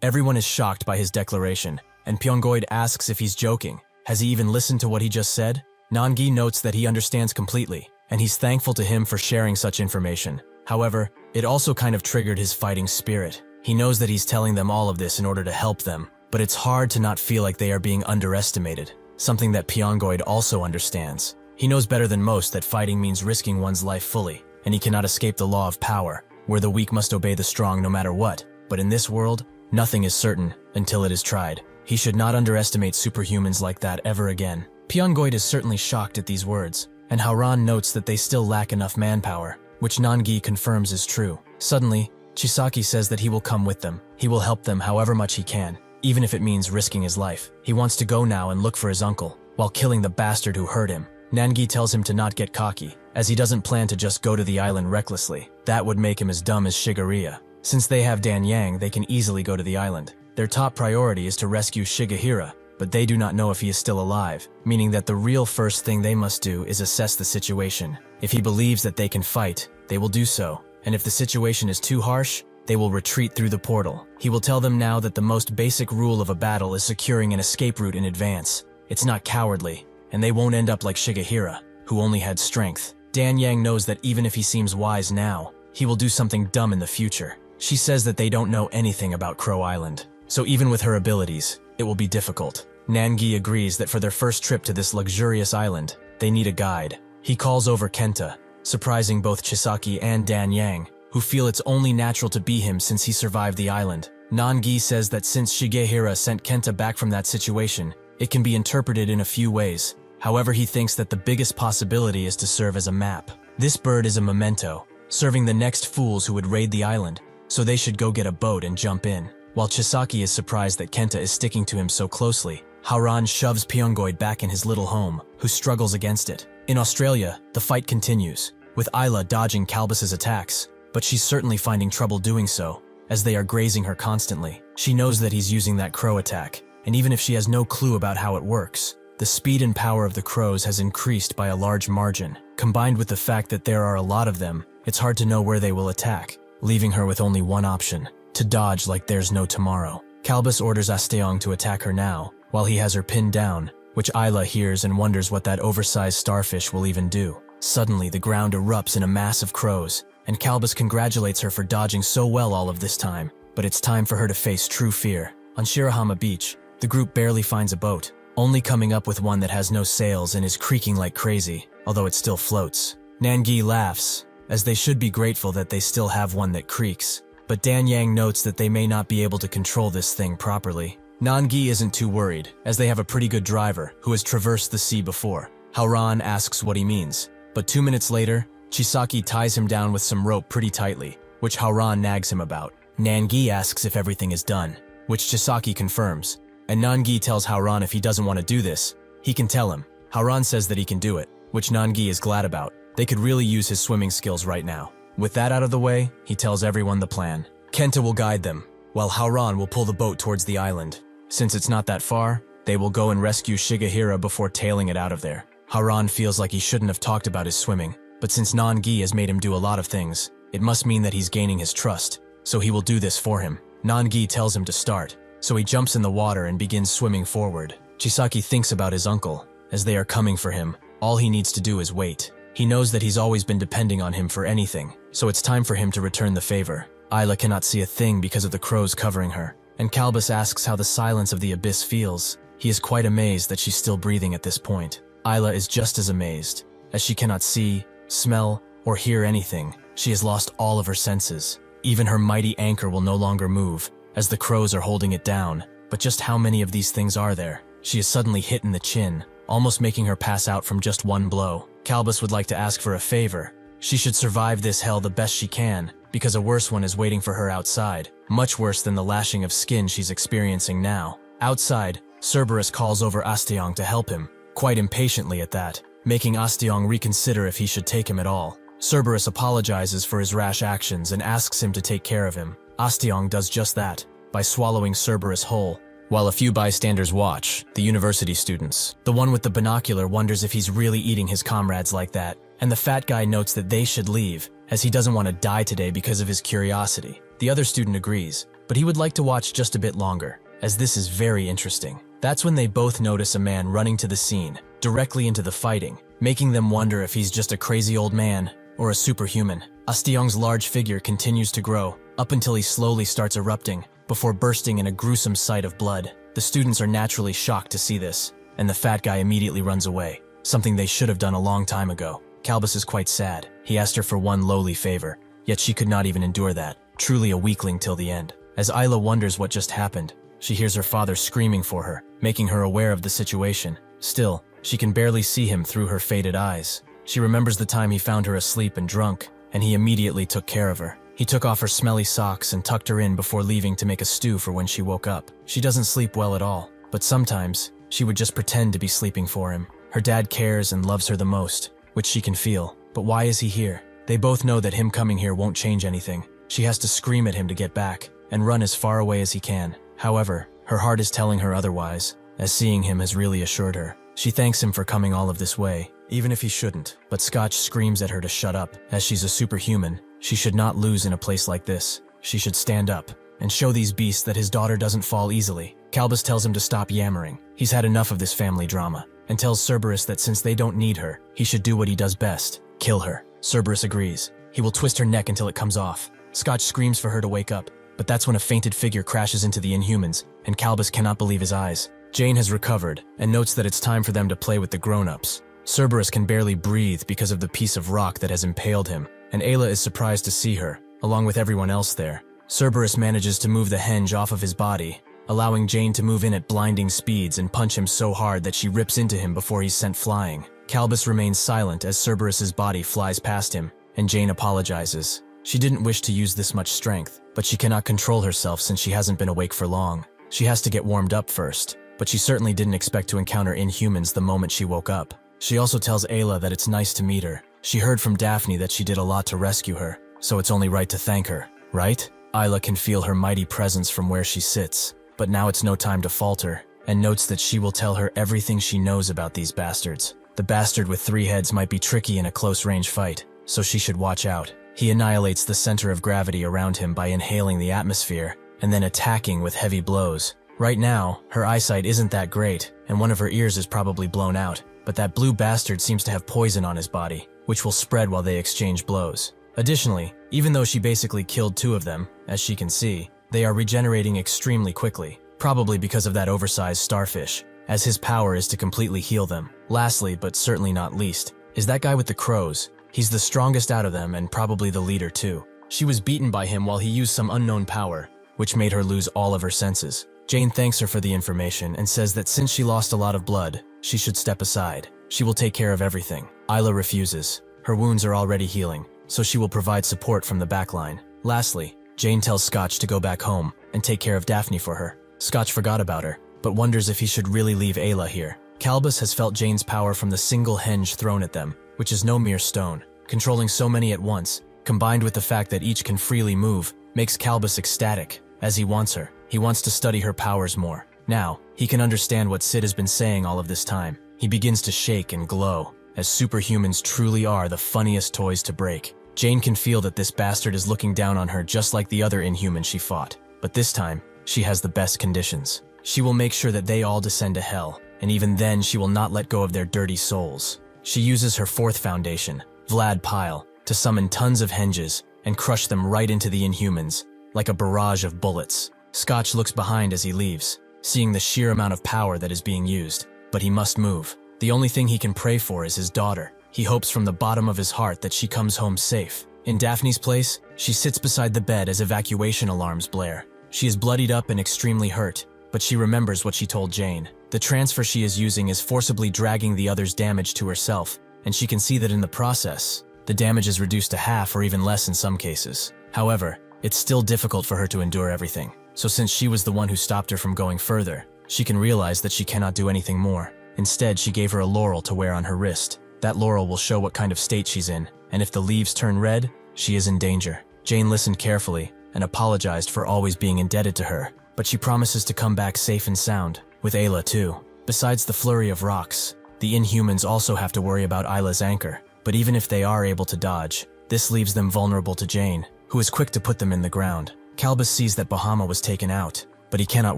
Everyone is shocked by his declaration, and Pyongoid asks if he's joking. Has he even listened to what he just said? Nangi notes that he understands completely, and he's thankful to him for sharing such information. However, it also kind of triggered his fighting spirit. He knows that he's telling them all of this in order to help them, but it's hard to not feel like they are being underestimated, something that Pyongoid also understands. He knows better than most that fighting means risking one's life fully, and he cannot escape the law of power, where the weak must obey the strong no matter what. But in this world, nothing is certain until it is tried. He should not underestimate superhumans like that ever again. Pyongoid is certainly shocked at these words, and Hauran notes that they still lack enough manpower, which Nangi confirms is true. Suddenly, Chisaki says that he will come with them. He will help them however much he can, even if it means risking his life. He wants to go now and look for his uncle, while killing the bastard who hurt him. Nangi tells him to not get cocky, as he doesn't plan to just go to the island recklessly. That would make him as dumb as Shigehira. Since they have Dan Yang, they can easily go to the island. Their top priority is to rescue Shigehira, but they do not know if he is still alive, meaning that the real first thing they must do is assess the situation. If he believes that they can fight, they will do so, and if the situation is too harsh, they will retreat through the portal. He will tell them now that the most basic rule of a battle is securing an escape route in advance. It's not cowardly, and they won't end up like Shigehira, who only had strength. Dan Yang knows that even if he seems wise now, he will do something dumb in the future. She says that they don't know anything about Crow Island, so even with her abilities, it will be difficult. Nangi agrees that for their first trip to this luxurious island, they need a guide. He calls over Kenta, surprising both Chisaki and Dan Yang, who feel it's only natural to be him since he survived the island. Nangi says that since Shigehira sent Kenta back from that situation, it can be interpreted in a few ways. However, he thinks that the biggest possibility is to serve as a map. This bird is a memento, serving the next fools who would raid the island, so they should go get a boat and jump in. While Chisaki is surprised that Kenta is sticking to him so closely, Hauran shoves Pyongoid back in his little home, who struggles against it. In Australia, the fight continues, with Ayla dodging Kalbus's attacks, but she's certainly finding trouble doing so, as they are grazing her constantly. She knows that he's using that crow attack, and even if she has no clue about how it works, the speed and power of the crows has increased by a large margin. Combined with the fact that there are a lot of them, it's hard to know where they will attack, leaving her with only one option: to dodge like there's no tomorrow. Kalbus orders Asteong to attack her now, while he has her pinned down, which Isla hears and wonders what that oversized starfish will even do. Suddenly, the ground erupts in a mass of crows, and Kalbus congratulates her for dodging so well all of this time. But it's time for her to face true fear. On Shirahama Beach, the group barely finds a boat, only coming up with one that has no sails and is creaking like crazy, although it still floats. Nangi laughs, as they should be grateful that they still have one that creaks. But Dan Yang notes that they may not be able to control this thing properly. Nangi isn't too worried, as they have a pretty good driver who has traversed the sea before. Haoran asks what he means, but 2 minutes later, Chisaki ties him down with some rope pretty tightly, which Haoran nags him about. Nangi asks if everything is done, which Chisaki confirms, and Nangi tells Haoran if he doesn't want to do this, he can tell him. Haoran says that he can do it, which Nangi is glad about. They could really use his swimming skills right now. With that out of the way, he tells everyone the plan. Kenta will guide them, while Haoran will pull the boat towards the island. Since it's not that far, they will go and rescue Shigehira before tailing it out of there. Haoran feels like he shouldn't have talked about his swimming, but since Nangi has made him do a lot of things, it must mean that he's gaining his trust, so he will do this for him. Nangi tells him to start, so he jumps in the water and begins swimming forward. Chisaki thinks about his uncle, as they are coming for him. All he needs to do is wait. He knows that he's always been depending on him for anything, so it's time for him to return the favor. Isla cannot see a thing because of the crows covering her, and Kalbus asks how the silence of the abyss feels. He is quite amazed that she's still breathing at this point. Isla is just as amazed, as she cannot see, smell, or hear anything. She has lost all of her senses. Even her mighty anchor will no longer move, as the crows are holding it down. But just how many of these things are there? She is suddenly hit in the chin, almost making her pass out from just one blow. Kalbus would like to ask for a favor. She should survive this hell the best she can, because a worse one is waiting for her outside, much worse than the lashing of skin she's experiencing now. Outside, Cerberus calls over Asteong to help him, quite impatiently at that, making Asteong reconsider if he should take him at all. Cerberus apologizes for his rash actions and asks him to take care of him. Asteong does just that, by swallowing Cerberus whole. While a few bystanders watch, the university students. The one with the binocular wonders if he's really eating his comrades like that, and the fat guy notes that they should leave, as he doesn't want to die today because of his curiosity. The other student agrees, but he would like to watch just a bit longer, as this is very interesting. That's when they both notice a man running to the scene, directly into the fighting, making them wonder if he's just a crazy old man, or a superhuman. Asteong's large figure continues to grow, up until he slowly starts erupting, before bursting in a gruesome sight of blood. The students are naturally shocked to see this, and the fat guy immediately runs away, something they should have done a long time ago. Kalbus is quite sad. He asked her for one lowly favor, yet she could not even endure that, truly a weakling till the end. As Isla wonders what just happened, she hears her father screaming for her, making her aware of the situation. Still, she can barely see him through her faded eyes. She remembers the time he found her asleep and drunk, and he immediately took care of her. He took off her smelly socks and tucked her in before leaving to make a stew for when she woke up. She doesn't sleep well at all, but sometimes she would just pretend to be sleeping for him. Her dad cares and loves her the most, which she can feel. But why is he here? They both know that him coming here won't change anything. She has to scream at him to get back, and run as far away as he can. However, her heart is telling her otherwise, as seeing him has really assured her. She thanks him for coming all of this way, even if he shouldn't. But Scotch screams at her to shut up, as she's a superhuman. She should not lose in a place like this. She should stand up, and show these beasts that his daughter doesn't fall easily. Kalbus tells him to stop yammering. He's had enough of this family drama, and tells Cerberus that since they don't need her, he should do what he does best: kill her. Cerberus agrees. He will twist her neck until it comes off. Scotch screams for her to wake up, but that's when a fainted figure crashes into the Inhumans, and Kalbus cannot believe his eyes. Jane has recovered, and notes that it's time for them to play with the grown-ups. Cerberus can barely breathe because of the piece of rock that has impaled him, and Ayla is surprised to see her, along with everyone else there. Cerberus manages to move the henge off of his body, allowing Jane to move in at blinding speeds and punch him so hard that she rips into him before he's sent flying. Kalbus remains silent as Cerberus's body flies past him, and Jane apologizes. She didn't wish to use this much strength, but she cannot control herself since she hasn't been awake for long. She has to get warmed up first, but she certainly didn't expect to encounter Inhumans the moment she woke up. She also tells Ayla that it's nice to meet her. She heard from Daphne that she did a lot to rescue her, so it's only right to thank her, right? Ayla can feel her mighty presence from where she sits, but now it's no time to falter. and notes that she will tell her everything she knows about these bastards. The bastard with 3 heads might be tricky in a close-range fight, so she should watch out. He annihilates the center of gravity around him by inhaling the atmosphere, and then attacking with heavy blows. Right now, her eyesight isn't that great, and one of her ears is probably blown out, but that blue bastard seems to have poison on his body, which will spread while they exchange blows. Additionally, even though she basically killed 2 of them, as she can see, they are regenerating extremely quickly, probably because of that oversized starfish, as his power is to completely heal them. Lastly, but certainly not least, is that guy with the crows. He's the strongest out of them and probably the leader too. She was beaten by him while he used some unknown power, which made her lose all of her senses. Jane thanks her for the information and says that since she lost a lot of blood, she should step aside. She will take care of everything. Isla refuses. Her wounds are already healing, so she will provide support from the backline. Lastly, Jane tells Scotch to go back home and take care of Daphne for her. Scotch forgot about her, but wonders if he should really leave Ayla here. Calbus has felt Jane's power from the single henge thrown at them, which is no mere stone. Controlling so many at once, combined with the fact that each can freely move, makes Calbus ecstatic, as he wants her. He wants to study her powers more. Now, he can understand what Sid has been saying all of this time. He begins to shake and glow, as superhumans truly are the funniest toys to break. Jane can feel that this bastard is looking down on her just like the other inhuman she fought. But this time, she has the best conditions. She will make sure that they all descend to hell, and even then she will not let go of their dirty souls. She uses her 4th foundation, Vlad Pile, to summon tons of henges and crush them right into the inhumans, like a barrage of bullets. Scotch looks behind as he leaves, seeing the sheer amount of power that is being used, but he must move. The only thing he can pray for is his daughter. He hopes from the bottom of his heart that she comes home safe. In Daphne's place, she sits beside the bed as evacuation alarms blare. She is bloodied up and extremely hurt, but she remembers what she told Jane. The transfer she is using is forcibly dragging the other's damage to herself, and she can see that in the process, the damage is reduced to half or even less in some cases. However, it's still difficult for her to endure everything. So since she was the one who stopped her from going further, she can realize that she cannot do anything more. Instead, she gave her a laurel to wear on her wrist. That laurel will show what kind of state she's in, and if the leaves turn red, she is in danger. Jane listened carefully and apologized for always being indebted to her, but she promises to come back safe and sound, with Ayla too. Besides the flurry of rocks, the Inhumans also have to worry about Ayla's anchor, but even if they are able to dodge, this leaves them vulnerable to Jane, who is quick to put them in the ground. Calbus sees that Bahama was taken out, but he cannot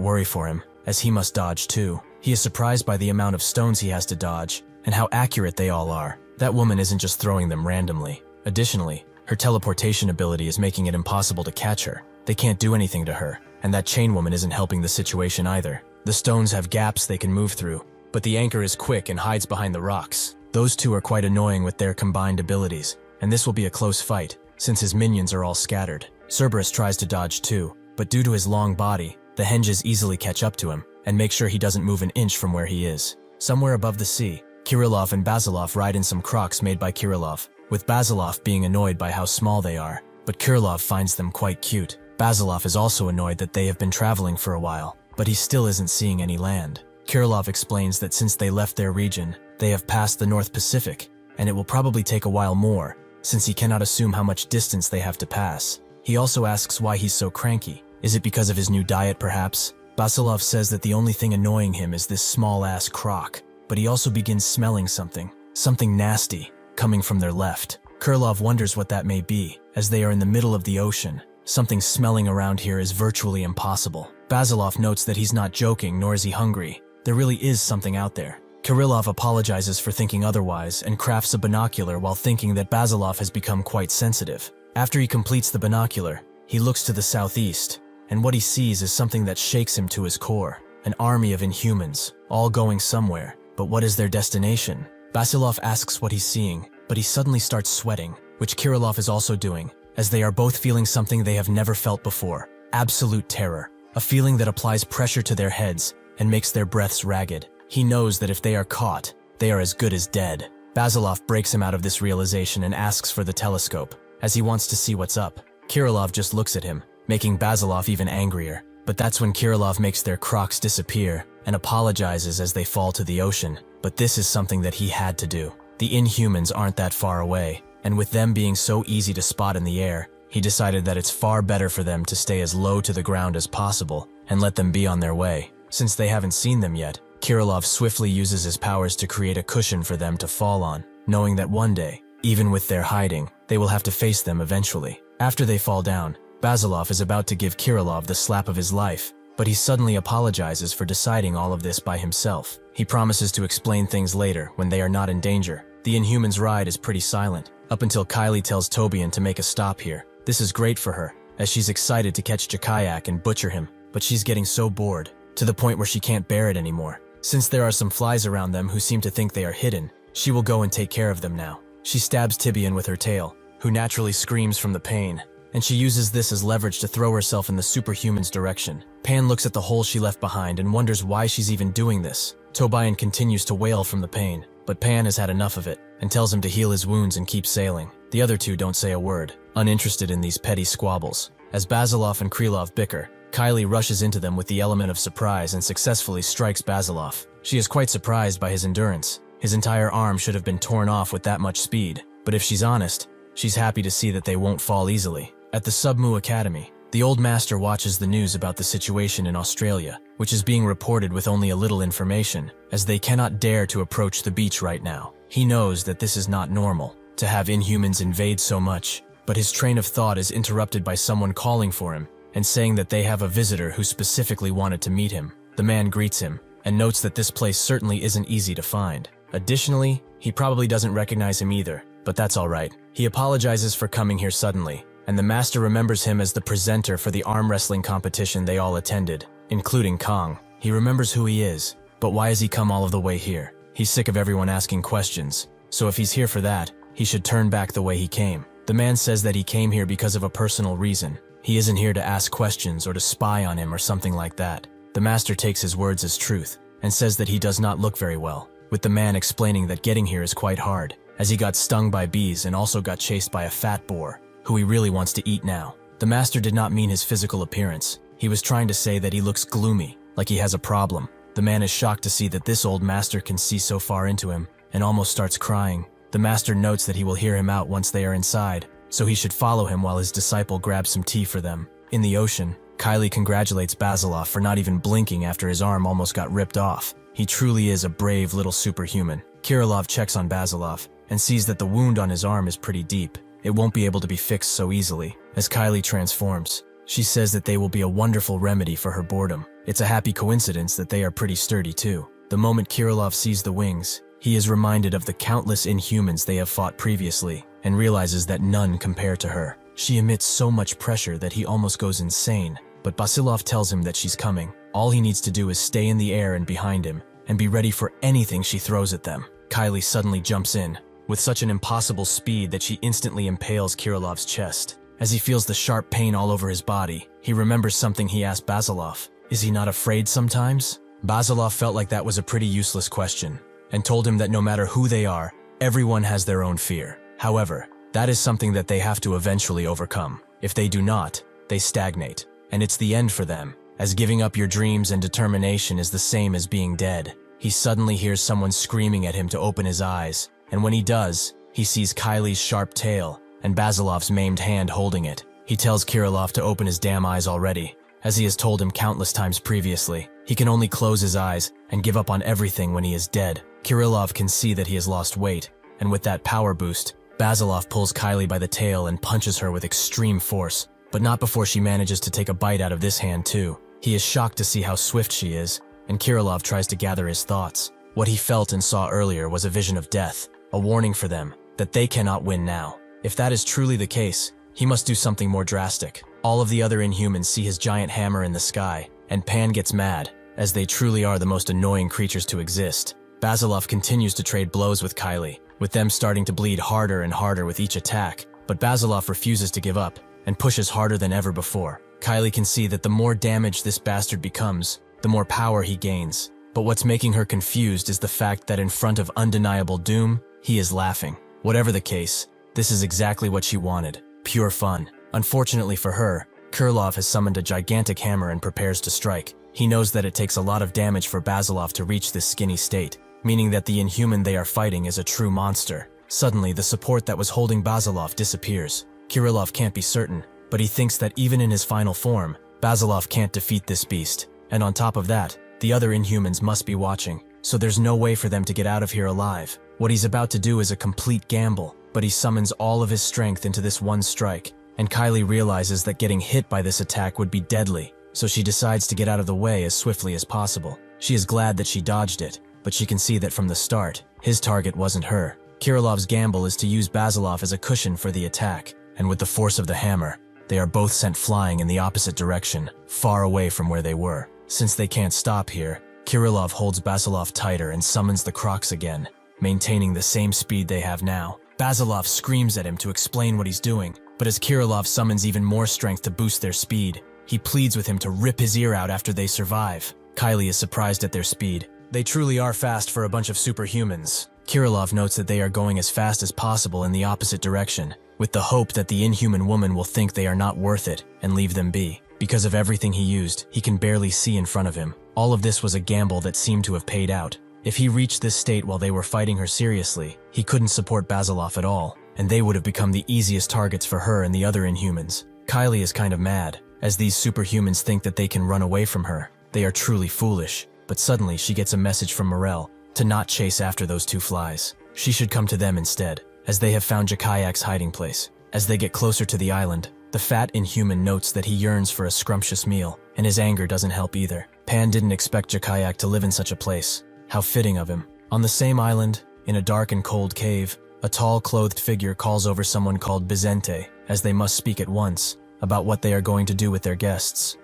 worry for him, as he must dodge too. He is surprised by the amount of stones he has to dodge, and how accurate they all are. That woman isn't just throwing them randomly. Additionally, her teleportation ability is making it impossible to catch her. They can't do anything to her, and that chain woman isn't helping the situation either. The stones have gaps they can move through, but the anchor is quick and hides behind the rocks. Those two are quite annoying with their combined abilities, and this will be a close fight, since his minions are all scattered. Cerberus tries to dodge too, but due to his long body, the henges easily catch up to him, and make sure he doesn't move an inch from where he is. Somewhere above the sea, Kirillov and Basilov ride in some crocs made by Kirillov, with Basilov being annoyed by how small they are, but Kirillov finds them quite cute. Basilov is also annoyed that they have been traveling for a while, but he still isn't seeing any land. Kirillov explains that since they left their region, they have passed the North Pacific, and it will probably take a while more, since he cannot assume how much distance they have to pass. He also asks why he's so cranky. Is it because of his new diet, perhaps? Basilov says that the only thing annoying him is this small-ass croc, but he also begins smelling something nasty, coming from their left. Kirillov wonders what that may be, as they are in the middle of the ocean. Something smelling around here is virtually impossible. Basilov notes that he's not joking, nor is he hungry. There really is something out there. Kirillov apologizes for thinking otherwise and crafts a binocular while thinking that Basilov has become quite sensitive. After he completes the binocular, he looks to the southeast, and what he sees is something that shakes him to his core. An army of Inhumans, all going somewhere. But what is their destination? Basilov asks what he's seeing, but he suddenly starts sweating, which Kirillov is also doing, as they are both feeling something they have never felt before. Absolute terror. A feeling that applies pressure to their heads and makes their breaths ragged. He knows that if they are caught, they are as good as dead. Basilov breaks him out of this realization and asks for the telescope, as he wants to see what's up. Kirillov just looks at him, making Basilov even angrier. But that's when Kirillov makes their crocs disappear and apologizes as they fall to the ocean. But this is something that he had to do. The Inhumans aren't that far away, and with them being so easy to spot in the air, he decided that it's far better for them to stay as low to the ground as possible and let them be on their way. Since they haven't seen them yet, Kirilov swiftly uses his powers to create a cushion for them to fall on, knowing that one day, even with their hiding, they will have to face them eventually. After they fall down, Basilov is about to give Kirilov the slap of his life, but he suddenly apologizes for deciding all of this by himself. He promises to explain things later when they are not in danger. The Inhumans' ride is pretty silent, up until Kylie tells Tobian to make a stop here. This is great for her, as she's excited to catch Jakayak and butcher him, but she's getting so bored, to the point where she can't bear it anymore. Since there are some flies around them who seem to think they are hidden, she will go and take care of them now. She stabs Tobian with her tail, who naturally screams from the pain, and she uses this as leverage to throw herself in the Superhuman's direction. Pan looks at the hole she left behind and wonders why she's even doing this. Tobian continues to wail from the pain, but Pan has had enough of it and tells him to heal his wounds and keep sailing. The other two don't say a word, uninterested in these petty squabbles. As Basilov and Krylov bicker, Kylie rushes into them with the element of surprise and successfully strikes Basilov. She is quite surprised by his endurance. His entire arm should have been torn off with that much speed, but if she's honest, she's happy to see that they won't fall easily. At the Submu Academy, the old master watches the news about the situation in Australia, which is being reported with only a little information, as they cannot dare to approach the beach right now. He knows that this is not normal, to have Inhumans invade so much, but his train of thought is interrupted by someone calling for him and saying that they have a visitor who specifically wanted to meet him. The man greets him and notes that this place certainly isn't easy to find. Additionally, he probably doesn't recognize him either, but that's alright. He apologizes for coming here suddenly, and the master remembers him as the presenter for the arm wrestling competition they all attended, including Kong. He remembers who he is, but why has he come all of the way here? He's sick of everyone asking questions, so if he's here for that, he should turn back the way he came. The man says that he came here because of a personal reason. He isn't here to ask questions or to spy on him or something like that. The master takes his words as truth and says that he does not look very well, with the man explaining that getting here is quite hard, as he got stung by bees and also got chased by a fat boar, who he really wants to eat now. The master did not mean his physical appearance. He was trying to say that he looks gloomy, like he has a problem. The man is shocked to see that this old master can see so far into him, and almost starts crying. The master notes that he will hear him out once they are inside, so he should follow him while his disciple grabs some tea for them. In the ocean, Kylie congratulates Basilov for not even blinking after his arm almost got ripped off. He truly is a brave little superhuman. Kirilov checks on Basilov and sees that the wound on his arm is pretty deep. It won't be able to be fixed so easily. As Kylie transforms, she says that they will be a wonderful remedy for her boredom. It's a happy coincidence that they are pretty sturdy too. The moment Kirilov sees the wings, he is reminded of the countless Inhumans they have fought previously and realizes that none compare to her. She emits so much pressure that he almost goes insane, but Basilov tells him that she's coming. All he needs to do is stay in the air and behind him and be ready for anything she throws at them. Kylie suddenly jumps in, with such an impossible speed that she instantly impales Kirilov's chest. As he feels the sharp pain all over his body, he remembers something he asked Basilov. Is he not afraid sometimes? Basilov felt like that was a pretty useless question, and told him that no matter who they are, everyone has their own fear. However, that is something that they have to eventually overcome. If they do not, they stagnate, and it's the end for them, as giving up your dreams and determination is the same as being dead. He suddenly hears someone screaming at him to open his eyes, and when he does, he sees Kylie's sharp tail and Basilov's maimed hand holding it. He tells Kirilov to open his damn eyes already, as he has told him countless times previously. He can only close his eyes and give up on everything when he is dead. Kirilov can see that he has lost weight, and with that power boost, Basilov pulls Kylie by the tail and punches her with extreme force, but not before she manages to take a bite out of this hand too. He is shocked to see how swift she is, and Kirilov tries to gather his thoughts. What he felt and saw earlier was a vision of death, a warning for them that they cannot win now. If that is truly the case, he must do something more drastic. All of the other Inhumans see his giant hammer in the sky, and Pan gets mad, as they truly are the most annoying creatures to exist. Basilov continues to trade blows with Kylie, with them starting to bleed harder and harder with each attack, but Basilov refuses to give up and pushes harder than ever before. Kylie can see that the more damage this bastard becomes, the more power he gains. But what's making her confused is the fact that in front of undeniable doom, he is laughing. Whatever the case, this is exactly what she wanted. Pure fun. Unfortunately for her, Krylov has summoned a gigantic hammer and prepares to strike. He knows that it takes a lot of damage for Basilov to reach this skinny state, meaning that the Inhuman they are fighting is a true monster. Suddenly, the support that was holding Basilov disappears. Kirillov can't be certain, but he thinks that even in his final form, Basilov can't defeat this beast. And on top of that, The other Inhumans must be watching, so there's no way for them to get out of here alive. What he's about to do is a complete gamble, but he summons all of his strength into this one strike, and Kylie realizes that getting hit by this attack would be deadly, so she decides to get out of the way as swiftly as possible. She is glad that she dodged it, but she can see that from the start, his target wasn't her. Kirilov's gamble is to use Basilov as a cushion for the attack, and with the force of the hammer, they are both sent flying in the opposite direction, far away from where they were. Since they can't stop here, Kirilov holds Basilov tighter and summons the Crocs again, maintaining the same speed they have now. Basilov screams at him to explain what he's doing, but as Kirilov summons even more strength to boost their speed, he pleads with him to rip his ear out after they survive. Kylie is surprised at their speed. They truly are fast for a bunch of superhumans. Kirilov notes that they are going as fast as possible in the opposite direction, with the hope that the Inhuman woman will think they are not worth it and leave them be. Because of everything he used, he can barely see in front of him. All of this was a gamble that seemed to have paid out. If he reached this state while they were fighting her seriously, he couldn't support Basilov at all, and they would have become the easiest targets for her and the other Inhumans. Kylie is kind of mad, as these superhumans think that they can run away from her. They are truly foolish, but suddenly she gets a message from Morel to not chase after those two flies. She should come to them instead, as they have found Jakayak's hiding place. As they get closer to the island, the fat Inhuman notes that he yearns for a scrumptious meal, and his anger doesn't help either. Pan didn't expect Jakayak to live in such a place. How fitting of him. On the same island, in a dark and cold cave, a tall clothed figure calls over someone called Bizente, as they must speak at once about what they are going to do with their guests.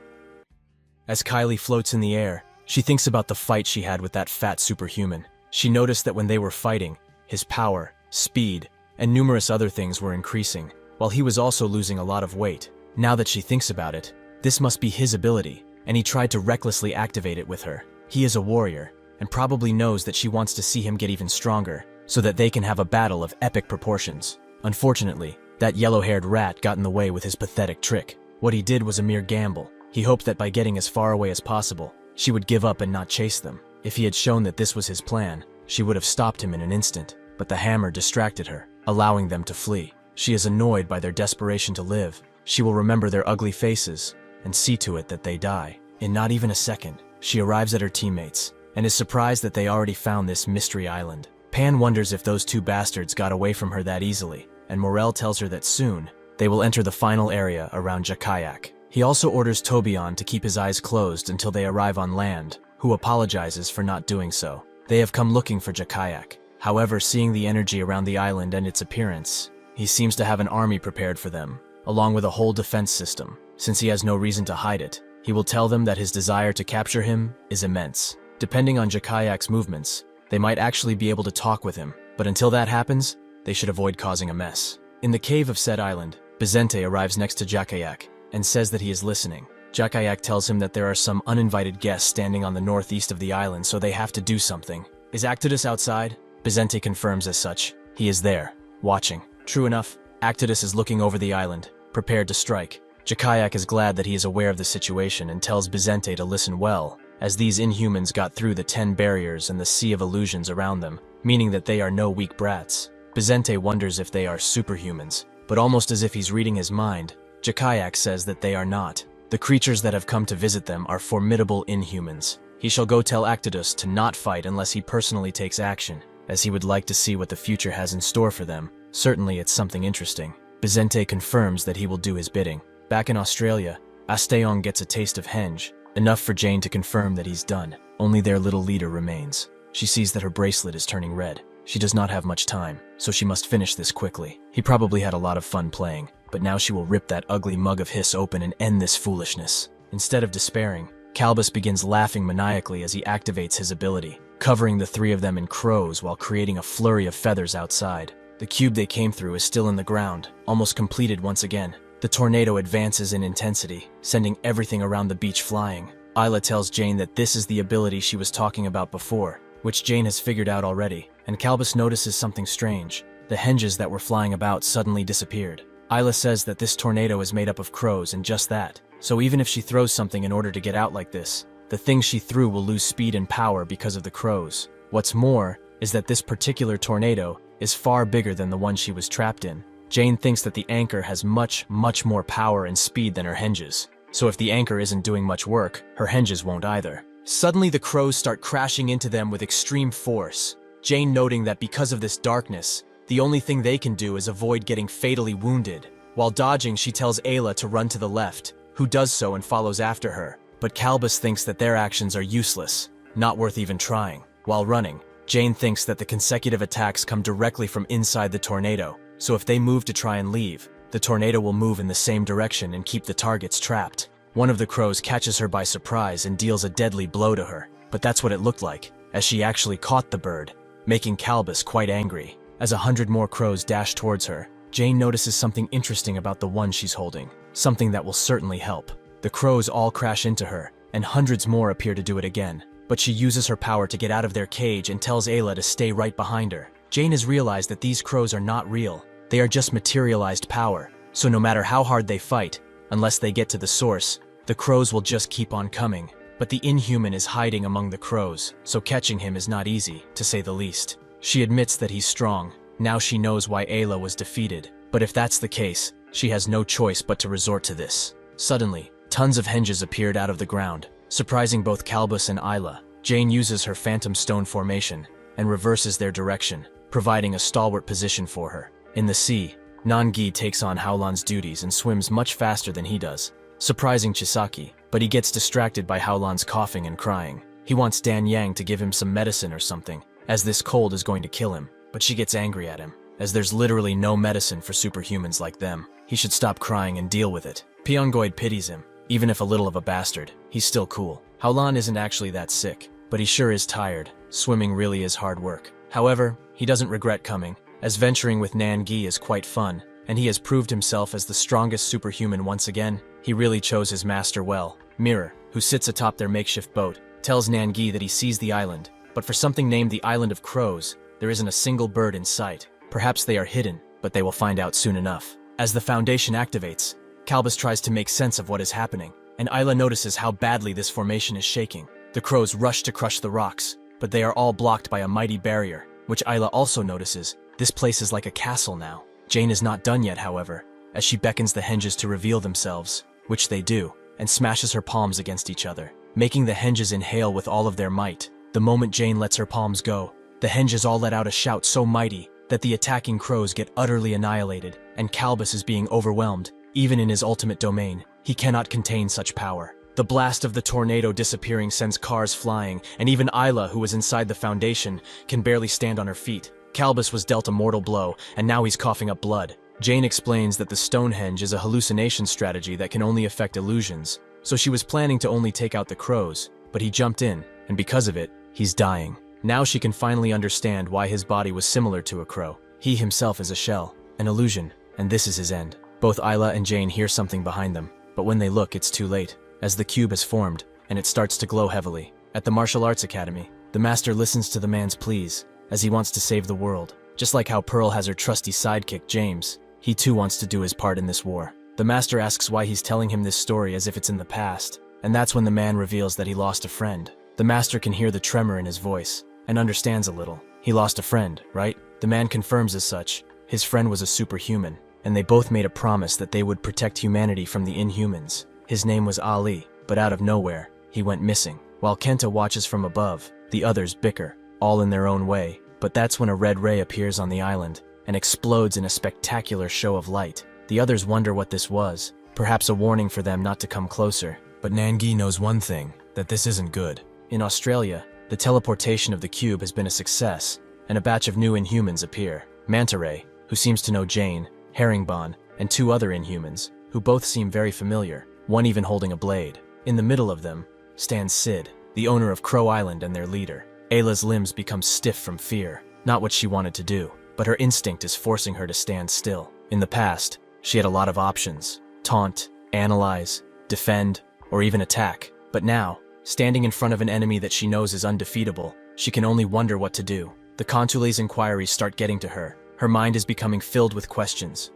As Kylie floats in the air, she thinks about the fight she had with that fat superhuman. She noticed that when they were fighting, his power, speed, and numerous other things were increasing, while he was also losing a lot of weight. Now that she thinks about it, this must be his ability, and he tried to recklessly activate it with her. He is a warrior, and probably knows that she wants to see him get even stronger, so that they can have a battle of epic proportions. Unfortunately, that yellow-haired rat got in the way with his pathetic trick. What he did was a mere gamble. He hoped that by getting as far away as possible, she would give up and not chase them. If he had shown that this was his plan, she would have stopped him in an instant, but the hammer distracted her, allowing them to flee. She is annoyed by their desperation to live. She will remember their ugly faces and see to it that they die. In not even a second, she arrives at her teammates and is surprised that they already found this mystery island. Pan wonders if those two bastards got away from her that easily, and Morel tells her that soon, they will enter the final area around Jakayak. He also orders Tobion to keep his eyes closed until they arrive on land, who apologizes for not doing so. They have come looking for Jakayak. However, seeing the energy around the island and its appearance, he seems to have an army prepared for them, along with a whole defense system. Since he has no reason to hide it, he will tell them that his desire to capture him is immense. Depending on Jakayak's movements, they might actually be able to talk with him, but until that happens, they should avoid causing a mess. In the cave of said island, Bizente arrives next to Jakayak and says that he is listening. Jakayak tells him that there are some uninvited guests standing on the northeast of the island, so they have to do something. Is Actidus outside? Bizente confirms as such. He is there, watching. True enough, Actidus is looking over the island, prepared to strike. Jakayak is glad that he is aware of the situation and tells Bizente to listen well, as these Inhumans got through the 10 barriers and the sea of illusions around them, meaning that they are no weak brats. Bizente wonders if they are superhumans, but almost as if he's reading his mind, Jakayak says that they are not. The creatures that have come to visit them are formidable Inhumans. He shall go tell Actidus to not fight unless he personally takes action, as he would like to see what the future has in store for them. Certainly it's something interesting. Bizente confirms that he will do his bidding. Back in Australia, Asteong gets a taste of henge, enough for Jane to confirm that he's done. Only their little leader remains. She sees that her bracelet is turning red. She does not have much time, so she must finish this quickly. He probably had a lot of fun playing, but now she will rip that ugly mug of hiss open and end this foolishness. Instead of despairing, Calbus begins laughing maniacally as he activates his ability, covering the three of them in crows while creating a flurry of feathers outside. The cube they came through is still in the ground, almost completed once again. The tornado advances in intensity, sending everything around the beach flying. Isla tells Jane that this is the ability she was talking about before, which Jane has figured out already, and Calbus notices something strange. The henges that were flying about suddenly disappeared. Isla says that this tornado is made up of crows and just that, so even if she throws something in order to get out like this, the thing she threw will lose speed and power because of the crows. What's more is that this particular tornado is far bigger than the one she was trapped in. Jane thinks that the anchor has much more power and speed than her henges. So if the anchor isn't doing much work, her henges won't either. Suddenly the crows start crashing into them with extreme force, Jane noting that because of this darkness, the only thing they can do is avoid getting fatally wounded. While dodging, she tells Ayla to run to the left, who does so and follows after her. But Calbus thinks that their actions are useless, not worth even trying. While running, Jane thinks that the consecutive attacks come directly from inside the tornado, so if they move to try and leave, the tornado will move in the same direction and keep the targets trapped. One of the crows catches her by surprise and deals a deadly blow to her, but that's what it looked like, as she actually caught the bird, making Calbus quite angry. As 100 more crows dash towards her, Jane notices something interesting about the one she's holding, something that will certainly help. The crows all crash into her, and hundreds more appear to do it again, but she uses her power to get out of their cage and tells Ayla to stay right behind her. Jane has realized that these crows are not real, they are just materialized power, so no matter how hard they fight, unless they get to the source, the crows will just keep on coming. But the Inhuman is hiding among the crows, so catching him is not easy, to say the least. She admits that he's strong, now she knows why Ayla was defeated, but if that's the case, she has no choice but to resort to this. Suddenly, tons of henges appeared out of the ground, surprising both Calbus and Ayla. Jane uses her Phantom Stone formation and reverses their direction, providing a stalwart position for her. In the sea, Nangi takes on Howlan's duties and swims much faster than he does, surprising Chisaki, but he gets distracted by Howlan's coughing and crying. He wants Dan Yang to give him some medicine or something, as this cold is going to kill him, but she gets angry at him, as there's literally no medicine for superhumans like them. He should stop crying and deal with it. Pyongoid pities him. Even if a little of a bastard, he's still cool. Howlan isn't actually that sick, but he sure is tired. Swimming really is hard work. However, he doesn't regret coming, as venturing with Nangi is quite fun, and he has proved himself as the strongest superhuman once again. He really chose his master well. Mirror, who sits atop their makeshift boat, tells Nangi that he sees the island, but for something named the Island of Crows, there isn't a single bird in sight. Perhaps they are hidden, but they will find out soon enough. As the Foundation activates, Calbus tries to make sense of what is happening, and Ayla notices how badly this formation is shaking. The crows rush to crush the rocks, but they are all blocked by a mighty barrier, which Ayla also notices. This place is like a castle now. Jane is not done yet, however, as she beckons the henges to reveal themselves, which they do, and smashes her palms against each other, making the henges inhale with all of their might. The moment Jane lets her palms go, the henges all let out a shout so mighty that the attacking crows get utterly annihilated, and Calbus is being overwhelmed. Even in his ultimate domain, he cannot contain such power. The blast of the tornado disappearing sends cars flying, and even Ayla, who was inside the Foundation, can barely stand on her feet. Calbus was dealt a mortal blow, and now he's coughing up blood. Jane explains that the Stonehenge is a hallucination strategy that can only affect illusions, so she was planning to only take out the crows, but he jumped in, and because of it, he's dying. Now she can finally understand why his body was similar to a crow. He himself is a shell, an illusion, and this is his end. Both Ayla and Jane hear something behind them, but when they look, it's too late, as the cube has formed, and it starts to glow heavily. At the Martial Arts Academy, the master listens to the man's pleas, as he wants to save the world. Just like how Pearl has her trusty sidekick, James, he too wants to do his part in this war. The master asks why he's telling him this story as if it's in the past, and that's when the man reveals that he lost a friend. The master can hear the tremor in his voice, and understands a little. He lost a friend, right? The man confirms as such. His friend was a superhuman, and they both made a promise that they would protect humanity from the Inhumans. His name was Ali, but out of nowhere, he went missing. While Kenta watches from above, the others bicker, all in their own way, but that's when a red ray appears on the island and explodes in a spectacular show of light. The others wonder what this was, perhaps a warning for them not to come closer. But Nangi knows one thing, that this isn't good. In Australia, the teleportation of the cube has been a success, and a batch of new Inhumans appear. Manta Ray, who seems to know Jane, Herringbone, and two other Inhumans, who both seem very familiar, one even holding a blade. In the middle of them stands Sid, the owner of Crow Island and their leader. Ayla's limbs become stiff from fear, not what she wanted to do, but her instinct is forcing her to stand still. In the past, she had a lot of options: taunt, analyze, defend, or even attack. But now, standing in front of an enemy that she knows is undefeatable, she can only wonder what to do. The Contule's inquiries start getting to her. Her mind is becoming filled with questions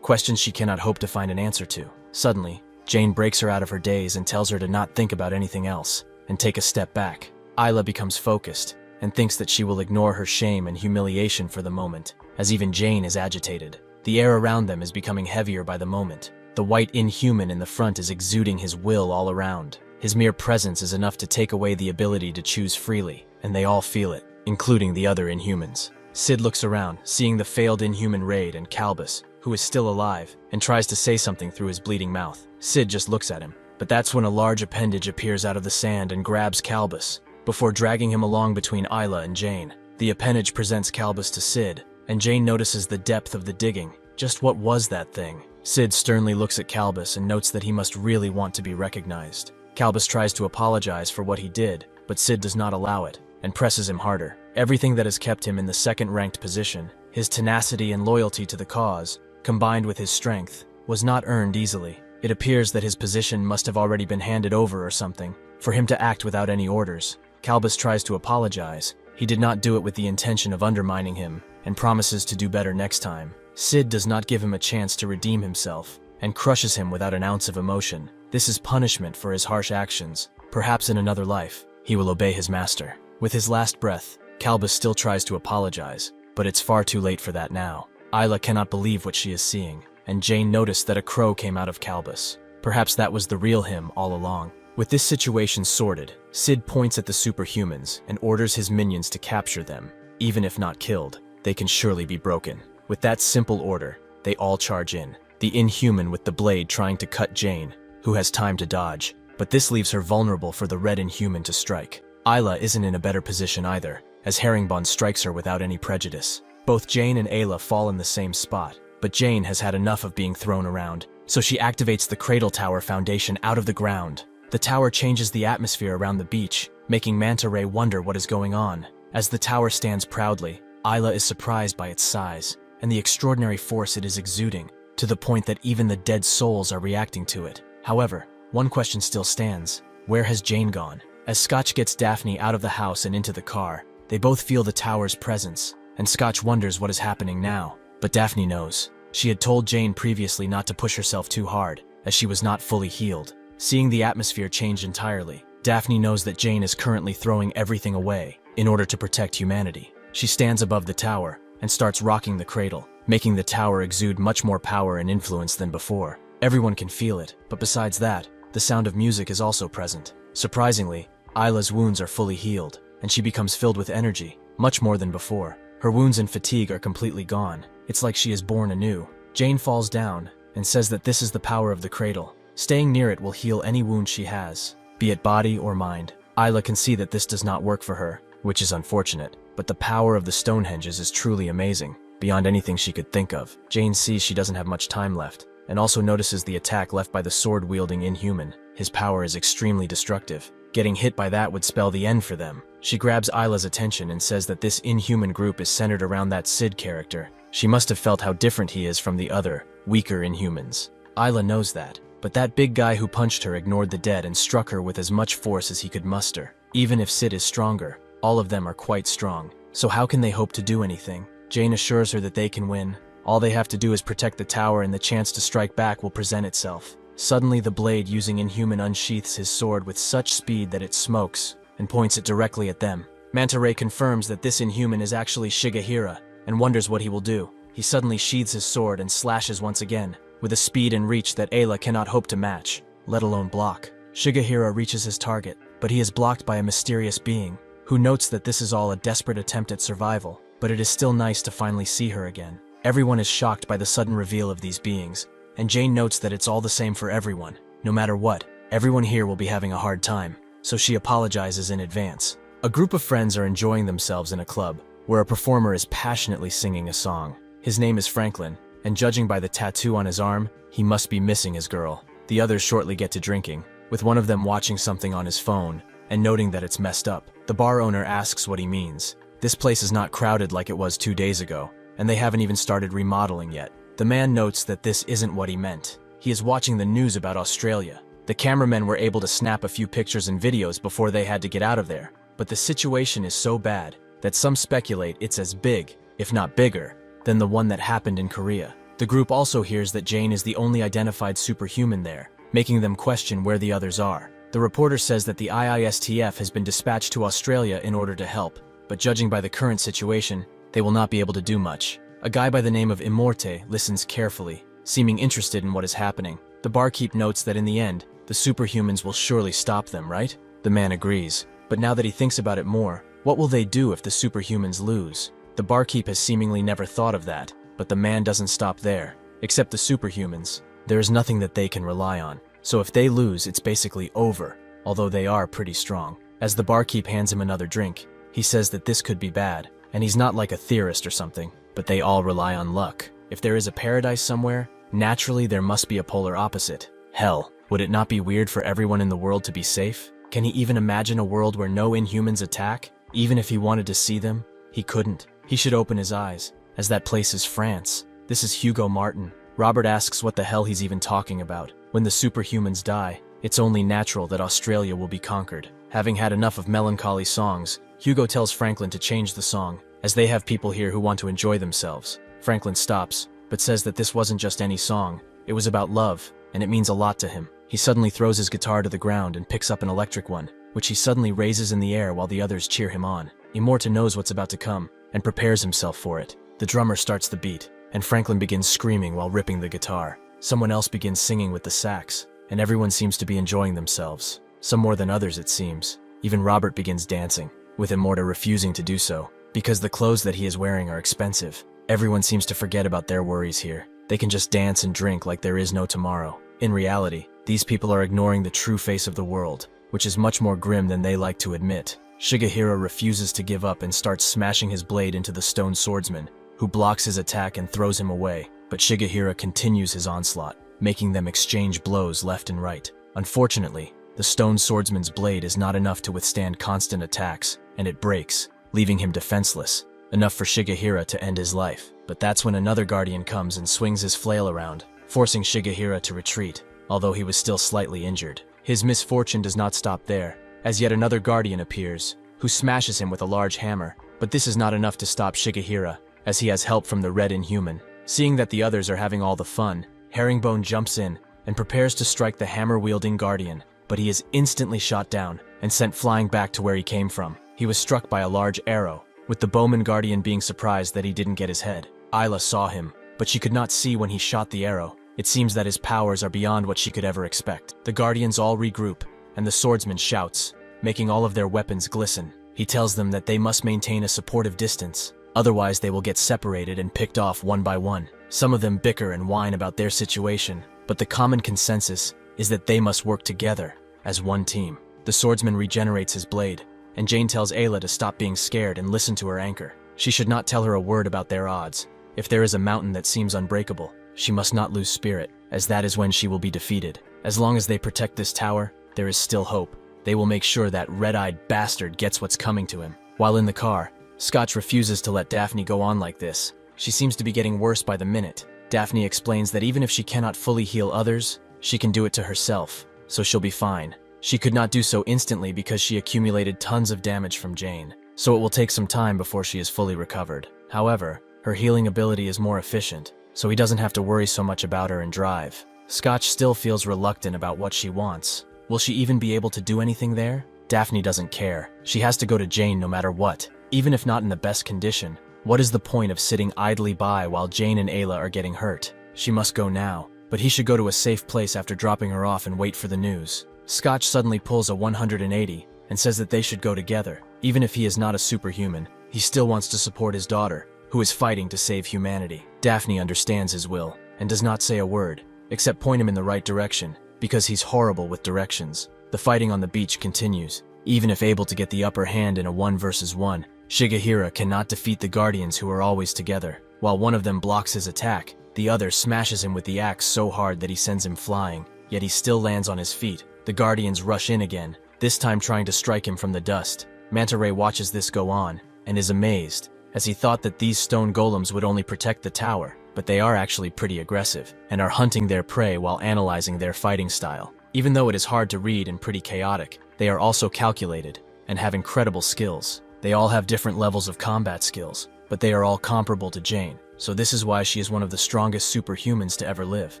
she cannot hope to find an answer to. Suddenly, Jane breaks her out of her daze and tells her to not think about anything else, and take a step back. Ayla becomes focused, and thinks that she will ignore her shame and humiliation for the moment, as even Jane is agitated. The air around them is becoming heavier by the moment. The white Inhuman in the front is exuding his will all around. His mere presence is enough to take away the ability to choose freely, and they all feel it, including the other Inhumans. Sid looks around, seeing the failed Inhuman raid and Calbus, who is still alive, and tries to say something through his bleeding mouth. Sid just looks at him, but that's when a large appendage appears out of the sand and grabs Calbus, before dragging him along between Isla and Jane. The appendage presents Calbus to Sid, and Jane notices the depth of the digging. Just what was that thing? Sid sternly looks at Calbus and notes that he must really want to be recognized. Calbus tries to apologize for what he did, but Sid does not allow it, and presses him harder. Everything that has kept him in the second-ranked position, his tenacity and loyalty to the cause, combined with his strength, was not earned easily. It appears that his position must have already been handed over or something, for him to act without any orders. Calbus tries to apologize. He did not do it with the intention of undermining him, and promises to do better next time. Sid does not give him a chance to redeem himself, and crushes him without an ounce of emotion. This is punishment for his harsh actions. Perhaps in another life, he will obey his master. With his last breath, Calbus still tries to apologize, but it's far too late for that now. Isla cannot believe what she is seeing, and Jane noticed that a crow came out of Calbus. Perhaps that was the real him all along. With this situation sorted, Sid points at the superhumans and orders his minions to capture them. Even if not killed, they can surely be broken. With that simple order, they all charge in, the Inhuman with the blade trying to cut Jane, who has time to dodge, but this leaves her vulnerable for the red Inhuman to strike. Isla isn't in a better position either, as Herringbone strikes her without any prejudice. Both Jane and Ayla fall in the same spot, but Jane has had enough of being thrown around, so she activates the Cradle Tower foundation out of the ground. The tower changes the atmosphere around the beach, making Manta Ray wonder what is going on. As the tower stands proudly, Isla is surprised by its size, and the extraordinary force it is exuding, to the point that even the dead souls are reacting to it. However, one question still stands. Where has Jane gone? As Scotch gets Daphne out of the house and into the car, they both feel the tower's presence, and Scotch wonders what is happening now. But Daphne knows. She had told Jane previously not to push herself too hard, as she was not fully healed. Seeing the atmosphere change entirely, Daphne knows that Jane is currently throwing everything away in order to protect humanity. She stands above the tower and starts rocking the cradle, making the tower exude much more power and influence than before. Everyone can feel it, but besides that, the sound of music is also present. Surprisingly, Isla's wounds are fully healed, and she becomes filled with energy, much more than before. Her wounds and fatigue are completely gone. It's like she is born anew. Jane falls down and says that this is the power of the cradle. Staying near it will heal any wound she has, be it body or mind. Isla can see that this does not work for her, which is unfortunate, but the power of the Stonehenges is truly amazing, beyond anything she could think of. Jane sees she doesn't have much time left, and also notices the attack left by the sword-wielding Inhuman. His power is extremely destructive. Getting hit by that would spell the end for them. She grabs Isla's attention and says that this Inhuman group is centered around that Sid character. She must have felt how different he is from the other, weaker Inhumans. Isla knows that, but that big guy who punched her ignored the dead and struck her with as much force as he could muster. Even if Sid is stronger, all of them are quite strong. So how can they hope to do anything? Jane assures her that they can win. All they have to do is protect the tower and the chance to strike back will present itself. Suddenly the blade using Inhuman unsheaths his sword with such speed that it smokes, and points it directly at them. Manta Ray confirms that this Inhuman is actually Shigehira, and wonders what he will do. He suddenly sheathes his sword and slashes once again, with a speed and reach that Ayla cannot hope to match, let alone block. Shigehira reaches his target, but he is blocked by a mysterious being, who notes that this is all a desperate attempt at survival, but it is still nice to finally see her again. Everyone is shocked by the sudden reveal of these beings, and Jane notes that it's all the same for everyone. No matter what, everyone here will be having a hard time, so she apologizes in advance. A group of friends are enjoying themselves in a club, where a performer is passionately singing a song. His name is Franklin, and judging by the tattoo on his arm, he must be missing his girl. The others shortly get to drinking, with one of them watching something on his phone, and noting that it's messed up. The bar owner asks what he means. This place is not crowded like it was 2 days ago, and they haven't even started remodeling yet. The man notes that this isn't what he meant. He is watching the news about Australia. The cameramen were able to snap a few pictures and videos before they had to get out of there, but the situation is so bad that some speculate it's as big, if not bigger, than the one that happened in Korea. The group also hears that Jane is the only identified superhuman there, making them question where the others are. The reporter says that the IISTF has been dispatched to Australia in order to help, but judging by the current situation, they will not be able to do much. A guy by the name of Immorte listens carefully, seeming interested in what is happening. The barkeep notes that in the end, The superhumans will surely stop them, right? The man agrees. But now that he thinks about it more, what will they do if the superhumans lose? The barkeep has seemingly never thought of that, but the man doesn't stop there. Except the superhumans. There is nothing that they can rely on. So if they lose, it's basically over, although they are pretty strong. As the barkeep hands him another drink, he says that this could be bad, and he's not like a theorist or something, but they all rely on luck. If there is a paradise somewhere, naturally there must be a polar opposite. Hell, would it not be weird for everyone in the world to be safe? Can he even imagine a world where no inhumans attack? Even if he wanted to see them, he couldn't. He should open his eyes, as that place is France. This is Hugo Martin. Robert asks what the hell he's even talking about. When the superhumans die, it's only natural that Australia will be conquered. Having had enough of melancholy songs, Hugo tells Franklin to change the song, as they have people here who want to enjoy themselves. Franklin stops, but says that this wasn't just any song. It was about love, and it means a lot to him. He suddenly throws his guitar to the ground and picks up an electric one, which he suddenly raises in the air while the others cheer him on. Immorta knows what's about to come, and prepares himself for it. The drummer starts the beat, and Franklin begins screaming while ripping the guitar. Someone else begins singing with the sax, and everyone seems to be enjoying themselves. Some more than others, it seems. Even Robert begins dancing, with Immorta refusing to do so, because the clothes that he is wearing are expensive. Everyone seems to forget about their worries here. They can just dance and drink like there is no tomorrow. In reality, these people are ignoring the true face of the world, which is much more grim than they like to admit. Shigehira refuses to give up and starts smashing his blade into the stone swordsman, who blocks his attack and throws him away. But Shigehira continues his onslaught, making them exchange blows left and right. Unfortunately, the stone swordsman's blade is not enough to withstand constant attacks, and it breaks, leaving him defenseless, enough for Shigehira to end his life. But that's when another guardian comes and swings his flail around, forcing Shigehira to retreat, although he was still slightly injured. His misfortune does not stop there, as yet another guardian appears, who smashes him with a large hammer. But this is not enough to stop Shigehira, as he has help from the Red Inhuman. Seeing that the others are having all the fun, Herringbone jumps in and prepares to strike the hammer-wielding guardian, but he is instantly shot down and sent flying back to where he came from. He was struck by a large arrow, with the bowman guardian being surprised that he didn't get his head. Isla saw him, but she could not see when he shot the arrow. It seems that his powers are beyond what she could ever expect. The guardians all regroup, and the swordsman shouts, making all of their weapons glisten. He tells them that they must maintain a supportive distance, otherwise they will get separated and picked off one by one. Some of them bicker and whine about their situation, but the common consensus is that they must work together as one team. The swordsman regenerates his blade, and Jane tells Ayla to stop being scared and listen to her anchor. She should not tell her a word about their odds. If there is a mountain that seems unbreakable, she must not lose spirit, as that is when she will be defeated. As long as they protect this tower, there is still hope. They will make sure that red-eyed bastard gets what's coming to him. While in the car, Scotch refuses to let Daphne go on like this. She seems to be getting worse by the minute. Daphne explains that even if she cannot fully heal others, she can do it to herself, so she'll be fine. She could not do so instantly because she accumulated tons of damage from Jane, so it will take some time before she is fully recovered. However, her healing ability is more efficient, so he doesn't have to worry so much about her and drive. Scotch still feels reluctant about what she wants. Will she even be able to do anything there? Daphne doesn't care. She has to go to Jane no matter what, even if not in the best condition. What is the point of sitting idly by while Jane and Ayla are getting hurt? She must go now, but he should go to a safe place after dropping her off and wait for the news. Scotch suddenly pulls a 180 and says that they should go together. Even if he is not a superhuman, he still wants to support his daughter, who is fighting to save humanity. Daphne understands his will and does not say a word, except point him in the right direction, because he's horrible with directions. The fighting on the beach continues. Even if able to get the upper hand in a 1 versus 1, Shigehira cannot defeat the guardians who are always together. While one of them blocks his attack, the other smashes him with the axe so hard that he sends him flying, yet he still lands on his feet. The guardians rush in again, this time trying to strike him from the dust. Manta Ray watches this go on, and is amazed, as he thought that these stone golems would only protect the tower, but they are actually pretty aggressive, and are hunting their prey while analyzing their fighting style. Even though it is hard to read and pretty chaotic, they are also calculated, and have incredible skills. They all have different levels of combat skills, but they are all comparable to Jane, so this is why she is one of the strongest superhumans to ever live.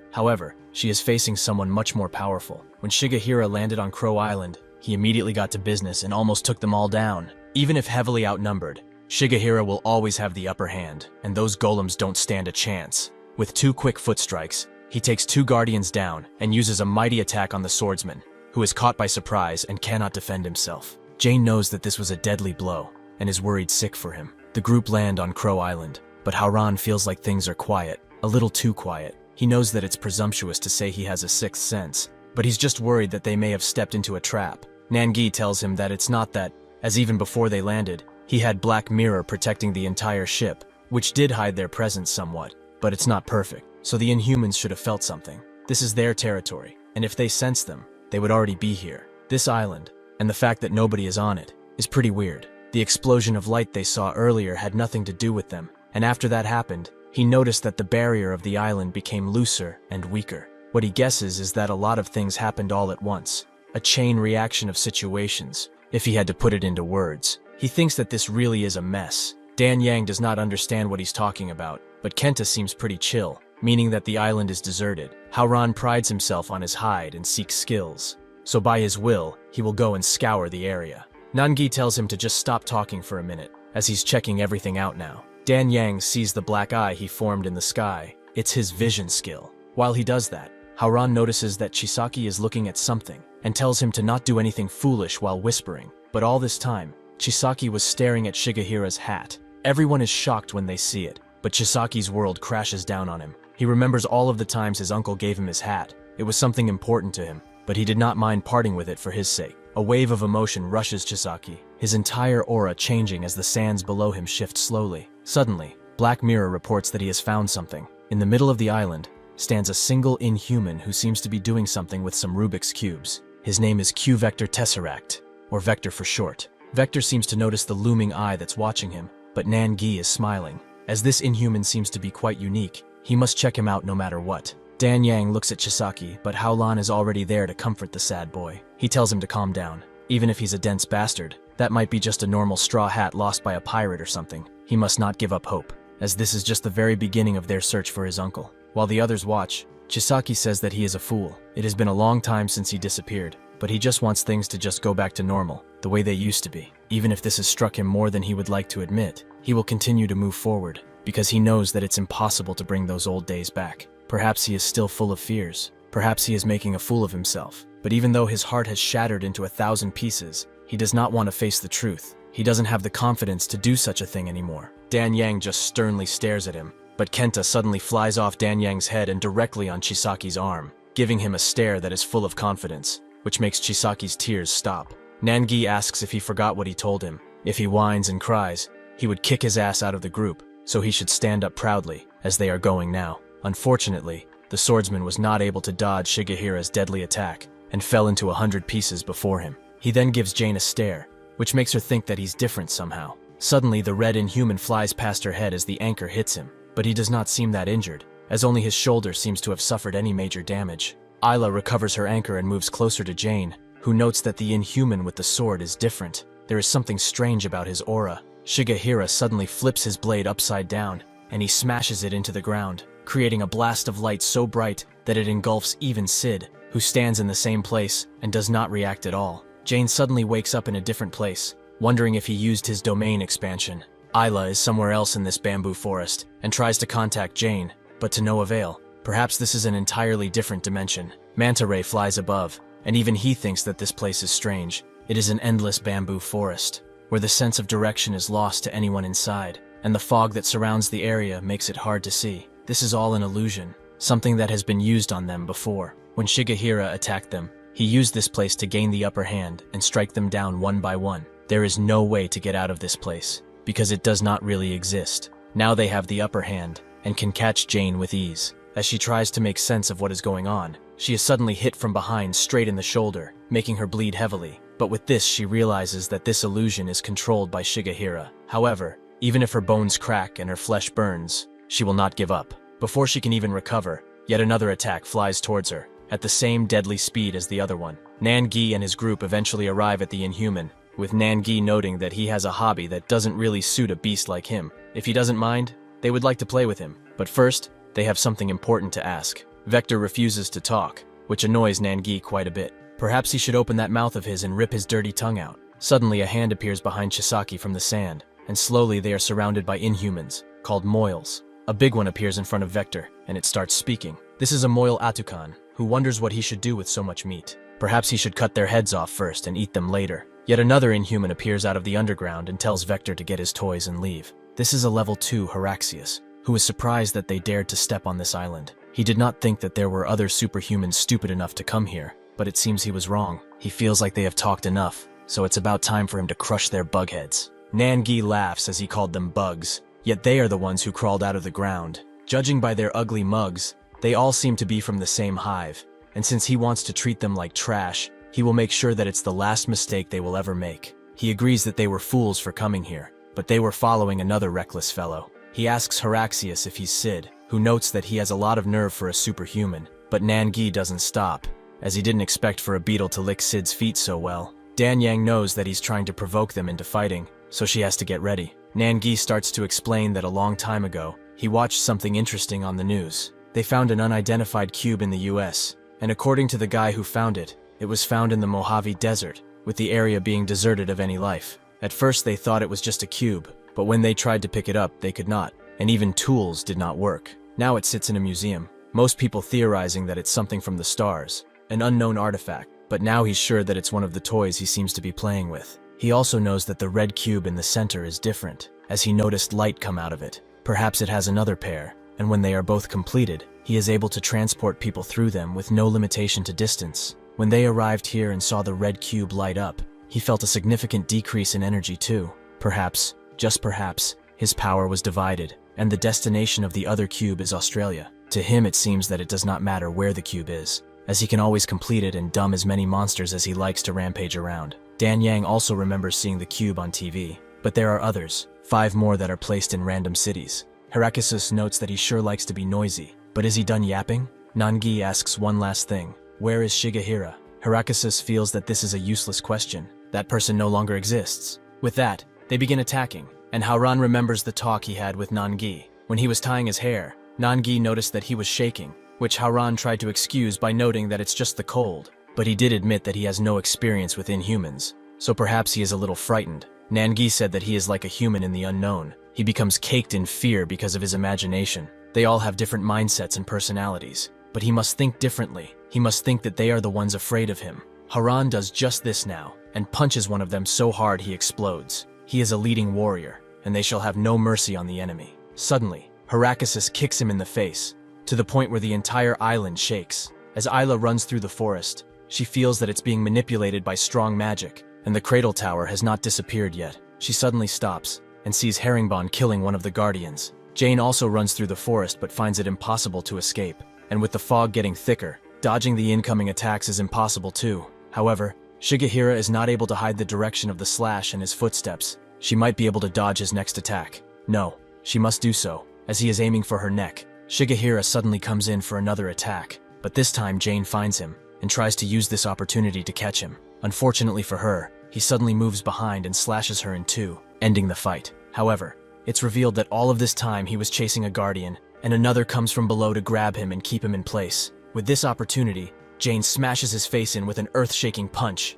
However, she is facing someone much more powerful. When Shigehira landed on Crow Island, he immediately got to business and almost took them all down. Even if heavily outnumbered, Shigehira will always have the upper hand, and those golems don't stand a chance. With 2 quick foot strikes, He takes 2 guardians down and uses a mighty attack on the swordsman, who is caught by surprise and cannot defend himself. Jane knows that this was a deadly blow and is worried sick for him. The group land on Crow Island, but Howran feels like things are quiet, a little too quiet. He knows that it's presumptuous to say he has a sixth sense, but he's just worried that they may have stepped into a trap. Nangi tells him that it's not that, as even before they landed, he had Black Mirror protecting the entire ship, which did hide their presence somewhat, but it's not perfect, so the Inhumans should have felt something. This is their territory, and if they sense them, they would already be here. This island, and the fact that nobody is on it, is pretty weird. The explosion of light they saw earlier had nothing to do with them, and after that happened, he noticed that the barrier of the island became looser and weaker. What he guesses is that a lot of things happened all at once, a chain reaction of situations, if he had to put it into words. He thinks that this really is a mess. Dan Yang does not understand what he's talking about, but Kenta seems pretty chill, meaning that the island is deserted. Howran prides himself on his hide and seeks skills, so by his will, he will go and scour the area. Nangi tells him to just stop talking for a minute, as he's checking everything out now. Dan Yang sees the black eye he formed in the sky. It's his vision skill. While he does that, Howran notices that Chisaki is looking at something, and tells him to not do anything foolish while whispering. But all this time, Chisaki was staring at Shigehira's hat. Everyone is shocked when they see it, but Chisaki's world crashes down on him. He remembers all of the times his uncle gave him his hat. It was something important to him, but he did not mind parting with it for his sake. A wave of emotion rushes Chisaki, his entire aura changing as the sands below him shift slowly. Suddenly, Black Mirror reports that he has found something. In the middle of the island stands a single Inhuman who seems to be doing something with some Rubik's Cubes. His name is Q-Vector Tesseract, or Vector for short. Vector seems to notice the looming eye that's watching him, but Nangi is smiling. As this Inhuman seems to be quite unique, he must check him out no matter what. Dan Yang looks at Chisaki, but Howlan is already there to comfort the sad boy. He tells him to calm down. Even if he's a dense bastard, that might be just a normal straw hat lost by a pirate or something. He must not give up hope, as this is just the very beginning of their search for his uncle. While the others watch, Chisaki says that he is a fool. It has been a long time since he disappeared, but he just wants things to just go back to normal, the way they used to be. Even if this has struck him more than he would like to admit, he will continue to move forward, because he knows that it's impossible to bring those old days back. Perhaps he is still full of fears. Perhaps he is making a fool of himself. But even though his heart has shattered into 1,000 pieces, he does not want to face the truth. He doesn't have the confidence to do such a thing anymore. Dan Yang just sternly stares at him, but Kenta suddenly flies off Dan Yang's head and directly on Chisaki's arm, giving him a stare that is full of confidence, which makes Chisaki's tears stop. Nangi asks if he forgot what he told him. If he whines and cries, he would kick his ass out of the group, so he should stand up proudly, as they are going now. Unfortunately, the swordsman was not able to dodge Shigehira's deadly attack, and fell into 100 pieces before him. He then gives Jane a stare, which makes her think that he's different somehow. Suddenly, the red Inhuman flies past her head as the anchor hits him, but he does not seem that injured, as only his shoulder seems to have suffered any major damage. Ayla recovers her anchor and moves closer to Jane, who notes that the Inhuman with the sword is different. There is something strange about his aura. Shigehira suddenly flips his blade upside down, and he smashes it into the ground, creating a blast of light so bright that it engulfs even Sid, who stands in the same place and does not react at all. Jane suddenly wakes up in a different place, wondering if he used his domain expansion. Ayla is somewhere else in this bamboo forest and tries to contact Jane, but to no avail. Perhaps this is an entirely different dimension. Manta Ray flies above, and even he thinks that this place is strange. It is an endless bamboo forest, where the sense of direction is lost to anyone inside, and the fog that surrounds the area makes it hard to see. This is all an illusion, something that has been used on them before. When Shigehira attacked them, he used this place to gain the upper hand and strike them down one by one. There is no way to get out of this place, because it does not really exist. Now they have the upper hand, and can catch Jane with ease. As she tries to make sense of what is going on, she is suddenly hit from behind straight in the shoulder, making her bleed heavily. But with this, she realizes that this illusion is controlled by Shigehira. However, even if her bones crack and her flesh burns, she will not give up. Before she can even recover, yet another attack flies towards her, at the same deadly speed as the other one. Nangi and his group eventually arrive at the Inhuman, with Nangi noting that he has a hobby that doesn't really suit a beast like him. If he doesn't mind, they would like to play with him. But first, they have something important to ask. Vector refuses to talk, which annoys Nangi quite a bit. Perhaps he should open that mouth of his and rip his dirty tongue out. Suddenly, a hand appears behind Chisaki from the sand, and slowly they are surrounded by Inhumans, called Moils. a big one appears in front of Vector, and it starts speaking. This is a Moil Atukan, who wonders what he should do with so much meat. Perhaps he should cut their heads off first and eat them later. Yet another inhuman appears out of the underground and tells Vector to get his toys and leave. This is a level 2 Heraxius, who is surprised that they dared to step on this island. He did not think that there were other superhumans stupid enough to come here, but it seems he was wrong. He feels like they have talked enough, so it's about time for him to crush their bugheads. Nangi laughs as he called them bugs, yet they are the ones who crawled out of the ground. Judging by their ugly mugs, they all seem to be from the same hive, and since he wants to treat them like trash, he will make sure that it's the last mistake they will ever make. He agrees that they were fools for coming here, but they were following another reckless fellow. He asks Heraxius if he's Sid, who notes that he has a lot of nerve for a superhuman, but Nangi doesn't stop, as he didn't expect for a beetle to lick Sid's feet so well. Dan Yang knows that he's trying to provoke them into fighting, so she has to get ready. Nangi starts to explain that a long time ago, he watched something interesting on the news. They found an unidentified cube in the US, and according to the guy who found it, it was found in the Mojave Desert, with the area being deserted of any life. At first they thought it was just a cube, but when they tried to pick it up, they could not, and even tools did not work. Now it sits in a museum, most people theorizing that it's something from the stars, an unknown artifact, but now he's sure that it's one of the toys he seems to be playing with. He also knows that the red cube in the center is different, as he noticed light come out of it. Perhaps it has another pair, and when they are both completed, he is able to transport people through them with no limitation to distance. When they arrived here and saw the red cube light up, he felt a significant decrease in energy too. Perhaps, just perhaps, his power was divided, and the destination of the other cube is Australia. To him it seems that it does not matter where the cube is, as he can always complete it and dumb as many monsters as he likes to rampage around. Dan Yang also remembers seeing the cube on TV, but there are others, 5 more that are placed in random cities. Heraxius notes that he sure likes to be noisy, but is he done yapping? Nangi asks one last thing. Where is Shigehira? Heraxius feels that this is a useless question. That person no longer exists. With that, they begin attacking, and Haran remembers the talk he had with Nangi. When he was tying his hair, Nangi noticed that he was shaking, which Haran tried to excuse by noting that it's just the cold, but he did admit that he has no experience with inhumans, so perhaps he is a little frightened. Nangi said that he is like a human in the unknown. He becomes caked in fear because of his imagination. They all have different mindsets and personalities, but he must think differently. He must think that they are the ones afraid of him. Haran does just this now, and punches one of them so hard he explodes. He is a leading warrior, and they shall have no mercy on the enemy. Suddenly, Heraxius kicks him in the face, to the point where the entire island shakes. As Isla runs through the forest, she feels that it's being manipulated by strong magic, and the cradle tower has not disappeared yet. She suddenly stops, and sees Herringbone killing one of the guardians. Jane also runs through the forest but finds it impossible to escape, and with the fog getting thicker, dodging the incoming attacks is impossible too. However, Shigehira is not able to hide the direction of the slash and his footsteps. She might be able to dodge his next attack. No, she must do so, as he is aiming for her neck. Shigehira suddenly comes in for another attack, but this time Jane finds him, and tries to use this opportunity to catch him. Unfortunately for her, he suddenly moves behind and slashes her in 2, ending the fight. However, it's revealed that all of this time he was chasing a guardian, and another comes from below to grab him and keep him in place. With this opportunity, Jane smashes his face in with an earth-shaking punch.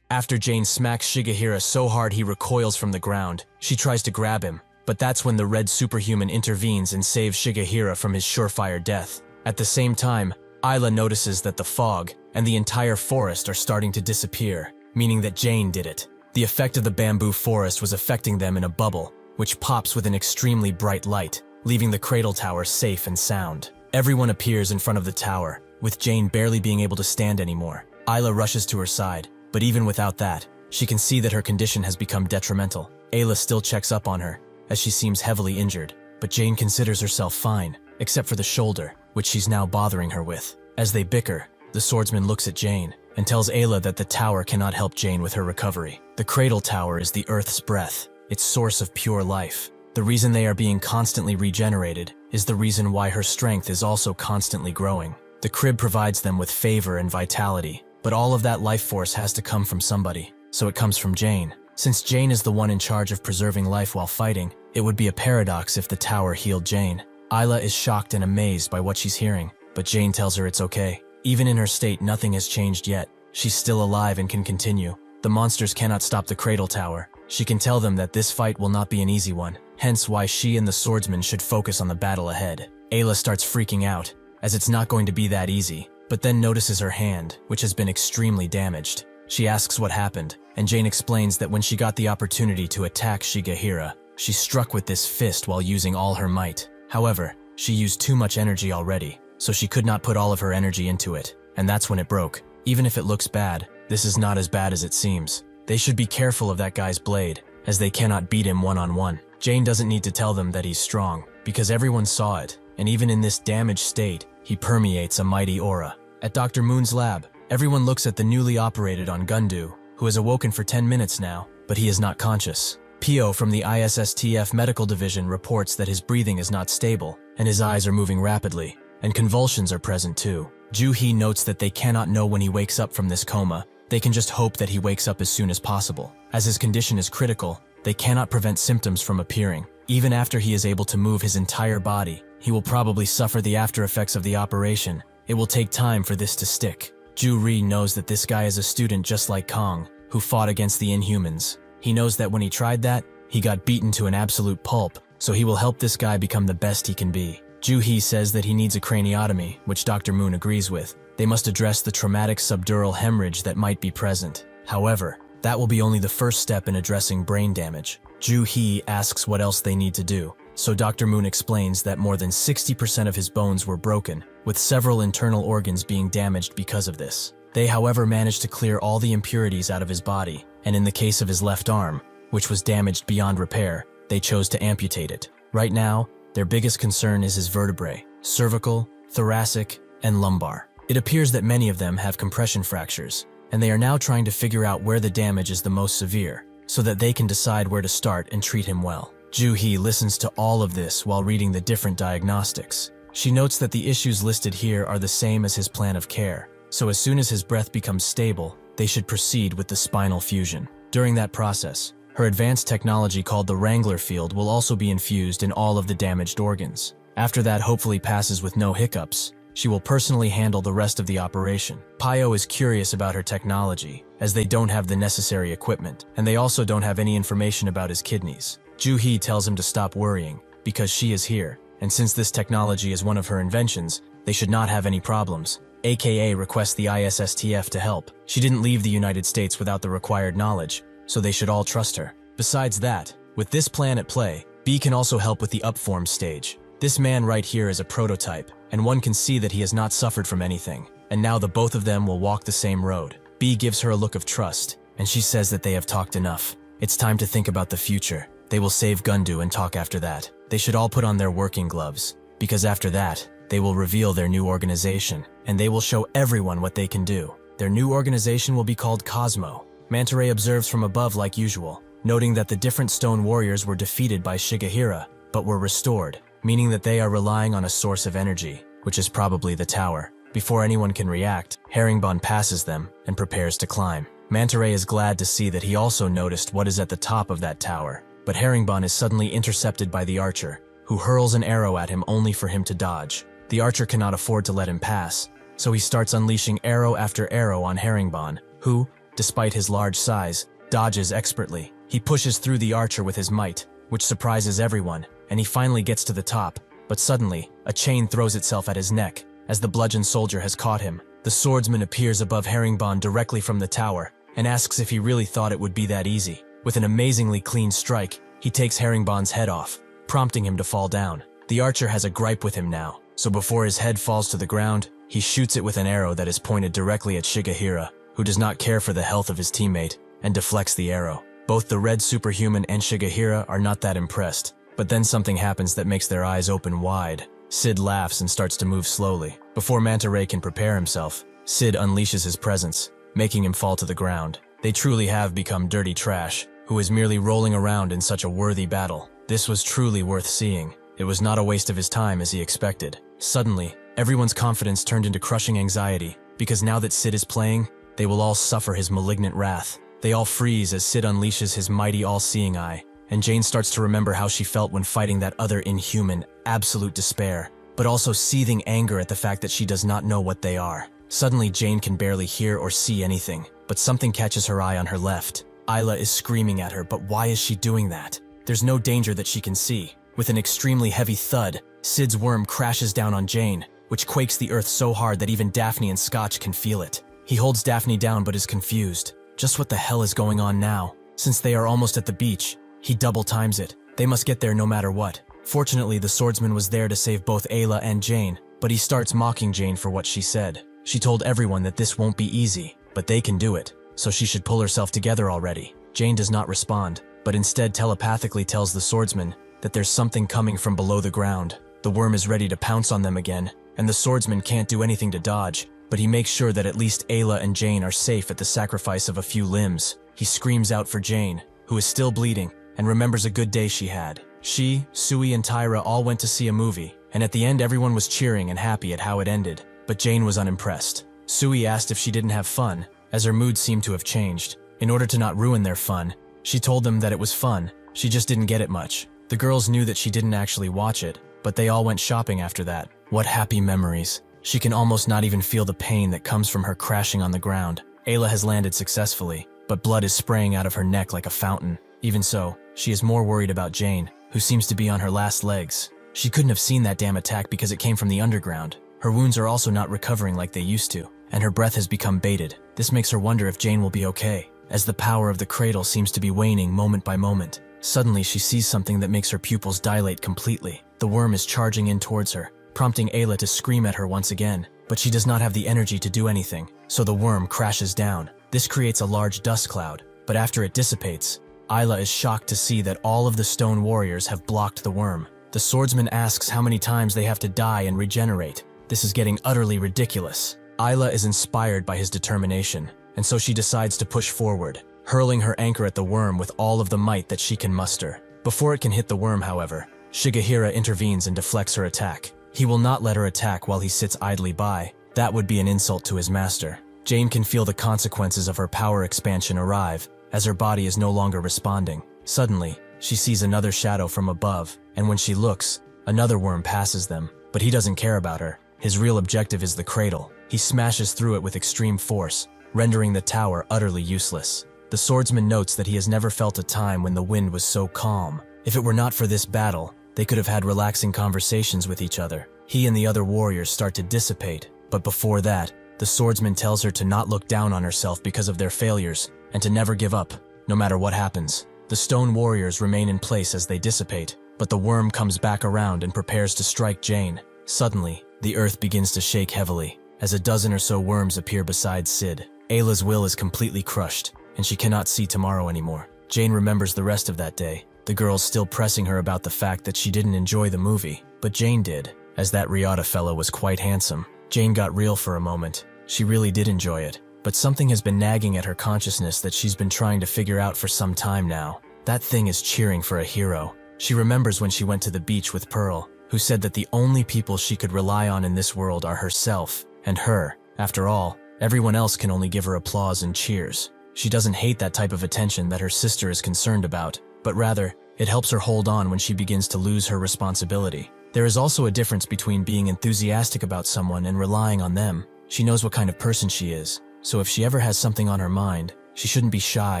After Jane smacks Shigehira so hard he recoils from the ground, she tries to grab him, but that's when the red superhuman intervenes and saves Shigehira from his surefire death. At the same time, Isla notices that the fog and the entire forest are starting to disappear, meaning that Jane did it. The effect of the bamboo forest was affecting them in a bubble, which pops with an extremely bright light, leaving the cradle tower safe and sound. Everyone appears in front of the tower, with Jane barely being able to stand anymore. Isla rushes to her side, but even without that, she can see that her condition has become detrimental. Ayla still checks up on her, as she seems heavily injured, but Jane considers herself fine, except for the shoulder, which she's now bothering her with. As they bicker, the swordsman looks at Jane and tells Ayla that the tower cannot help Jane with her recovery. The cradle tower is the Earth's breath, its source of pure life. The reason they are being constantly regenerated is the reason why her strength is also constantly growing. The crib provides them with favor and vitality, but all of that life force has to come from somebody, so it comes from Jane. Since Jane is the one in charge of preserving life while fighting, it would be a paradox if the tower healed Jane. Isla is shocked and amazed by what she's hearing, but Jane tells her it's okay. Even in her state, nothing has changed yet. She's still alive and can continue. The monsters cannot stop the cradle tower. She can tell them that this fight will not be an easy one. hence why she and the swordsman should focus on the battle ahead. Ayla starts freaking out, as it's not going to be that easy, but then notices her hand, which has been extremely damaged. She asks what happened, and Jane explains that when she got the opportunity to attack Shigehira, she struck with this fist while using all her might. However, she used too much energy already, so she could not put all of her energy into it, and that's when it broke. Even if it looks bad, this is not as bad as it seems. They should be careful of that guy's blade, as they cannot beat him one-on-one. Jane doesn't need to tell them that he's strong, because everyone saw it, and even in this damaged state, he permeates a mighty aura. At Dr. Moon's lab, everyone looks at the newly operated on Gundu, who has awoken for 10 minutes now, but he is not conscious. Pio from the ISSTF medical division reports that his breathing is not stable, and his eyes are moving rapidly, and convulsions are present too. Ju-hee notes that they cannot know when he wakes up from this coma. They can just hope that he wakes up as soon as possible. As his condition is critical, they cannot prevent symptoms from appearing. Even after he is able to move his entire body, he will probably suffer the after effects of the operation. It will take time for this to stick. Ju-ri knows that this guy is a student just like Kong, who fought against the Inhumans. He knows that when he tried that, he got beaten to an absolute pulp, so he will help this guy become the best he can be. Ju-hee says that he needs a craniotomy, which Dr. Moon agrees with. They must address the traumatic subdural hemorrhage that might be present. However, that will be only the first step in addressing brain damage. Ju-hee asks what else they need to do, so Dr. Moon explains that more than 60% of his bones were broken, with several internal organs being damaged because of this. They, however, managed to clear all the impurities out of his body, and in the case of his left arm, which was damaged beyond repair, they chose to amputate it. Right now, their biggest concern is his vertebrae, cervical, thoracic, and lumbar. It appears that many of them have compression fractures, and they are now trying to figure out where the damage is the most severe, so that they can decide where to start and treat him well. Ju-hee listens to all of this while reading the different diagnostics. She notes that the issues listed here are the same as his plan of care, so as soon as his breath becomes stable, they should proceed with the spinal fusion. During that process, her advanced technology called the Wrangler field will also be infused in all of the damaged organs. After that hopefully passes with no hiccups, she will personally handle the rest of the operation. Pio is curious about her technology, as they don't have the necessary equipment, and they also don't have any information about his kidneys. Ju-hee tells him to stop worrying, because she is here, and since this technology is one of her inventions, they should not have any problems. AKA requests the ISSTF to help. She didn't leave the United States without the required knowledge, so they should all trust her. Besides that, with this plan at play, B can also help with the upform stage. This man right here is a prototype, and one can see that he has not suffered from anything, and now the both of them will walk the same road. B gives her a look of trust, and she says that they have talked enough. It's time to think about the future. They will save Gundu and talk after that. They should all put on their working gloves, because after that, they will reveal their new organization, and they will show everyone what they can do. Their new organization will be called Cosmo. Manta Ray observes from above like usual, noting that the different stone warriors were defeated by Shigehira, but were restored, meaning that they are relying on a source of energy, which is probably the tower. Before anyone can react, Herringbone passes them and prepares to climb. Manta Ray is glad to see that he also noticed what is at the top of that tower, but Herringbone is suddenly intercepted by the archer, who hurls an arrow at him only for him to dodge. The archer cannot afford to let him pass, so he starts unleashing arrow after arrow on Herringbone, who, despite his large size, dodges expertly. He pushes through the archer with his might, which surprises everyone, and he finally gets to the top, but suddenly, a chain throws itself at his neck, as the bludgeon soldier has caught him. The swordsman appears above Herringbone directly from the tower, and asks if he really thought it would be that easy. With an amazingly clean strike, he takes Herringbone's head off, prompting him to fall down. The archer has a gripe with him now, so before his head falls to the ground, he shoots it with an arrow that is pointed directly at Shigehira, who does not care for the health of his teammate, and deflects the arrow. Both the red superhuman and Shigehira are not that impressed, but then something happens that makes their eyes open wide. Sid laughs and starts to move slowly. Before Manta Ray can prepare himself, Sid unleashes his presence, making him fall to the ground. They truly have become dirty trash, who is merely rolling around in such a worthy battle. This was truly worth seeing. It was not a waste of his time as he expected. Suddenly, everyone's confidence turned into crushing anxiety, because now that Sid is playing, they will all suffer his malignant wrath. They all freeze as Sid unleashes his mighty all-seeing eye, and Jane starts to remember how she felt when fighting that other inhuman, absolute despair, but also seething anger at the fact that she does not know what they are. Suddenly, Jane can barely hear or see anything, but something catches her eye on her left. Isla is screaming at her, but why is she doing that? there's no danger that she can see. With an extremely heavy thud, Sid's worm crashes down on Jane, which quakes the earth so hard that even Daphne and Scotch can feel it. He holds Daphne down but is confused. Just what the hell is going on now? Since they are almost at the beach, he double times it. They must get there no matter what. Fortunately, the swordsman was there to save both Ayla and Jane, but he starts mocking Jane for what she said. She told everyone that this won't be easy, but they can do it, so she should pull herself together already. Jane does not respond, but instead telepathically tells the swordsman that there's something coming from below the ground. The worm is ready to pounce on them again, and the swordsman can't do anything to dodge, but he makes sure that at least Ayla and Jane are safe at the sacrifice of a few limbs. He screams out for Jane, who is still bleeding, and remembers a good day she had. She, Sui, and Tyra all went to see a movie, and at the end everyone was cheering and happy at how it ended, but Jane was unimpressed. Sui asked if she didn't have fun, as her mood seemed to have changed. In order to not ruin their fun, she told them that it was fun, she just didn't get it much. The girls knew that she didn't actually watch it, but they all went shopping after that. What happy memories. She can almost not even feel the pain that comes from her crashing on the ground. Ayla has landed successfully, but blood is spraying out of her neck like a fountain. Even so, she is more worried about Jane, who seems to be on her last legs. She couldn't have seen that damn attack because it came from the underground. Her wounds are also not recovering like they used to, and her breath has become baited. This makes her wonder if Jane will be okay, as the power of the cradle seems to be waning moment by moment. Suddenly, she sees something that makes her pupils dilate completely. The worm is charging in towards her, prompting Ayla to scream at her once again, but she does not have the energy to do anything, so the worm crashes down. This creates a large dust cloud, but after it dissipates, Ayla is shocked to see that all of the stone warriors have blocked the worm. The swordsman asks how many times they have to die and regenerate. This is getting utterly ridiculous. Ayla is inspired by his determination, and so she decides to push forward, hurling her anchor at the worm with all of the might that she can muster. Before it can hit the worm, however, Shigehira intervenes and deflects her attack. He will not let her attack while he sits idly by. That would be an insult to his master. Jane can feel the consequences of her power expansion arrive, as her body is no longer responding. Suddenly, she sees another shadow from above, and when she looks, another worm passes them. But he doesn't care about her. His real objective is the cradle. He smashes through it with extreme force, rendering the tower utterly useless. The swordsman notes that he has never felt a time when the wind was so calm. If it were not for this battle, they could have had relaxing conversations with each other. He and the other warriors start to dissipate, but before that, the swordsman tells her to not look down on herself because of their failures, and to never give up, no matter what happens. The stone warriors remain in place as they dissipate, but the worm comes back around and prepares to strike Jane. Suddenly, the earth begins to shake heavily, as a dozen or so worms appear beside Sid. Ayla's will is completely crushed, and she cannot see tomorrow anymore. Jane remembers the rest of that day, the girls still pressing her about the fact that she didn't enjoy the movie, but Jane did, as that Ryota fellow was quite handsome. Jane got real for a moment. She really did enjoy it, but something has been nagging at her consciousness that she's been trying to figure out for some time now. That thing is cheering for a hero. She remembers when she went to the beach with Pearl, who said that the only people she could rely on in this world are herself and her. After all, everyone else can only give her applause and cheers. She doesn't hate that type of attention that her sister is concerned about, but rather, it helps her hold on when she begins to lose her responsibility. There is also a difference between being enthusiastic about someone and relying on them. She knows what kind of person she is, so if she ever has something on her mind, she shouldn't be shy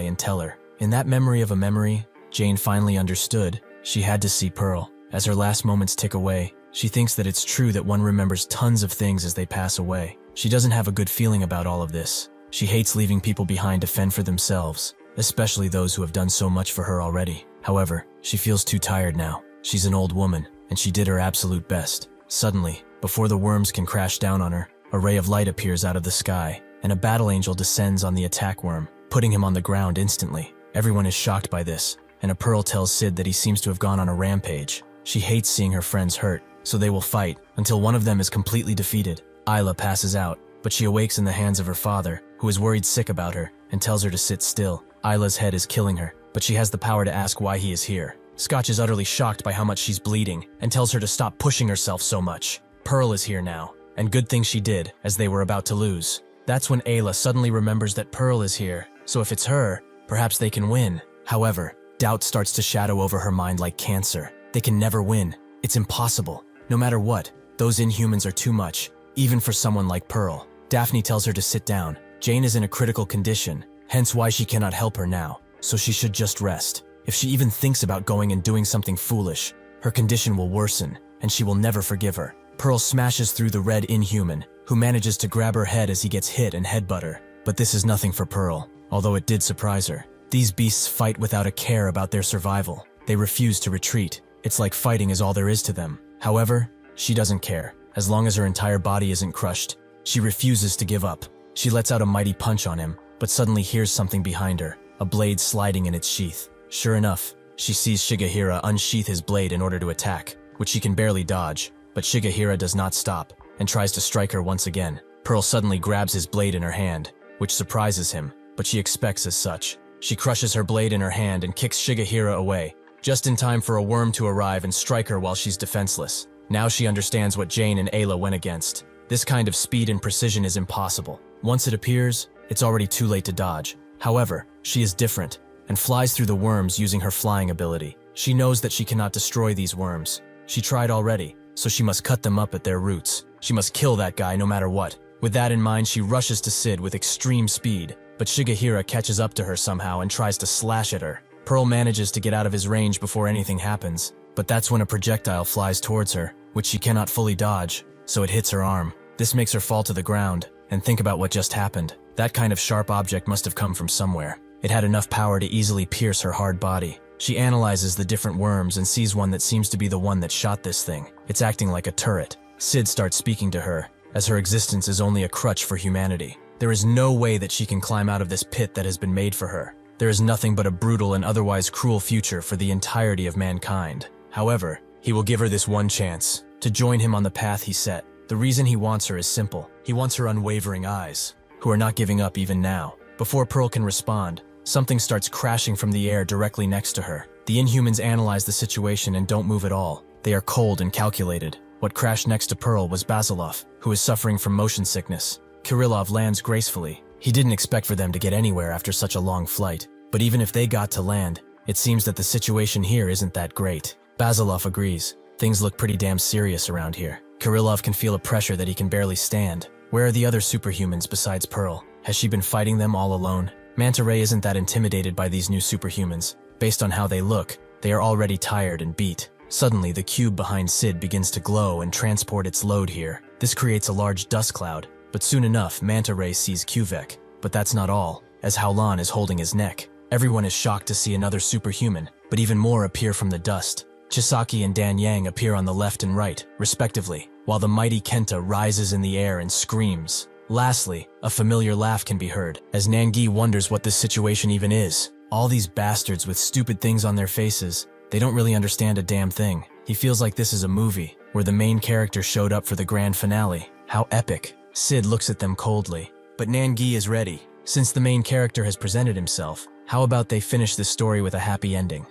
and tell her. In that memory of a memory, Jane finally understood. She had to see Pearl. As her last moments tick away, she thinks that it's true that one remembers tons of things as they pass away. She doesn't have a good feeling about all of this. She hates leaving people behind to fend for themselves, especially those who have done so much for her already. However, she feels too tired now. She's an old woman, and she did her absolute best. Suddenly, before the worms can crash down on her, a ray of light appears out of the sky, and a battle angel descends on the attack worm, putting him on the ground instantly. Everyone is shocked by this, and a Pearl tells Sid that he seems to have gone on a rampage. She hates seeing her friends hurt, so they will fight until one of them is completely defeated. Ayla passes out, but she awakes in the hands of her father, who is worried sick about her and tells her to sit still. Ayla's head is killing her, but she has the power to ask why he is here. Scotch is utterly shocked by how much she's bleeding and tells her to stop pushing herself so much. Pearl is here now, and good thing she did, as they were about to lose. That's when Ayla suddenly remembers that Pearl is here, so if it's her, perhaps they can win. However, doubt starts to shadow over her mind like cancer. They can never win. It's impossible. No matter what, those Inhumans are too much, even for someone like Pearl. Daphne tells her to sit down. Jane is in a critical condition, hence why she cannot help her now, so she should just rest. If she even thinks about going and doing something foolish, her condition will worsen, and she will never forgive her. Pearl smashes through the red Inhuman, who manages to grab her head as he gets hit and headbutt her. But this is nothing for Pearl, although it did surprise her. These beasts fight without a care about their survival. They refuse to retreat. It's like fighting is all there is to them. However, she doesn't care. As long as her entire body isn't crushed, she refuses to give up. She lets out a mighty punch on him, but suddenly hears something behind her, a blade sliding in its sheath. Sure enough, she sees Shigehira unsheath his blade in order to attack, which she can barely dodge, but Shigehira does not stop, and tries to strike her once again. Pearl suddenly grabs his blade in her hand, which surprises him, but she expects as such. She crushes her blade in her hand and kicks Shigehira away, just in time for a worm to arrive and strike her while she's defenseless. Now she understands what Jane and Ayla went against. This kind of speed and precision is impossible. Once it appears, it's already too late to dodge. However, she is different, and flies through the worms using her flying ability. She knows that she cannot destroy these worms. She tried already, so she must cut them up at their roots. She must kill that guy no matter what. With that in mind, she rushes to Sid with extreme speed, but Shigehira catches up to her somehow and tries to slash at her. Pearl manages to get out of his range before anything happens, but that's when a projectile flies towards her, which she cannot fully dodge, so it hits her arm. This makes her fall to the ground and think about what just happened. That kind of sharp object must have come from somewhere. It had enough power to easily pierce her hard body. She analyzes the different worms and sees one that seems to be the one that shot this thing. It's acting like a turret. Sid starts speaking to her, as her existence is only a crutch for humanity. There is no way that she can climb out of this pit that has been made for her. There is nothing but a brutal and otherwise cruel future for the entirety of mankind. However, he will give her this one chance, to join him on the path he set. The reason he wants her is simple. He wants her unwavering eyes, who are not giving up even now. Before Pearl can respond, something starts crashing from the air directly next to her. The Inhumans analyze the situation and don't move at all. They are cold and calculated. What crashed next to Pearl was Basilov, who is suffering from motion sickness. Kirillov lands gracefully. He didn't expect for them to get anywhere after such a long flight. But even if they got to land, it seems that the situation here isn't that great. Basilov agrees. Things look pretty damn serious around here. Kirillov can feel a pressure that he can barely stand. Where are the other superhumans besides Pearl? Has she been fighting them all alone? Manta Ray isn't that intimidated by these new superhumans. Based on how they look, they are already tired and beat. Suddenly, the cube behind Sid begins to glow and transport its load here. This creates a large dust cloud, but soon enough, Manta Ray sees Qvek. But that's not all, as Howlan is holding his neck. Everyone is shocked to see another superhuman, but even more appear from the dust. Chisaki and Dan Yang appear on the left and right, respectively, while the mighty Kenta rises in the air and screams. Lastly, a familiar laugh can be heard, as Nangi wonders what this situation even is. All these bastards with stupid things on their faces, they don't really understand a damn thing. He feels like this is a movie, where the main character showed up for the grand finale. How epic. Sid looks at them coldly, but Nangi is ready. Since the main character has presented himself, how about they finish this story with a happy ending?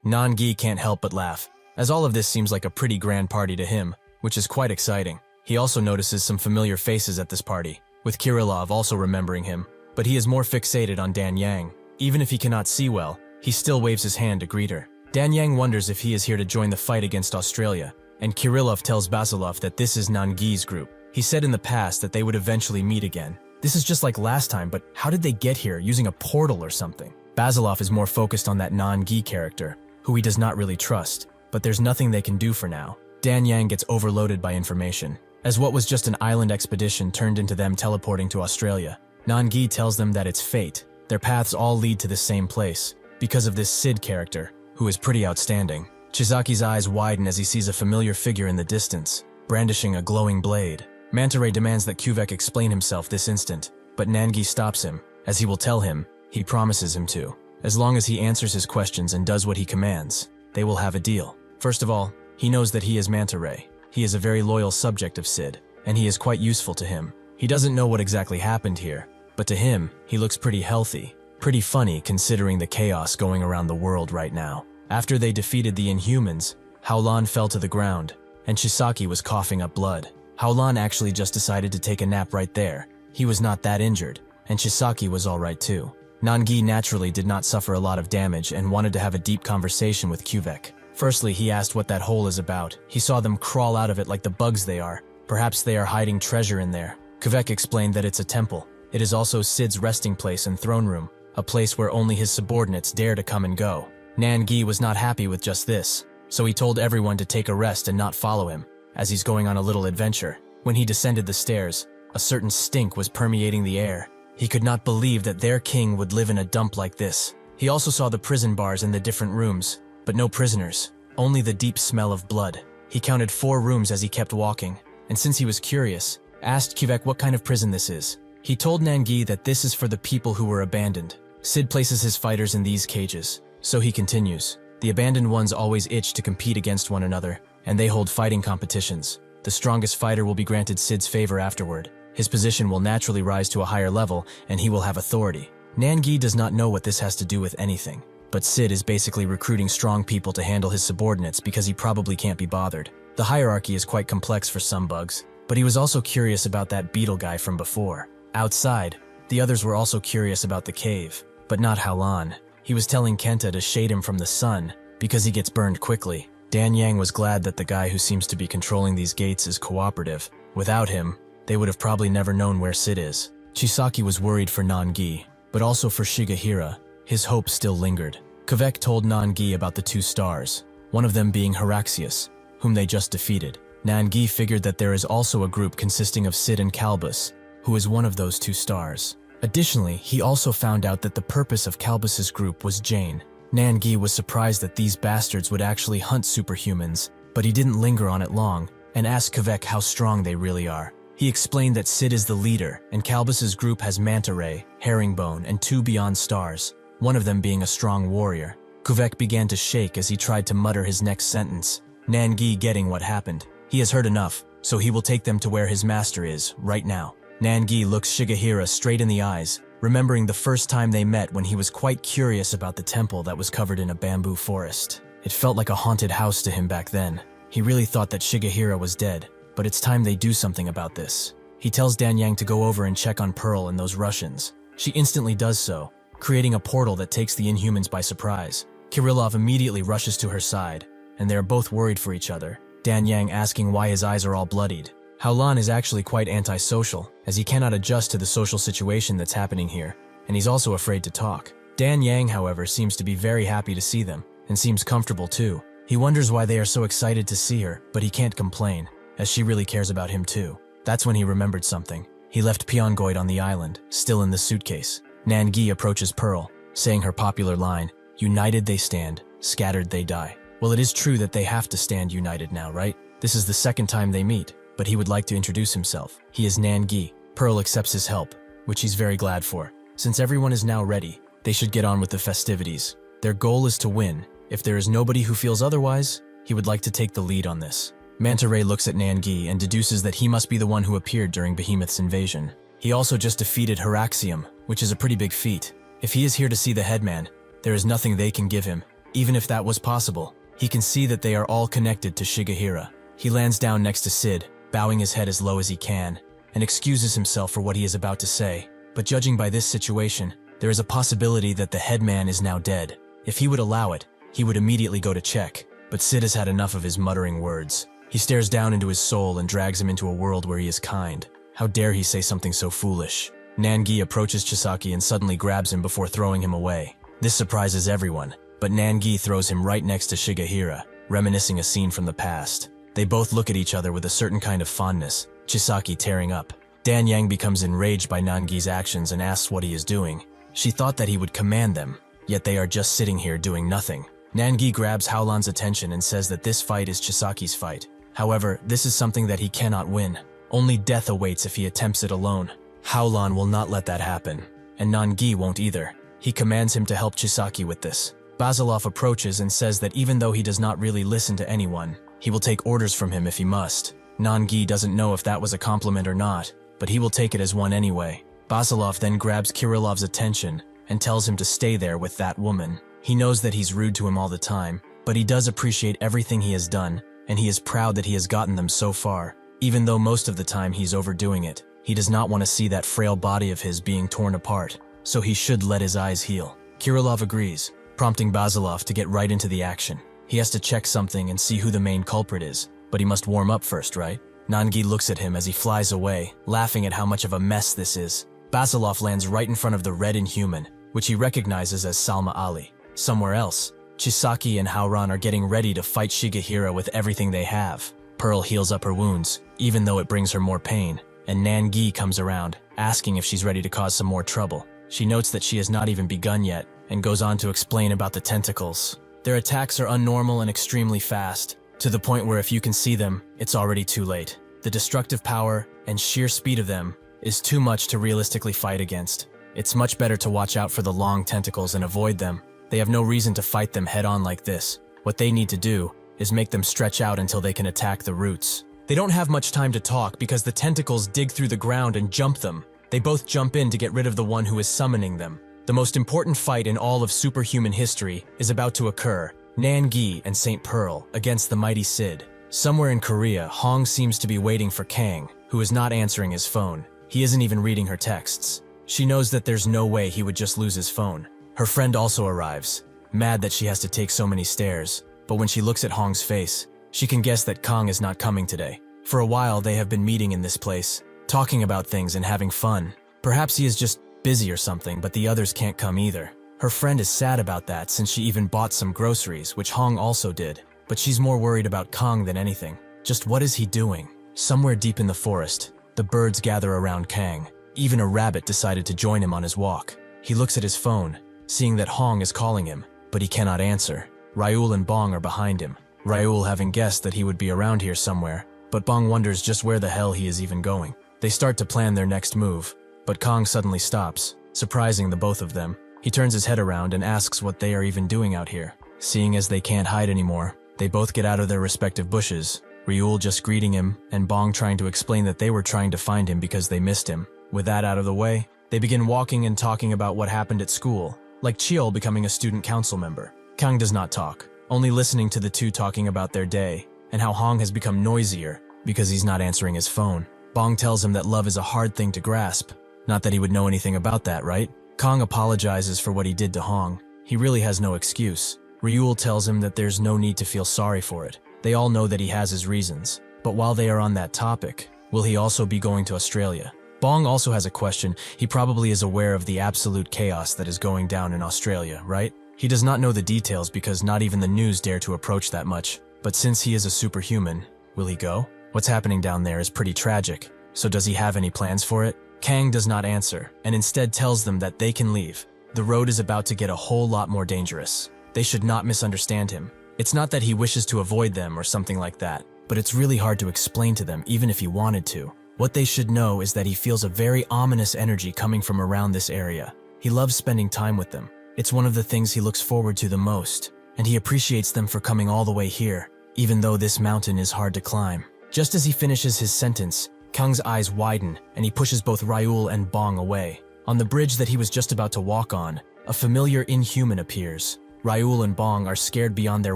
Nangi can't help but laugh, as all of this seems like a pretty grand party to him, which is quite exciting. He also notices some familiar faces at this party, with Kirillov also remembering him, but he is more fixated on Dan Yang. Even if he cannot see well, he still waves his hand to greet her. Dan Yang wonders if he is here to join the fight against Australia, and Kirillov tells Basilov that this is Nangi's group. He said in the past that they would eventually meet again. This is just like last time, but how did they get here, using a portal or something? Basilov is more focused on that Nangi character, who he does not really trust, but there's nothing they can do for now. Dan Yang gets overloaded by information, as what was just an island expedition turned into them teleporting to Australia. Nangi tells them that it's fate. Their paths all lead to the same place, because of this Sid character, who is pretty outstanding. Chizaki's eyes widen as he sees a familiar figure in the distance, brandishing a glowing blade. Manta Ray demands that Qvek explain himself this instant, but Nangi stops him, as he will tell him. He promises him to. As long as he answers his questions and does what he commands, they will have a deal. First of all, he knows that he is Manta Ray. He is a very loyal subject of Sid, and he is quite useful to him. He doesn't know what exactly happened here, but to him, he looks pretty healthy. Pretty funny considering the chaos going around the world right now. After they defeated the Inhumans, Howlan fell to the ground, and Chisaki was coughing up blood. Howlan actually just decided to take a nap right there. He was not that injured, and Chisaki was alright too. Nangi naturally did not suffer a lot of damage and wanted to have a deep conversation with Qvek. Firstly, he asked what that hole is about. He saw them crawl out of it like the bugs they are. Perhaps they are hiding treasure in there. Qvek explained that it's a temple. It is also Sid's resting place and throne room. a place where only his subordinates dare to come and go. Nan-gi was not happy with just this, so he told everyone to take a rest and not follow him, as he's going on a little adventure. When he descended the stairs, a certain stink was permeating the air. He could not believe that their king would live in a dump like this. He also saw the prison bars in the different rooms, but no prisoners, only the deep smell of blood. He counted 4 rooms as he kept walking, and since he was curious, asked Kivek what kind of prison this is. He told Nan-gi that this is for the people who were abandoned. Sid places his fighters in these cages. So he continues. The abandoned ones always itch to compete against one another, and they hold fighting competitions. The strongest fighter will be granted Sid's favor afterward. His position will naturally rise to a higher level, and he will have authority. Nan-gi does not know what this has to do with anything, but Sid is basically recruiting strong people to handle his subordinates because he probably can't be bothered. The hierarchy is quite complex for some bugs, but he was also curious about that beetle guy from before. Outside, the others were also curious about the cave, but not Howlan. He was telling Kenta to shade him from the sun because he gets burned quickly. Dan Yang was glad that the guy who seems to be controlling these gates is cooperative. Without him, they would have probably never known where Sid is. Chisaki was worried for Nan-gi, but also for Shigehira. His hope still lingered. Kivek told Nan-gi about the 2 stars, one of them being Heraxius, whom they just defeated. Nan-gi figured that there is also a group consisting of Sid and Kalbus, who is one of those 2 stars. Additionally, he also found out that the purpose of Kalbus's group was Jane. Nan-gi was surprised that these bastards would actually hunt superhumans, but he didn't linger on it long, and asked Kivek how strong they really are. He explained that Sid is the leader, and Kalbus's group has Manta Ray, Herringbone, and 2 Beyond Stars, one of them being a strong warrior. Kivek began to shake as he tried to mutter his next sentence. Nan-gi getting what happened. He has heard enough, so he will take them to where his master is, right now. Nan-gi looks Shigehira straight in the eyes, remembering the first time they met when he was quite curious about the temple that was covered in a bamboo forest. It felt like a haunted house to him back then. He really thought that Shigehira was dead, but it's time they do something about this. He tells Dan Yang to go over and check on Pearl and those Russians. She instantly does so, creating a portal that takes the Inhumans by surprise. Kirillov immediately rushes to her side, and they are both worried for each other, Dan Yang asking why his eyes are all bloodied. Howlan is actually quite antisocial, as he cannot adjust to the social situation that's happening here, and he's also afraid to talk. Dan Yang, however, seems to be very happy to see them, and seems comfortable too. He wonders why they are so excited to see her, but he can't complain, as she really cares about him too. That's when he remembered something. He left Pyongyang on the island, still in the suitcase. Nan-gi approaches Pearl, saying her popular line, "United they stand, scattered they die." Well, it is true that they have to stand united now, right? This is the second time they meet, but he would like to introduce himself. He is Nan-gi. Pearl accepts his help, which he's very glad for. Since everyone is now ready, they should get on with the festivities. Their goal is to win. If there is nobody who feels otherwise, he would like to take the lead on this. Manta Ray looks at Nan-gi and deduces that he must be the one who appeared during Behemoth's invasion. He also just defeated Heraxium, which is a pretty big feat. If he is here to see the headman, there is nothing they can give him. Even if that was possible, he can see that they are all connected to Shigehira. He lands down next to Sid, bowing his head as low as he can, and excuses himself for what he is about to say. But judging by this situation, there is a possibility that the headman is now dead. If he would allow it, he would immediately go to check, but Sid has had enough of his muttering words. He stares down into his soul and drags him into a world where he is kind. How dare he say something so foolish? Nan-gi approaches Chisaki and suddenly grabs him before throwing him away. This surprises everyone, but Nan-gi throws him right next to Shigehira, reminiscing a scene from the past. They both look at each other with a certain kind of fondness, Chisaki tearing up. Dan Yang becomes enraged by Nan-gi's actions and asks what he is doing. She thought that he would command them, yet they are just sitting here doing nothing. Nan-gi grabs Howlan's attention and says that this fight is Chisaki's fight. However, this is something that he cannot win. Only death awaits if he attempts it alone. Howlan will not let that happen, and Nan-gi won't either. He commands him to help Chisaki with this. Basilov approaches and says that even though he does not really listen to anyone, he will take orders from him if he must. Nan-gi doesn't know if that was a compliment or not, but he will take it as one anyway. Basilov then grabs Kirillov's attention and tells him to stay there with that woman. He knows that he's rude to him all the time, but he does appreciate everything he has done, and he is proud that he has gotten them so far. Even though most of the time he's overdoing it, he does not want to see that frail body of his being torn apart, so he should let his eyes heal. Kirillov agrees, prompting Basilov to get right into the action. He has to check something and see who the main culprit is, but he must warm up first, right? Nan-gi looks at him as he flies away, laughing at how much of a mess this is. Basilov lands right in front of the red Inhuman, which he recognizes as Salma Ali. Somewhere else, Chisaki and Haoran are getting ready to fight Shigehira with everything they have. Pearl heals up her wounds, even though it brings her more pain, and Nangi comes around, asking if she's ready to cause some more trouble. She notes that she has not even begun yet, and goes on to explain about the tentacles. Their attacks are unnormal and extremely fast, to the point where if you can see them, it's already too late. The destructive power and sheer speed of them is too much to realistically fight against. It's much better to watch out for the long tentacles and avoid them. They have no reason to fight them head-on like this. What they need to do is make them stretch out until they can attack the roots. They don't have much time to talk because the tentacles dig through the ground and jump them. They both jump in to get rid of the one who is summoning them. The most important fight in all of superhuman history is about to occur. Nangi and St. Pearl against the mighty Sid. Somewhere in Korea, Hong seems to be waiting for Kang, who is not answering his phone. He isn't even reading her texts. She knows that there's no way he would just lose his phone. Her friend also arrives, mad that she has to take so many stairs. But when she looks at Hong's face, she can guess that Kang is not coming today. For a while, they have been meeting in this place, talking about things and having fun. Perhaps he is just busy or something, but the others can't come either. Her friend is sad about that since she even bought some groceries, which Hong also did. But she's more worried about Kang than anything. Just what is he doing? Somewhere deep in the forest, the birds gather around Kang. Even a rabbit decided to join him on his walk. He looks at his phone, seeing that Hong is calling him, but he cannot answer. Ryul and Bong are behind him. Ryul having guessed that he would be around here somewhere, but Bong wonders just where the hell he is even going. They start to plan their next move, but Kang suddenly stops, surprising the both of them. He turns his head around and asks what they are even doing out here. Seeing as they can't hide anymore, they both get out of their respective bushes, Ryul just greeting him, and Bong trying to explain that they were trying to find him because they missed him. With that out of the way, they begin walking and talking about what happened at school, like Cheol becoming a student council member. Kang does not talk, only listening to the two talking about their day, and how Hong has become noisier because he's not answering his phone. Bong tells him that love is a hard thing to grasp. Not that he would know anything about that, right? Kang apologizes for what he did to Hong. He really has no excuse. Ryul tells him that there's no need to feel sorry for it. They all know that he has his reasons. But while they are on that topic, will he also be going to Australia? Bong also has a question. He probably is aware of the absolute chaos that is going down in Australia, right? He does not know the details because not even the news dare to approach that much. But since he is a superhuman, will he go? What's happening down there is pretty tragic. So does he have any plans for it? Kang does not answer, and instead tells them that they can leave. The road is about to get a whole lot more dangerous. They should not misunderstand him. It's not that he wishes to avoid them or something like that, but it's really hard to explain to them even if he wanted to. What they should know is that he feels a very ominous energy coming from around this area. He loves spending time with them. It's one of the things he looks forward to the most, and he appreciates them for coming all the way here, even though this mountain is hard to climb. Just as he finishes his sentence, Kang's eyes widen, and he pushes both Ryul and Bong away. On the bridge that he was just about to walk on, a familiar inhuman appears. Ryul and Bong are scared beyond their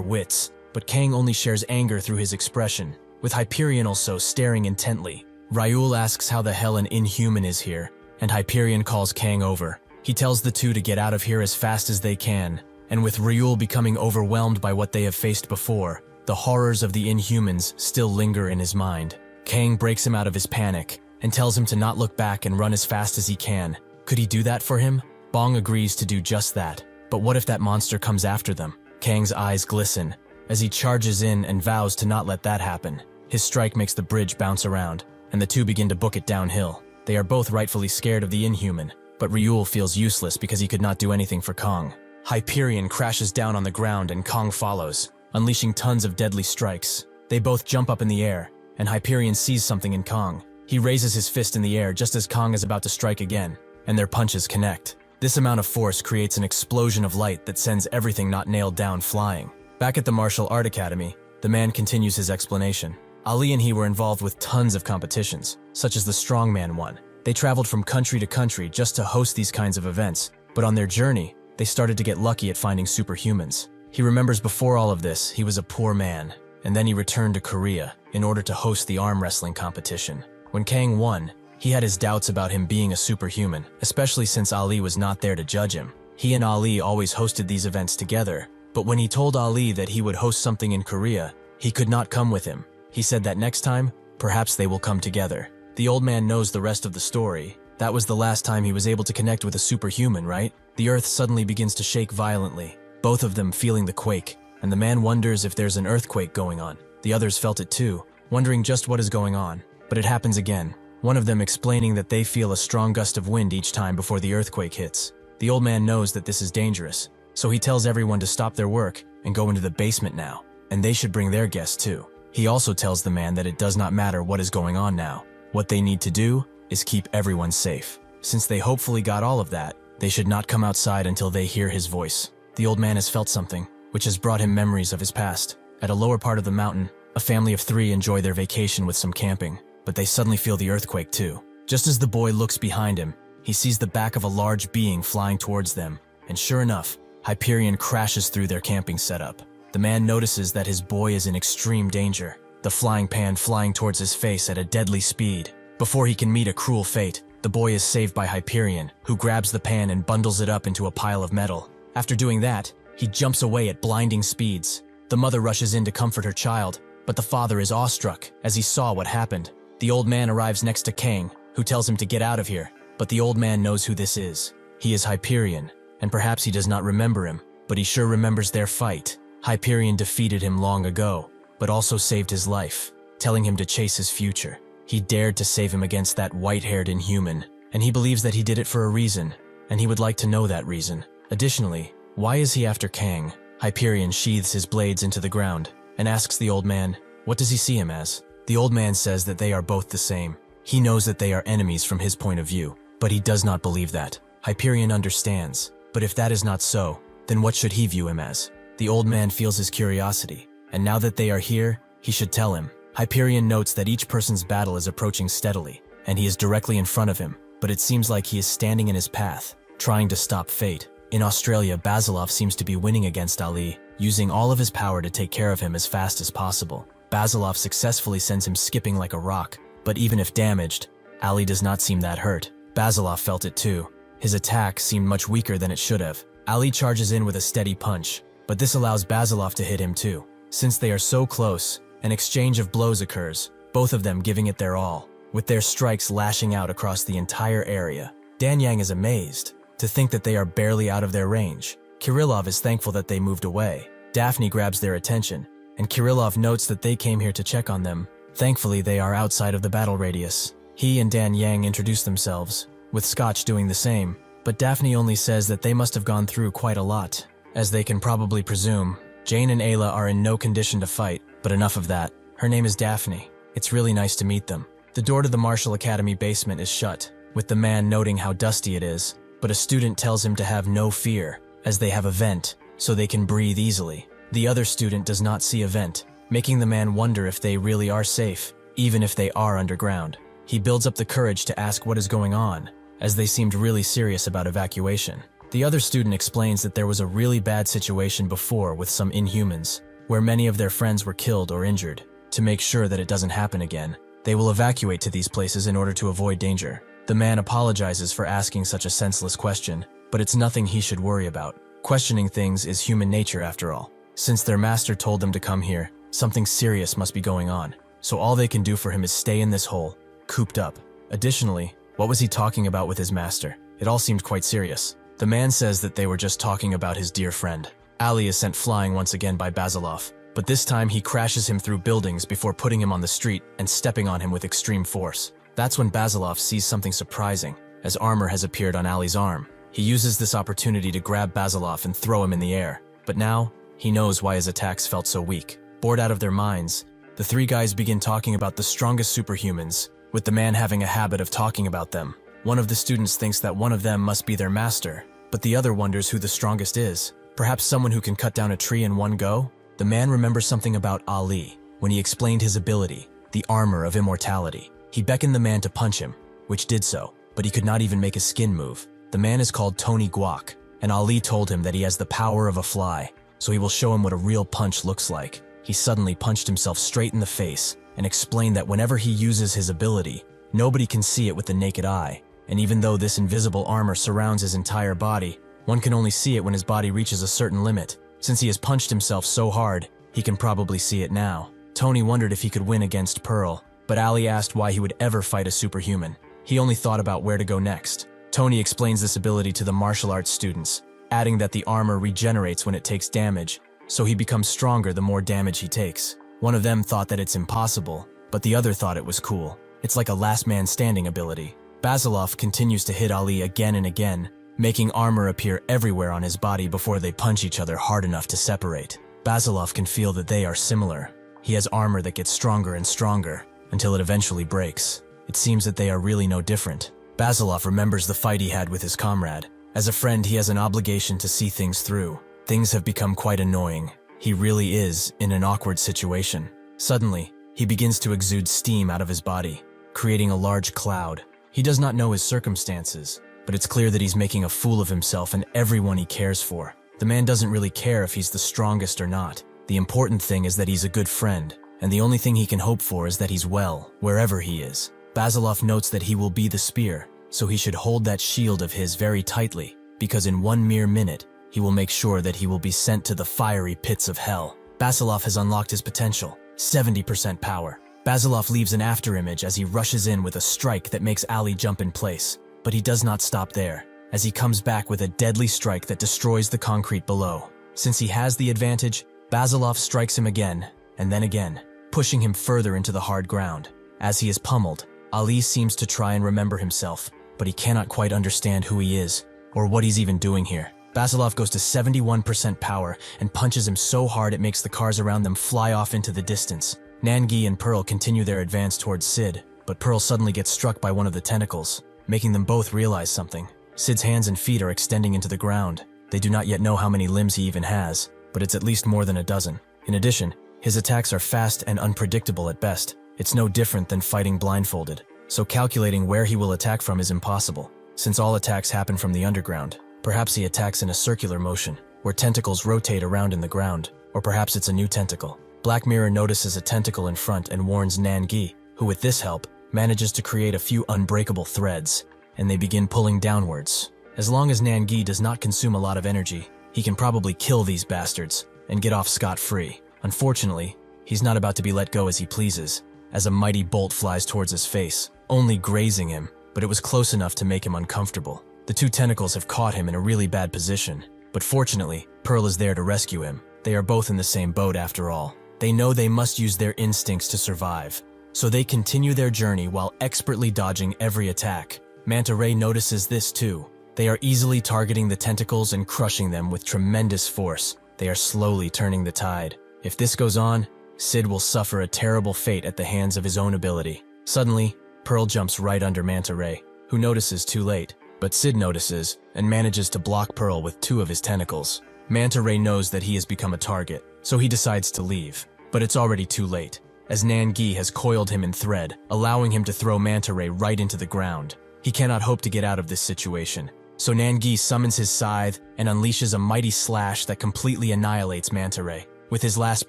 wits, but Kang only shares anger through his expression, with Hyperion also staring intently. Ryul asks how the hell an inhuman is here, and Hyperion calls Kang over. He tells the two to get out of here as fast as they can, and with Ryul becoming overwhelmed by what they have faced before, the horrors of the Inhumans still linger in his mind. Kang breaks him out of his panic and tells him to not look back and run as fast as he can. Could he do that for him? Bong agrees to do just that. But what if that monster comes after them? Kang's eyes glisten as he charges in and vows to not let that happen. His strike makes the bridge bounce around, and the two begin to book it downhill. They are both rightfully scared of the Inhuman, but Ryul feels useless because he could not do anything for Kang. Hyperion crashes down on the ground and Kang follows, unleashing tons of deadly strikes. They both jump up in the air, and Hyperion sees something in Kang. He raises his fist in the air just as Kang is about to strike again, and their punches connect. This amount of force creates an explosion of light that sends everything not nailed down flying. Back at the Martial Art Academy, the man continues his explanation. Ali and he were involved with tons of competitions, such as the Strongman one. They traveled from country to country just to host these kinds of events, but on their journey, they started to get lucky at finding superhumans. He remembers before all of this, he was a poor man, and then he returned to Korea in order to host the arm wrestling competition. When Kang won, he had his doubts about him being a superhuman, especially since Ali was not there to judge him. He and Ali always hosted these events together, but when he told Ali that he would host something in Korea, he could not come with him. He said that next time, perhaps they will come together. The old man knows the rest of the story. That was the last time he was able to connect with a superhuman, right? the earth suddenly begins to shake violently, both of them feeling the quake, and the man wonders if there's an earthquake going on. The others felt it too, wondering just what is going on. But it happens again, one of them explaining that they feel a strong gust of wind each time before the earthquake hits. The old man knows that this is dangerous, so he tells everyone to stop their work and go into the basement now, and they should bring their guests too. He also tells the man that it does not matter what is going on now. What they need to do is keep everyone safe. Since they hopefully got all of that, they should not come outside until they hear his voice. The old man has felt something, which has brought him memories of his past. At a lower part of the mountain, a family of 3 enjoy their vacation with some camping, but they suddenly feel the earthquake too. Just as the boy looks behind him, he sees the back of a large being flying towards them, and sure enough, Hyperion crashes through their camping setup. The man notices that his boy is in extreme danger, the flying pan flying towards his face at a deadly speed. Before he can meet a cruel fate, the boy is saved by Hyperion, who grabs the pan and bundles it up into a pile of metal. After doing that, he jumps away at blinding speeds. The mother rushes in to comfort her child, but the father is awestruck as he saw what happened. The old man arrives next to Kang, who tells him to get out of here, but the old man knows who this is. He is Hyperion, and perhaps he does not remember him, but he sure remembers their fight. Hyperion defeated him long ago, but also saved his life, telling him to chase his future. He dared to save him against that white-haired inhuman, and he believes that he did it for a reason, and he would like to know that reason. Additionally, why is he after Kang? Hyperion sheathes his blades into the ground and asks the old man, what does he see him as? The old man says that they are both the same. He knows that they are enemies from his point of view, but he does not believe that. Hyperion understands, but if that is not so, then what should he view him as? The old man feels his curiosity, and now that they are here, he should tell him. Hyperion notes that each person's battle is approaching steadily, and he is directly in front of him, but it seems like he is standing in his path, trying to stop fate. In Australia, Basilov seems to be winning against Ali, using all of his power to take care of him as fast as possible. Basilov successfully sends him skipping like a rock, but even if damaged, Ali does not seem that hurt. Basilov felt it too. His attack seemed much weaker than it should have. Ali charges in with a steady punch, but this allows Basilov to hit him too. Since they are so close, an exchange of blows occurs, both of them giving it their all, with their strikes lashing out across the entire area. Dan Yang is amazed to think that they are barely out of their range. Kirillov is thankful that they moved away. Daphne grabs their attention, and Kirillov notes that they came here to check on them. Thankfully, they are outside of the battle radius. He and Dan Yang introduce themselves, with Scotch doing the same, but Daphne only says that they must have gone through quite a lot. As they can probably presume, Jane and Ayla are in no condition to fight, but enough of that. Her name is Daphne. It's really nice to meet them. The door to the Martial Academy basement is shut, with the man noting how dusty it is, but a student tells him to have no fear, as they have a vent, so they can breathe easily. The other student does not see a vent, making the man wonder if they really are safe, even if they are underground. He builds up the courage to ask what is going on, as they seemed really serious about evacuation. The other student explains that there was a really bad situation before with some Inhumans, where many of their friends were killed or injured. To make sure that it doesn't happen again, they will evacuate to these places in order to avoid danger. The man apologizes for asking such a senseless question, but it's nothing he should worry about. Questioning things is human nature after all. Since their master told them to come here, something serious must be going on, so all they can do for him is stay in this hole, cooped up. Additionally, what was he talking about with his master? It all seemed quite serious. The man says that they were just talking about his dear friend. Ali is sent flying once again by Basilov, but this time he crashes him through buildings before putting him on the street and stepping on him with extreme force. That's when Basilov sees something surprising, as armor has appeared on Ali's arm. He uses this opportunity to grab Basilov and throw him in the air, but now, he knows why his attacks felt so weak. Bored out of their minds, the 3 guys begin talking about the strongest superhumans, with the man having a habit of talking about them. One of the students thinks that one of them must be their master, but the other wonders who the strongest is. Perhaps someone who can cut down a tree in one go? The man remembers something about Ali when he explained his ability, the armor of immortality. He beckoned the man to punch him, which did so, but he could not even make a skin move. The man is called Tony Guak, and Ali told him that he has the power of a fly, so he will show him what a real punch looks like. He suddenly punched himself straight in the face and explained that whenever he uses his ability, nobody can see it with the naked eye, and even though this invisible armor surrounds his entire body, one can only see it when his body reaches a certain limit. Since he has punched himself so hard, he can probably see it now. Tony wondered if he could win against Pearl, but Ali asked why he would ever fight a superhuman. He only thought about where to go next. Tony explains this ability to the martial arts students, adding that the armor regenerates when it takes damage, so he becomes stronger the more damage he takes. One of them thought that it's impossible, but the other thought it was cool. It's like a last man standing ability. Basilov continues to hit Ali again and again, making armor appear everywhere on his body before they punch each other hard enough to separate. Basilov can feel that they are similar. He has armor that gets stronger and stronger, until it eventually breaks. It seems that they are really no different. Basilov remembers the fight he had with his comrade. As a friend, he has an obligation to see things through. Things have become quite annoying. He really is in an awkward situation. Suddenly, he begins to exude steam out of his body, creating a large cloud. He does not know his circumstances, but it's clear that he's making a fool of himself and everyone he cares for. The man doesn't really care if he's the strongest or not. The important thing is that he's a good friend, and the only thing he can hope for is that he's well, wherever he is. Basilov notes that he will be the spear, so he should hold that shield of his very tightly, because in one mere minute, he will make sure that he will be sent to the fiery pits of hell. Basilov has unlocked his potential, 70% power. Basilov leaves an afterimage as he rushes in with a strike that makes Ali jump in place, but he does not stop there, as he comes back with a deadly strike that destroys the concrete below. Since he has the advantage, Basilov strikes him again, and then again, pushing him further into the hard ground. As he is pummeled, Ali seems to try and remember himself, but he cannot quite understand who he is, or what he's even doing here. Basilov goes to 71% power and punches him so hard it makes the cars around them fly off into the distance. Nangi and Pearl continue their advance towards Sid, but Pearl suddenly gets struck by one of the tentacles, making them both realize something. Sid's hands and feet are extending into the ground. They do not yet know how many limbs he even has, but it's at least more than a dozen. In addition, his attacks are fast and unpredictable at best. It's no different than fighting blindfolded, so calculating where he will attack from is impossible, since all attacks happen from the underground. Perhaps he attacks in a circular motion, where tentacles rotate around in the ground, or perhaps it's a new tentacle. Black Mirror notices a tentacle in front and warns Nangi, who with this help, manages to create a few unbreakable threads, and they begin pulling downwards. As long as Nangi does not consume a lot of energy, he can probably kill these bastards and get off scot-free. Unfortunately, he's not about to be let go as he pleases, as a mighty bolt flies towards his face, only grazing him, but it was close enough to make him uncomfortable. The two tentacles have caught him in a really bad position, but fortunately, Pearl is there to rescue him. They are both in the same boat after all. They know they must use their instincts to survive, so they continue their journey while expertly dodging every attack. Manta Ray notices this too. They are easily targeting the tentacles and crushing them with tremendous force. They are slowly turning the tide. If this goes on, Sid will suffer a terrible fate at the hands of his own ability. Suddenly, Pearl jumps right under Manta Ray, who notices too late. But Sid notices and manages to block Pearl with two of his tentacles. Manta Ray knows that he has become a target, so he decides to leave. But it's already too late, as Nangi has coiled him in thread, allowing him to throw Manta Ray right into the ground. He cannot hope to get out of this situation, so Nangi summons his scythe and unleashes a mighty slash that completely annihilates Manta Ray. With his last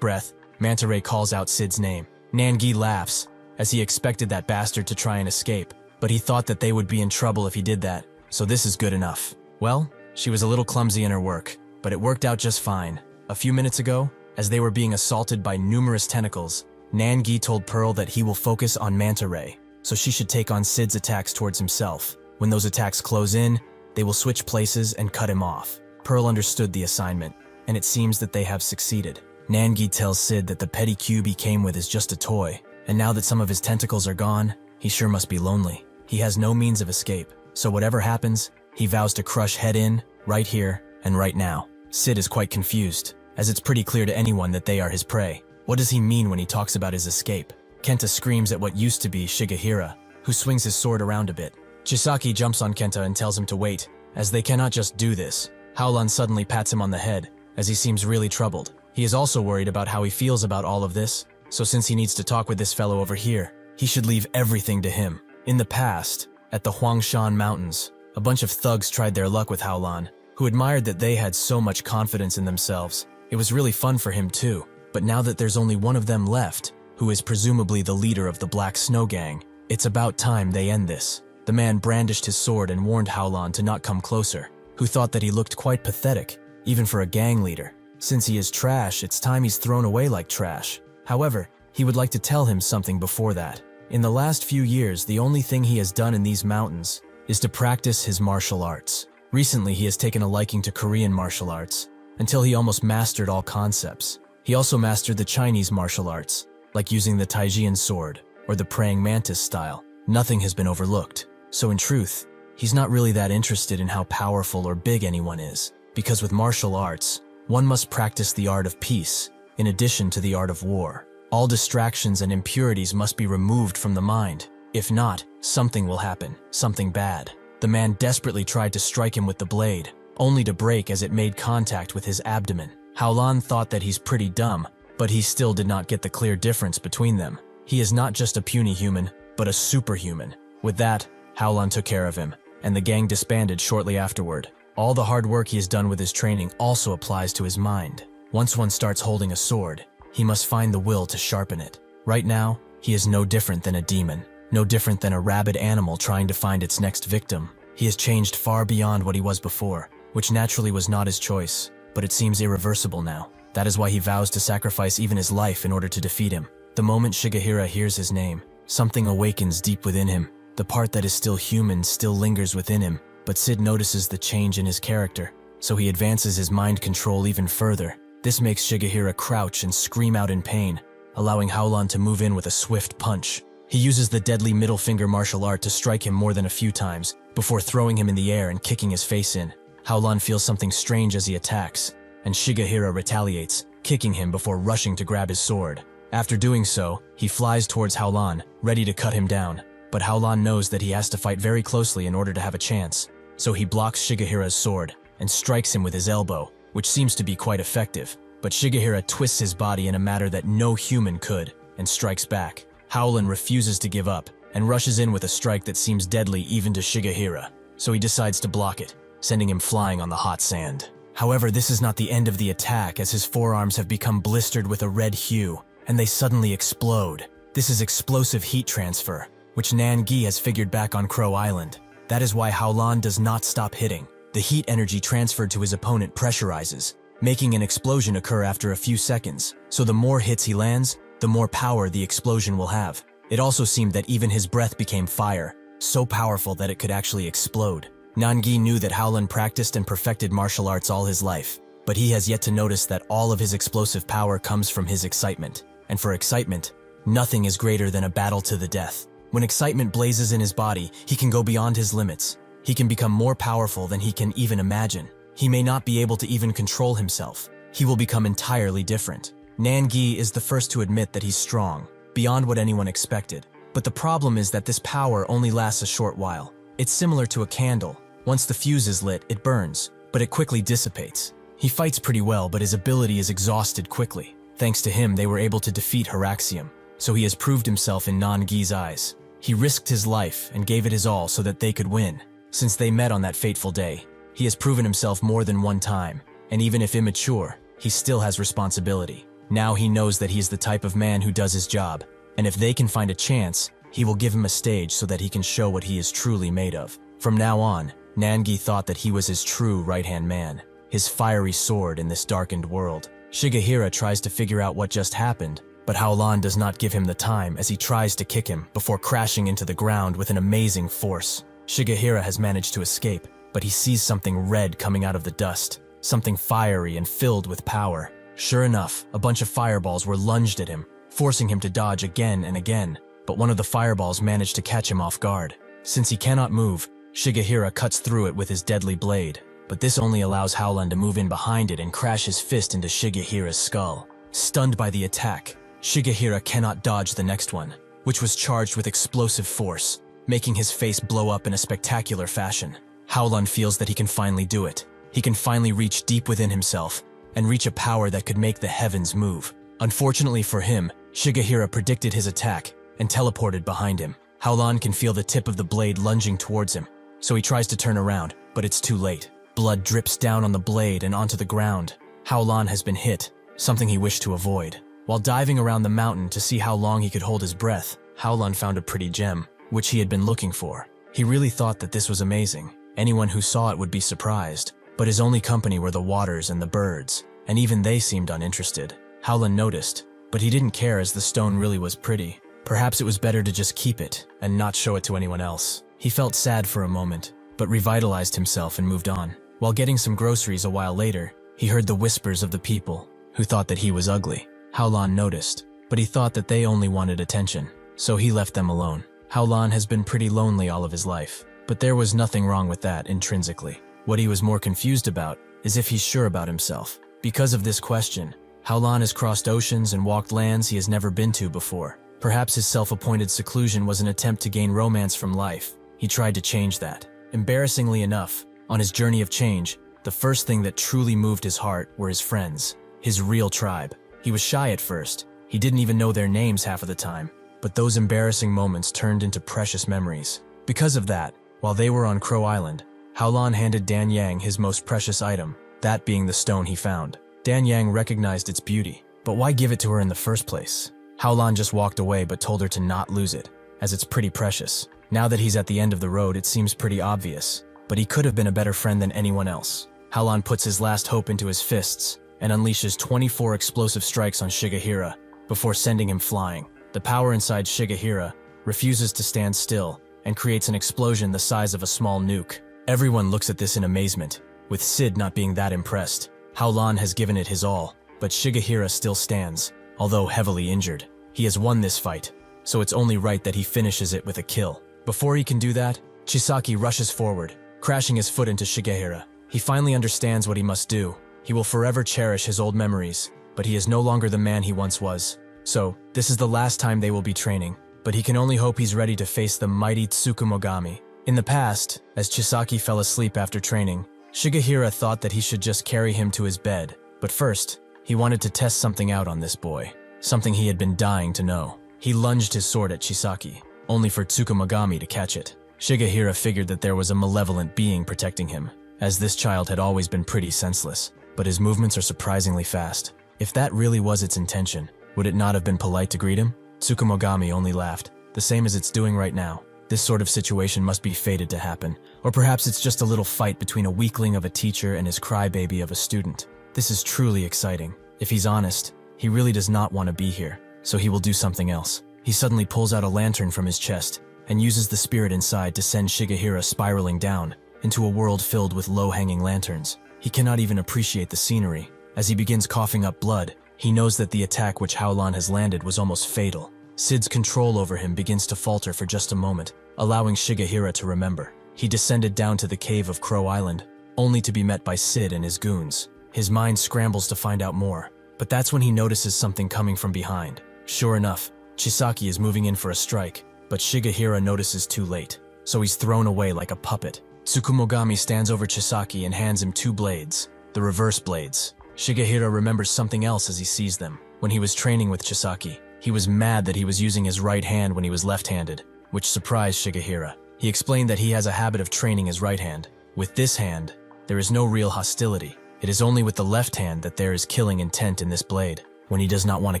breath, Manta Ray calls out Sid's name. Nangi laughs, as he expected that bastard to try and escape, but he thought that they would be in trouble if he did that, so this is good enough. Well, she was a little clumsy in her work, but it worked out just fine. A few minutes ago, as they were being assaulted by numerous tentacles, Nangi told Pearl that he will focus on Manta Ray, so she should take on Sid's attacks towards himself. When those attacks close in, they will switch places and cut him off. Pearl understood the assignment, and it seems that they have succeeded. Nangi tells Sid that the petty cube he came with is just a toy, and now that some of his tentacles are gone, he sure must be lonely. He has no means of escape, so whatever happens, he vows to crush head in, right here, and right now. Sid is quite confused, as it's pretty clear to anyone that they are his prey. What does he mean when he talks about his escape? Kenta screams at what used to be Shigehira, who swings his sword around a bit. Chisaki jumps on Kenta and tells him to wait, as they cannot just do this. Howlon suddenly pats him on the head, as he seems really troubled. He is also worried about how he feels about all of this, so since he needs to talk with this fellow over here, he should leave everything to him. In the past, at the Huangshan Mountains, a bunch of thugs tried their luck with Howlon, who admired that they had so much confidence in themselves. It was really fun for him too, but now that there's only one of them left, who is presumably the leader of the Black Snow Gang, it's about time they end this. The man brandished his sword and warned Howlon to not come closer, who thought that he looked quite pathetic, even for a gang leader. Since he is trash, it's time he's thrown away like trash. However, he would like to tell him something before that. In the last few years, the only thing he has done in these mountains is to practice his martial arts. Recently, he has taken a liking to Korean martial arts, until he almost mastered all concepts. He also mastered the Chinese martial arts, like using the Taijian sword, or the praying mantis style. Nothing has been overlooked. So in truth, he's not really that interested in how powerful or big anyone is, because with martial arts, one must practice the art of peace, in addition to the art of war. All distractions and impurities must be removed from the mind. If not, something will happen, something bad. The man desperately tried to strike him with the blade, only to break as it made contact with his abdomen. Haolan thought that he's pretty dumb, but he still did not get the clear difference between them. He is not just a puny human, but a superhuman. With that, Haolan took care of him, and the gang disbanded shortly afterward. All the hard work he has done with his training also applies to his mind. Once one starts holding a sword, he must find the will to sharpen it. Right now, he is no different than a demon, no different than a rabid animal trying to find its next victim. He has changed far beyond what he was before, which naturally was not his choice, but it seems irreversible now. That is why he vows to sacrifice even his life in order to defeat him. The moment Shigehira hears his name, something awakens deep within him. The part that is still human still lingers within him, but Sid notices the change in his character, so he advances his mind control even further. This makes Shigehira crouch and scream out in pain, allowing Haolan to move in with a swift punch. He uses the deadly middle finger martial art to strike him more than a few times, before throwing him in the air and kicking his face in. Haolan feels something strange as he attacks, and Shigehira retaliates, kicking him before rushing to grab his sword. After doing so, he flies towards Haolan, ready to cut him down, but Haolan knows that he has to fight very closely in order to have a chance, so he blocks Shigehira's sword and strikes him with his elbow, which seems to be quite effective. But Shigehira twists his body in a manner that no human could, and strikes back. Haolan refuses to give up, and rushes in with a strike that seems deadly even to Shigehira, so he decides to block it, sending him flying on the hot sand. However, this is not the end of the attack, as his forearms have become blistered with a red hue, and they suddenly explode. This is explosive heat transfer, which Nangi has figured back on Crow Island. That is why Haolan does not stop hitting. The heat energy transferred to his opponent pressurizes, making an explosion occur after a few seconds, so the more hits he lands, the more power the explosion will have. It also seemed that even his breath became fire, so powerful that it could actually explode. Nangi knew that Haolan practiced and perfected martial arts all his life, but he has yet to notice that all of his explosive power comes from his excitement. And for excitement, nothing is greater than a battle to the death. When excitement blazes in his body, he can go beyond his limits. He can become more powerful than he can even imagine. He may not be able to even control himself. He will become entirely different. Nangi is the first to admit that he's strong, beyond what anyone expected. But the problem is that this power only lasts a short while. It's similar to a candle. Once the fuse is lit, it burns, but it quickly dissipates. He fights pretty well, but his ability is exhausted quickly. Thanks to him, they were able to defeat Haraxium, so he has proved himself in Nangi's eyes. He risked his life and gave it his all so that they could win. Since they met on that fateful day, he has proven himself more than one time, and even if immature, he still has responsibility. Now he knows that he is the type of man who does his job, and if they can find a chance, he will give him a stage so that he can show what he is truly made of. From now on, Nangi thought that he was his true right-hand man, his fiery sword in this darkened world. Shigehira tries to figure out what just happened, but Haolan does not give him the time as he tries to kick him before crashing into the ground with an amazing force. Shigehira has managed to escape, but he sees something red coming out of the dust, something fiery and filled with power. Sure enough, a bunch of fireballs were lunged at him, forcing him to dodge again and again, but one of the fireballs managed to catch him off guard. Since he cannot move, Shigehira cuts through it with his deadly blade, but this only allows Haolan to move in behind it and crash his fist into Shigehira's skull. Stunned by the attack, Shigehira cannot dodge the next one, which was charged with explosive force, making his face blow up in a spectacular fashion. Haolan feels that he can finally do it. He can finally reach deep within himself and reach a power that could make the heavens move. Unfortunately for him, Shigehira predicted his attack and teleported behind him. Haolan can feel the tip of the blade lunging towards him, so he tries to turn around, but it's too late. Blood drips down on the blade and onto the ground. Haolan has been hit, something he wished to avoid. While diving around the mountain to see how long he could hold his breath, Haolan found a pretty gem, which he had been looking for. He really thought that this was amazing. Anyone who saw it would be surprised, but his only company were the waters and the birds, and even they seemed uninterested. Haolan noticed, but he didn't care as the stone really was pretty. Perhaps it was better to just keep it and not show it to anyone else. He felt sad for a moment, but revitalized himself and moved on. While getting some groceries a while later, he heard the whispers of the people who thought that he was ugly. Howlan noticed, but he thought that they only wanted attention, so he left them alone. Howlan has been pretty lonely all of his life, but there was nothing wrong with that intrinsically. What he was more confused about is if he's sure about himself. Because of this question, Howlan has crossed oceans and walked lands he has never been to before. Perhaps his self-appointed seclusion was an attempt to gain romance from life. He tried to change that. Embarrassingly enough, on his journey of change, the first thing that truly moved his heart were his friends, his real tribe. He was shy at first. He didn't even know their names half of the time. But those embarrassing moments turned into precious memories. Because of that, while they were on Crow Island, Howlan handed Dan Yang his most precious item, that being the stone he found. Dan Yang recognized its beauty, but why give it to her in the first place? Howlan just walked away but told her to not lose it, as it's pretty precious. Now that he's at the end of the road, it seems pretty obvious, but he could have been a better friend than anyone else. Howlan puts his last hope into his fists and unleashes 24 explosive strikes on Shigehira before sending him flying. The power inside Shigehira refuses to stand still and creates an explosion the size of a small nuke. Everyone looks at this in amazement, with Sid not being that impressed. Howlan has given it his all, but Shigehira still stands, although heavily injured. He has won this fight, so it's only right that he finishes it with a kill. Before he can do that, Chisaki rushes forward, crashing his foot into Shigehira. He finally understands what he must do. He will forever cherish his old memories, but he is no longer the man he once was. So, this is the last time they will be training, but he can only hope he's ready to face the mighty Tsukumogami. In the past, as Chisaki fell asleep after training, Shigehira thought that he should just carry him to his bed. But first, he wanted to test something out on this boy, something he had been dying to know. He lunged his sword at Chisaki, only for Tsukumogami to catch it. Shigehira figured that there was a malevolent being protecting him, as this child had always been pretty senseless, but his movements are surprisingly fast. If that really was its intention, would it not have been polite to greet him? Tsukumogami only laughed, the same as it's doing right now. This sort of situation must be fated to happen, or perhaps it's just a little fight between a weakling of a teacher and his crybaby of a student. This is truly exciting. If he's honest, he really does not want to be here, so he will do something else. He suddenly pulls out a lantern from his chest and uses the spirit inside to send Shigehira spiraling down into a world filled with low-hanging lanterns. He cannot even appreciate the scenery. As he begins coughing up blood, he knows that the attack which Howlan has landed was almost fatal. Sid's control over him begins to falter for just a moment, allowing Shigehira to remember. He descended down to the cave of Crow Island, only to be met by Sid and his goons. His mind scrambles to find out more, but that's when he notices something coming from behind. Sure enough, Chisaki is moving in for a strike, but Shigehira notices too late, so he's thrown away like a puppet. Tsukumogami stands over Chisaki and hands him two blades, the reverse blades. Shigehira remembers something else as he sees them. When he was training with Chisaki, he was mad that he was using his right hand when he was left-handed, which surprised Shigehira. He explained that he has a habit of training his right hand. With this hand, there is no real hostility. It is only with the left hand that there is killing intent in this blade. When he does not want to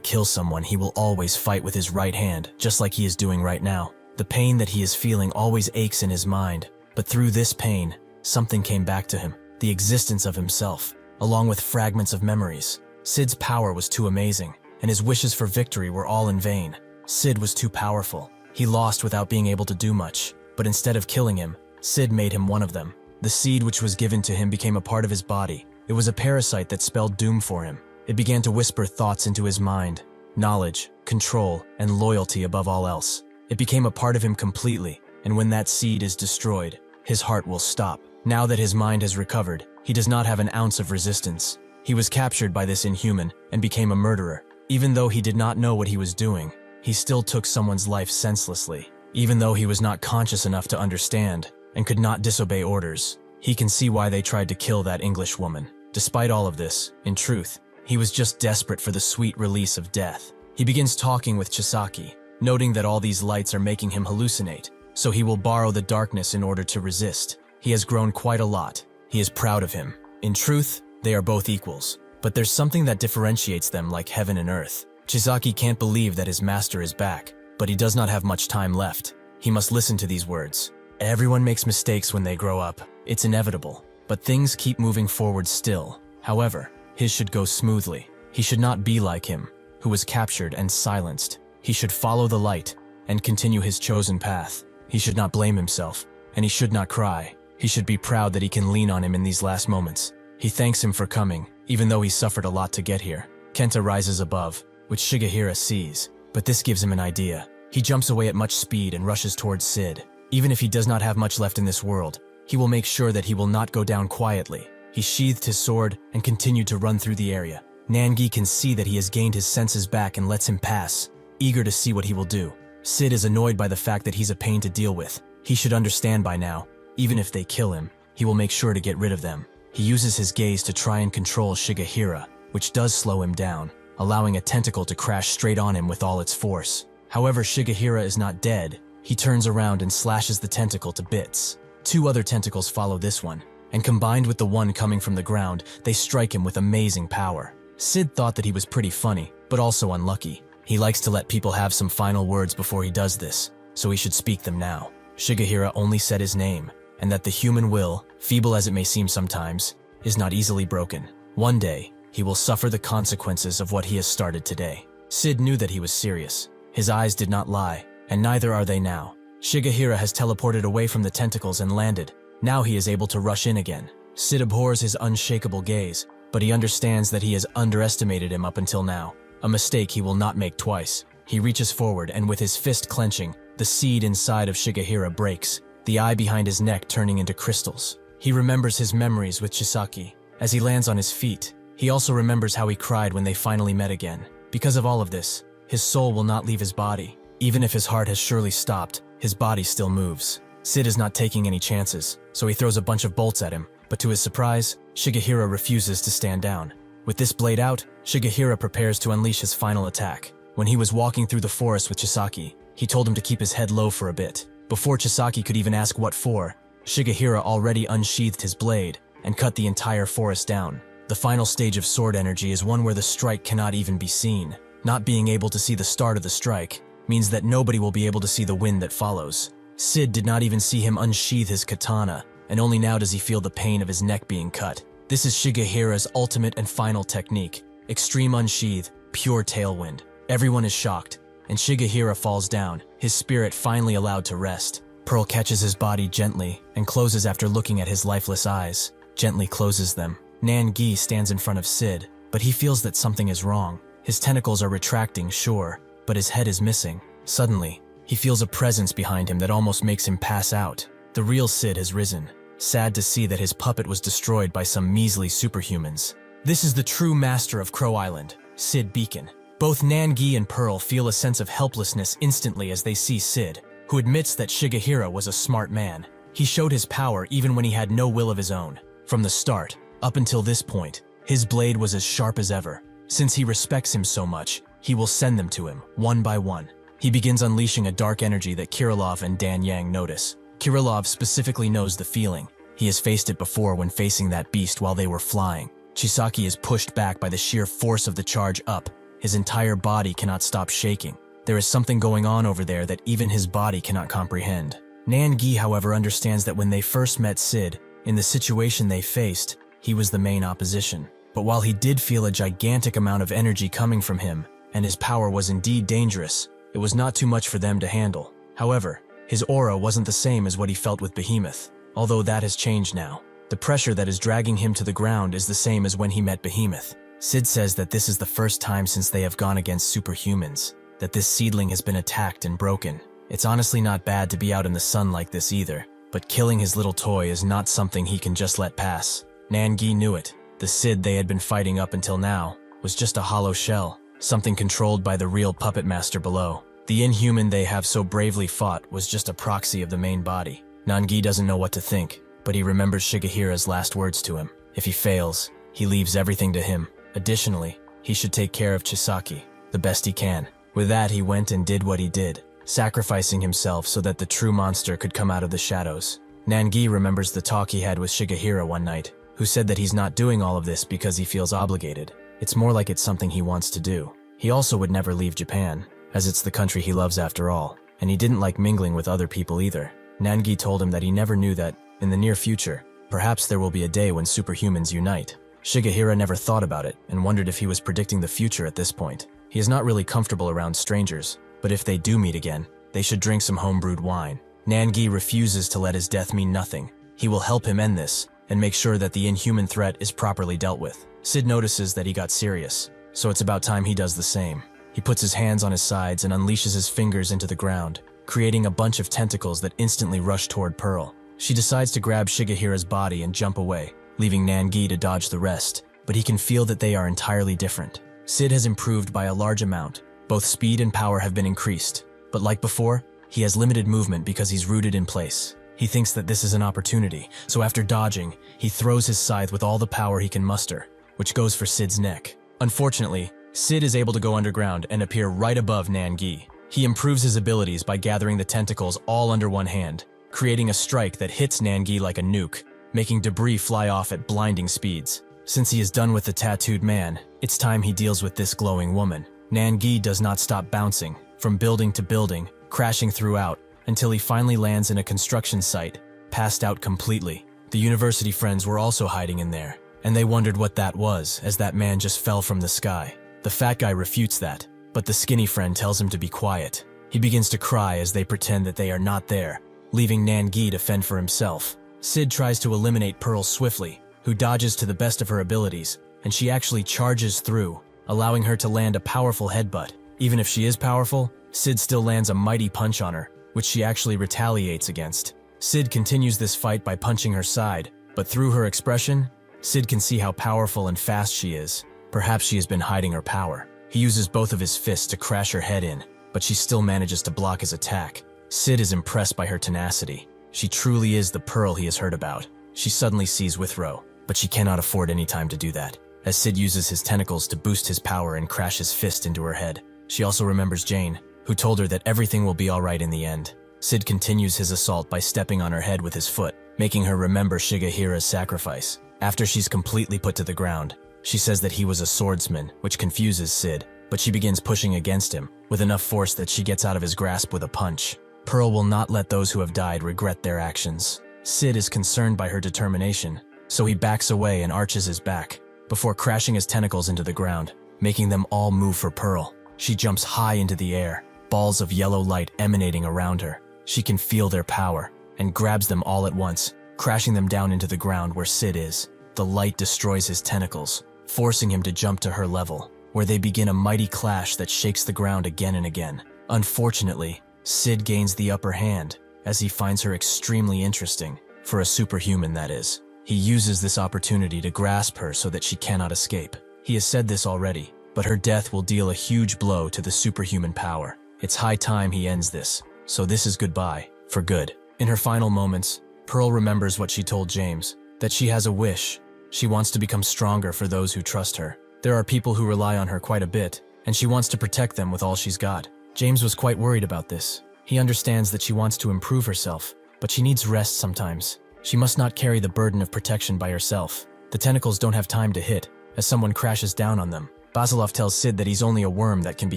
kill someone, he will always fight with his right hand, just like he is doing right now. The pain that he is feeling always aches in his mind, but through this pain, something came back to him, the existence of himself, along with fragments of memories. Sid's power was too amazing, and his wishes for victory were all in vain. Sid was too powerful. He lost without being able to do much, but instead of killing him, Sid made him one of them. The seed which was given to him became a part of his body. It was a parasite that spelled doom for him. It began to whisper thoughts into his mind, knowledge, control, and loyalty above all else. It became a part of him completely, and when that seed is destroyed, his heart will stop. Now that his mind has recovered, he does not have an ounce of resistance. He was captured by this inhuman and became a murderer. Even though he did not know what he was doing, he still took someone's life senselessly. Even though he was not conscious enough to understand and could not disobey orders, he can see why they tried to kill that English woman. Despite all of this, in truth, he was just desperate for the sweet release of death. He begins talking with Chisaki, noting that all these lights are making him hallucinate, so he will borrow the darkness in order to resist. He has grown quite a lot. He is proud of him. In truth, they are both equals, but there's something that differentiates them like heaven and earth. Chisaki can't believe that his master is back, but he does not have much time left. He must listen to these words. Everyone makes mistakes when they grow up. It's inevitable, but things keep moving forward still. However, his should go smoothly. He should not be like him, who was captured and silenced. He should follow the light and continue his chosen path. He should not blame himself, and he should not cry. He should be proud that he can lean on him in these last moments. He thanks him for coming, even though he suffered a lot to get here. Kenta rises above, which Shigehira sees, but this gives him an idea. He jumps away at much speed and rushes towards Sid. Even if he does not have much left in this world, he will make sure that he will not go down quietly. He sheathed his sword and continued to run through the area. Nangi can see that he has gained his senses back and lets him pass, eager to see what he will do. Sid is annoyed by the fact that he's a pain to deal with. He should understand by now, even if they kill him, he will make sure to get rid of them. He uses his gaze to try and control Shigehira, which does slow him down, allowing a tentacle to crash straight on him with all its force. However, Shigehira is not dead. He turns around and slashes the tentacle to bits. 2 other tentacles follow this one, and combined with the one coming from the ground, they strike him with amazing power. Sid thought that he was pretty funny, but also unlucky. He likes to let people have some final words before he does this, so he should speak them now. Shigehira only said his name, and that the human will, feeble as it may seem sometimes, is not easily broken. One day, he will suffer the consequences of what he has started today. Sid knew that he was serious. His eyes did not lie, and neither are they now. Shigehira has teleported away from the tentacles and landed. Now he is able to rush in again. Sid abhors his unshakable gaze, but he understands that he has underestimated him up until now. A mistake he will not make twice. He reaches forward and with his fist clenching, the seed inside of Shigehira breaks, the eye behind his neck turning into crystals. He remembers his memories with Chisaki. As he lands on his feet, he also remembers how he cried when they finally met again. Because of all of this, his soul will not leave his body. Even if his heart has surely stopped, his body still moves. Sid is not taking any chances, so he throws a bunch of bolts at him, but to his surprise, Shigehira refuses to stand down. With this blade out, Shigehira prepares to unleash his final attack. When he was walking through the forest with Chisaki, he told him to keep his head low for a bit. Before Chisaki could even ask what for, Shigehira already unsheathed his blade and cut the entire forest down. The final stage of sword energy is one where the strike cannot even be seen. Not being able to see the start of the strike means that nobody will be able to see the wind that follows. Sid did not even see him unsheath his katana, and only now does he feel the pain of his neck being cut. This is Shigehira's ultimate and final technique. Extreme unsheath, pure tailwind. Everyone is shocked, and Shigehira falls down, his spirit finally allowed to rest. Pearl catches his body gently and closes after looking at his lifeless eyes, gently closes them. Nangi stands in front of Sid, but he feels that something is wrong. His tentacles are retracting, sure, but his head is missing. Suddenly, he feels a presence behind him that almost makes him pass out. The real Sid has risen, sad to see that his puppet was destroyed by some measly superhumans. This is the true master of Crow Island, Sid Beacon. Both Nangi and Pearl feel a sense of helplessness instantly as they see Sid, who admits that Shigehira was a smart man. He showed his power even when he had no will of his own. From the start, up until this point, his blade was as sharp as ever. Since he respects him so much, he will send them to him, one by one. He begins unleashing a dark energy that Kirillov and Dan Yang notice. Kirillov specifically knows the feeling. He has faced it before when facing that beast while they were flying. Chisaki is pushed back by the sheer force of the charge up. His entire body cannot stop shaking. There is something going on over there that even his body cannot comprehend. Nangi, however, understands that when they first met Sid, in the situation they faced, he was the main opposition. But while he did feel a gigantic amount of energy coming from him, and his power was indeed dangerous, it was not too much for them to handle. However, his aura wasn't the same as what he felt with Behemoth, although that has changed now. The pressure that is dragging him to the ground is the same as when he met Behemoth. Sid says that this is the first time since they have gone against superhumans, that this seedling has been attacked and broken. It's honestly not bad to be out in the sun like this either, but killing his little toy is not something he can just let pass. Nangi knew it. The Sid they had been fighting up until now was just a hollow shell, something controlled by the real puppet master below. The inhuman they have so bravely fought was just a proxy of the main body. Nangi doesn't know what to think, but he remembers Shigehira's last words to him. If he fails, he leaves everything to him. Additionally, he should take care of Chisaki, the best he can. With that, he went and did what he did, sacrificing himself so that the true monster could come out of the shadows. Nangi remembers the talk he had with Shigehira one night, who said that he's not doing all of this because he feels obligated. It's more like it's something he wants to do. He also would never leave Japan, as it's the country he loves after all, and he didn't like mingling with other people either. Nangi told him that he never knew that, in the near future, perhaps there will be a day when superhumans unite. Shigehira never thought about it and wondered if he was predicting the future at this point. He is not really comfortable around strangers, but if they do meet again, they should drink some homebrewed wine. Nangi refuses to let his death mean nothing. He will help him end this and make sure that the inhuman threat is properly dealt with. Sid notices that he got serious, so it's about time he does the same. He puts his hands on his sides and unleashes his fingers into the ground, creating a bunch of tentacles that instantly rush toward Pearl. She decides to grab Shigehira's body and jump away, leaving Nangi to dodge the rest, but he can feel that they are entirely different. Sid has improved by a large amount. Both speed and power have been increased, but like before, he has limited movement because he's rooted in place. He thinks that this is an opportunity, so after dodging, he throws his scythe with all the power he can muster, which goes for Sid's neck. Unfortunately, Sid is able to go underground and appear right above Nangi. He improves his abilities by gathering the tentacles all under one hand, creating a strike that hits Nangi like a nuke, making debris fly off at blinding speeds. Since he is done with the tattooed man, it's time he deals with this glowing woman. Nangi does not stop bouncing, from building to building, crashing throughout, until he finally lands in a construction site, passed out completely. The university friends were also hiding in there, and they wondered what that was, as that man just fell from the sky. The fat guy refutes that, but the skinny friend tells him to be quiet. He begins to cry as they pretend that they are not there, leaving Nangi to fend for himself. Sid tries to eliminate Pearl swiftly, who dodges to the best of her abilities, and she actually charges through, allowing her to land a powerful headbutt. Even if she is powerful, Sid still lands a mighty punch on her, which she actually retaliates against. Sid continues this fight by punching her side, but through her expression, Sid can see how powerful and fast she is. Perhaps she has been hiding her power. He uses both of his fists to crash her head in, but she still manages to block his attack. Sid is impressed by her tenacity. She truly is the Pearl he has heard about. She suddenly sees Withrow, but she cannot afford any time to do that, as Sid uses his tentacles to boost his power and crash his fist into her head. She also remembers Jane, who told her that everything will be alright in the end. Sid continues his assault by stepping on her head with his foot, making her remember Shigehira's sacrifice. After she's completely put to the ground, she says that he was a swordsman, which confuses Sid, but she begins pushing against him, with enough force that she gets out of his grasp with a punch. Pearl will not let those who have died regret their actions. Sid is concerned by her determination, so he backs away and arches his back, before crashing his tentacles into the ground, making them all move for Pearl. She jumps high into the air, balls of yellow light emanating around her. She can feel their power, and grabs them all at once, crashing them down into the ground where Sid is. The light destroys his tentacles, forcing him to jump to her level, where they begin a mighty clash that shakes the ground again and again. Unfortunately, Sid gains the upper hand, as he finds her extremely interesting, for a superhuman that is. He uses this opportunity to grasp her so that she cannot escape. He has said this already, but her death will deal a huge blow to the superhuman power. It's high time he ends this, so this is goodbye, for good. In her final moments, Pearl remembers what she told James, that she has a wish. She wants to become stronger for those who trust her. There are people who rely on her quite a bit, and she wants to protect them with all she's got. James was quite worried about this. He understands that she wants to improve herself, but she needs rest sometimes. She must not carry the burden of protection by herself. The tentacles don't have time to hit, as someone crashes down on them. Basilov tells Sid that he's only a worm that can be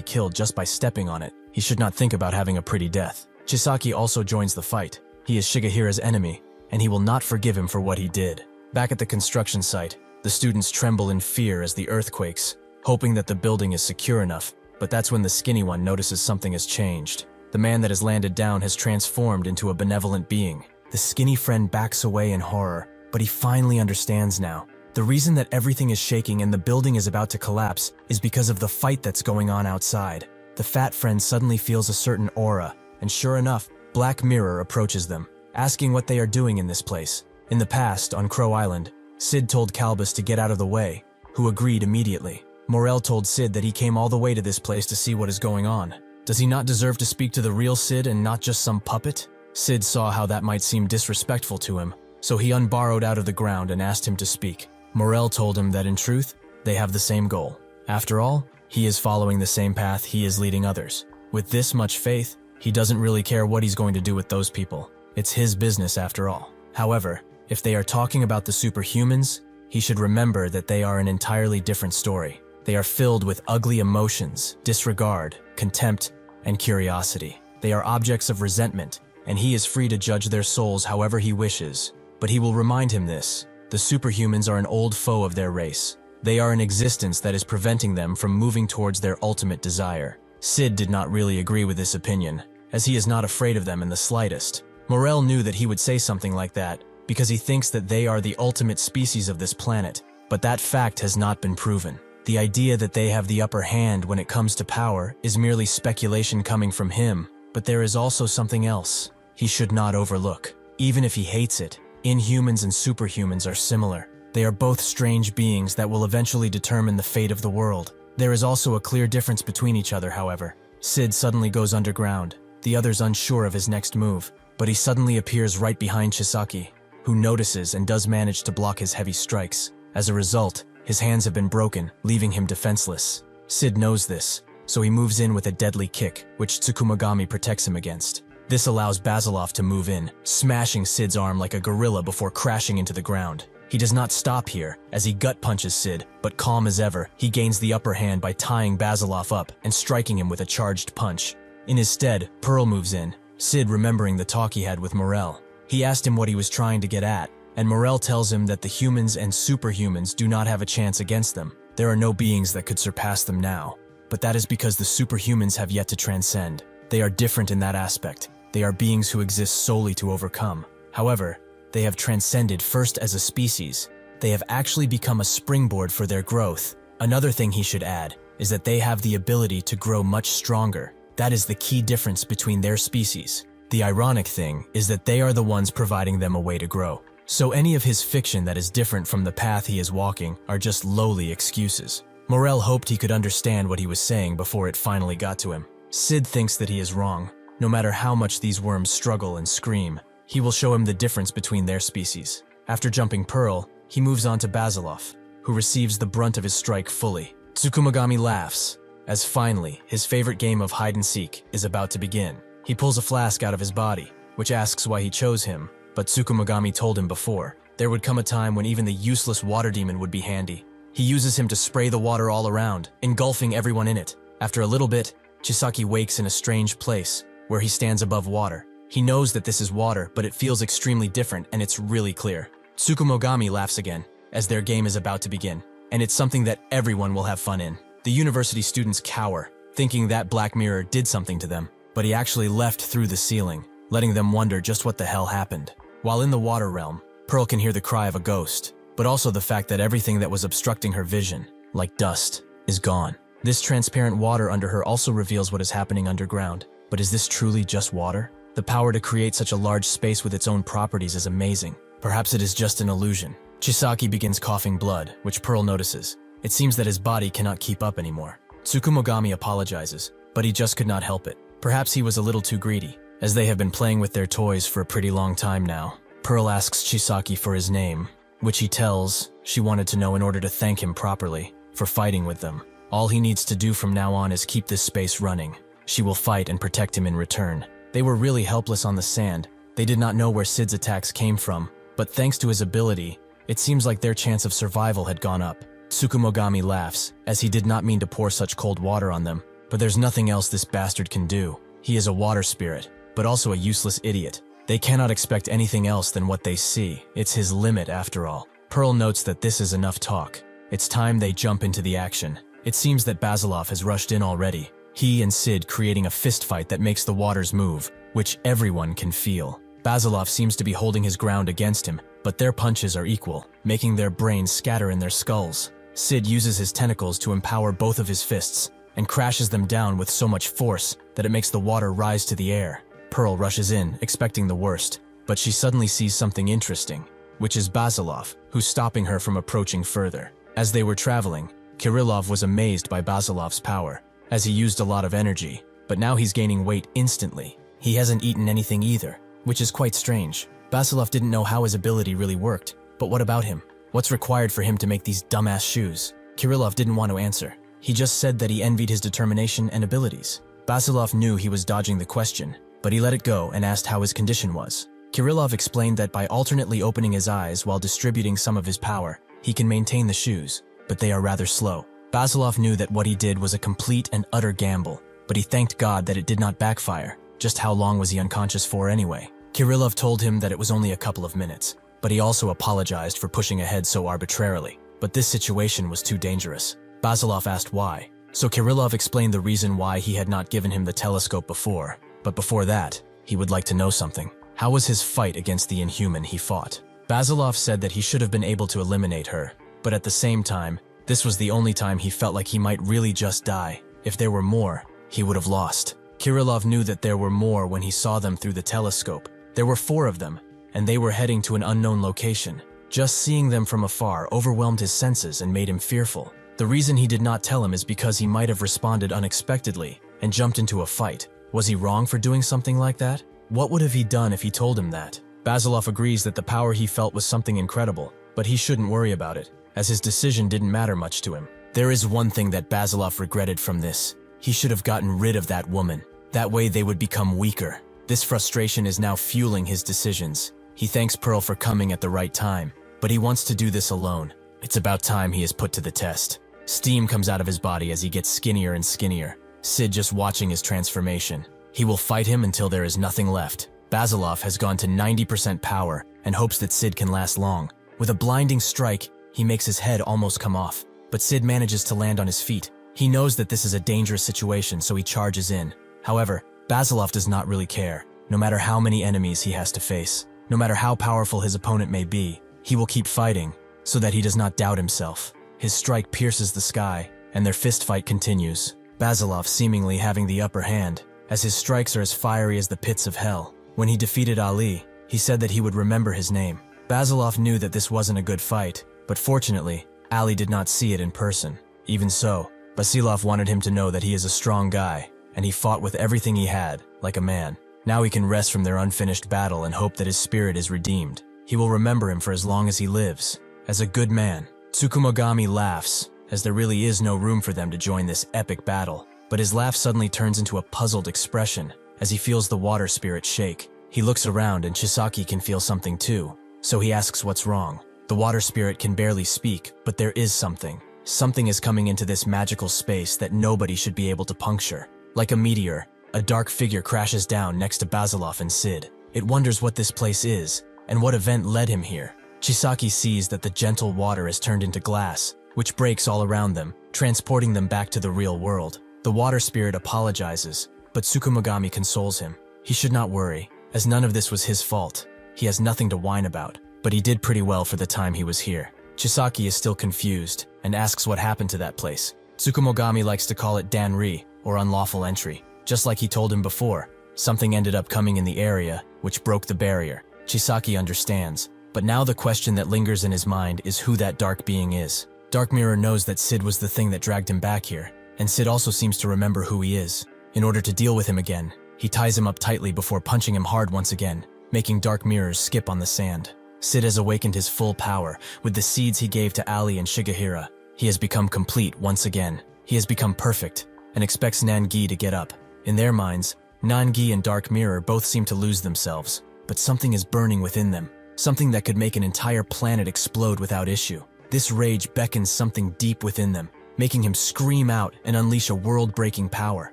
killed just by stepping on it. He should not think about having a pretty death. Chisaki also joins the fight. He is Shigehira's enemy, and he will not forgive him for what he did. Back at the construction site, the students tremble in fear as the earth quakes, hoping that the building is secure enough, but that's when the skinny one notices something has changed. The man that has landed down has transformed into a benevolent being. The skinny friend backs away in horror, but he finally understands now. The reason that everything is shaking and the building is about to collapse is because of the fight that's going on outside. The fat friend suddenly feels a certain aura, and sure enough, Black Mirror approaches them, asking what they are doing in this place. In the past, on Crow Island, Sid told Calbus to get out of the way, who agreed immediately. Morel told Sid that he came all the way to this place to see what is going on. Does he not deserve to speak to the real Sid and not just some puppet? Sid saw how that might seem disrespectful to him, so he unborrowed out of the ground and asked him to speak. Morel told him that in truth, they have the same goal. After all, he is following the same path he is leading others. With this much faith, he doesn't really care what he's going to do with those people. It's his business after all. However, if they are talking about the superhumans, he should remember that they are an entirely different story. They are filled with ugly emotions, disregard, contempt, and curiosity. They are objects of resentment, and he is free to judge their souls however he wishes. But he will remind him this: the superhumans are an old foe of their race. They are an existence that is preventing them from moving towards their ultimate desire. Sid did not really agree with this opinion, as he is not afraid of them in the slightest. Morel knew that he would say something like that because he thinks that they are the ultimate species of this planet, but that fact has not been proven. The idea that they have the upper hand when it comes to power is merely speculation coming from him, but there is also something else he should not overlook. Even if he hates it, inhumans and superhumans are similar. They are both strange beings that will eventually determine the fate of the world. There is also a clear difference between each other, however. Sid suddenly goes underground, the others unsure of his next move, but he suddenly appears right behind Chisaki, who notices and does manage to block his heavy strikes. As a result, his hands have been broken, leaving him defenseless. Sid knows this, so he moves in with a deadly kick, which Tsukumogami protects him against. This allows Basilov to move in, smashing Sid's arm like a gorilla before crashing into the ground. He does not stop here, as he gut punches Sid, but calm as ever, he gains the upper hand by tying Basilov up and striking him with a charged punch. In his stead, Pearl moves in, Sid remembering the talk he had with Morel. He asked him what he was trying to get at, and Morel tells him that the humans and superhumans do not have a chance against them. There are no beings that could surpass them now, but that is because the superhumans have yet to transcend. They are different in that aspect. They are beings who exist solely to overcome. However, they have transcended first as a species. They have actually become a springboard for their growth. Another thing he should add is that they have the ability to grow much stronger. That is the key difference between their species. The ironic thing is that they are the ones providing them a way to grow. So any of his fiction that is different from the path he is walking are just lowly excuses. Morel hoped he could understand what he was saying before it finally got to him. Sid thinks that he is wrong. No matter how much these worms struggle and scream, he will show him the difference between their species. After jumping Pearl, he moves on to Basilov, who receives the brunt of his strike fully. Tsukumogami laughs, as finally, his favorite game of hide-and-seek is about to begin. He pulls a flask out of his body, which asks why he chose him, but Tsukumogami told him before, there would come a time when even the useless water demon would be handy. He uses him to spray the water all around, engulfing everyone in it. After a little bit, Chisaki wakes in a strange place, where he stands above water. He knows that this is water, but it feels extremely different and it's really clear. Tsukumogami laughs again, as their game is about to begin, and it's something that everyone will have fun in. The university students cower, thinking that Black Mirror did something to them, but he actually left through the ceiling, letting them wonder just what the hell happened. While in the water realm, Pearl can hear the cry of a ghost, but also the fact that everything that was obstructing her vision, like dust, is gone. This transparent water under her also reveals what is happening underground, but is this truly just water? The power to create such a large space with its own properties is amazing. Perhaps it is just an illusion. Chisaki begins coughing blood, which Pearl notices. It seems that his body cannot keep up anymore. Tsukumogami apologizes, but he just could not help it. Perhaps he was a little too greedy, as they have been playing with their toys for a pretty long time now. Pearl asks Chisaki for his name, which he tells she wanted to know in order to thank him properly for fighting with them. All he needs to do from now on is keep this space running. She will fight and protect him in return. They were really helpless on the sand. They did not know where Sid's attacks came from, but thanks to his ability, it seems like their chance of survival had gone up. Tsukumogami laughs, as he did not mean to pour such cold water on them, but there's nothing else this bastard can do. He is a water spirit, but also a useless idiot. They cannot expect anything else than what they see. It's his limit after all. Pearl notes that this is enough talk. It's time they jump into the action. It seems that Basilov has rushed in already. He and Sid creating a fistfight that makes the waters move, which everyone can feel. Basilov seems to be holding his ground against him, but their punches are equal, making their brains scatter in their skulls. Sid uses his tentacles to empower both of his fists, and crashes them down with so much force that it makes the water rise to the air. Pearl rushes in, expecting the worst, but she suddenly sees something interesting, which is Basilov, who's stopping her from approaching further. As they were traveling, Kirillov was amazed by Basilov's power, as he used a lot of energy, but now he's gaining weight instantly. He hasn't eaten anything either, which is quite strange. Basilov didn't know how his ability really worked, but what about him? What's required for him to make these dumbass shoes? Kirillov didn't want to answer. He just said that he envied his determination and abilities. Basilov knew he was dodging the question, but he let it go and asked how his condition was. Kirillov explained that by alternately opening his eyes while distributing some of his power, he can maintain the shoes, but they are rather slow. Basilov knew that what he did was a complete and utter gamble, but he thanked God that it did not backfire. Just how long was he unconscious for anyway? Kirillov told him that it was only a couple of minutes, but he also apologized for pushing ahead so arbitrarily. But this situation was too dangerous. Basilov asked why, so Kirillov explained the reason why he had not given him the telescope before. But before that, he would like to know something. How was his fight against the inhuman he fought? Basilov said that he should have been able to eliminate her, but at the same time, this was the only time he felt like he might really just die. If there were more, he would have lost. Kirillov knew that there were more when he saw them through the telescope. There were 4 of them, and they were heading to an unknown location. Just seeing them from afar overwhelmed his senses and made him fearful. The reason he did not tell him is because he might have responded unexpectedly and jumped into a fight. Was he wrong for doing something like that? What would have he done if he told him that? Basilov agrees that the power he felt was something incredible, but he shouldn't worry about it, as his decision didn't matter much to him. There is one thing that Basilov regretted from this. He should have gotten rid of that woman. That way they would become weaker. This frustration is now fueling his decisions. He thanks Pearl for coming at the right time, but he wants to do this alone. It's about time he is put to the test. Steam comes out of his body as he gets skinnier and skinnier. Sid just watching his transformation. He will fight him until there is nothing left. Basilov has gone to 90% power and hopes that Sid can last long. With a blinding strike, he makes his head almost come off, but Sid manages to land on his feet. He knows that this is a dangerous situation, so he charges in. However, Basilov does not really care. No matter how many enemies he has to face, no matter how powerful his opponent may be, he will keep fighting so that he does not doubt himself. His strike pierces the sky, and their fist fight continues. Basilov seemingly having the upper hand, as his strikes are as fiery as the pits of hell. When he defeated Ali, he said that he would remember his name. Basilov knew that this wasn't a good fight, but fortunately, Ali did not see it in person. Even so, Basilov wanted him to know that he is a strong guy, and he fought with everything he had, like a man. Now he can rest from their unfinished battle and hope that his spirit is redeemed. He will remember him for as long as he lives, as a good man. Tsukumogami laughs, as there really is no room for them to join this epic battle, but his laugh suddenly turns into a puzzled expression as he feels the water spirit shake. He looks around and Chisaki can feel something too, so he asks what's wrong. The water spirit can barely speak, but there is something. Something is coming into this magical space that nobody should be able to puncture. Like a meteor, a dark figure crashes down next to Basilov and Sid. It wonders what this place is, and what event led him here. Chisaki sees that the gentle water has turned into glass, which breaks all around them, transporting them back to the real world. The water spirit apologizes, but Tsukumogami consoles him. He should not worry, as none of this was his fault. He has nothing to whine about, but he did pretty well for the time he was here. Chisaki is still confused, and asks what happened to that place. Tsukumogami likes to call it Danri, or unlawful entry. Just like he told him before, something ended up coming in the area, which broke the barrier. Chisaki understands, but now the question that lingers in his mind is who that dark being is. Dark Mirror knows that Sid was the thing that dragged him back here, and Sid also seems to remember who he is. In order to deal with him again, he ties him up tightly before punching him hard once again, making Dark Mirrors skip on the sand. Sid has awakened his full power with the seeds he gave to Ali and Shigehira. He has become complete once again. He has become perfect, and expects Nangi to get up. In their minds, Nangi and Dark Mirror both seem to lose themselves, but something is burning within them, something that could make an entire planet explode without issue. This rage beckons something deep within them, making him scream out and unleash a world-breaking power.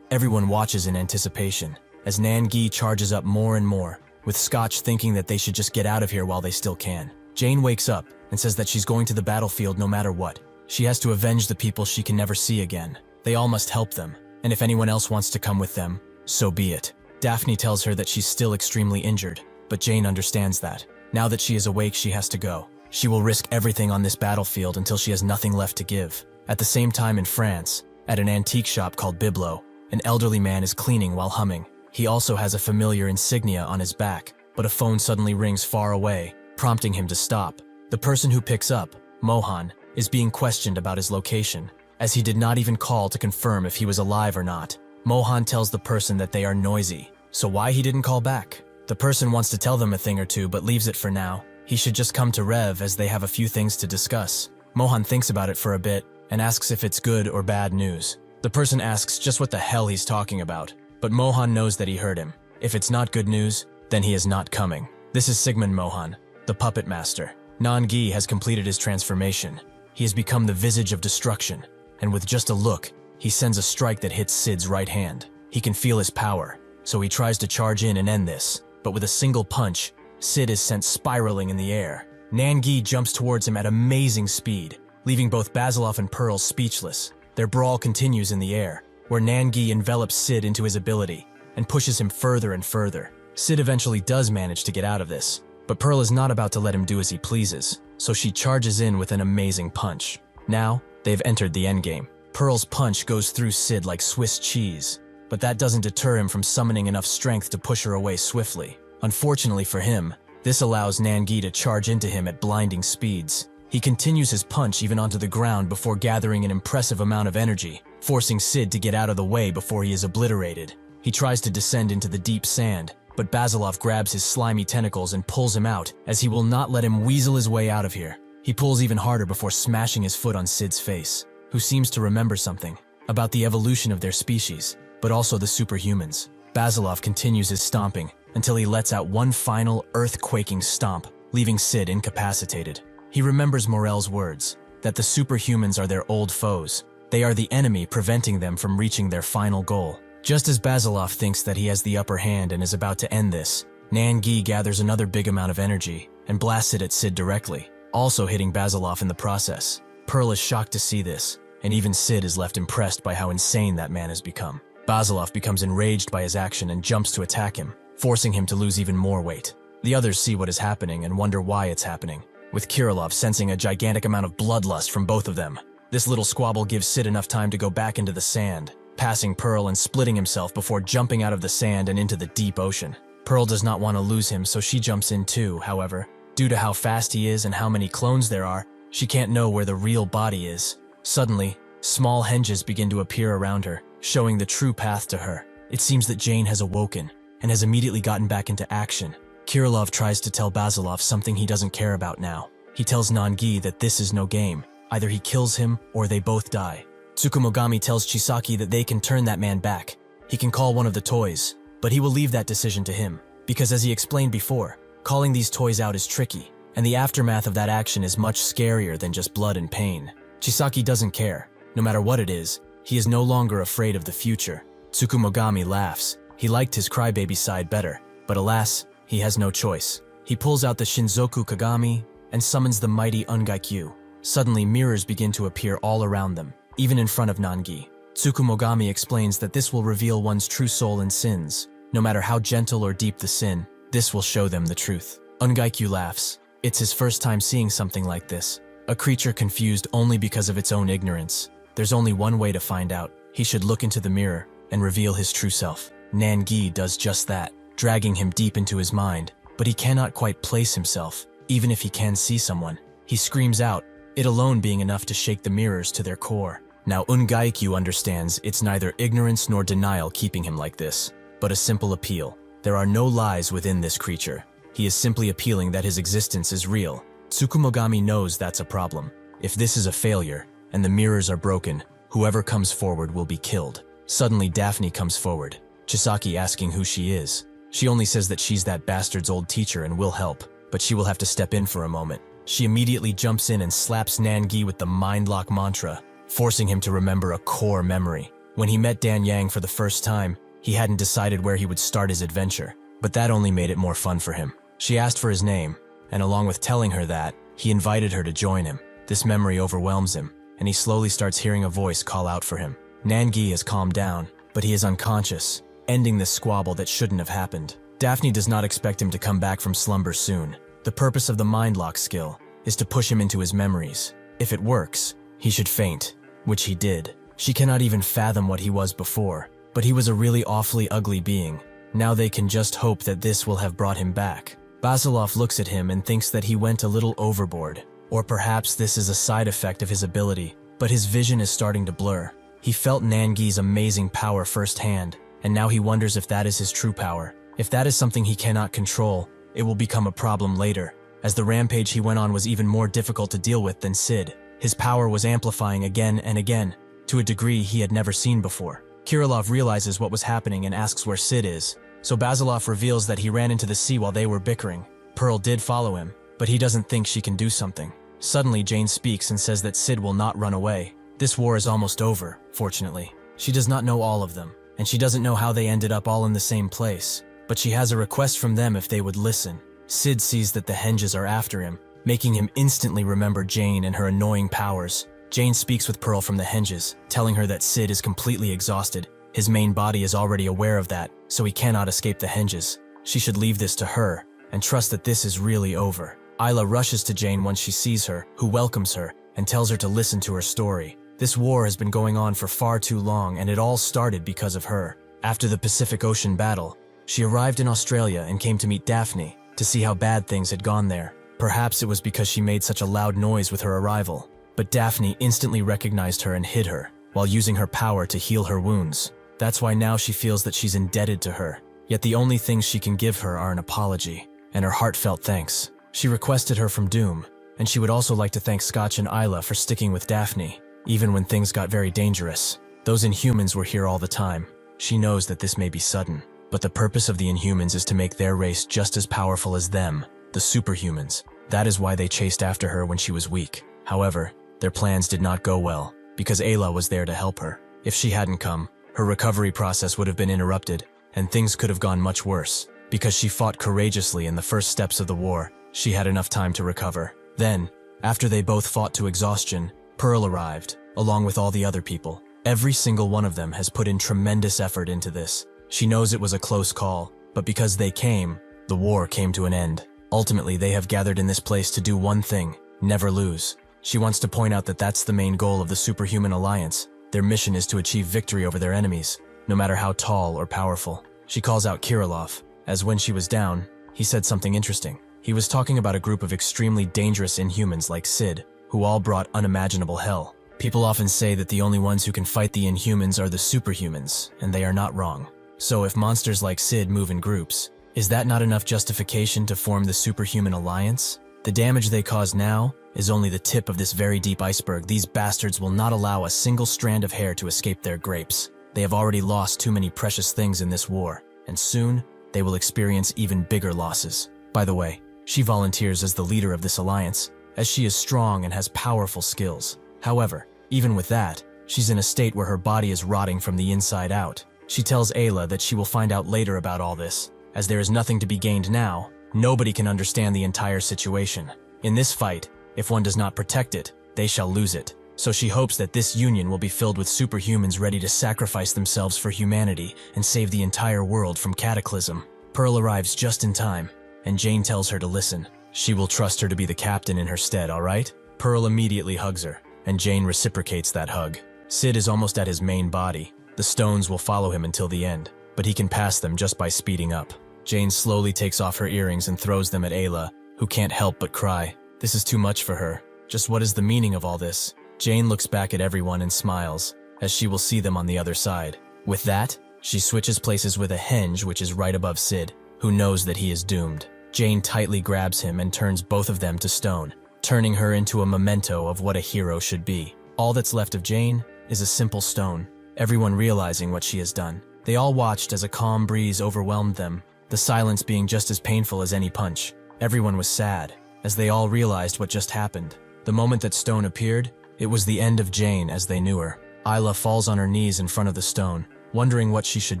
Everyone watches in anticipation, as Nangi charges up more and more, with Scotch thinking that they should just get out of here while they still can. Jane wakes up and says that she's going to the battlefield no matter what. She has to avenge the people she can never see again. They all must help them, and if anyone else wants to come with them, so be it. Daphne tells her that she's still extremely injured, but Jane understands that. Now that she is awake, she has to go. She will risk everything on this battlefield until she has nothing left to give. At the same time in France, at an antique shop called Biblo, an elderly man is cleaning while humming. He also has a familiar insignia on his back, but a phone suddenly rings far away, prompting him to stop. The person who picks up, Mohan, is being questioned about his location, as he did not even call to confirm if he was alive or not. Mohan tells the person that they are noisy, so why he didn't call back? The person wants to tell them a thing or two but leaves it for now. He should just come to Rev as they have a few things to discuss. Mohan thinks about it for a bit and asks if it's good or bad news. The person asks just what the hell he's talking about, but Mohan knows that he heard him. If it's not good news, then he is not coming. This is Sigmund Mohan, the puppet master. Nangi has completed his transformation. He has become the visage of destruction, and with just a look, he sends a strike that hits Sid's right hand. He can feel his power, so he tries to charge in and end this, but with a single punch, Sid is sent spiraling in the air. Nangi jumps towards him at amazing speed, leaving both Basilov and Pearl speechless. Their brawl continues in the air, where Nangi envelops Sid into his ability and pushes him further and further. Sid eventually does manage to get out of this, but Pearl is not about to let him do as he pleases, so she charges in with an amazing punch. Now, they've entered the endgame. Pearl's punch goes through Sid like Swiss cheese, but that doesn't deter him from summoning enough strength to push her away swiftly. Unfortunately for him, this allows Nangi to charge into him at blinding speeds. He continues his punch even onto the ground before gathering an impressive amount of energy, forcing Sid to get out of the way before he is obliterated. He tries to descend into the deep sand, but Basilov grabs his slimy tentacles and pulls him out, as he will not let him weasel his way out of here. He pulls even harder before smashing his foot on Sid's face, who seems to remember something about the evolution of their species, but also the superhumans. Basilov continues his stomping until he lets out one final earth-quaking stomp, leaving Sid incapacitated. He remembers Morel's words, that the superhumans are their old foes. They are the enemy preventing them from reaching their final goal. Just as Basilov thinks that he has the upper hand and is about to end this, Nangi gathers another big amount of energy and blasts it at Sid directly, also hitting Basilov in the process. Pearl is shocked to see this, and even Sid is left impressed by how insane that man has become. Basilov becomes enraged by his action and jumps to attack him, forcing him to lose even more weight. The others see what is happening and wonder why it's happening, with Kirillov sensing a gigantic amount of bloodlust from both of them. This little squabble gives Sid enough time to go back into the sand, passing Pearl and splitting himself before jumping out of the sand and into the deep ocean. Pearl does not want to lose him, so she jumps in too. However, due to how fast he is and how many clones there are, she can't know where the real body is. Suddenly, small henges begin to appear around her, showing the true path to her. It seems that Jane has awoken and has immediately gotten back into action. Kirillov tries to tell Basilov something he doesn't care about now. He tells Nangi that this is no game. Either he kills him or they both die. Tsukumogami tells Chisaki that they can turn that man back. He can call one of the toys, but he will leave that decision to him, because as he explained before, calling these toys out is tricky, and the aftermath of that action is much scarier than just blood and pain. Chisaki doesn't care. No matter what it is, he is no longer afraid of the future. Tsukumogami laughs. He liked his crybaby side better, but alas, he has no choice. He pulls out the Shinzoku Kagami and summons the mighty Ungaikyu. Suddenly, mirrors begin to appear all around them, even in front of Nangi. Tsukumogami explains that this will reveal one's true soul and sins. No matter how gentle or deep the sin, this will show them the truth. Ungaikyu laughs. It's his first time seeing something like this. A creature confused only because of its own ignorance. There's only one way to find out. He should look into the mirror and reveal his true self. Nangi does just that, dragging him deep into his mind, but he cannot quite place himself, even if he can see someone. He screams out, it alone being enough to shake the mirrors to their core. Now Ungaikyu understands it's neither ignorance nor denial keeping him like this, but a simple appeal. There are no lies within this creature. He is simply appealing that his existence is real. Tsukumogami knows that's a problem. If this is a failure, and the mirrors are broken, whoever comes forward will be killed. Suddenly Daphne comes forward, Chisaki asking who she is. She only says that she's that bastard's old teacher and will help, but she will have to step in for a moment. She immediately jumps in and slaps Nangi with the mindlock mantra, forcing him to remember a core memory. When he met Dan Yang for the first time, he hadn't decided where he would start his adventure, but that only made it more fun for him. She asked for his name, and along with telling her that, he invited her to join him. This memory overwhelms him, and he slowly starts hearing a voice call out for him. Nangi has calmed down, but he is unconscious, ending this squabble that shouldn't have happened. Daphne does not expect him to come back from slumber soon. The purpose of the mindlock skill is to push him into his memories. If it works, he should faint, which he did. She cannot even fathom what he was before, but he was a really awfully ugly being. Now they can just hope that this will have brought him back. Basilov looks at him and thinks that he went a little overboard, or perhaps this is a side effect of his ability, but his vision is starting to blur. He felt Nangi's amazing power firsthand, and now he wonders if that is his true power. If that is something he cannot control, it will become a problem later, as the rampage he went on was even more difficult to deal with than Sid. His power was amplifying again and again, to a degree he had never seen before. Kirillov realizes what was happening and asks where Sid is, so Basilov reveals that he ran into the sea while they were bickering. Pearl did follow him, but he doesn't think she can do something. Suddenly Jane speaks and says that Sid will not run away. This war is almost over, fortunately. She does not know all of them, and she doesn't know how they ended up all in the same place, but she has a request from them if they would listen. Sid sees that the henges are after him, making him instantly remember Jane and her annoying powers. Jane speaks with Pearl from the henges, telling her that Sid is completely exhausted. His main body is already aware of that, so he cannot escape the henges. she should leave this to her and trust that this is really over. Isla rushes to Jane once she sees her, who welcomes her and tells her to listen to her story. This war has been going on for far too long, and it all started because of her. After the Pacific Ocean battle, she arrived in Australia and came to meet Daphne to see how bad things had gone there. Perhaps it was because she made such a loud noise with her arrival, but Daphne instantly recognized her and hid her, while using her power to heal her wounds. That's why now she feels that she's indebted to her, yet the only things she can give her are an apology and her heartfelt thanks. She requested her from Doom, and she would also like to thank Scotch and Isla for sticking with Daphne, even when things got very dangerous. Those Inhumans were here all the time. She knows that this may be sudden, but the purpose of the Inhumans is to make their race just as powerful as them, the Superhumans. That is why they chased after her when she was weak. However, their plans did not go well, because Ayla was there to help her. If she hadn't come, her recovery process would have been interrupted, and things could have gone much worse. Because she fought courageously in the first steps of the war, she had enough time to recover. Then, after they both fought to exhaustion, Pearl arrived, along with all the other people. Every single one of them has put in tremendous effort into this. She knows it was a close call, but because they came, the war came to an end. Ultimately, they have gathered in this place to do one thing: never lose. She wants to point out that that's the main goal of the Superhuman Alliance. Their mission is to achieve victory over their enemies, no matter how tall or powerful. She calls out Kirillov, as when she was down, he said something interesting. He was talking about a group of extremely dangerous Inhumans like Sid, who all brought unimaginable hell. People often say that the only ones who can fight the Inhumans are the Superhumans, and they are not wrong. So if monsters like Sid move in groups, is that not enough justification to form the Superhuman Alliance? The damage they cause now is only the tip of this very deep iceberg. These bastards will not allow a single strand of hair to escape their grapes. They have already lost too many precious things in this war, and soon they will experience even bigger losses. By the way, she volunteers as the leader of this alliance, as she is strong and has powerful skills. However, even with that, she's in a state where her body is rotting from the inside out. She tells Ayla that she will find out later about all this. As there is nothing to be gained now, nobody can understand the entire situation. In this fight, if one does not protect it, they shall lose it. So she hopes that this union will be filled with superhumans ready to sacrifice themselves for humanity and save the entire world from cataclysm. Pearl arrives just in time, and Jane tells her to listen. She will trust her to be the captain in her stead, alright? Pearl immediately hugs her, and Jane reciprocates that hug. Sid is almost at his main body. The stones will follow him until the end, but he can pass them just by speeding up. Jane slowly takes off her earrings and throws them at Ayla, who can't help but cry. This is too much for her. Just what is the meaning of all this? Jane looks back at everyone and smiles, as she will see them on the other side. With that, she switches places with a henge which is right above Sid, who knows that he is doomed. Jane tightly grabs him and turns both of them to stone, turning her into a memento of what a hero should be. All that's left of Jane is a simple stone. Everyone realizing what she has done. They all watched as a calm breeze overwhelmed them, the silence being just as painful as any punch. Everyone was sad, as they all realized what just happened. The moment that stone appeared, it was the end of Jane as they knew her. Isla falls on her knees in front of the stone, wondering what she should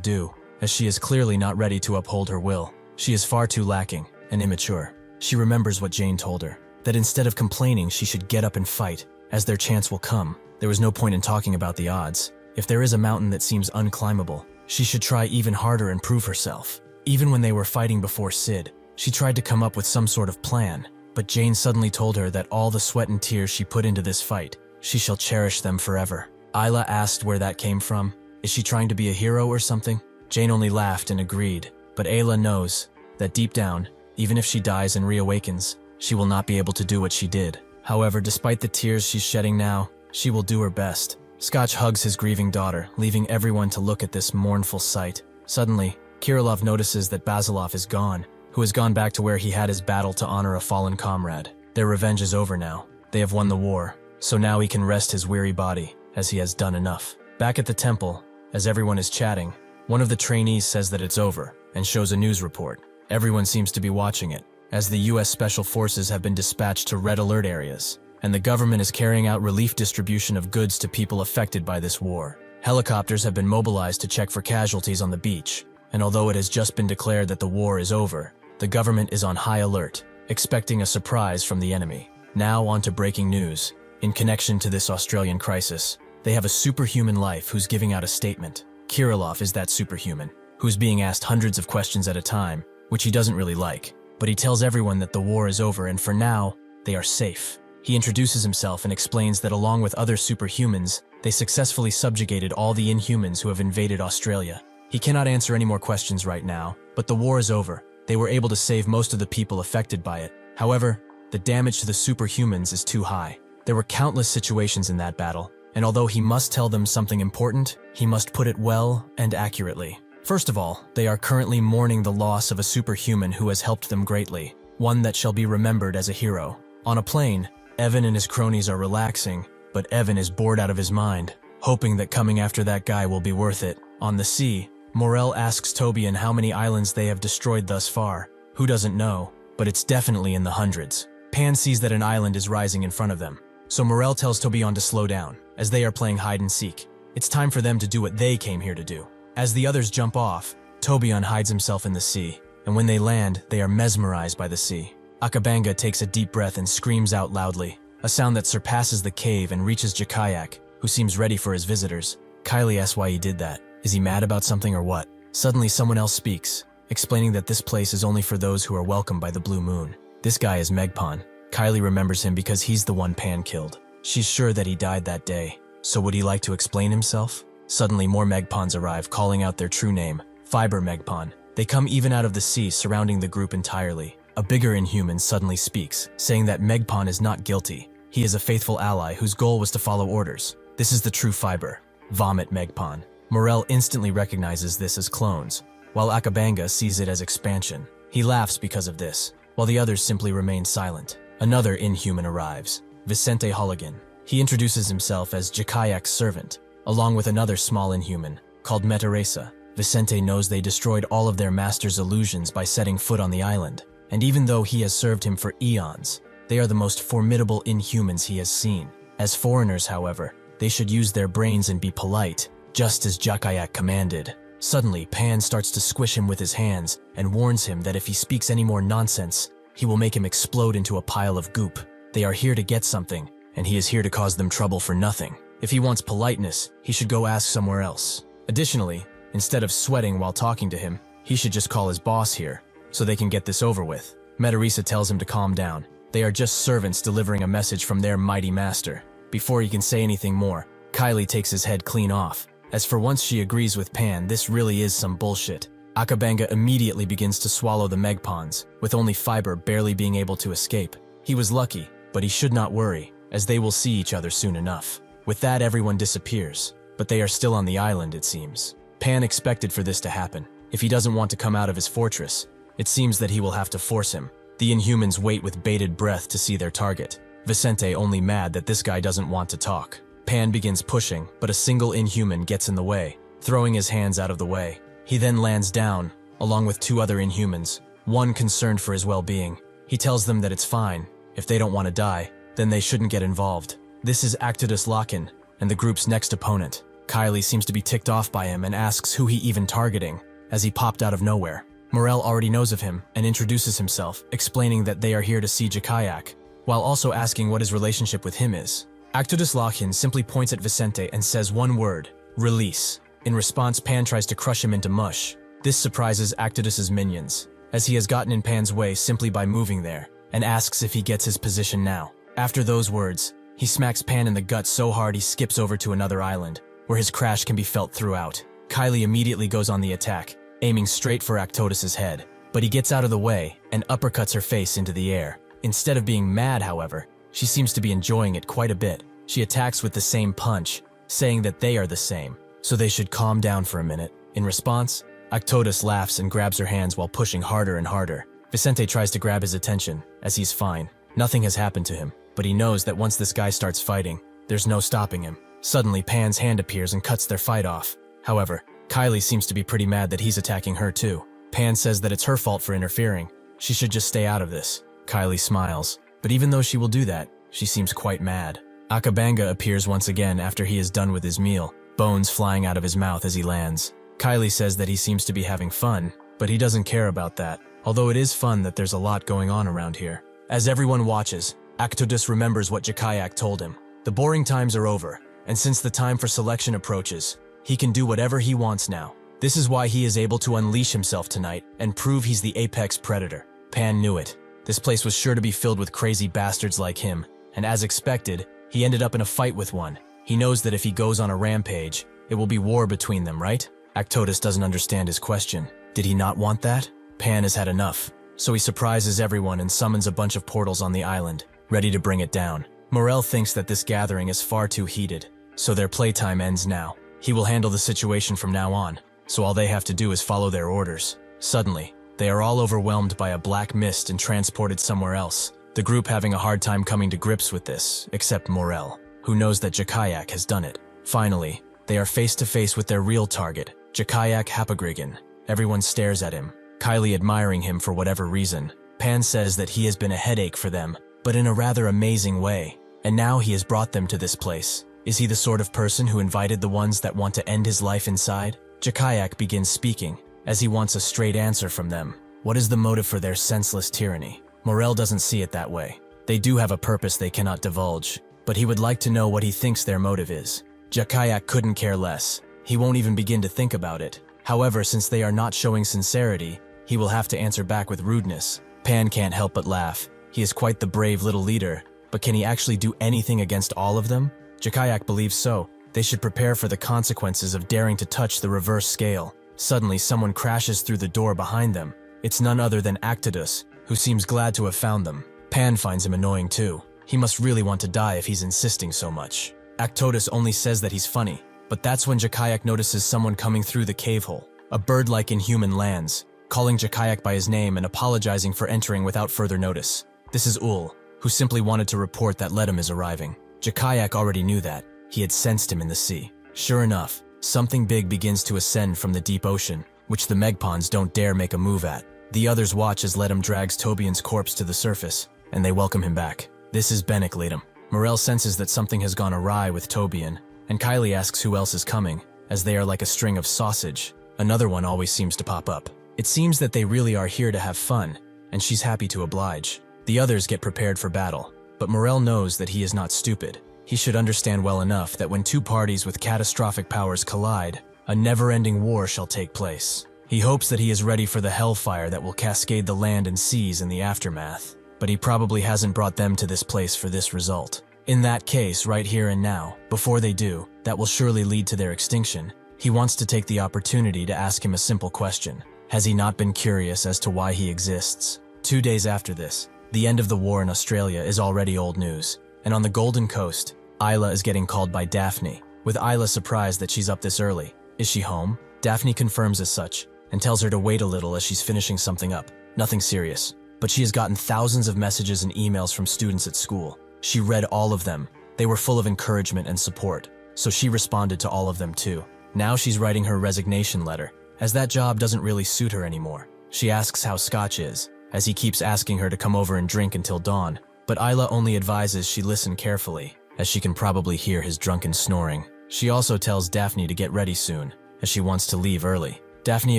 do, as she is clearly not ready to uphold her will. She is far too lacking and immature. She remembers what Jane told her, that instead of complaining she should get up and fight, as their chance will come. There was no point in talking about the odds. If there is a mountain that seems unclimbable, she should try even harder and prove herself. Even when they were fighting before Sid, she tried to come up with some sort of plan, but Jane suddenly told her that all the sweat and tears she put into this fight, she shall cherish them forever. Isla asked where that came from. Is she trying to be a hero or something? Jane only laughed and agreed, but Ayla knows that deep down, even if she dies and reawakens, she will not be able to do what she did. However, despite the tears she's shedding now, she will do her best. Scotch hugs his grieving daughter, leaving everyone to look at this mournful sight. Suddenly, Kirillov notices that Basilov is gone, who has gone back to where he had his battle to honor a fallen comrade. Their revenge is over now. They have won the war, so now he can rest his weary body, as he has done enough. Back at the temple, as everyone is chatting, one of the trainees says that it's over, and shows a news report. Everyone seems to be watching it, as the US Special Forces have been dispatched to red alert areas, and the government is carrying out relief distribution of goods to people affected by this war. Helicopters have been mobilized to check for casualties on the beach, and although it has just been declared that the war is over, the government is on high alert, expecting a surprise from the enemy. Now on to breaking news. In connection to this Australian crisis, they have a superhuman life who's giving out a statement. Kirillov is that superhuman, who's being asked hundreds of questions at a time, which he doesn't really like, but he tells everyone that the war is over and for now, they are safe. He introduces himself and explains that along with other superhumans, they successfully subjugated all the Inhumans who have invaded Australia. He cannot answer any more questions right now, but the war is over. They were able to save most of the people affected by it. However, the damage to the superhumans is too high. There were countless situations in that battle, and although he must tell them something important, he must put it well and accurately. First of all, they are currently mourning the loss of a superhuman who has helped them greatly, one that shall be remembered as a hero. On a plane, Evan and his cronies are relaxing, but Evan is bored out of his mind, hoping that coming after that guy will be worth it. On the sea, Morel asks Tobian how many islands they have destroyed thus far. Who doesn't know, but it's definitely in the hundreds. Pan sees that an island is rising in front of them, so Morel tells Tobian to slow down, as they are playing hide and seek. It's time for them to do what they came here to do. As the others jump off, Tobian hides himself in the sea, and when they land, they are mesmerized by the sea. Akabanga takes a deep breath and screams out loudly, a sound that surpasses the cave and reaches Jakayak, who seems ready for his visitors. Kylie asks why he did that. Is he mad about something or what? Suddenly someone else speaks, explaining that this place is only for those who are welcomed by the blue moon. This guy is Megpan. Kylie remembers him because he's the one Pan killed. She's sure that he died that day, so would he like to explain himself? Suddenly more Megpans arrive, calling out their true name, Fiber Megpan. They come even out of the sea, surrounding the group entirely. A bigger Inhuman suddenly speaks, saying that Megpan is not guilty. He is a faithful ally whose goal was to follow orders. This is the true Fiber, Vomit Megpan. Morel instantly recognizes this as clones, while Akabanga sees it as expansion. He laughs because of this, while the others simply remain silent. Another Inhuman arrives, Vicente Holligan. He introduces himself as Jakayak's servant, along with another small Inhuman, called Metaresa. Vicente knows they destroyed all of their master's illusions by setting foot on the island, and even though he has served him for eons, they are the most formidable Inhumans he has seen. As foreigners, however, they should use their brains and be polite, just as Jakayak commanded. Suddenly, Pan starts to squish him with his hands and warns him that if he speaks any more nonsense, he will make him explode into a pile of goop. They are here to get something, and he is here to cause them trouble for nothing. If he wants politeness, he should go ask somewhere else. Additionally, instead of sweating while talking to him, he should just call his boss here, so they can get this over with. Metaresa tells him to calm down. They are just servants delivering a message from their mighty master. Before he can say anything more, Kylie takes his head clean off. As for once she agrees with Pan, this really is some bullshit. Akabanga immediately begins to swallow the Megpans, with only Fiber barely being able to escape. He was lucky, but he should not worry, as they will see each other soon enough. With that, everyone disappears, but they are still on the island, it seems. Pan expected for this to happen. If he doesn't want to come out of his fortress, it seems that he will have to force him. The Inhumans wait with bated breath to see their target. Vicente only mad that this guy doesn't want to talk. Pan begins pushing, but a single Inhuman gets in the way, throwing his hands out of the way. He then lands down, along with two other Inhumans, one concerned for his well-being. He tells them that it's fine. If they don't want to die, then they shouldn't get involved. This is Actidus Locken, and the group's next opponent. Kylie seems to be ticked off by him and asks who he even targeting, as he popped out of nowhere. Morel already knows of him and introduces himself, explaining that they are here to see Jakayak, while also asking what his relationship with him is. Actidus Locken simply points at Vicente and says one word, release. In response, Pan tries to crush him into mush. This surprises Actidus's minions, as he has gotten in Pan's way simply by moving there, and asks if he gets his position now. After those words, he smacks Pan in the gut so hard he skips over to another island, where his crash can be felt throughout. Kylie immediately goes on the attack, aiming straight for Actodus's head, but he gets out of the way and uppercuts her face into the air. Instead of being mad, however, she seems to be enjoying it quite a bit. She attacks with the same punch, saying that they are the same, so they should calm down for a minute. In response, Actodus laughs and grabs her hands while pushing harder and harder. Vicente tries to grab his attention, as he's fine. Nothing has happened to him, but he knows that once this guy starts fighting, there's no stopping him. Suddenly, Pan's hand appears and cuts their fight off. However, Kylie seems to be pretty mad that he's attacking her too. Pan says that it's her fault for interfering. She should just stay out of this. Kylie smiles, but even though she will do that, she seems quite mad. Akabanga appears once again after he is done with his meal, bones flying out of his mouth as he lands. Kylie says that he seems to be having fun, but he doesn't care about that, although it is fun that there's a lot going on around here. As everyone watches, Actodus remembers what Jakayak told him. The boring times are over, and since the time for selection approaches, he can do whatever he wants now. This is why he is able to unleash himself tonight and prove he's the apex predator. Pan knew it. This place was sure to be filled with crazy bastards like him, and as expected, he ended up in a fight with one. He knows that if he goes on a rampage, it will be war between them, right? Actotus doesn't understand his question. Did he not want that? Pan has had enough, so he surprises everyone and summons a bunch of portals on the island, ready to bring it down. Morel thinks that this gathering is far too heated, so their playtime ends now. He will handle the situation from now on, so all they have to do is follow their orders. Suddenly, they are all overwhelmed by a black mist and transported somewhere else, the group having a hard time coming to grips with this, except Morel, who knows that Jakayak has done it. Finally, they are face to face with their real target, Jakayak Hapagrigan. Everyone stares at him, Kylie admiring him for whatever reason. Pan says that he has been a headache for them, but in a rather amazing way. And now he has brought them to this place. Is he the sort of person who invited the ones that want to end his life inside? Jakayak begins speaking, as he wants a straight answer from them. What is the motive for their senseless tyranny? Morel doesn't see it that way. They do have a purpose they cannot divulge, but he would like to know what he thinks their motive is. Jakayak couldn't care less. He won't even begin to think about it. However, since they are not showing sincerity, he will have to answer back with rudeness. Pan can't help but laugh. He is quite the brave little leader, but can he actually do anything against all of them? Jakayak believes so. They should prepare for the consequences of daring to touch the reverse scale. Suddenly, someone crashes through the door behind them. It's none other than Actidus, who seems glad to have found them. Pan finds him annoying too. He must really want to die if he's insisting so much. Actodus only says that he's funny, but that's when Jakayak notices someone coming through the cave hole. A bird like inhuman lands, calling Jakayak by his name and apologizing for entering without further notice. This is Ul, who simply wanted to report that Ledum is arriving. Jakayak already knew that. He had sensed him in the sea. Sure enough, something big begins to ascend from the deep ocean, which the Megpons don't dare make a move at. The others watch as Ledum drags Tobian's corpse to the surface, and they welcome him back. This is Benik Ledum. Morel senses that something has gone awry with Tobian, and Kylie asks who else is coming, as they are like a string of sausage. Another one always seems to pop up. It seems that they really are here to have fun, and she's happy to oblige. The others get prepared for battle, but Morel knows that he is not stupid. He should understand well enough that when two parties with catastrophic powers collide, a never-ending war shall take place. He hopes that he is ready for the hellfire that will cascade the land and seas in the aftermath, but he probably hasn't brought them to this place for this result. In that case, right here and now, before they do, that will surely lead to their extinction. He wants to take the opportunity to ask him a simple question. Has he not been curious as to why he exists? 2 days after this, the end of the war in Australia is already old news, and on the Golden Coast, Isla is getting called by Daphne, with Isla surprised that she's up this early. Is she home? Daphne confirms as such, and tells her to wait a little as she's finishing something up. Nothing serious, but she has gotten thousands of messages and emails from students at school. She read all of them. They were full of encouragement and support, so she responded to all of them too. Now she's writing her resignation letter, as that job doesn't really suit her anymore. She asks how Scotch is, as he keeps asking her to come over and drink until dawn, but Isla only advises she listen carefully, as she can probably hear his drunken snoring. She also tells Daphne to get ready soon, as she wants to leave early. Daphne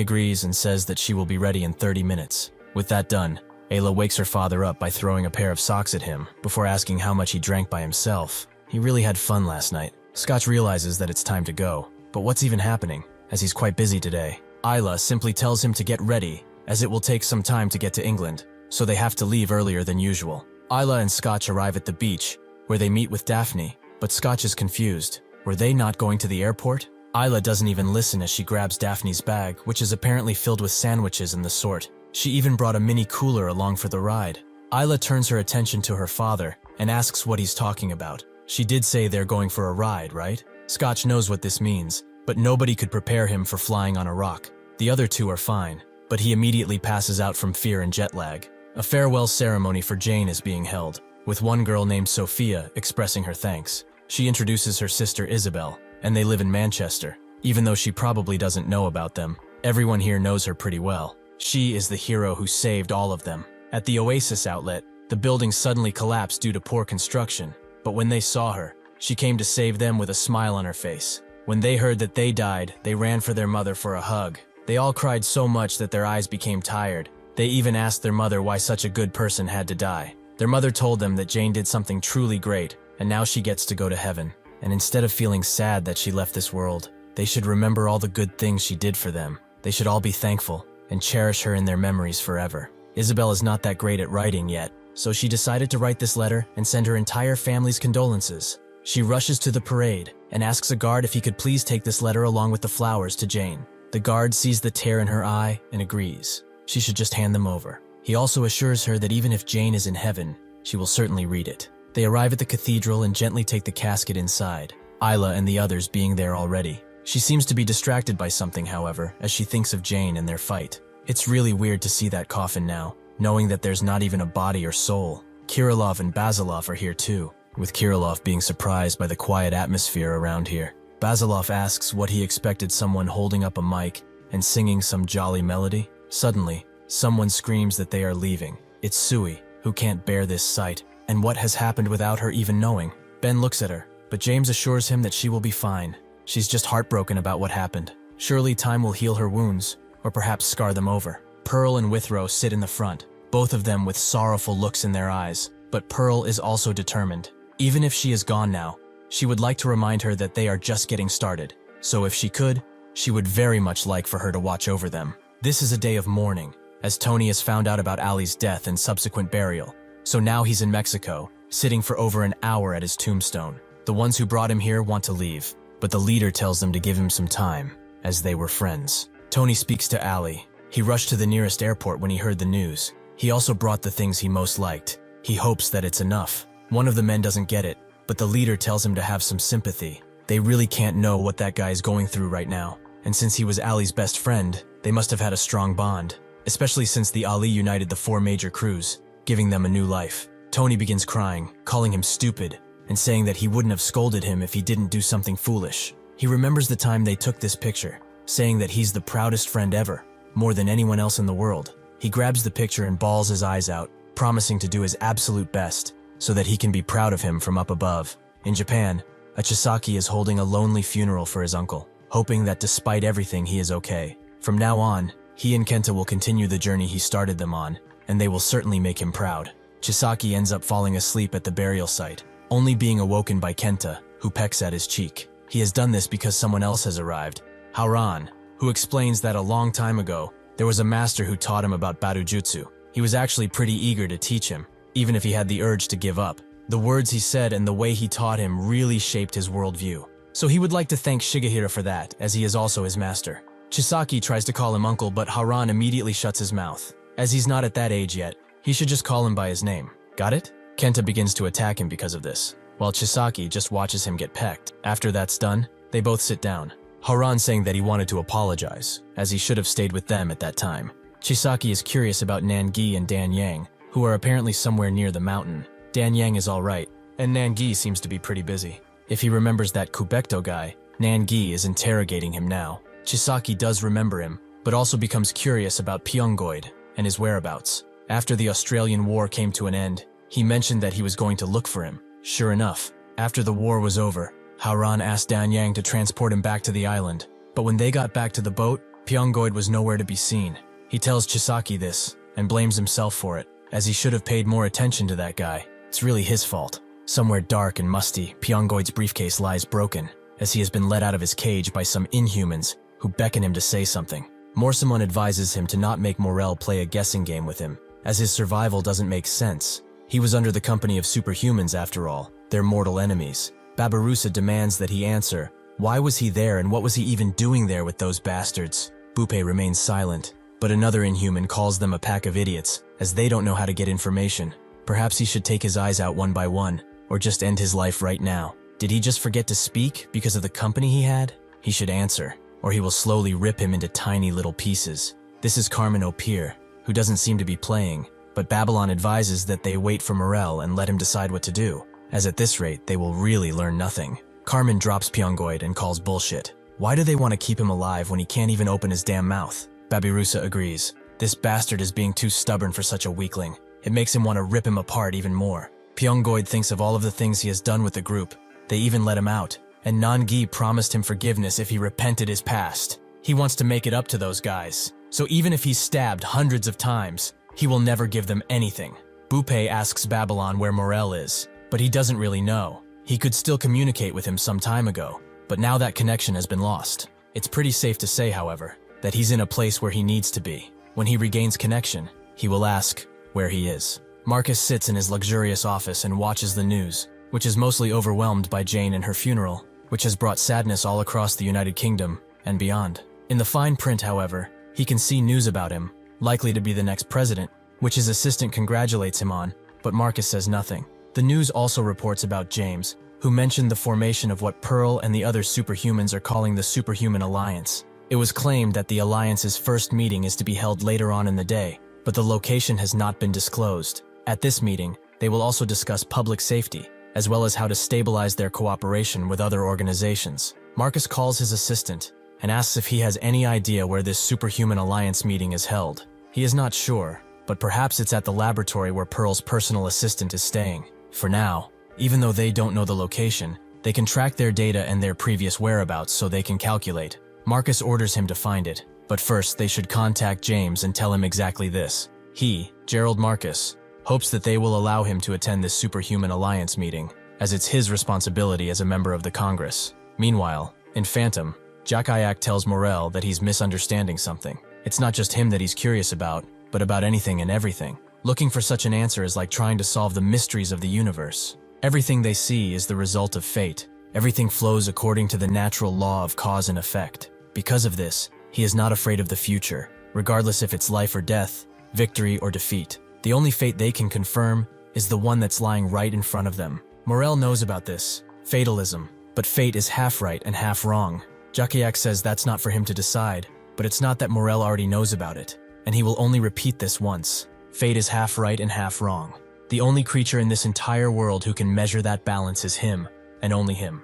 agrees and says that she will be ready in 30 minutes. With that done, Ayla wakes her father up by throwing a pair of socks at him, before asking how much he drank by himself. He really had fun last night. Scotch realizes that it's time to go, but what's even happening, as he's quite busy today? Isla simply tells him to get ready, as it will take some time to get to England, so they have to leave earlier than usual. Isla and Scotch arrive at the beach, where they meet with Daphne, but Scotch is confused. Were they not going to the airport? Isla doesn't even listen as she grabs Daphne's bag, which is apparently filled with sandwiches and the sort. She even brought a mini cooler along for the ride. Isla turns her attention to her father and asks what he's talking about. She did say they're going for a ride, right? Scotch knows what this means, but nobody could prepare him for flying on a rock. The other two are fine, but he immediately passes out from fear and jet lag. A farewell ceremony for Jane is being held, with one girl named Sophia expressing her thanks. She introduces her sister Isabel, and they live in Manchester. Even though she probably doesn't know about them, everyone here knows her pretty well. She is the hero who saved all of them. At the Oasis outlet, the building suddenly collapsed due to poor construction, but when they saw her, she came to save them with a smile on her face. When they heard that they died, they ran for their mother for a hug. They all cried so much that their eyes became tired. They even asked their mother why such a good person had to die. Their mother told them that Jane did something truly great, and now she gets to go to heaven. And instead of feeling sad that she left this world, They should remember all the good things she did for them. They should all be thankful and cherish her in their memories forever. Isabel is not that great at writing yet, so she decided to write this letter and send her entire family's condolences. She rushes to the parade and asks a guard if he could please take this letter along with the flowers to Jane. The guard sees the tear in her eye and agrees. She should just hand them over. He also assures her that even if Jane is in heaven, she will certainly read it. They arrive at the cathedral and gently take the casket inside, Isla and the others being there already. She seems to be distracted by something, however, as she thinks of Jane and their fight. It's really weird to see that coffin now, knowing that there's not even a body or soul. Kirillov and Basilov are here too, with Kirillov being surprised by the quiet atmosphere around here. Basilov asks what he expected, someone holding up a mic and singing some jolly melody. Suddenly, someone screams that they are leaving. It's Sui, who can't bear this sight, and what has happened without her even knowing. Ben looks at her, but James assures him that she will be fine. She's just heartbroken about what happened. Surely time will heal her wounds, or perhaps scar them over. Pearl and Withrow sit in the front, both of them with sorrowful looks in their eyes, but Pearl is also determined. Even if she is gone now, she would like to remind her that they are just getting started, so if she could, she would very much like for her to watch over them. This is a day of mourning, as Tony has found out about Ali's death and subsequent burial, so now he's in Mexico, sitting for over an hour at his tombstone. The ones who brought him here want to leave, but the leader tells them to give him some time, as they were friends. Tony speaks to Ali. He rushed to the nearest airport when he heard the news. He also brought the things he most liked. He hopes that it's enough. One of the men doesn't get it, but the leader tells him to have some sympathy. They really can't know what that guy is going through right now, and since he was Ali's best friend, they must have had a strong bond, especially since the Ali united the 4 major crews, giving them a new life. Tony begins crying, calling him stupid, and saying that he wouldn't have scolded him if he didn't do something foolish. He remembers the time they took this picture, saying that he's the proudest friend ever, more than anyone else in the world. He grabs the picture and bawls his eyes out, promising to do his absolute best, so that he can be proud of him from up above. In Japan, a Chisaki is holding a lonely funeral for his uncle, hoping that despite everything he is okay. From now on, he and Kenta will continue the journey he started them on, and they will certainly make him proud. Chisaki ends up falling asleep at the burial site, only being awoken by Kenta, who pecks at his cheek. He has done this because someone else has arrived, Haran, who explains that a long time ago, there was a master who taught him about Batujutsu. He was actually pretty eager to teach him, even if he had the urge to give up. The words he said and the way he taught him really shaped his worldview. So he would like to thank Shigehira for that, as he is also his master. Chisaki tries to call him uncle, but Haran immediately shuts his mouth. As he's not at that age yet, he should just call him by his name. Got it? Kenta begins to attack him because of this, while Chisaki just watches him get pecked. After that's done, they both sit down. Haran saying that he wanted to apologize, as he should have stayed with them at that time. Chisaki is curious about Nangi and Dan Yang, who are apparently somewhere near the mountain. Dan Yang is alright, and Nangi seems to be pretty busy. If he remembers that Kubekto guy, Nangi is interrogating him now. Chisaki does remember him, but also becomes curious about Pyongoid and his whereabouts. After the Australian War came to an end, he mentioned that he was going to look for him. Sure enough, after the war was over, Haran asked Dan Yang to transport him back to the island, but when they got back to the boat, Pyongoid was nowhere to be seen. He tells Chisaki this, and blames himself for it, as he should have paid more attention to that guy. It's really his fault. Somewhere dark and musty, Pyongoid's briefcase lies broken, as he has been let out of his cage by some inhumans who beckon him to say something. Morsamon advises him to not make Morel play a guessing game with him, as his survival doesn't make sense. He was under the company of superhumans after all, their mortal enemies. Babarusa demands that he answer, why was he there and what was he even doing there with those bastards? Bupe remains silent, but another inhuman calls them a pack of idiots, as they don't know how to get information. Perhaps he should take his eyes out one by one, or just end his life right now. Did he just forget to speak because of the company he had? He should answer, or he will slowly rip him into tiny little pieces. This is Carmen O'Pier, who doesn't seem to be playing, but Babylon advises that they wait for Morel and let him decide what to do, as at this rate they will really learn nothing. Carmen drops Pyongoid and calls bullshit. Why do they want to keep him alive when he can't even open his damn mouth? Babirusa agrees. This bastard is being too stubborn for such a weakling. It makes him want to rip him apart even more. Pyongoid thinks of all of the things he has done with the group. They even let him out, and Nangi promised him forgiveness if he repented his past. He wants to make it up to those guys, so even if he's stabbed hundreds of times, he will never give them anything. Bupe asks Babylon where Morel is, but he doesn't really know. He could still communicate with him some time ago, But now that connection has been lost. It's pretty safe to say, however, that he's in a place where he needs to be. When he regains connection, he will ask where he is. Marcus sits in his luxurious office and watches the news, which is mostly overwhelmed by Jane and her funeral, which has brought sadness all across the United Kingdom and beyond. In the fine print, however, he can see news about him, likely to be the next president, which his assistant congratulates him on, but Marcus says nothing. The news also reports about James, who mentioned the formation of what Pearl and the other superhumans are calling the Superhuman Alliance. It was claimed that the Alliance's first meeting is to be held later on in the day, but the location has not been disclosed. At this meeting, they will also discuss public safety, as well as how to stabilize their cooperation with other organizations. Marcus calls his assistant and asks if he has any idea where this Superhuman Alliance meeting is held. He is not sure, but perhaps it's at the laboratory where Pearl's personal assistant is staying. For now, even though they don't know the location, they can track their data and their previous whereabouts so they can calculate. Marcus orders him to find it, but first they should contact James and tell him exactly this. He, Gerald Marcus, hopes that they will allow him to attend this Superhuman Alliance meeting, as it's his responsibility as a member of the Congress. Meanwhile, in Phantom, Jakayak tells Morel that he's misunderstanding something. It's not just him that he's curious about, but about anything and everything. Looking for such an answer is like trying to solve the mysteries of the universe. Everything they see is the result of fate. Everything flows according to the natural law of cause and effect. Because of this, he is not afraid of the future, regardless if it's life or death, victory or defeat. The only fate they can confirm is the one that's lying right in front of them. Morel knows about this, fatalism, but fate is half right and half wrong. Jakayak says that's not for him to decide, but it's not that Morel already knows about it, and he will only repeat this once. Fate is half right and half wrong. The only creature in this entire world who can measure that balance is him, and only him.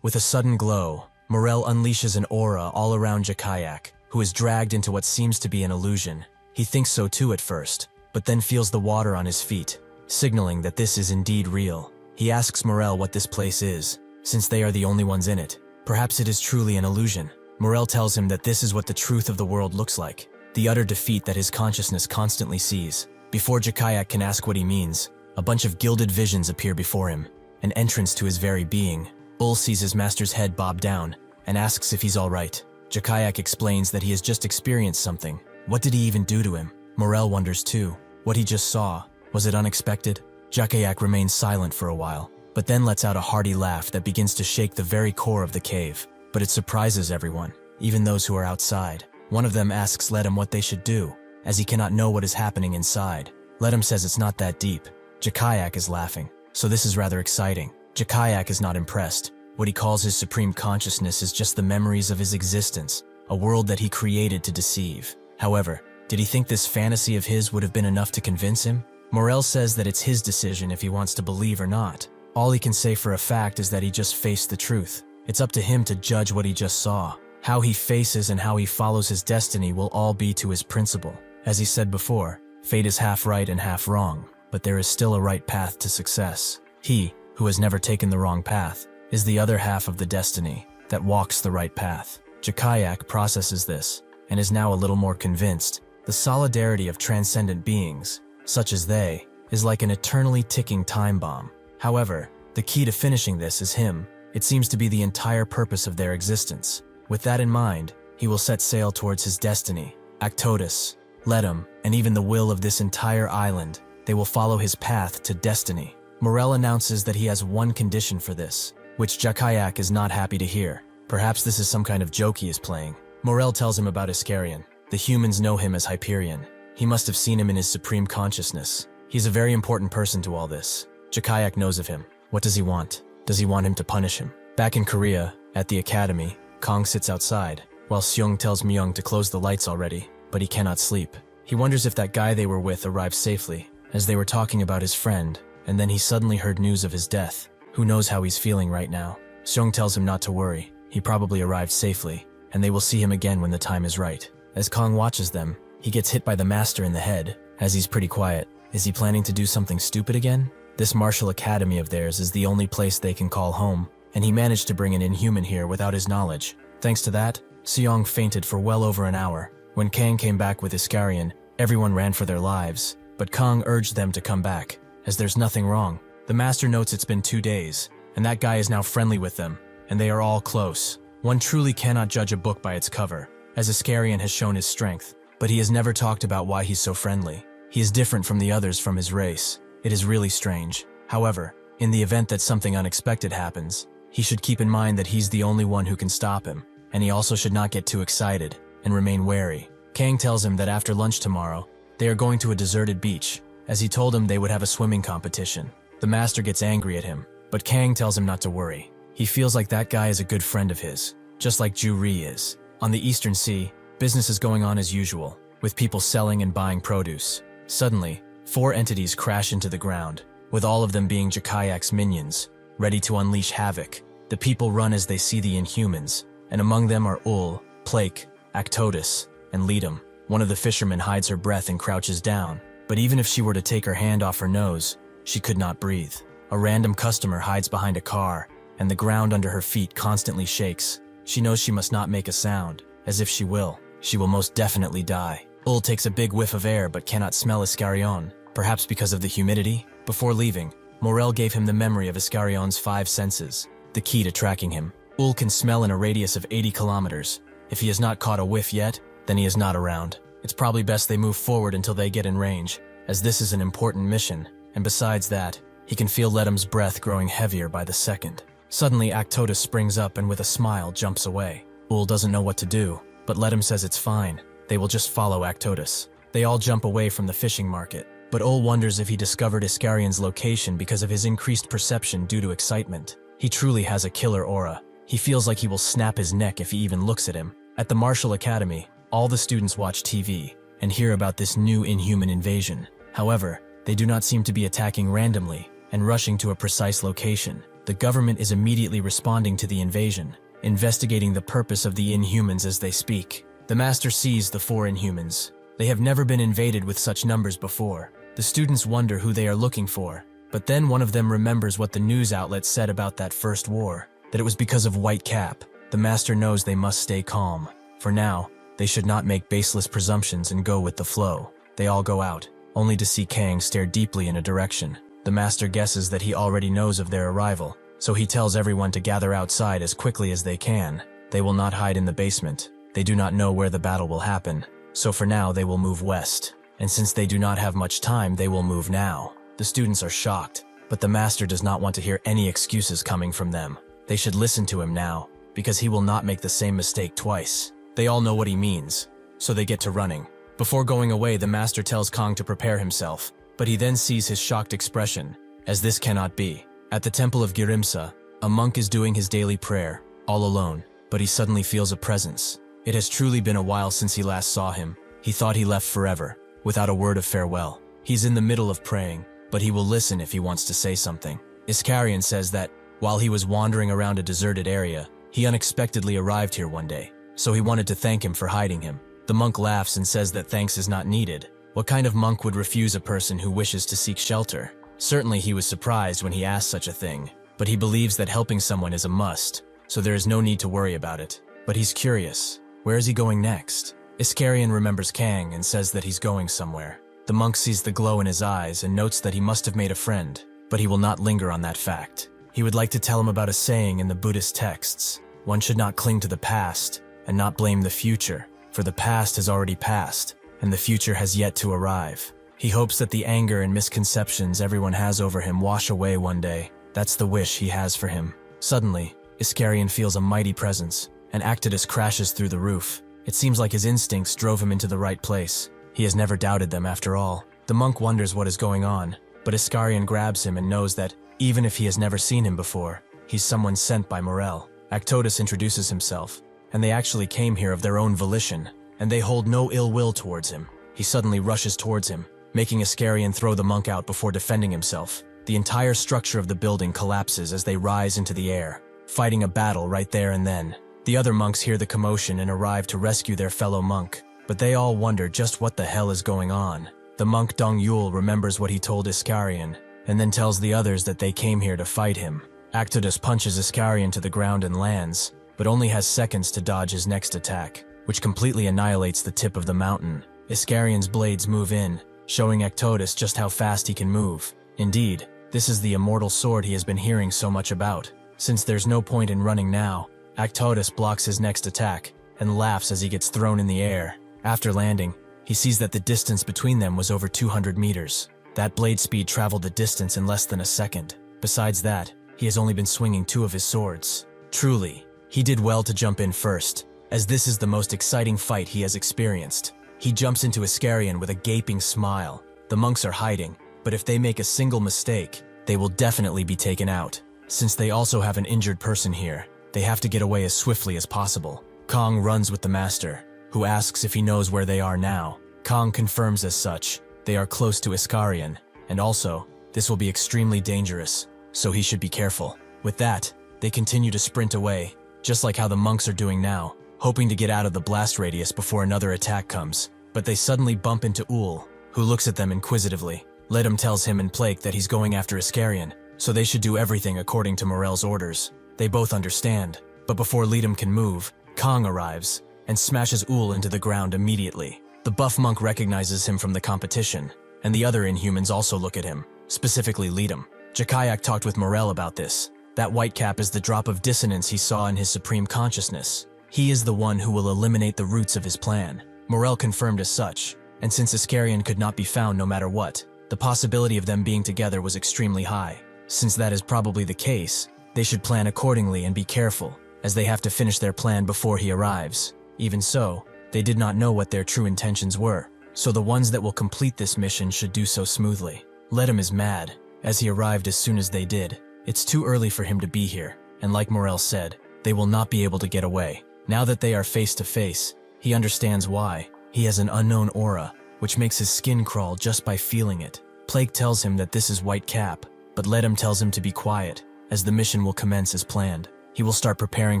With a sudden glow, Morel unleashes an aura all around Jakayak, who is dragged into what seems to be an illusion. He thinks so too at first, but then feels the water on his feet, signaling that this is indeed real. He asks Morel what this place is, since they are the only ones in it. Perhaps it is truly an illusion. Morel tells him that this is what the truth of the world looks like, the utter defeat that his consciousness constantly sees. Before Jakayak can ask what he means, a bunch of gilded visions appear before him, an entrance to his very being. Bull sees his master's head bob down and asks if he's all right. Jakayak explains that he has just experienced something. What did he even do to him? Morel wonders too. What he just saw, was it unexpected? Jakayak remains silent for a while, but then lets out a hearty laugh that begins to shake the very core of the cave. But it surprises everyone, even those who are outside. One of them asks Ledum what they should do, as he cannot know what is happening inside. Ledum says it's not that deep. Jakayak is laughing, so this is rather exciting. Jakayak is not impressed. What he calls his supreme consciousness is just the memories of his existence, a world that he created to deceive. However, did he think this fantasy of his would have been enough to convince him? Morel says that it's his decision if he wants to believe or not. All he can say for a fact is that he just faced the truth. It's up to him to judge what he just saw. How he faces and how he follows his destiny will all be to his principle. As he said before, fate is half right and half wrong, but there is still a right path to success. He, who has never taken the wrong path, is the other half of the destiny that walks the right path. Jakayak processes this and is now a little more convinced. The solidarity of transcendent beings, such as they, is like an eternally ticking time bomb. However, the key to finishing this is him. It seems to be the entire purpose of their existence. With that in mind, he will set sail towards his destiny. Actotus, Ledum, and even the will of this entire island, they will follow his path to destiny. Morel announces that he has one condition for this, which Jakayak is not happy to hear. Perhaps this is some kind of joke he is playing. Morel tells him about Iscarion. The humans know him as Hyperion. He must have seen him in his supreme consciousness. He's a very important person to all this. Jakayak knows of him. What does he want? Does he want him to punish him? Back in Korea, at the academy, Kong sits outside, while Seung tells Myung to close the lights already, but he cannot sleep. He wonders if that guy they were with arrived safely, as they were talking about his friend, and then he suddenly heard news of his death. Who knows how he's feeling right now? Seung tells him not to worry. He probably arrived safely, and they will see him again when the time is right. As Kong watches them, he gets hit by the master in the head, as he's pretty quiet. Is he planning to do something stupid again? This martial academy of theirs is the only place they can call home, and he managed to bring an inhuman here without his knowledge. Thanks to that, Seong fainted for well over an hour. When Kang came back with Iscarion, everyone ran for their lives, but Kong urged them to come back, as there's nothing wrong. The master notes it's been 2 days, and that guy is now friendly with them, and they are all close. One truly cannot judge a book by its cover, as Iscarion has shown his strength, but he has never talked about why he's so friendly. He is different from the others from his race. It is really strange. However, in the event that something unexpected happens, he should keep in mind that he's the only one who can stop him, and he also should not get too excited and remain wary. Kang tells him that after lunch tomorrow, they are going to a deserted beach, as he told him they would have a swimming competition. The master gets angry at him, but Kang tells him not to worry. He feels like that guy is a good friend of his, just like Ju Ri is. On the Eastern Sea, business is going on as usual, with people selling and buying produce. Suddenly, 4 entities crash into the ground, with all of them being Jakayak's minions, ready to unleash havoc. The people run as they see the Inhumans, and among them are Ul, Plake, Actotus, and Leadum. One of the fishermen hides her breath and crouches down, but even if she were to take her hand off her nose, she could not breathe. A random customer hides behind a car, and the ground under her feet constantly shakes. She knows she must not make a sound, as if she will most definitely die. Ul takes a big whiff of air but cannot smell Iscarion, perhaps because of the humidity. Before leaving, Morel gave him the memory of Iscarion's 5 senses, the key to tracking him. Ul can smell in a radius of 80 kilometers. If he has not caught a whiff yet, then he is not around. It's probably best they move forward until they get in range, as this is an important mission, and besides that, he can feel Ledum's breath growing heavier by the second. Suddenly, Actotus springs up and with a smile jumps away. Ul doesn't know what to do, but Ledum says it's fine. They will just follow Actotus. They all jump away from the fishing market, but Ul wonders if he discovered Iscarion's location because of his increased perception due to excitement. He truly has a killer aura. He feels like he will snap his neck if he even looks at him. At the Martial Academy, all the students watch TV and hear about this new Inhuman invasion. However, they do not seem to be attacking randomly and rushing to a precise location. The government is immediately responding to the invasion, investigating the purpose of the Inhumans as they speak. The Master sees the 4 Inhumans. They have never been invaded with such numbers before. The students wonder who they are looking for, but then one of them remembers what the news outlet said about that first war, that it was because of White Cap. The Master knows they must stay calm. For now, they should not make baseless presumptions and go with the flow. They all go out, only to see Kang stare deeply in a direction. The Master guesses that he already knows of their arrival, so he tells everyone to gather outside as quickly as they can. They will not hide in the basement. They do not know where the battle will happen, so for now they will move west. And since they do not have much time, they will move now. The students are shocked, but the Master does not want to hear any excuses coming from them. They should listen to him now, because he will not make the same mistake twice. They all know what he means, so they get to running. Before going away, the Master tells Kang to prepare himself, but he then sees his shocked expression, as this cannot be. At the temple of Girimsa, a monk is doing his daily prayer, all alone, but he suddenly feels a presence. It has truly been a while since he last saw him. He thought he left forever, without a word of farewell. He's in the middle of praying, but he will listen if he wants to say something. Iscarion says that, while he was wandering around a deserted area, he unexpectedly arrived here one day, so he wanted to thank him for hiding him. The monk laughs and says that thanks is not needed. What kind of monk would refuse a person who wishes to seek shelter? Certainly he was surprised when he asked such a thing, but he believes that helping someone is a must, so there is no need to worry about it. But he's curious. Where is he going next? Iscarion remembers Kang and says that he's going somewhere. The monk sees the glow in his eyes and notes that he must have made a friend, but he will not linger on that fact. He would like to tell him about a saying in the Buddhist texts. One should not cling to the past and not blame the future, for the past has already passed, and the future has yet to arrive. He hopes that the anger and misconceptions everyone has over him wash away one day. That's the wish he has for him. Suddenly, Iscarion feels a mighty presence, and Actotus crashes through the roof. It seems like his instincts drove him into the right place. He has never doubted them after all. The monk wonders what is going on, but Iscarion grabs him and knows that, even if he has never seen him before, he's someone sent by Morel. Actotus introduces himself, and they actually came here of their own volition, and they hold no ill will towards him. He suddenly rushes towards him, making Iscarion throw the monk out before defending himself. The entire structure of the building collapses as they rise into the air, fighting a battle right there and then. The other monks hear the commotion and arrive to rescue their fellow monk, but they all wonder just what the hell is going on. The monk Dong Yul remembers what he told Iscarion, and then tells the others that they came here to fight him. Actotus punches Iscarion to the ground and lands, but only has seconds to dodge his next attack, which completely annihilates the tip of the mountain. Iscarion's blades move in, showing Actotus just how fast he can move. Indeed, this is the immortal sword he has been hearing so much about. Since there's no point in running now, Actotus blocks his next attack and laughs as he gets thrown in the air. After landing, he sees that the distance between them was over 200 meters. That blade speed traveled the distance in less than a second. Besides that, he has only been swinging 2 of his swords. Truly, he did well to jump in first, as this is the most exciting fight he has experienced. He jumps into Iscarion with a gaping smile. The monks are hiding, but if they make a single mistake, they will definitely be taken out. Since they also have an injured person here, they have to get away as swiftly as possible. Kong runs with the master, who asks if he knows where they are now. Kong confirms as such. They are close to Iscarion, and also, this will be extremely dangerous, so he should be careful. With that, they continue to sprint away, just like how the monks are doing now, hoping to get out of the blast radius before another attack comes. But they suddenly bump into Ul, who looks at them inquisitively. Ledum tells him and Plake that he's going after Iscarion, so they should do everything according to Morel's orders. They both understand, but before Ledum can move, Kong arrives and smashes Ul into the ground immediately. The buff monk recognizes him from the competition, and the other Inhumans also look at him, specifically Ledum. Jakayak talked with Morel about this. That white cap is the drop of dissonance he saw in his supreme consciousness. He is the one who will eliminate the roots of his plan. Morel confirmed as such, and since Iscarion could not be found no matter what, the possibility of them being together was extremely high. Since that is probably the case, they should plan accordingly and be careful, as they have to finish their plan before he arrives. Even so, they did not know what their true intentions were, so the ones that will complete this mission should do so smoothly. Ledum is mad, as he arrived as soon as they did. It's too early for him to be here, and like Morel said, they will not be able to get away. Now that they are face to face, he understands why. He has an unknown aura, which makes his skin crawl just by feeling it. Plague tells him that this is White Cap, but Ledum tells him to be quiet, as the mission will commence as planned. He will start preparing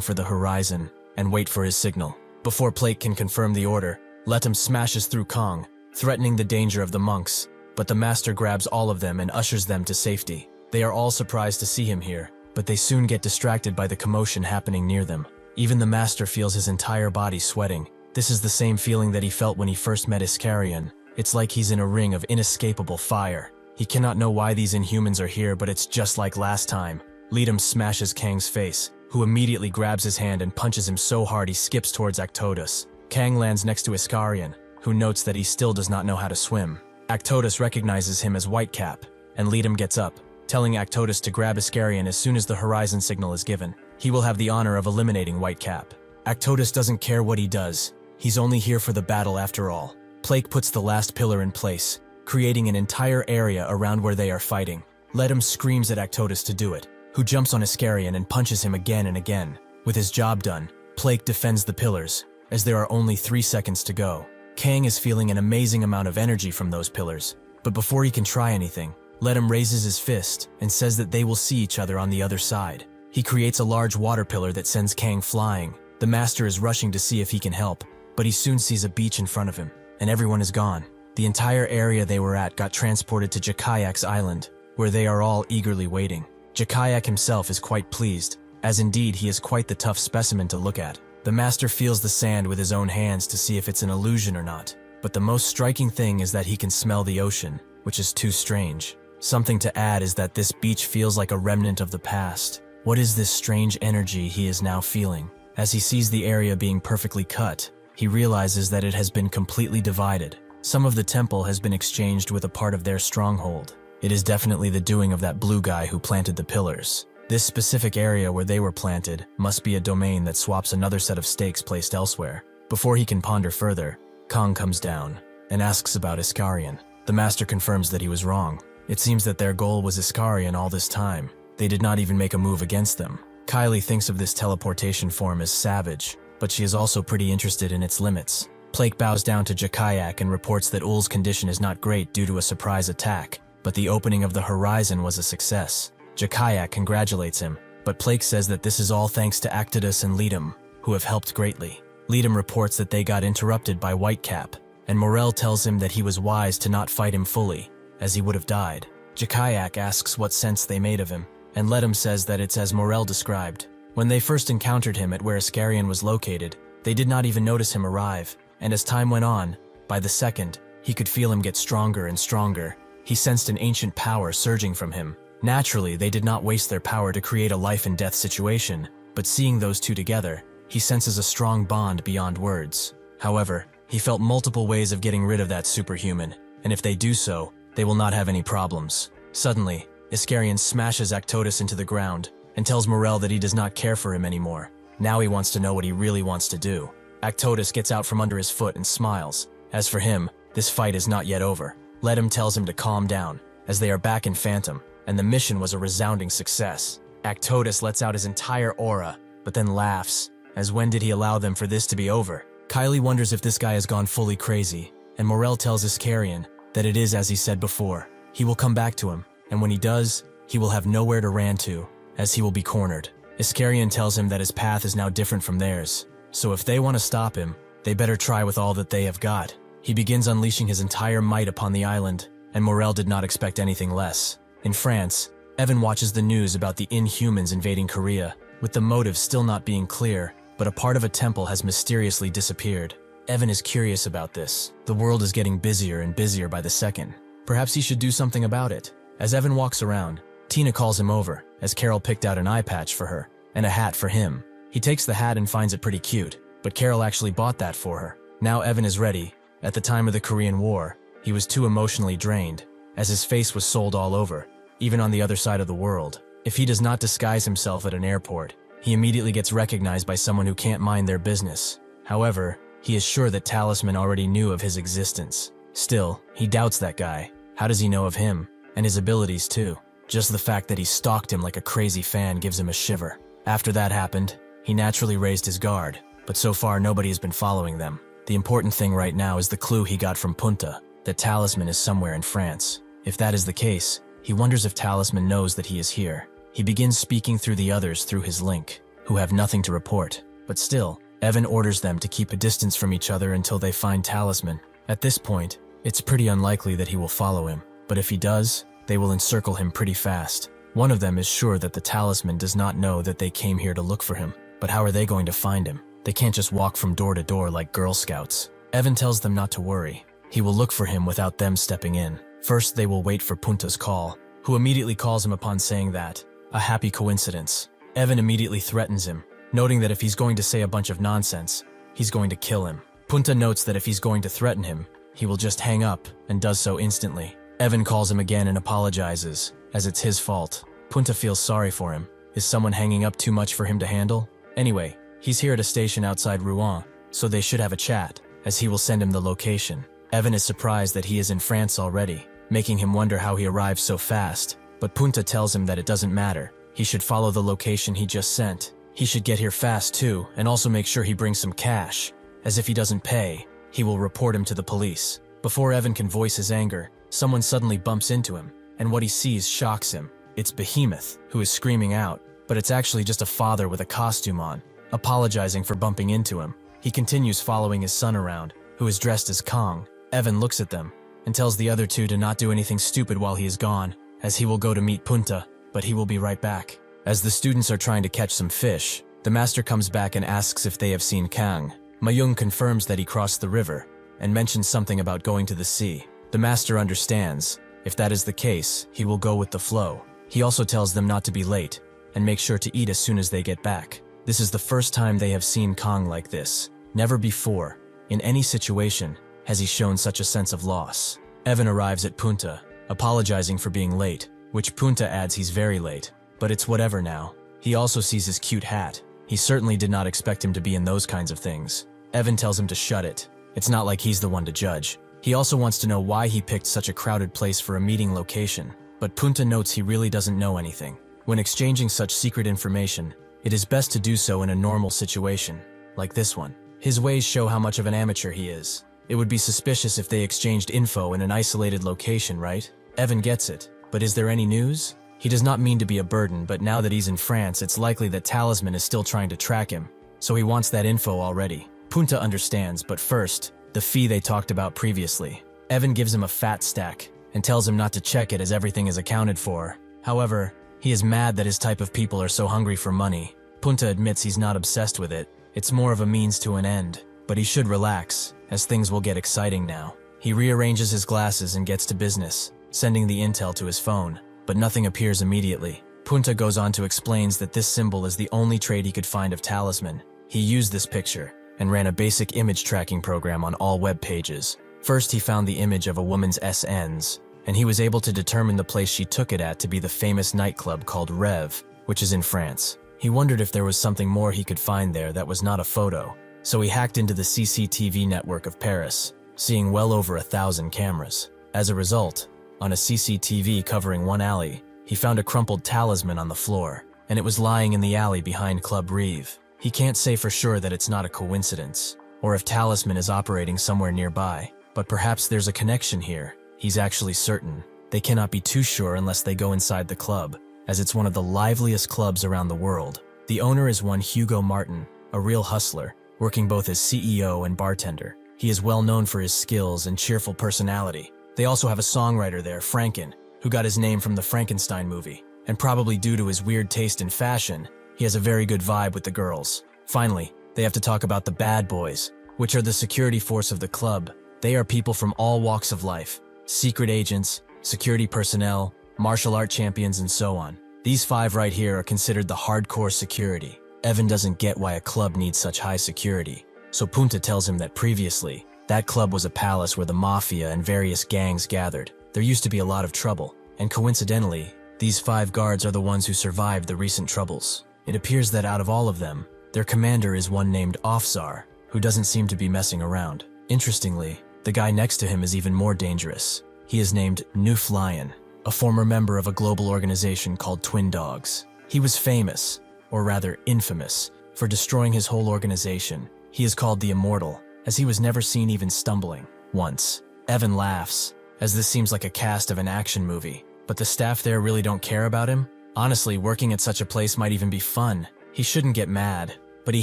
for the horizon and wait for his signal. Before Plake can confirm the order, Ledum smashes through Kong, threatening the danger of the monks, but the master grabs all of them and ushers them to safety. They are all surprised to see him here, but they soon get distracted by the commotion happening near them. Even the master feels his entire body sweating. This is the same feeling that he felt when he first met Iscarion. It's like he's in a ring of inescapable fire. He cannot know why these Inhumans are here, but it's just like last time. Ledum smashes Kang's face, who immediately grabs his hand and punches him so hard he skips towards Actotus. Kang lands next to Iscarion, who notes that he still does not know how to swim. Actotus recognizes him as Whitecap, and Ledum gets up, telling Actotus to grab Iscarion as soon as the horizon signal is given. He will have the honor of eliminating Whitecap. Actotus doesn't care what he does. He's only here for the battle after all. Plake puts the last pillar in place, creating an entire area around where they are fighting. Ledum screams at Actotus to do it, who jumps on Iscarion and punches him again and again. With his job done, Plake defends the pillars, as there are only 3 seconds to go. Kang is feeling an amazing amount of energy from those pillars, but before he can try anything, Ledum raises his fist and says that they will see each other on the other side. He creates a large water pillar that sends Kang flying. The master is rushing to see if he can help, but he soon sees a beach in front of him, and everyone is gone. The entire area they were at got transported to Jakayak's island, where they are all eagerly waiting. Jakayak himself is quite pleased, as indeed he is quite the tough specimen to look at. The master feels the sand with his own hands to see if it's an illusion or not, but the most striking thing is that he can smell the ocean, which is too strange. Something to add is that this beach feels like a remnant of the past. What is this strange energy he is now feeling? As he sees the area being perfectly cut, he realizes that it has been completely divided. Some of the temple has been exchanged with a part of their stronghold. It is definitely the doing of that blue guy who planted the pillars. This specific area where they were planted must be a domain that swaps another set of stakes placed elsewhere. Before he can ponder further, Kong comes down and asks about Iscarion. The master confirms that he was wrong. It seems that their goal was Iscarion all this time. They did not even make a move against them. Kylie thinks of this teleportation form as savage, but she is also pretty interested in its limits. Plake bows down to Jakayak and reports that Ul's condition is not great due to a surprise attack, but the opening of the horizon was a success. Jakayak congratulates him, but Plake says that this is all thanks to Actotus and Ledum, who have helped greatly. Ledum reports that they got interrupted by Whitecap, and Morel tells him that he was wise to not fight him fully, as he would have died. Jakayak asks what sense they made of him, and Ledum says that it's as Morel described. When they first encountered him at where Iscarion was located, they did not even notice him arrive, and as time went on, by the second, he could feel him get stronger and stronger. He sensed an ancient power surging from him. Naturally, they did not waste their power to create a life and death situation, but seeing those two together, he senses a strong bond beyond words. However, he felt multiple ways of getting rid of that superhuman, and if they do so, they will not have any problems. Suddenly, Iskarion smashes Actotus into the ground and tells Morel that he does not care for him anymore. Now he wants to know what he really wants to do. Actotus gets out from under his foot and smiles. As for him, this fight is not yet over. Ledum tells him to calm down, as they are back in Phantom, and the mission was a resounding success. Actotus lets out his entire aura, but then laughs, as when did he allow them for this to be over? Kylie wonders if this guy has gone fully crazy, and Morel tells Iskarion that it is as he said before. He will come back to him, and when he does, he will have nowhere to run to, as he will be cornered. Iskarion tells him that his path is now different from theirs, so if they want to stop him, they better try with all that they have got. He begins unleashing his entire might upon the island, and Morel did not expect anything less. In France, Evan watches the news about the Inhumans invading Korea, with the motive still not being clear, but a part of a temple has mysteriously disappeared. Evan is curious about this. The world is getting busier and busier by the second. Perhaps he should do something about it. As Evan walks around, Tina calls him over, as Carol picked out an eye patch for her, and a hat for him. He takes the hat and finds it pretty cute, but Carol actually bought that for her. Now Evan is ready. At the time of the Korean War, he was too emotionally drained, as his face was sold all over, even on the other side of the world. If he does not disguise himself at an airport, he immediately gets recognized by someone who can't mind their business. However, he is sure that Talisman already knew of his existence. Still, he doubts that guy. How does he know of him? And his abilities too. Just the fact that he stalked him like a crazy fan gives him a shiver. After that happened, he naturally raised his guard, but so far nobody has been following them. The important thing right now is the clue he got from Punta, that Talisman is somewhere in France. If that is the case, he wonders if Talisman knows that he is here. He begins speaking through the others through his link, who have nothing to report. But still, Evan orders them to keep a distance from each other until they find Talisman. At this point, it's pretty unlikely that he will follow him, but if he does, they will encircle him pretty fast. One of them is sure that the Talisman does not know that they came here to look for him, but how are they going to find him? They can't just walk from door to door like Girl Scouts. Evan tells them not to worry. He will look for him without them stepping in. First, they will wait for Punta's call, who immediately calls him upon saying that, a happy coincidence. Evan immediately threatens him, noting that if he's going to say a bunch of nonsense, he's going to kill him. Punta notes that if he's going to threaten him, he will just hang up, and does so instantly. Evan calls him again and apologizes, as it's his fault. Punta feels sorry for him. Is someone hanging up too much for him to handle? Anyway, he's here at a station outside Rouen, so they should have a chat, as he will send him the location. Evan is surprised that he is in France already, making him wonder how he arrived so fast, but Punta tells him that it doesn't matter. He should follow the location he just sent. He should get here fast too, and also make sure he brings some cash, as if he doesn't pay, he will report him to the police. Before Evan can voice his anger, someone suddenly bumps into him, and what he sees shocks him. It's Behemoth, who is screaming out, but it's actually just a father with a costume on, apologizing for bumping into him. He continues following his son around, who is dressed as Kong. Evan looks at them, and tells the other two to not do anything stupid while he is gone, as he will go to meet Punta, but he will be right back. As the students are trying to catch some fish, the master comes back and asks if they have seen Kang. Mayung confirms that he crossed the river, and mentions something about going to the sea. The master understands. If that is the case, he will go with the flow. He also tells them not to be late, and make sure to eat as soon as they get back. This is the first time they have seen Kang like this. Never before, in any situation, has he shown such a sense of loss. Evan arrives at Punta, apologizing for being late, which Punta adds he's very late, but it's whatever now. He also sees his cute hat. He certainly did not expect him to be in those kinds of things. Evan tells him to shut it. It's not like he's the one to judge. He also wants to know why he picked such a crowded place for a meeting location, but Punta notes he really doesn't know anything. When exchanging such secret information, it is best to do so in a normal situation, like this one. His ways show how much of an amateur he is. It would be suspicious if they exchanged info in an isolated location, right? Evan gets it, but is there any news? He does not mean to be a burden, but now that he's in France, it's likely that Talisman is still trying to track him, so he wants that info already. Punta understands, but first, the fee they talked about previously. Evan gives him a fat stack, and tells him not to check it as everything is accounted for. However, he is mad that his type of people are so hungry for money. Punta admits he's not obsessed with it. It's more of a means to an end, but he should relax, as things will get exciting now. He rearranges his glasses and gets to business, sending the intel to his phone. but nothing appears immediately. Punta goes on to explains that this symbol is the only trait he could find of talisman. He used this picture and ran a basic image tracking program on all web pages. First, he found the image of a woman's SNs, and he was able to determine the place she took it at to be the famous nightclub called Rev, which is in France. He wondered if there was something more he could find there that was not a photo, so he hacked into the CCTV network of Paris, seeing well over 1,000 cameras. As a result, on a CCTV covering one alley, he found a crumpled talisman on the floor, and it was lying in the alley behind Club Rev. He can't say for sure that it's not a coincidence, or if talisman is operating somewhere nearby, but perhaps there's a connection here. He's actually certain. They cannot be too sure unless they go inside the club, as it's one of the liveliest clubs around the world. The owner is one Hugo Martin, a real hustler, working both as CEO and bartender. He is well known for his skills and cheerful personality. They also have a songwriter there, Franken, who got his name from the Frankenstein movie, and probably due to his weird taste in fashion, he has a very good vibe with the girls. Finally, they have to talk about the bad boys, which are the security force of the club. They are people from all walks of life, secret agents, security personnel, martial art champions, and so on. These 5 right here are considered the hardcore security. Evan doesn't get why a club needs such high security, so Punta tells him that previously, that club was a palace where the mafia and various gangs gathered. There used to be a lot of trouble, and coincidentally, these 5 guards are the ones who survived the recent troubles. It appears that out of all of them, their commander is one named Ofzar, who doesn't seem to be messing around. Interestingly, the guy next to him is even more dangerous. He is named Newf Lion, a former member of a global organization called Twin Dogs. He was famous, or rather infamous, for destroying his whole organization. He is called the Immortal, as he was never seen even stumbling once. Evan laughs, as this seems like a cast of an action movie, but the staff there really don't care about him. Honestly, working at such a place might even be fun. He shouldn't get mad, but he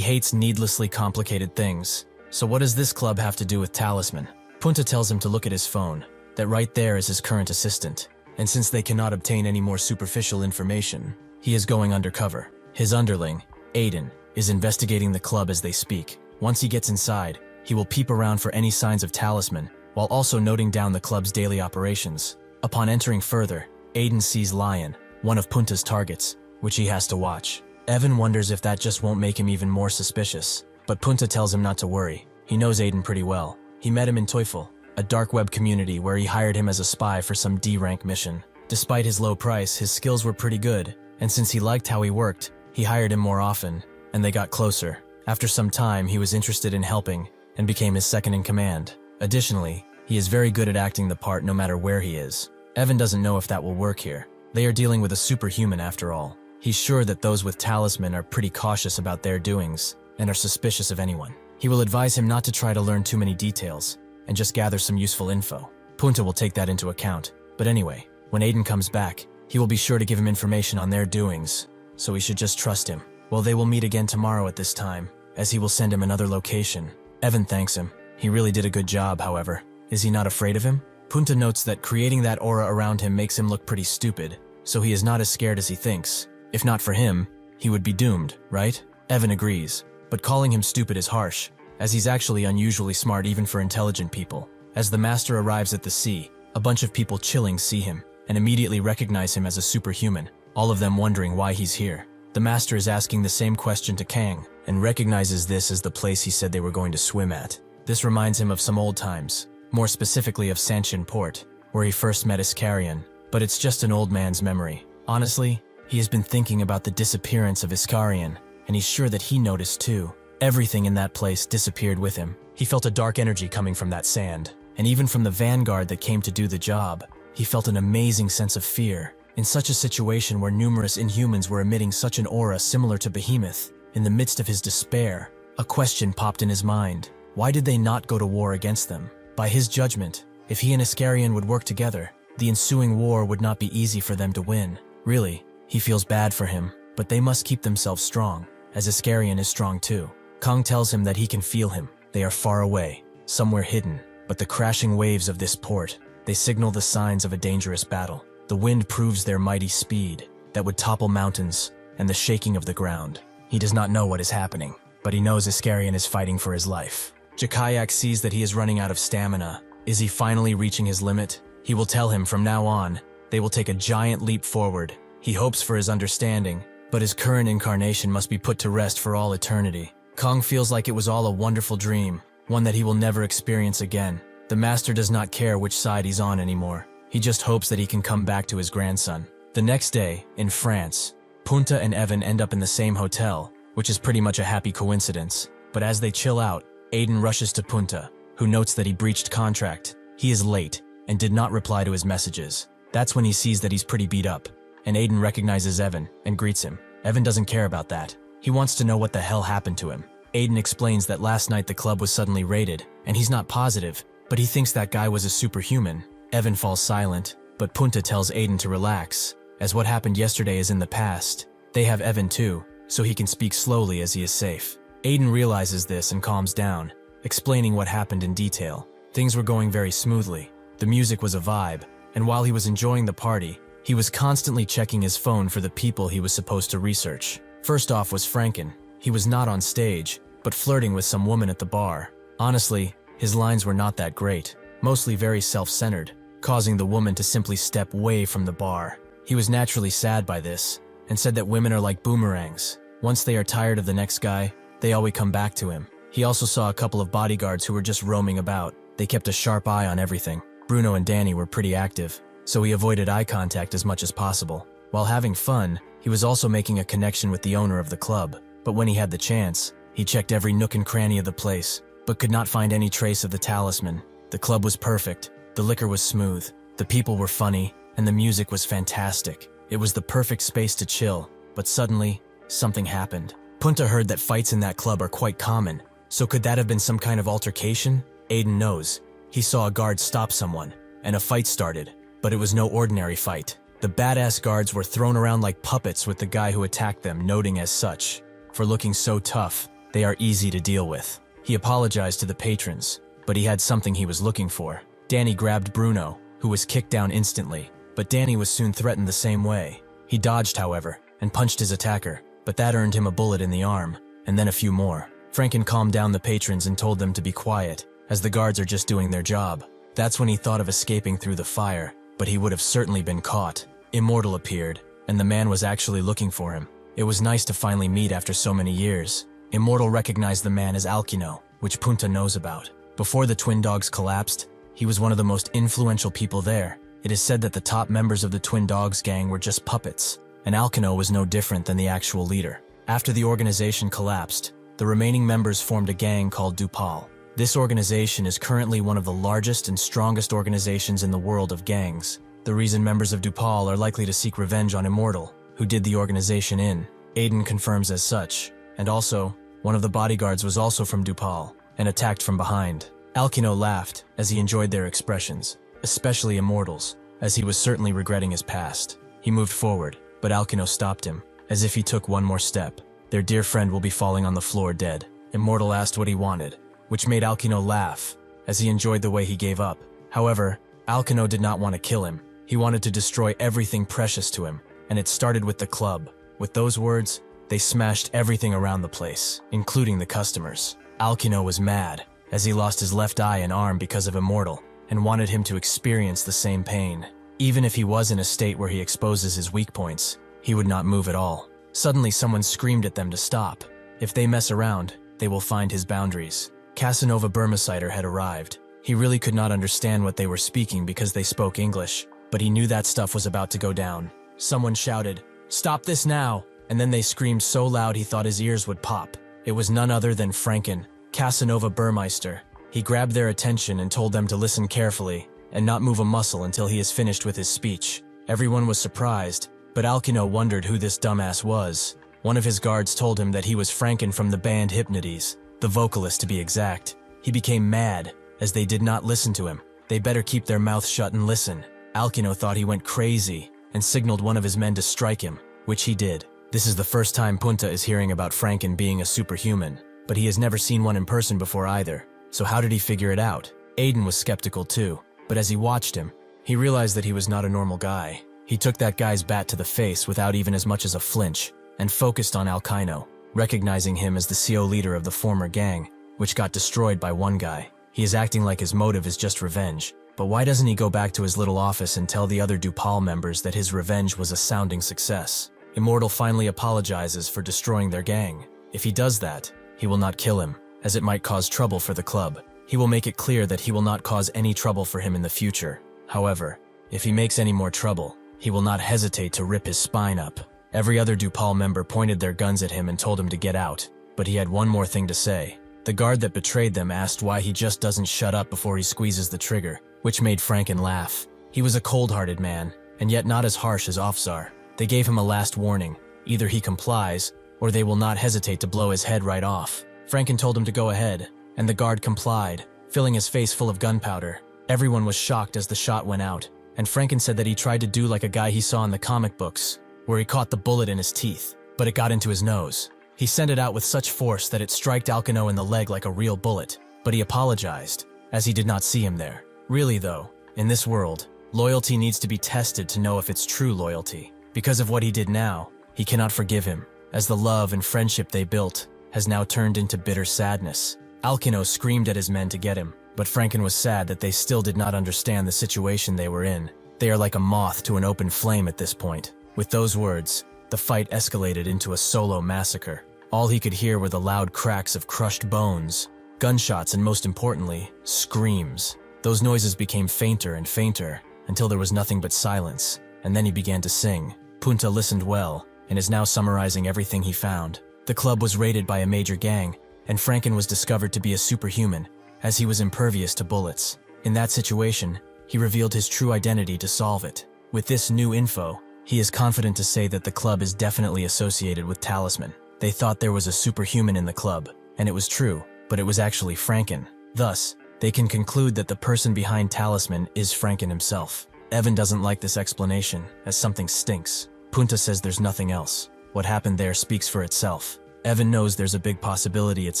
hates needlessly complicated things. So what does this club have to do with talisman? Punta tells him to look at his phone, that right there is his current assistant, and since they cannot obtain any more superficial information, he is going undercover. His underling, Aiden, is investigating the club as they speak. Once he gets inside, he will peep around for any signs of talisman, while also noting down the club's daily operations. Upon entering further, Aiden sees Lion, one of Punta's targets, which he has to watch. Evan wonders if that just won't make him even more suspicious, but Punta tells him not to worry. He knows Aiden pretty well. He met him in Teufel, a dark web community where he hired him as a spy for some D-rank mission. Despite his low price, his skills were pretty good, and since he liked how he worked, he hired him more often, and they got closer. After some time, he was interested in helping, and became his second in command. Additionally, he is very good at acting the part no matter where he is. Evan doesn't know if that will work here. They are dealing with a superhuman after all. He's sure that those with talisman are pretty cautious about their doings, and are suspicious of anyone. He will advise him not to try to learn too many details, and just gather some useful info. Punta will take that into account. But anyway, when Aiden comes back, he will be sure to give him information on their doings, so he should just trust him. Well, they will meet again tomorrow at this time, as he will send him another location. Evan thanks him. He really did a good job, however. Is he not afraid of him? Punta notes that creating that aura around him makes him look pretty stupid, so he is not as scared as he thinks. If not for him, he would be doomed, right? Evan agrees, but calling him stupid is harsh, as he's actually unusually smart even for intelligent people. As the master arrives at the sea, a bunch of people chilling see him, and immediately recognize him as a superhuman, all of them wondering why he's here. The master is asking the same question to Kang, and recognizes this as the place he said they were going to swim at. This reminds him of some old times, more specifically of Sanchin Port, where he first met Iskarion, but it's just an old man's memory. Honestly, he has been thinking about the disappearance of Iskarion, and he's sure that he noticed too. Everything in that place disappeared with him. He felt a dark energy coming from that sand, and even from the vanguard that came to do the job. He felt an amazing sense of fear. In such a situation where numerous Inhumans were emitting such an aura similar to Behemoth, in the midst of his despair, a question popped in his mind. Why did they not go to war against them? By his judgment, if he and Iskarion would work together, the ensuing war would not be easy for them to win. Really, he feels bad for him, but they must keep themselves strong, as Iskarion is strong too. Kang tells him that he can feel him. They are far away, somewhere hidden, but the crashing waves of this port, they signal the signs of a dangerous battle. The wind proves their mighty speed, that would topple mountains, and the shaking of the ground. He does not know what is happening, but he knows Iskarion is fighting for his life. Jakayak sees that he is running out of stamina. Is he finally reaching his limit? He will tell him from now on they will take a giant leap forward. He hopes for his understanding, but his current incarnation must be put to rest for all eternity. Kong feels like it was all a wonderful dream, one that he will never experience again. The master does not care which side he's on anymore. He just hopes that he can come back to his grandson. The next day, in France, Punta and Evan end up in the same hotel, which is pretty much a happy coincidence. But as they chill out, Aiden rushes to Punta, who notes that he breached contract. He is late and did not reply to his messages. That's when he sees that he's pretty beat up, and Aiden recognizes Evan and greets him. Evan doesn't care about that. He wants to know what the hell happened to him. Aiden explains that last night the club was suddenly raided, and he's not positive, but he thinks that guy was a superhuman. Evan falls silent, but Punta tells Aiden to relax, as what happened yesterday is in the past. They have Evan too, so he can speak slowly as he is safe. Aiden realizes this and calms down, explaining what happened in detail. Things were going very smoothly. The music was a vibe, and while he was enjoying the party, he was constantly checking his phone for the people he was supposed to research. First off was Franken. He was not on stage, but flirting with some woman at the bar. Honestly, his lines were not that great, mostly very self-centered, causing the woman to simply step away from the bar. He was naturally sad by this, and said that women are like boomerangs. Once they are tired of the next guy, they always come back to him. He also saw a couple of bodyguards who were just roaming about. They kept a sharp eye on everything. Bruno and Danny were pretty active, so he avoided eye contact as much as possible. While having fun, he was also making a connection with the owner of the club. But when he had the chance, he checked every nook and cranny of the place, but could not find any trace of the talisman. The club was perfect. The liquor was smooth, the people were funny, and the music was fantastic. It was the perfect space to chill, but suddenly, something happened. Punta heard that fights in that club are quite common, so could that have been some kind of altercation? Aiden knows. He saw a guard stop someone, and a fight started, but it was no ordinary fight. The badass guards were thrown around like puppets with the guy who attacked them noting as such. For looking so tough, they are easy to deal with. He apologized to the patrons, but he had something he was looking for. Danny grabbed Bruno, who was kicked down instantly, but Danny was soon threatened the same way. He dodged, however, and punched his attacker, but that earned him a bullet in the arm, and then a few more. Franken calmed down the patrons and told them to be quiet, as the guards are just doing their job. That's when he thought of escaping through the fire, but he would have certainly been caught. Immortal appeared, and the man was actually looking for him. It was nice to finally meet after so many years. Immortal recognized the man as Alkino, which Punta knows about. Before the Twin Dogs collapsed, he was one of the most influential people there. It is said that the top members of the Twin Dogs gang were just puppets, and Alkino was no different than the actual leader. After the organization collapsed, the remaining members formed a gang called Dupal. This organization is currently one of the largest and strongest organizations in the world of gangs. The reason members of Dupal are likely to seek revenge on Immortal, who did the organization in. Aiden confirms as such, and also, one of the bodyguards was also from Dupal, and attacked from behind. Alkino laughed as he enjoyed their expressions, especially Immortal's, as he was certainly regretting his past. He moved forward, but Alkino stopped him, as if he took one more step. Their dear friend will be falling on the floor dead. Immortal asked what he wanted, which made Alkino laugh, as he enjoyed the way he gave up. However, Alkino did not want to kill him. He wanted to destroy everything precious to him, and it started with the club. With those words, they smashed everything around the place, including the customers. Alkino was mad, as he lost his left eye and arm because of Immortal, and wanted him to experience the same pain. Even if he was in a state where he exposes his weak points, he would not move at all. Suddenly someone screamed at them to stop. If they mess around, they will find his boundaries. Casanova Burmicider had arrived. He really could not understand what they were speaking because they spoke English, but he knew that stuff was about to go down. Someone shouted, "Stop this now!" And then they screamed so loud he thought his ears would pop. It was none other than Franken, Casanova Burmeister. He grabbed their attention and told them to listen carefully and not move a muscle until he is finished with his speech. Everyone was surprised, but Alkino wondered who this dumbass was. One of his guards told him that he was Franken from the band Hypnotize, the vocalist to be exact. He became mad, as they did not listen to him. They better keep their mouths shut and listen. Alkino thought he went crazy and signaled one of his men to strike him, which he did. This is the first time Punta is hearing about Franken being a superhuman, but he has never seen one in person before either. So how did he figure it out? Aiden was skeptical too, but as he watched him, he realized that he was not a normal guy. He took that guy's bat to the face without even as much as a flinch, and focused on Alkino, recognizing him as the CO leader of the former gang, which got destroyed by one guy. He is acting like his motive is just revenge, But why doesn't he go back to his little office and tell the other Dupal members that his revenge was a sounding success? Immortal finally apologizes for destroying their gang. If he does that, he will not kill him, as it might cause trouble for the club. He will make it clear that he will not cause any trouble for him in the future. However, if he makes any more trouble, he will not hesitate to rip his spine up. Every other Dupal member pointed their guns at him and told him to get out, but he had one more thing to say. The guard that betrayed them asked why he just doesn't shut up before he squeezes the trigger, which made Franken laugh. He was a cold-hearted man, and yet not as harsh as Ofzar. They gave him a last warning. Either he complies, or they will not hesitate to blow his head right off. Franken told him to go ahead, and the guard complied, filling his face full of gunpowder. Everyone was shocked as the shot went out, and Franken said that he tried to do like a guy he saw in the comic books, where he caught the bullet in his teeth, but it got into his nose. He sent it out with such force that it struck Alkino in the leg like a real bullet, but he apologized, as he did not see him there. Really though, in this world, loyalty needs to be tested to know if it's true loyalty. Because of what he did now, he cannot forgive him, as the love and friendship they built has now turned into bitter sadness. Alkino screamed at his men to get him, but Franken was sad that they still did not understand the situation they were in. They are like a moth to an open flame at this point. With those words, the fight escalated into a solo massacre. All he could hear were the loud cracks of crushed bones, gunshots, and most importantly, screams. Those noises became fainter and fainter until there was nothing but silence, and then he began to sing. Punta listened well and is now summarizing everything he found. The club was raided by a major gang, and Franken was discovered to be a superhuman, as he was impervious to bullets. In that situation, he revealed his true identity to solve it. With this new info, he is confident to say that the club is definitely associated with Talisman. They thought there was a superhuman in the club, and it was true, but it was actually Franken. Thus, they can conclude that the person behind Talisman is Franken himself. Evan doesn't like this explanation, as something stinks. Punta says there's nothing else. What happened there speaks for itself. Evan knows there's a big possibility it's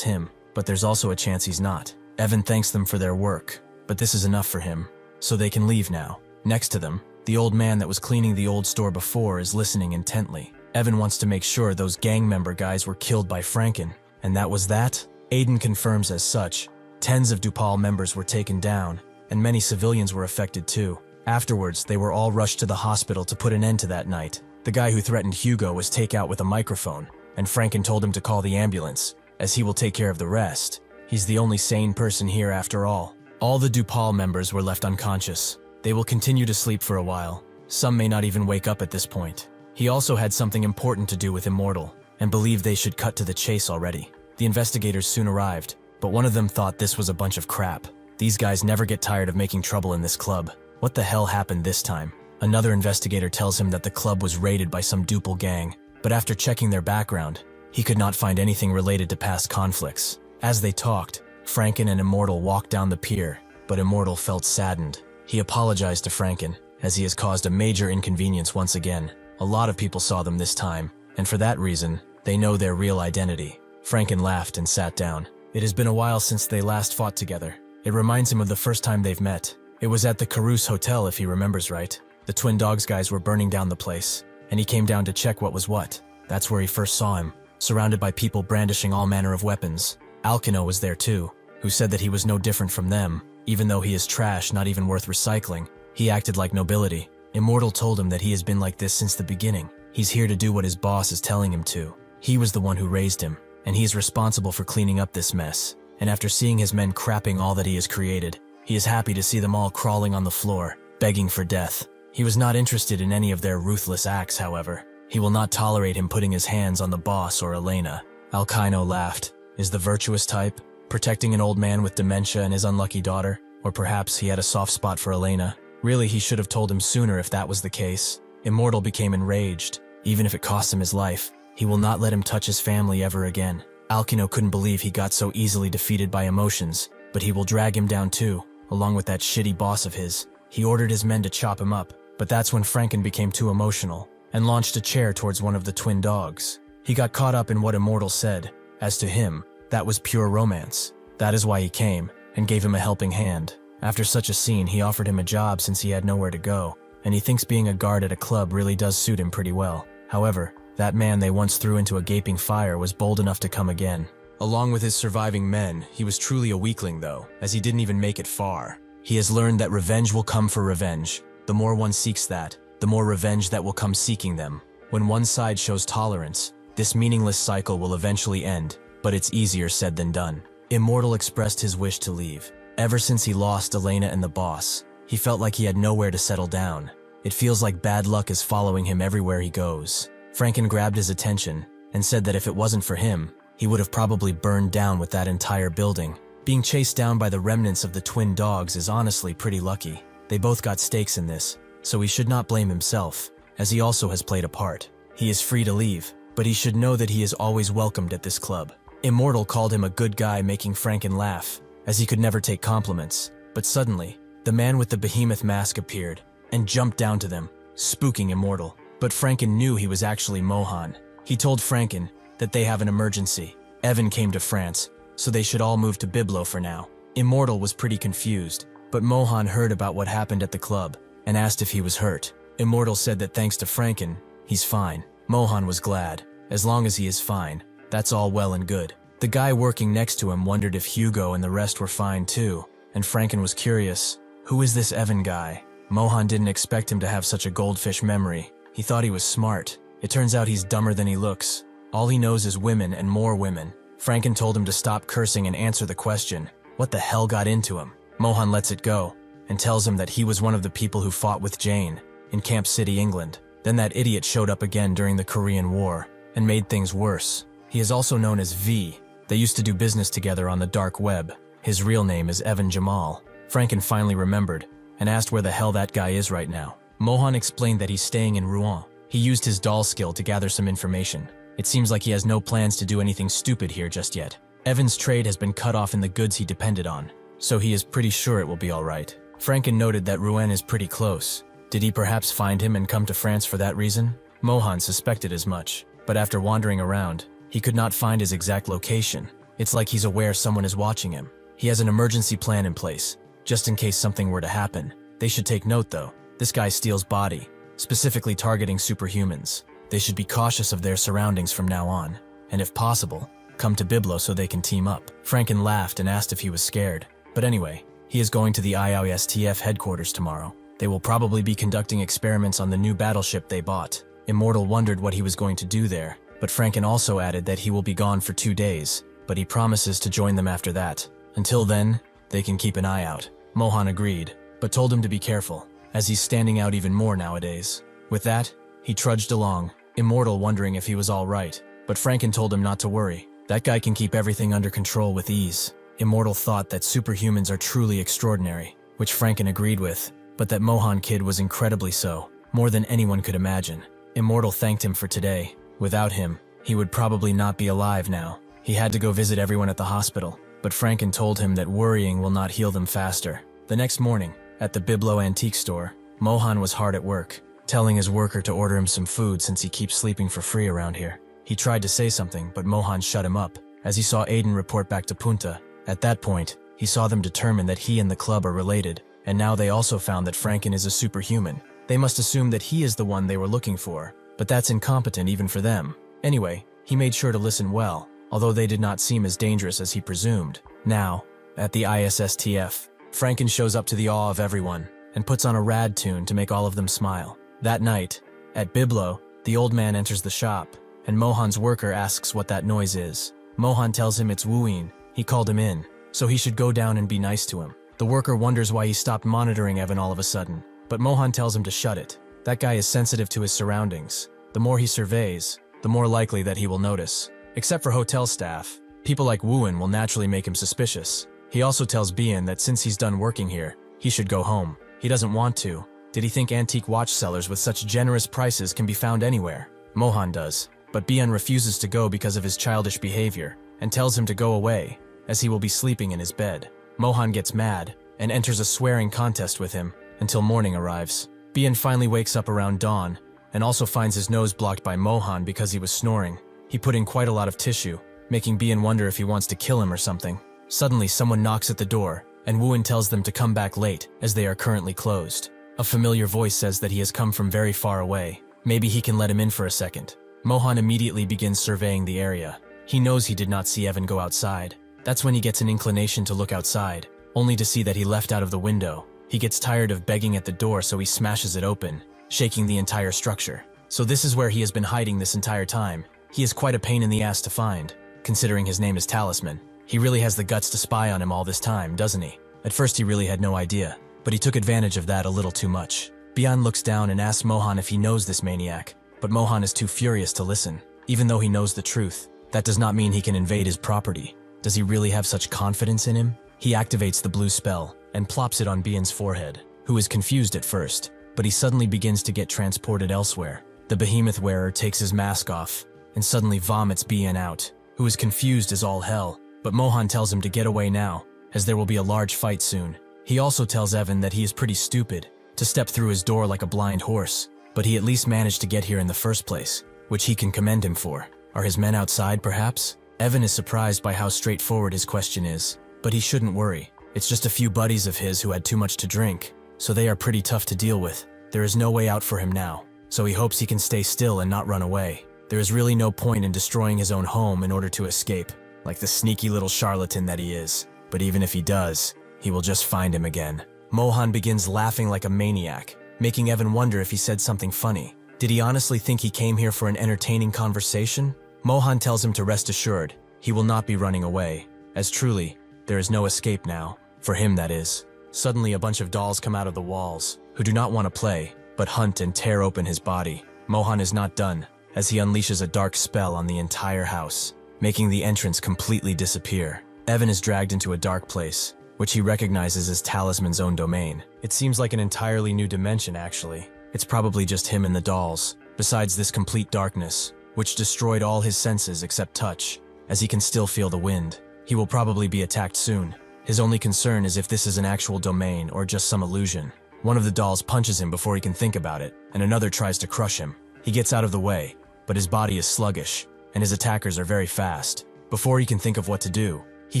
him, but there's also a chance he's not. Evan thanks them for their work, but this is enough for him, so they can leave now. Next to them, the old man that was cleaning the old store before is listening intently. Evan wants to make sure those gang member guys were killed by Franken, and that was that? Aiden confirms as such. Tens of Dupal members were taken down, and many civilians were affected too. Afterwards, they were all rushed to the hospital to put an end to that night. The guy who threatened Hugo was taken out with a microphone, and Franken told him to call the ambulance, as he will take care of the rest. He's the only sane person here after all. All the Dupal members were left unconscious. They will continue to sleep for a while. Some may not even wake up at this point. He also had something important to do with Immortal, and believed they should cut to the chase already. The investigators soon arrived, but one of them thought this was a bunch of crap. These guys never get tired of making trouble in this club. What the hell happened this time? Another investigator tells him that the club was raided by some Dupal gang, but after checking their background, he could not find anything related to past conflicts. As they talked, Franken and Immortal walked down the pier, but Immortal felt saddened. He apologized to Franken, as he has caused a major inconvenience once again. A lot of people saw them this time, and for that reason, they know their real identity. Franken laughed and sat down. It has been a while since they last fought together. It reminds him of the first time they've met. It was at the Carouse Hotel, if he remembers right. The Twin Dogs guys were burning down the place, and he came down to check what was what. That's where he first saw him, surrounded by people brandishing all manner of weapons. Alkino was there too, who said that he was no different from them. Even though he is trash, not even worth recycling, he acted like nobility. Immortal told him that he has been like this since the beginning. He's here to do what his boss is telling him to. He was the one who raised him, and he is responsible for cleaning up this mess. And after seeing his men crapping all that he has created, he is happy to see them all crawling on the floor, begging for death. He was not interested in any of their ruthless acts, however. He will not tolerate him putting his hands on the boss or Elena. Alkino laughed. Is the virtuous type, protecting an old man with dementia and his unlucky daughter? Or perhaps he had a soft spot for Elena. Really, he should have told him sooner if that was the case. Immortal became enraged. Even if it cost him his life, he will not let him touch his family ever again. Alkino couldn't believe he got so easily defeated by emotions, but he will drag him down too, along with that shitty boss of his. He ordered his men to chop him up, but that's when Franken became too emotional and launched a chair towards one of the Twin Dogs. He got caught up in what Immortal said. As to him, that was pure romance. That is why he came, and gave him a helping hand. After such a scene, he offered him a job since he had nowhere to go, and he thinks being a guard at a club really does suit him pretty well. However, that man they once threw into a gaping fire was bold enough to come again. Along with his surviving men, he was truly a weakling though, as he didn't even make it far. He has learned that revenge will come for revenge. The more one seeks that, the more revenge that will come seeking them. When one side shows tolerance, this meaningless cycle will eventually end, but it's easier said than done. Immortal expressed his wish to leave. Ever since he lost Elena and the boss, he felt like he had nowhere to settle down. It feels like bad luck is following him everywhere he goes. Franken grabbed his attention and said that if it wasn't for him, he would have probably burned down with that entire building. Being chased down by the remnants of the twin dogs is honestly pretty lucky. They both got stakes in this, so he should not blame himself, as he also has played a part. He is free to leave, but he should know that he is always welcomed at this club. Immortal called him a good guy, making Franken laugh, as he could never take compliments. But suddenly, the man with the behemoth mask appeared and jumped down to them, spooking Immortal. But Franken knew he was actually Mohan. He told Franken that they have an emergency. Evan came to France, so they should all move to Biblo for now. Immortal was pretty confused, but Mohan heard about what happened at the club and asked if he was hurt. Immortal said that thanks to Franken, he's fine. Mohan was glad. As long as he is fine, that's all well and good. The guy working next to him wondered if Hugo and the rest were fine too, and Franken was curious. Who is this Evan guy? Mohan didn't expect him to have such a goldfish memory. He thought he was smart. It turns out he's dumber than he looks. All he knows is women and more women. Franken told him to stop cursing and answer the question. What the hell got into him? Mohan lets it go and tells him that he was one of the people who fought with Jane in Camp City, England. Then that idiot showed up again during the Korean War and made things worse. He is also known as V. They used to do business together on the dark web. His real name is Evan Jamal. Franken finally remembered and asked where the hell that guy is right now. Mohan explained that he's staying in Rouen. He used his doll skill to gather some information. It seems like he has no plans to do anything stupid here just yet. Evan's trade has been cut off in the goods he depended on, so he is pretty sure it will be all right. Franken noted that Rouen is pretty close. Did he perhaps find him and come to France for that reason? Mohan suspected as much, but after wandering around, he could not find his exact location. It's like he's aware someone is watching him. He has an emergency plan in place, just in case something were to happen. They should take note though. This guy steals body, specifically targeting superhumans. They should be cautious of their surroundings from now on, and if possible, come to Biblo so they can team up. Franken laughed and asked if he was scared. But anyway, he is going to the IOSTF headquarters tomorrow. They will probably be conducting experiments on the new battleship they bought. Immortal wondered what he was going to do there, but Franken also added that he will be gone for 2 days, but he promises to join them after that. Until then, they can keep an eye out. Mohan agreed, but told him to be careful, as he's standing out even more nowadays. With that, he trudged along, Immortal wondering if he was all right, but Franken told him not to worry. That guy can keep everything under control with ease. Immortal thought that superhumans are truly extraordinary, which Franken agreed with, but that Mohan kid was incredibly so, more than anyone could imagine. Immortal thanked him for today. Without him, he would probably not be alive now. He had to go visit everyone at the hospital, but Franken told him that worrying will not heal them faster. The next morning, at the Biblo antique store, Mohan was hard at work, telling his worker to order him some food since he keeps sleeping for free around here. He tried to say something, but Mohan shut him up, as he saw Aiden report back to Punta. At that point, he saw them determine that he and the club are related, and now they also found that Franken is a superhuman. They must assume that he is the one they were looking for, but that's incompetent even for them. Anyway, he made sure to listen well, although they did not seem as dangerous as he presumed. Now, at the ISSTF, Franken shows up to the awe of everyone, and puts on a rad tune to make all of them smile. That night, at Biblo, the old man enters the shop, and Mohan's worker asks what that noise is. Mohan tells him it's Wooing. He called him in, so he should go down and be nice to him. The worker wonders why he stopped monitoring Evan all of a sudden, but Mohan tells him to shut it. That guy is sensitive to his surroundings. The more he surveys, the more likely that he will notice. Except for hotel staff, people like Wooin will naturally make him suspicious. He also tells Bian that since he's done working here, he should go home. He doesn't want to. Did he think antique watch sellers with such generous prices can be found anywhere? Mohan does, but Bian refuses to go because of his childish behavior, and tells him to go away, as he will be sleeping in his bed. Mohan gets mad, and enters a swearing contest with him, until morning arrives. Bian finally wakes up around dawn, and also finds his nose blocked by Mohan because he was snoring. He put in quite a lot of tissue, making Bian wonder if he wants to kill him or something. Suddenly someone knocks at the door, and Wooin tells them to come back late, as they are currently closed. A familiar voice says that he has come from very far away. Maybe he can let him in for a second. Mohan immediately begins surveying the area. He knows he did not see Evan go outside. That's when he gets an inclination to look outside, only to see that he left out of the window. He gets tired of begging at the door, so he smashes it open, shaking the entire structure. So this is where he has been hiding this entire time. He is quite a pain in the ass to find, considering his name is Talisman. He really has the guts to spy on him all this time, doesn't he? At first he really had no idea, but he took advantage of that a little too much. Bian looks down and asks Mohan if he knows this maniac, but Mohan is too furious to listen. Even though he knows the truth, that does not mean he can invade his property. Does he really have such confidence in him? He activates the blue spell and plops it on Bian's forehead, who is confused at first, but he suddenly begins to get transported elsewhere. The behemoth wearer takes his mask off and suddenly vomits Bian out, who is confused as all hell, but Mohan tells him to get away now, as there will be a large fight soon. He also tells Evan that he is pretty stupid to step through his door like a blind horse, but he at least managed to get here in the first place, which he can commend him for. Are his men outside, perhaps? Evan is surprised by how straightforward his question is, but he shouldn't worry. It's just a few buddies of his who had too much to drink, so they are pretty tough to deal with. There is no way out for him now, so he hopes he can stay still and not run away. There is really no point in destroying his own home in order to escape, like the sneaky little charlatan that he is. But even if he does, he will just find him again. Mohan begins laughing like a maniac, making Evan wonder if he said something funny. Did he honestly think he came here for an entertaining conversation? Mohan tells him to rest assured, he will not be running away, as truly, there is no escape now. For him, that is. Suddenly a bunch of dolls come out of the walls, who do not want to play, but hunt and tear open his body. Mohan is not done, as he unleashes a dark spell on the entire house, making the entrance completely disappear. Evan is dragged into a dark place, which he recognizes as Talisman's own domain. It seems like an entirely new dimension, actually. It's probably just him and the dolls, besides this complete darkness, which destroyed all his senses except touch, as he can still feel the wind. He will probably be attacked soon. His only concern is if this is an actual domain or just some illusion. One of the dolls punches him before he can think about it, and another tries to crush him. He gets out of the way, but his body is sluggish, and his attackers are very fast. Before he can think of what to do, he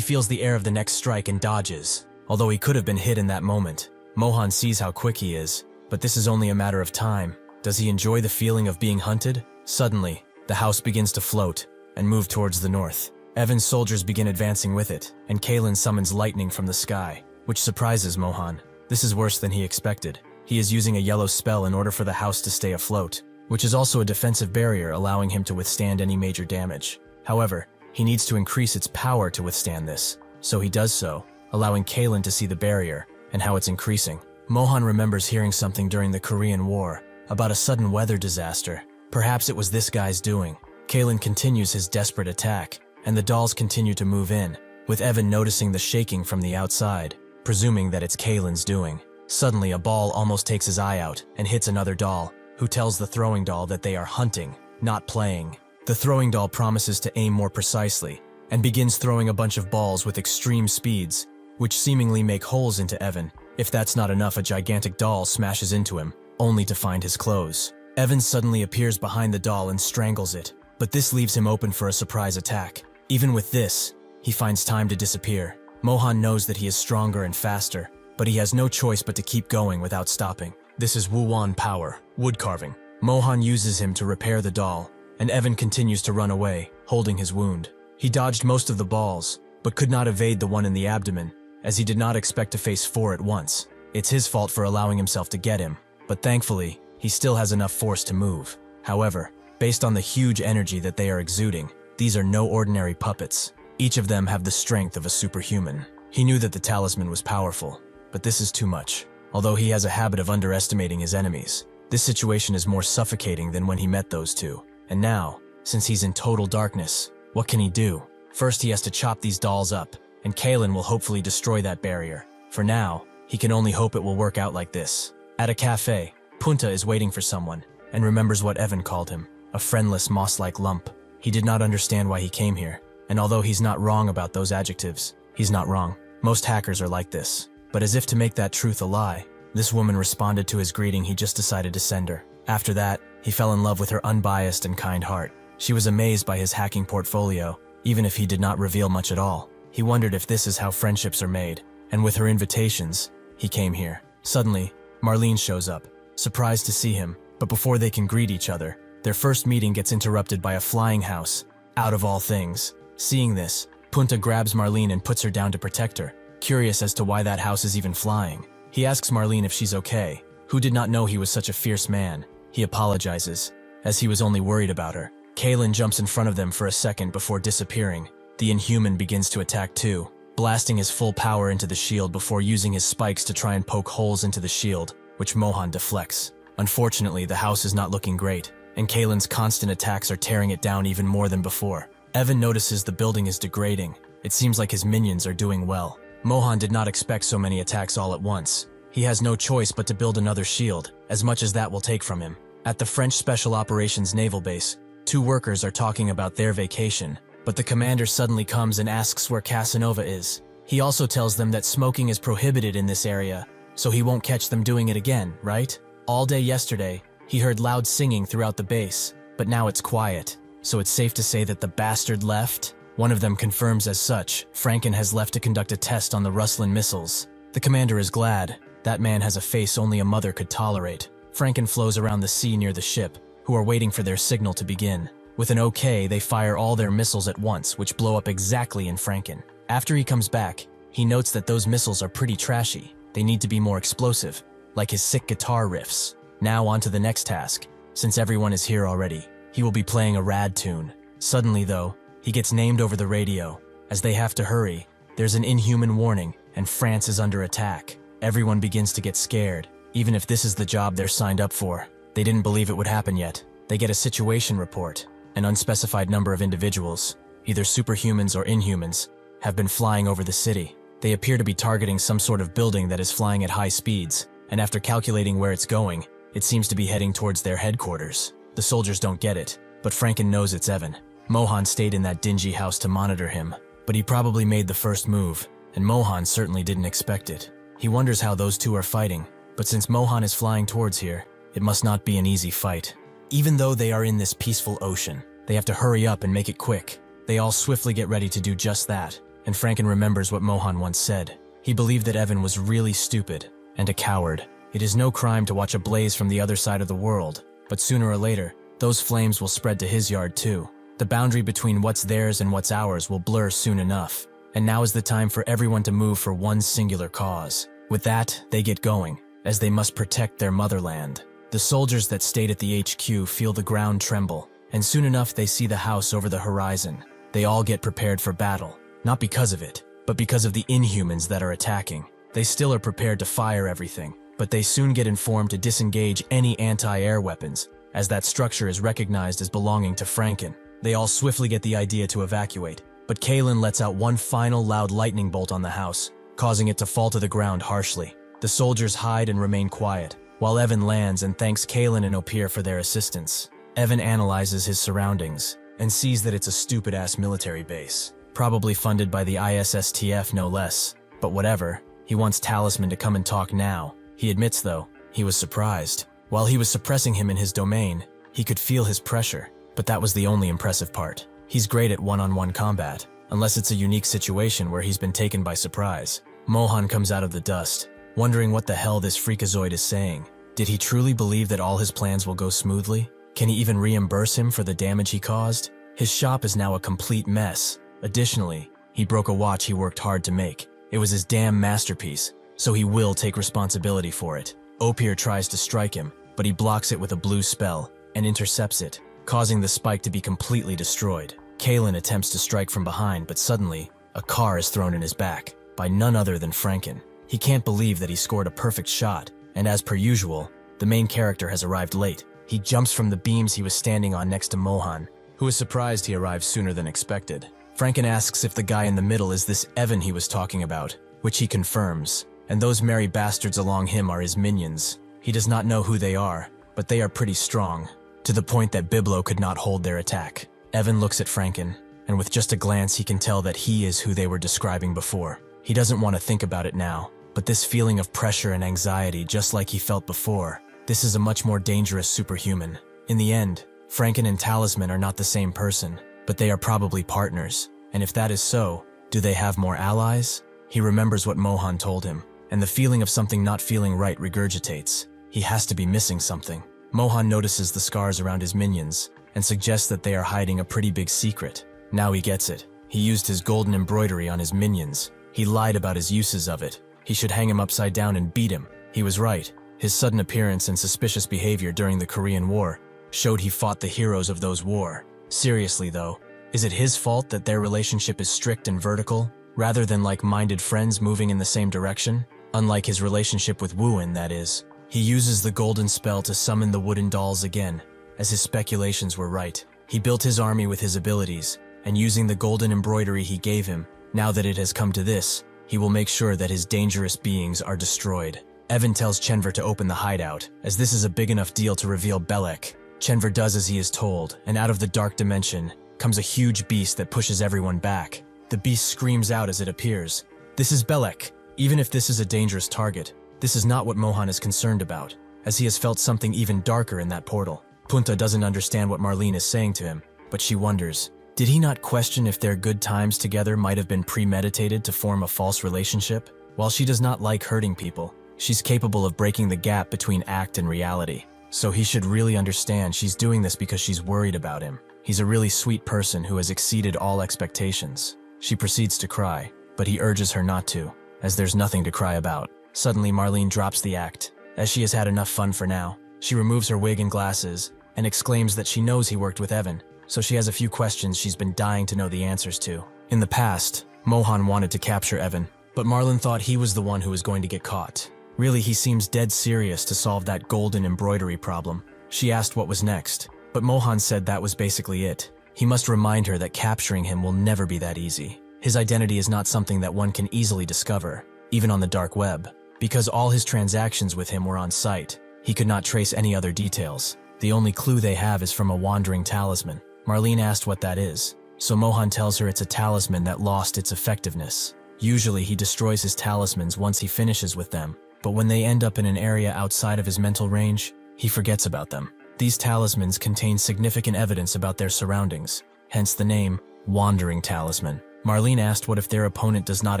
feels the air of the next strike and dodges. Although he could have been hit in that moment, Mohan sees how quick he is, but this is only a matter of time. Does he enjoy the feeling of being hunted? Suddenly, the house begins to float and move towards the north. Evan's soldiers begin advancing with it, and Kalen summons lightning from the sky, which surprises Mohan. This is worse than he expected. He is using a yellow spell in order for the house to stay afloat, which is also a defensive barrier allowing him to withstand any major damage. However, he needs to increase its power to withstand this, so he does so, allowing Kalen to see the barrier and how it's increasing. Mohan remembers hearing something during the Korean War about a sudden weather disaster. Perhaps it was this guy's doing. Kalen continues his desperate attack, and the dolls continue to move in, with Evan noticing the shaking from the outside, presuming that it's Kalen's doing. Suddenly, a ball almost takes his eye out and hits another doll, who tells the throwing doll that they are hunting, not playing. The throwing doll promises to aim more precisely, and begins throwing a bunch of balls with extreme speeds, which seemingly make holes into Evan. If that's not enough, a gigantic doll smashes into him, only to find his clothes. Evan suddenly appears behind the doll and strangles it, but this leaves him open for a surprise attack. Even with this, he finds time to disappear. Mohan knows that he is stronger and faster, but he has no choice but to keep going without stopping. This is Wuwan power, wood carving. Mohan uses him to repair the doll, and Evan continues to run away, holding his wound. He dodged most of the balls, but could not evade the one in the abdomen, as he did not expect to face 4 at once. It's his fault for allowing himself to get him, but thankfully, he still has enough force to move. However, based on the huge energy that they are exuding, these are no ordinary puppets. Each of them have the strength of a superhuman. He knew that the talisman was powerful, but this is too much. Although he has a habit of underestimating his enemies, this situation is more suffocating than when he met those two. And now, since he's in total darkness, what can he do? First, he has to chop these dolls up, and Kalen will hopefully destroy that barrier. For now, he can only hope it will work out like this. At a cafe, Punta is waiting for someone, and remembers what Evan called him, a friendless moss-like lump. He did not understand why he came here, and although he's not wrong about those adjectives, he's not wrong. Most hackers are like this. But as if to make that truth a lie, this woman responded to his greeting he just decided to send her. After that, he fell in love with her unbiased and kind heart. She was amazed by his hacking portfolio, even if he did not reveal much at all. He wondered if this is how friendships are made, and with her invitations, he came here. Suddenly, Marlene shows up, surprised to see him, but before they can greet each other, their first meeting gets interrupted by a flying house, out of all things. Seeing this, Punta grabs Marlene and puts her down to protect her, curious as to why that house is even flying. He asks Marlene if she's okay, who did not know he was such a fierce man. He apologizes, as he was only worried about her. Kalen jumps in front of them for a second before disappearing. The Inhuman begins to attack too, blasting his full power into the shield before using his spikes to try and poke holes into the shield, which Mohan deflects. Unfortunately, the house is not looking great, and Kalen's constant attacks are tearing it down even more than before. Evan notices the building is degrading. It seems like his minions are doing well. Mohan did not expect so many attacks all at once. He has no choice but to build another shield, as much as that will take from him. At the French Special Operations Naval Base, 2 workers are talking about their vacation, but the commander suddenly comes and asks where Casanova is. He also tells them that smoking is prohibited in this area, so he won't catch them doing it again, right? All day yesterday, he heard loud singing throughout the base, but now it's quiet, so it's safe to say that the bastard left? One of them confirms as such. Franken has left to conduct a test on the Ruslan missiles. The commander is glad. That man has a face only a mother could tolerate. Franken flows around the sea near the ship, who are waiting for their signal to begin. With an okay, they fire all their missiles at once, which blow up exactly in Franken. After he comes back, he notes that those missiles are pretty trashy. They need to be more explosive, like his sick guitar riffs. Now on to the next task. Since everyone is here already, he will be playing a rad tune. Suddenly though, he gets named over the radio. As they have to hurry, there's an Inhuman warning, and France is under attack. Everyone begins to get scared, even if this is the job they're signed up for. They didn't believe it would happen yet. They get a situation report. An unspecified number of individuals, either superhumans or inhumans, have been flying over the city. They appear to be targeting some sort of building that is flying at high speeds, and after calculating where it's going, it seems to be heading towards their headquarters. The soldiers don't get it, but Franken knows it's Evan. Mohan stayed in that dingy house to monitor him, but he probably made the first move, and Mohan certainly didn't expect it. He wonders how those two are fighting, but since Mohan is flying towards here, it must not be an easy fight. Even though they are in this peaceful ocean, they have to hurry up and make it quick. They all swiftly get ready to do just that, and Franken remembers what Mohan once said. He believed that Evan was really stupid and a coward. It is no crime to watch a blaze from the other side of the world, but sooner or later, those flames will spread to his yard too. The boundary between what's theirs and what's ours will blur soon enough, and now is the time for everyone to move for one singular cause. With that, they get going, as they must protect their motherland. The soldiers that stayed at the HQ feel the ground tremble, and soon enough they see the house over the horizon. They all get prepared for battle, not because of it, but because of the Inhumans that are attacking. They still are prepared to fire everything, but they soon get informed to disengage any anti-air weapons, as that structure is recognized as belonging to Franken. They all swiftly get the idea to evacuate, but Kalen lets out one final loud lightning bolt on the house, causing it to fall to the ground harshly. The soldiers hide and remain quiet, while Evan lands and thanks Kalen and Opir for their assistance. Evan analyzes his surroundings and sees that it's a stupid-ass military base, probably funded by the ISSTF no less. But whatever, he wants Talisman to come and talk now. He admits, though, he was surprised. While he was suppressing him in his domain, he could feel his pressure, but that was the only impressive part. He's great at one-on-one combat, unless it's a unique situation where he's been taken by surprise. Mohan comes out of the dust, wondering what the hell this freakazoid is saying. Did he truly believe that all his plans will go smoothly? Can he even reimburse him for the damage he caused? His shop is now a complete mess. Additionally, he broke a watch he worked hard to make. It was his damn masterpiece, so he will take responsibility for it. Opir tries to strike him, but he blocks it with a blue spell and intercepts it, causing the spike to be completely destroyed. Kalen attempts to strike from behind, but suddenly, a car is thrown in his back by none other than Franken. He can't believe that he scored a perfect shot, and as per usual, the main character has arrived late. He jumps from the beams he was standing on next to Mohan, who is surprised he arrived sooner than expected. Franken asks if the guy in the middle is this Evan he was talking about, which he confirms, and those merry bastards along him are his minions. He does not know who they are, but they are pretty strong, to the point that Biblo could not hold their attack. Evan looks at Franken, and with just a glance he can tell that he is who they were describing before. He doesn't want to think about it now, but this feeling of pressure and anxiety, just like he felt before, this is a much more dangerous superhuman. In the end, Franken and Talisman are not the same person, but they are probably partners, and if that is so, do they have more allies? He remembers what Mohan told him, and the feeling of something not feeling right regurgitates. He has to be missing something. Mohan notices the scars around his minions, and suggests that they are hiding a pretty big secret. Now he gets it. He used his golden embroidery on his minions, He lied about his uses of it. He should hang him upside down and beat him. He was right. His sudden appearance and suspicious behavior during the Korean War showed he fought the heroes of those war. Seriously though, is it his fault that their relationship is strict and vertical, rather than like-minded friends moving in the same direction? Unlike his relationship with Woo-in, that is. He uses the golden spell to summon the wooden dolls again, as his speculations were right. He built his army with his abilities, and using the golden embroidery he gave him, now that it has come to this, he will make sure that his dangerous beings are destroyed. Evan tells Chenver to open the hideout, as this is a big enough deal to reveal Belek. Chenver does as he is told, and out of the dark dimension comes a huge beast that pushes everyone back. The beast screams out as it appears. This is Belek. Even if this is a dangerous target, this is not what Mohan is concerned about, as he has felt something even darker in that portal. Punta doesn't understand what Marlene is saying to him, but she wonders, did he not question if their good times together might have been premeditated to form a false relationship? While she does not like hurting people, she's capable of breaking the gap between act and reality. So he should really understand she's doing this because she's worried about him. He's a really sweet person who has exceeded all expectations. She proceeds to cry, but he urges her not to, as there's nothing to cry about. Suddenly, Marlene drops the act. As she has had enough fun for now, she removes her wig and glasses and exclaims that she knows he worked with Evan, so she has a few questions she's been dying to know the answers to. In the past, Mohan wanted to capture Evan, but Marlene thought he was the one who was going to get caught. Really, he seems dead serious to solve that golden embroidery problem. She asked what was next, but Mohan said that was basically it. He must remind her that capturing him will never be that easy. His identity is not something that one can easily discover, even on the dark web. Because all his transactions with him were on site, he could not trace any other details. The only clue they have is from a wandering talisman. Marlene asked what that is, so Mohan tells her it's a talisman that lost its effectiveness. Usually he destroys his talismans once he finishes with them, but when they end up in an area outside of his mental range, he forgets about them. These talismans contain significant evidence about their surroundings, hence the name, Wandering Talisman. Marlene asked what if their opponent does not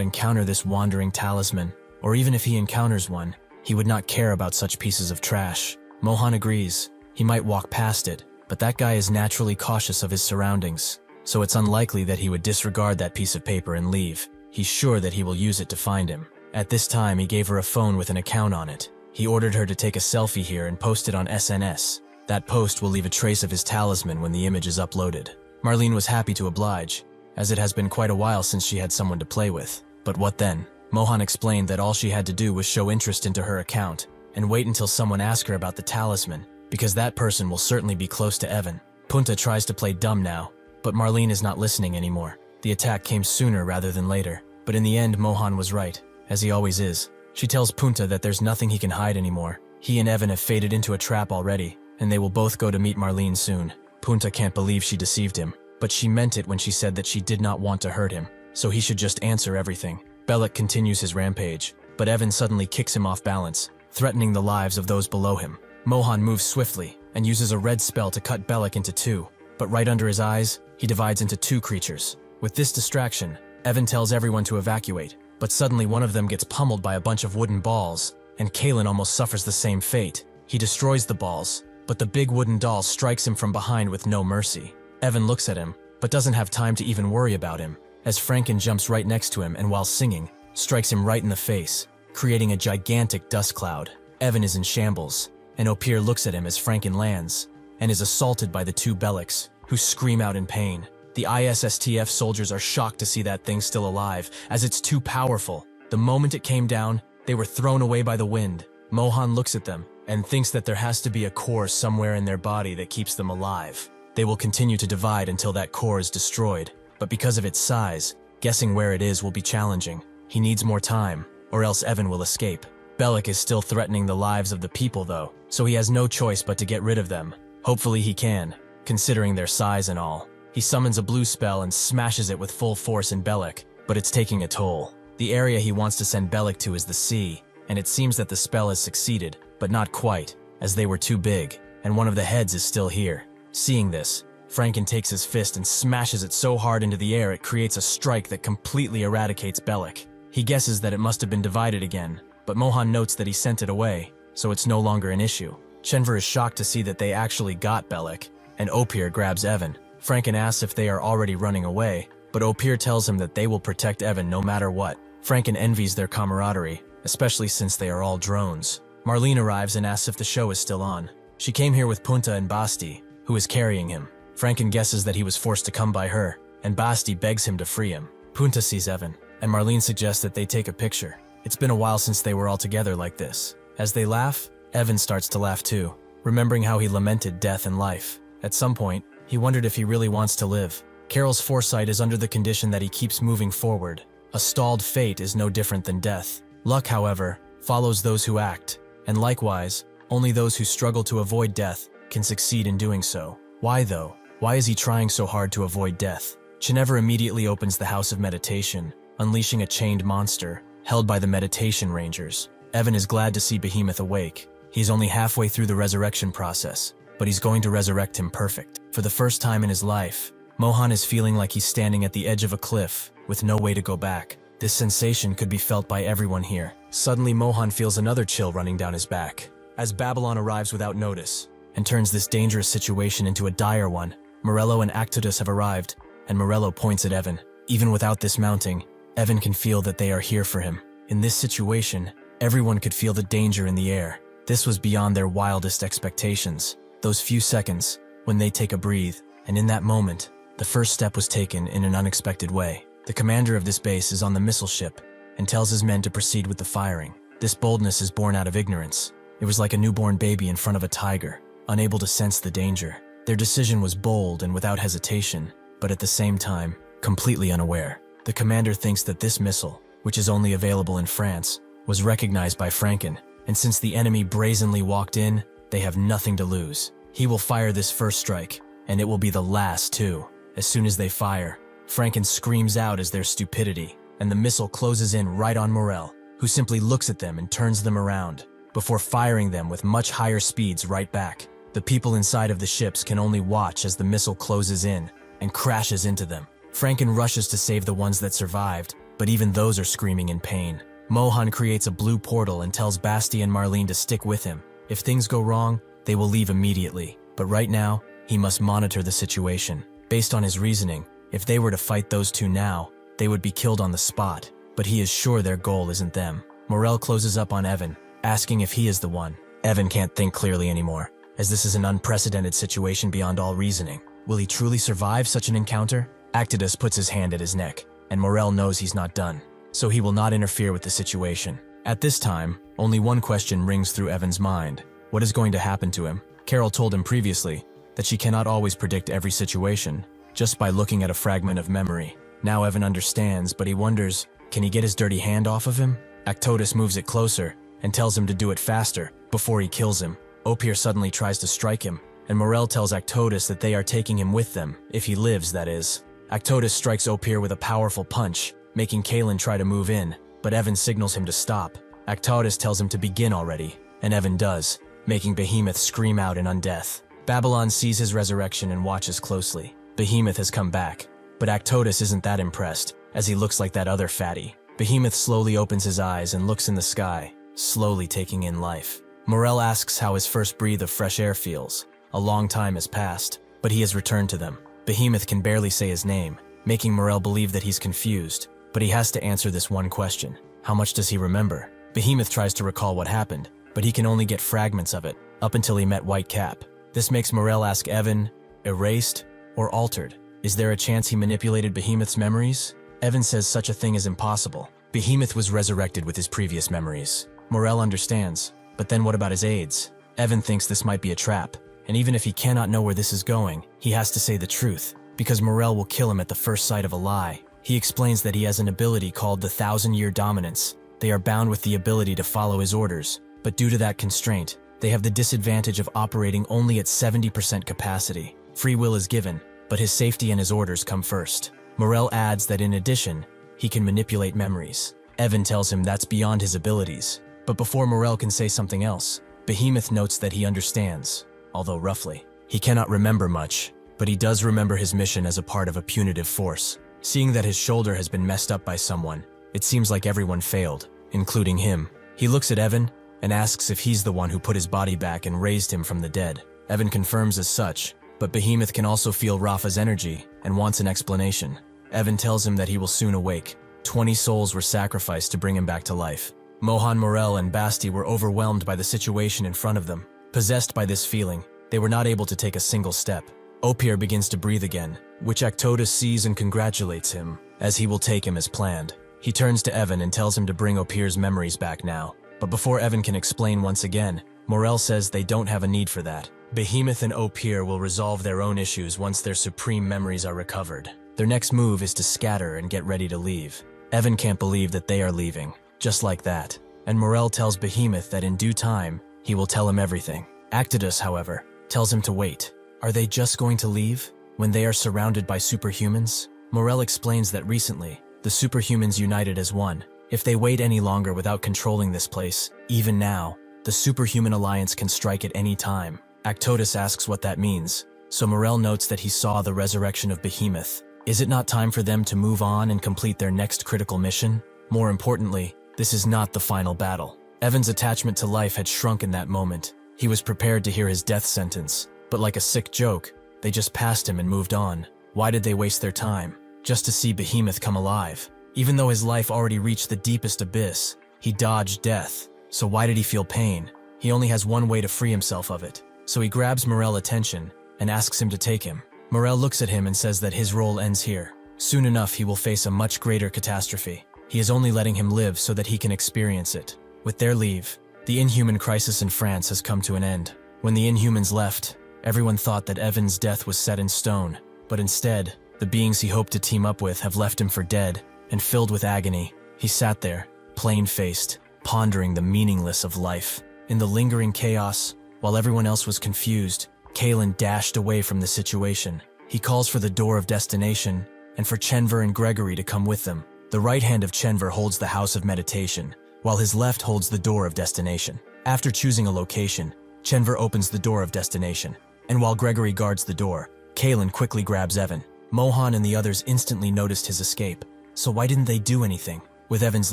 encounter this wandering talisman, or even if he encounters one, he would not care about such pieces of trash. Mohan agrees. He might walk past it, but that guy is naturally cautious of his surroundings, so it's unlikely that he would disregard that piece of paper and leave. He's sure that he will use it to find him. At this time, he gave her a phone with an account on it. He ordered her to take a selfie here and post it on SNS. That post will leave a trace of his talisman when the image is uploaded. Marlene was happy to oblige, as it has been quite a while since she had someone to play with. But what then? Mohan explained that all she had to do was show interest into her account and wait until someone asked her about the talisman, because that person will certainly be close to Evan. Punta tries to play dumb now, but Marlene is not listening anymore. The attack came sooner rather than later, but in the end Mohan was right, as he always is. She tells Punta that there's nothing he can hide anymore. He and Evan have faded into a trap already, and they will both go to meet Marlene soon. Punta can't believe she deceived him, but she meant it when she said that she did not want to hurt him, so he should just answer everything. Belek continues his rampage, but Evan suddenly kicks him off balance, threatening the lives of those below him. Mohan moves swiftly and uses a red spell to cut Belek into two, but right under his eyes, he divides into two creatures. With this distraction, Evan tells everyone to evacuate, but suddenly one of them gets pummeled by a bunch of wooden balls, and Kalen almost suffers the same fate. He destroys the balls, but the big wooden doll strikes him from behind with no mercy. Evan looks at him, but doesn't have time to even worry about him, as Franken jumps right next to him and while singing, strikes him right in the face, creating a gigantic dust cloud. Evan is in shambles, and Opir looks at him as Franken lands, and is assaulted by the two Beleks, who scream out in pain. The ISSTF soldiers are shocked to see that thing still alive, as it's too powerful. The moment it came down, they were thrown away by the wind. Mohan looks at them, and thinks that there has to be a core somewhere in their body that keeps them alive. They will continue to divide until that core is destroyed, but because of its size, guessing where it is will be challenging. He needs more time, or else Evan will escape. Belek is still threatening the lives of the people though, so he has no choice but to get rid of them. Hopefully he can, considering their size and all. He summons a blue spell and smashes it with full force in Belek, but it's taking a toll. The area he wants to send Belek to is the sea, and it seems that the spell has succeeded, but not quite, as they were too big, and one of the heads is still here. Seeing this, Franken takes his fist and smashes it so hard into the air it creates a strike that completely eradicates Belek. He guesses that it must have been divided again, but Mohan notes that he sent it away, so it's no longer an issue. Chenver is shocked to see that they actually got Belek, and Opir grabs Evan. Franken asks if they are already running away, but Opir tells him that they will protect Evan no matter what. Franken envies their camaraderie, especially since they are all drones. Marlene arrives and asks if the show is still on. She came here with Punta and Basti, who is carrying him. Franken guesses that he was forced to come by her, and Basti begs him to free him. Punta sees Evan, and Marlene suggests that they take a picture. It's been a while since they were all together like this. As they laugh, Evan starts to laugh too, remembering how he lamented death and life. At some point, he wondered if he really wants to live. Carol's foresight is under the condition that he keeps moving forward. A stalled fate is no different than death. Luck, however, follows those who act, and likewise, only those who struggle to avoid death can succeed in doing so. Why though? Why is he trying so hard to avoid death? Chenever immediately opens the House of Meditation, unleashing a chained monster, held by the Meditation Rangers. Evan is glad to see Behemoth awake. He's only halfway through the resurrection process, but he's going to resurrect him perfect. For the first time in his life, Mohan is feeling like he's standing at the edge of a cliff, with no way to go back. This sensation could be felt by everyone here. Suddenly, Mohan feels another chill running down his back, as Babylon arrives without notice, and turns this dangerous situation into a dire one. Morello and Actodus have arrived, and Morello points at Evan. Even without this mounting, Evan can feel that they are here for him. In this situation, everyone could feel the danger in the air. This was beyond their wildest expectations. Those few seconds, when they take a breathe, and in that moment, the first step was taken in an unexpected way. The commander of this base is on the missile ship, and tells his men to proceed with the firing. This boldness is born out of ignorance. It was like a newborn baby in front of a tiger, unable to sense the danger. Their decision was bold and without hesitation, but at the same time, completely unaware. The commander thinks that this missile, which is only available in France, was recognized by Franken, and since the enemy brazenly walked in, they have nothing to lose. He will fire this first strike, and it will be the last too. As soon as they fire, Franken screams out as their stupidity, and the missile closes in right on Morel, who simply looks at them and turns them around, before firing them with much higher speeds right back. The people inside of the ships can only watch as the missile closes in and crashes into them. Franken rushes to save the ones that survived, but even those are screaming in pain. Mohan creates a blue portal and tells Basti and Marlene to stick with him. If things go wrong, they will leave immediately, but right now, he must monitor the situation. Based on his reasoning, if they were to fight those two now, they would be killed on the spot, but he is sure their goal isn't them. Morel closes up on Evan, asking if he is the one. Evan can't think clearly anymore, as this is an unprecedented situation beyond all reasoning. Will he truly survive such an encounter? Actodus puts his hand at his neck, and Morel knows he's not done, so he will not interfere with the situation. At this time, only one question rings through Evan's mind. What is going to happen to him? Carol told him previously that she cannot always predict every situation, just by looking at a fragment of memory. Now Evan understands, but he wonders, can he get his dirty hand off of him? Actodus moves it closer and tells him to do it faster, before he kills him. Opir suddenly tries to strike him, and Morel tells Actodus that they are taking him with them, if he lives, that is. Actodus strikes Opir with a powerful punch, making Kalen try to move in, but Evan signals him to stop. Actodus tells him to begin already, and Evan does, making Behemoth scream out in undeath. Babylon sees his resurrection and watches closely. Behemoth has come back, but Actodus isn't that impressed, as he looks like that other fatty. Behemoth slowly opens his eyes and looks in the sky, slowly taking in life. Morel asks how his first breath of fresh air feels. A long time has passed, but he has returned to them. Behemoth can barely say his name, making Morel believe that he's confused, but he has to answer this one question. How much does he remember? Behemoth tries to recall what happened, but he can only get fragments of it, up until he met Whitecap. This makes Morel ask Evan, erased or altered? Is there a chance he manipulated Behemoth's memories? Evan says such a thing is impossible. Behemoth was resurrected with his previous memories. Morel understands, but then what about his aides? Evan thinks this might be a trap, and even if he cannot know where this is going, he has to say the truth, because Morel will kill him at the first sight of a lie. He explains that he has an ability called the 1,000-Year Dominance. They are bound with the ability to follow his orders, but due to that constraint, they have the disadvantage of operating only at 70% capacity. Free will is given, but his safety and his orders come first. Morel adds that in addition, he can manipulate memories. Evan tells him that's beyond his abilities, but before Morel can say something else, Behemoth notes that he understands, although roughly. He cannot remember much, but he does remember his mission as a part of a punitive force. Seeing that his shoulder has been messed up by someone, it seems like everyone failed, including him. He looks at Evan and asks if he's the one who put his body back and raised him from the dead. Evan confirms as such, but Behemoth can also feel Rafa's energy and wants an explanation. Evan tells him that he will soon awake, 20 souls were sacrificed to bring him back to life. Mohan, Morel, and Basti were overwhelmed by the situation in front of them. Possessed by this feeling, they were not able to take a single step. Opir begins to breathe again, which Actotus sees and congratulates him, as he will take him as planned. He turns to Evan and tells him to bring Opir's memories back now. But before Evan can explain once again, Morel says they don't have a need for that. Behemoth and Opir will resolve their own issues once their supreme memories are recovered. Their next move is to scatter and get ready to leave. Evan can't believe that they are leaving, just like that. And Morel tells Behemoth that in due time, he will tell him everything. Actotus, however, tells him to wait. Are they just going to leave when they are surrounded by superhumans? Morel explains that recently, the superhumans united as one. If they wait any longer without controlling this place, even now, the Superhuman Alliance can strike at any time. Actotus asks what that means, so Morel notes that he saw the resurrection of Behemoth. Is it not time for them to move on and complete their next critical mission? More importantly, this is not the final battle. Evan's attachment to life had shrunk in that moment. He was prepared to hear his death sentence, but like a sick joke, they just passed him and moved on. Why did they waste their time? Just to see Behemoth come alive. Even though his life already reached the deepest abyss, he dodged death. So why did he feel pain? He only has one way to free himself of it. So he grabs Morel's attention and asks him to take him. Morel looks at him and says that his role ends here. Soon enough, he will face a much greater catastrophe. He is only letting him live so that he can experience it. With their leave, the Inhuman crisis in France has come to an end. When the Inhumans left, everyone thought that Evan's death was set in stone. But instead, the beings he hoped to team up with have left him for dead. And filled with agony, he sat there, plain-faced, pondering the meaningless of life. In the lingering chaos, while everyone else was confused, Kalen dashed away from the situation. He calls for the door of destination, and for Chenver and Gregory to come with them. The right hand of Chenver holds the house of meditation, while his left holds the door of destination. After choosing a location, Chenver opens the door of destination, and while Gregory guards the door, Kalen quickly grabs Evan. Mohan and the others instantly noticed his escape. So why didn't they do anything? With Evan's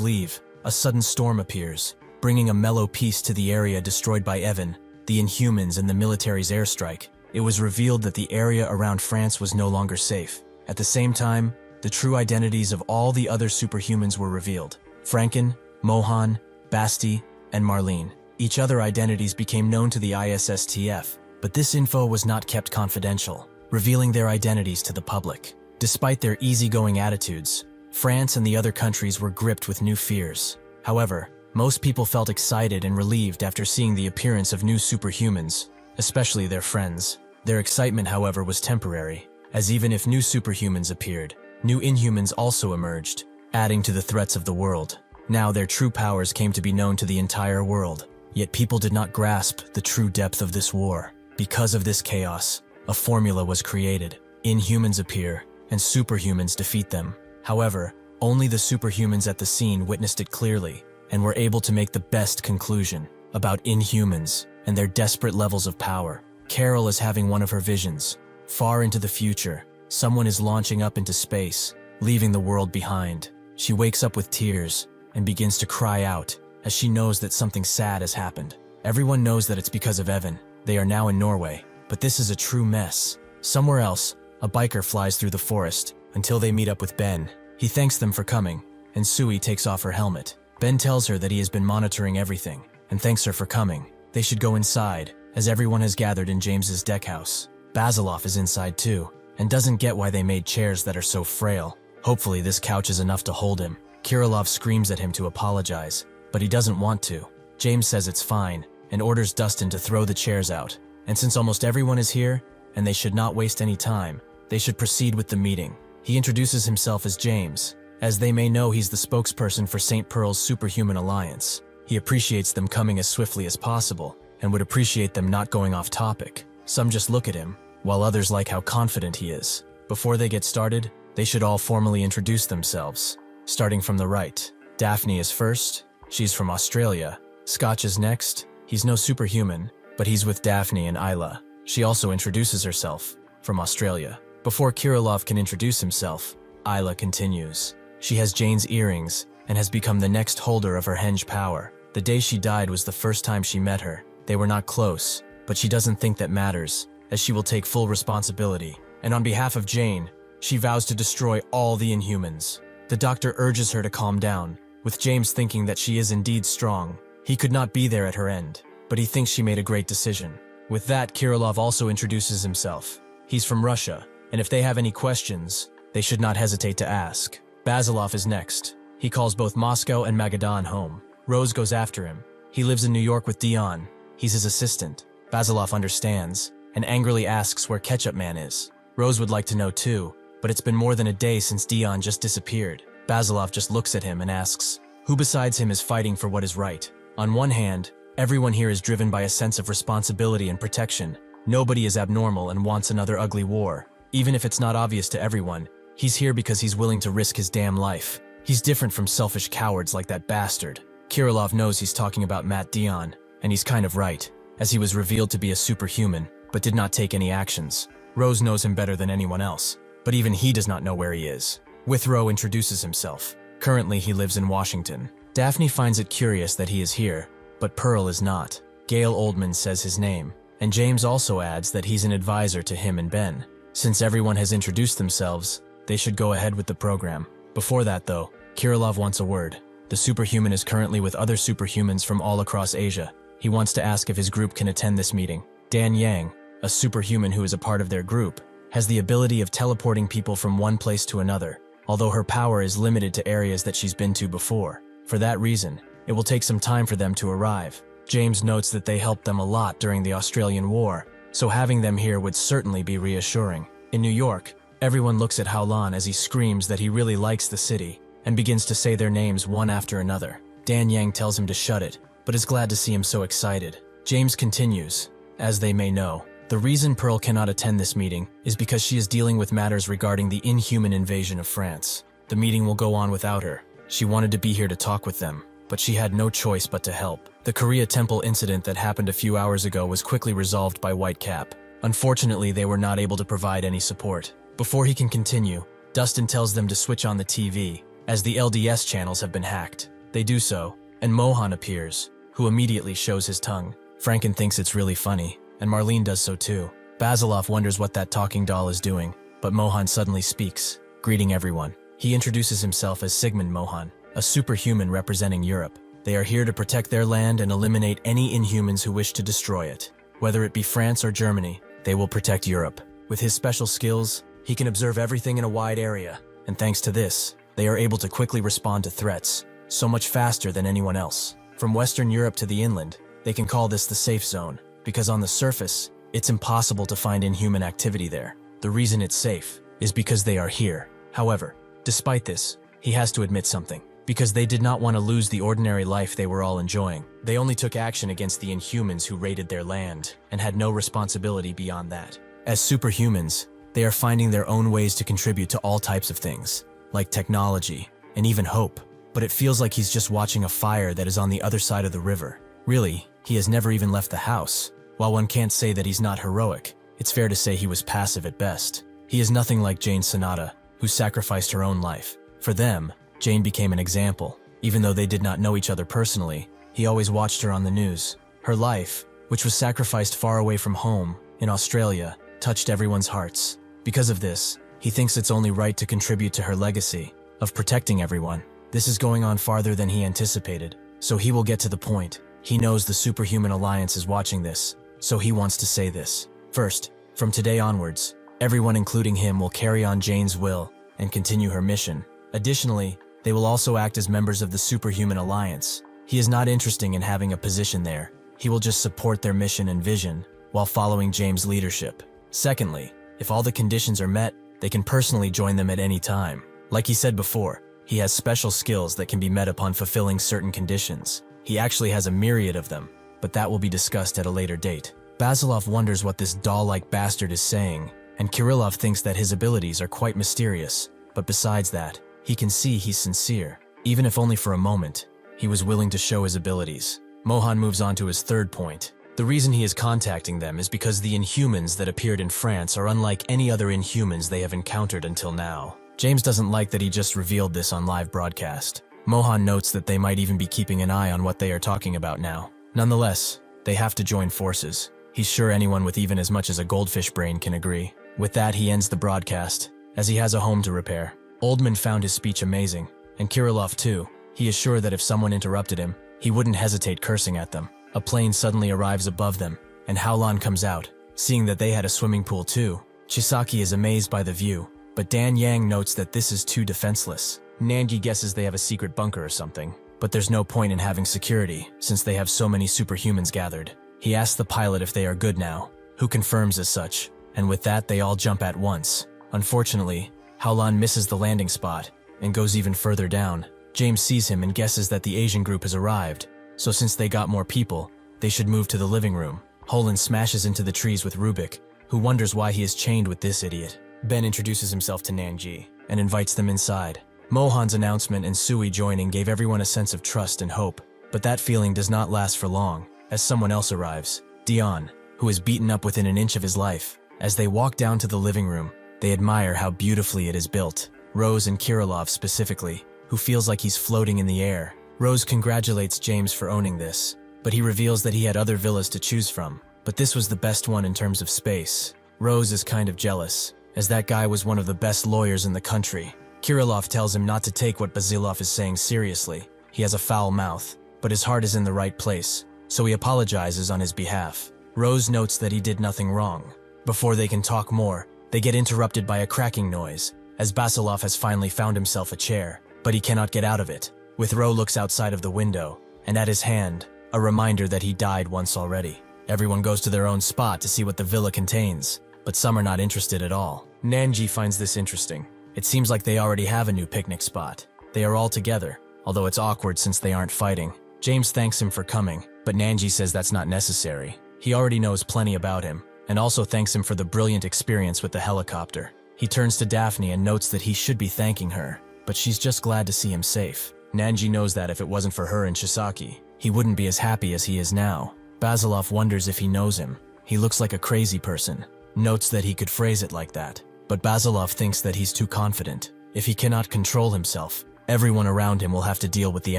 leave, a sudden storm appears, bringing a mellow peace to the area destroyed by Evan, the Inhumans, and the military's airstrike. It was revealed that the area around France was no longer safe. At the same time, the true identities of all the other superhumans were revealed. Franken, Mohan, Basti, and Marlene. Each other identities became known to the ISSTF, but this info was not kept confidential, revealing their identities to the public. Despite their easygoing attitudes, France and the other countries were gripped with new fears. However, most people felt excited and relieved after seeing the appearance of new superhumans, especially their friends. Their excitement, however, was temporary, as even if new superhumans appeared, new Inhumans also emerged, adding to the threats of the world. Now their true powers came to be known to the entire world, yet people did not grasp the true depth of this war. Because of this chaos, a formula was created. Inhumans appear, and superhumans defeat them. However, only the superhumans at the scene witnessed it clearly and were able to make the best conclusion about Inhumans and their desperate levels of power. Carol is having one of her visions. Far into the future, someone is launching up into space, leaving the world behind. She wakes up with tears and begins to cry out as she knows that something sad has happened. Everyone knows that it's because of Evan. They are now in Norway, but this is a true mess. Somewhere else, a biker flies through the forest until they meet up with Ben. He thanks them for coming, and Sui takes off her helmet. Ben tells her that he has been monitoring everything, and thanks her for coming. They should go inside, as everyone has gathered in James's deck house. Basilov is inside too, and doesn't get why they made chairs that are so frail. Hopefully this couch is enough to hold him. Kirilov screams at him to apologize, but he doesn't want to. James says it's fine, and orders Dustin to throw the chairs out. And since almost everyone is here, and they should not waste any time, they should proceed with the meeting. He introduces himself as James. As they may know, he's the spokesperson for St. Pearl's Superhuman Alliance. He appreciates them coming as swiftly as possible, and would appreciate them not going off topic. Some just look at him, while others like how confident he is. Before they get started, they should all formally introduce themselves. Starting from the right, Daphne is first. She's from Australia. Scotch is next. He's no superhuman, but he's with Daphne and Isla. She also introduces herself, from Australia. Before Kirilov can introduce himself, Isla continues. She has Jane's earrings and has become the next holder of her henge power. The day she died was the first time she met her. They were not close, but she doesn't think that matters, as she will take full responsibility. And on behalf of Jane, she vows to destroy all the Inhumans. The doctor urges her to calm down, with James thinking that she is indeed strong. He could not be there at her end, but he thinks she made a great decision. With that, Kirillov also introduces himself. He's from Russia, and if they have any questions, they should not hesitate to ask. Basilov is next. He calls both Moscow and Magadan home. Rose goes after him. He lives in New York with Dion. He's his assistant. Basilov understands, and angrily asks where Ketchup Man is. Rose would like to know too, but it's been more than a day since Dion just disappeared. Basilov just looks at him and asks, who besides him is fighting for what is right? On one hand, everyone here is driven by a sense of responsibility and protection. Nobody is abnormal and wants another ugly war. Even if it's not obvious to everyone, he's here because he's willing to risk his damn life. He's different from selfish cowards like that bastard. Kirillov knows he's talking about Matt Dion, and he's kind of right, as he was revealed to be a superhuman, but did not take any actions. Rose knows him better than anyone else, but even he does not know where he is. Withrow introduces himself. Currently, he lives in Washington. Daphne finds it curious that he is here, but Pearl is not. Gail Oldman says his name, and James also adds that he's an advisor to him and Ben. Since everyone has introduced themselves, they should go ahead with the program. Before that, though, Kirillov wants a word. The superhuman is currently with other superhumans from all across Asia. He wants to ask if his group can attend this meeting. Dan Yang, a superhuman who is a part of their group, has the ability of teleporting people from one place to another, although her power is limited to areas that she's been to before. For that reason, it will take some time for them to arrive. James notes that they helped them a lot during the Australian War, so having them here would certainly be reassuring. In New York, everyone looks at Howlan as he screams that he really likes the city, and begins to say their names one after another. Dan Yang tells him to shut it, but is glad to see him so excited. James continues, as they may know, the reason Pearl cannot attend this meeting is because she is dealing with matters regarding the inhuman invasion of France. The meeting will go on without her. She wanted to be here to talk with them, but she had no choice but to help. The Korea Temple incident that happened a few hours ago was quickly resolved by Whitecap. Unfortunately, they were not able to provide any support. Before he can continue, Dustin tells them to switch on the TV, as the LDS channels have been hacked. They do so, and Mohan appears, who immediately shows his tongue. Franken thinks it's really funny, and Marlene does so too. Basilov wonders what that talking doll is doing, but Mohan suddenly speaks, greeting everyone. He introduces himself as Sigmund Mohan, a superhuman representing Europe. They are here to protect their land and eliminate any inhumans who wish to destroy it. Whether it be France or Germany, they will protect Europe. With his special skills, he can observe everything in a wide area, and thanks to this, they are able to quickly respond to threats, so much faster than anyone else. From Western Europe to the inland, they can call this the safe zone, because on the surface, it's impossible to find inhuman activity there. The reason it's safe is because they are here. However, despite this, he has to admit something. Because they did not want to lose the ordinary life they were all enjoying. They only took action against the inhumans who raided their land, and had no responsibility beyond that. As superhumans, they are finding their own ways to contribute to all types of things, like technology, and even hope. But it feels like he's just watching a fire that is on the other side of the river. Really, he has never even left the house. While one can't say that he's not heroic, it's fair to say he was passive at best. He is nothing like Jane Sonata, who sacrificed her own life. For them, Jane became an example. Even though they did not know each other personally, he always watched her on the news. Her life, which was sacrificed far away from home, in Australia, touched everyone's hearts. Because of this, he thinks it's only right to contribute to her legacy of protecting everyone. This is going on farther than he anticipated, so he will get to the point. He knows the Superhuman Alliance is watching this, so he wants to say this. First, from today onwards, everyone including him will carry on Jane's will and continue her mission. Additionally, they will also act as members of the Superhuman Alliance. He is not interested in having a position there. He will just support their mission and vision while following James' leadership. Secondly, if all the conditions are met, they can personally join them at any time. Like he said before, he has special skills that can be met upon fulfilling certain conditions. He actually has a myriad of them, but that will be discussed at a later date. Basilov wonders what this doll-like bastard is saying, and Kirillov thinks that his abilities are quite mysterious. But besides that, he can see he's sincere. Even if only for a moment, he was willing to show his abilities. Mohan moves on to his third point. The reason he is contacting them is because the Inhumans that appeared in France are unlike any other Inhumans they have encountered until now. James doesn't like that he just revealed this on live broadcast. Mohan notes that they might even be keeping an eye on what they are talking about now. Nonetheless, they have to join forces. He's sure anyone with even as much as a goldfish brain can agree. With that, he ends the broadcast, as he has a home to repair. Oldman found his speech amazing, and Kirillov too. He is sure that if someone interrupted him, he wouldn't hesitate cursing at them. A plane suddenly arrives above them, and Howlan comes out, seeing that they had a swimming pool too. Chisaki is amazed by the view, but Dan Yang notes that this is too defenseless. Nangi guesses they have a secret bunker or something, but there's no point in having security since they have so many superhumans gathered. He asks the pilot if they are good now, who confirms as such, and with that they all jump at once. Unfortunately, Howlan misses the landing spot and goes even further down. James sees him and guesses that the Asian group has arrived, so since they got more people, they should move to the living room. Holland smashes into the trees with Rubik, who wonders why he is chained with this idiot. Ben introduces himself to Nanji and invites them inside. Mohan's announcement and Sui joining gave everyone a sense of trust and hope, but that feeling does not last for long, as someone else arrives, Dion, who is beaten up within an inch of his life. As they walk down to the living room, they admire how beautifully it is built. Rose and Kirillov specifically, who feels like he's floating in the air. Rose congratulates James for owning this, but he reveals that he had other villas to choose from, but this was the best one in terms of space. Rose is kind of jealous, as that guy was one of the best lawyers in the country. Kirillov tells him not to take what Basilov is saying seriously. He has a foul mouth, but his heart is in the right place, so he apologizes on his behalf. Rose notes that he did nothing wrong. Before they can talk more, they get interrupted by a cracking noise, as Basilov has finally found himself a chair, but he cannot get out of it. Withrow looks outside of the window, and at his hand, a reminder that he died once already. Everyone goes to their own spot to see what the villa contains, but some are not interested at all. Nanji finds this interesting. It seems like they already have a new picnic spot. They are all together, although it's awkward since they aren't fighting. James thanks him for coming, but Nanji says that's not necessary. He already knows plenty about him, and also thanks him for the brilliant experience with the helicopter. He turns to Daphne and notes that he should be thanking her, but she's just glad to see him safe. Nanji knows that if it wasn't for her and Chisaki, he wouldn't be as happy as he is now. Basilov wonders if he knows him. He looks like a crazy person. Notes that he could phrase it like that, but Basilov thinks that he's too confident. If he cannot control himself, everyone around him will have to deal with the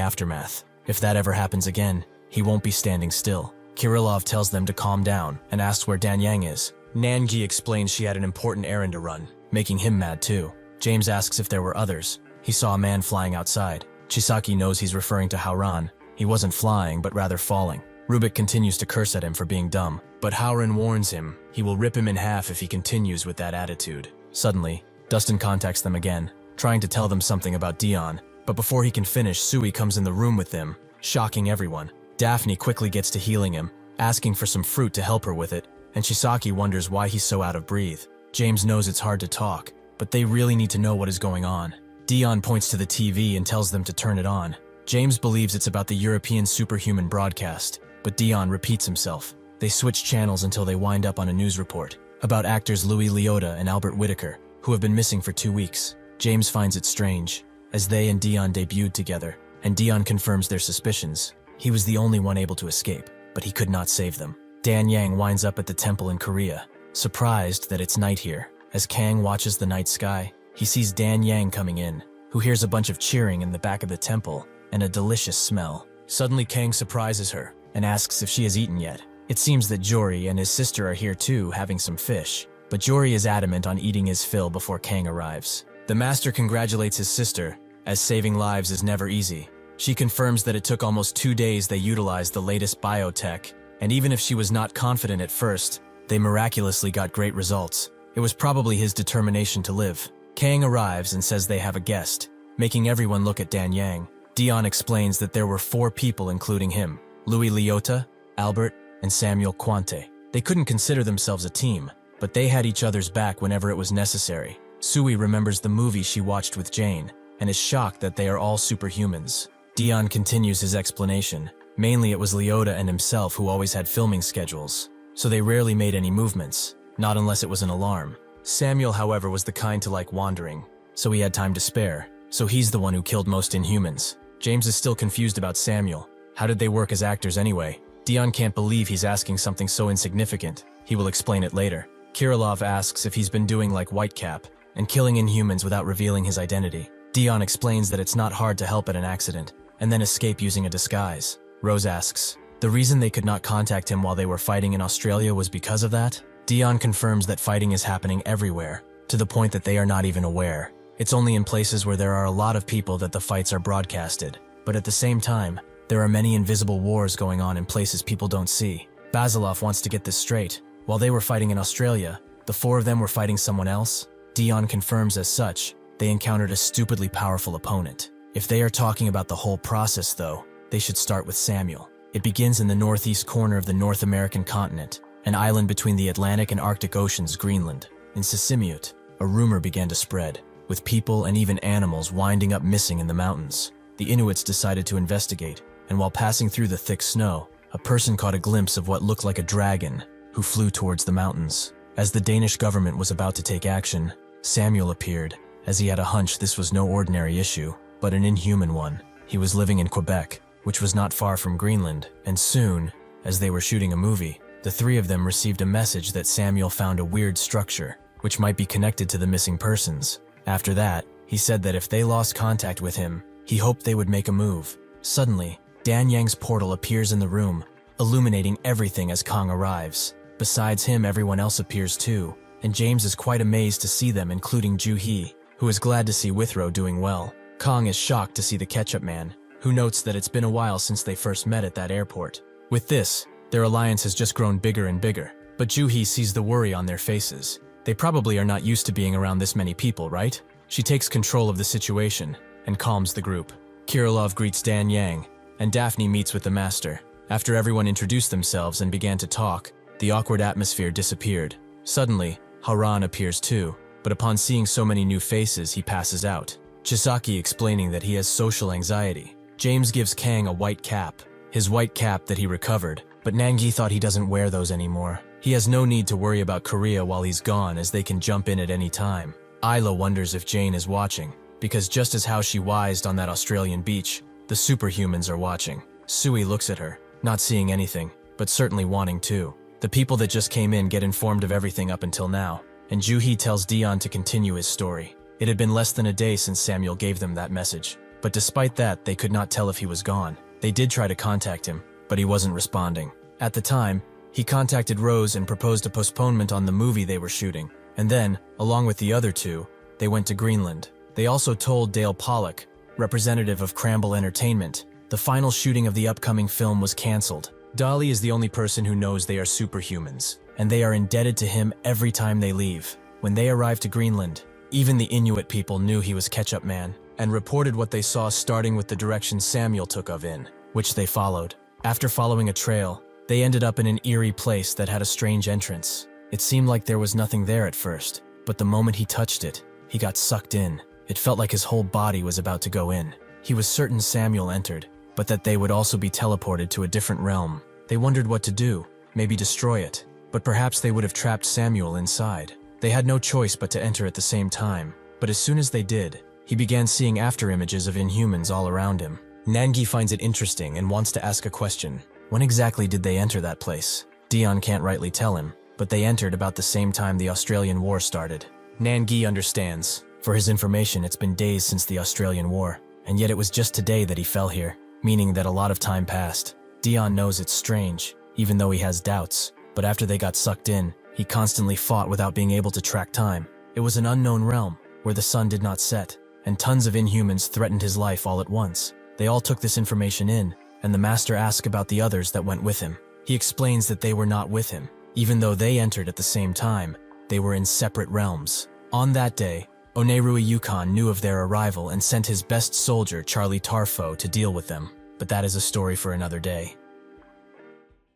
aftermath. If that ever happens again, he won't be standing still. Kirillov tells them to calm down and asks where Dan Yang is. Nangi explains she had an important errand to run, making him mad too. James asks if there were others. He saw a man flying outside. Chisaki knows he's referring to Howran. He wasn't flying, but rather falling. Rubik continues to curse at him for being dumb, but Howran warns him he will rip him in half if he continues with that attitude. Suddenly, Dustin contacts them again, trying to tell them something about Dion, but before he can finish, Sui comes in the room with them, shocking everyone. Daphne quickly gets to healing him, asking for some fruit to help her with it, and Chisaki wonders why he's so out of breath. James knows it's hard to talk, but they really need to know what is going on. Dion points to the TV and tells them to turn it on. James believes it's about the European Superhuman broadcast, but Dion repeats himself. They switch channels until they wind up on a news report about actors Louis Liotta and Albert Whitaker, who have been missing for 2 weeks. James finds it strange, as they and Dion debuted together, and Dion confirms their suspicions. He was the only one able to escape, but he could not save them. Dan Yang winds up at the temple in Korea, surprised that it's night here. As Kang watches the night sky, he sees Dan Yang coming in, who hears a bunch of cheering in the back of the temple and a delicious smell. Suddenly Kang surprises her and asks if she has eaten yet. It seems that Jory and his sister are here too, having some fish, but Jory is adamant on eating his fill before Kang arrives. The master congratulates his sister, as saving lives is never easy. She confirms that it took almost 2 days they utilized the latest biotech, and even if she was not confident at first, they miraculously got great results. It was probably his determination to live. Kang arrives and says they have a guest, making everyone look at Dan Yang. Dion explains that there were 4 people including him, Louis Liotta, Albert, and Samuel Quante. They couldn't consider themselves a team, but they had each other's back whenever it was necessary. Sui remembers the movie she watched with Jane, and is shocked that they are all superhumans. Dion continues his explanation. Mainly it was Liotta and himself who always had filming schedules, so they rarely made any movements, not unless it was an alarm. Samuel, however, was the kind to like wandering, so he had time to spare, so he's the one who killed most Inhumans. James is still confused about Samuel. How did they work as actors anyway? Dion can't believe he's asking something so insignificant. He will explain it later. Kirillov asks if he's been doing like Whitecap and killing Inhumans without revealing his identity. Dion explains that it's not hard to help at an accident and then escape using a disguise. Rose asks, the reason they could not contact him while they were fighting in Australia was because of that? Dion confirms that fighting is happening everywhere, to the point that they are not even aware. It's only in places where there are a lot of people that the fights are broadcasted. But at the same time, there are many invisible wars going on in places people don't see. Basilov wants to get this straight. While they were fighting in Australia, the four of them were fighting someone else. Dion confirms as such, they encountered a stupidly powerful opponent. If they are talking about the whole process though, they should start with Samuel. It begins in the northeast corner of the North American continent, an island between the Atlantic and Arctic Oceans, Greenland. In Sisimiut, a rumor began to spread, with people and even animals winding up missing in the mountains. The Inuits decided to investigate, and while passing through the thick snow, a person caught a glimpse of what looked like a dragon, who flew towards the mountains. As the Danish government was about to take action, Samuel appeared, as he had a hunch this was no ordinary issue, but an inhuman one. He was living in Quebec, which was not far from Greenland, and soon, as they were shooting a movie, the three of them received a message that Samuel found a weird structure, which might be connected to the missing persons. After that, he said that if they lost contact with him, he hoped they would make a move. Suddenly, Dan Yang's portal appears in the room, illuminating everything as Kong arrives. Besides him, everyone else appears too, and James is quite amazed to see them, including Ju-hee, who is glad to see Withrow doing well. Kong is shocked to see the Ketchup Man, who notes that it's been a while since they first met at that airport. With this, their alliance has just grown bigger and bigger, but Ju-hee sees the worry on their faces. They probably are not used to being around this many people, right? She takes control of the situation and calms the group. Kirilov greets Dan Yang, and Daphne meets with the master. After everyone introduced themselves and began to talk, the awkward atmosphere disappeared. Suddenly, Haran appears too, but upon seeing so many new faces, he passes out. Chisaki explaining that he has social anxiety. James gives Kang a white cap, his white cap that he recovered, but Nangi thought he doesn't wear those anymore. He has no need to worry about Korea while he's gone, as they can jump in at any time. Isla wonders if Jane is watching, because just as how she wised on that Australian beach, the superhumans are watching. Sui looks at her, not seeing anything, but certainly wanting to. The people that just came in get informed of everything up until now, and Ju-hee tells Dion to continue his story. It had been less than a day since Samuel gave them that message, but despite that, they could not tell if he was gone. They did try to contact him, but he wasn't responding. At the time, he contacted Rose and proposed a postponement on the movie they were shooting, and then, along with the other two, they went to Greenland. They also told Dale Pollock, representative of Cramble Entertainment, the final shooting of the upcoming film was cancelled. Dolly is the only person who knows they are superhumans, and they are indebted to him every time they leave. When they arrived to Greenland, even the Inuit people knew he was Ketchup Man, and reported what they saw, starting with the direction Samuel took of in, which they followed. After following a trail, they ended up in an eerie place that had a strange entrance. It seemed like there was nothing there at first, but the moment he touched it, he got sucked in. It felt like his whole body was about to go in. He was certain Samuel entered, but that they would also be teleported to a different realm. They wondered what to do, maybe destroy it, but perhaps they would have trapped Samuel inside. They had no choice but to enter at the same time, but as soon as they did, he began seeing after-images of Inhumans all around him. Nangi finds it interesting and wants to ask a question. When exactly did they enter that place? Dion can't rightly tell him, but they entered about the same time the Australian War started. Nangi understands. For his information, it's been days since the Australian War, and yet it was just today that he fell here, meaning that a lot of time passed. Dion knows it's strange, even though he has doubts, but after they got sucked in, he constantly fought without being able to track time. It was an unknown realm, where the sun did not set, and tons of Inhumans threatened his life all at once. They all took this information in, and the master asked about the others that went with him. He explains that they were not with him. Even though they entered at the same time, they were in separate realms. On that day, Onerui Yukon knew of their arrival and sent his best soldier, Charlie Tarfo, to deal with them. But that is a story for another day.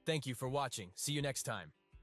Thank you for watching. See you next time.